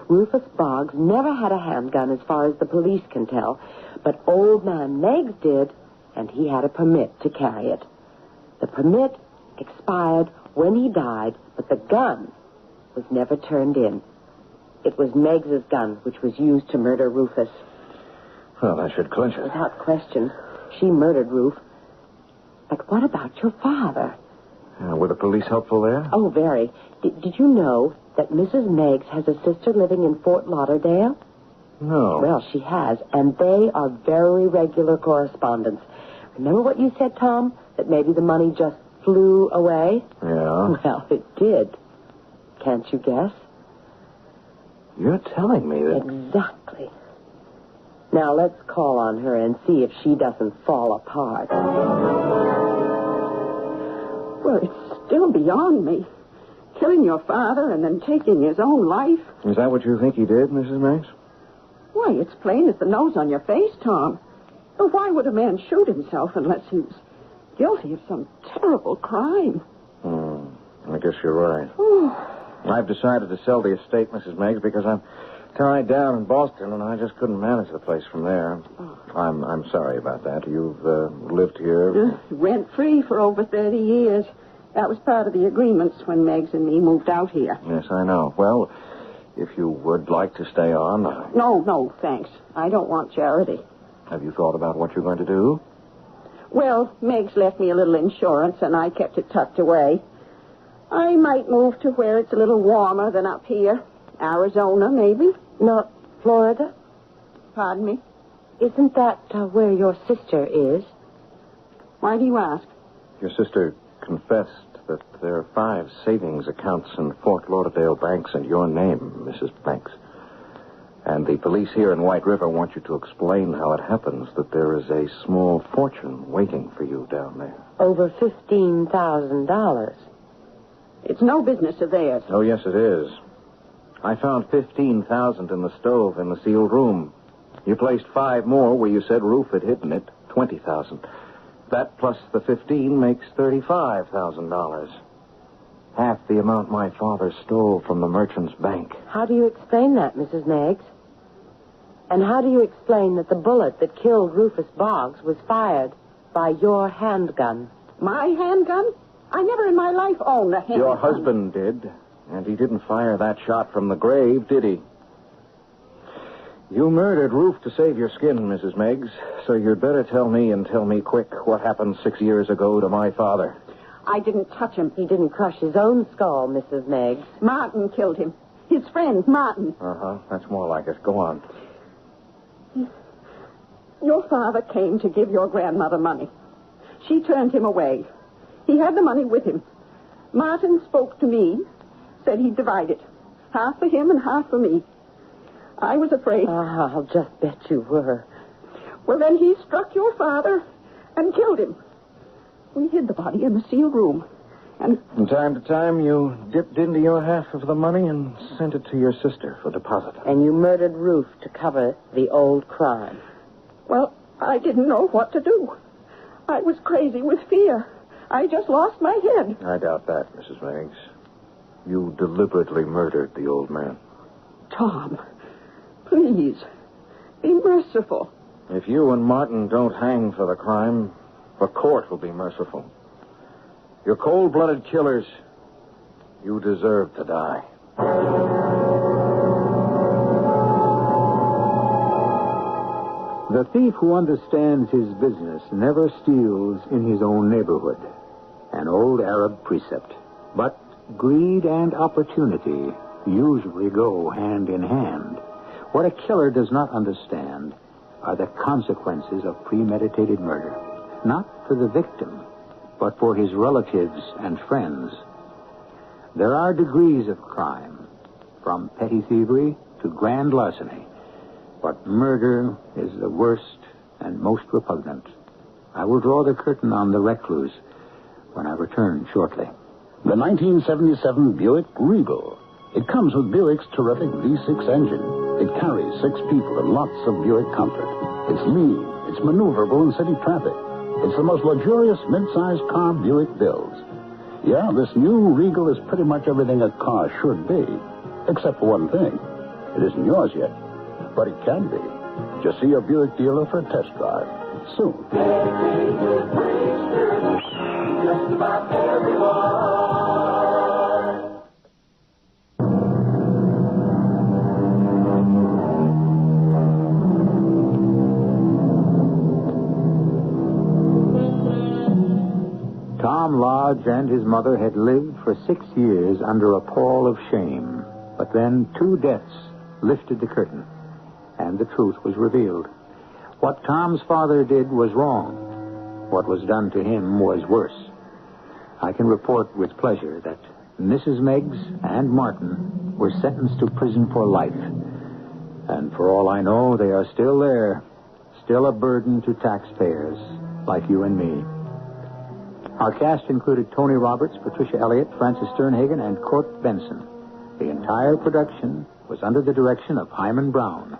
Rufus Boggs never had a handgun as far as the police can tell, but old man Meggs did, and he had a permit to carry it. The permit expired when he died, but the gun was never turned in. It was Meggs's gun, which was used to murder Rufus. Well, that should clinch it. Without question. She murdered Ruth. But what about your father? Were the police helpful there? Oh, very. Did you know that Mrs. Meggs has a sister living in Fort Lauderdale? No. Well, she has, and they are very regular correspondents. Remember what you said, Tom? That maybe the money just flew away? Yeah. Well, it did. Can't you guess? You're telling me that... Exactly. Now, let's call on her and see if she doesn't fall apart. Well, it's still beyond me. Killing your father and then taking his own life. Is that what you think he did, Mrs. Meggs? Why, it's plain as the nose on your face, Tom. But why would a man shoot himself unless he was guilty of some terrible crime. I guess you're right. I've decided to sell the estate, Mrs. Meggs, because I'm tied down in Boston, and I just couldn't manage the place from there. I'm sorry about that. You've lived here? Rent-free for over 30 years. That was part of the agreements when Meggs and me moved out here. Yes, I know. Well, if you would like to stay on... No, thanks. I don't want charity. Have you thought about what you're going to do? Well, Meggs left me a little insurance, and I kept it tucked away. I might move to where it's a little warmer than up here. Arizona, maybe. Not Florida? Pardon me? Isn't that where your sister is? Why do you ask? Your sister confessed that there are 5 savings accounts in Fort Lauderdale banks in your name, Mrs. Banks. And the police here in White River want you to explain how it happens that there is a small fortune waiting for you down there. Over $15,000. It's no business of theirs. Oh, yes, it is. I found $15,000 in the stove in the sealed room. You placed 5 more where you said Ruth had hidden it, $20,000. That plus the 15 makes $35,000. Half the amount my father stole from the merchant's bank. How do you explain that, Mrs. Meggs? And how do you explain that the bullet that killed Rufus Boggs was fired by your handgun? My handgun? I never in my life owned a handgun. Your husband did, and he didn't fire that shot from the grave, did he? You murdered Ruth to save your skin, Mrs. Meggs, so you'd better tell me, and tell me quick, what happened 6 years ago to my father. I didn't touch him. He didn't crush his own skull, Mrs. Meggs. Martin killed him. His friend, Martin. That's more like it. Go on. Your father came to give your grandmother money. She turned him away. He had the money with him. Martin spoke to me, said he'd divide it. Half for him and half for me. I was afraid. I'll just bet you were. Well, then he struck your father and killed him. We hid the body in the sealed room. And from time to time, you dipped into your half of the money and sent it to your sister for deposit. And you murdered Ruth to cover the old crime. Well, I didn't know what to do. I was crazy with fear. I just lost my head. I doubt that, Mrs. Meggs. You deliberately murdered the old man. Tom, please, be merciful. If you and Martin don't hang for the crime, the court will be merciful. You're cold-blooded killers. You deserve to die. The thief who understands his business never steals in his own neighborhood. An old Arab precept. But greed and opportunity usually go hand in hand. What a killer does not understand are the consequences of premeditated murder. Not for the victim, but for his relatives and friends. There are degrees of crime, from petty thievery to grand larceny. But murder is the worst and most repugnant. I will draw the curtain on the Recluse when I return shortly. The 1977 Buick Regal. It comes with Buick's terrific V6 engine. It carries 6 people and lots of Buick comfort. It's lean. It's maneuverable in city traffic. It's the most luxurious mid-sized car Buick builds. Yeah, this new Regal is pretty much everything a car should be. Except for one thing. It isn't yours yet. But it can be. Just see your Buick dealer for a test drive. Soon. Just about everyone. Tom Lodge and his mother had lived for 6 years under a pall of shame. But then 2 deaths lifted the curtain, and the truth was revealed. What Tom's father did was wrong. What was done to him was worse. I can report with pleasure that Mrs. Meggs and Martin were sentenced to prison for life. And for all I know, they are still there, still a burden to taxpayers like you and me. Our cast included Tony Roberts, Patricia Elliott, Francis Sternhagen, and Court Benson. The entire production was under the direction of Hyman Brown.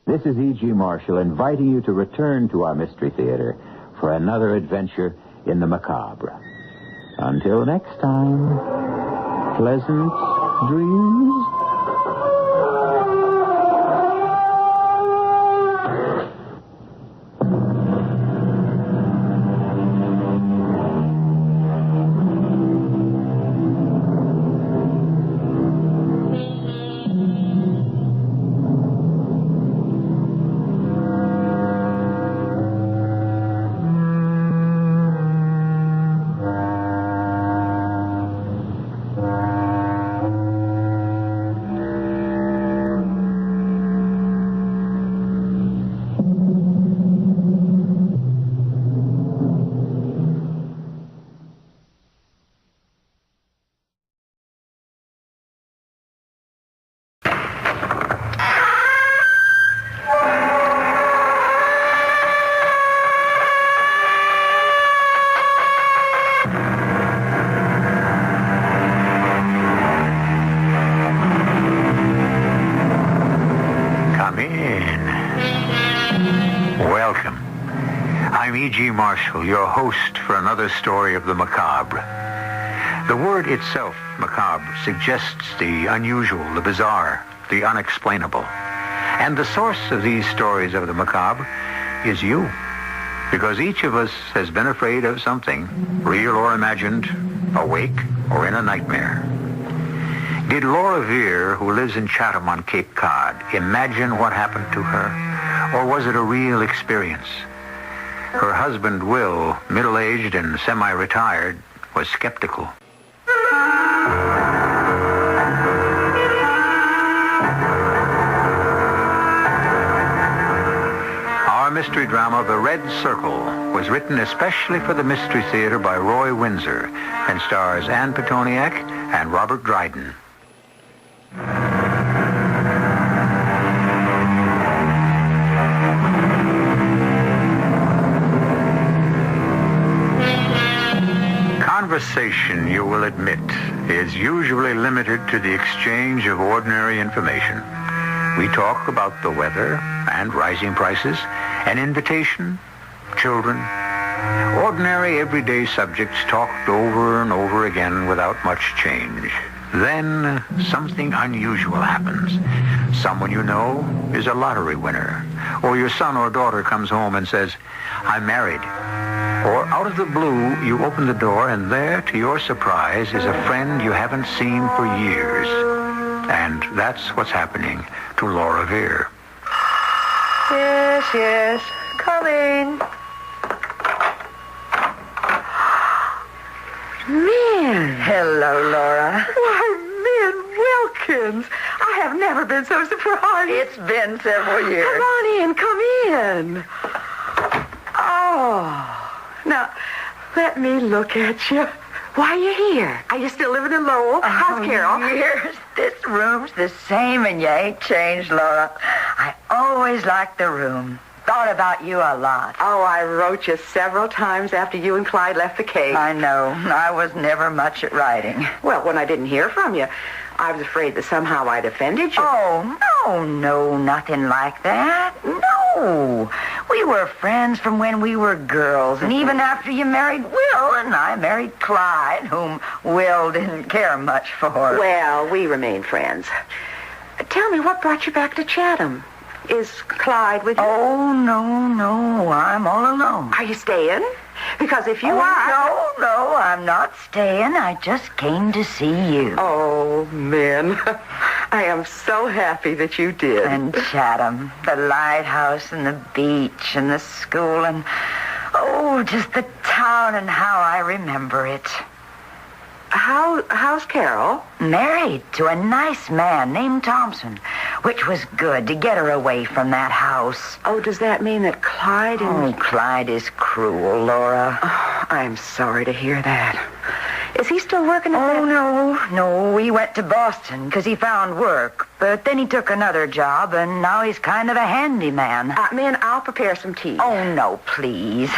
This is E.G. Marshall inviting you to return to our Mystery Theater for another adventure in the macabre. Until next time, pleasant dreams. Marshall, your host for another story of the macabre. The word itself, macabre, suggests the unusual, the bizarre, the unexplainable. And the source of these stories of the macabre is you. Because each of us has been afraid of something, real or imagined, awake or in a nightmare. Did Laura Veer, who lives in Chatham on Cape Cod, imagine what happened to her? Or was it a real experience? Her husband, Will, middle-aged and semi-retired, was skeptical. Our mystery drama, The Red Circle, was written especially for the Mystery Theater by Roy Windsor and stars Ann Petoniak and Robert Dryden. Conversation, you will admit, is usually limited to the exchange of ordinary information. We talk about the weather and rising prices, an invitation, children, ordinary everyday subjects talked over and over again without much change. Then something unusual happens. Someone you know is a lottery winner, or your son or daughter comes home and says, "I'm married." Or out of the blue, you open the door, and there, to your surprise, is a friend you haven't seen for years. And that's what's happening to Laura Veer. Yes, yes. Come in. Min! Hello, Laura. Why, Min Wilkins! I have never been so surprised. It's been several years. Come on in, come in. Oh... Now, let me look at you. Why are you here? Are you still living in Lowell? How's Carol? Years. This room's the same and you ain't changed, Laura. I always liked the room. Thought about you a lot. Oh, I wrote you several times after you and Clyde left the Cape. I know. I was never much at writing. Well, when I didn't hear from you, I was afraid that somehow I'd offended you. Oh, no, nothing like that. No. We were friends from when we were girls, and even after you married Will and I married Clyde, whom Will didn't care much for. Well, we remained friends. Tell me, what brought you back to Chatham? Is Clyde with you? Oh, no, I'm all alone. Are you staying? Because if you are... No, I'm not staying. I just came to see you. Oh, Min, I am so happy that you did. And Chatham, the lighthouse and the beach and the school and, just the town and how I remember it. How's Carol? Married to a nice man named Thompson, which was good to get her away from that house. Oh, does that mean that Clyde and... Oh, Clyde is cruel, Laura. Oh, I'm sorry to hear that. Is he still working at that? Oh, no. He went to Boston because he found work. But then he took another job, and now he's kind of a handyman. Min, I'll prepare some tea. Oh, no, please.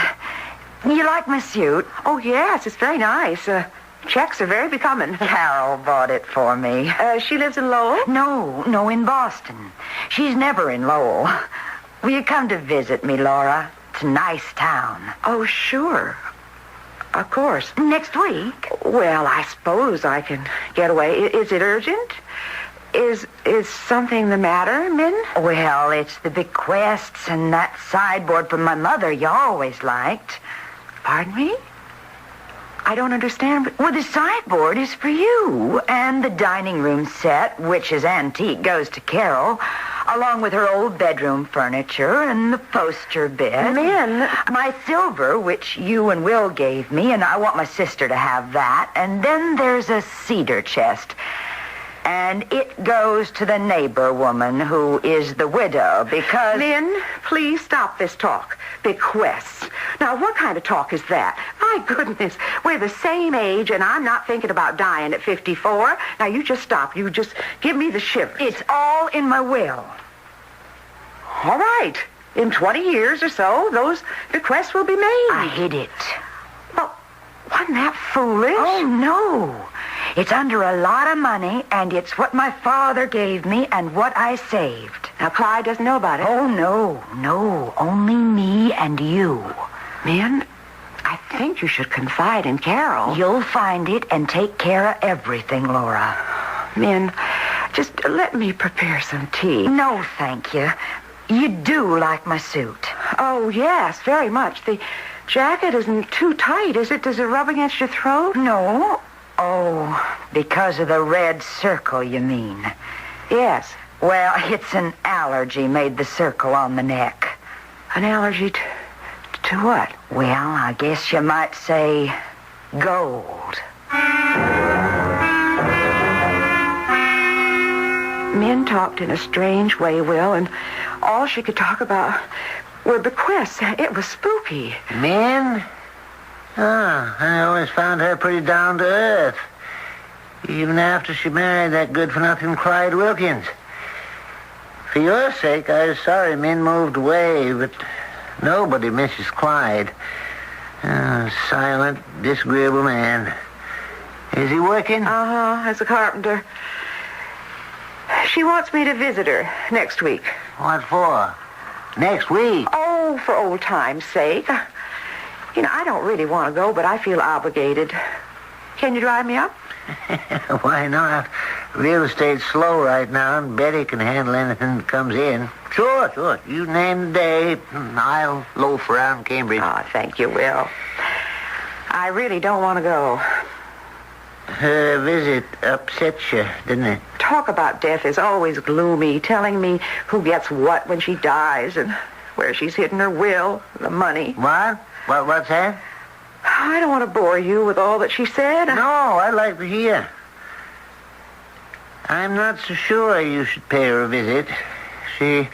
You like my suit? Oh, yes, it's very nice. Checks are very becoming. Carol bought it for me. She lives in Lowell? No, in Boston. She's never in Lowell. Will you come to visit me, Laura? It's a nice town. Oh, sure. Of course. Next week? Well, I suppose I can get away. Is it urgent? Is something the matter, Min? Well, it's the bequests and that sideboard from my mother you always liked. Pardon me? I don't understand. Well, the sideboard is for you, and the dining room set, which is antique, goes to Carol, along with her old bedroom furniture and the poster bed. Min, my silver, which you and Will gave me, and I want my sister to have that. And then there's a cedar chest. And it goes to the neighbor woman who is the widow because... Min, please stop this talk. Bequests. Now, what kind of talk is that? My goodness, we're the same age, and I'm not thinking about dying at 54. Now, you just stop. You just give me the shivers. It's all in my will. All right. In 20 years or so, those bequests will be made. I hid it. Well, wasn't that foolish? Oh, no. It's under a lot of money, and it's what my father gave me and what I saved. Now, Clyde doesn't know about it. Oh, no. Only me and you. Min, I think you should confide in Carol. You'll find it and take care of everything, Laura. Min, just let me prepare some tea. No, thank you. You do like my suit. Oh, yes, very much. The jacket isn't too tight, is it? Does it rub against your throat? No. Oh, because of the red circle, you mean? Yes. Well, it's an allergy made the circle on the neck. An allergy to what? Well, I guess you might say gold. Min talked in a strange way, Will, and all she could talk about were bequests. It was spooky. Min? Oh, I always found her pretty down to earth. Even after she married that good-for-nothing Clyde Wilkins. For your sake, I was sorry Min moved away, but nobody misses Clyde. Silent, disagreeable man. Is he working? Uh-huh, as a carpenter. She wants me to visit her next week. What for? Next week? Oh, for old time's sake. You know, I don't really want to go, but I feel obligated. Can you drive me up? Why not? Real estate's slow right now, and Betty can handle anything that comes in. Sure. You name the day, I'll loaf around Cambridge. Oh, thank you, Will. I really don't want to go. Her visit upset you, didn't it? Talk about death is always gloomy, telling me who gets what when she dies and where she's hidden her will, the money. What? What's that? I don't want to bore you with all that she said. No, I'd like to hear. I'm not so sure you should pay her a visit. She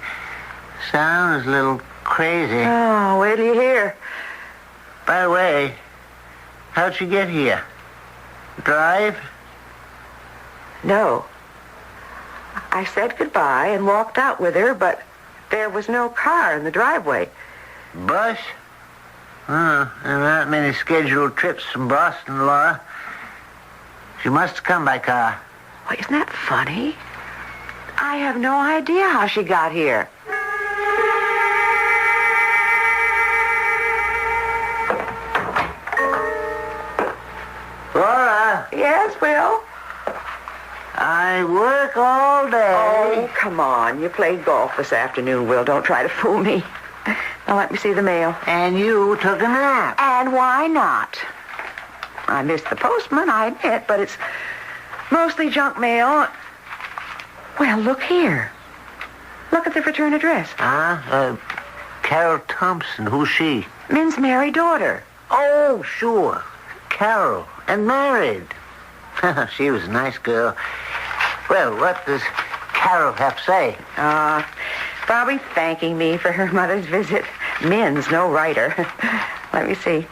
sounds a little crazy. Oh, wait till you hear. By the way, how'd she get here? Drive? No. I said goodbye and walked out with her, but there was no car in the driveway. Bus? There aren't many scheduled trips from Boston, Laura. She must have come by car. Well, isn't that funny? I have no idea how she got here. Laura? Yes, Will? I work all day. Oh, come on. You played golf this afternoon, Will. Don't try to fool me. Now, let me see the mail. And you took a nap. And why not? I missed the postman, I admit, but it's mostly junk mail. Well, look here. Look at the return address. Carol Thompson. Who's she? Min's married daughter. Oh, sure. Carol. And married. She was a nice girl. Well, what does Carol have to say? Probably thanking me for her mother's visit. Min's no writer. Let me see.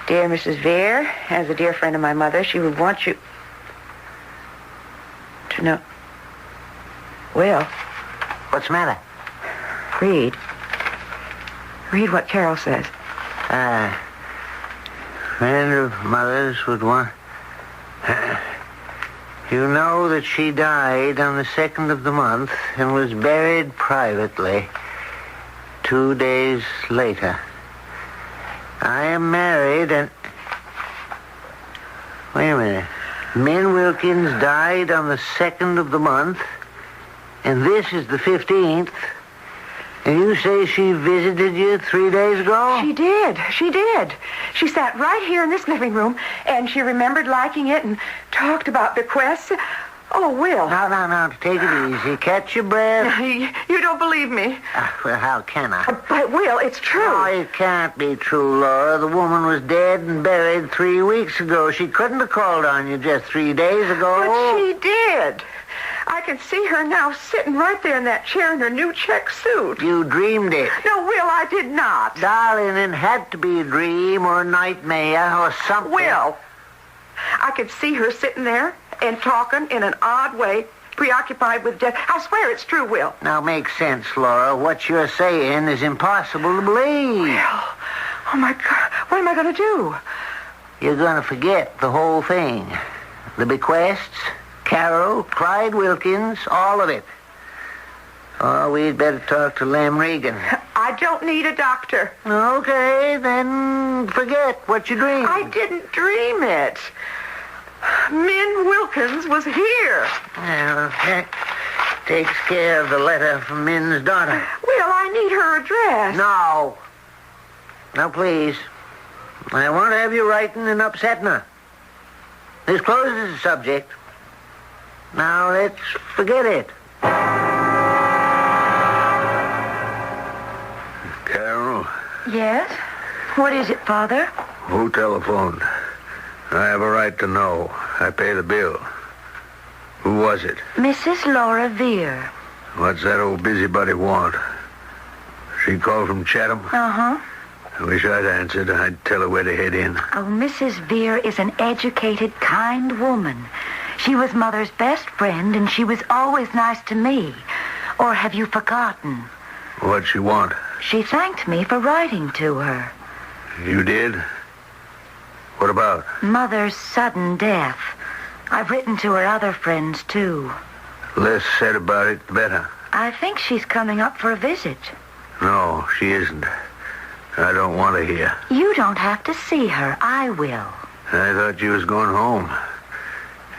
Dear Mrs. Vere, as a dear friend of my mother, she would want you to know. Will. What's the matter? Read what Carol says. Friend of mother's would want... You know that she died on the 2nd of the month and was buried privately 2 days later. I am married and... Wait a minute. Min Wilkins died on the 2nd of the month, and this is the 15th. And you say she visited you 3 days ago? She did. She did. She sat right here in this living room, and she remembered liking it and talked about bequests. Oh, Will. No. Take it easy. Catch your breath. You don't believe me. Well, how can I? But, Will, it's true. No, it can't be true, Laura. The woman was dead and buried 3 weeks ago. She couldn't have called on you just 3 days ago. But she did. I can see her now sitting right there in that chair in her new check suit. You dreamed it. No, Will, I did not. Darling, it had to be a dream or a nightmare or something. Will, I could see her sitting there and talking in an odd way, preoccupied with death. I swear it's true, Will. Now, makes sense, Laura. What you're saying is impossible to believe. Will, oh, my God, what am I going to do? You're going to forget the whole thing. The bequests, Carol, Clyde Wilkins, all of it. Oh, we'd better talk to Lem Regan. I don't need a doctor. Okay, then forget what you dreamed. I didn't dream it. Min Wilkins was here. Well, that takes care of the letter from Min's daughter. Will, I need her address. No. Now, please. I won't have you writing and upsetting her. This closes the subject. Now, let's forget it. Carol? Yes? What is it, Father? Who telephoned? I have a right to know. I pay the bill. Who was it? Mrs. Laura Veer. What's that old busybody want? She called from Chatham? Uh-huh. I wish I'd answered. I'd tell her where to head in. Oh, Mrs. Veer is an educated, kind woman. She was Mother's best friend, and she was always nice to me. Or have you forgotten? What'd she want? She thanked me for writing to her. You did? What about? Mother's sudden death. I've written to her other friends, too. Less said about it, the better. I think she's coming up for a visit. No, she isn't. I don't want to hear. You don't have to see her. I will. I thought you was going home.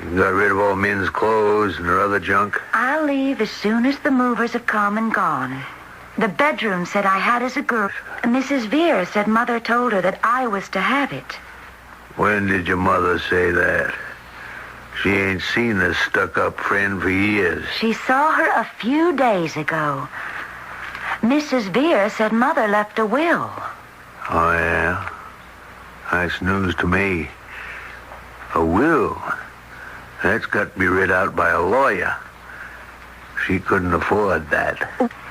You got rid of all Min's clothes and her other junk. I'll leave as soon as the movers have come and gone. The bedroom said I had as a girl. Mrs. Veer said Mother told her that I was to have it. When did your mother say that? She ain't seen this stuck-up friend for years. She saw her a few days ago. Mrs. Veer said Mother left a will. Oh, yeah? Nice news to me. A will? That's got to be read out by a lawyer. She couldn't afford that.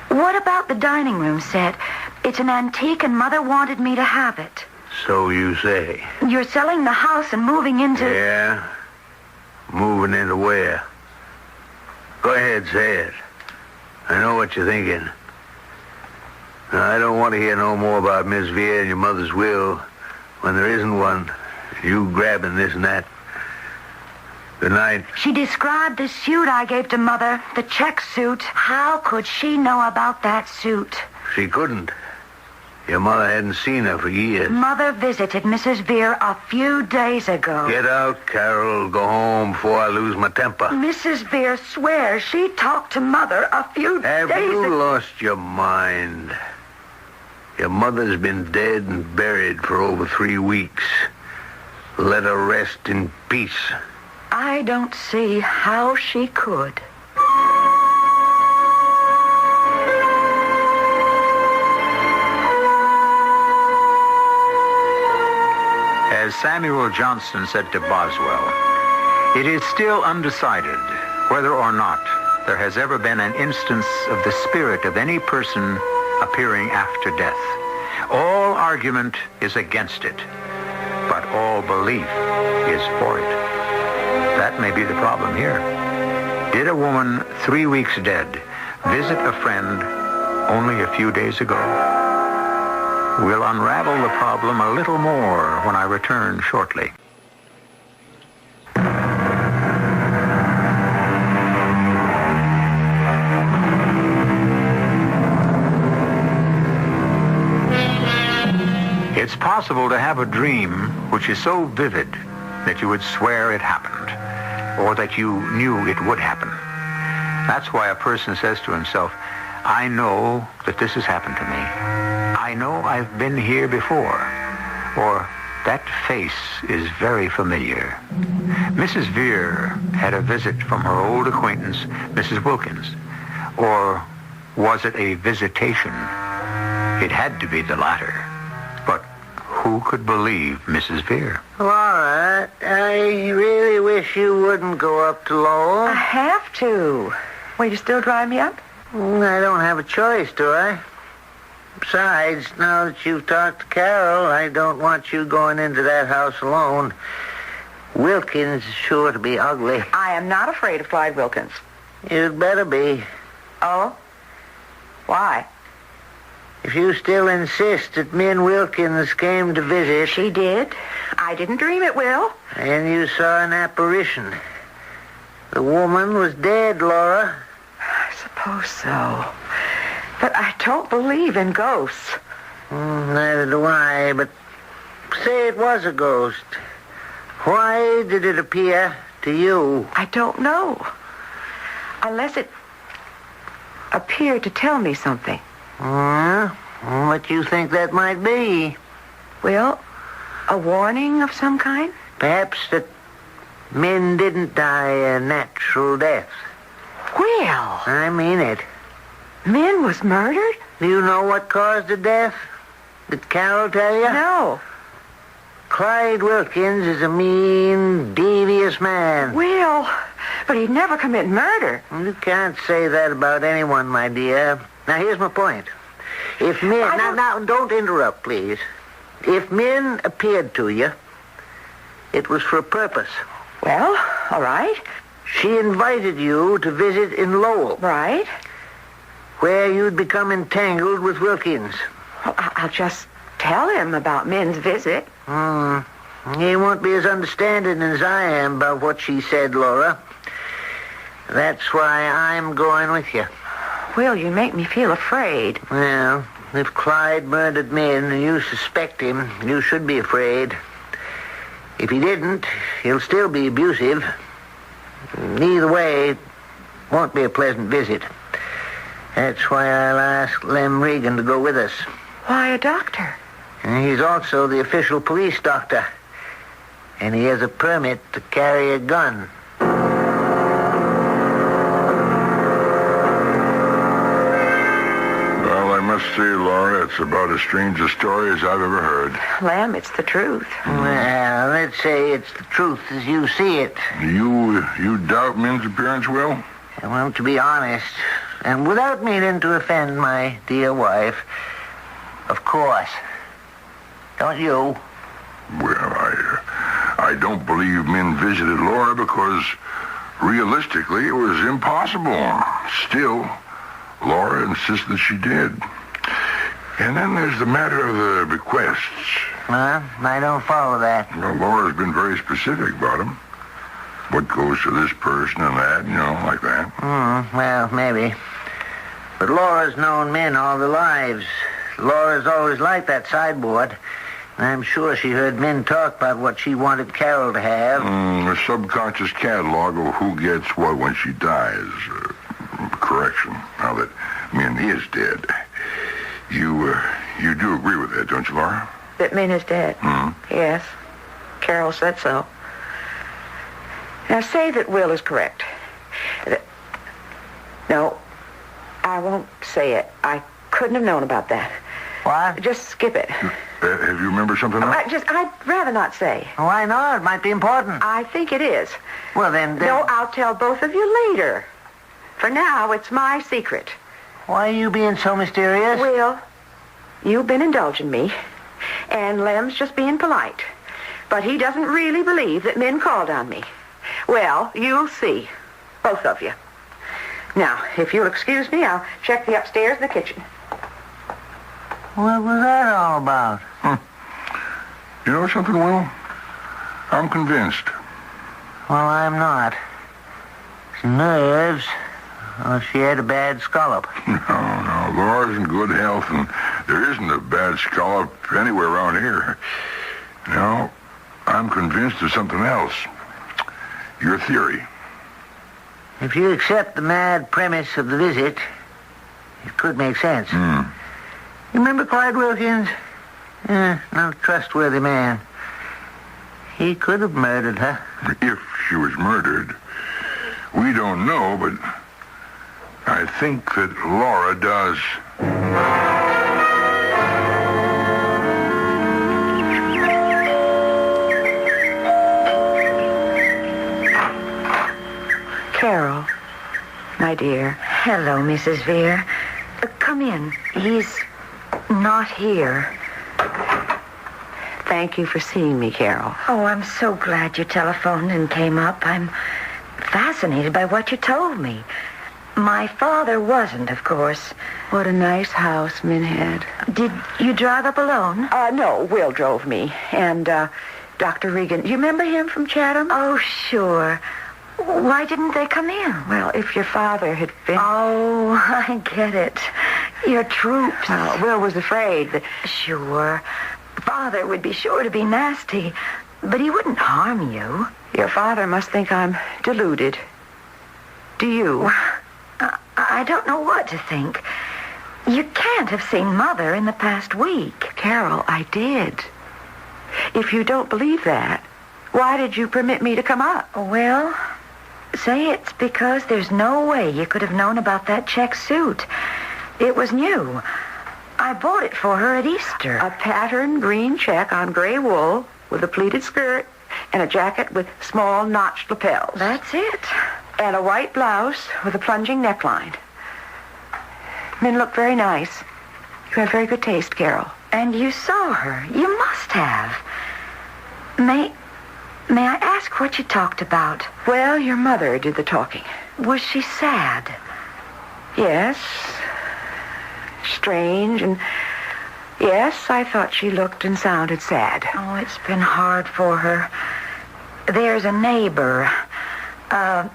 What about the dining room set? It's an antique and Mother wanted me to have it. So you say. You're selling the house and moving into... Yeah? Moving into where? Go ahead, say it. I know what you're thinking. Now, I don't want to hear no more about Miss Veer and your mother's will when there isn't one. You grabbing this and that. Good night. She described the suit I gave to Mother, the check suit. How could she know about that suit? She couldn't. Your mother hadn't seen her for years. Mother visited Mrs. Veer a few days ago. Get out, Carol. Go home before I lose my temper. Mrs. Veer swears she talked to Mother a few days ago. Have you lost your mind? Your mother's been dead and buried for over 3 weeks. Let her rest in peace. I don't see how she could. As Samuel Johnson said to Boswell, it is still undecided whether or not there has ever been an instance of the spirit of any person appearing after death. All argument is against it, but all belief is for it. That may be the problem here. Did a woman 3 weeks dead visit a friend only a few days ago? We'll unravel the problem a little more when I return shortly. It's possible to have a dream which is so vivid that you would swear it happened, or that you knew it would happen. That's why a person says to himself, I know that this has happened to me. I know I've been here before. Or, that face is very familiar. Mrs. Vere had a visit from her old acquaintance, Mrs. Wilkins. Or was it a visitation? It had to be the latter. But who could believe Mrs. Vere? Laura, I really wish you wouldn't go up to Lowell. I have to. Will you still drive me up? I don't have a choice, do I? Besides, now that you've talked to Carol, I don't want you going into that house alone. Wilkins is sure to be ugly. I am not afraid of Clyde Wilkins. You'd better be. Oh? Why? If you still insist that Min Wilkins came to visit... She did. I didn't dream it, Will. And you saw an apparition. The woman was dead, Laura. I suppose so. But I don't believe in ghosts. Neither do I, but say it was a ghost. Why did it appear to you? I don't know. Unless it appeared to tell me something. What do you think that might be? Well, a warning of some kind? Perhaps that Min didn't die a natural death. Will! I mean it. Min was murdered? Do you know what caused the death? Did Carol tell you? No. Clyde Wilkins is a mean, devious man. Will, but he'd never commit murder. You can't say that about anyone, my dear. Now, here's my point. If Min... Now, don't interrupt, please. If Min appeared to you, it was for a purpose. Well, all right. She invited you to visit in Lowell. Right. Where you'd become entangled with Wilkins. Well, I'll just tell him about Min's visit. He won't be as understanding as I am about what she said, Laura. That's why I'm going with you. Will, you make me feel afraid. Well, if Clyde murdered Min and you suspect him, you should be afraid. If he didn't, he'll still be abusive. Either way, it won't be a pleasant visit. That's why I'll ask Lem Regan to go with us. Why a doctor? And he's also the official police doctor. And he has a permit to carry a gun. Well, I must say, Laura, it's about as strange a story as I've ever heard. Lem, it's the truth. Well, let's say it's the truth as you see it. You doubt Min's appearance, Will? Well, to be honest, and without meaning to offend my dear wife, of course. Don't you? Well, I don't believe Min visited Laura because, realistically, it was impossible. Still, Laura insists that she did. And then there's the matter of the bequests. I don't follow that. Well, Laura's been very specific about them. What goes to this person and that, like that. Well, maybe. But Laura's known Min all their lives. Laura's always liked that sideboard. I'm sure she heard Min talk about what she wanted Carol to have. A subconscious catalog of who gets what when she dies. Correction, now that Min is dead. You do agree with that, don't you, Laura? That Min is dead? Yes. Carol said so. Now, say that Will is correct. No, I won't say it. I couldn't have known about that. What? Just skip it. Have you remembered something else? I'd rather not say. Why not? It might be important. I think it is. Well, then... No, I'll tell both of you later. For now, it's my secret. Why are you being so mysterious? Will, you've been indulging me, and Lem's just being polite. But he doesn't really believe that Min called on me. Well, you'll see. Both of you. Now, if you'll excuse me, I'll check the upstairs and the kitchen. What was that all about? You know something, Will? I'm convinced. Well, I'm not. Nerves. Well, she had a bad scallop. No. Laura's in good health, and there isn't a bad scallop anywhere around here. No, I'm convinced of something else. Your theory. If you accept the mad premise of the visit, it could make sense. You remember Clyde Wilkins? No trustworthy man. He could have murdered her. If she was murdered. We don't know, but I think that Laura does. Carol, my dear. Hello, Mrs. Vere. Come in. He's not here. Thank you for seeing me, Carol. Oh, I'm so glad you telephoned and came up. I'm fascinated by what you told me. My father wasn't, of course. What a nice house Min had. Did you drive up alone? No, Will drove me. And, Dr. Regan, you remember him from Chatham? Oh, sure. Why didn't they come in? Well, if your father had been... Oh, I get it. Your troops. Will was afraid that... Sure. Father would be sure to be nasty, but he wouldn't harm you. Your father must think I'm deluded. Do you? Well, I don't know what to think. You can't have seen Mother in the past week. Carol, I did. If you don't believe that, why did you permit me to come up? Well, say it's because there's no way you could have known about that check suit. It was new. I bought it for her at Easter. A patterned green check on gray wool with a pleated skirt and a jacket with small notched lapels. That's it. And a white blouse with a plunging neckline. Min looked very nice. You have very good taste, Carol. And you saw her. You must have. May I ask what you talked about? Well, your mother did the talking. Was she sad? Yes. Strange, and yes, I thought she looked and sounded sad. Oh, it's been hard for her. There's a neighbor, a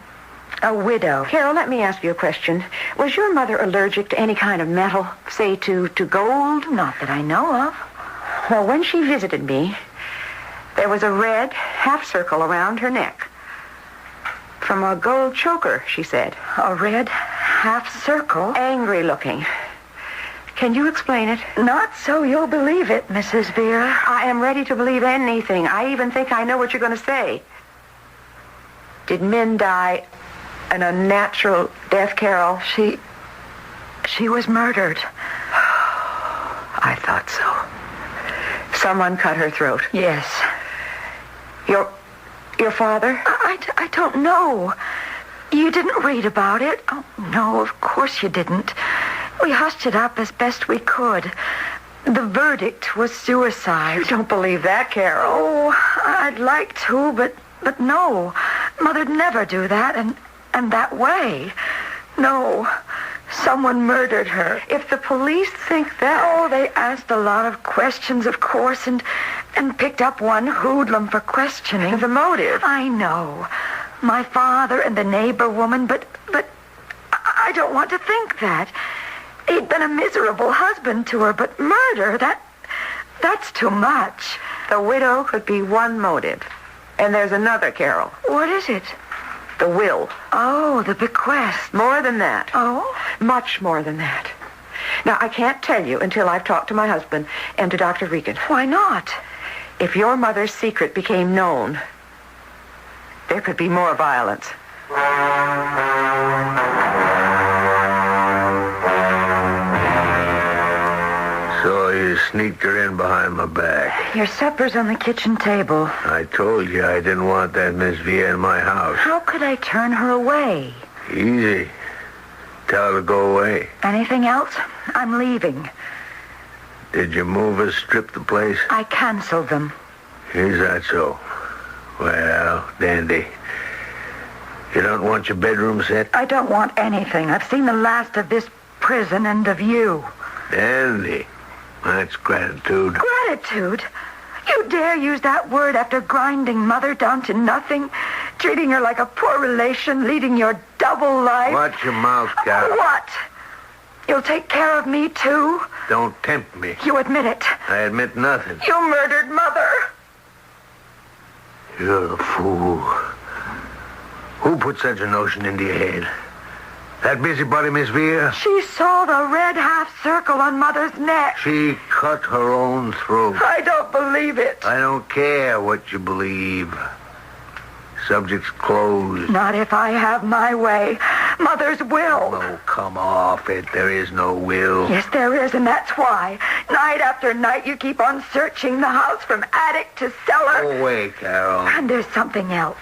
widow. Carol, let me ask you a question. Was your mother allergic to any kind of metal, say to gold? Not that I know of. Well, when she visited me, there was a red half circle around her neck. From a gold choker, she said. A red half circle? Angry looking. Can you explain it? Not so you'll believe it, Mrs. Vere. I am ready to believe anything. I even think I know what you're going to say. Did Min die an unnatural death, Carol? She was murdered. I thought so. Someone cut her throat. Yes. Your father? I don't know. You didn't read about it? Oh, no, of course you didn't. We hushed it up as best we could. The verdict was suicide. You don't believe that, Carol? Oh, I'd like to, but no. Mother'd never do that, and that way. No. Someone murdered her. If the police think that... Oh, they asked a lot of questions, of course, and picked up one hoodlum for questioning. The motive? I know. My father and the neighbor woman, but I don't want to think that. He'd been a miserable husband to her, but murder, that's too much. The widow could be one motive. And there's another, Carol. What is it? The will. Oh, the bequest. More than that. Oh? Much more than that. Now, I can't tell you until I've talked to my husband and to Dr. Regan. Why not? If your mother's secret became known, there could be more violence. So you sneaked her in behind my back. Your supper's on the kitchen table. I told you I didn't want that Miss Vere in my house. How could I turn her away? Easy. Tell her to go away. Anything else? I'm leaving. Did your movers strip the place? I canceled them. Is that so? Well, dandy. You don't want your bedroom set? I don't want anything. I've seen the last of this prison and of you. Dandy. That's gratitude. Gratitude? You dare use that word after grinding Mother down to nothing, treating her like a poor relation, leading your double life? Watch your mouth, Carol. What? You'll take care of me, too? Don't tempt me. You admit it. I admit nothing. You murdered Mother. You're a fool. Who put such a notion into your head? That busybody, Miss Vere? She saw the red half circle on Mother's neck. She cut her own throat. I don't believe it. I don't care what you believe. Subject's closed. Not if I have my way. Mother's will. Oh, come off it. There is no will. Yes, there is, and that's why. Night after night, you keep on searching the house from attic to cellar. Go away, Carol. And there's something else.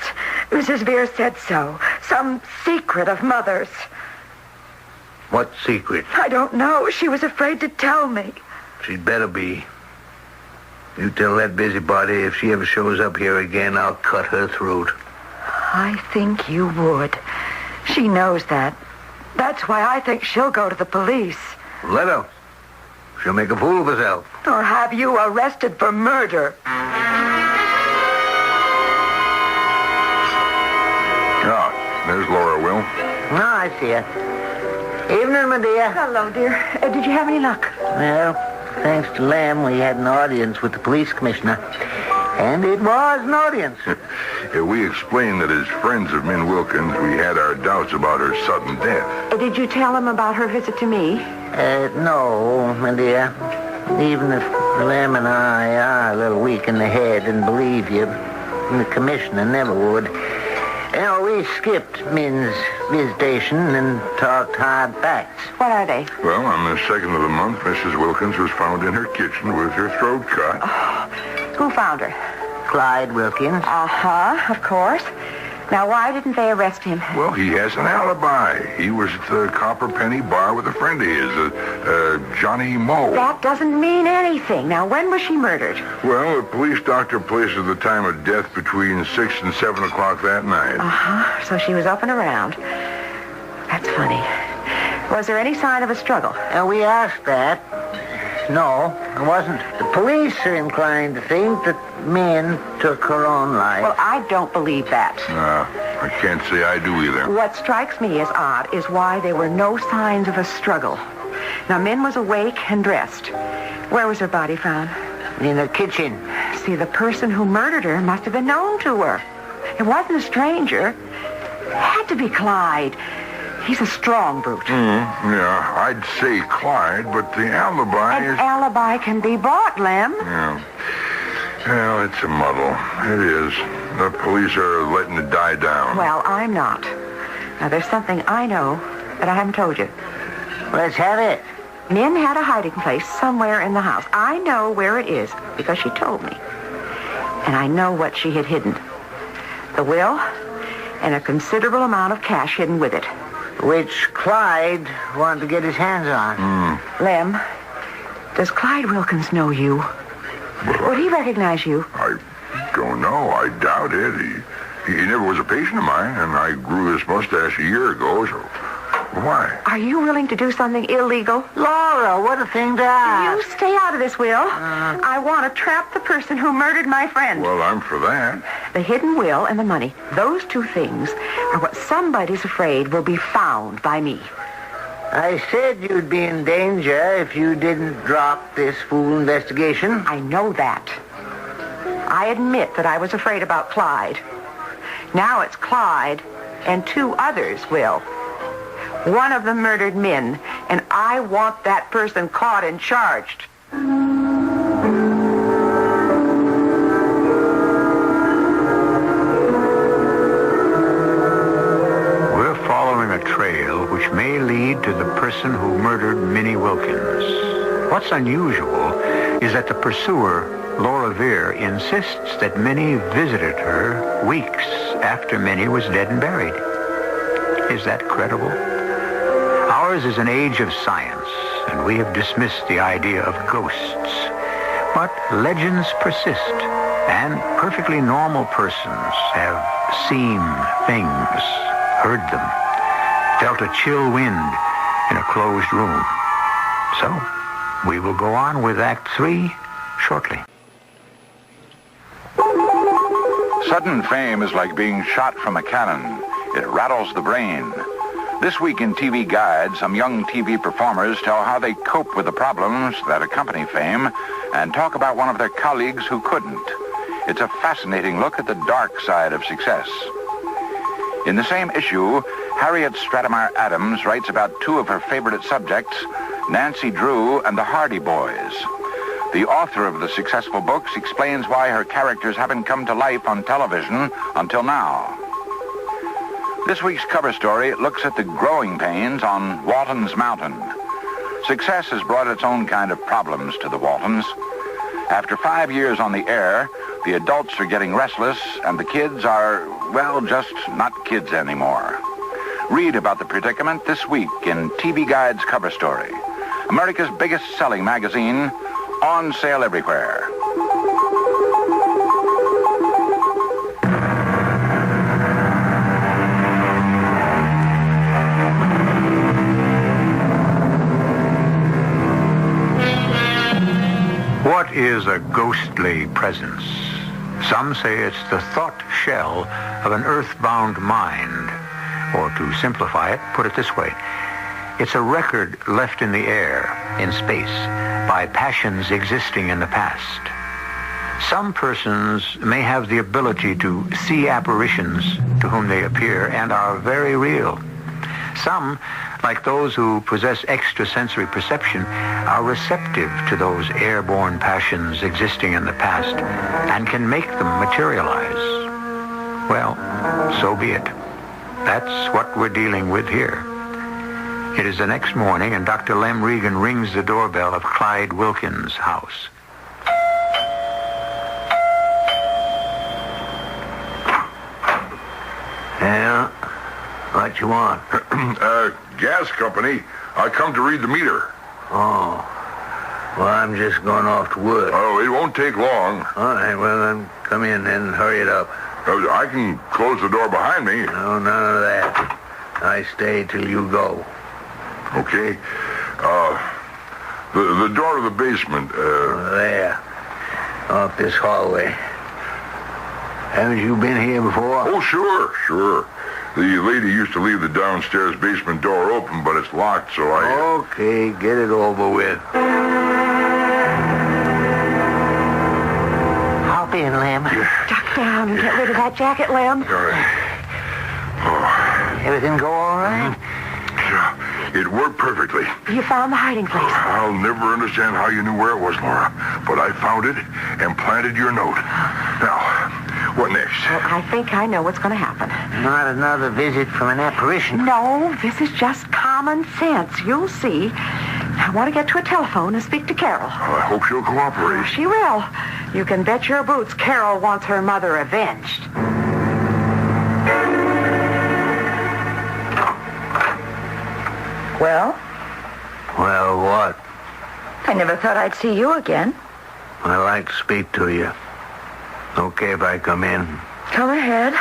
Mrs. Vere said so. Some secret of Mother's. What secret? I don't know. She was afraid to tell me. She'd better be. You tell that busybody if she ever shows up here again, I'll cut her throat. I think you would. She knows that. That's why I think she'll go to the police. Let her. She'll make a fool of herself. Or have you arrested for murder. Ah, there's Laura, Will. No, I see her. Evening, my dear. Hello, dear. Did you have any luck? Well, thanks to Lamb, we had an audience with the police commissioner. And it was an audience. We explained that as friends of Min Wilkins, we had our doubts about her sudden death. Did you tell him about her visit to me? No, my dear. Even if Lamb and I are a little weak in the head and believe you, the commissioner never would. You know, we skipped Min's visitation and talked hard facts. What are they? Well, on the 2nd of the month, Mrs. Wilkins was found in her kitchen with her throat cut. Oh, who found her? Clyde Wilkins. Uh-huh, of course. Now, why didn't they arrest him? Well, he has an alibi. He was at the Copper Penny bar with a friend of his, Johnny Moe. That doesn't mean anything. Now, when was she murdered? Well, the police doctor places the time of death between 6 and 7 o'clock that night. Uh-huh, so she was up and around. That's funny. Was there any sign of a struggle? We asked that. No, it wasn't. The police are inclined to think that Min took her own life. Well, I don't believe that. I can't say I do either. What strikes me as odd is why there were no signs of a struggle. Now, Min was awake and dressed. Where was her body found? In her kitchen. See, the person who murdered her must have been known to her. It wasn't a stranger. It had to be Clyde. He's a strong brute. Yeah, I'd say Clyde, but the alibi An alibi can be bought, Lem. Yeah. Well, it's a muddle. It is. The police are letting it die down. Well, I'm not. Now, there's something I know that I haven't told you. Let's have it. Min had a hiding place somewhere in the house. I know where it is because she told me. And I know what she had hidden. The will and a considerable amount of cash hidden with it. Which Clyde wanted to get his hands on. Lem, does Clyde Wilkins know you? Would he recognize you? I don't know. I doubt it. He never was a patient of mine, and I grew this mustache a year ago, so why? Are you willing to do something illegal? Laura, what a thing to ask. You stay out of this, Will. I want to trap the person who murdered my friend. Well, I'm for that. The hidden will and the money, those two things are what somebody's afraid will be found by me. I said you'd be in danger if you didn't drop this fool investigation. I know that. I admit that I was afraid about Clyde. Now it's Clyde and two others, Will. One of them murdered Min, and I want that person caught and charged. We're following a trail which may lead to the person who murdered Minnie Wilkins. What's unusual is that the pursuer, Laura Vere, insists that Minnie visited her weeks after Minnie was dead and buried. Is that credible? Ours is an age of science, and we have dismissed the idea of ghosts. But legends persist, and perfectly normal persons have seen things, heard them, felt a chill wind in a closed room. So, we will go on with Act 3 shortly. Sudden fame is like being shot from a cannon. It rattles the brain. This week in TV Guide, some young TV performers tell how they cope with the problems that accompany fame and talk about one of their colleagues who couldn't. It's a fascinating look at the dark side of success. In the same issue, Harriet Stratemeyer Adams writes about two of her favorite subjects, Nancy Drew and the Hardy Boys. The author of the successful books explains why her characters haven't come to life on television until now. This week's cover story looks at the growing pains on Walton's Mountain. Success has brought its own kind of problems to the Waltons. After 5 years on the air, the adults are getting restless, and the kids are, well, just not kids anymore. Read about the predicament this week in TV Guide's cover story. America's biggest selling magazine, on sale everywhere. What is a ghostly presence? Some say it's the thought shell of an earthbound mind. Or to simplify it, put it this way. It's a record left in the air, in space, by passions existing in the past. Some persons may have the ability to see apparitions to whom they appear and are very real. Some, like those who possess extrasensory perception, are receptive to those airborne passions existing in the past and can make them materialize. Well, so be it. That's what we're dealing with here. It is the next morning, and Dr. Lem Regan rings the doorbell of Clyde Wilkins' house. Yeah? What you want? Gas company. I come to read the meter. Oh. Well, I'm just going off to work. Oh, it won't take long. All right, well, then come in and hurry it up. I can close the door behind me. No, none of that. I stay till you go. Okay. The door to the basement. There. Off this hallway. Haven't you been here before? Oh, sure. The lady used to leave the downstairs basement door open, but it's locked, so I... Okay, get it over with. Hop in, Lem. Duck down and get rid of that jacket, Lem. All right. Oh. Everything go all right? Yeah, it worked perfectly. You found the hiding place. I'll never understand how you knew where it was, Laura, but I found it and planted your note. Now, what next? Well, I think I know what's going to happen. Not another visit from an apparition. No, this is just common sense. You'll see. I want to get to a telephone and speak to Carol. I hope she'll cooperate. She will. You can bet your boots Carol wants her mother avenged. Well? Well, what? I never thought I'd see you again. I'd like to speak to you. Okay if I come in? Come ahead.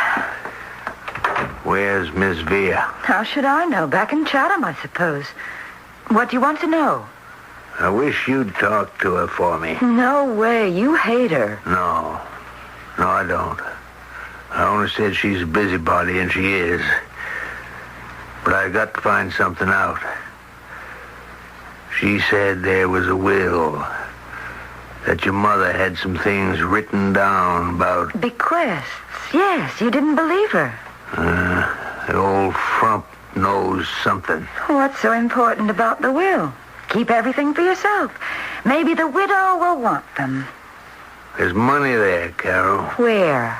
Where's Miss Vere? How should I know? Back in Chatham, I suppose. What do you want to know? I wish you'd talk to her for me. No way. You hate her. No, I don't. I only said she's a busybody, and she is. But I got to find something out. She said there was a will. That your mother had some things written down about... Bequests. Yes, you didn't believe her. The old frump knows something. What's so important about the will? Keep everything for yourself. Maybe the widow will want them. There's money there, Carol. Where?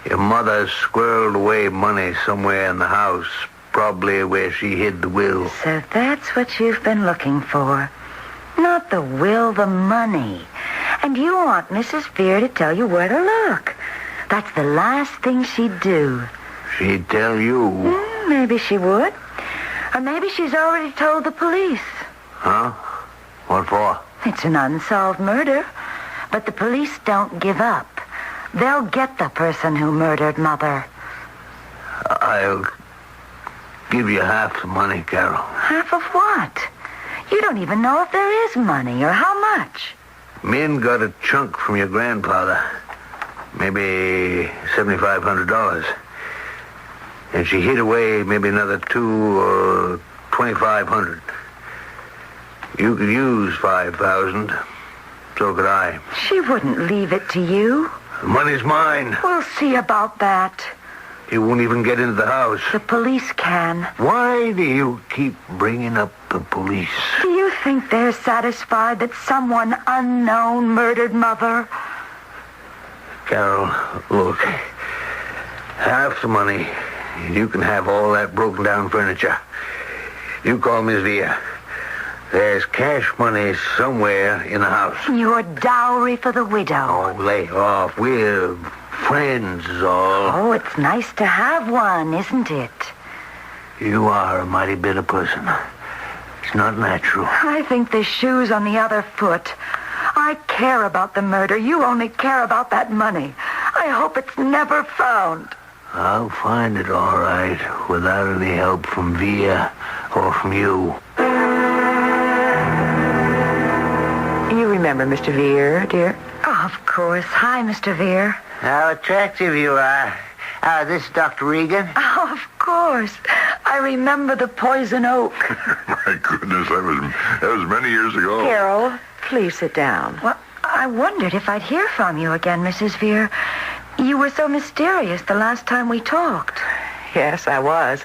Your mother squirreled away money somewhere in the house, probably where she hid the will. So that's what you've been looking for. Not the will, the money. And you want Mrs. Vere to tell you where to look. That's the last thing she'd do. She'd tell you? Maybe she would. Or maybe she's already told the police. Huh? What for? It's an unsolved murder. But the police don't give up. They'll get the person who murdered Mother. I'll give you half the money, Carol. Half of what? You don't even know if there is money or how much. Min got a chunk from your grandfather. Maybe $7,500. And she hid away maybe another $2,000 or $2,500. You could use $5,000. So could I. She wouldn't leave it to you. The money's mine. We'll see about that. You won't even get into the house. The police can. Why do you keep bringing up the police? Do you think they're satisfied that someone unknown murdered Mother? Carol, look. Half the money, and you can have all that broken down furniture. You call Miss Via. There's cash money somewhere in the house. Your dowry for the widow. Oh, lay off. We're friends, is all. Oh, it's nice to have one, isn't it? You are a mighty bitter person. It's not natural. I think the shoe's on the other foot. I care about the murder. You only care about that money. I hope it's never found. I'll find it all right, without any help from Via or from you. You remember Mr. Veer, dear? Oh, of course. Hi, Mr. Veer. How attractive you are. This is Dr. Regan. Oh, of course. I remember the poison oak. My goodness, that was many years ago. Carol, please sit down. Well, I wondered if I'd hear from you again, Mrs. Veer. You were so mysterious the last time we talked. Yes, I was.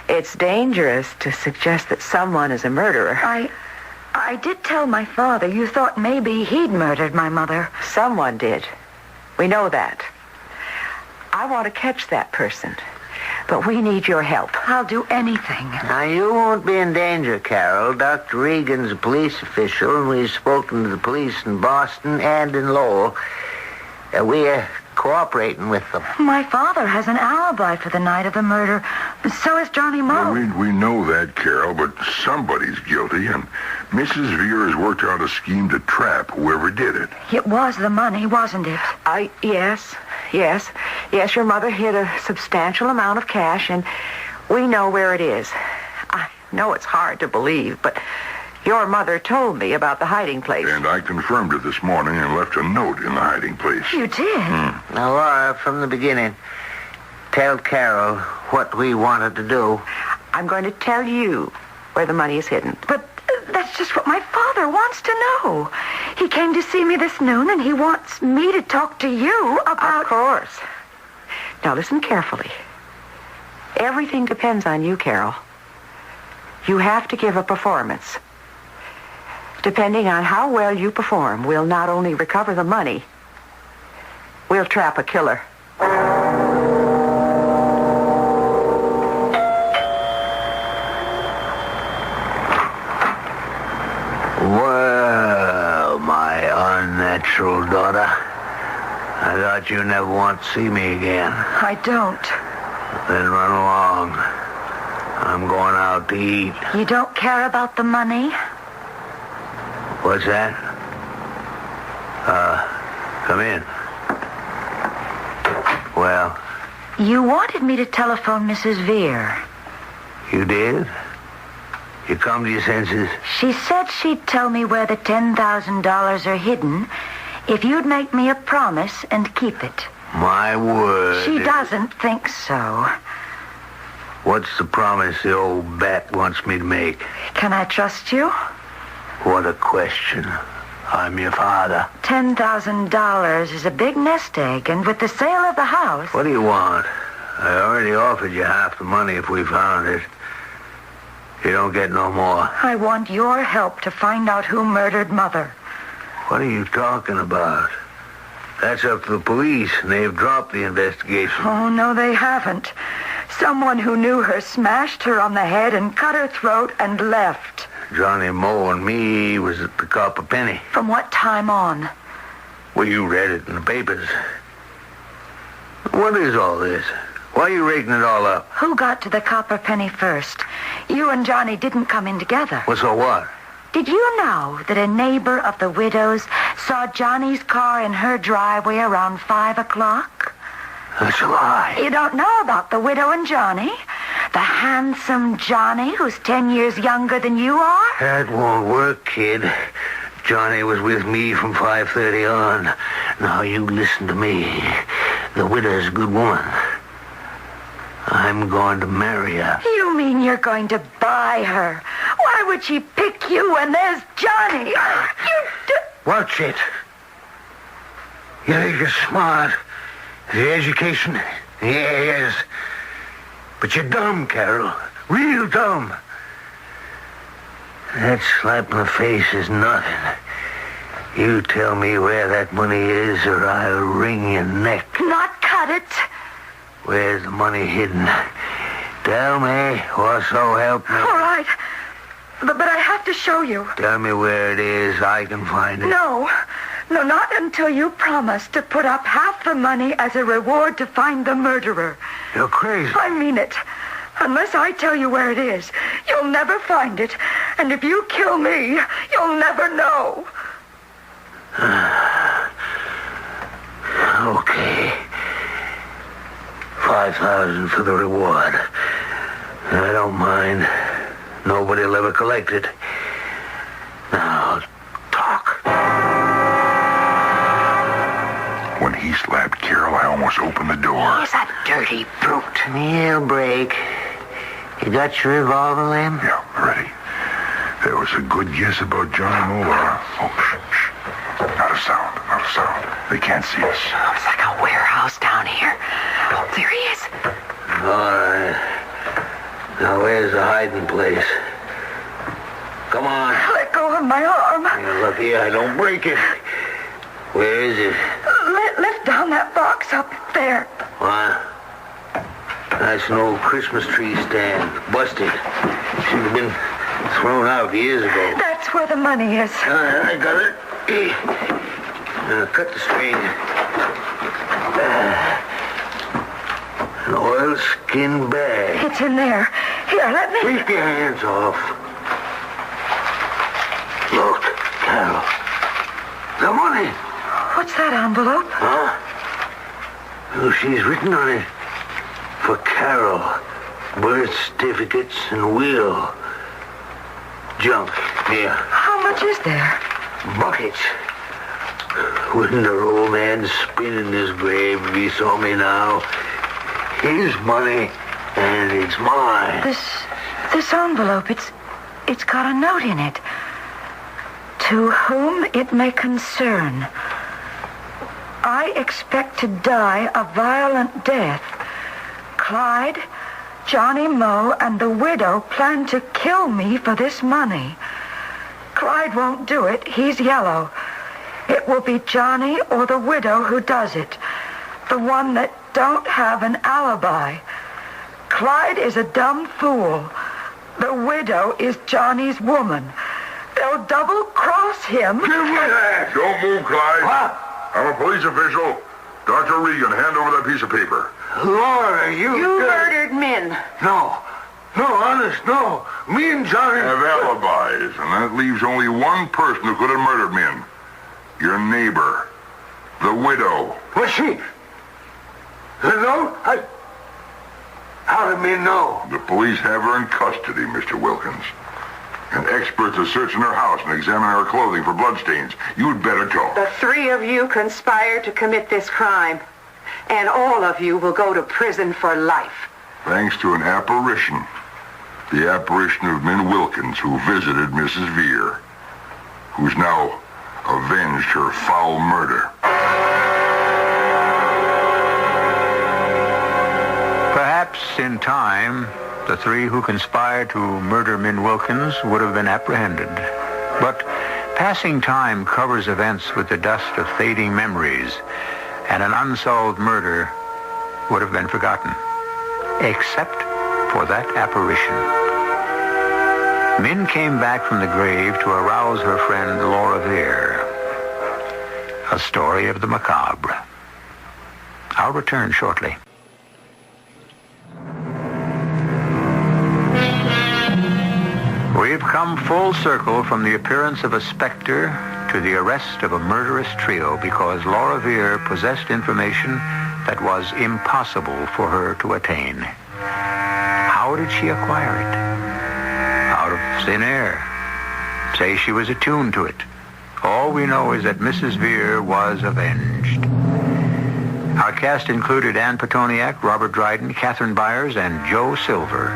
It's dangerous to suggest that someone is a murderer. I did tell my father you thought maybe he'd murdered my mother. Someone did. We know that. I want to catch that person, but we need your help. I'll do anything. Now, you won't be in danger, Carol. Dr. Regan's a police official, and we've spoken to the police in Boston and in Lowell. We're cooperating with them. My father has an alibi for the night of the murder. So has Johnny Moe. Well, we know that, Carol, but somebody's guilty, and Mrs. Veer has worked out a scheme to trap whoever did it. It was the money, wasn't it? Yes, your mother hid a substantial amount of cash, and we know where it is. I know it's hard to believe, but your mother told me about the hiding place. And I confirmed it this morning and left a note in the hiding place. You did? Now, Laura, from the beginning, tell Carol what we wanted to do. I'm going to tell you where the money is hidden. But that's just what my father wants to know. He came to see me this noon, and he wants me to talk to you about... Of course. Now, listen carefully. Everything depends on you, Carol. You have to give a performance. Depending on how well you perform, we'll not only recover the money, we'll trap a killer. Well, my unnatural daughter, I thought you'd never want to see me again. I don't. Then run along. I'm going out to eat. You don't care about the money? What's that? Come in. Well? You wanted me to telephone Mrs. Veer. You did? You come to your senses? She said she'd tell me where the $10,000 are hidden if you'd make me a promise and keep it. My word. She doesn't think so. What's the promise the old bat wants me to make? Can I trust you? What a question. I'm your father. $10,000 is a big nest egg, and with the sale of the house... What do you want? I already offered you half the money if we found it. You don't get no more. I want your help to find out who murdered Mother. What are you talking about? That's up to the police, and they've dropped the investigation. Oh, no, they haven't. Someone who knew her smashed her on the head and cut her throat and left. Johnny Moe and me was at the Copper Penny. From what time on? Well, you read it in the papers. What is all this? Why are you raking it all up? Who got to the Copper Penny first? You and Johnny didn't come in together. Well, so what? Did you know that a neighbor of the widow's saw Johnny's car in her driveway around 5 o'clock? That's a lie. You don't know about the widow and Johnny? The handsome Johnny who's 10 years younger than you are? That won't work, kid. Johnny was with me from 5:30 on. Now you listen to me. The widow's a good woman. I'm going to marry her. You mean you're going to buy her? Why would she pick you when there's Johnny? Watch it. You think you're smart. The education? Yes. But you're dumb, Carol. Real dumb. That slap in the face is nothing. You tell me where that money is or I'll wring your neck. Not cut it. Where's the money hidden? Tell me, or so help me. All right. But I have to show you. Tell me where it is. I can find it. No, not until you promise to put up half the money as a reward to find the murderer. You're crazy. I mean it. Unless I tell you where it is, you'll never find it. And if you kill me, you'll never know. Okay. 5,000 for the reward. I don't mind. Nobody'll ever collect it. Now, talk. When he slapped Carol, I almost opened the door. He's a dirty brute. He'll break. You got your revolver, Lem? Yeah, ready. That was a good guess about Johnny Moore. Oh, shh. Not a sound. They can't see us. It's like a warehouse down here. Oh, there he is. All right. Now, where's the hiding place? Come on. Let go of my arm. You're lucky I don't break it. Where is it? Lift down that box up there. What? That's an old Christmas tree stand. Busted. Should have been thrown out years ago. That's where the money is. I got it. Cut the string. An oilskin bag. It's in there. Here, let me... Keep your hands off. Look, Carol. The money. What's that envelope? Huh? Oh, she's written on it. For Carol. Birth certificates and will. Junk. Here. How much is there? Buckets. Wouldn't her old man spin in his grave if he saw me now? His money, and it's mine. This envelope, it's got a note in it. To whom it may concern. I expect to die a violent death. Clyde, Johnny Moe, and the widow plan to kill me for this money. Clyde won't do it. He's yellow. It will be Johnny or the widow who does it. The one that don't have an alibi. Clyde is a dumb fool. The widow is Johnny's woman. They'll double-cross him. Give me that! Don't move, Clyde. What? I'm a police official. Dr. Regan, hand over that piece of paper. Laura, you murdered Min. No, honest, no. Me and Johnny... Have alibis, and that leaves only one person who could have murdered Min. Your neighbor. The widow. Was she? No? How did Min know? The police have her in custody, Mr. Wilkins. And experts are searching her house and examining her clothing for bloodstains. You'd better talk. The three of you conspired to commit this crime. And all of you will go to prison for life. Thanks to an apparition. The apparition of Min Wilkins, who visited Mrs. Veer, who's now avenged her foul murder. Perhaps in time, the three who conspired to murder Min Wilkins would have been apprehended. But passing time covers events with the dust of fading memories, and an unsolved murder would have been forgotten, except for that apparition. Min came back from the grave to arouse her friend Laura Veer. A story of the macabre. I'll return shortly. We've come full circle from the appearance of a specter to the arrest of a murderous trio because Laura Veer possessed information that was impossible for her to attain. How did she acquire it? Out of thin air. Say she was attuned to it. All we know is that Mrs. Veer was avenged. Our cast included Ann Petoniak, Robert Dryden, Catherine Byers, and Joe Silver.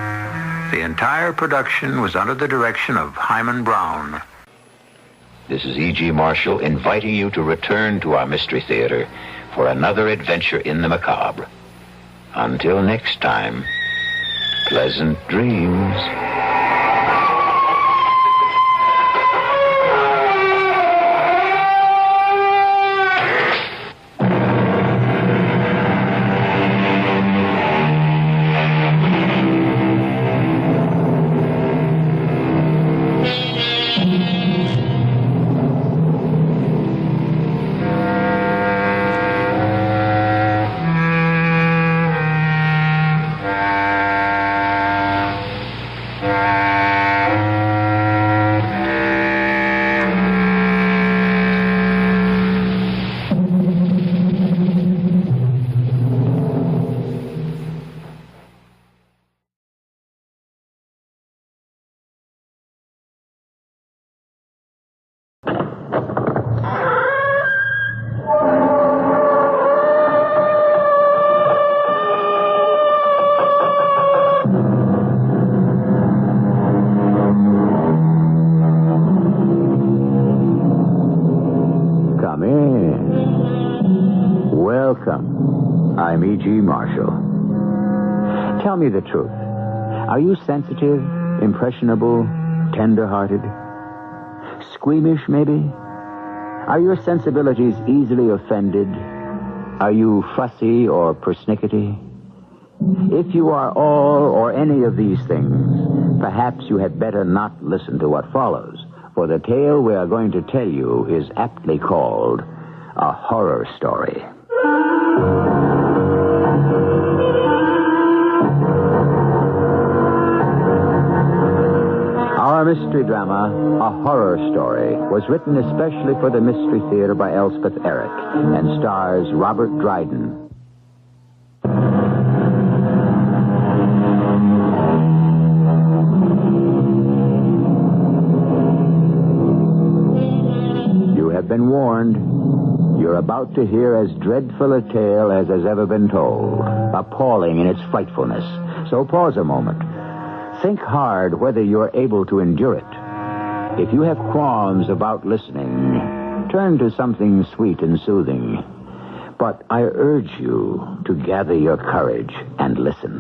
The entire production was under the direction of Hyman Brown. This is E.G. Marshall inviting you to return to our Mystery Theater for another adventure in the macabre. Until next time, pleasant dreams. Welcome. I'm E.G. Marshall. Tell me the truth. Are you sensitive, impressionable, tender-hearted? Squeamish, maybe? Are your sensibilities easily offended? Are you fussy or persnickety? If you are all or any of these things, perhaps you had better not listen to what follows, for the tale we are going to tell you is aptly called a horror story. Our mystery drama, A Horror Story, was written especially for the Mystery Theater by Elspeth Eric and stars Robert Dryden. You have been warned. You're about to hear as dreadful a tale as has ever been told, appalling in its frightfulness. So pause a moment. Think hard whether you're able to endure it. If you have qualms about listening, turn to something sweet and soothing. But I urge you to gather your courage and listen.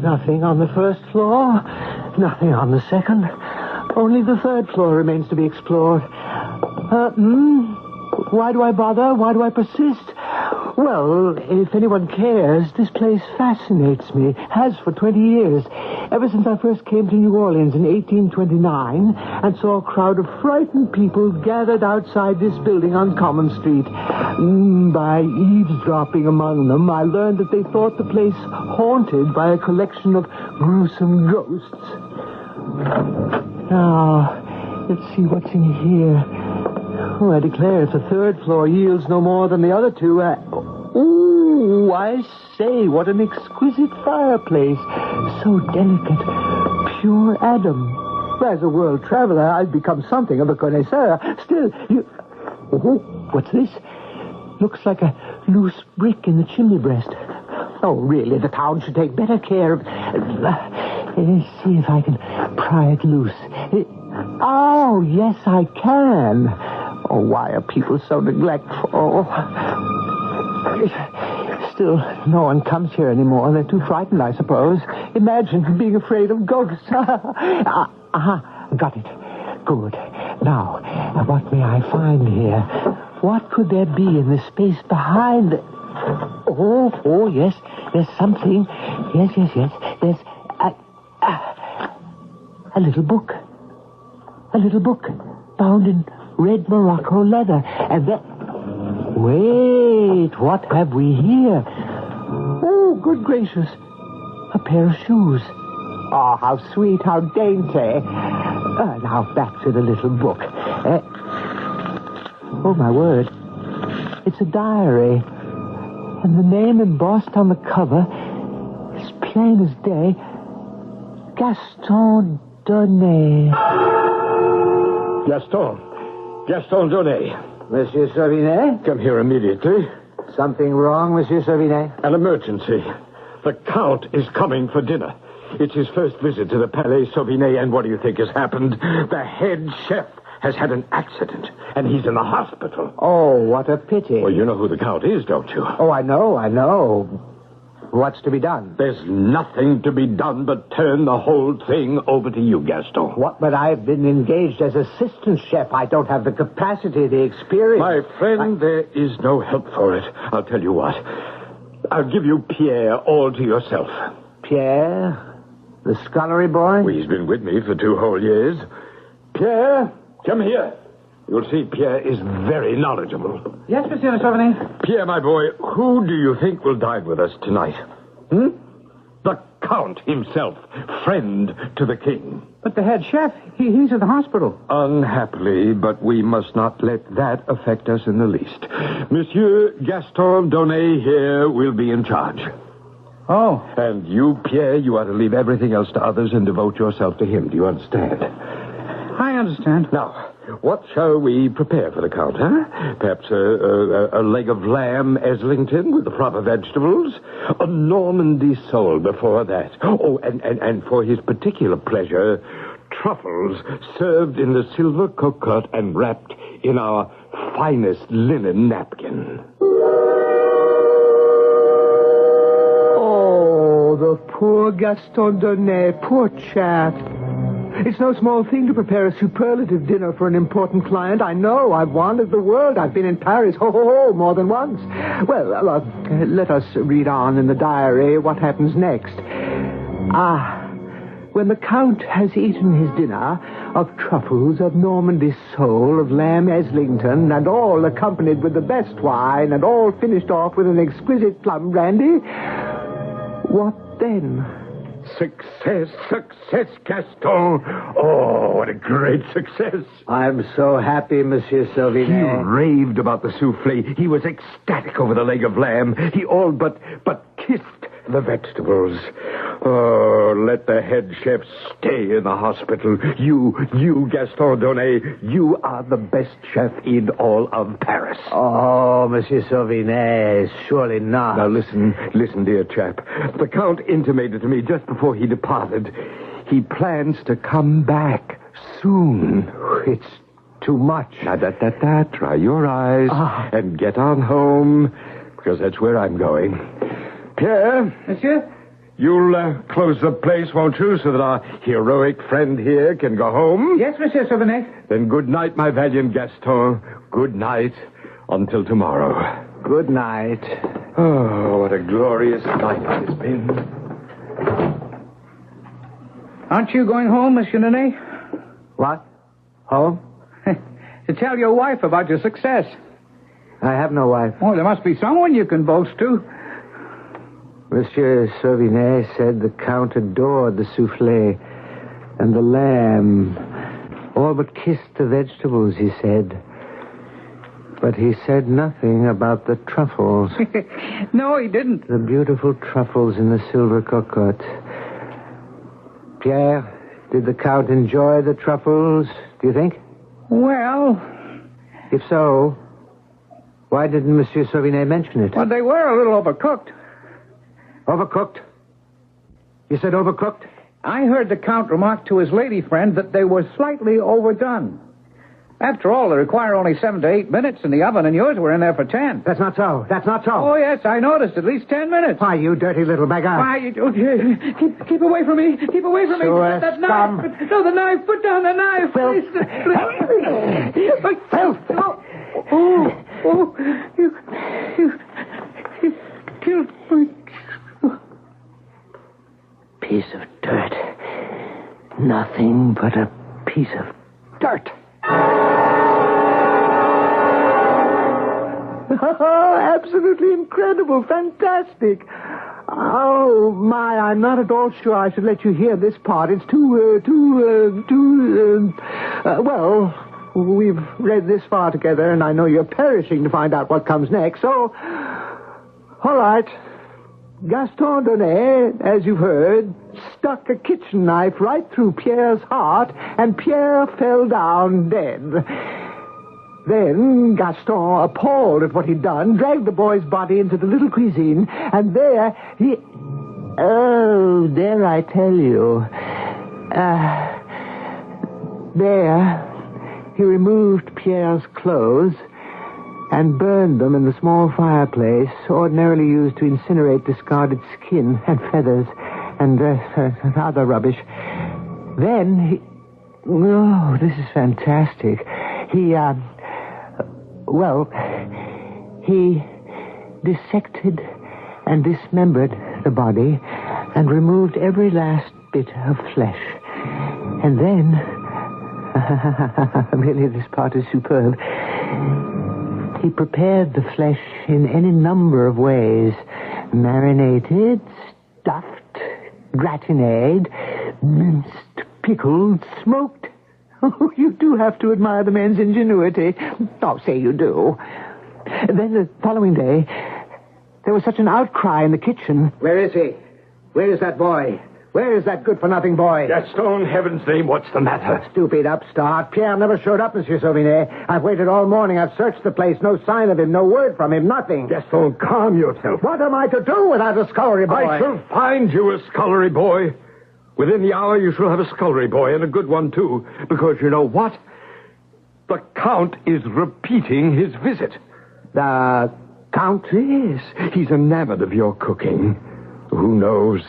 Nothing on the first floor, nothing on the second. Only the third floor remains to be explored. Why do I bother? Why do I persist? Well, if anyone cares, this place fascinates me. Has for 20 years. Ever since I first came to New Orleans in 1829 and saw a crowd of frightened people gathered outside this building on Common Street. By eavesdropping among them, I learned that they thought the place haunted by a collection of gruesome ghosts. Now, let's see what's in here. Oh, I declare, if the third floor yields no more than the other two, ooh, I say, what an exquisite fireplace. So delicate, pure Adam. As a world traveler, I've become something of a connoisseur. Still, Oh, what's this? Looks like a loose brick in the chimney breast. Oh, really, the town should take better care of... Let's see if I can pry it loose. Oh, yes, I can. Oh, why are people so neglectful? Still, no one comes here anymore. They're too frightened, I suppose. Imagine being afraid of ghosts. Got it. Good. Now, what may I find here? What could there be in the space behind the... Oh, yes. There's something. Yes. There's a little book. A little book bound in red Morocco leather. And then... Wait, what have we here? Oh, good gracious. A pair of shoes. Oh, how sweet, how dainty. Now, back to the little book. Oh, my word. It's a diary. And the name embossed on the cover is plain as day. Gaston Donnet. Gaston Donnet. Monsieur Sauvinet? Come here immediately. Something wrong, Monsieur Sauvinet? An emergency. The Count is coming for dinner. It's his first visit to the Palais Sauvinet, and what do you think has happened? The head chef has had an accident, and he's in the hospital. Oh, what a pity. Well, you know who the Count is, don't you? Oh, I know. What's to be done? There's nothing to be done but turn the whole thing over to you, Gaston. What? But I've been engaged as assistant chef. I don't have the capacity, the experience. My friend, there is no help for it. I'll tell you what. I'll give you Pierre all to yourself. Pierre? The scullery boy? Well, he's been with me for 2 whole years. Pierre, come here. You'll see Pierre is very knowledgeable. Yes, Monsieur le Chauvenet. Pierre, my boy, who do you think will dine with us tonight? The Count himself, friend to the king. But the head chef, he's at the hospital. Unhappily, but we must not let that affect us in the least. Monsieur Gaston Donnet here will be in charge. Oh. And you, Pierre, you are to leave everything else to others and devote yourself to him. Do you understand? I understand. Now, what shall we prepare for the Count, huh? Perhaps a leg of lamb Eslington with the proper vegetables? A Normandy sole before that. Oh, and for his particular pleasure, truffles served in the silver cocotte and wrapped in our finest linen napkin. Oh, the poor Gaston Donnet, poor chap. It's no small thing to prepare a superlative dinner for an important client. I know. I've wandered the world. I've been in Paris, more than once. Well, let us read on in the diary what happens next. When the Count has eaten his dinner of truffles, of Normandy sole, of lamb Eslington, and all accompanied with the best wine, and all finished off with an exquisite plum brandy, what then? Success, Gaston. Oh, what a great success. I'm so happy, Monsieur Sauvinet. He raved about the soufflé. He was ecstatic over the leg of lamb. He all but kissed the vegetables. Oh, let the head chef stay in the hospital. You, Gaston Donnet, you are the best chef in all of Paris. Oh, Monsieur Sauvinet, surely not. Now listen, dear chap. The Count intimated to me just before he departed, he plans to come back soon. It's too much. Now, dry your eyes and get on home, because that's where I'm going. Pierre? Monsieur? You'll close the place, won't you, so that our heroic friend here can go home? Yes, Monsieur Sauvinet. Then good night, my valiant Gaston. Good night until tomorrow. Good night. Oh, what a glorious night it has been. Aren't you going home, Monsieur Donnet? What? Home? To tell your wife about your success. I have no wife. Oh, there must be someone you can boast to. Monsieur Sauvinet said the Count adored the soufflé and the lamb. All but kissed the vegetables, he said. But he said nothing about the truffles. No, he didn't. The beautiful truffles in the silver cocotte. Pierre, did the Count enjoy the truffles, do you think? Well... If so, why didn't Monsieur Sauvinet mention it? Well, they were a little overcooked. Overcooked? You said overcooked? I heard the Count remark to his lady friend that they were slightly overdone. After all, they require only 7 to 8 minutes in the oven, and yours were in there for 10. That's not so. Oh, yes, I noticed. At least 10 minutes. Why, you dirty little beggar. Why, you... Keep away from me. Keep away from me. That knife. No, the knife. Put down the knife. Filth. Filth. Oh, you killed me. Piece of dirt. Nothing but a piece of dirt. Absolutely incredible. Fantastic. Oh, my, I'm not at all sure I should let you hear this part. It's well, we've read this far together, and I know you're perishing to find out what comes next, so... All right. Gaston Donnet, as you've heard, stuck a kitchen knife right through Pierre's heart, and Pierre fell down dead. Then Gaston, appalled at what he'd done, dragged the boy's body into the little cuisine, and there he... Oh, dare I tell you. There, he removed Pierre's clothes and burned them in the small fireplace ordinarily used to incinerate discarded skin and feathers and other rubbish. Then he... Oh, this is fantastic. He dissected and dismembered the body and removed every last bit of flesh. And then... really, this part is superb. He prepared the flesh in any number of ways. Marinated, stuffed, gratinade, minced, pickled, smoked. Oh, you do have to admire the man's ingenuity. Oh, say you do. Then the following day, there was such an outcry in the kitchen. Where is he? Where is that boy? Where is that good-for-nothing boy? Gaston, heaven's name, what's the matter? Stupid upstart. Pierre never showed up, Monsieur Sauvinet. I've waited all morning. I've searched the place. No sign of him. No word from him. Nothing. Gaston, calm yourself. What am I to do without a scullery boy? I shall find you a scullery boy. Within the hour, you shall have a scullery boy, and a good one, too. Because you know what? The Count is repeating his visit. The Count? Yes. He's enamored of your cooking. Who knows?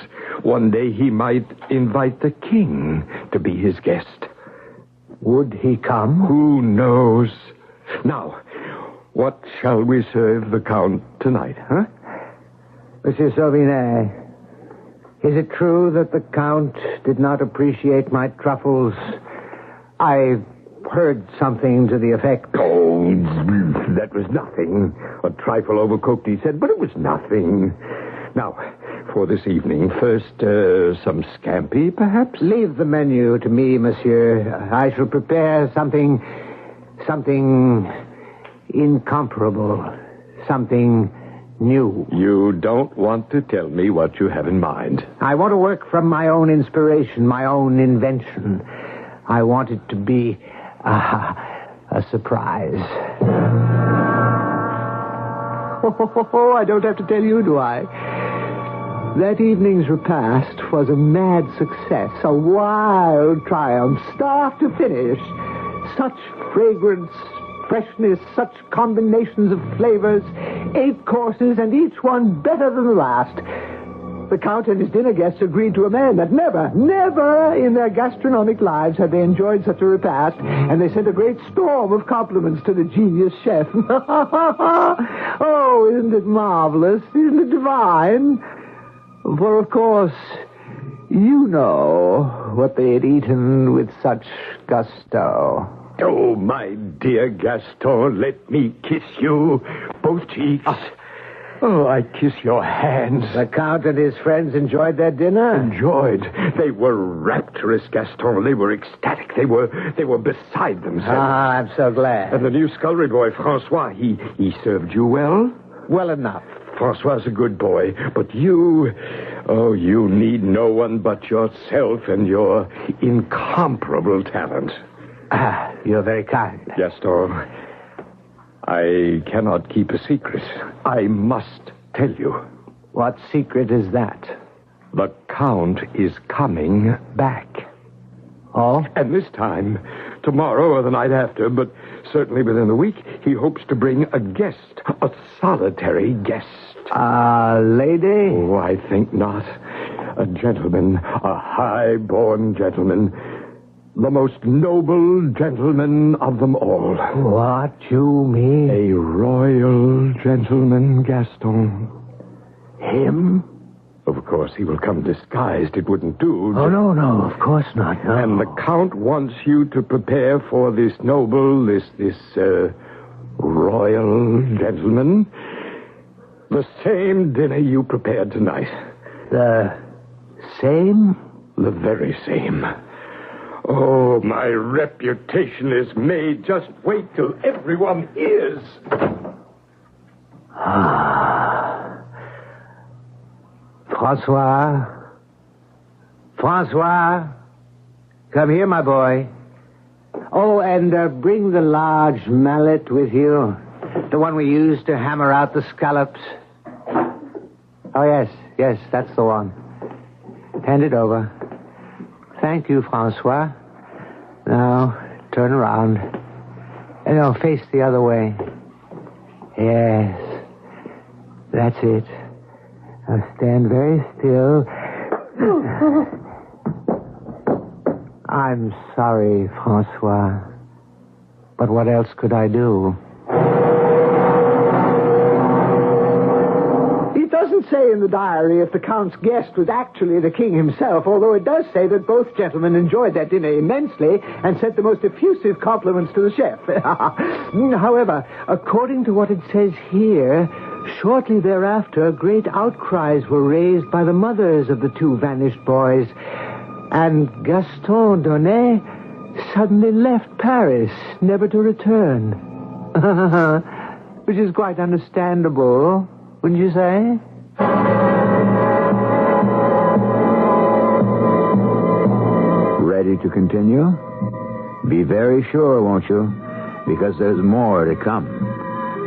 One day he might invite the king to be his guest. Would he come? Who knows? Now, what shall we serve the Count tonight, huh? Monsieur Sauvinet, is it true that the Count did not appreciate my truffles? I heard something to the effect... Oh, that was nothing. A trifle overcooked, he said, but it was nothing. Now, for this evening, first, some scampi, perhaps? Leave the menu to me, monsieur. I shall prepare something incomparable, something new. You don't want to tell me what you have in mind. I want to work from my own inspiration, my own invention. I want it to be a surprise. Oh, I don't have to tell you, do I? That evening's repast was a mad success, a wild triumph, start to finish. Such fragrance, freshness, such combinations of flavors, 8 courses, and each one better than the last. The Count and his dinner guests agreed to a man that never in their gastronomic lives had they enjoyed such a repast, and they sent a great storm of compliments to the genius chef. Oh, isn't it marvelous? Isn't it divine? For, of course, you know what they had eaten with such gusto. Oh, my dear Gaston, let me kiss you. Both cheeks. Oh, I kiss your hands. The Count and his friends enjoyed their dinner? Enjoyed. They were rapturous, Gaston. They were ecstatic. They were beside themselves. Ah, I'm so glad. And the new scullery boy, Francois, he served you well? Well enough. Francois' a good boy, but you need no one but yourself and your incomparable talent. Ah, you're very kind. Gaston, I cannot keep a secret. I must tell you. What secret is that? The Count is coming back. Oh? And this time, tomorrow or the night after, but certainly within the week, he hopes to bring a guest, a solitary guest. A lady? Oh, I think not. A gentleman, a high-born gentleman. The most noble gentleman of them all. What you mean? A royal gentleman, Gaston. Him? Of course, he will come disguised. It wouldn't do. Oh, no, of course not. No. And the Count wants you to prepare for this noble, this royal gentleman the same dinner you prepared tonight. The same? The very same. Oh, my reputation is made. Just wait till everyone hears. Francois, come here, my boy. Oh, and bring the large mallet with you. The one we use to hammer out the scallops. Oh, yes, that's the one. Hand it over. Thank you, Francois. Now, turn around. And now face the other way. Yes. That's it. Now stand very still. I'm sorry, Francois. But what else could I do? It doesn't say in the diary if the Count's guest was actually the king himself, although it does say that both gentlemen enjoyed their dinner immensely and sent the most effusive compliments to the chef. However, according to what it says here, shortly thereafter, great outcries were raised by the mothers of the two vanished boys, and Gaston Donnet suddenly left Paris, never to return. Which is quite understandable, wouldn't you say? Ready to continue? Be very sure, won't you? Because there's more to come.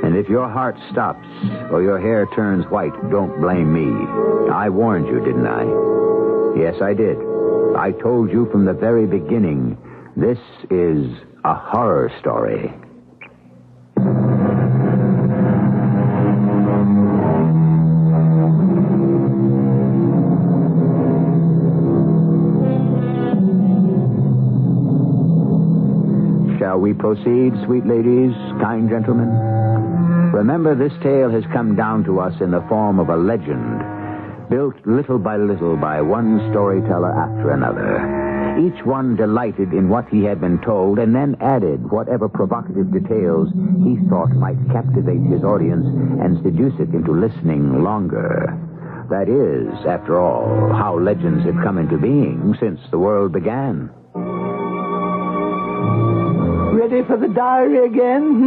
And if your heart stops or your hair turns white, don't blame me. I warned you, didn't I? Yes, I did. I told you from the very beginning, this is a horror story. Shall we proceed, sweet ladies, kind gentlemen? Remember, this tale has come down to us in the form of a legend, built little by little by one storyteller after another. Each one delighted in what he had been told and then added whatever provocative details he thought might captivate his audience and seduce it into listening longer. That is, after all, how legends have come into being since the world began. Ready for the diary again,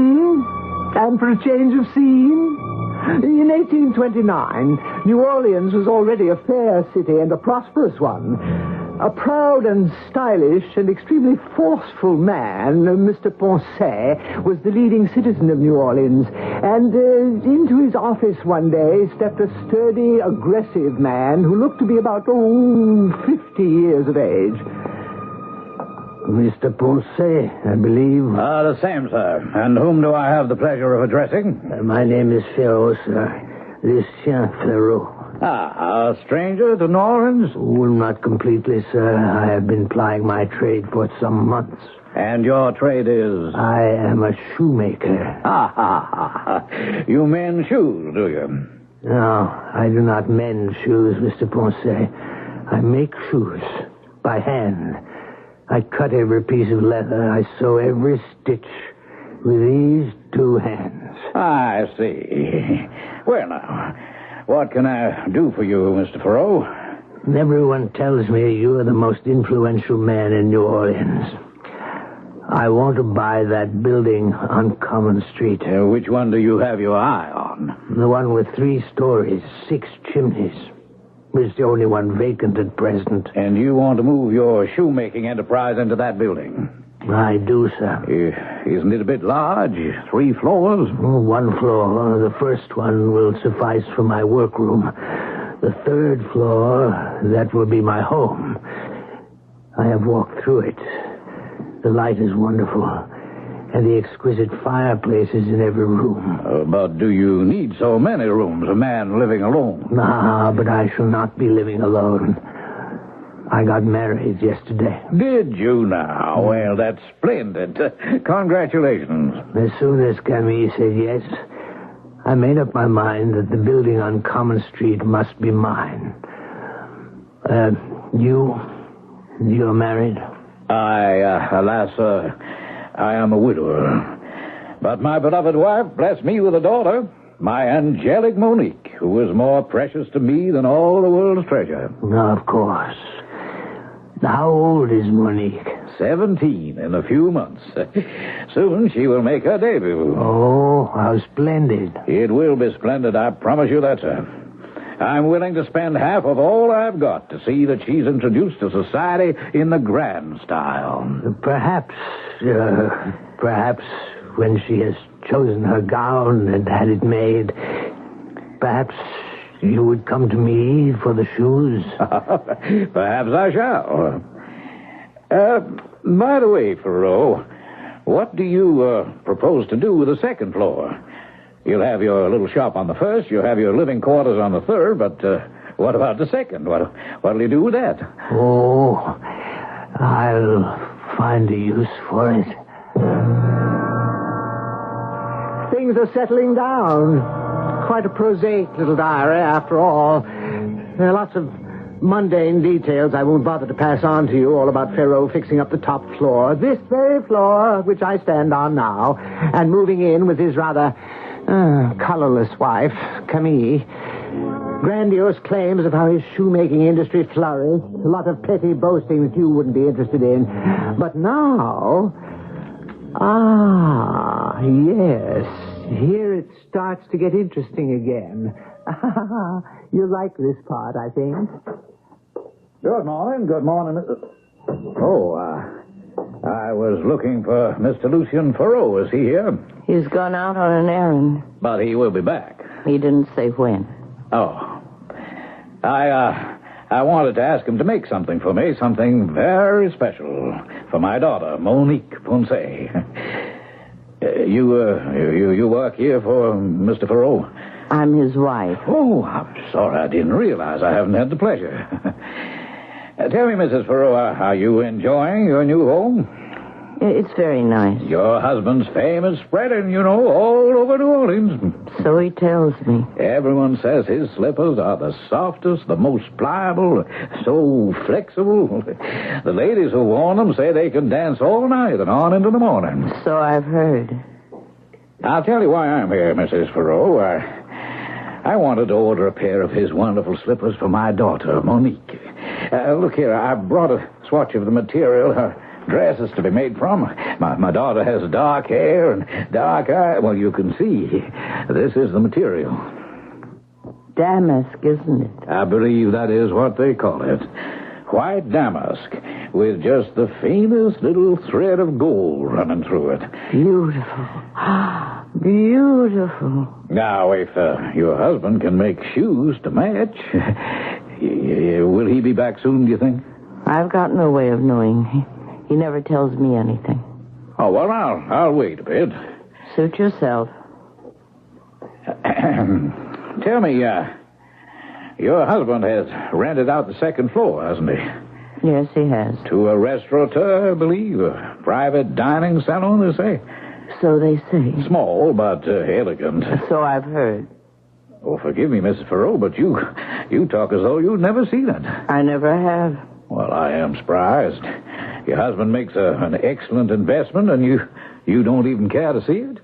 And for a change of scene? In 1829, New Orleans was already a fair city and a prosperous one. A proud and stylish and extremely forceful man, Mr. Poncet, was the leading citizen of New Orleans. And into his office one day stepped a sturdy, aggressive man who looked to be about, 50 years of age. Mr. Poncet, I believe. The same, sir. And whom do I have the pleasure of addressing? My name is Ferraud, sir. Lucien Ferraud. A stranger to New Orleans? Well, not completely, sir. I have been plying my trade for some months. And your trade is? I am a shoemaker. You mend shoes, do you? No, I do not mend shoes, Mr. Poncet. I make shoes by hand. I cut every piece of leather. I sew every stitch with these two hands. I see. Well, now, what can I do for you, Mr. Ferraud? Everyone tells me you are the most influential man in New Orleans. I want to buy that building on Common Street. Which one do you have your eye on? The one with 3 stories, 6 chimneys. It's the only one vacant at present. And you want to move your shoemaking enterprise into that building? I do, sir. Isn't it a bit large? 3 floors? 1 floor. The first one will suffice for my workroom. The 3rd floor, that will be my home. I have walked through it. The light is wonderful. And the exquisite fireplaces in every room. But do you need so many rooms, a man living alone? Nah, but I shall not be living alone. I got married yesterday. Did you now? Well, that's splendid. Congratulations. As soon as Camille said yes, I made up my mind that the building on Common Street must be mine. You're married? Alas, I am a widower. But my beloved wife blessed me with a daughter, my angelic Monique, who is more precious to me than all the world's treasure. Of course. How old is Monique? 17 in a few months. Soon she will make her debut. Oh, how splendid. It will be splendid, I promise you that, sir. I'm willing to spend half of all I've got to see that she's introduced to society in the grand style. Perhaps when she has chosen her gown and had it made, perhaps you would come to me for the shoes. Perhaps I shall. By the way, Thoreau, what do you propose to do with the second floor? You'll have your little shop on the first, you'll have your living quarters on the third, but what about the second? What'll you do with that? Oh, I'll find a use for it. Things are settling down. Quite a prosaic little diary, after all. There are lots of mundane details I won't bother to pass on to you, all about Pharaoh fixing up the top floor, this very floor which I stand on now, and moving in with his rather colorless wife, Camille. Grandiose claims of how his shoemaking industry flourished. A lot of petty boasting that you wouldn't be interested in. But now... yes. Here it starts to get interesting again. You like this part, I think. Good morning, Mrs. Oh, I was looking for Mr. Lucien Thoreau. Is he here? He's gone out on an errand. But he will be back. He didn't say when. Oh. I wanted to ask him to make something for me, something very special for my daughter, Monique Ponce. You work here for Mr. Thoreau? I'm his wife. Oh, I'm sorry. I didn't realize. I haven't had the pleasure. Tell me, Mrs. Thoreau, are you enjoying your new home? It's very nice. Your husband's fame is spreading, all over New Orleans. So he tells me. Everyone says his slippers are the softest, the most pliable, so flexible. The ladies who worn them say they can dance all night and on into the morning. So I've heard. I'll tell you why I'm here, Mrs. Thoreau. I wanted to order a pair of his wonderful slippers for my daughter, Monique. Look here, I brought a swatch of the material her dress is to be made from. My daughter has dark hair and dark eyes. Well, you can see. This is the material. Damask, isn't it? I believe that is what they call it. White damask, with just the faintest little thread of gold running through it. Beautiful. Beautiful. Now, if your husband can make shoes to match, will he be back soon, do you think? I've got no way of knowing. He never tells me anything. Oh, well, I'll wait a bit. Suit yourself. Tell me, your husband has rented out the second floor, hasn't he? Yes, he has. To a restaurateur, I believe. A private dining salon, they say. So they say. Small, but elegant. So I've heard. Oh, forgive me, Mrs. Thoreau, but you talk as though you'd never seen it. I never have. Well, I am surprised. Your husband makes an excellent investment, and you don't even care to see it?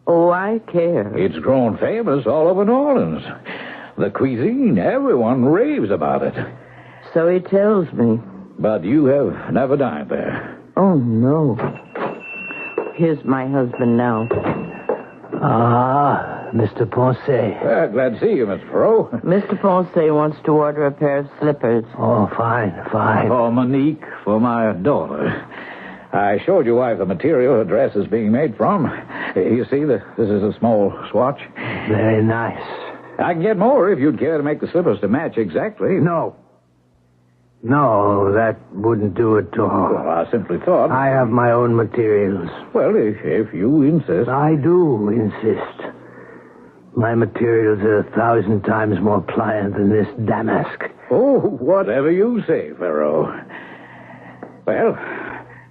Oh, I care. It's grown famous all over New Orleans. The cuisine, everyone raves about it. So he tells me. But you have never dined there. Oh, no. Here's my husband now. Mr. Ponce. Glad to see you, Mr. Thoreau. Mr. Ponce wants to order a pair of slippers. Oh, fine. For Monique, for my daughter. I showed your wife the material her dress is being made from. You see, this is a small swatch. Very nice. I can get more if you'd care to make the slippers to match exactly. No, that wouldn't do at all. Well, I simply thought... I have my own materials. Well, if you insist. I do insist. My materials are 1,000 times more pliant than this damask. Oh, whatever you say, Thoreau. Well,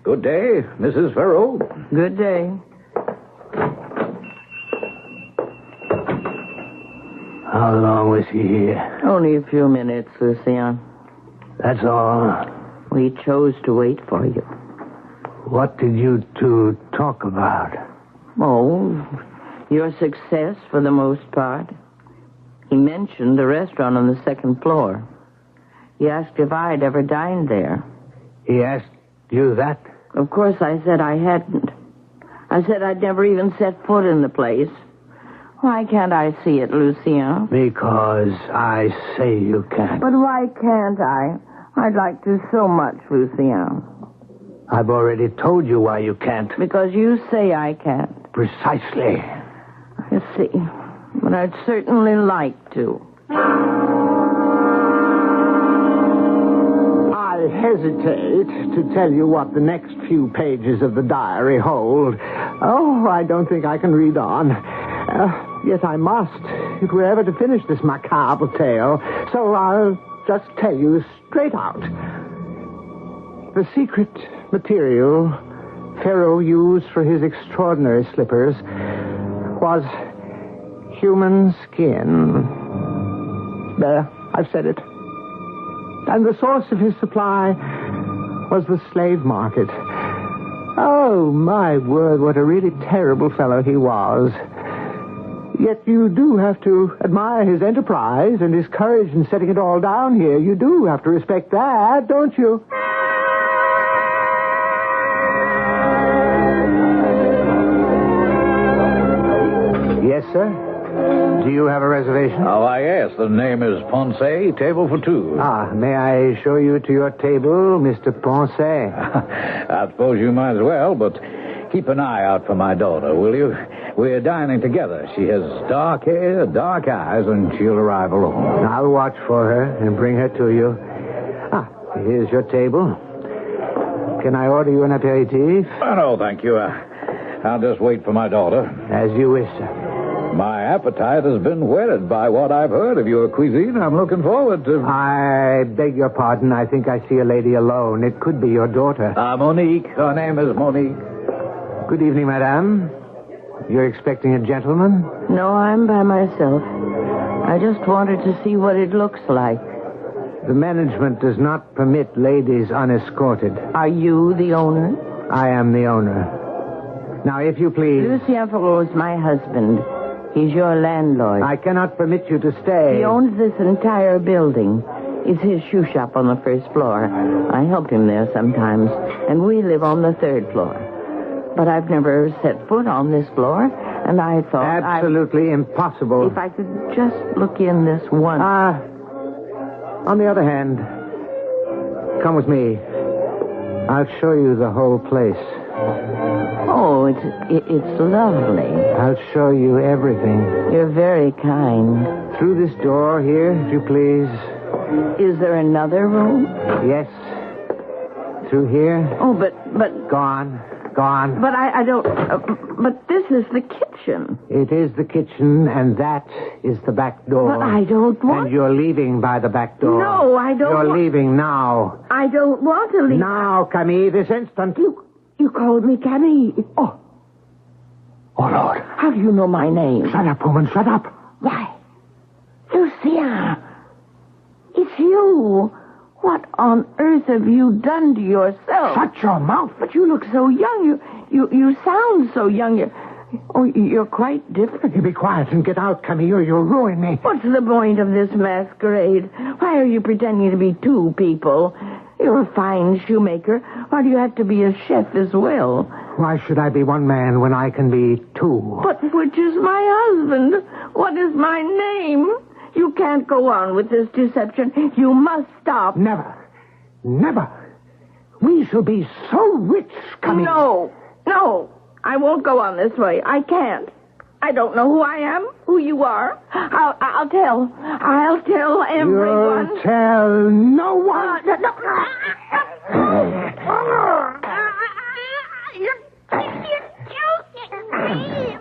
good day, Mrs. Thoreau. Good day. How long was he here? Only a few minutes, Lucien. That's all? We chose to wait for you. What did you two talk about? Oh, your success for the most part. He mentioned a restaurant on the second floor. He asked if I'd ever dined there. He asked you that? Of course, I said I hadn't. I said I'd never even set foot in the place. Why can't I see it, Lucien? Because I say you can't. But why can't I? I'd like to so much, Lucien. I've already told you why you can't. Because you say I can't. Precisely. I see. But I'd certainly like to. I hesitate to tell you what the next few pages of the diary hold. Oh, I don't think I can read on. Yet I must, if we're ever to finish this macabre tale. So I'll just tell you straight out. The secret material Pharaoh used for his extraordinary slippers was human skin. There, I've said it. And the source of his supply was the slave market. Oh, my word, what a really terrible fellow he was. Yet you do have to admire his enterprise and his courage in setting it all down here. You do have to respect that, don't you? Yes, sir? Do you have a reservation? Oh, yes. The name is Ponce, table for two. Ah, may I show you to your table, Mr. Ponce? I suppose you might as well, but keep an eye out for my daughter, will you? We're dining together. She has dark hair, dark eyes, and she'll arrive alone. I'll watch for her and bring her to you. Ah, here's your table. Can I order you an aperitif? Oh, no, thank you. I'll just wait for my daughter. As you wish, sir. My appetite has been whetted by what I've heard of your cuisine. I'm looking forward to... I beg your pardon. I think I see a lady alone. It could be your daughter. Monique. Her name is Monique. Good evening, madame. You're expecting a gentleman? No, I'm by myself. I just wanted to see what it looks like. The management does not permit ladies unescorted. Are you the owner? I am the owner. Now, if you please... Lucien Ferraud is my husband. He's your landlord. I cannot permit you to stay. He owns this entire building. It's his shoe shop on the first floor. I help him there sometimes. And we live on the third floor. But I've never set foot on this floor, and I thought... Absolutely impossible. If I could just look in this once... On the other hand, come with me. I'll show you the whole place. Oh, it's lovely. I'll show you everything. You're very kind. Through this door here, if you please. Is there another room? Yes. Through here. Oh, but... Gone. But I don't... but this is the kitchen. It is the kitchen, and that is the back door. But I don't want... And you're leaving by the back door. No, I don't You're leaving now. I don't want to leave. Now, Camille, this instant. You called me Camille. Oh, Lord. How do you know my name? Shut up, woman, shut up. Why? Lucien. It's you. What on earth have you done to yourself? Shut your mouth. But you look so young. You sound so young. You're quite different. You be quiet and get out, Camille. You'll ruin me. What's the point of this masquerade? Why are you pretending to be two people? You're a fine shoemaker. Why do you have to be a chef as well? Why should I be one man when I can be two? But which is my husband? What is my name? You can't go on with this deception. You must stop. Never. We shall be so rich, Camille. No. I won't go on this way. I can't. I don't know who I am, who you are. I'll tell everyone. You'll tell no one. You're joking me.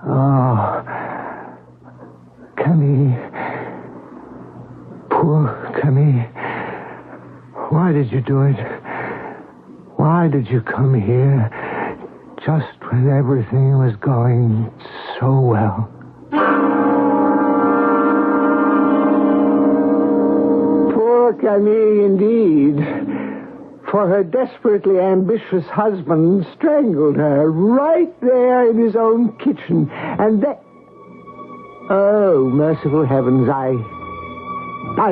Oh, Camille. Poor Camille. Why did you do it? Why did you come here just when everything was going so well? Poor Camille, indeed. For her desperately ambitious husband strangled her right there in his own kitchen. And that... Oh, merciful heavens, I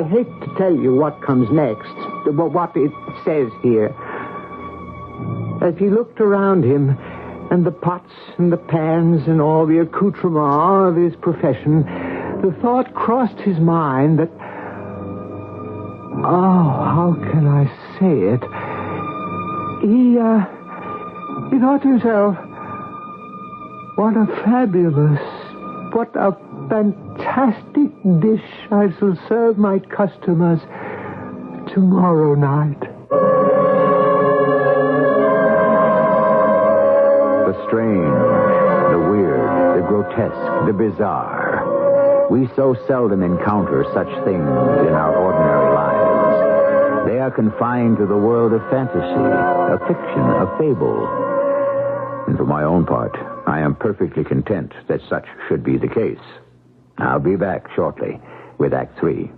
hate to tell you what comes next, what it says here. As he looked around him, and the pots and the pans and all the accoutrements of his profession, the thought crossed his mind that... Oh, how can I say it. He thought to himself, what a fantastic dish I shall serve my customers tomorrow night. The strange, the weird, the grotesque, the bizarre. We so seldom encounter such things in our ordinary lives. They are confined to the world of fantasy, of fiction, of fable. And for my own part, I am perfectly content that such should be the case. I'll be back shortly with Act 3.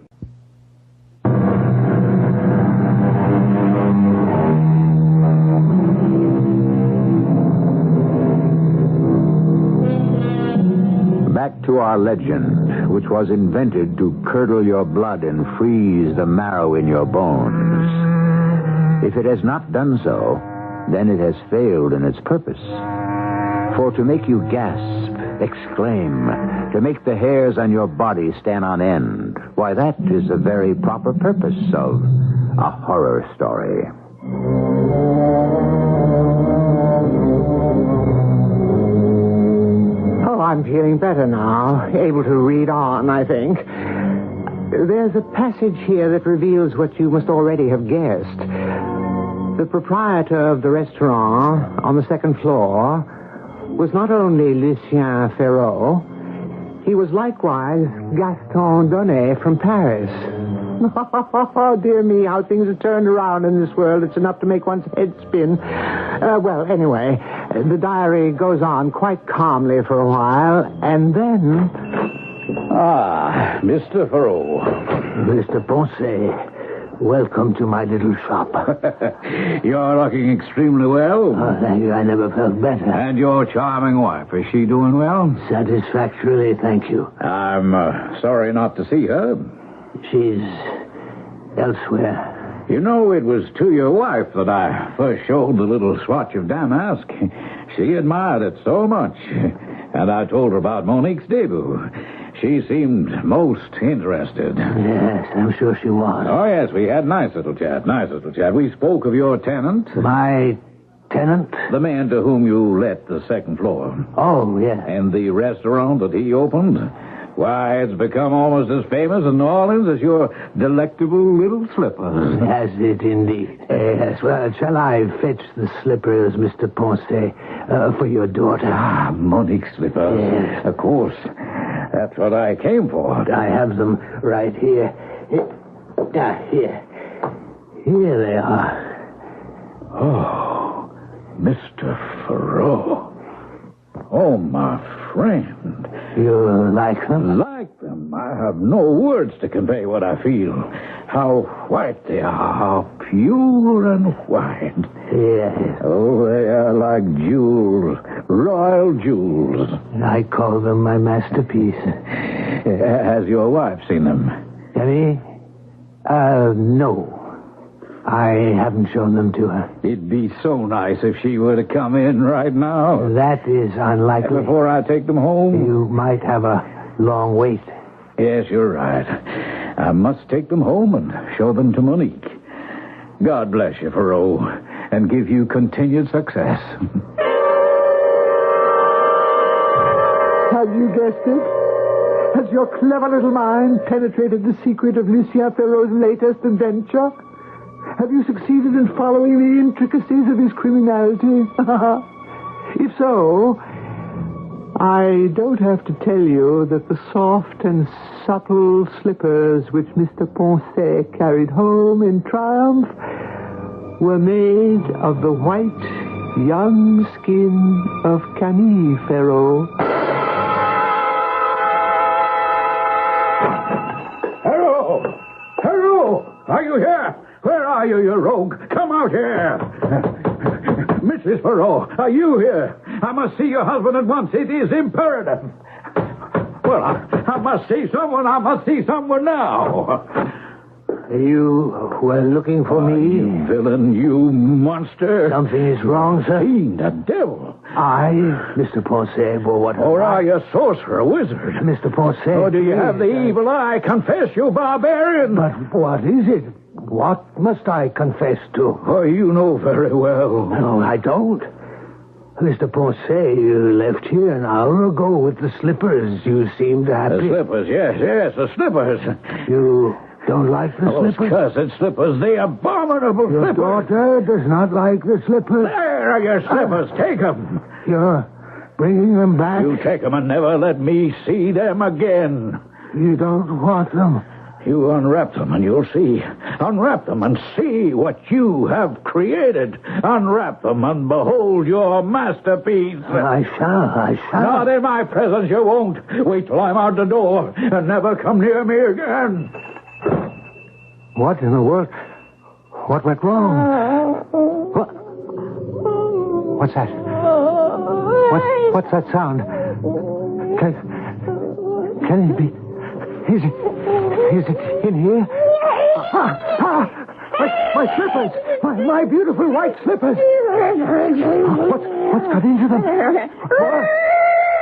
Back to our legend, which was invented to curdle your blood and freeze the marrow in your bones. If it has not done so, then it has failed in its purpose. For to make you gasp, exclaim, to make the hairs on your body stand on end, why, that is the very proper purpose of a horror story. I'm feeling better now, able to read on, I think. There's a passage here that reveals what you must already have guessed. The proprietor of the restaurant on the second floor was not only Lucien Ferraud, he was likewise Gaston Donnet from Paris. Oh, dear me, how things are turned around in this world. It's enough to make one's head spin. Well, anyway, the diary goes on quite calmly for a while, and then... Ah, Mr. Ferraud. Mr. Ponce, welcome to my little shop. You're looking extremely well. Oh, thank you. I never felt better. And your charming wife, is she doing well? Satisfactorily, thank you. I'm sorry not to see her. She's elsewhere. You know, it was to your wife that I first showed the little swatch of damask. She admired it so much. And I told her about Monique's debut. She seemed most interested. Yes, I'm sure she was. Oh, yes, we had nice little chat. We spoke of your tenant. My tenant? The man to whom you let the second floor. Oh, yes. And the restaurant that he opened. Why, it's become almost as famous in New Orleans as your delectable little slippers. Has it indeed? Yes. Well, shall I fetch the slippers, Mr. Ponce, for your daughter? Ah, Monique's slippers. Yes. Of course. That's what I came for. I have them right here. Here. Here they are. Oh, Mr. Ferraud. Oh, my friend. You like them? Like them? I have no words to convey what I feel. How white they are. How pure and white. Yes. Oh, they are like jewels. Royal jewels. I call them my masterpiece. Has your wife seen them? Emmy? No. I haven't shown them to her. It'd be so nice if she were to come in right now. That is unlikely. Before I take them home? You might have a long wait. Yes, you're right. I must take them home and show them to Monique. God bless you, Ferraud, and give you continued success. Have you guessed it? Has your clever little mind penetrated the secret of Lucien Ferraud's latest adventure? Have you succeeded in following the intricacies of his criminality? If so, I don't have to tell you that the soft and subtle slippers which Mr. Ponce carried home in triumph were made of the white, young skin of Camille Ferraud. Ferraud! Are you here? Where are you, you rogue? Come out here! Mrs. Ferraud, are you here? I must see your husband at once. It is imperative. Well, I must see someone. I must see someone now. You were looking for me? You villain, you monster. Something is wrong, sir? Fiend, a devil. I, Mr. Ponce, bore what... Or are you a sorcerer, a wizard? Mr. Ponce... Or do you have the evil eye? Confess, you barbarian. But what is it? What must I confess to? Oh, you know very well. No, I don't. Mr. Ponce, you left here an hour ago with the slippers. You seemed happy. The slippers, yes, the slippers. You don't like the Those slippers? cursed slippers, the abominable Your slippers. daughter does not like the slippers. There are your slippers. Take them. You're bringing them back? You take them and never let me see them again. You don't want them? You unwrap them and you'll see. Unwrap them and see what you have created. Unwrap them and behold your masterpiece. I shall. Not in my presence, you won't. Wait till I'm out the door and never come near me again. What in the world? What went wrong? What's that? What's that sound? Can it be? Is it in here? My slippers! My beautiful white slippers! What's got into them?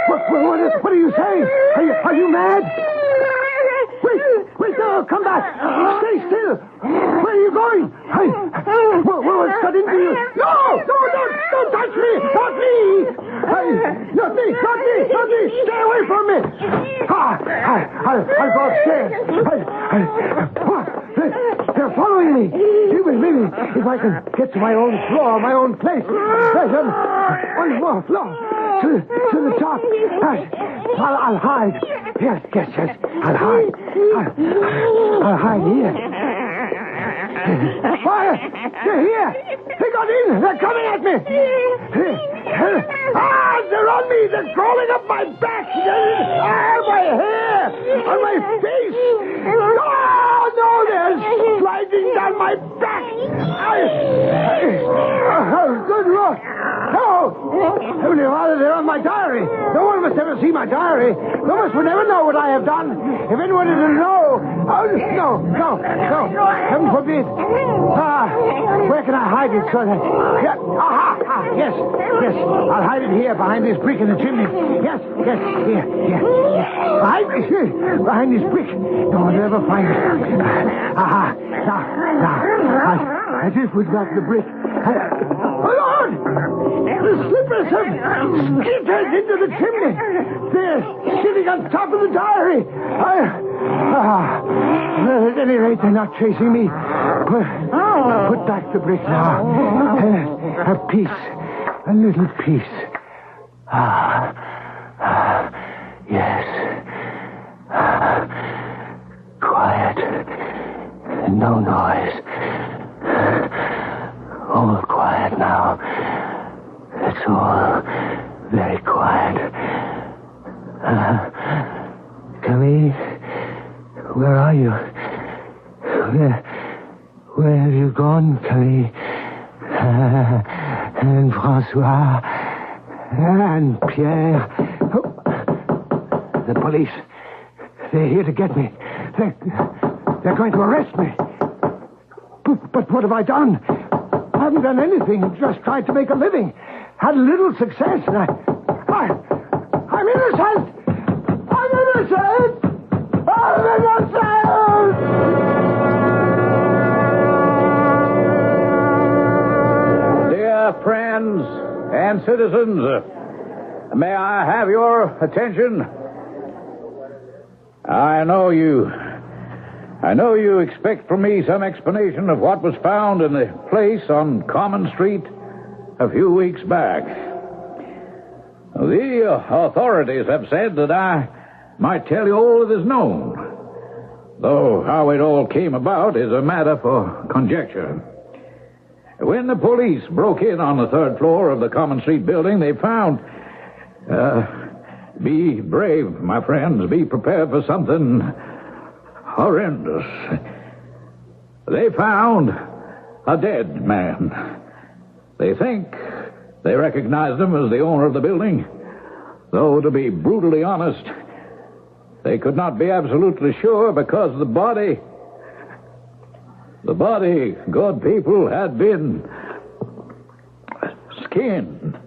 What are you saying? Are you mad? Wait, no, come back! Stay still! Where are you going? What's got into you? No, don't touch me! Not me! Not me! Stay away from me! I'll go upstairs. They're following me. Maybe if I can get to my own floor, my own place. One more floor. To the top. I'll hide. Yes. I'll hide. I'll hide here. Fire! They're here! They got in! They're coming at me! They're on me! They're crawling up my back! My hair! On my face! Oh, no! They're sliding down my back! Good Lord! No! Heavenly Father, they're on my diary! No one must ever see my diary! No one would ever know what I have done! If anyone is to know... Oh, no! Heaven forbid! Where can I hide it so that... Yes. I'll hide it here behind this brick in the chimney. Yes, here. Behind this brick. No one will ever find it. Now. As if we'd got the brick. Oh, Lord! The slippers have skittered into the chimney. They're sitting on top of the diary. At any rate, they're not chasing me. Put back the brick now. A piece. A little piece. Yes. Quiet. No noise. All quiet now. It's all very quiet. Camille, where are you? Where have you gone, Camille? And Francois and Pierre. The police. They're here to get me. They're going to arrest me. But what have I done? I haven't done anything. Just tried to make a living. Had a little success. And I'm innocent. I'm innocent. Dear friends and citizens, may I have your attention? I know you expect from me some explanation of what was found in the place on Common Street a few weeks back. The authorities have said that I might tell you all that is known, though how it all came about is a matter for conjecture. When the police broke in on the third floor of the Common Street building, they found... be brave, my friends. Be prepared for something horrendous. They found a dead man. They think they recognized him as the owner of the building, though, to be brutally honest, they could not be absolutely sure because the body, good people, had been skinned.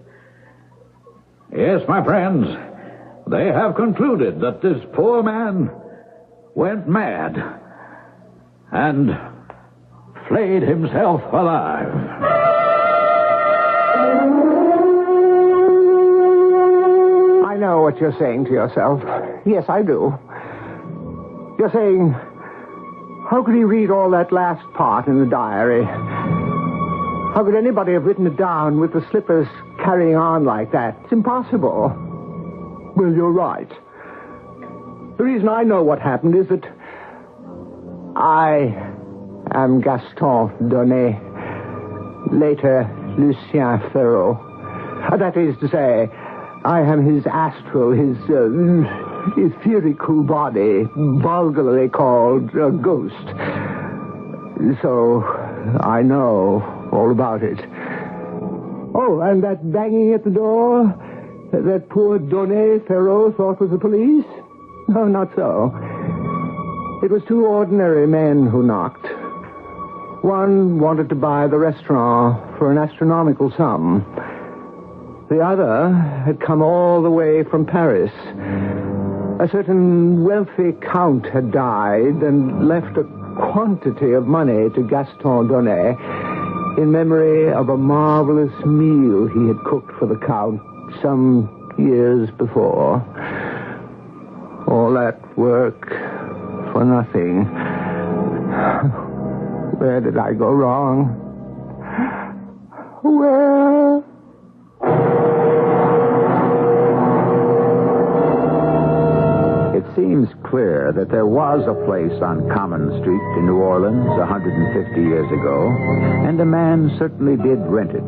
Yes, my friends, they have concluded that this poor man went mad and flayed himself alive. I know what you're saying to yourself. Yes, I do. You're saying, how could he read all that last part in the diary? How could anybody have written it down with the slippers carrying on like that? It's impossible. Well, you're right. The reason I know what happened is that I am Gaston Donnet, later Lucien Ferraud. That is to say, I am his astral, his etherical body, vulgarly called a ghost. So I know all about it. Oh, and that banging at the door that poor Donnet Ferraud thought was the police? No, not so. It was two ordinary men who knocked. One wanted to buy the restaurant for an astronomical sum. The other had come all the way from Paris. A certain wealthy count had died and left a quantity of money to Gaston Donnet in memory of a marvelous meal he had cooked for the count some years before. All that work for nothing. Where did I go wrong? Where? It seems clear that there was a place on Common Street in New Orleans 150 years ago, and a man certainly did rent it,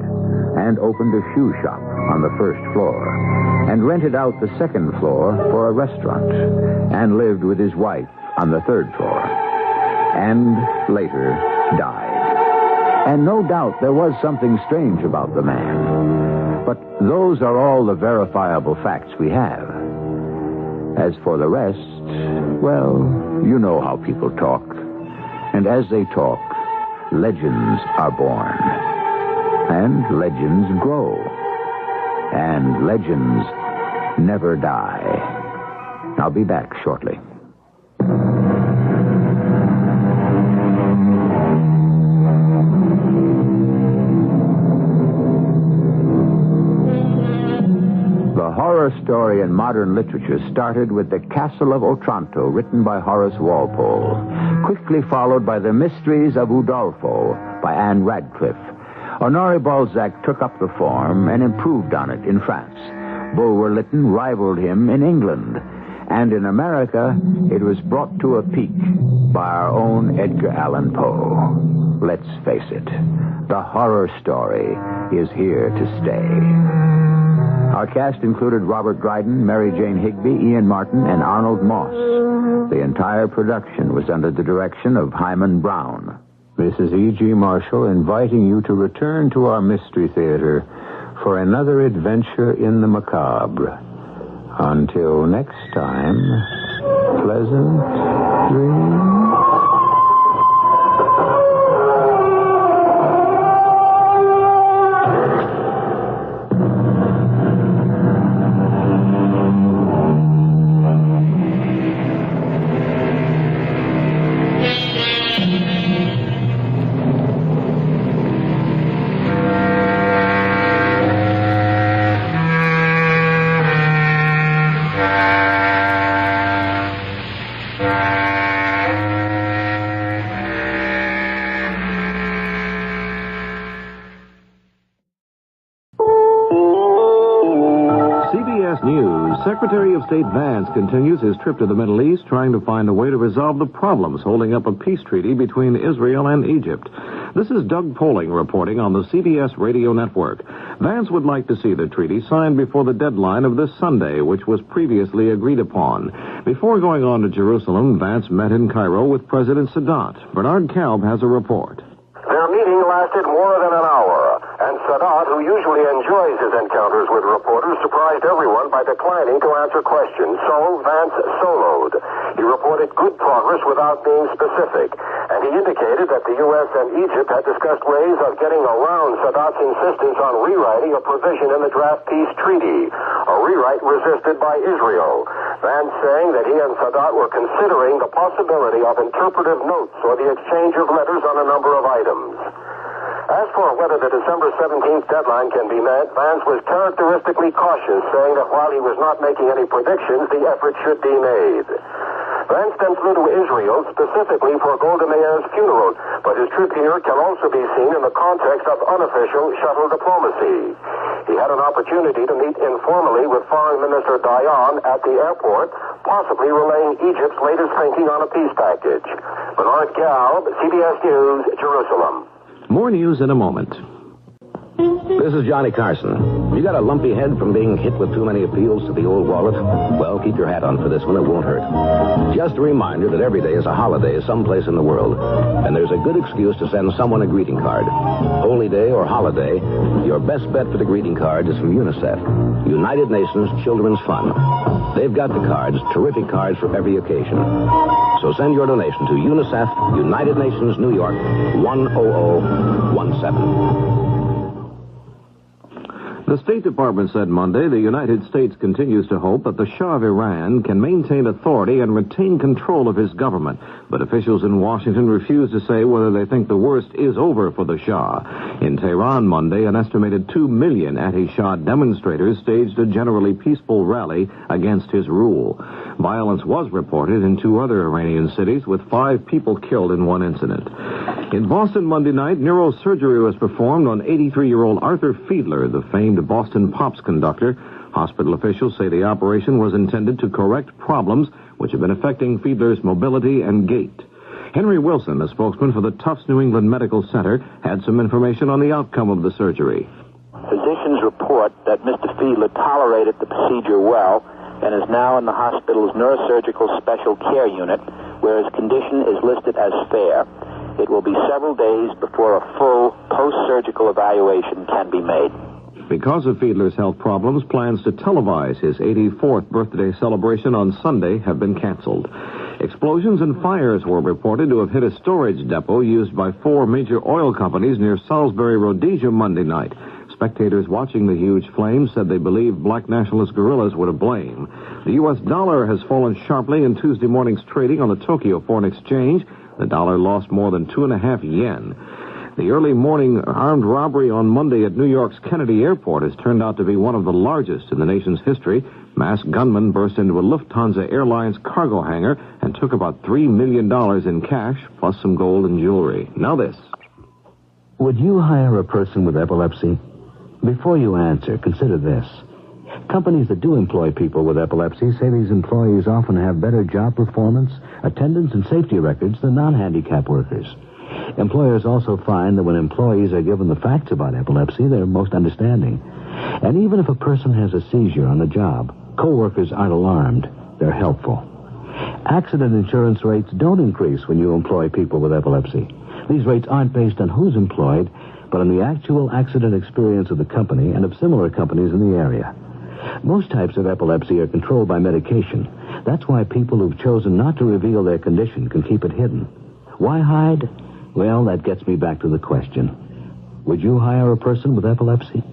and opened a shoe shop on the first floor, and rented out the second floor for a restaurant, and lived with his wife on the third floor, and later died. And no doubt there was something strange about the man. But those are all the verifiable facts we have. As for the rest, well, you know how people talk. And as they talk, legends are born. And legends grow. And legends never die. I'll be back shortly. The horror story in modern literature started with The Castle of Otranto, written by Horace Walpole, quickly followed by The Mysteries of Udolpho by Anne Radcliffe. Honoré Balzac took up the form and improved on it in France. Bulwer Lytton rivaled him in England. And in America, it was brought to a peak by our own Edgar Allan Poe. Let's face it, the horror story is here to stay. Our cast included Robert Dryden, Mary Jane Higby, Ian Martin, and Arnold Moss. The entire production was under the direction of Hyman Brown. This is E.G. Marshall inviting you to return to our Mystery Theater for another adventure in the macabre. Until next time, pleasant dreams. CBS News. Secretary of State Vance continues his trip to the Middle East, trying to find a way to resolve the problems holding up a peace treaty between Israel and Egypt. This is Doug Poling reporting on the CBS radio network. Vance would like to see the treaty signed before the deadline of this Sunday, which was previously agreed upon. Before going on to Jerusalem, Vance met in Cairo with President Sadat. Bernard Kalb has a report. Their meeting lasted more than an hour, and Sadat, who usually enjoys his encounters with reporters, surprised everyone by declining to answer questions, so Vance soloed. He reported good progress without being specific, and he indicated that the U.S. and Egypt had discussed ways of getting around Sadat's insistence on rewriting a provision in the draft peace treaty, a rewrite resisted by Israel. Vance saying that he and Sadat were considering the possibility of interpretive notes or the exchange of letters on a number of items. As for whether the December 17th deadline can be met, Vance was characteristically cautious, saying that while he was not making any predictions, the effort should be made. Vance then flew to Israel specifically for Golda Meir's funeral, but his trip here can also be seen in the context of unofficial shuttle diplomacy. He had an opportunity to meet informally with Foreign Minister Dayan at the airport, possibly relaying Egypt's latest thinking on a peace package. Bernard Galb, CBS News, Jerusalem. More news in a moment. This is Johnny Carson. You got a lumpy head from being hit with too many appeals to the old wallet? Well, keep your hat on for this one. It won't hurt. Just a reminder that every day is a holiday someplace in the world, and there's a good excuse to send someone a greeting card. Holy day or holiday, your best bet for the greeting card is from UNICEF, United Nations Children's Fund. They've got the cards, terrific cards for every occasion. So send your donation to UNICEF, United Nations, New York, 10017. The State Department said Monday the United States continues to hope that the Shah of Iran can maintain authority and retain control of his government. But officials in Washington refuse to say whether they think the worst is over for the Shah. In Tehran Monday, an estimated 2 million anti-Shah demonstrators staged a generally peaceful rally against his rule. Violence was reported in 2 other Iranian cities, with 5 people killed in one incident. In Boston Monday night, neurosurgery was performed on 83-year-old Arthur Fiedler, the famed Boston Pops conductor. Hospital officials say the operation was intended to correct problems which have been affecting Fiedler's mobility and gait. Henry Wilson, a spokesman for the Tufts New England Medical Center, had some information on the outcome of the surgery. Physicians report that Mr. Fiedler tolerated the procedure well and is now in the hospital's neurosurgical special care unit, where his condition is listed as fair. It will be several days before a full post-surgical evaluation can be made. Because of Fiedler's health problems, plans to televise his 84th birthday celebration on Sunday have been canceled. Explosions and fires were reported to have hit a storage depot used by 4 major oil companies near Salisbury, Rhodesia Monday night. Spectators watching the huge flames said they believed black nationalist guerrillas were to blame. The U.S. dollar has fallen sharply in Tuesday morning's trading on the Tokyo Foreign Exchange. The dollar lost more than 2.5 yen. The early morning armed robbery on Monday at New York's Kennedy Airport has turned out to be one of the largest in the nation's history. Masked gunmen burst into a Lufthansa Airlines cargo hangar and took about $3 million in cash, plus some gold and jewelry. Now this. Would you hire a person with epilepsy? Before you answer, consider this. Companies that do employ people with epilepsy say these employees often have better job performance, attendance, and safety records than non-handicapped workers. Employers also find that when employees are given the facts about epilepsy, they're most understanding. And even if a person has a seizure on the job, co-workers aren't alarmed. They're helpful. Accident insurance rates don't increase when you employ people with epilepsy. These rates aren't based on who's employed, but on the actual accident experience of the company and of similar companies in the area. Most types of epilepsy are controlled by medication. That's why people who've chosen not to reveal their condition can keep it hidden. Why hide? Well, that gets me back to the question. Would you hire a person with epilepsy?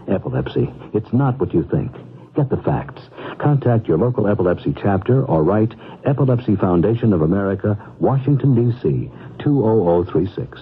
Epilepsy. It's not what you think. Get the facts. Contact your local epilepsy chapter or write Epilepsy Foundation of America, Washington, D.C., 20036.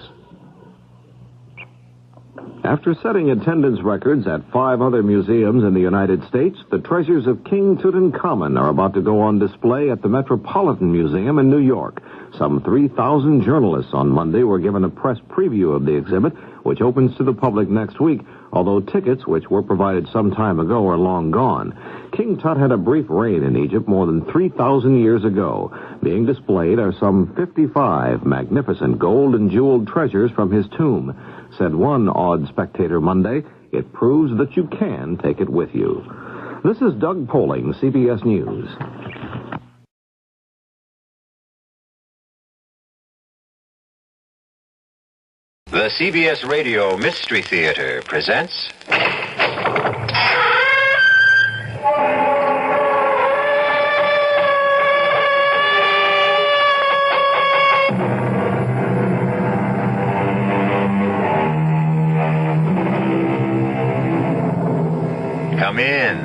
After setting attendance records at 5 other museums in the United States, the treasures of King Tutankhamun are about to go on display at the Metropolitan Museum in New York. Some 3,000 journalists on Monday were given a press preview of the exhibit, which opens to the public next week, although tickets, which were provided some time ago, are long gone. King Tut had a brief reign in Egypt more than 3,000 years ago. Being displayed are some 55 magnificent gold and jeweled treasures from his tomb. Said one awed spectator Monday, it proves that you can take it with you. This is Doug Poling, CBS News. The CBS Radio Mystery Theater presents... Come in.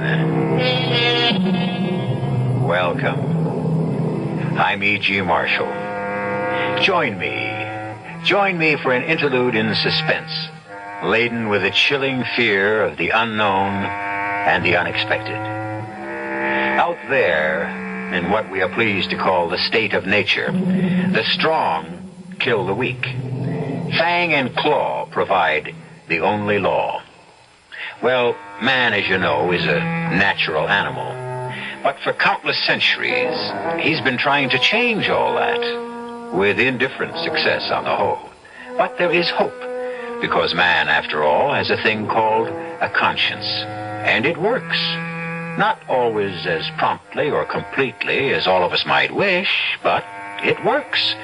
Welcome. I'm E.G. Marshall. Join me for an interlude in suspense, laden with a chilling fear of the unknown and the unexpected. Out there, in what we are pleased to call the state of nature, the strong kill the weak. Fang and claw provide the only law. Well, man, as you know, is a natural animal. But for countless centuries, he's been trying to change all that, with indifferent success on the whole. But there is hope, because man, after all, has a thing called a conscience. And it works. Not always as promptly or completely as all of us might wish, but it works.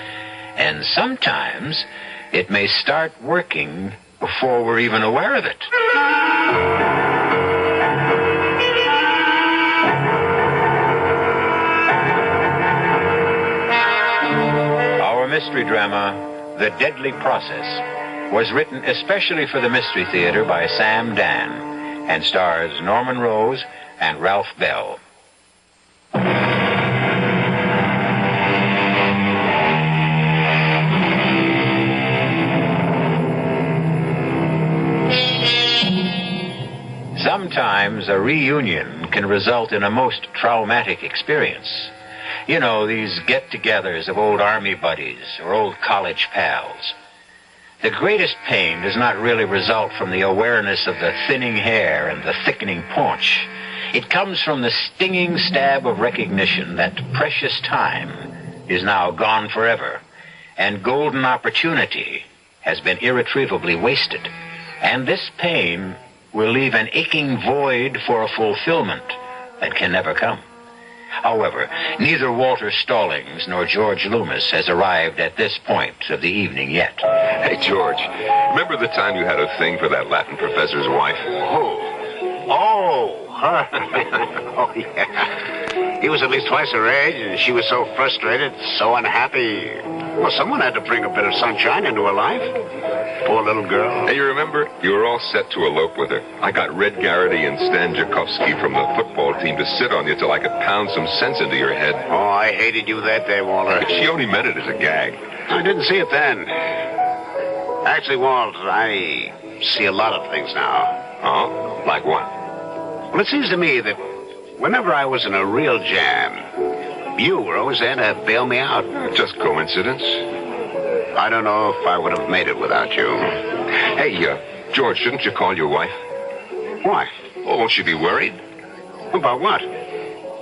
And sometimes it may start working before we're even aware of it. Our mystery drama, The Deadly Process, was written especially for the Mystery Theater by Sam Dan and stars Norman Rose and Ralph Bell. Sometimes a reunion can result in a most traumatic experience. You know, these get-togethers of old army buddies or old college pals. The greatest pain does not really result from the awareness of the thinning hair and the thickening paunch. It comes from the stinging stab of recognition that precious time is now gone forever, and golden opportunity has been irretrievably wasted. And this pain will leave an aching void for a fulfillment that can never come. However, neither Walter Stallings nor George Loomis has arrived at this point of the evening yet. Hey, George, remember the time you had a thing for that Latin professor's wife? Oh, her. Oh, yeah. He was at least twice her age, and she was so frustrated, so unhappy. Well, someone had to bring a bit of sunshine into her life. Poor little girl. Hey, you remember? You were all set to elope with her. I got Red Garrity and Stan Jakowski from the football team to sit on you till I could pound some sense into your head. Oh, I hated you that day, Walter. She only meant it as a gag. I didn't see it then. Actually, Walt, I see a lot of things now. Oh? Like what? Well, it seems to me that whenever I was in a real jam, you were always there to bail me out. Just coincidence. I don't know if I would have made it without you. Hey, George, shouldn't you call your wife? Why? Oh, won't she be worried? About what?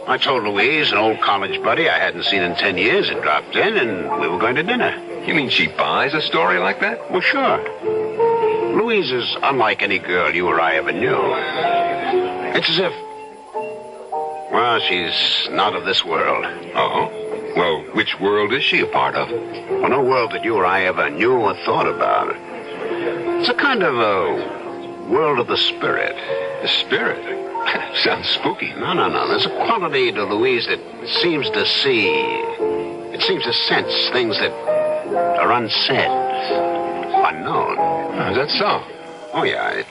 I told Louise, an old college buddy I hadn't seen in 10 years, had dropped in, and we were going to dinner. You mean she buys a story like that? Well, sure. Louise is unlike any girl you or I ever knew. It's as if... well, she's not of this world. Oh? Well, which world is she a part of? Well, no world that you or I ever knew or thought about. It's a kind of a world of the spirit. The spirit? Sounds spooky. No. There's a quality to Louise that seems to see. It seems to sense things that are unsaid, unknown. Is that so? Oh, yeah.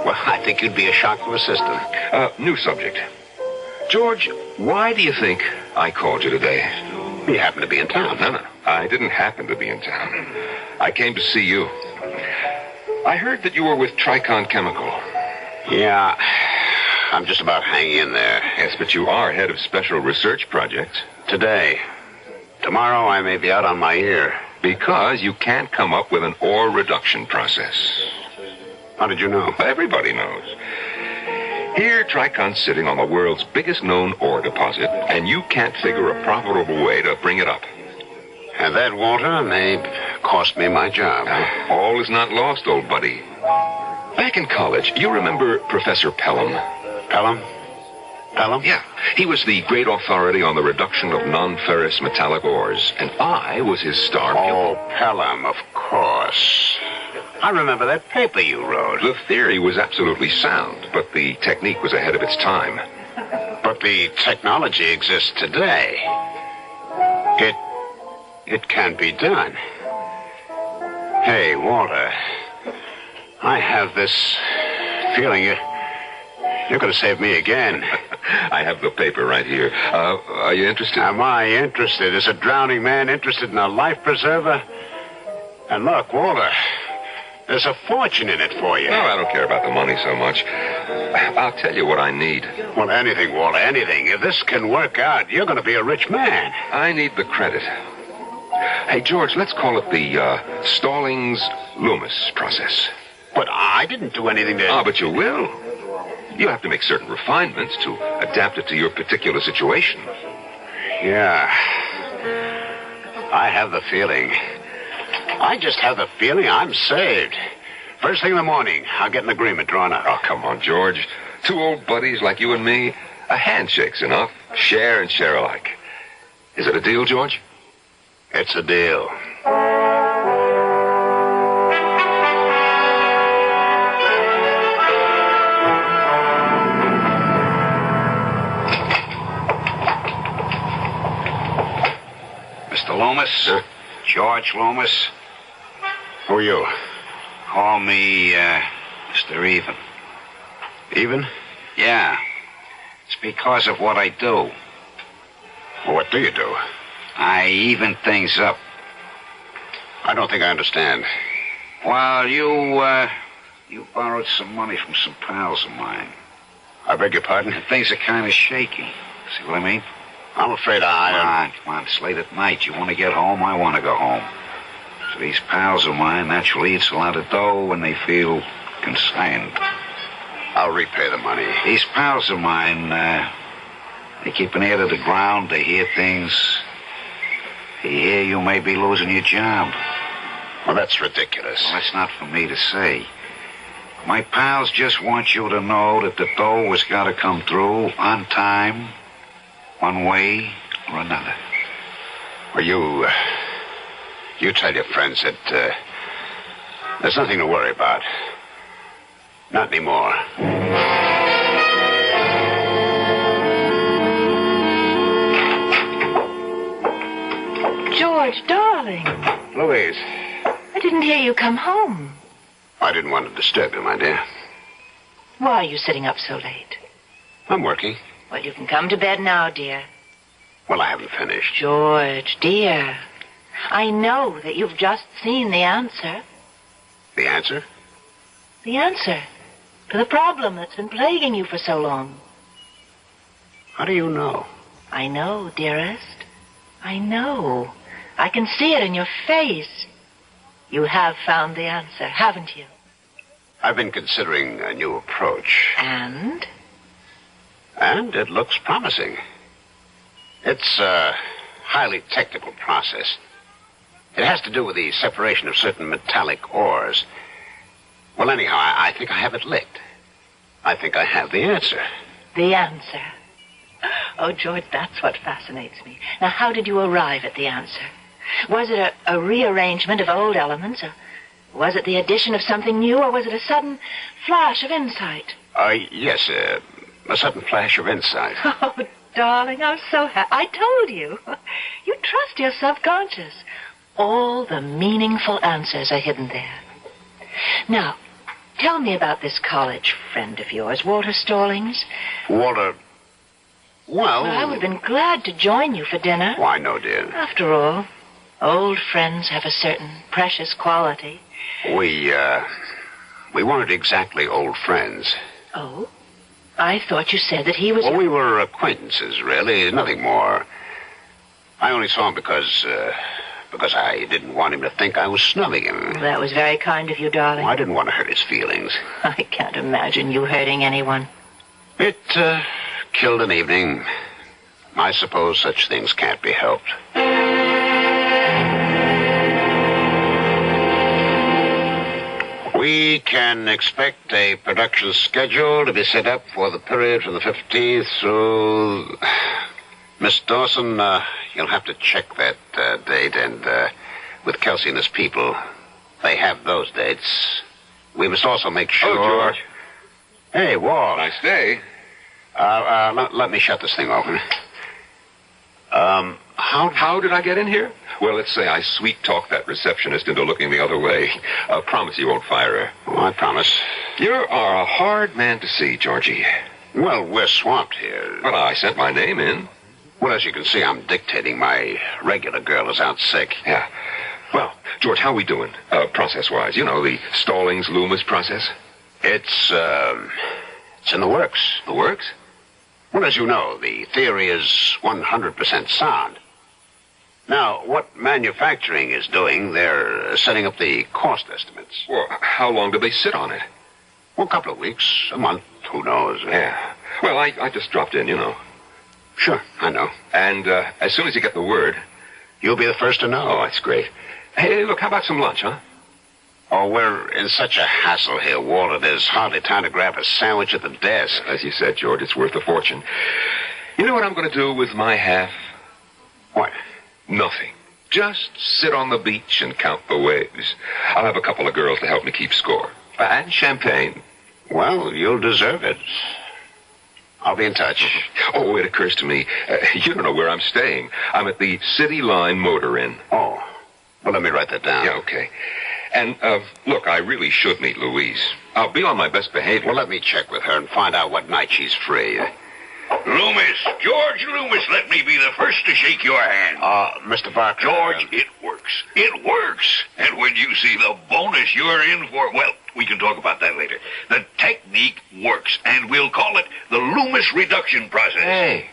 I think you'd be a shock to her system. New subject. George, why do you think I called you today? You happened to be in town. No. I didn't happen to be in town. I came to see you. I heard that you were with Tricon Chemical. Yeah, I'm just about hanging in there. Yes, but you are head of special research projects. Today. Tomorrow I may be out on my ear. Because you can't come up with an ore reduction process. How did you know? Everybody knows. Here, Tricon's sitting on the world's biggest known ore deposit, and you can't figure a profitable way to bring it up. And that, Walter, may cost me my job. All is not lost, old buddy. Back in college, you remember Professor Pelham? Pelham? Yeah. He was the great authority on the reduction of non-ferrous metallic ores, and I was his star pupil. Oh, Pelham, of course. I remember that paper you wrote. The theory was absolutely sound, but the technique was ahead of its time. But the technology exists today. It can be done. Hey, Walter, I have this feeling You're going to save me again. I have the paper right here. Are you interested? Am I interested? Is a drowning man interested in a life preserver? And look, Walter, there's a fortune in it for you. No, I don't care about the money so much. I'll tell you what I need. Well, anything, Walter, anything. If this can work out, you're going to be a rich man. I need the credit. Hey, George, let's call it the Stallings-Loomis process. But I didn't do anything to... But you will. You have to make certain refinements to adapt it to your particular situation. Yeah. I have the feeling. I just have the feeling I'm saved. First thing in the morning, I'll get an agreement drawn up. Oh, come on, George. Two old buddies like you and me, a handshake's enough. Share and share alike. Is it a deal, George? It's a deal. Mr. Loomis? Sir? George Loomis? Who are you? Call me, Mr. Even. Even? Yeah. It's because of what I do. Well, what do you do? I even things up. I don't think I understand. Well, you borrowed some money from some pals of mine. I beg your pardon? And things are kind of shaky. See what I mean? I'm afraid Come on, it's late at night. You want to get home, I want to go home. So these pals of mine, naturally, it's a lot of dough when they feel concerned. I'll repay the money. These pals of mine, they keep an ear to the ground. They hear things. They hear you may be losing your job. Well, that's ridiculous. Well, that's not for me to say. My pals just want you to know that the dough has got to come through on time, one way or another. Well, you tell your friends that there's nothing to worry about. Not anymore. George, darling. Louise. I didn't hear you come home. I didn't want to disturb you, my dear. Why are you sitting up so late? I'm working. Well, you can come to bed now, dear. Well, I haven't finished. George, dear. I know that you've just seen the answer. The answer? The answer to the problem that's been plaguing you for so long. How do you know? I know, dearest. I know. I can see it in your face. You have found the answer, haven't you? I've been considering a new approach. And? And it looks promising. It's a highly technical process. It has to do with the separation of certain metallic ores. Well, anyhow, I think I have it licked. I think I have the answer. The answer? Oh, George, that's what fascinates me. Now, how did you arrive at the answer? Was it a rearrangement of old elements? Or was it the addition of something new? Or was it a sudden flash of insight? Yes, a sudden flash of insight. Oh, darling, I'm so happy. I told you. You trust your subconscious. All the meaningful answers are hidden there. Now, tell me about this college friend of yours, Walter Stallings. Walter? Well, I would have been glad to join you for dinner. Why, no, dear. After all, old friends have a certain precious quality. We weren't exactly old friends. Oh? I thought you said that he was... Well, we were acquaintances, really. Nothing more. I only saw him because I didn't want him to think I was snubbing him. Well, that was very kind of you, darling. Well, I didn't want to hurt his feelings. I can't imagine you hurting anyone. It killed an evening. I suppose such things can't be helped. We can expect a production schedule to be set up for the period from the 15th through... Miss Dawson, you'll have to check that date, and with Kelsey and his people, they have those dates. We must also make sure... Oh, George. Hey, Walt. Nice day. Let me shut this thing open. How did I get in here? Well, let's say I sweet-talked that receptionist into looking the other way. Promise you won't fire her. Oh, I promise. You are a hard man to see, Georgie. Well, we're swamped here. Well, I sent my name in. Well, as you can see, I'm dictating. My regular girl is out sick. Yeah. Well, George, how we doing, process-wise? You know, the Stallings-Loomis process? It's in the works. The works? Well, as you know, the theory is 100% sound. Now, what manufacturing is doing, they're setting up the cost estimates. Well, how long do they sit on it? Well, a couple of weeks, a month, who knows? Yeah. Well, I just dropped in, you know. Sure, I know. And as soon as you get the word... You'll be the first to know. Oh, that's great. Hey, look, how about some lunch, huh? Oh, we're in such a hassle here, Walter. There's hardly time to grab a sandwich at the desk. As you said, George, it's worth a fortune. You know what I'm going to do with my half? What? Nothing. Just sit on the beach and count the waves. I'll have a couple of girls to help me keep score. And champagne. Well, you'll deserve it. I'll be in touch. Oh, it occurs to me, you don't know where I'm staying. I'm at the City Line Motor Inn. Oh, well, let me write that down. Yeah, okay. And, look, I really should meet Louise. I'll be on my best behavior. Well, let me check with her and find out what night she's free. Loomis, George Loomis, let me be the first to shake your hand. Mr. Barker. George, it works. It works. And when you see the bonus you're in for, well, we can talk about that later. The technique works, and we'll call it the Loomis reduction process.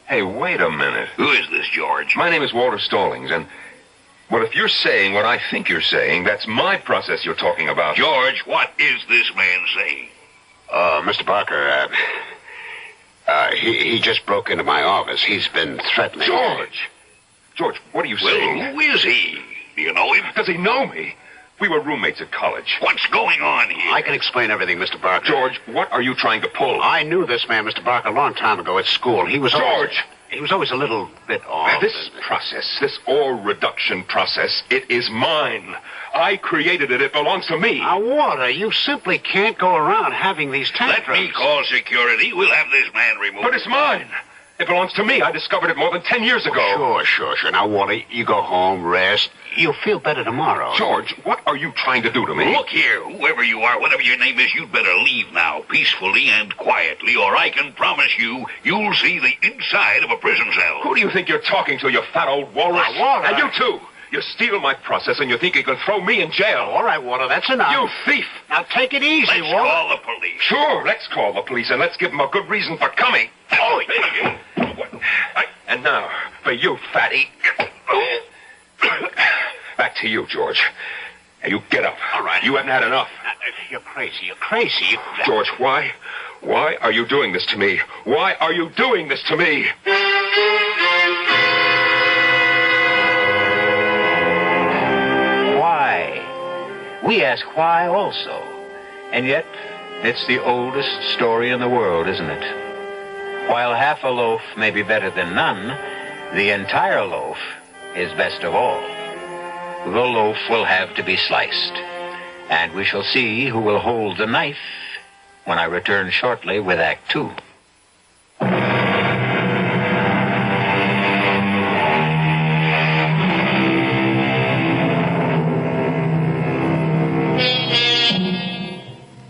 Hey, wait a minute. Who is this, George? My name is Walter Stallings, and... Well, if you're saying what I think you're saying, that's my process you're talking about. George, what is this man saying? Mr. Barker, he just broke into my office. He's been threatening. George, what are you saying? Well, who is he? Do you know him? Does he know me? We were roommates at college. What's going on here? I can explain everything, Mr. Barker. George, what are you trying to pull? I knew this man, Mr. Barker, a long time ago at school. He was He was always a little bit off. This process, this ore reduction process, it is mine. I created it. It belongs to me. Now, Walter, you simply can't go around having these tantrums. Let me call security. We'll have this man removed. But it's mine. It belongs to me. I discovered it more than 10 years ago. Sure. Now, Walter, you go home, rest. You'll feel better tomorrow. George, what are you trying to do to me? Look here, whoever you are, whatever your name is, you'd better leave now, peacefully and quietly, or I can promise you'll see the inside of a prison cell. Who do you think you're talking to, you fat old walrus? Walter. And you, too. You steal my process, and you think you can throw me in jail. All right, Walter, that's enough. You thief. Now, take it easy, Let's Walter. call the police. Sure, let's call the police, and let's give them a good reason for coming. And now, for you, fatty. Back to you, George. Now, you get up. All right. You haven't had enough. You're crazy. George, why? Why are you doing this to me? Why are you doing this to me? Why? We ask why also. And yet, it's the oldest story in the world, isn't it? While half a loaf may be better than none, the entire loaf is best of all. The loaf will have to be sliced, and we shall see who will hold the knife when I return shortly with Act 2.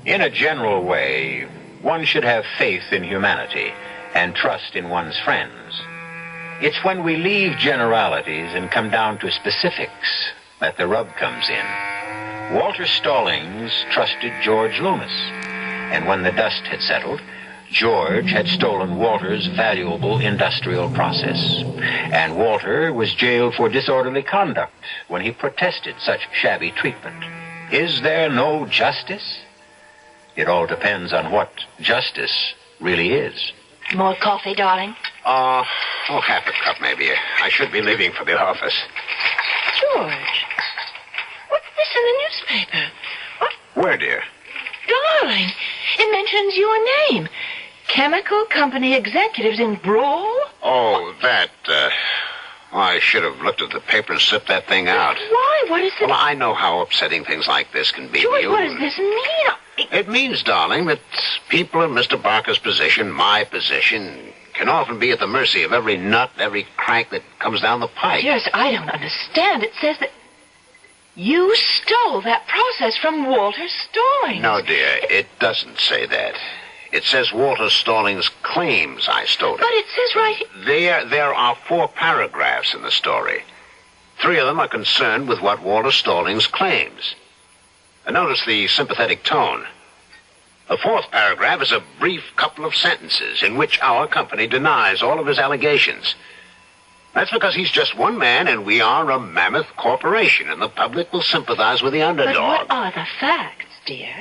In a general way, one should have faith in humanity and trust in one's friends. It's when we leave generalities and come down to specifics that the rub comes in. Walter Stallings trusted George Loomis, and when the dust had settled, George had stolen Walter's valuable industrial process, and Walter was jailed for disorderly conduct when he protested such shabby treatment. Is there no justice? It all depends on what justice really is. More coffee, darling? Half a cup, maybe. I should be leaving for the office. George, what's this in the newspaper? What? Where, dear? Darling, it mentions your name. Chemical company executives in brawl? Oh, that, I should have looked at the paper and slipped that thing out. Why? What is it? Well, I know how upsetting things like this can be. George, what does this mean? It means, darling, that people in Mr. Barker's position, my position, can often be at the mercy of every nut, every crank that comes down the pike. Yes, I don't understand. It says that you stole that process from Walter Stallings. No, dear, it doesn't say that. It says Walter Stallings claims I stole it. But it says right here... There are 4 paragraphs in the story. 3 of them are concerned with what Walter Stallings claims. And notice the sympathetic tone. The 4th paragraph is a brief couple of sentences in which our company denies all of his allegations. That's because he's just one man and we are a mammoth corporation, and the public will sympathize with the underdog. But what are the facts, dear?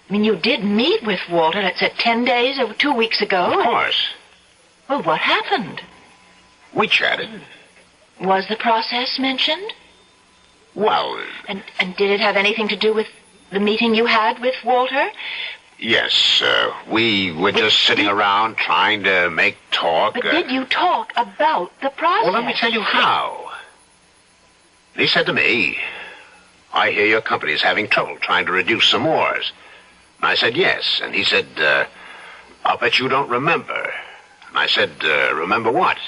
I mean, you did meet with Walter, let's say, 10 days or 2 weeks ago. Of course. Well, what happened? We chatted. Was the process mentioned? Well... And did it have anything to do with the meeting you had with Walter? Yes, we were just sitting around trying to make talk. But did you talk about the process? Well, let me tell you how. He said to me, I hear your company is having trouble trying to reduce some ores. And I said, yes. And he said, I'll bet you don't remember. And I said, remember what?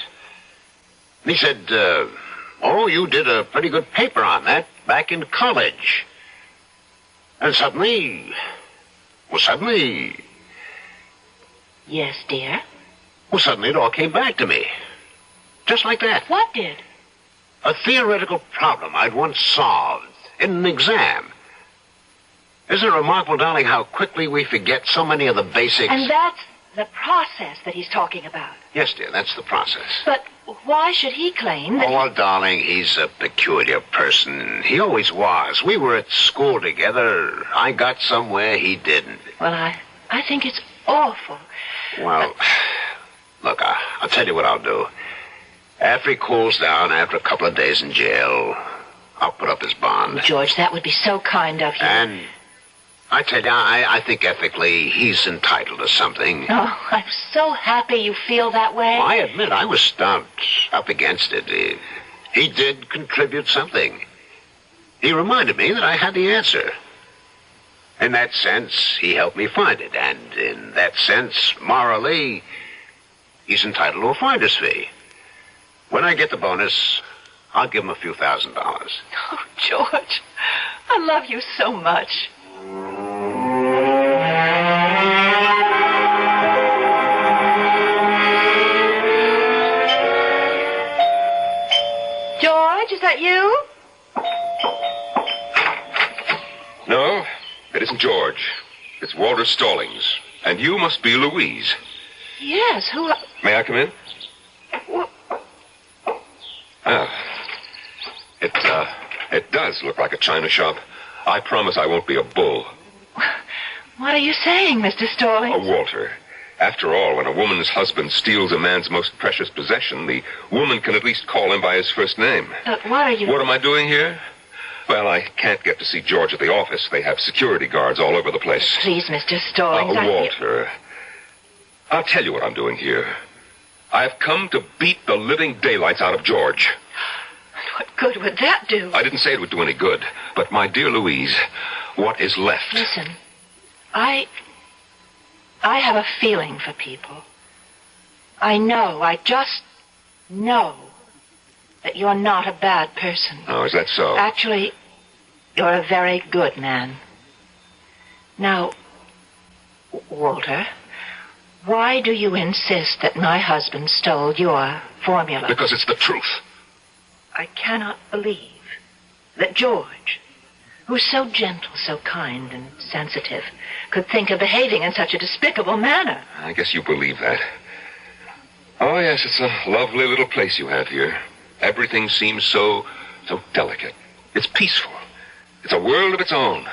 And he said, oh, you did a pretty good paper on that back in college. And suddenly... Well, suddenly... Yes, dear? Well, suddenly it all came back to me. Just like that. What did? A theoretical problem I'd once solved in an exam. Isn't it remarkable, darling, how quickly we forget so many of the basics? And that's the process that he's talking about. Yes, dear, that's the process. But why should he claim that... Oh, well, darling, he's a peculiar person. He always was. We were at school together. I got somewhere he didn't. Well, I think it's awful. Well, look, I'll tell you what I'll do. After he cools down, after a couple of days in jail, I'll put up his bond. George, that would be so kind of you. And I tell you, I think ethically he's entitled to something. Oh, I'm so happy you feel that way. Well, I admit I was stumped up against it. He did contribute something. He reminded me that I had the answer. In that sense, he helped me find it. And in that sense, morally, he's entitled to a finder's fee. When I get the bonus, I'll give him a few $1,000. Oh, George, I love you so much. George, is that you? No, it isn't George. It's Walter Stallings. And you must be Louise. Yes, who... May I come in? What? It does look like a china shop. I promise I won't be a bull. What are you saying, Mr. Stallings? Walter, after all, when a woman's husband steals a man's most precious possession, the woman can at least call him by his first name. What are you... What am I doing here? Well, I can't get to see George at the office. They have security guards all over the place. Please, Mr. Stallings, Walter, I'll tell you what I'm doing here. I've come to beat the living daylights out of George. What good would that do? I didn't say it would do any good. But, my dear Louise, what is left? Listen, I have a feeling for people. I just know that you're not a bad person. Oh, is that so? Actually, you're a very good man. Now, Walter, why do you insist that my husband stole your formula? Because it's the truth. I cannot believe that George, who's so gentle, so kind and sensitive, could think of behaving in such a despicable manner. I guess you believe that. Oh, yes, it's a lovely little place you have here. Everything seems so delicate. It's peaceful. It's a world of its own.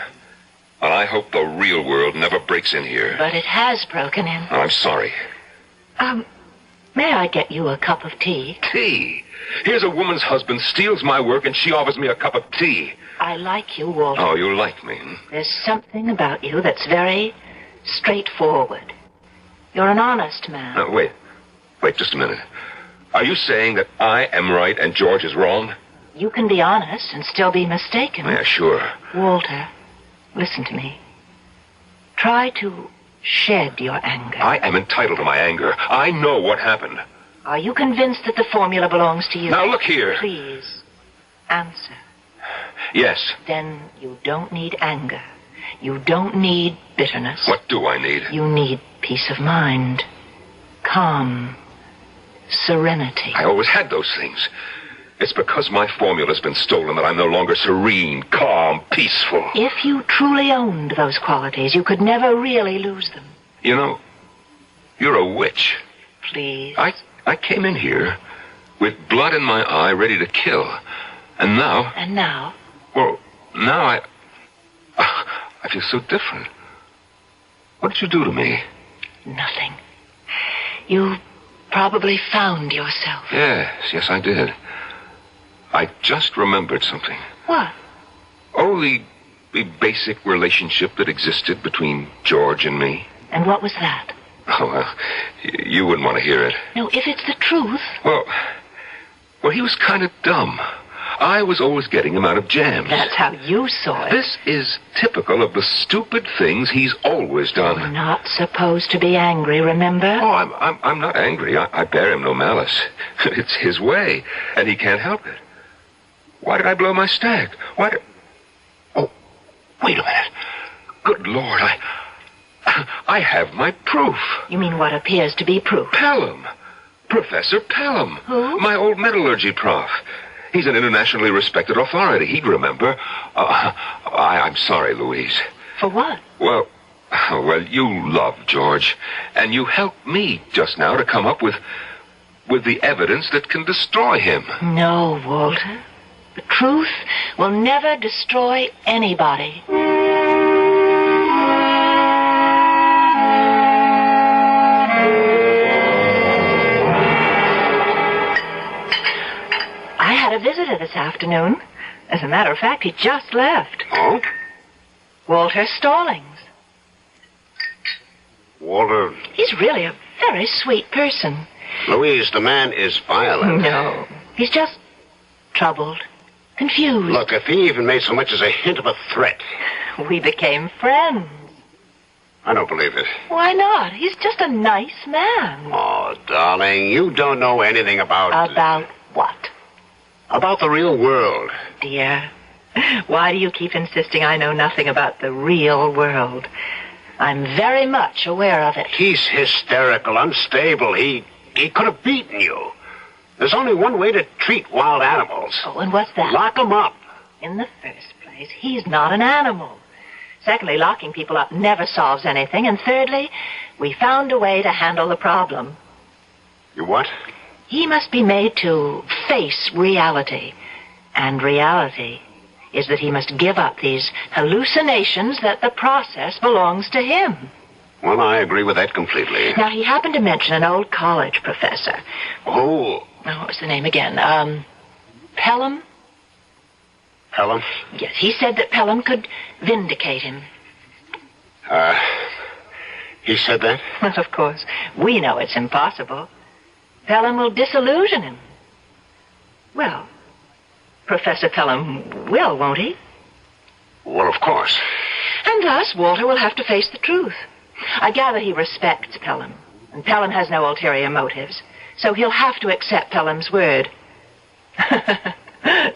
And I hope the real world never breaks in here. But it has broken in. I'm sorry. May I get you a cup of tea? Tea? Here's a woman's husband steals my work and she offers me a cup of tea. I like you, Walter. Oh, you like me? There's something about you that's very straightforward. You're an honest man. Wait just a minute. Are you saying that I am right and George is wrong? You can be honest and still be mistaken. Yeah, sure. Walter, listen to me. Try to shed your anger. I am entitled to my anger. I know what happened. Are you convinced that the formula belongs to you? Now, look here. Please, answer. Yes. Then you don't need anger. You don't need bitterness. What do I need? You need peace of mind, calm, serenity. I always had those things. It's because my formula's been stolen that I'm no longer serene, calm, peaceful. If you truly owned those qualities, you could never really lose them. You know, you're a witch. Please. I came in here with blood in my eye, ready to kill. And now... And now? Well, now I feel so different. What did you do to me? Nothing. You probably found yourself. Yes, I did. I just remembered something. What? Oh, the basic relationship that existed between George and me. And what was that? Oh, well, you wouldn't want to hear it. No, if it's the truth. Well, he was kind of dumb. I was always getting him out of jams. That's how you saw it. This is typical of the stupid things he's always done. You're not supposed to be angry, remember? Oh, I'm not angry. I bear him no malice. It's his way, and he can't help it. Why did I blow my stag? Oh, wait a minute. Good Lord, I have my proof. You mean what appears to be proof? Pelham. Professor Pelham. Who? My old metallurgy prof. He's an internationally respected authority. He'd remember. I'm sorry, Louise. For what? Well, you love George, and you helped me just now to come up with the evidence that can destroy him. No, Walter. The truth will never destroy anybody. I had a visitor this afternoon. As a matter of fact, he just left. Oh? Walter Stallings. Walter... He's really a very sweet person. Louise, the man is violent. No. He's just troubled, confused. Look, if he even made so much as a hint of a threat... We became friends. I don't believe it. Why not? He's just a nice man. Oh, darling, you don't know anything about... About what? About the real world. Dear, why do you keep insisting I know nothing about the real world? I'm very much aware of it. He's hysterical, unstable. He could have beaten you. There's only one way to treat wild animals. Oh, and what's that? Lock them up. In the first place, he's not an animal. Secondly, locking people up never solves anything. And thirdly, we found a way to handle the problem. You what? He must be made to face reality. And reality is that he must give up these hallucinations that the process belongs to him. Well, I agree with that completely. Now, he happened to mention an old college professor. Oh. What was the name again? Pelham? Pelham? Yes, he said that Pelham could vindicate him. He said that? Well, of course. We know it's impossible. Pelham will disillusion him. Well, Professor Pelham will, won't he? Well, of course. And thus, Walter will have to face the truth. I gather he respects Pelham, and Pelham has no ulterior motives, so he'll have to accept Pelham's word.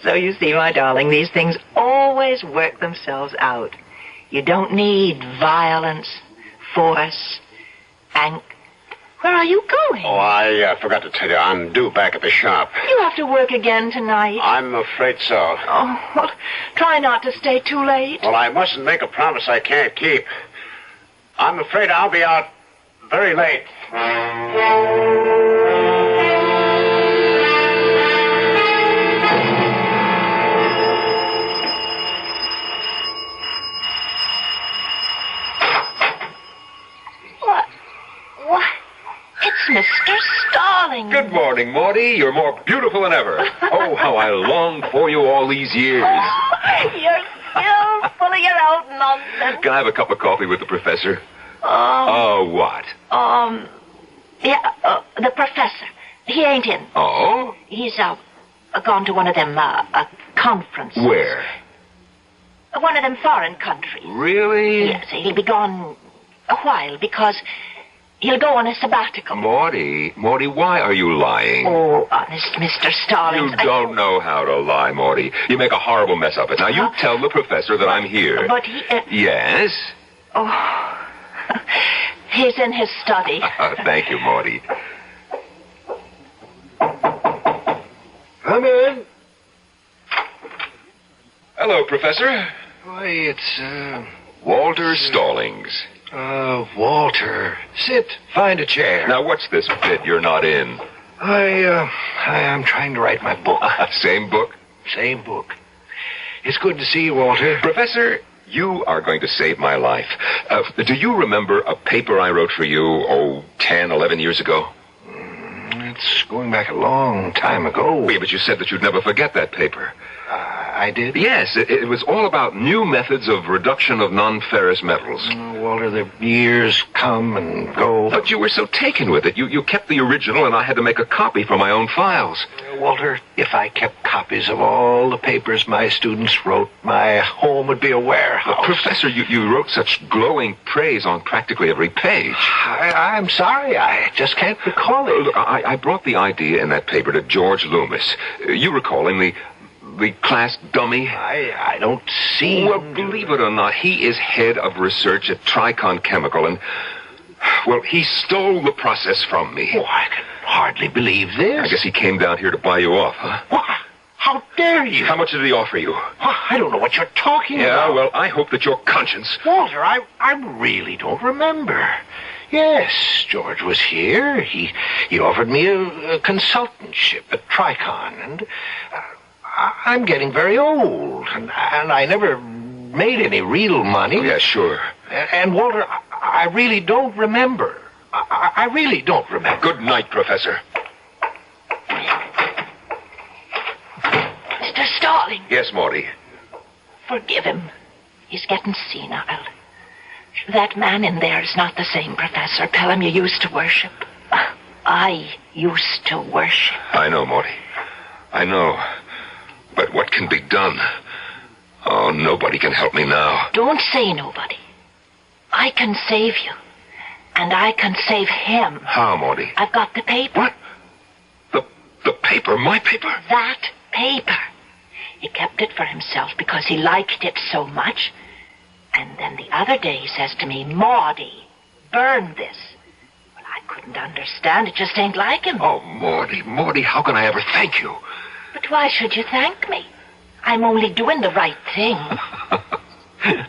So you see, my darling, these things always work themselves out. You don't need violence, force, and... Where are you going? Oh, I forgot to tell you. I'm due back at the shop. You have to work again tonight. I'm afraid so. Oh, well, try not to stay too late. Well, I mustn't make a promise I can't keep. I'm afraid I'll be out very late. What? It's Mr. Stallings. Good morning, Morty. You're more beautiful than ever. Oh, how I longed for you all these years. You're still full of your old nonsense. Can I have a cup of coffee with the professor? What? Yeah, the professor. He ain't in. Oh? He's, gone to one of them, conferences. Where? One of them foreign countries. Really? Yes, he'll be gone a while because he'll go on a sabbatical. Morty, why are you lying? Oh, honest, Mr. Stallings. You don't know how to lie, Morty. You make a horrible mess of it. Now, you tell the professor that I'm here. But he... Yes? Oh... He's in his study. Thank you, Morty. Come in. Hello, Professor. Why, it's, Walter Stallings. Walter. Sit. Find a chair. Now, what's this bit you're not in? I'm trying to write my book. Same book? Same book. It's good to see you, Walter. Professor, you are going to save my life. Do you remember a paper I wrote for you, 10, 11 years ago? It's going back a long time ago. Yeah, but you said that you'd never forget that paper. I did? Yes, it was all about new methods of reduction of non-ferrous metals. Walter, the years come and go. But you were so taken with it. You kept the original, and I had to make a copy for my own files. Walter, if I kept copies of all the papers my students wrote, my home would be a warehouse. Professor, you wrote such glowing praise on practically every page. I'm sorry, I just can't recall it. Look, I brought the idea in that paper to George Loomis. You recall him, the class dummy? I don't see. Well, believe it or not, he is head of research at Tricon Chemical, and, well, he stole the process from me. Oh, I can hardly believe this. I guess he came down here to buy you off, huh? What? How dare you? How much did he offer you? I don't know what you're talking about. Yeah, well, I hope that your conscience... Walter, I really don't remember. Yes, George was here. He offered me a consultantship at Tricon, and... I'm getting very old, and I never made any real money. Yeah, sure. And Walter, I really don't remember. I really don't remember. Good night, Professor. Mr. Stallings. Yes, Morty. Forgive him. He's getting senile. That man in there is not the same Professor Pelham you used to worship. I used to worship. I know, Morty. I know. But what can be done? Oh, nobody can help me now. Don't say nobody. I can save you. And I can save him. How, Morty? I've got the paper. What? The paper? My paper? That paper. He kept it for himself because he liked it so much. And then the other day he says to me, Maudie, burn this. Well, I couldn't understand. It just ain't like him. Oh, Morty, how can I ever thank you? But why should you thank me? I'm only doing the right thing.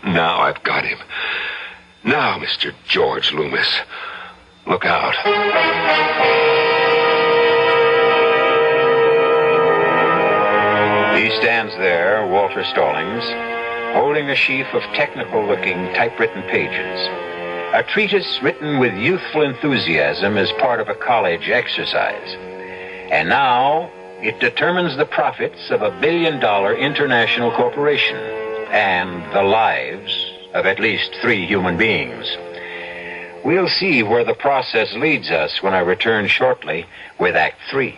Now I've got him. Now, Mr. George Loomis, look out. He stands there, Walter Stallings, holding a sheaf of technical-looking typewritten pages. A treatise written with youthful enthusiasm as part of a college exercise. And now... it determines the profits of $1 billion international corporation and the lives of at least 3 human beings. We'll see where the process leads us when I return shortly with Act 3.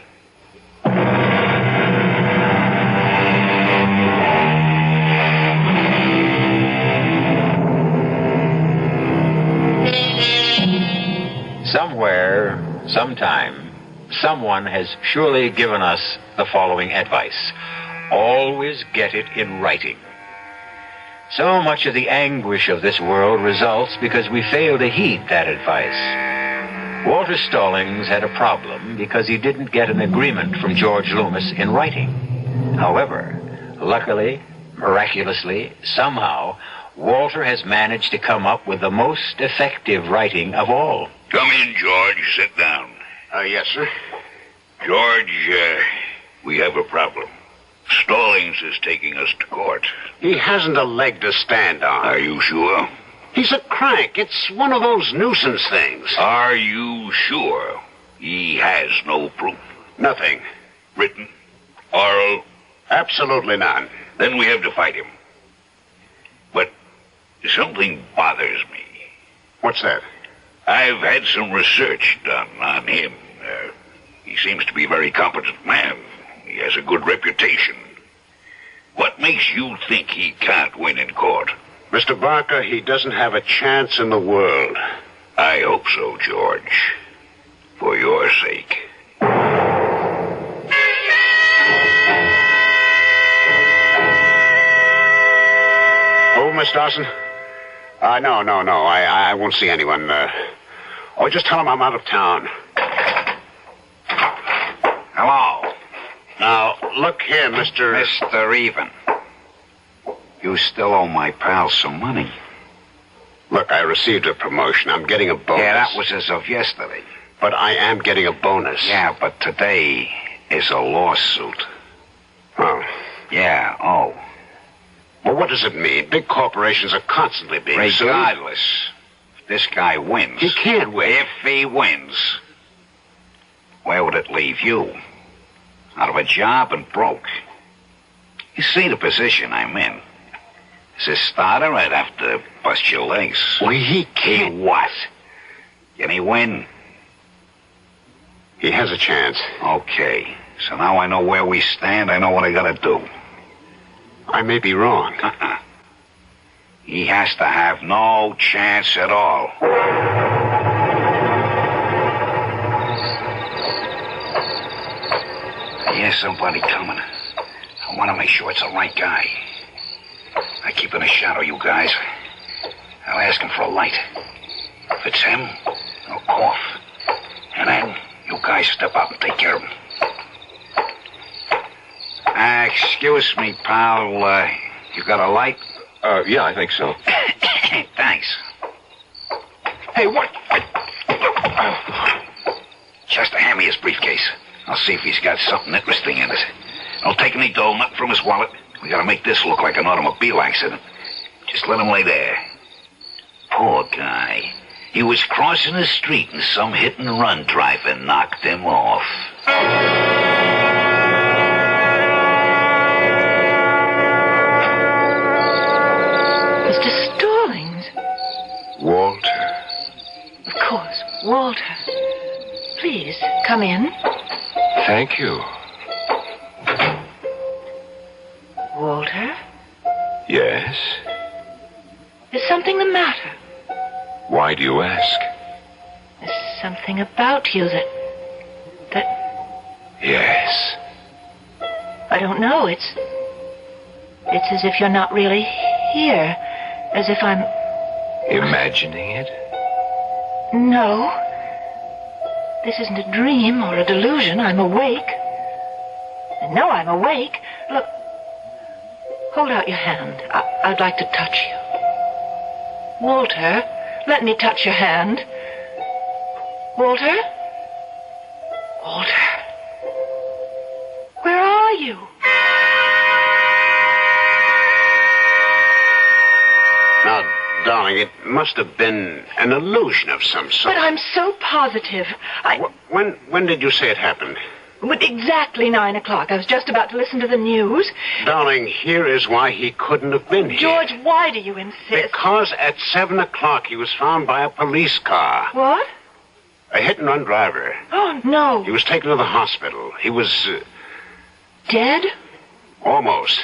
Somewhere, sometime, someone has surely given us the following advice. Always get it in writing. So much of the anguish of this world results because we fail to heed that advice. Walter Stallings had a problem because he didn't get an agreement from George Loomis in writing. However, luckily, miraculously, somehow, Walter has managed to come up with the most effective writing of all. Come in, George. Sit down. Yes, sir. George, we have a problem. Stallings is taking us to court. He hasn't a leg to stand on. Are you sure? He's a crank. It's one of those nuisance things. Are you sure he has no proof? Nothing. Written? Oral? Absolutely none. Then we have to fight him. But something bothers me. What's that? I've had some research done on him. He seems to be a very competent man. He has a good reputation. What makes you think he can't win in court? Mr. Barker, he doesn't have a chance in the world. I hope so, George. For your sake. Oh, Miss Dawson? No. I won't see anyone. Oh, just tell him I'm out of town. Hello. Now, look here, Mr. Mr. Even. You still owe my pal some money. Look, I received a promotion. I'm getting a bonus. Yeah, that was as of yesterday. But I am getting a bonus. Yeah, but today is a lawsuit. Oh. Yeah, oh. Well, what does it mean? Big corporations are constantly being sued. Regardless, if this guy wins... He can't win. If he wins, where would it leave you? Out of a job and broke. You see the position I'm in. As a starter, I'd have to bust your legs. Well, he can't. What? Can he win? He has a chance. Okay. So now I know where we stand. I know what I gotta do. I may be wrong. He has to have no chance at all. I hear somebody coming. I want to make sure it's the right guy. I keep in the shadow, you guys. I'll ask him for a light. If it's him, I'll cough. And then you guys step up and take care of him. Excuse me, pal. You got a light? Yeah, I think so. Thanks. Hey, what? Chester, hand me his briefcase. I'll see if he's got something interesting in it. Don't take any dough, nothing from his wallet. We gotta make this look like an automobile accident. Just let him lay there. Poor guy. He was crossing the street and some hit-and-run driver knocked him off. Mr. Stallings. Walter. Of course, Walter. Please, come in. Thank you. Walter? Yes? Is something the matter? Why do you ask? There's something about you that... Yes. I don't know. It's as if you're not really here. As if I'm... Imagining it? No. This isn't a dream or a delusion. I'm awake. I know I'm awake. Look. Hold out your hand. I'd like to touch you. Walter, let me touch your hand. Walter? Walter? Where are you? Now, darling, it must have been an illusion of some sort. But I'm so positive. When did you say it happened? Exactly 9 o'clock. I was just about to listen to the news. Darling, here is why he couldn't have been here. George, why do you insist? Because at 7 o'clock he was found by a police car. What? A hit-and-run driver. Oh, no. He was taken to the hospital. He was... Dead? Almost.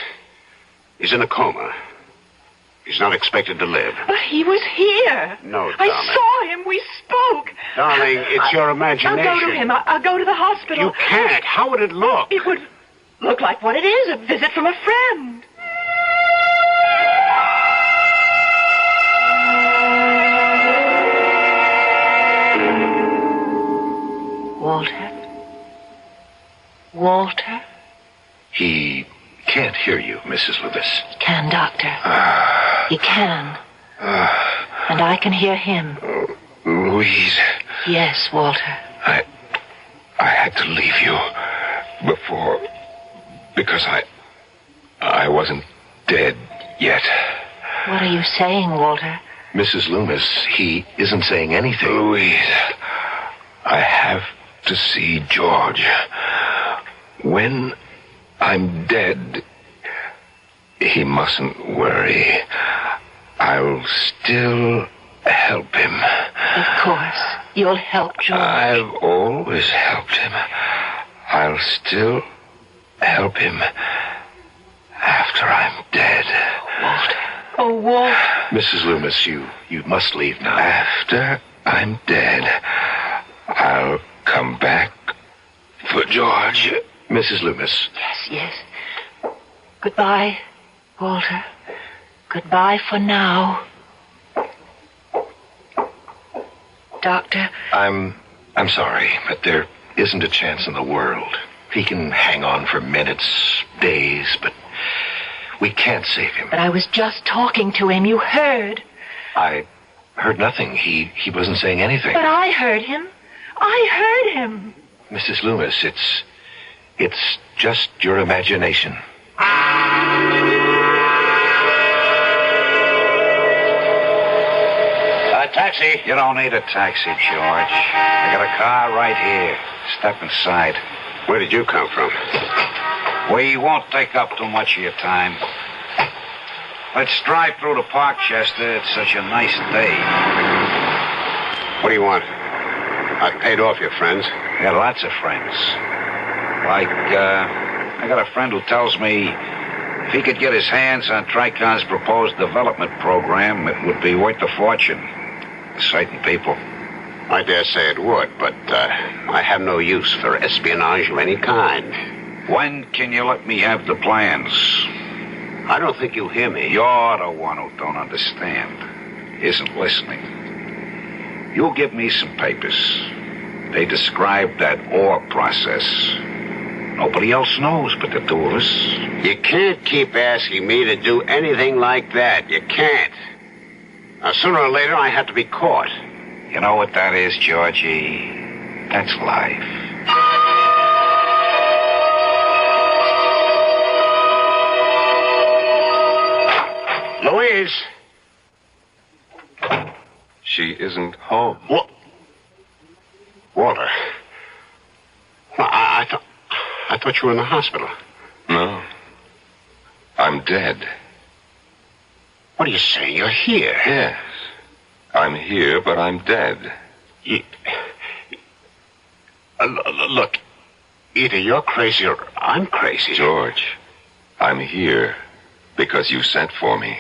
He's in a coma. He's not expected to live. But he was here. No, darling. I saw him. We spoke. Darling, it's your imagination. I'll go to him. I'll go to the hospital. You can't. How would it look? It would look like what it is, a visit from a friend. Walter? Walter? He can't hear you, Mrs. Loomis. He can, Doctor. He can. And I can hear him. Louise. Yes, Walter. I had to leave you before because I wasn't dead yet. What are you saying, Walter? Mrs. Loomis, he isn't saying anything. Louise, I have to see George. When I'm dead, he mustn't worry. I'll still help him. Of course. You'll help George. I've always helped him. I'll still help him after I'm dead. Walter. Oh, Walter. Mrs. Loomis, you must leave now. After I'm dead, I'll come back for George. Mrs. Loomis. Yes. Goodbye, Walter. Goodbye for now. Doctor? I'm sorry, but there isn't a chance in the world. He can hang on for minutes, days, but we can't save him. But I was just talking to him. You heard. I heard nothing. He wasn't saying anything. But I heard him. I heard him. Mrs. Loomis, it's just your imagination. Taxi. You don't need a taxi, George. I got a car right here. Step inside. Where did you come from? We won't take up too much of your time. Let's drive through the park, Chester. It's such a nice day. What do you want? I've paid off your friends. I got lots of friends. I got a friend who tells me if he could get his hands on Tricon's proposed development program, it would be worth a fortune. Certain people. I dare say it would, but I have no use for espionage of any kind. When can you let me have the plans? I don't think you'll hear me. You're the one who don't understand. Isn't listening. You give me some papers. They describe that ore process. Nobody else knows but the two of us. You can't keep asking me to do anything like that. You can't. Now, sooner or later, I have to be caught. You know what that is, Georgie? That's life. Louise! She isn't home. What? Walter. Well, I thought you were in the hospital. No. I'm dead. What are you saying? You're here? Yes. I'm here, but I'm dead. Look, either you're crazy or I'm crazy. George, I'm here because you sent for me.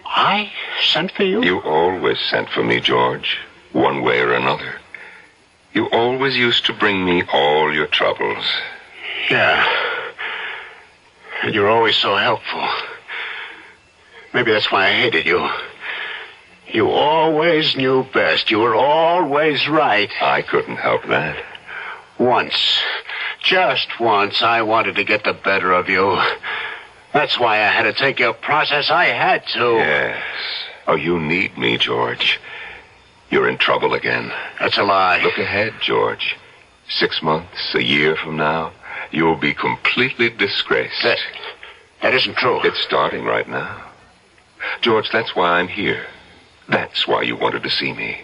I sent for you? You always sent for me, George, one way or another. You always used to bring me all your troubles. Yeah. And you're always so helpful. Maybe that's why I hated you. You always knew best. You were always right. I couldn't help that. Once, just once, I wanted to get the better of you. That's why I had to take your process. I had to. Yes. Oh, you need me, George. You're in trouble again. That's a lie. Look ahead, George. 6 months, a year from now, you'll be completely disgraced. That isn't true. It's starting right now. George, that's why I'm here. That's why you wanted to see me.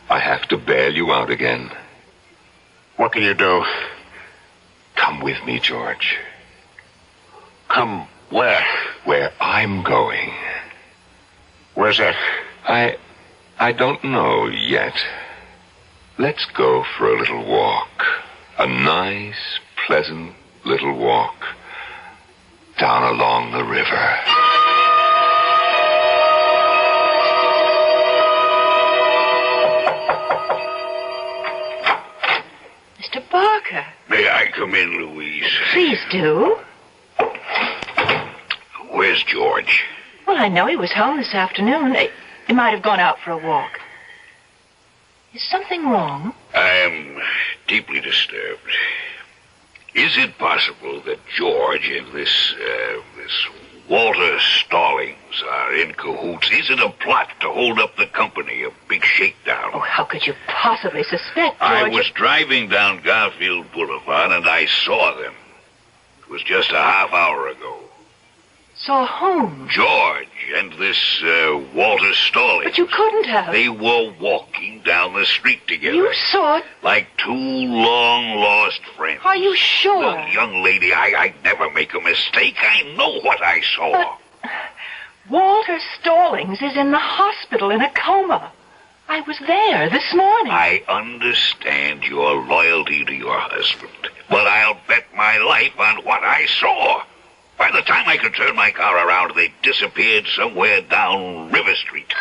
I have to bail you out again. What can you do? Come with me, George. Come where? Where I'm going. Where's that? I don't know yet. Let's go for a little walk. A nice, pleasant little walk down along the river. Mr. Barker. May I come in, Louise? Please do. Where's George? Well, I know he was home this afternoon. He might have gone out for a walk. Is something wrong? I am deeply disturbed. Is it possible that George and this Walter Stallings are in cahoots? Is it a plot to hold up the company, a big shakedown? Oh, how could you possibly suspect, George? I was driving down Garfield Boulevard and I saw them. It was just a half hour ago. Saw whom? George and this Walter Stallings. But you couldn't have. They were walking down the street together. You saw it? Like two long-lost friends. Are you sure? Look, young lady, I never make a mistake. I know what I saw. But Walter Stallings is in the hospital in a coma. I was there this morning. I understand your loyalty to your husband, but I'll bet my life on what I saw. By the time I could turn my car around, they disappeared somewhere down River Street.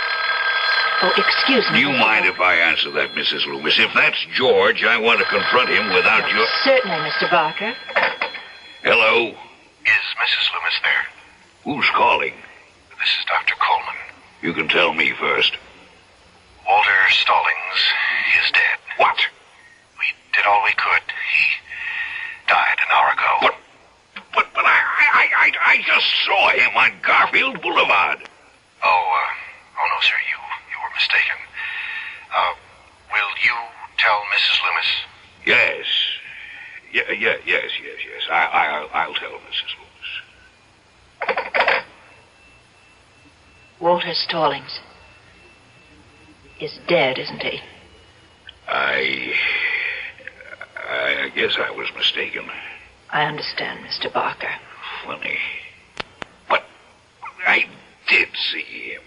Oh, excuse me. Do you mind if I answer that, Mrs. Loomis? If that's George, I want to confront him without your... Certainly, Mr. Barker. Hello? Is Mrs. Loomis there? Who's calling? This is Dr. Coleman. You can tell me first. Walter Stallings Garfield Boulevard. Oh, no, sir. You were mistaken. Will you tell Mrs. Loomis? Yes. Yes. I'll tell Mrs. Loomis. Walter Stallings is dead, isn't he? I guess I was mistaken. I understand, Mr. Barker. Funny. But I did see him.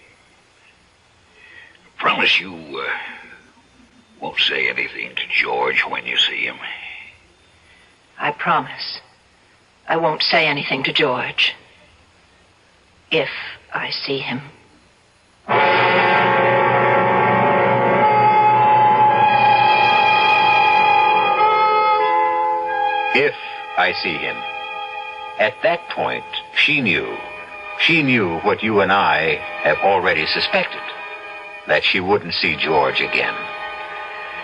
Promise you won't say anything to George when you see him. I promise. I won't say anything to George. If I see him. If I see him. At that point, she knew. She knew what you and I have already suspected. That she wouldn't see George again.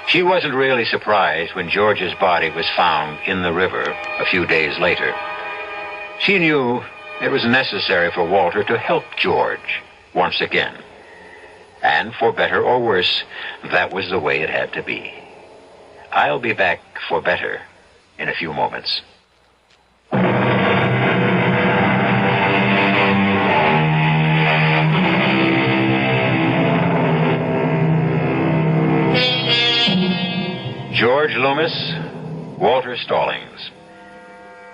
She wasn't really surprised when George's body was found in the river a few days later. She knew it was necessary for Walter to help George once again. And for better or worse, that was the way it had to be. I'll be back for better in a few moments. George Loomis, Walter Stallings.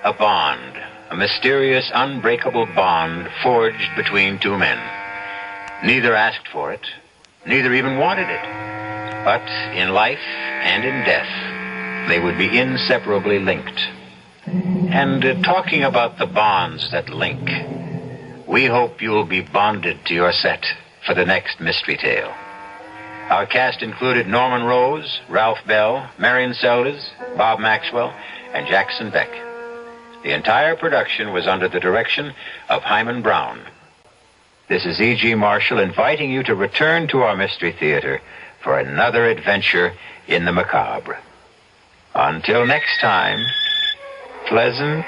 A bond, a mysterious, unbreakable bond forged between two men. Neither asked for it, neither even wanted it. But in life and in death, they would be inseparably linked. And talking about the bonds that link, we hope you'll be bonded to your set for the next mystery tale. Our cast included Norman Rose, Ralph Bell, Marion Seldes, Bob Maxwell, and Jackson Beck. The entire production was under the direction of Hyman Brown. This is E.G. Marshall inviting you to return to our Mystery Theater for another adventure in the macabre. Until next time, pleasant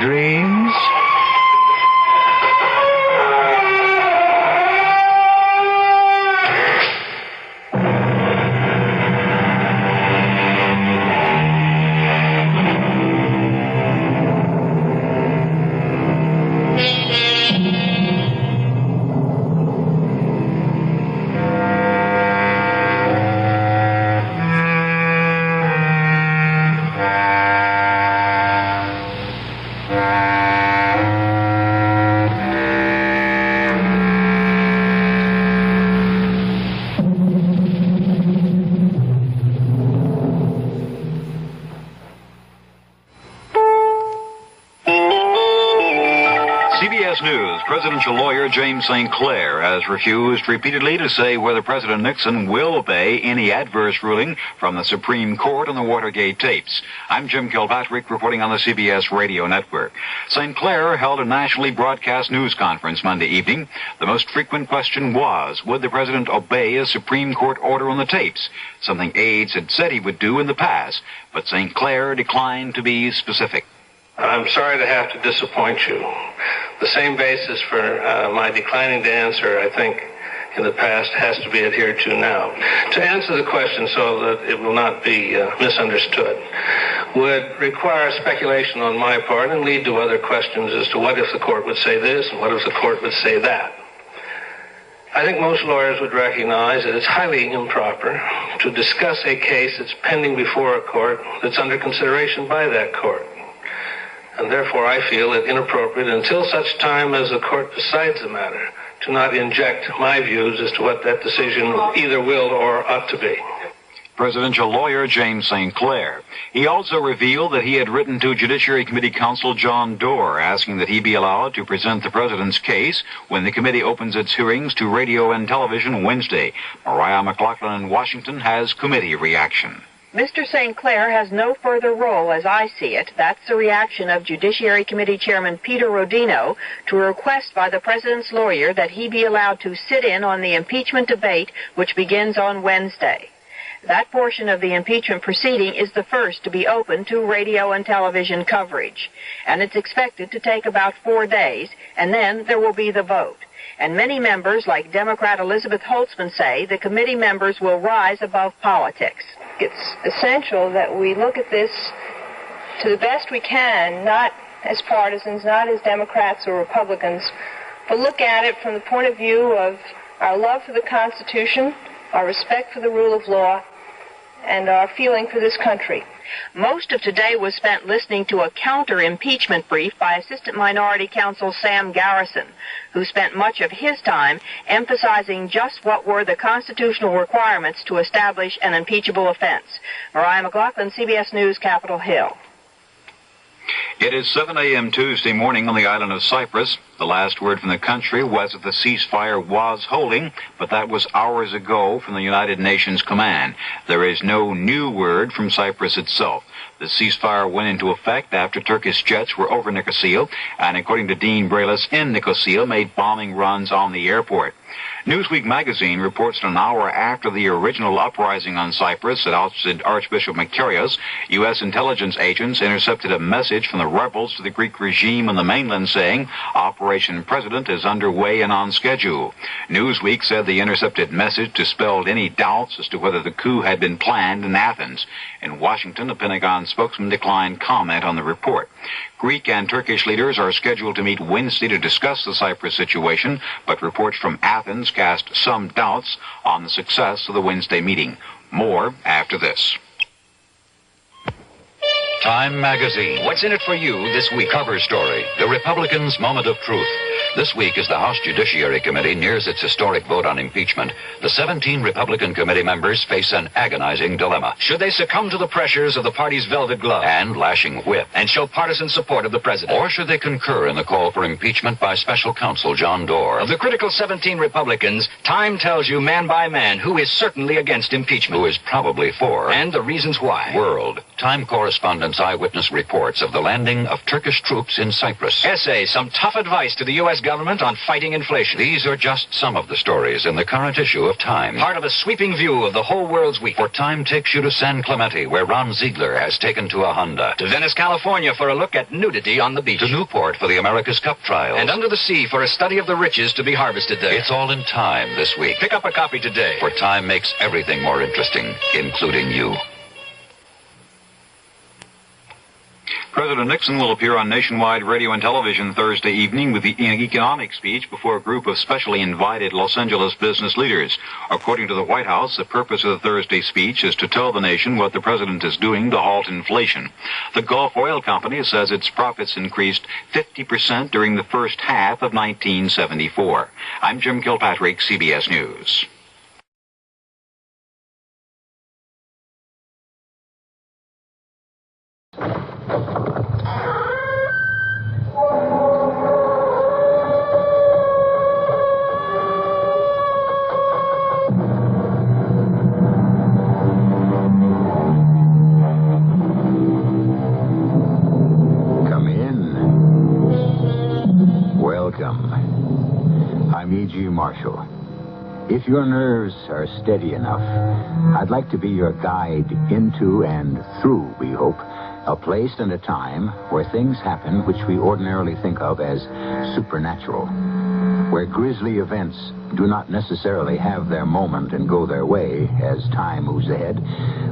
dreams. CBS News presidential lawyer James St. Clair has refused repeatedly to say whether President Nixon will obey any adverse ruling from the Supreme Court on the Watergate tapes. I'm Jim Kilpatrick reporting on the CBS radio network. St. Clair held a nationally broadcast news conference Monday evening. The most frequent question was, would the president obey a Supreme Court order on the tapes? Something aides had said he would do in the past, but St. Clair declined to be specific. I'm sorry to have to disappoint you. The same basis for my declining to answer, I think, in the past has to be adhered to now. To answer the question so that it will not be misunderstood would require speculation on my part and lead to other questions as to what if the court would say this and what if the court would say that. I think most lawyers would recognize that it's highly improper to discuss a case that's pending before a court that's under consideration by that court. And therefore I feel it inappropriate until such time as the court decides the matter to not inject my views as to what that decision either will or ought to be. Presidential lawyer James St. Clair. He also revealed that he had written to Judiciary Committee counsel John Doerr asking that he be allowed to present the president's case when the committee opens its hearings to radio and television Wednesday. Mariah McLaughlin in Washington has committee reaction. Mr. St. Clair has no further role as I see it. That's the reaction of Judiciary Committee Chairman Peter Rodino to a request by the President's lawyer that he be allowed to sit in on the impeachment debate which begins on Wednesday. That portion of the impeachment proceeding is the first to be open to radio and television coverage. And it's expected to take about 4 days, and then there will be the vote. And many members, like Democrat Elizabeth Holtzman, say the committee members will rise above politics. It's essential that we look at this to the best we can, not as partisans, not as Democrats or Republicans, but look at it from the point of view of our love for the Constitution, our respect for the rule of law, and our feeling for this country. Most of today was spent listening to a counter-impeachment brief by Assistant Minority Counsel Sam Garrison, who spent much of his time emphasizing just what were the constitutional requirements to establish an impeachable offense. Mariah McLaughlin, CBS News, Capitol Hill. It is 7 a.m. Tuesday morning on the island of Cyprus. The last word from the country was that the ceasefire was holding, but that was hours ago from the United Nations command. There is no new word from Cyprus itself. The ceasefire went into effect after Turkish jets were over Nicosia, and according to Dean Brelis in Nicosia, made bombing runs on the airport. Newsweek magazine reports that an hour after the original uprising on Cyprus that ousted Archbishop Makarios, U.S. intelligence agents intercepted a message from the rebels to the Greek regime on the mainland saying Operation President is underway and on schedule. Newsweek said the intercepted message dispelled any doubts as to whether the coup had been planned in Athens. In Washington, the Pentagon spokesman declined comment on the report. Greek and Turkish leaders are scheduled to meet Wednesday to discuss the Cyprus situation, but reports from Athens cast some doubts on the success of the Wednesday meeting. More after this. Time Magazine. What's in it for you this week? Cover story. The Republicans' moment of truth. This week, as the House Judiciary Committee nears its historic vote on impeachment, the 17 Republican committee members face an agonizing dilemma. Should they succumb to the pressures of the party's velvet glove and lashing whip and show partisan support of the president? Or should they concur in the call for impeachment by special counsel John Doar? Of the critical 17 Republicans, Time tells you man by man who is certainly against impeachment, who is probably for, and the reasons why. World. Time correspondent's eyewitness reports of the landing of Turkish troops in Cyprus. Essay, some tough advice to the U.S. government on fighting inflation. These are just some of the stories in the current issue of Time. Part of a sweeping view of the whole world's week. For Time takes you to San Clemente, where Ron Ziegler has taken to a Honda. To Venice, California, for a look at nudity on the beach. To Newport for the America's Cup trials. And under the sea for a study of the riches to be harvested there. It's all in Time this week. Pick up a copy today. For Time makes everything more interesting, including you. President Nixon will appear on nationwide radio and television Thursday evening with the economic speech before a group of specially invited Los Angeles business leaders. According to the White House, the purpose of the Thursday speech is to tell the nation what the president is doing to halt inflation. The Gulf Oil Company says its profits increased 50% during the first half of 1974. I'm Jim Kilpatrick, CBS News. Marshall. If your nerves are steady enough, I'd like to be your guide into and through, we hope, a place and a time where things happen which we ordinarily think of as supernatural, where grisly events do not necessarily have their moment and go their way as time moves ahead,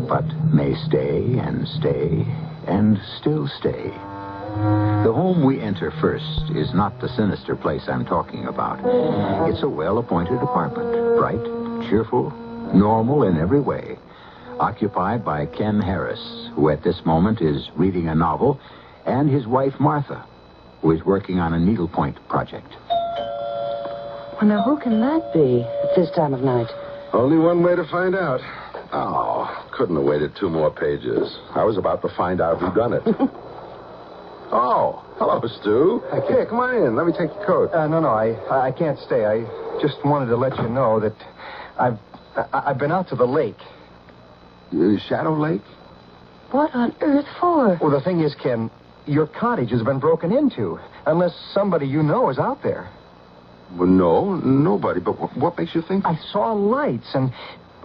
but may stay and stay and still stay. The home we enter first is not the sinister place I'm talking about. It's a well-appointed apartment, bright, cheerful, normal in every way, occupied by Ken Harris, who at this moment is reading a novel, and his wife Martha, who is working on a needlepoint project. Well, now, who can that be at this time of night? Only one way to find out. Oh, couldn't have waited 2 more pages. I was about to find out who done it. Oh, hello, Stu. Hey, come on in. Let me take your coat. No, I can't stay. I just wanted to let you know that I've been out to the lake. Shadow Lake? What on earth for? Well, the thing is, Ken, your cottage has been broken into, unless somebody you know is out there. Well, no, nobody. But what makes you think? I saw lights, and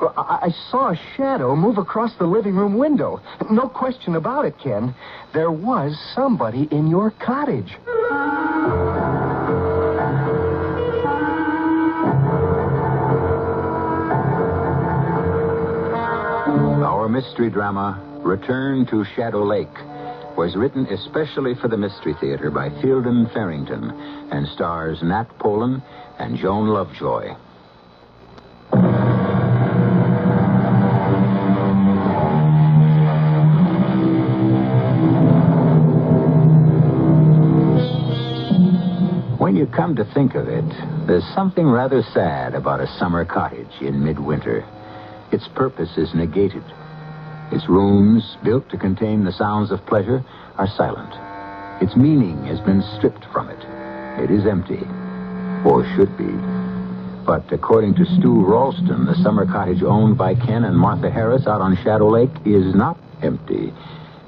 I saw a shadow move across the living room window. No question about it, Ken. There was somebody in your cottage. Our mystery drama, Return to Shadow Lake, was written especially for the Mystery Theater by Fielden Farrington and stars Nat Polen and Joan Lovejoy. When you come to think of it, there's something rather sad about a summer cottage in midwinter. Its purpose is negated. Its rooms, built to contain the sounds of pleasure, are silent. Its meaning has been stripped from it. It is empty, or should be. But according to Stu Ralston, the summer cottage owned by Ken and Martha Harris out on Shadow Lake is not empty,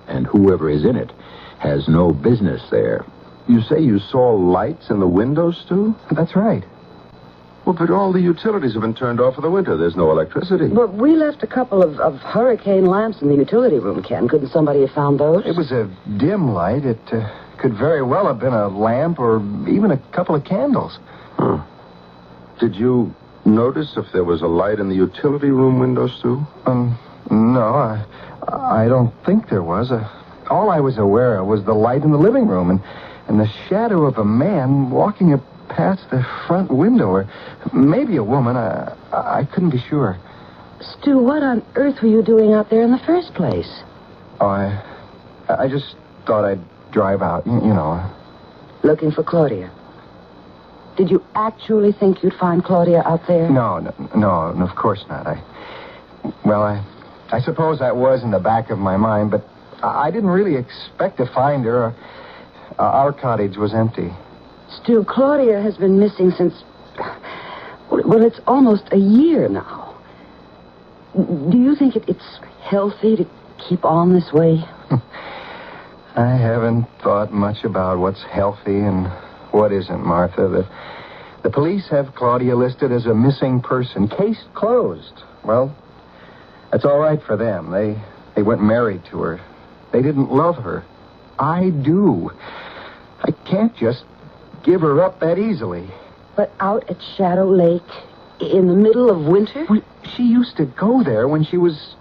and whoever is in it has no business there. You say you saw lights in the windows, too? That's right. Well, but all the utilities have been turned off for the winter. There's no electricity. But we left a couple of hurricane lamps in the utility room, Ken. Couldn't somebody have found those? It was a dim light. It could very well have been a lamp or even a couple of candles. Huh. Did you notice if there was a light in the utility room windows, too? No, I don't think there was. All I was aware of was the light in the living room and the shadow of a man walking past the front window, or maybe a woman. I couldn't be sure. Stu, what on earth were you doing out there in the first place? Oh, I just thought I'd drive out, you know. Looking for Claudia. Did you actually think you'd find Claudia out there? No, of course not. I suppose that was in the back of my mind, but I didn't really expect to find her. Our cottage was empty. Stu, Claudia has been missing since... Well, it's almost a year now. Do you think it's healthy to keep on this way? I haven't thought much about what's healthy and what isn't, Martha. The police have Claudia listed as a missing person. Case closed. Well, that's all right for them. They weren't married to her. They didn't love her. I do. I can't just give her up that easily. But out at Shadow Lake, in the middle of winter? Well, she used to go there when she was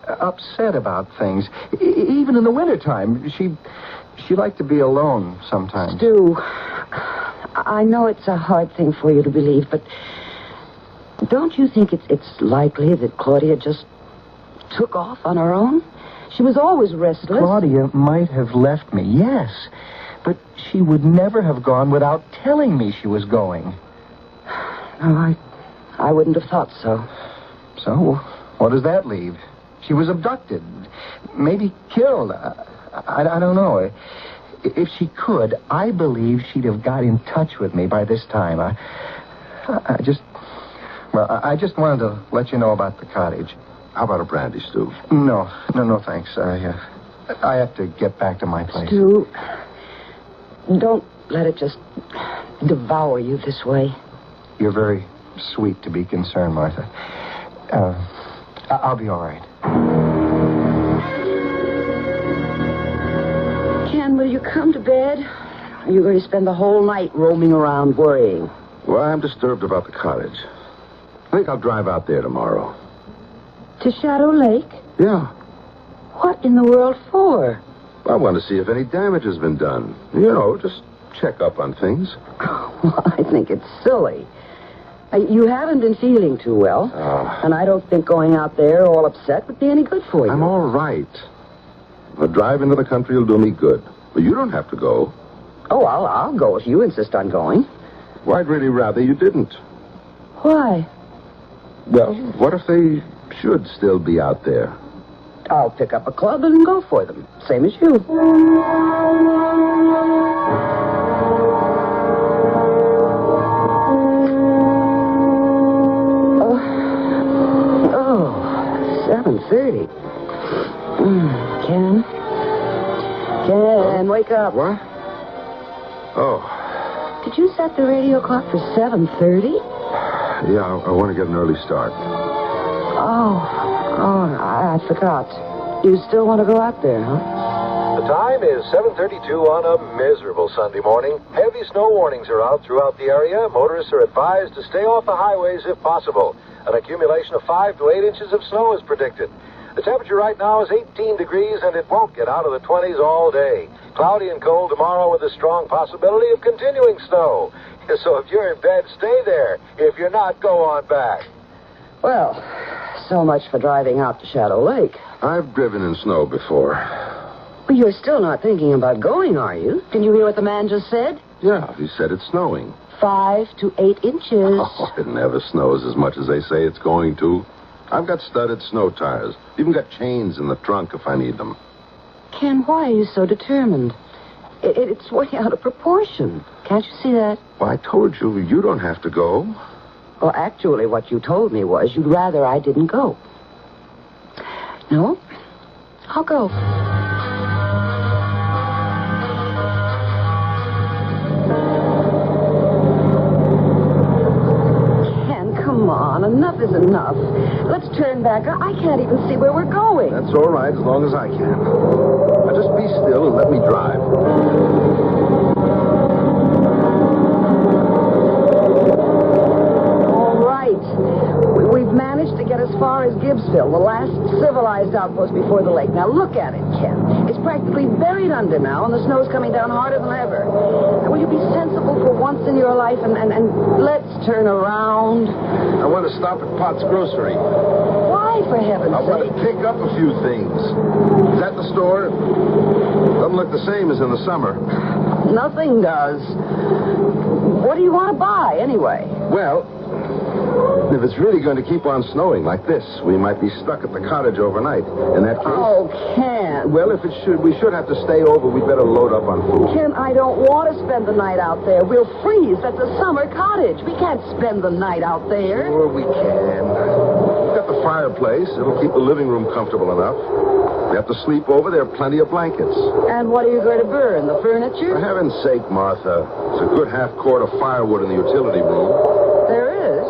upset about things. Even in the wintertime. She liked to be alone sometimes. Stu, I know it's a hard thing for you to believe, but don't you think it's likely that Claudia just took off on her own? She was always restless. Claudia might have left me, yes. But she would never have gone without telling me she was going. No, I wouldn't have thought so. So, what does that leave? She was abducted. Maybe killed. I don't know. If she could, I believe she'd have got in touch with me by this time. I just wanted to let you know about the cottage. How about a brandy, Stu? No, thanks. I have to get back to my place. Stu, don't let it just devour you this way. You're very sweet to be concerned, Martha. I'll be all right. Ken, will you come to bed? Are you going to spend the whole night roaming around worrying? Well, I'm disturbed about the cottage. I think I'll drive out there tomorrow. To Shadow Lake? Yeah. What in the world for? I want to see if any damage has been done. You know, just check up on things. Well, I think it's silly. You haven't been feeling too well. And I don't think going out there all upset would be any good for you. I'm all right. A drive into the country will do me good. But you don't have to go. Oh, I'll go if you insist on going. Well, I'd really rather you didn't. Why? Well, what if they should still be out there? I'll pick up a club and go for them. Same as you. Oh, 7:30. Ken, wake up. What? Oh. Did you set the radio clock for 7:30? Yeah, I want to get an early start. I forgot. You still want to go out there, huh? The time is 7:32 on a miserable Sunday morning. Heavy snow warnings are out throughout the area. Motorists are advised to stay off the highways if possible. An accumulation of 5 to 8 inches of snow is predicted. The temperature right now is 18 degrees, and it won't get out of the 20s all day. Cloudy and cold tomorrow with a strong possibility of continuing snow. So if you're in bed, stay there. If you're not, go on back. Well, so much for driving out to Shadow Lake. I've driven in snow before. But you're still not thinking about going, are you? Didn't you hear what the man just said? Yeah, he said it's snowing. 5 to 8 inches. Oh, it never snows as much as they say it's going to. I've got studded snow tires. Even got chains in the trunk if I need them. Ken, why are you so determined? It's way out of proportion. Can't you see that? Well, I told you, you don't have to go. Well, actually, what you told me was you'd rather I didn't go. No? I'll go. Come on, enough is enough. Let's turn back. I can't even see where we're going. That's all right, as long as I can. Now just be still and let me drive. All right. We've managed to get as far as Gibbsville, the last civilized outpost before the lake. Now look at it, Ken. It's practically buried under now, and the snow's coming down harder than ever. Now, will you be sensible for once in your life and let's turn around? I want to stop at Pot's Grocery. Why, for heaven's sake? I want to pick up a few things. Is that the store? Doesn't look the same as in the summer. Nothing does. What do you want to buy, anyway? Well, if it's really going to keep on snowing like this, we might be stuck at the cottage overnight. In that case... Oh, Ken. Well, if we should have to stay over, we'd better load up on food. Ken, I don't want to spend the night out there. We'll freeze. That's a summer cottage. We can't spend the night out there. Sure we can. We've got the fireplace. It'll keep the living room comfortable enough. We have to sleep over. There are plenty of blankets. And what are you going to burn? The furniture? For heaven's sake, Martha. There's a good half-quart of firewood in the utility room. There is?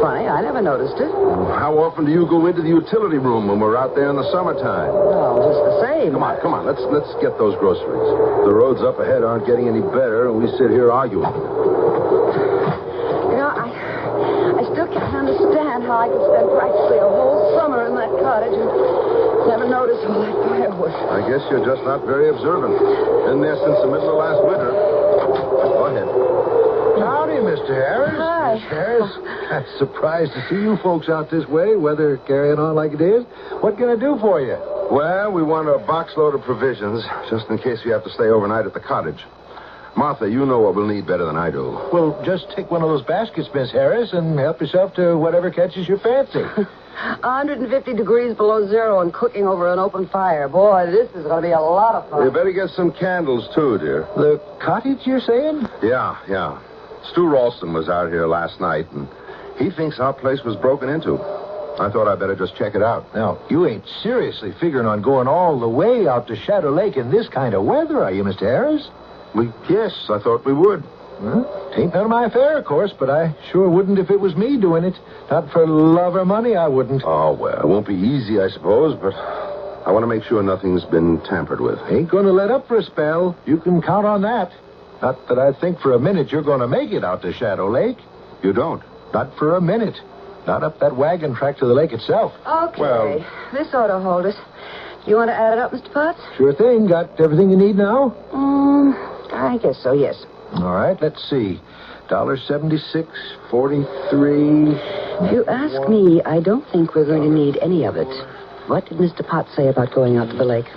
Funny, I never noticed it. How often do you go into the utility room when we're out there in the summertime? Well, just the same. Come on. Let's get those groceries. The roads up ahead aren't getting any better, and we sit here arguing. You know, I still can't understand how I could spend practically a whole summer in that cottage and never notice all that firewood. I guess you're just not very observant. Been there since the middle of last winter. Go ahead. Howdy, Mr. Harris. Hi. Miss Harris. I'm surprised to see you folks out this way, weather carrying on like it is. What can I do for you? Well, we want a box load of provisions, just in case we have to stay overnight at the cottage. Martha, you know what we'll need better than I do. Well, just take one of those baskets, Miss Harris, and help yourself to whatever catches your fancy. 150 degrees below zero and cooking over an open fire. Boy, this is going to be a lot of fun. You better get some candles, too, dear. The cottage, you're saying? Yeah. Stu Ralston was out here last night, and he thinks our place was broken into. I thought I'd better just check it out. Now, you ain't seriously figuring on going all the way out to Shadow Lake in this kind of weather, are you, Mr. Harris? Yes, I thought we would. Well, it ain't none of my affair, of course, but I sure wouldn't if it was me doing it. Not for love or money, I wouldn't. Oh, well, it won't be easy, I suppose, but I want to make sure nothing's been tampered with. Ain't going to let up for a spell. You can count on that. Not that I think for a minute you're going to make it out to Shadow Lake. You don't? Not for a minute. Not up that wagon track to the lake itself. Okay. Well, this ought to hold us. You want to add it up, Mr. Potts? Sure thing. Got everything you need now? I guess so, yes. All right, let's see. $1.76.43. If you ask me, I don't think we're going to need any of it. What did Mr. Potts say about going out to the lake?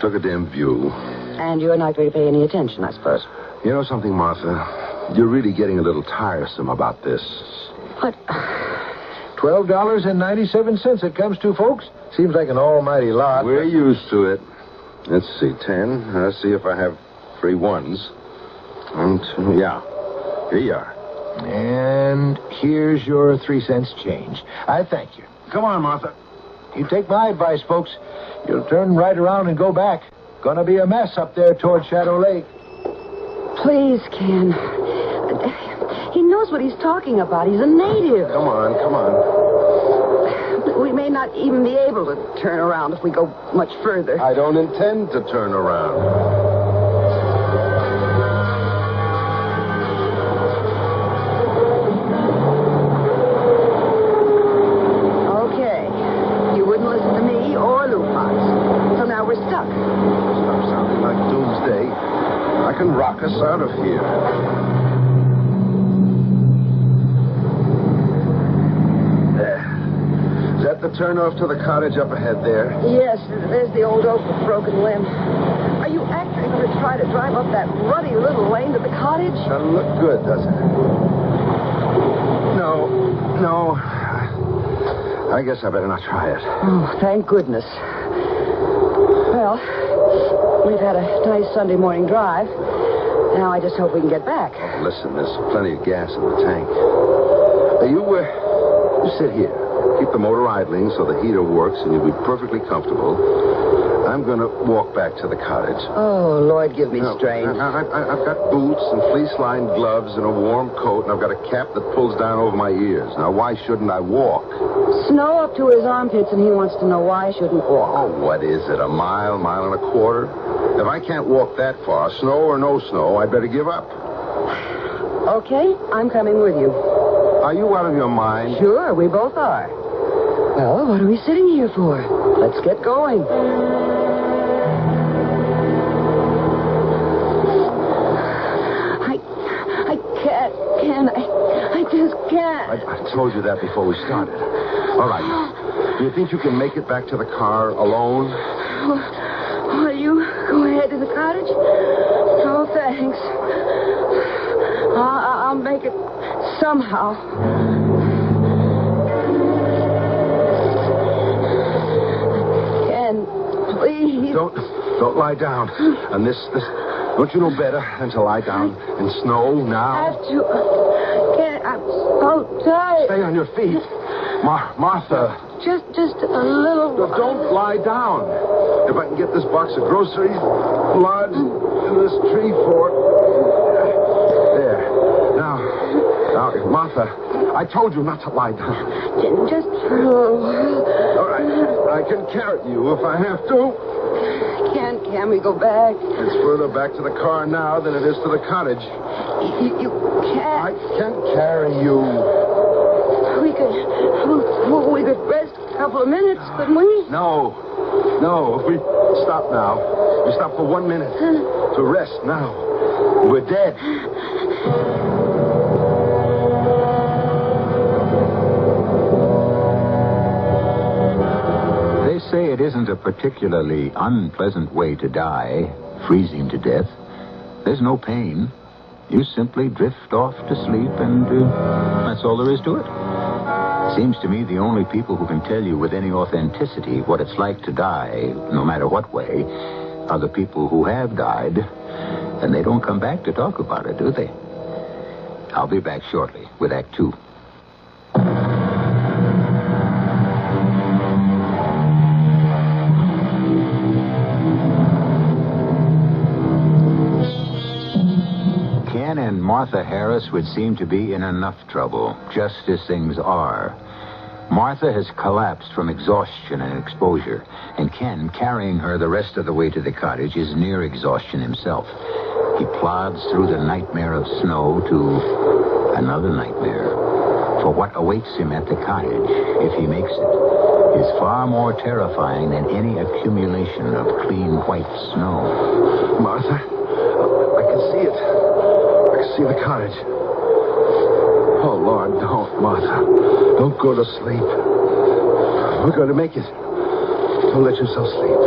Took a dim view. And you're not going to pay any attention, I suppose. You know something, Martha? You're really getting a little tiresome about this. What? $12.97 it comes to, folks. Seems like an almighty lot. We're used to it. Let's see, 10. Let's see if I have 3 ones. 1, 2, yeah. Here you are. And here's your 3 cents change. I thank you. Come on, Martha. You take my advice, folks. You'll turn right around and go back. Gonna be a mess up there toward Shadow Lake. Please, Ken. He knows what he's talking about. He's a native. Come on. We may not not even be able to turn around if we go much further. I don't intend to turn around. Can rock us out of here. There. Is that the turnoff to the cottage up ahead there? Yes, there's the old oak with broken limb. Are you actually going to try to drive up that ruddy little lane to the cottage? Doesn't look good, does it? No. I guess I better not try it. Oh, thank goodness. Well, we've had a nice Sunday morning drive. Now I just hope we can get back. Oh, listen, there's plenty of gas in the tank. You sit here. Keep the motor idling so the heater works and you'll be perfectly comfortable. I'm going to walk back to the cottage. Oh, Lord, give me strength. I've got boots and fleece-lined gloves and a warm coat, and I've got a cap that pulls down over my ears. Now, why shouldn't I walk? Snow up to his armpits, and he wants to know why I shouldn't walk. Oh, what is it, a mile and a quarter? If I can't walk that far, snow or no snow, I'd better give up. Okay, I'm coming with you. Are you out of your mind? Sure, we both are. Well, what are we sitting here for? Let's get going. I just can't. I told you that before we started. All right. Do you think you can make it back to the car alone? Will you go ahead to the cottage? Oh, thanks. I'll make it somehow. Ken, please. Don't lie down. And this... Don't you know better than to lie down in snow now? I have to. Ken, I'm so tired. Stay on your feet. Martha. Just a little... Don't lie down. If I can get this box of groceries, blood, and this tree fort. There. Now, Martha, I told you not to lie down. Just for a little while. All right. I can carry you if I have to. Can we go back? It's further back to the car now than it is to the cottage. You can't. I can carry you. We could rest a couple of minutes, couldn't we? No. If we stop now, we stop for 1 minute to rest now. We're dead. They say it isn't a particularly unpleasant way to die, freezing to death. There's no pain. You simply drift off to sleep, and that's all there is to it. Seems to me the only people who can tell you with any authenticity what it's like to die, no matter what way, are the people who have died, and they don't come back to talk about it, do they? I'll be back shortly with Act 2. Ken and Martha Harris would seem to be in enough trouble, just as things are. Martha has collapsed from exhaustion and exposure, and Ken, carrying her the rest of the way to the cottage, is near exhaustion himself. He plods through the nightmare of snow to another nightmare. For what awaits him at the cottage, if he makes it, is far more terrifying than any accumulation of clean white snow. Martha, I can see it. I can see the cottage. Oh, Lord, don't, Martha. Don't go to sleep. We're going to make it. Don't let yourself sleep.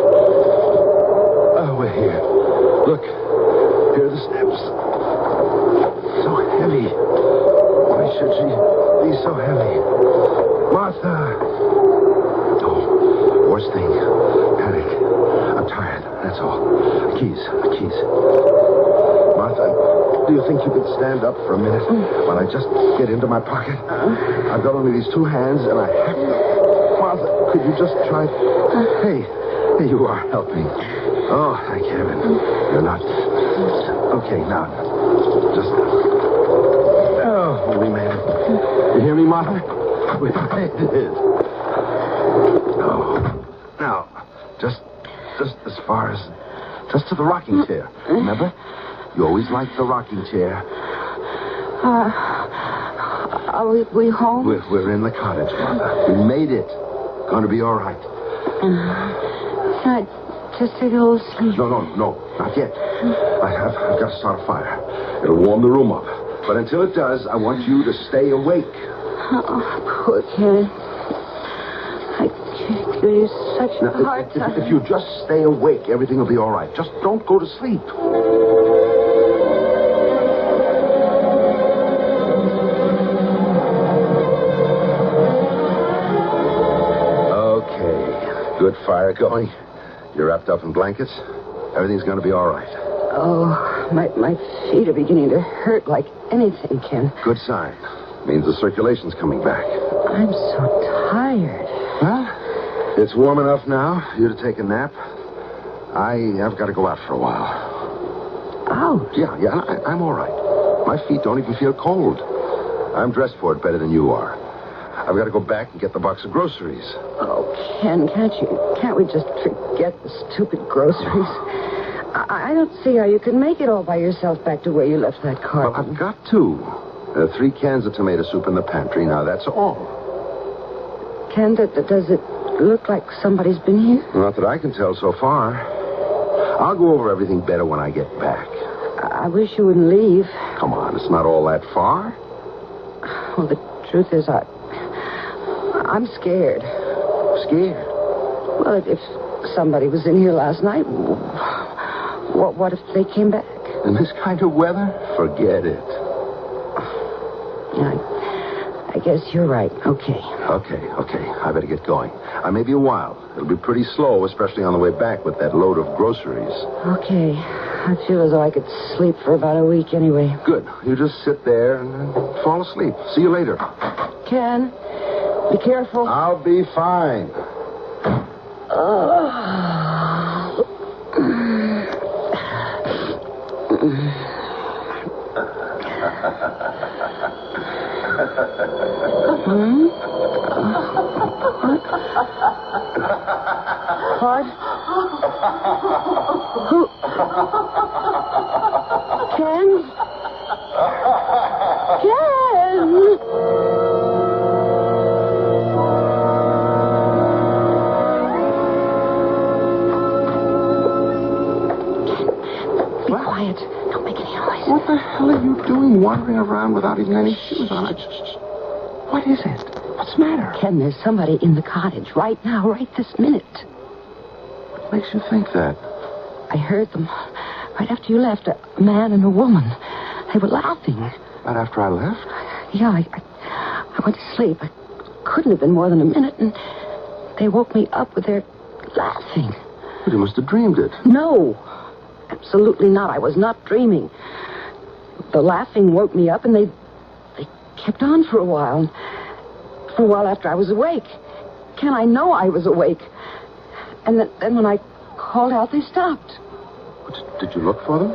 Oh, we're here. Look, here are the steps. So heavy. Why should she be so heavy? Martha! Oh, worst thing. Panic. I'm tired, that's all. Keys. Martha, do you think you could stand up for a minute while I just get into my pocket? I've got only these two hands, and I have to... Martha, could you just try... Hey, you are. Help me. Oh, thank heaven. You're not... Okay, now. Just... Oh, we made it. You hear me, Martha? We made it. far as just to the rocking chair. Remember? You always liked the rocking chair. Are we home? We're in the cottage, Martha. We made it. Going to be all right. Can I just take a little sleep? No, not yet. I've got to start a fire. It'll warm the room up. But until it does, I want you to stay awake. Oh, poor kid. I give you such a hard time. If you just stay awake, everything will be all right. Just don't go to sleep. Okay. Good fire going. You're wrapped up in blankets. Everything's going to be all right. Oh, my feet are beginning to hurt like anything, Ken. Good sign. Means the circulation's coming back. I'm so tired. Well, it's warm enough now for you to take a nap. I've got to go out for a while. Out? Yeah, I'm all right. My feet don't even feel cold. I'm dressed for it better than you are. I've got to go back and get the box of groceries. Oh, Ken, can't we just forget the stupid groceries? I don't see how you can make it all by yourself back to where you left that car. Well, I've got to. There are 3 cans of tomato soup in the pantry. Now, that's all. Ken, does it look like somebody's been here? Not that I can tell so far. I'll go over everything better when I get back. I wish you wouldn't leave. Come on, it's not all that far. Well, the truth is, I'm scared. Scared? Well, if somebody was in here last night, what if they came back? In this kind of weather? Forget it. I guess you're right. Okay. Okay. I better get going. I may be a while. It'll be pretty slow, especially on the way back with that load of groceries. Okay. I feel as though I could sleep for about a week anyway. Good. You just sit there and fall asleep. See you later. Ken, be careful. I'll be fine. What? Who? Ken? Be quiet. Don't make any noise. What the hell are you doing wandering around without even any shoes on? What is it? What's the matter? Ken, there's somebody in the cottage right now, right this minute. What makes you think that? I heard them right after you left, a man and a woman. They were laughing. Right after I left? Yeah, I went to sleep. I couldn't have been more than a minute, and they woke me up with their laughing. But you must have dreamed it. No, absolutely not. I was not dreaming. The laughing woke me up, and they kept on for a while. And for a while after I was awake. Ken, I know I was awake. And then when I called out, they stopped. Did you look for them?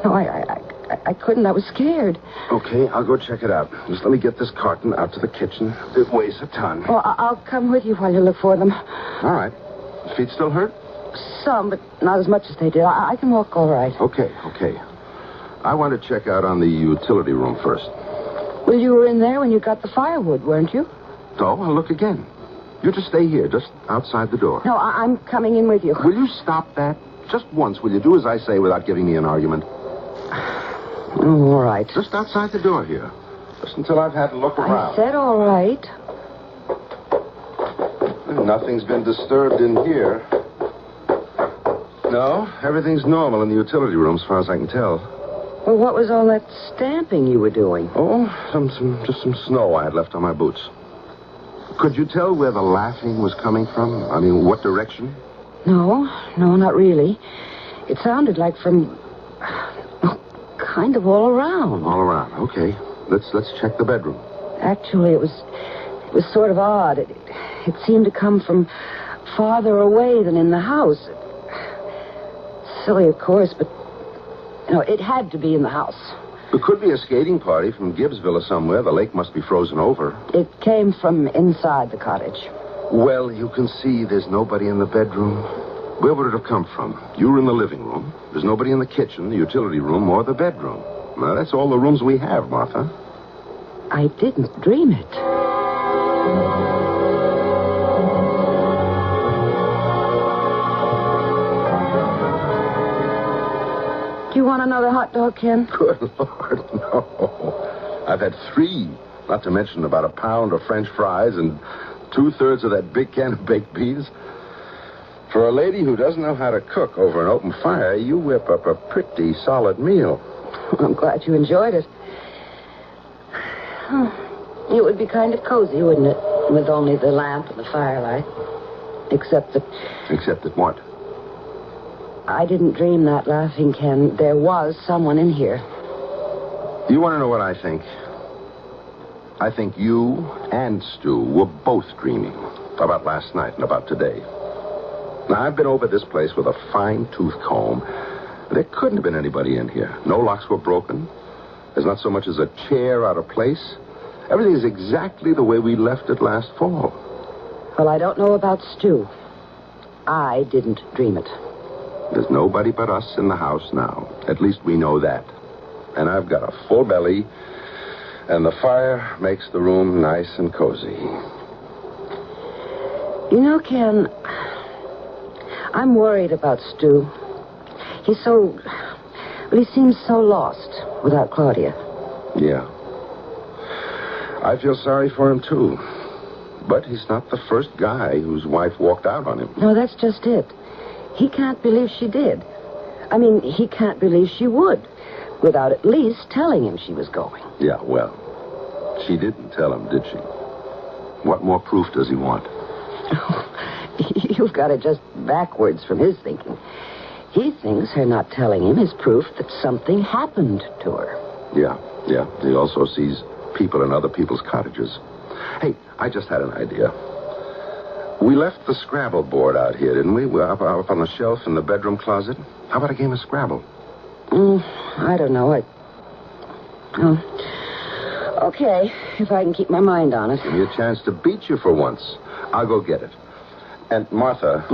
No, I couldn't. I was scared. Okay, I'll go check it out. Just let me get this carton out to the kitchen. It weighs a ton. Oh, I'll come with you while you look for them. All right. Feet still hurt? Some, but not as much as they did. I can walk all right. Okay. I want to check out on the utility room first. Well, you were in there when you got the firewood, weren't you? So, I'll look again. You just stay here, just outside the door. No, I'm coming in with you. Will you stop that? Just once, will you do as I say without giving me an argument? Oh, all right. Just outside the door here. Just until I've had to look around. I said all right. Nothing's been disturbed in here. No, everything's normal in the utility room as far as I can tell. Well, what was all that stamping you were doing? Oh, just some snow I had left on my boots. Could you tell where the laughing was coming from? I mean, what direction? No, not really. It sounded like from kind of all around. All around, okay. Let's check the bedroom. Actually, it was sort of odd. It seemed to come from farther away than in the house. Silly, of course, but it had to be in the house. It could be a skating party from Gibbsville or somewhere. The lake must be frozen over. It came from inside the cottage. Well, you can see there's nobody in the bedroom. Where would it have come from? You were in the living room. There's nobody in the kitchen, the utility room, or the bedroom. Well, that's all the rooms we have, Martha. I didn't dream it. Do you want another hot dog, Ken? Good Lord, no. I've had 3, not to mention about a pound of French fries and 2/3 of that big can of baked beans. For a lady who doesn't know how to cook over an open fire, you whip up a pretty solid meal. I'm glad you enjoyed it. It would be kind of cozy, wouldn't it? With only the lamp and the firelight. Except that... Except that what? I didn't dream that, laughing, Ken. There was someone in here. You want to know what I think? I think you and Stu were both dreaming about last night and about today. Now, I've been over this place with a fine-tooth comb. There couldn't have been anybody in here. No locks were broken. There's not so much as a chair out of place. Everything is exactly the way we left it last fall. Well, I don't know about Stu. I didn't dream it. There's nobody but us in the house now. At least we know that. And I've got a full belly, and the fire makes the room nice and cozy. You know, Ken, I'm worried about Stu. He seems so lost without Claudia. Yeah. I feel sorry for him, too. But he's not the first guy whose wife walked out on him. No, that's just it. He can't believe she did. I mean, he can't believe she would, without at least telling him she was going. Yeah, well, she didn't tell him, did she? What more proof does he want? You've got it just backwards from his thinking. He thinks her not telling him is proof that something happened to her. Yeah. He also sees people in other people's cottages. Hey, I just had an idea. We left the Scrabble board out here, didn't we? We're up on the shelf in the bedroom closet. How about a game of Scrabble? I don't know. Okay, if I can keep my mind on it. Give me a chance to beat you for once. I'll go get it. And, Martha,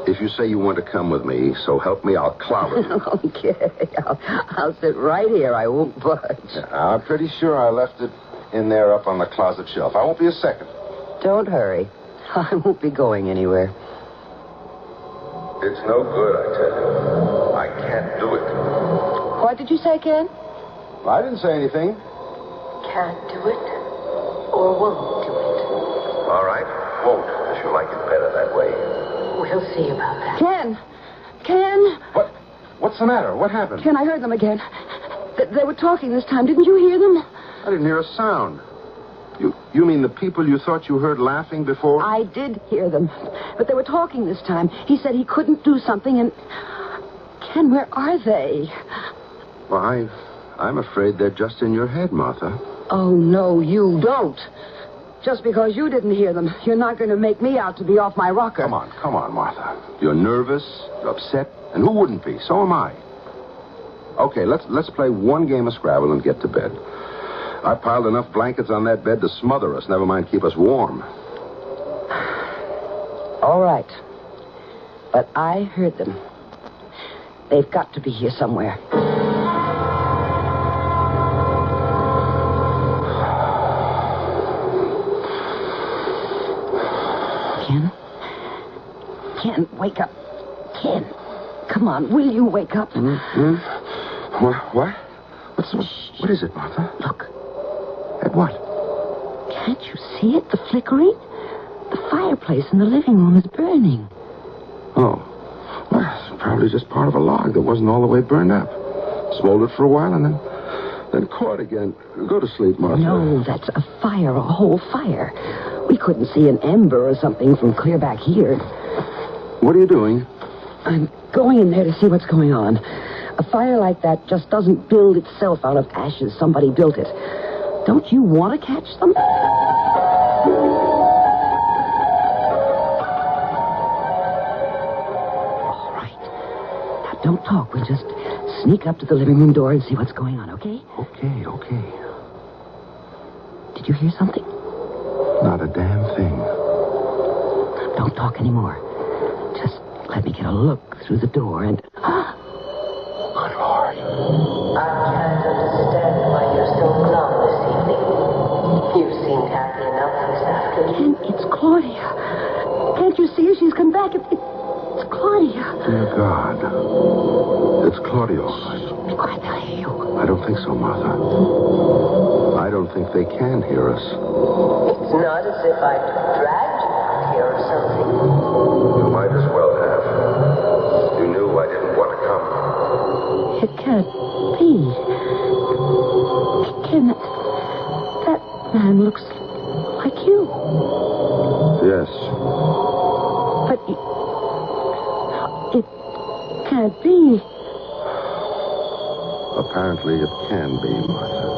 if you say you want to come with me, so help me, I'll clobber you. Okay, I'll sit right here. I won't budge. I'm pretty sure I left it in there up on the closet shelf. I won't be a second. Don't hurry. I won't be going anywhere. It's no good, I tell you. I can't do it. What did you say, Ken? I didn't say anything. Can't do it or won't do it. All right, won't, if you like it better that way. We'll see about that. Ken! What's the matter? What happened? Ken, I heard them again. They were talking this time. Didn't you hear them? I didn't hear a sound. You mean the people you thought you heard laughing before? I did hear them. But they were talking this time. He said he couldn't do something and... Ken, where are they? Well, I'm afraid they're just in your head, Martha. Oh, no, you don't. Just because you didn't hear them, you're not going to make me out to be off my rocker. Come on, Martha. You're nervous, you're upset, and who wouldn't be? So am I. Okay, let's play one game of Scrabble and get to bed. I piled enough blankets on that bed to smother us, never mind keep us warm. All right. But I heard them. They've got to be here somewhere. Ken, wake up. Ken, come on, will you wake up? What? What is it, Martha? Look. At what? Can't you see it? The flickering? The fireplace in the living room is burning. Oh. Well, it's probably just part of a log that wasn't all the way burned up. Smoldered for a while and then caught again. Go to sleep, Martha. No, that's a fire, a whole fire. We couldn't see an ember or something from clear back here. What are you doing? I'm going in there to see what's going on. A fire like that just doesn't build itself out of ashes. Somebody built it. Don't you want to catch them? All right. Now, don't talk. We'll just sneak up to the living room door and see what's going on, okay? Okay. Did you hear something? Not a damn thing. Don't talk anymore. Just let me get a look through the door and... My Lord. I can't understand why you're so glum this evening. You seemed happy enough this afternoon. It's Claudia. Can't you see her? She's come back. It's Claudia. Dear God. It's Claudia, all right. Be quiet, they'll hear you. I don't think so, Martha. I don't think they can hear us. It's not as if I'd dragged you out here or something. You might as well have. You knew I didn't want to come. It can't be. Ken, that man looks like you. Yes. But it can't be. Apparently it can be, Martha.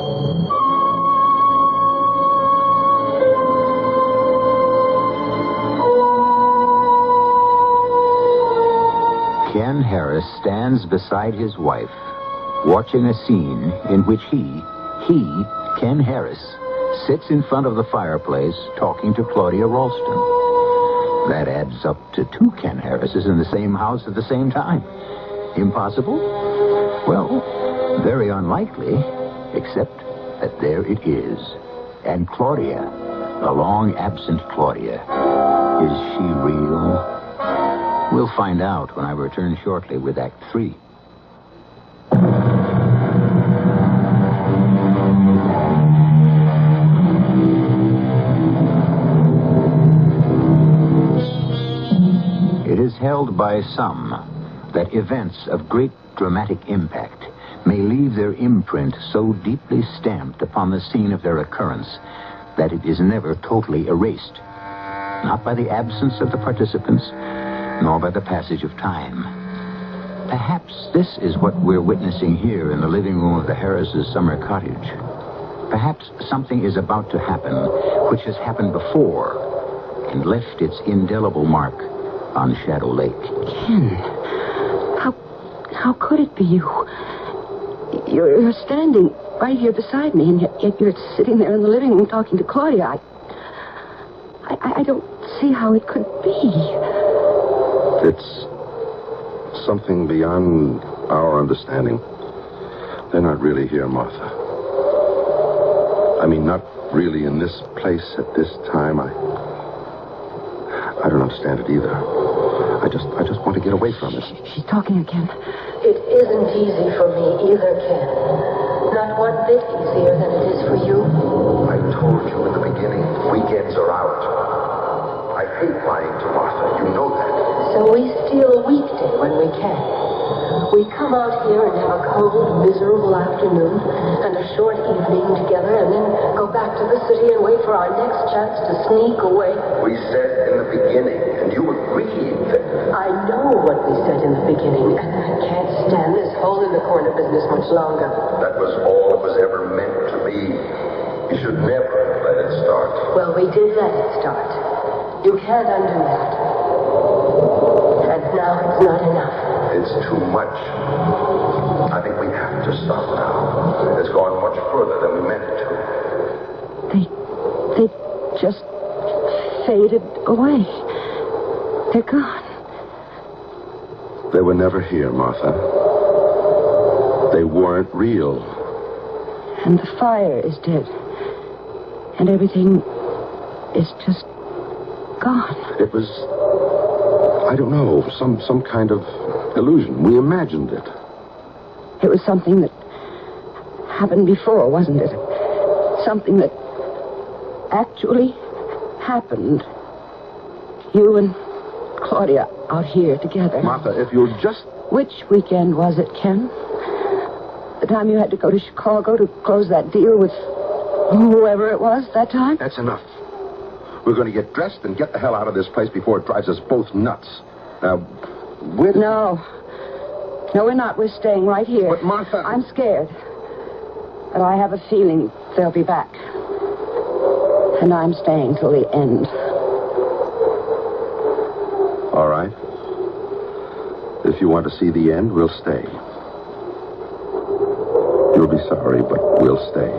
Ken Harris stands beside his wife, watching a scene in which he, Ken Harris, sits in front of the fireplace talking to Claudia Ralston. That adds up to 2 Ken Harrises in the same house at the same time. Impossible? Well, very unlikely, except that there it is. And Claudia, the long-absent Claudia, is she real? We'll find out when I return shortly with Act 3. It is held by some that events of great dramatic impact may leave their imprint so deeply stamped upon the scene of their occurrence that it is never totally erased. Not by the absence of the participants, nor by the passage of time. Perhaps this is what we're witnessing here in the living room of the Harris' summer cottage. Perhaps something is about to happen which has happened before and left its indelible mark on Shadow Lake. Ken, how could it be you? You're standing right here beside me, and yet you're sitting there in the living room talking to Claudia. I don't see how it could be. It's something beyond our understanding. They're not really here, Martha. I mean, not really in this place at this time. I don't understand it either. I just want to get away from it. She's talking again. It isn't easy for me either, Ken. Not one bit easier than it is for you. I told you in the beginning, weekends are out. I hate lying to Martha. You know that. So we steal a weekday when we can. We come out here and have a cold, miserable afternoon and a short evening together and then go back to the city and wait for our next chance to sneak away. We said in the beginning, and you agreed that... I know what we said in the beginning, and I can't stand this hole-in-the-corner business much longer. That was all it was ever meant to be. You should never let it start. Well, we did let it start. You can't undo that. And now it's not enough. It's too much. I think we have to stop now. It's gone much further than we meant it to. They just faded away. They're gone. They were never here, Martha. They weren't real. And the fire is dead. And everything is just gone. It was, I don't know, some kind of illusion. We imagined it. It was something that happened before, wasn't it? Something that actually happened. You and Claudia out here together. Martha, if you'll just... Which weekend was it, Ken? The time you had to go to Chicago to close that deal with whoever it was that time? That's enough. We're going to get dressed and get the hell out of this place before it drives us both nuts. Now, No, we're not. We're staying right here. But, Martha... I'm scared. But I have a feeling they'll be back. And I'm staying till the end. All right. If you want to see the end, we'll stay. You'll be sorry, but we'll stay.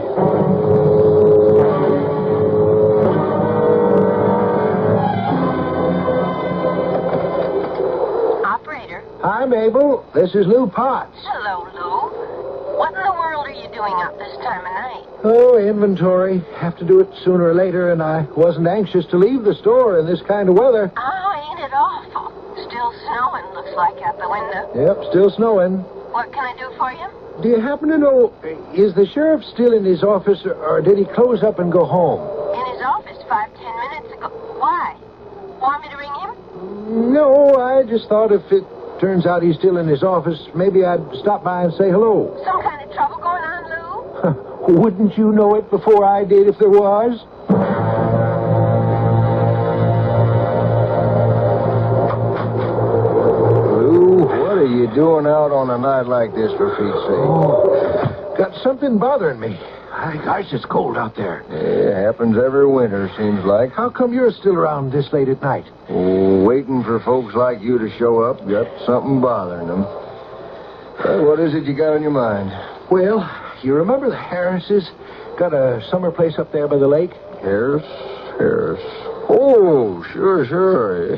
Hi, Mabel. This is Lou Potts. Hello, Lou. What in the world are you doing up this time of night? Oh, inventory. Have to do it sooner or later, and I wasn't anxious to leave the store in this kind of weather. Oh, ain't it awful? Still snowing, looks like, out the window. Yep, still snowing. What can I do for you? Do you happen to know, is the sheriff still in his office, or did he close up and go home? In his office 5-10 minutes ago. Why? Want me to ring him? No, I just thought if it turns out he's still in his office, maybe I'd stop by and say hello. Some kind of trouble going on, Lou? Wouldn't you know it before I did if there was? Lou, what are you doing out on a night like this, for Pete's sake? Oh, got something bothering me. Gosh, it's cold out there. Yeah, it happens every winter, seems like. How come you're still around this late at night? Oh, waiting for folks like you to show up. Got something bothering them. Well, what is it you got on your mind? Well, you remember the Harrises? Got a summer place up there by the lake? Harris? Oh, sure.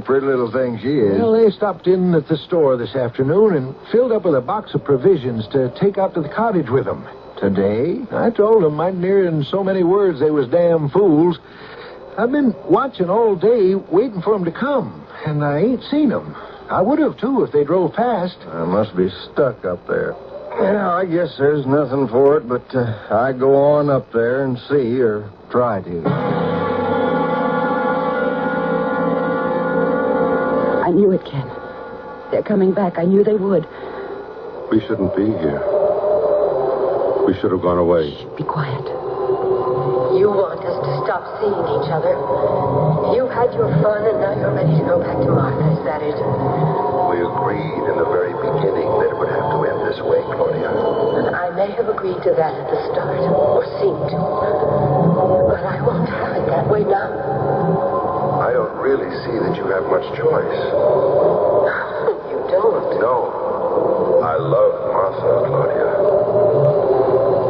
Pretty little thing she is. Well, they stopped in at the store this afternoon and filled up with a box of provisions to take out to the cottage with them. Today, I told them I'd hear in so many words they was damn fools. I've been watching all day, waiting for them to come, and I ain't seen them. I would have, too, if they drove past. I must be stuck up there. Yeah, I guess there's nothing for it, but I go on up there and see, or try to. I knew it, Ken. They're coming back. I knew they would. We shouldn't be here. We should have gone away. Shh, be quiet. You want us to stop seeing each other. You had your fun, and now you're ready to go back to Martha. Is that it? We agreed in the very beginning that it would have to end this way, Claudia. And I may have agreed to that at the start, or seemed to. But I won't have it that way now. I don't really see that you have much choice. You don't? No. I love Martha, Claudia.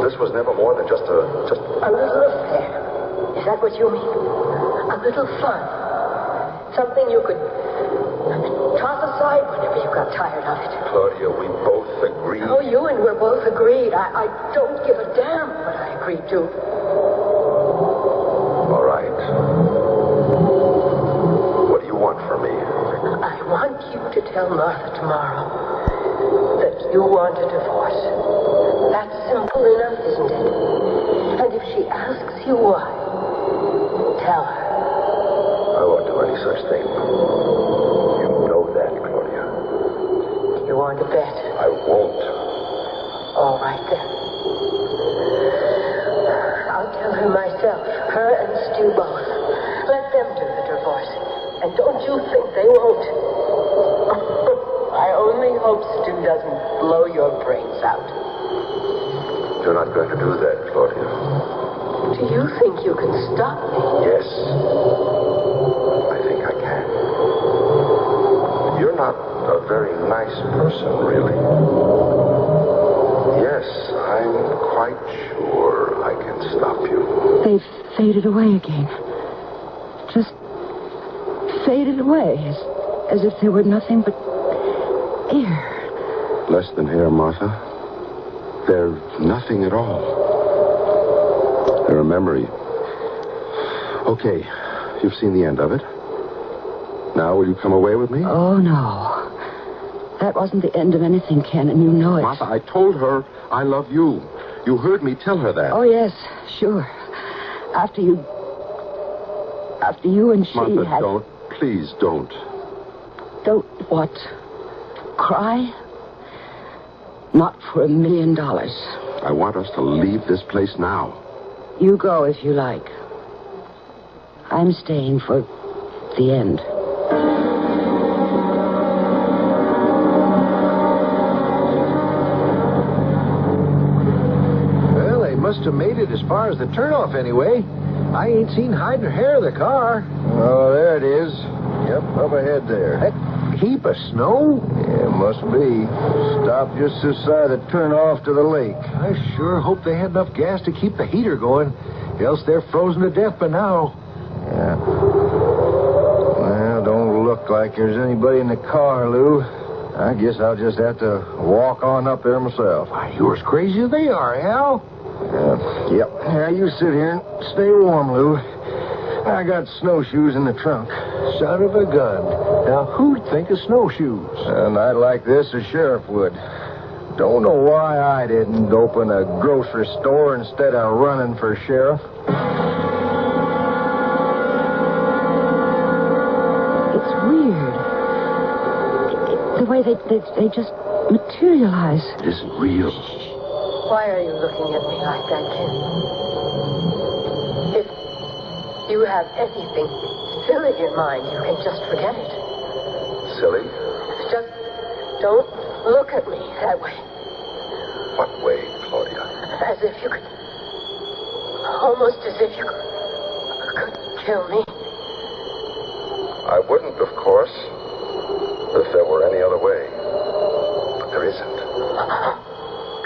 This was never more than just a little affair. Is that what you mean? A little fun. Something you could toss aside whenever you got tired of it. Claudia, we both agreed. Oh, you and we're both agreed. I don't give a damn what I agreed to. All right. What do you want from me? I want you to tell Martha tomorrow that you want a divorce. That's simple enough, isn't it? And if she asks you why, tell her. I won't do any such thing. You know that, Claudia. Do you want to bet? I won't. All right, then. I'll tell her myself. Her and Stu both. Let them do the divorcing. And don't you think they won't? I only hope Stu doesn't blow your brains out. You're not going to do that, Claudia. Do you think you can stop me? Yes. I think I can. You're not a very nice person, really. Yes, I'm quite sure I can stop you. They've faded away again. Just faded away, as if they were nothing but air. Less than hair, Martha. They're nothing at all. They're a memory. Okay, you've seen the end of it. Now, will you come away with me? Oh, no. That wasn't the end of anything, Ken, and you know it. Martha, I told her I love you. You heard me tell her that. Oh, yes, sure. After you and she Martha, had... don't. Please, don't. Don't what? Cry? Not for $1 million. I want us to leave this place now. You go if you like. I'm staying for the end. Well, they must have made it as far as the turnoff anyway. I ain't seen hide nor hair of the car. Oh, there it is. Yep, up ahead there. That heap of snow? Yeah, must be. Stopped just this side of turnoff to the lake. I sure hope they had enough gas to keep the heater going. Else they're frozen to death by now. Yeah. Well, don't look like there's anybody in the car, Lou. I guess I'll just have to walk on up there myself. You're as crazy as they are, Hal. Yep. Now, you sit here and stay warm, Lou. I got snowshoes in the trunk. Son of a gun. Now, who'd think of snowshoes? A night like this, a sheriff would. Don't know why I didn't open a grocery store instead of running for sheriff. It's weird. The way they just materialize. It isn't real. Why are you looking at me like that, Ken? If you have anything silly in mind, you can just forget it. Silly? Just don't look at me that way. What way, Claudia? As if you could... Almost as if you could kill me. I wouldn't, of course, if there were any other way. But there isn't.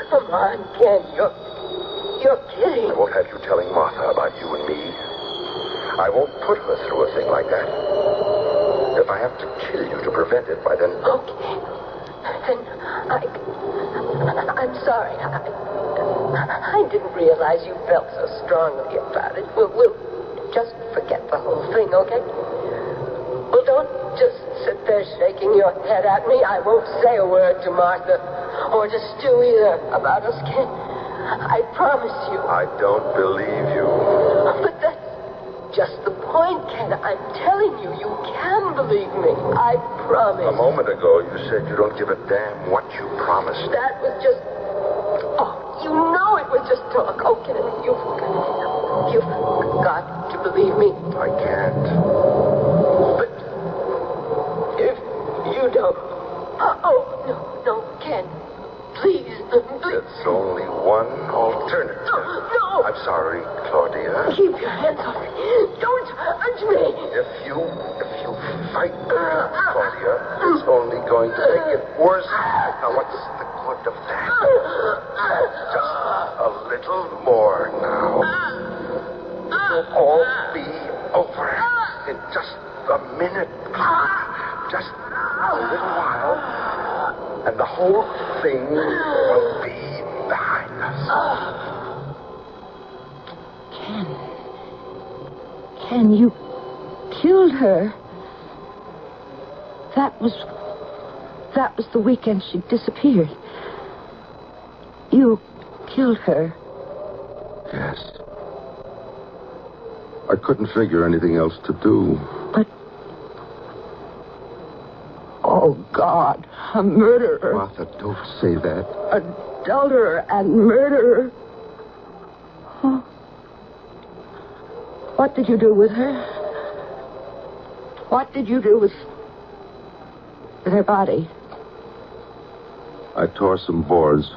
Come on, Ken. You're kidding. I won't have you telling Martha about you and me. I won't put her through a thing like that. If I have to kill you to prevent it, by then... Okay. Then I'm sorry. I didn't realize you felt so strongly about it. We'll just forget the whole thing, okay? Well, don't just sit there shaking your head at me. I won't say a word to Martha or to Stu either about us, Ken. I promise you. I don't believe you. But that's just the point, Ken. I'm telling you, you can believe me. I promise. A moment ago, you said you don't give a damn what you promised. That was just... Oh, you know it was just talk. Oh, Ken, you've got to believe me. I can't. But if you don't... Oh, no, Ken. Please. It's only one alternative. No. I'm sorry, Claudia. Keep your hands off me. Don't touch me. If you fight me, Claudia, it's only going to make it worse. Now, what's the good of that? Just a little more now. It'll all be over in just a minute. Just a little while, and the whole thing will be behind us. Ken, you killed her. That was the weekend she disappeared. You killed her. Yes. I couldn't figure anything else to do. But... Oh, God. A murderer. Martha, don't say that. Adulterer and murderer. Oh. What did you do with her? What did you do with her body? I tore some boards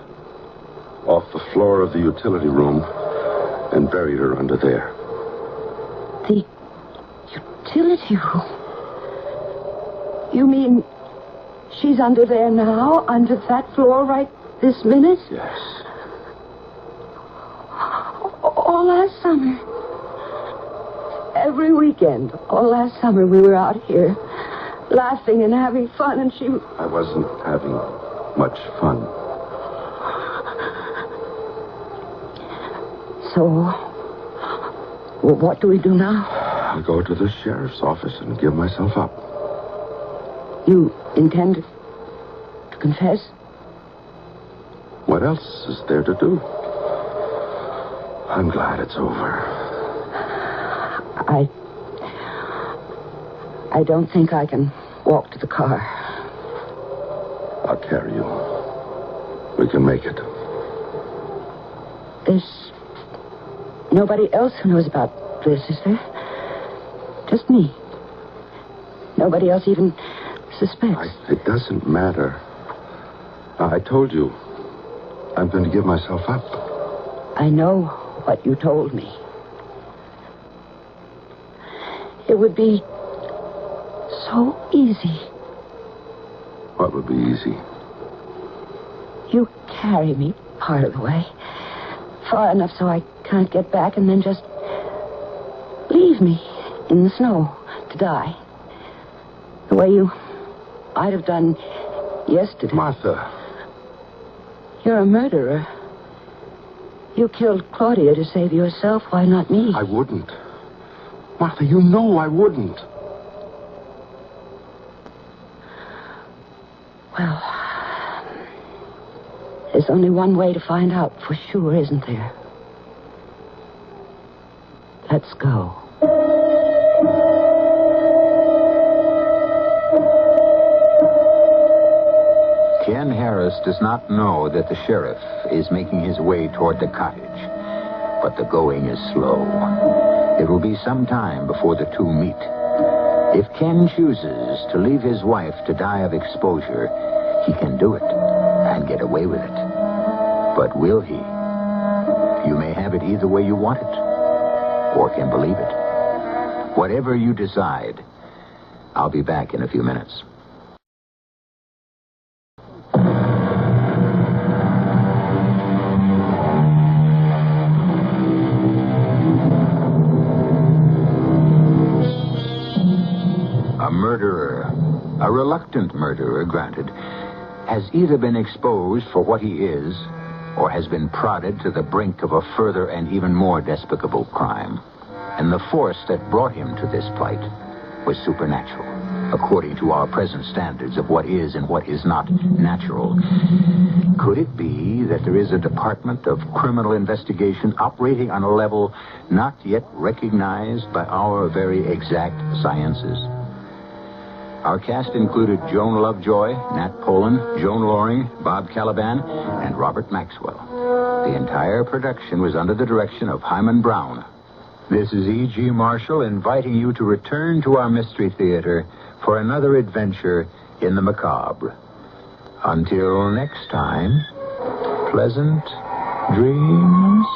off the floor of the utility room and buried her under there. The utility room? You mean she's under there now, under that floor right this minute? Yes. All last summer. Every weekend, all last summer, we were out here laughing and having fun, and she... I wasn't having much fun. So, well, what do we do now? I'll go to the sheriff's office and give myself up. You intend to confess? What else is there to do? I'm glad it's over. I don't think I can walk to the car. I'll carry you. We can make it. There's nobody else who knows about this, is there? Just me. Nobody else even suspects. It doesn't matter. I told you. I'm going to give myself up. I know what you told me. It would be so easy. What would be easy? You carry me part of the way. Far enough so I can't get back, and then just leave me in the snow to die. The way you might have done Yesterday. Martha. You're a murderer. You killed Claudia to save yourself. Why not me? I wouldn't. Martha, you know I wouldn't. Well, there's only one way to find out for sure, isn't there? Let's go. Ken Harris does not know that the sheriff is making his way toward the cottage, but the going is slow. It will be some time before the two meet. If Ken chooses to leave his wife to die of exposure, he can do it and get away with it. But will he? You may have it either way you want it, or can believe it. Whatever you decide, I'll be back in a few minutes. A murderer, a reluctant murderer, granted, has either been exposed for what he is, or has been prodded to the brink of a further and even more despicable crime. And the force that brought him to this plight was supernatural, according to our present standards of what is and what is not natural. Could it be that there is a department of criminal investigation operating on a level not yet recognized by our very exact sciences? Our cast included Joan Lovejoy, Nat Polan, Joan Loring, Bob Caliban, and Robert Maxwell. The entire production was under the direction of Hyman Brown. This is E.G. Marshall inviting you to return to our Mystery Theater for another adventure in the macabre. Until next time, pleasant dreams.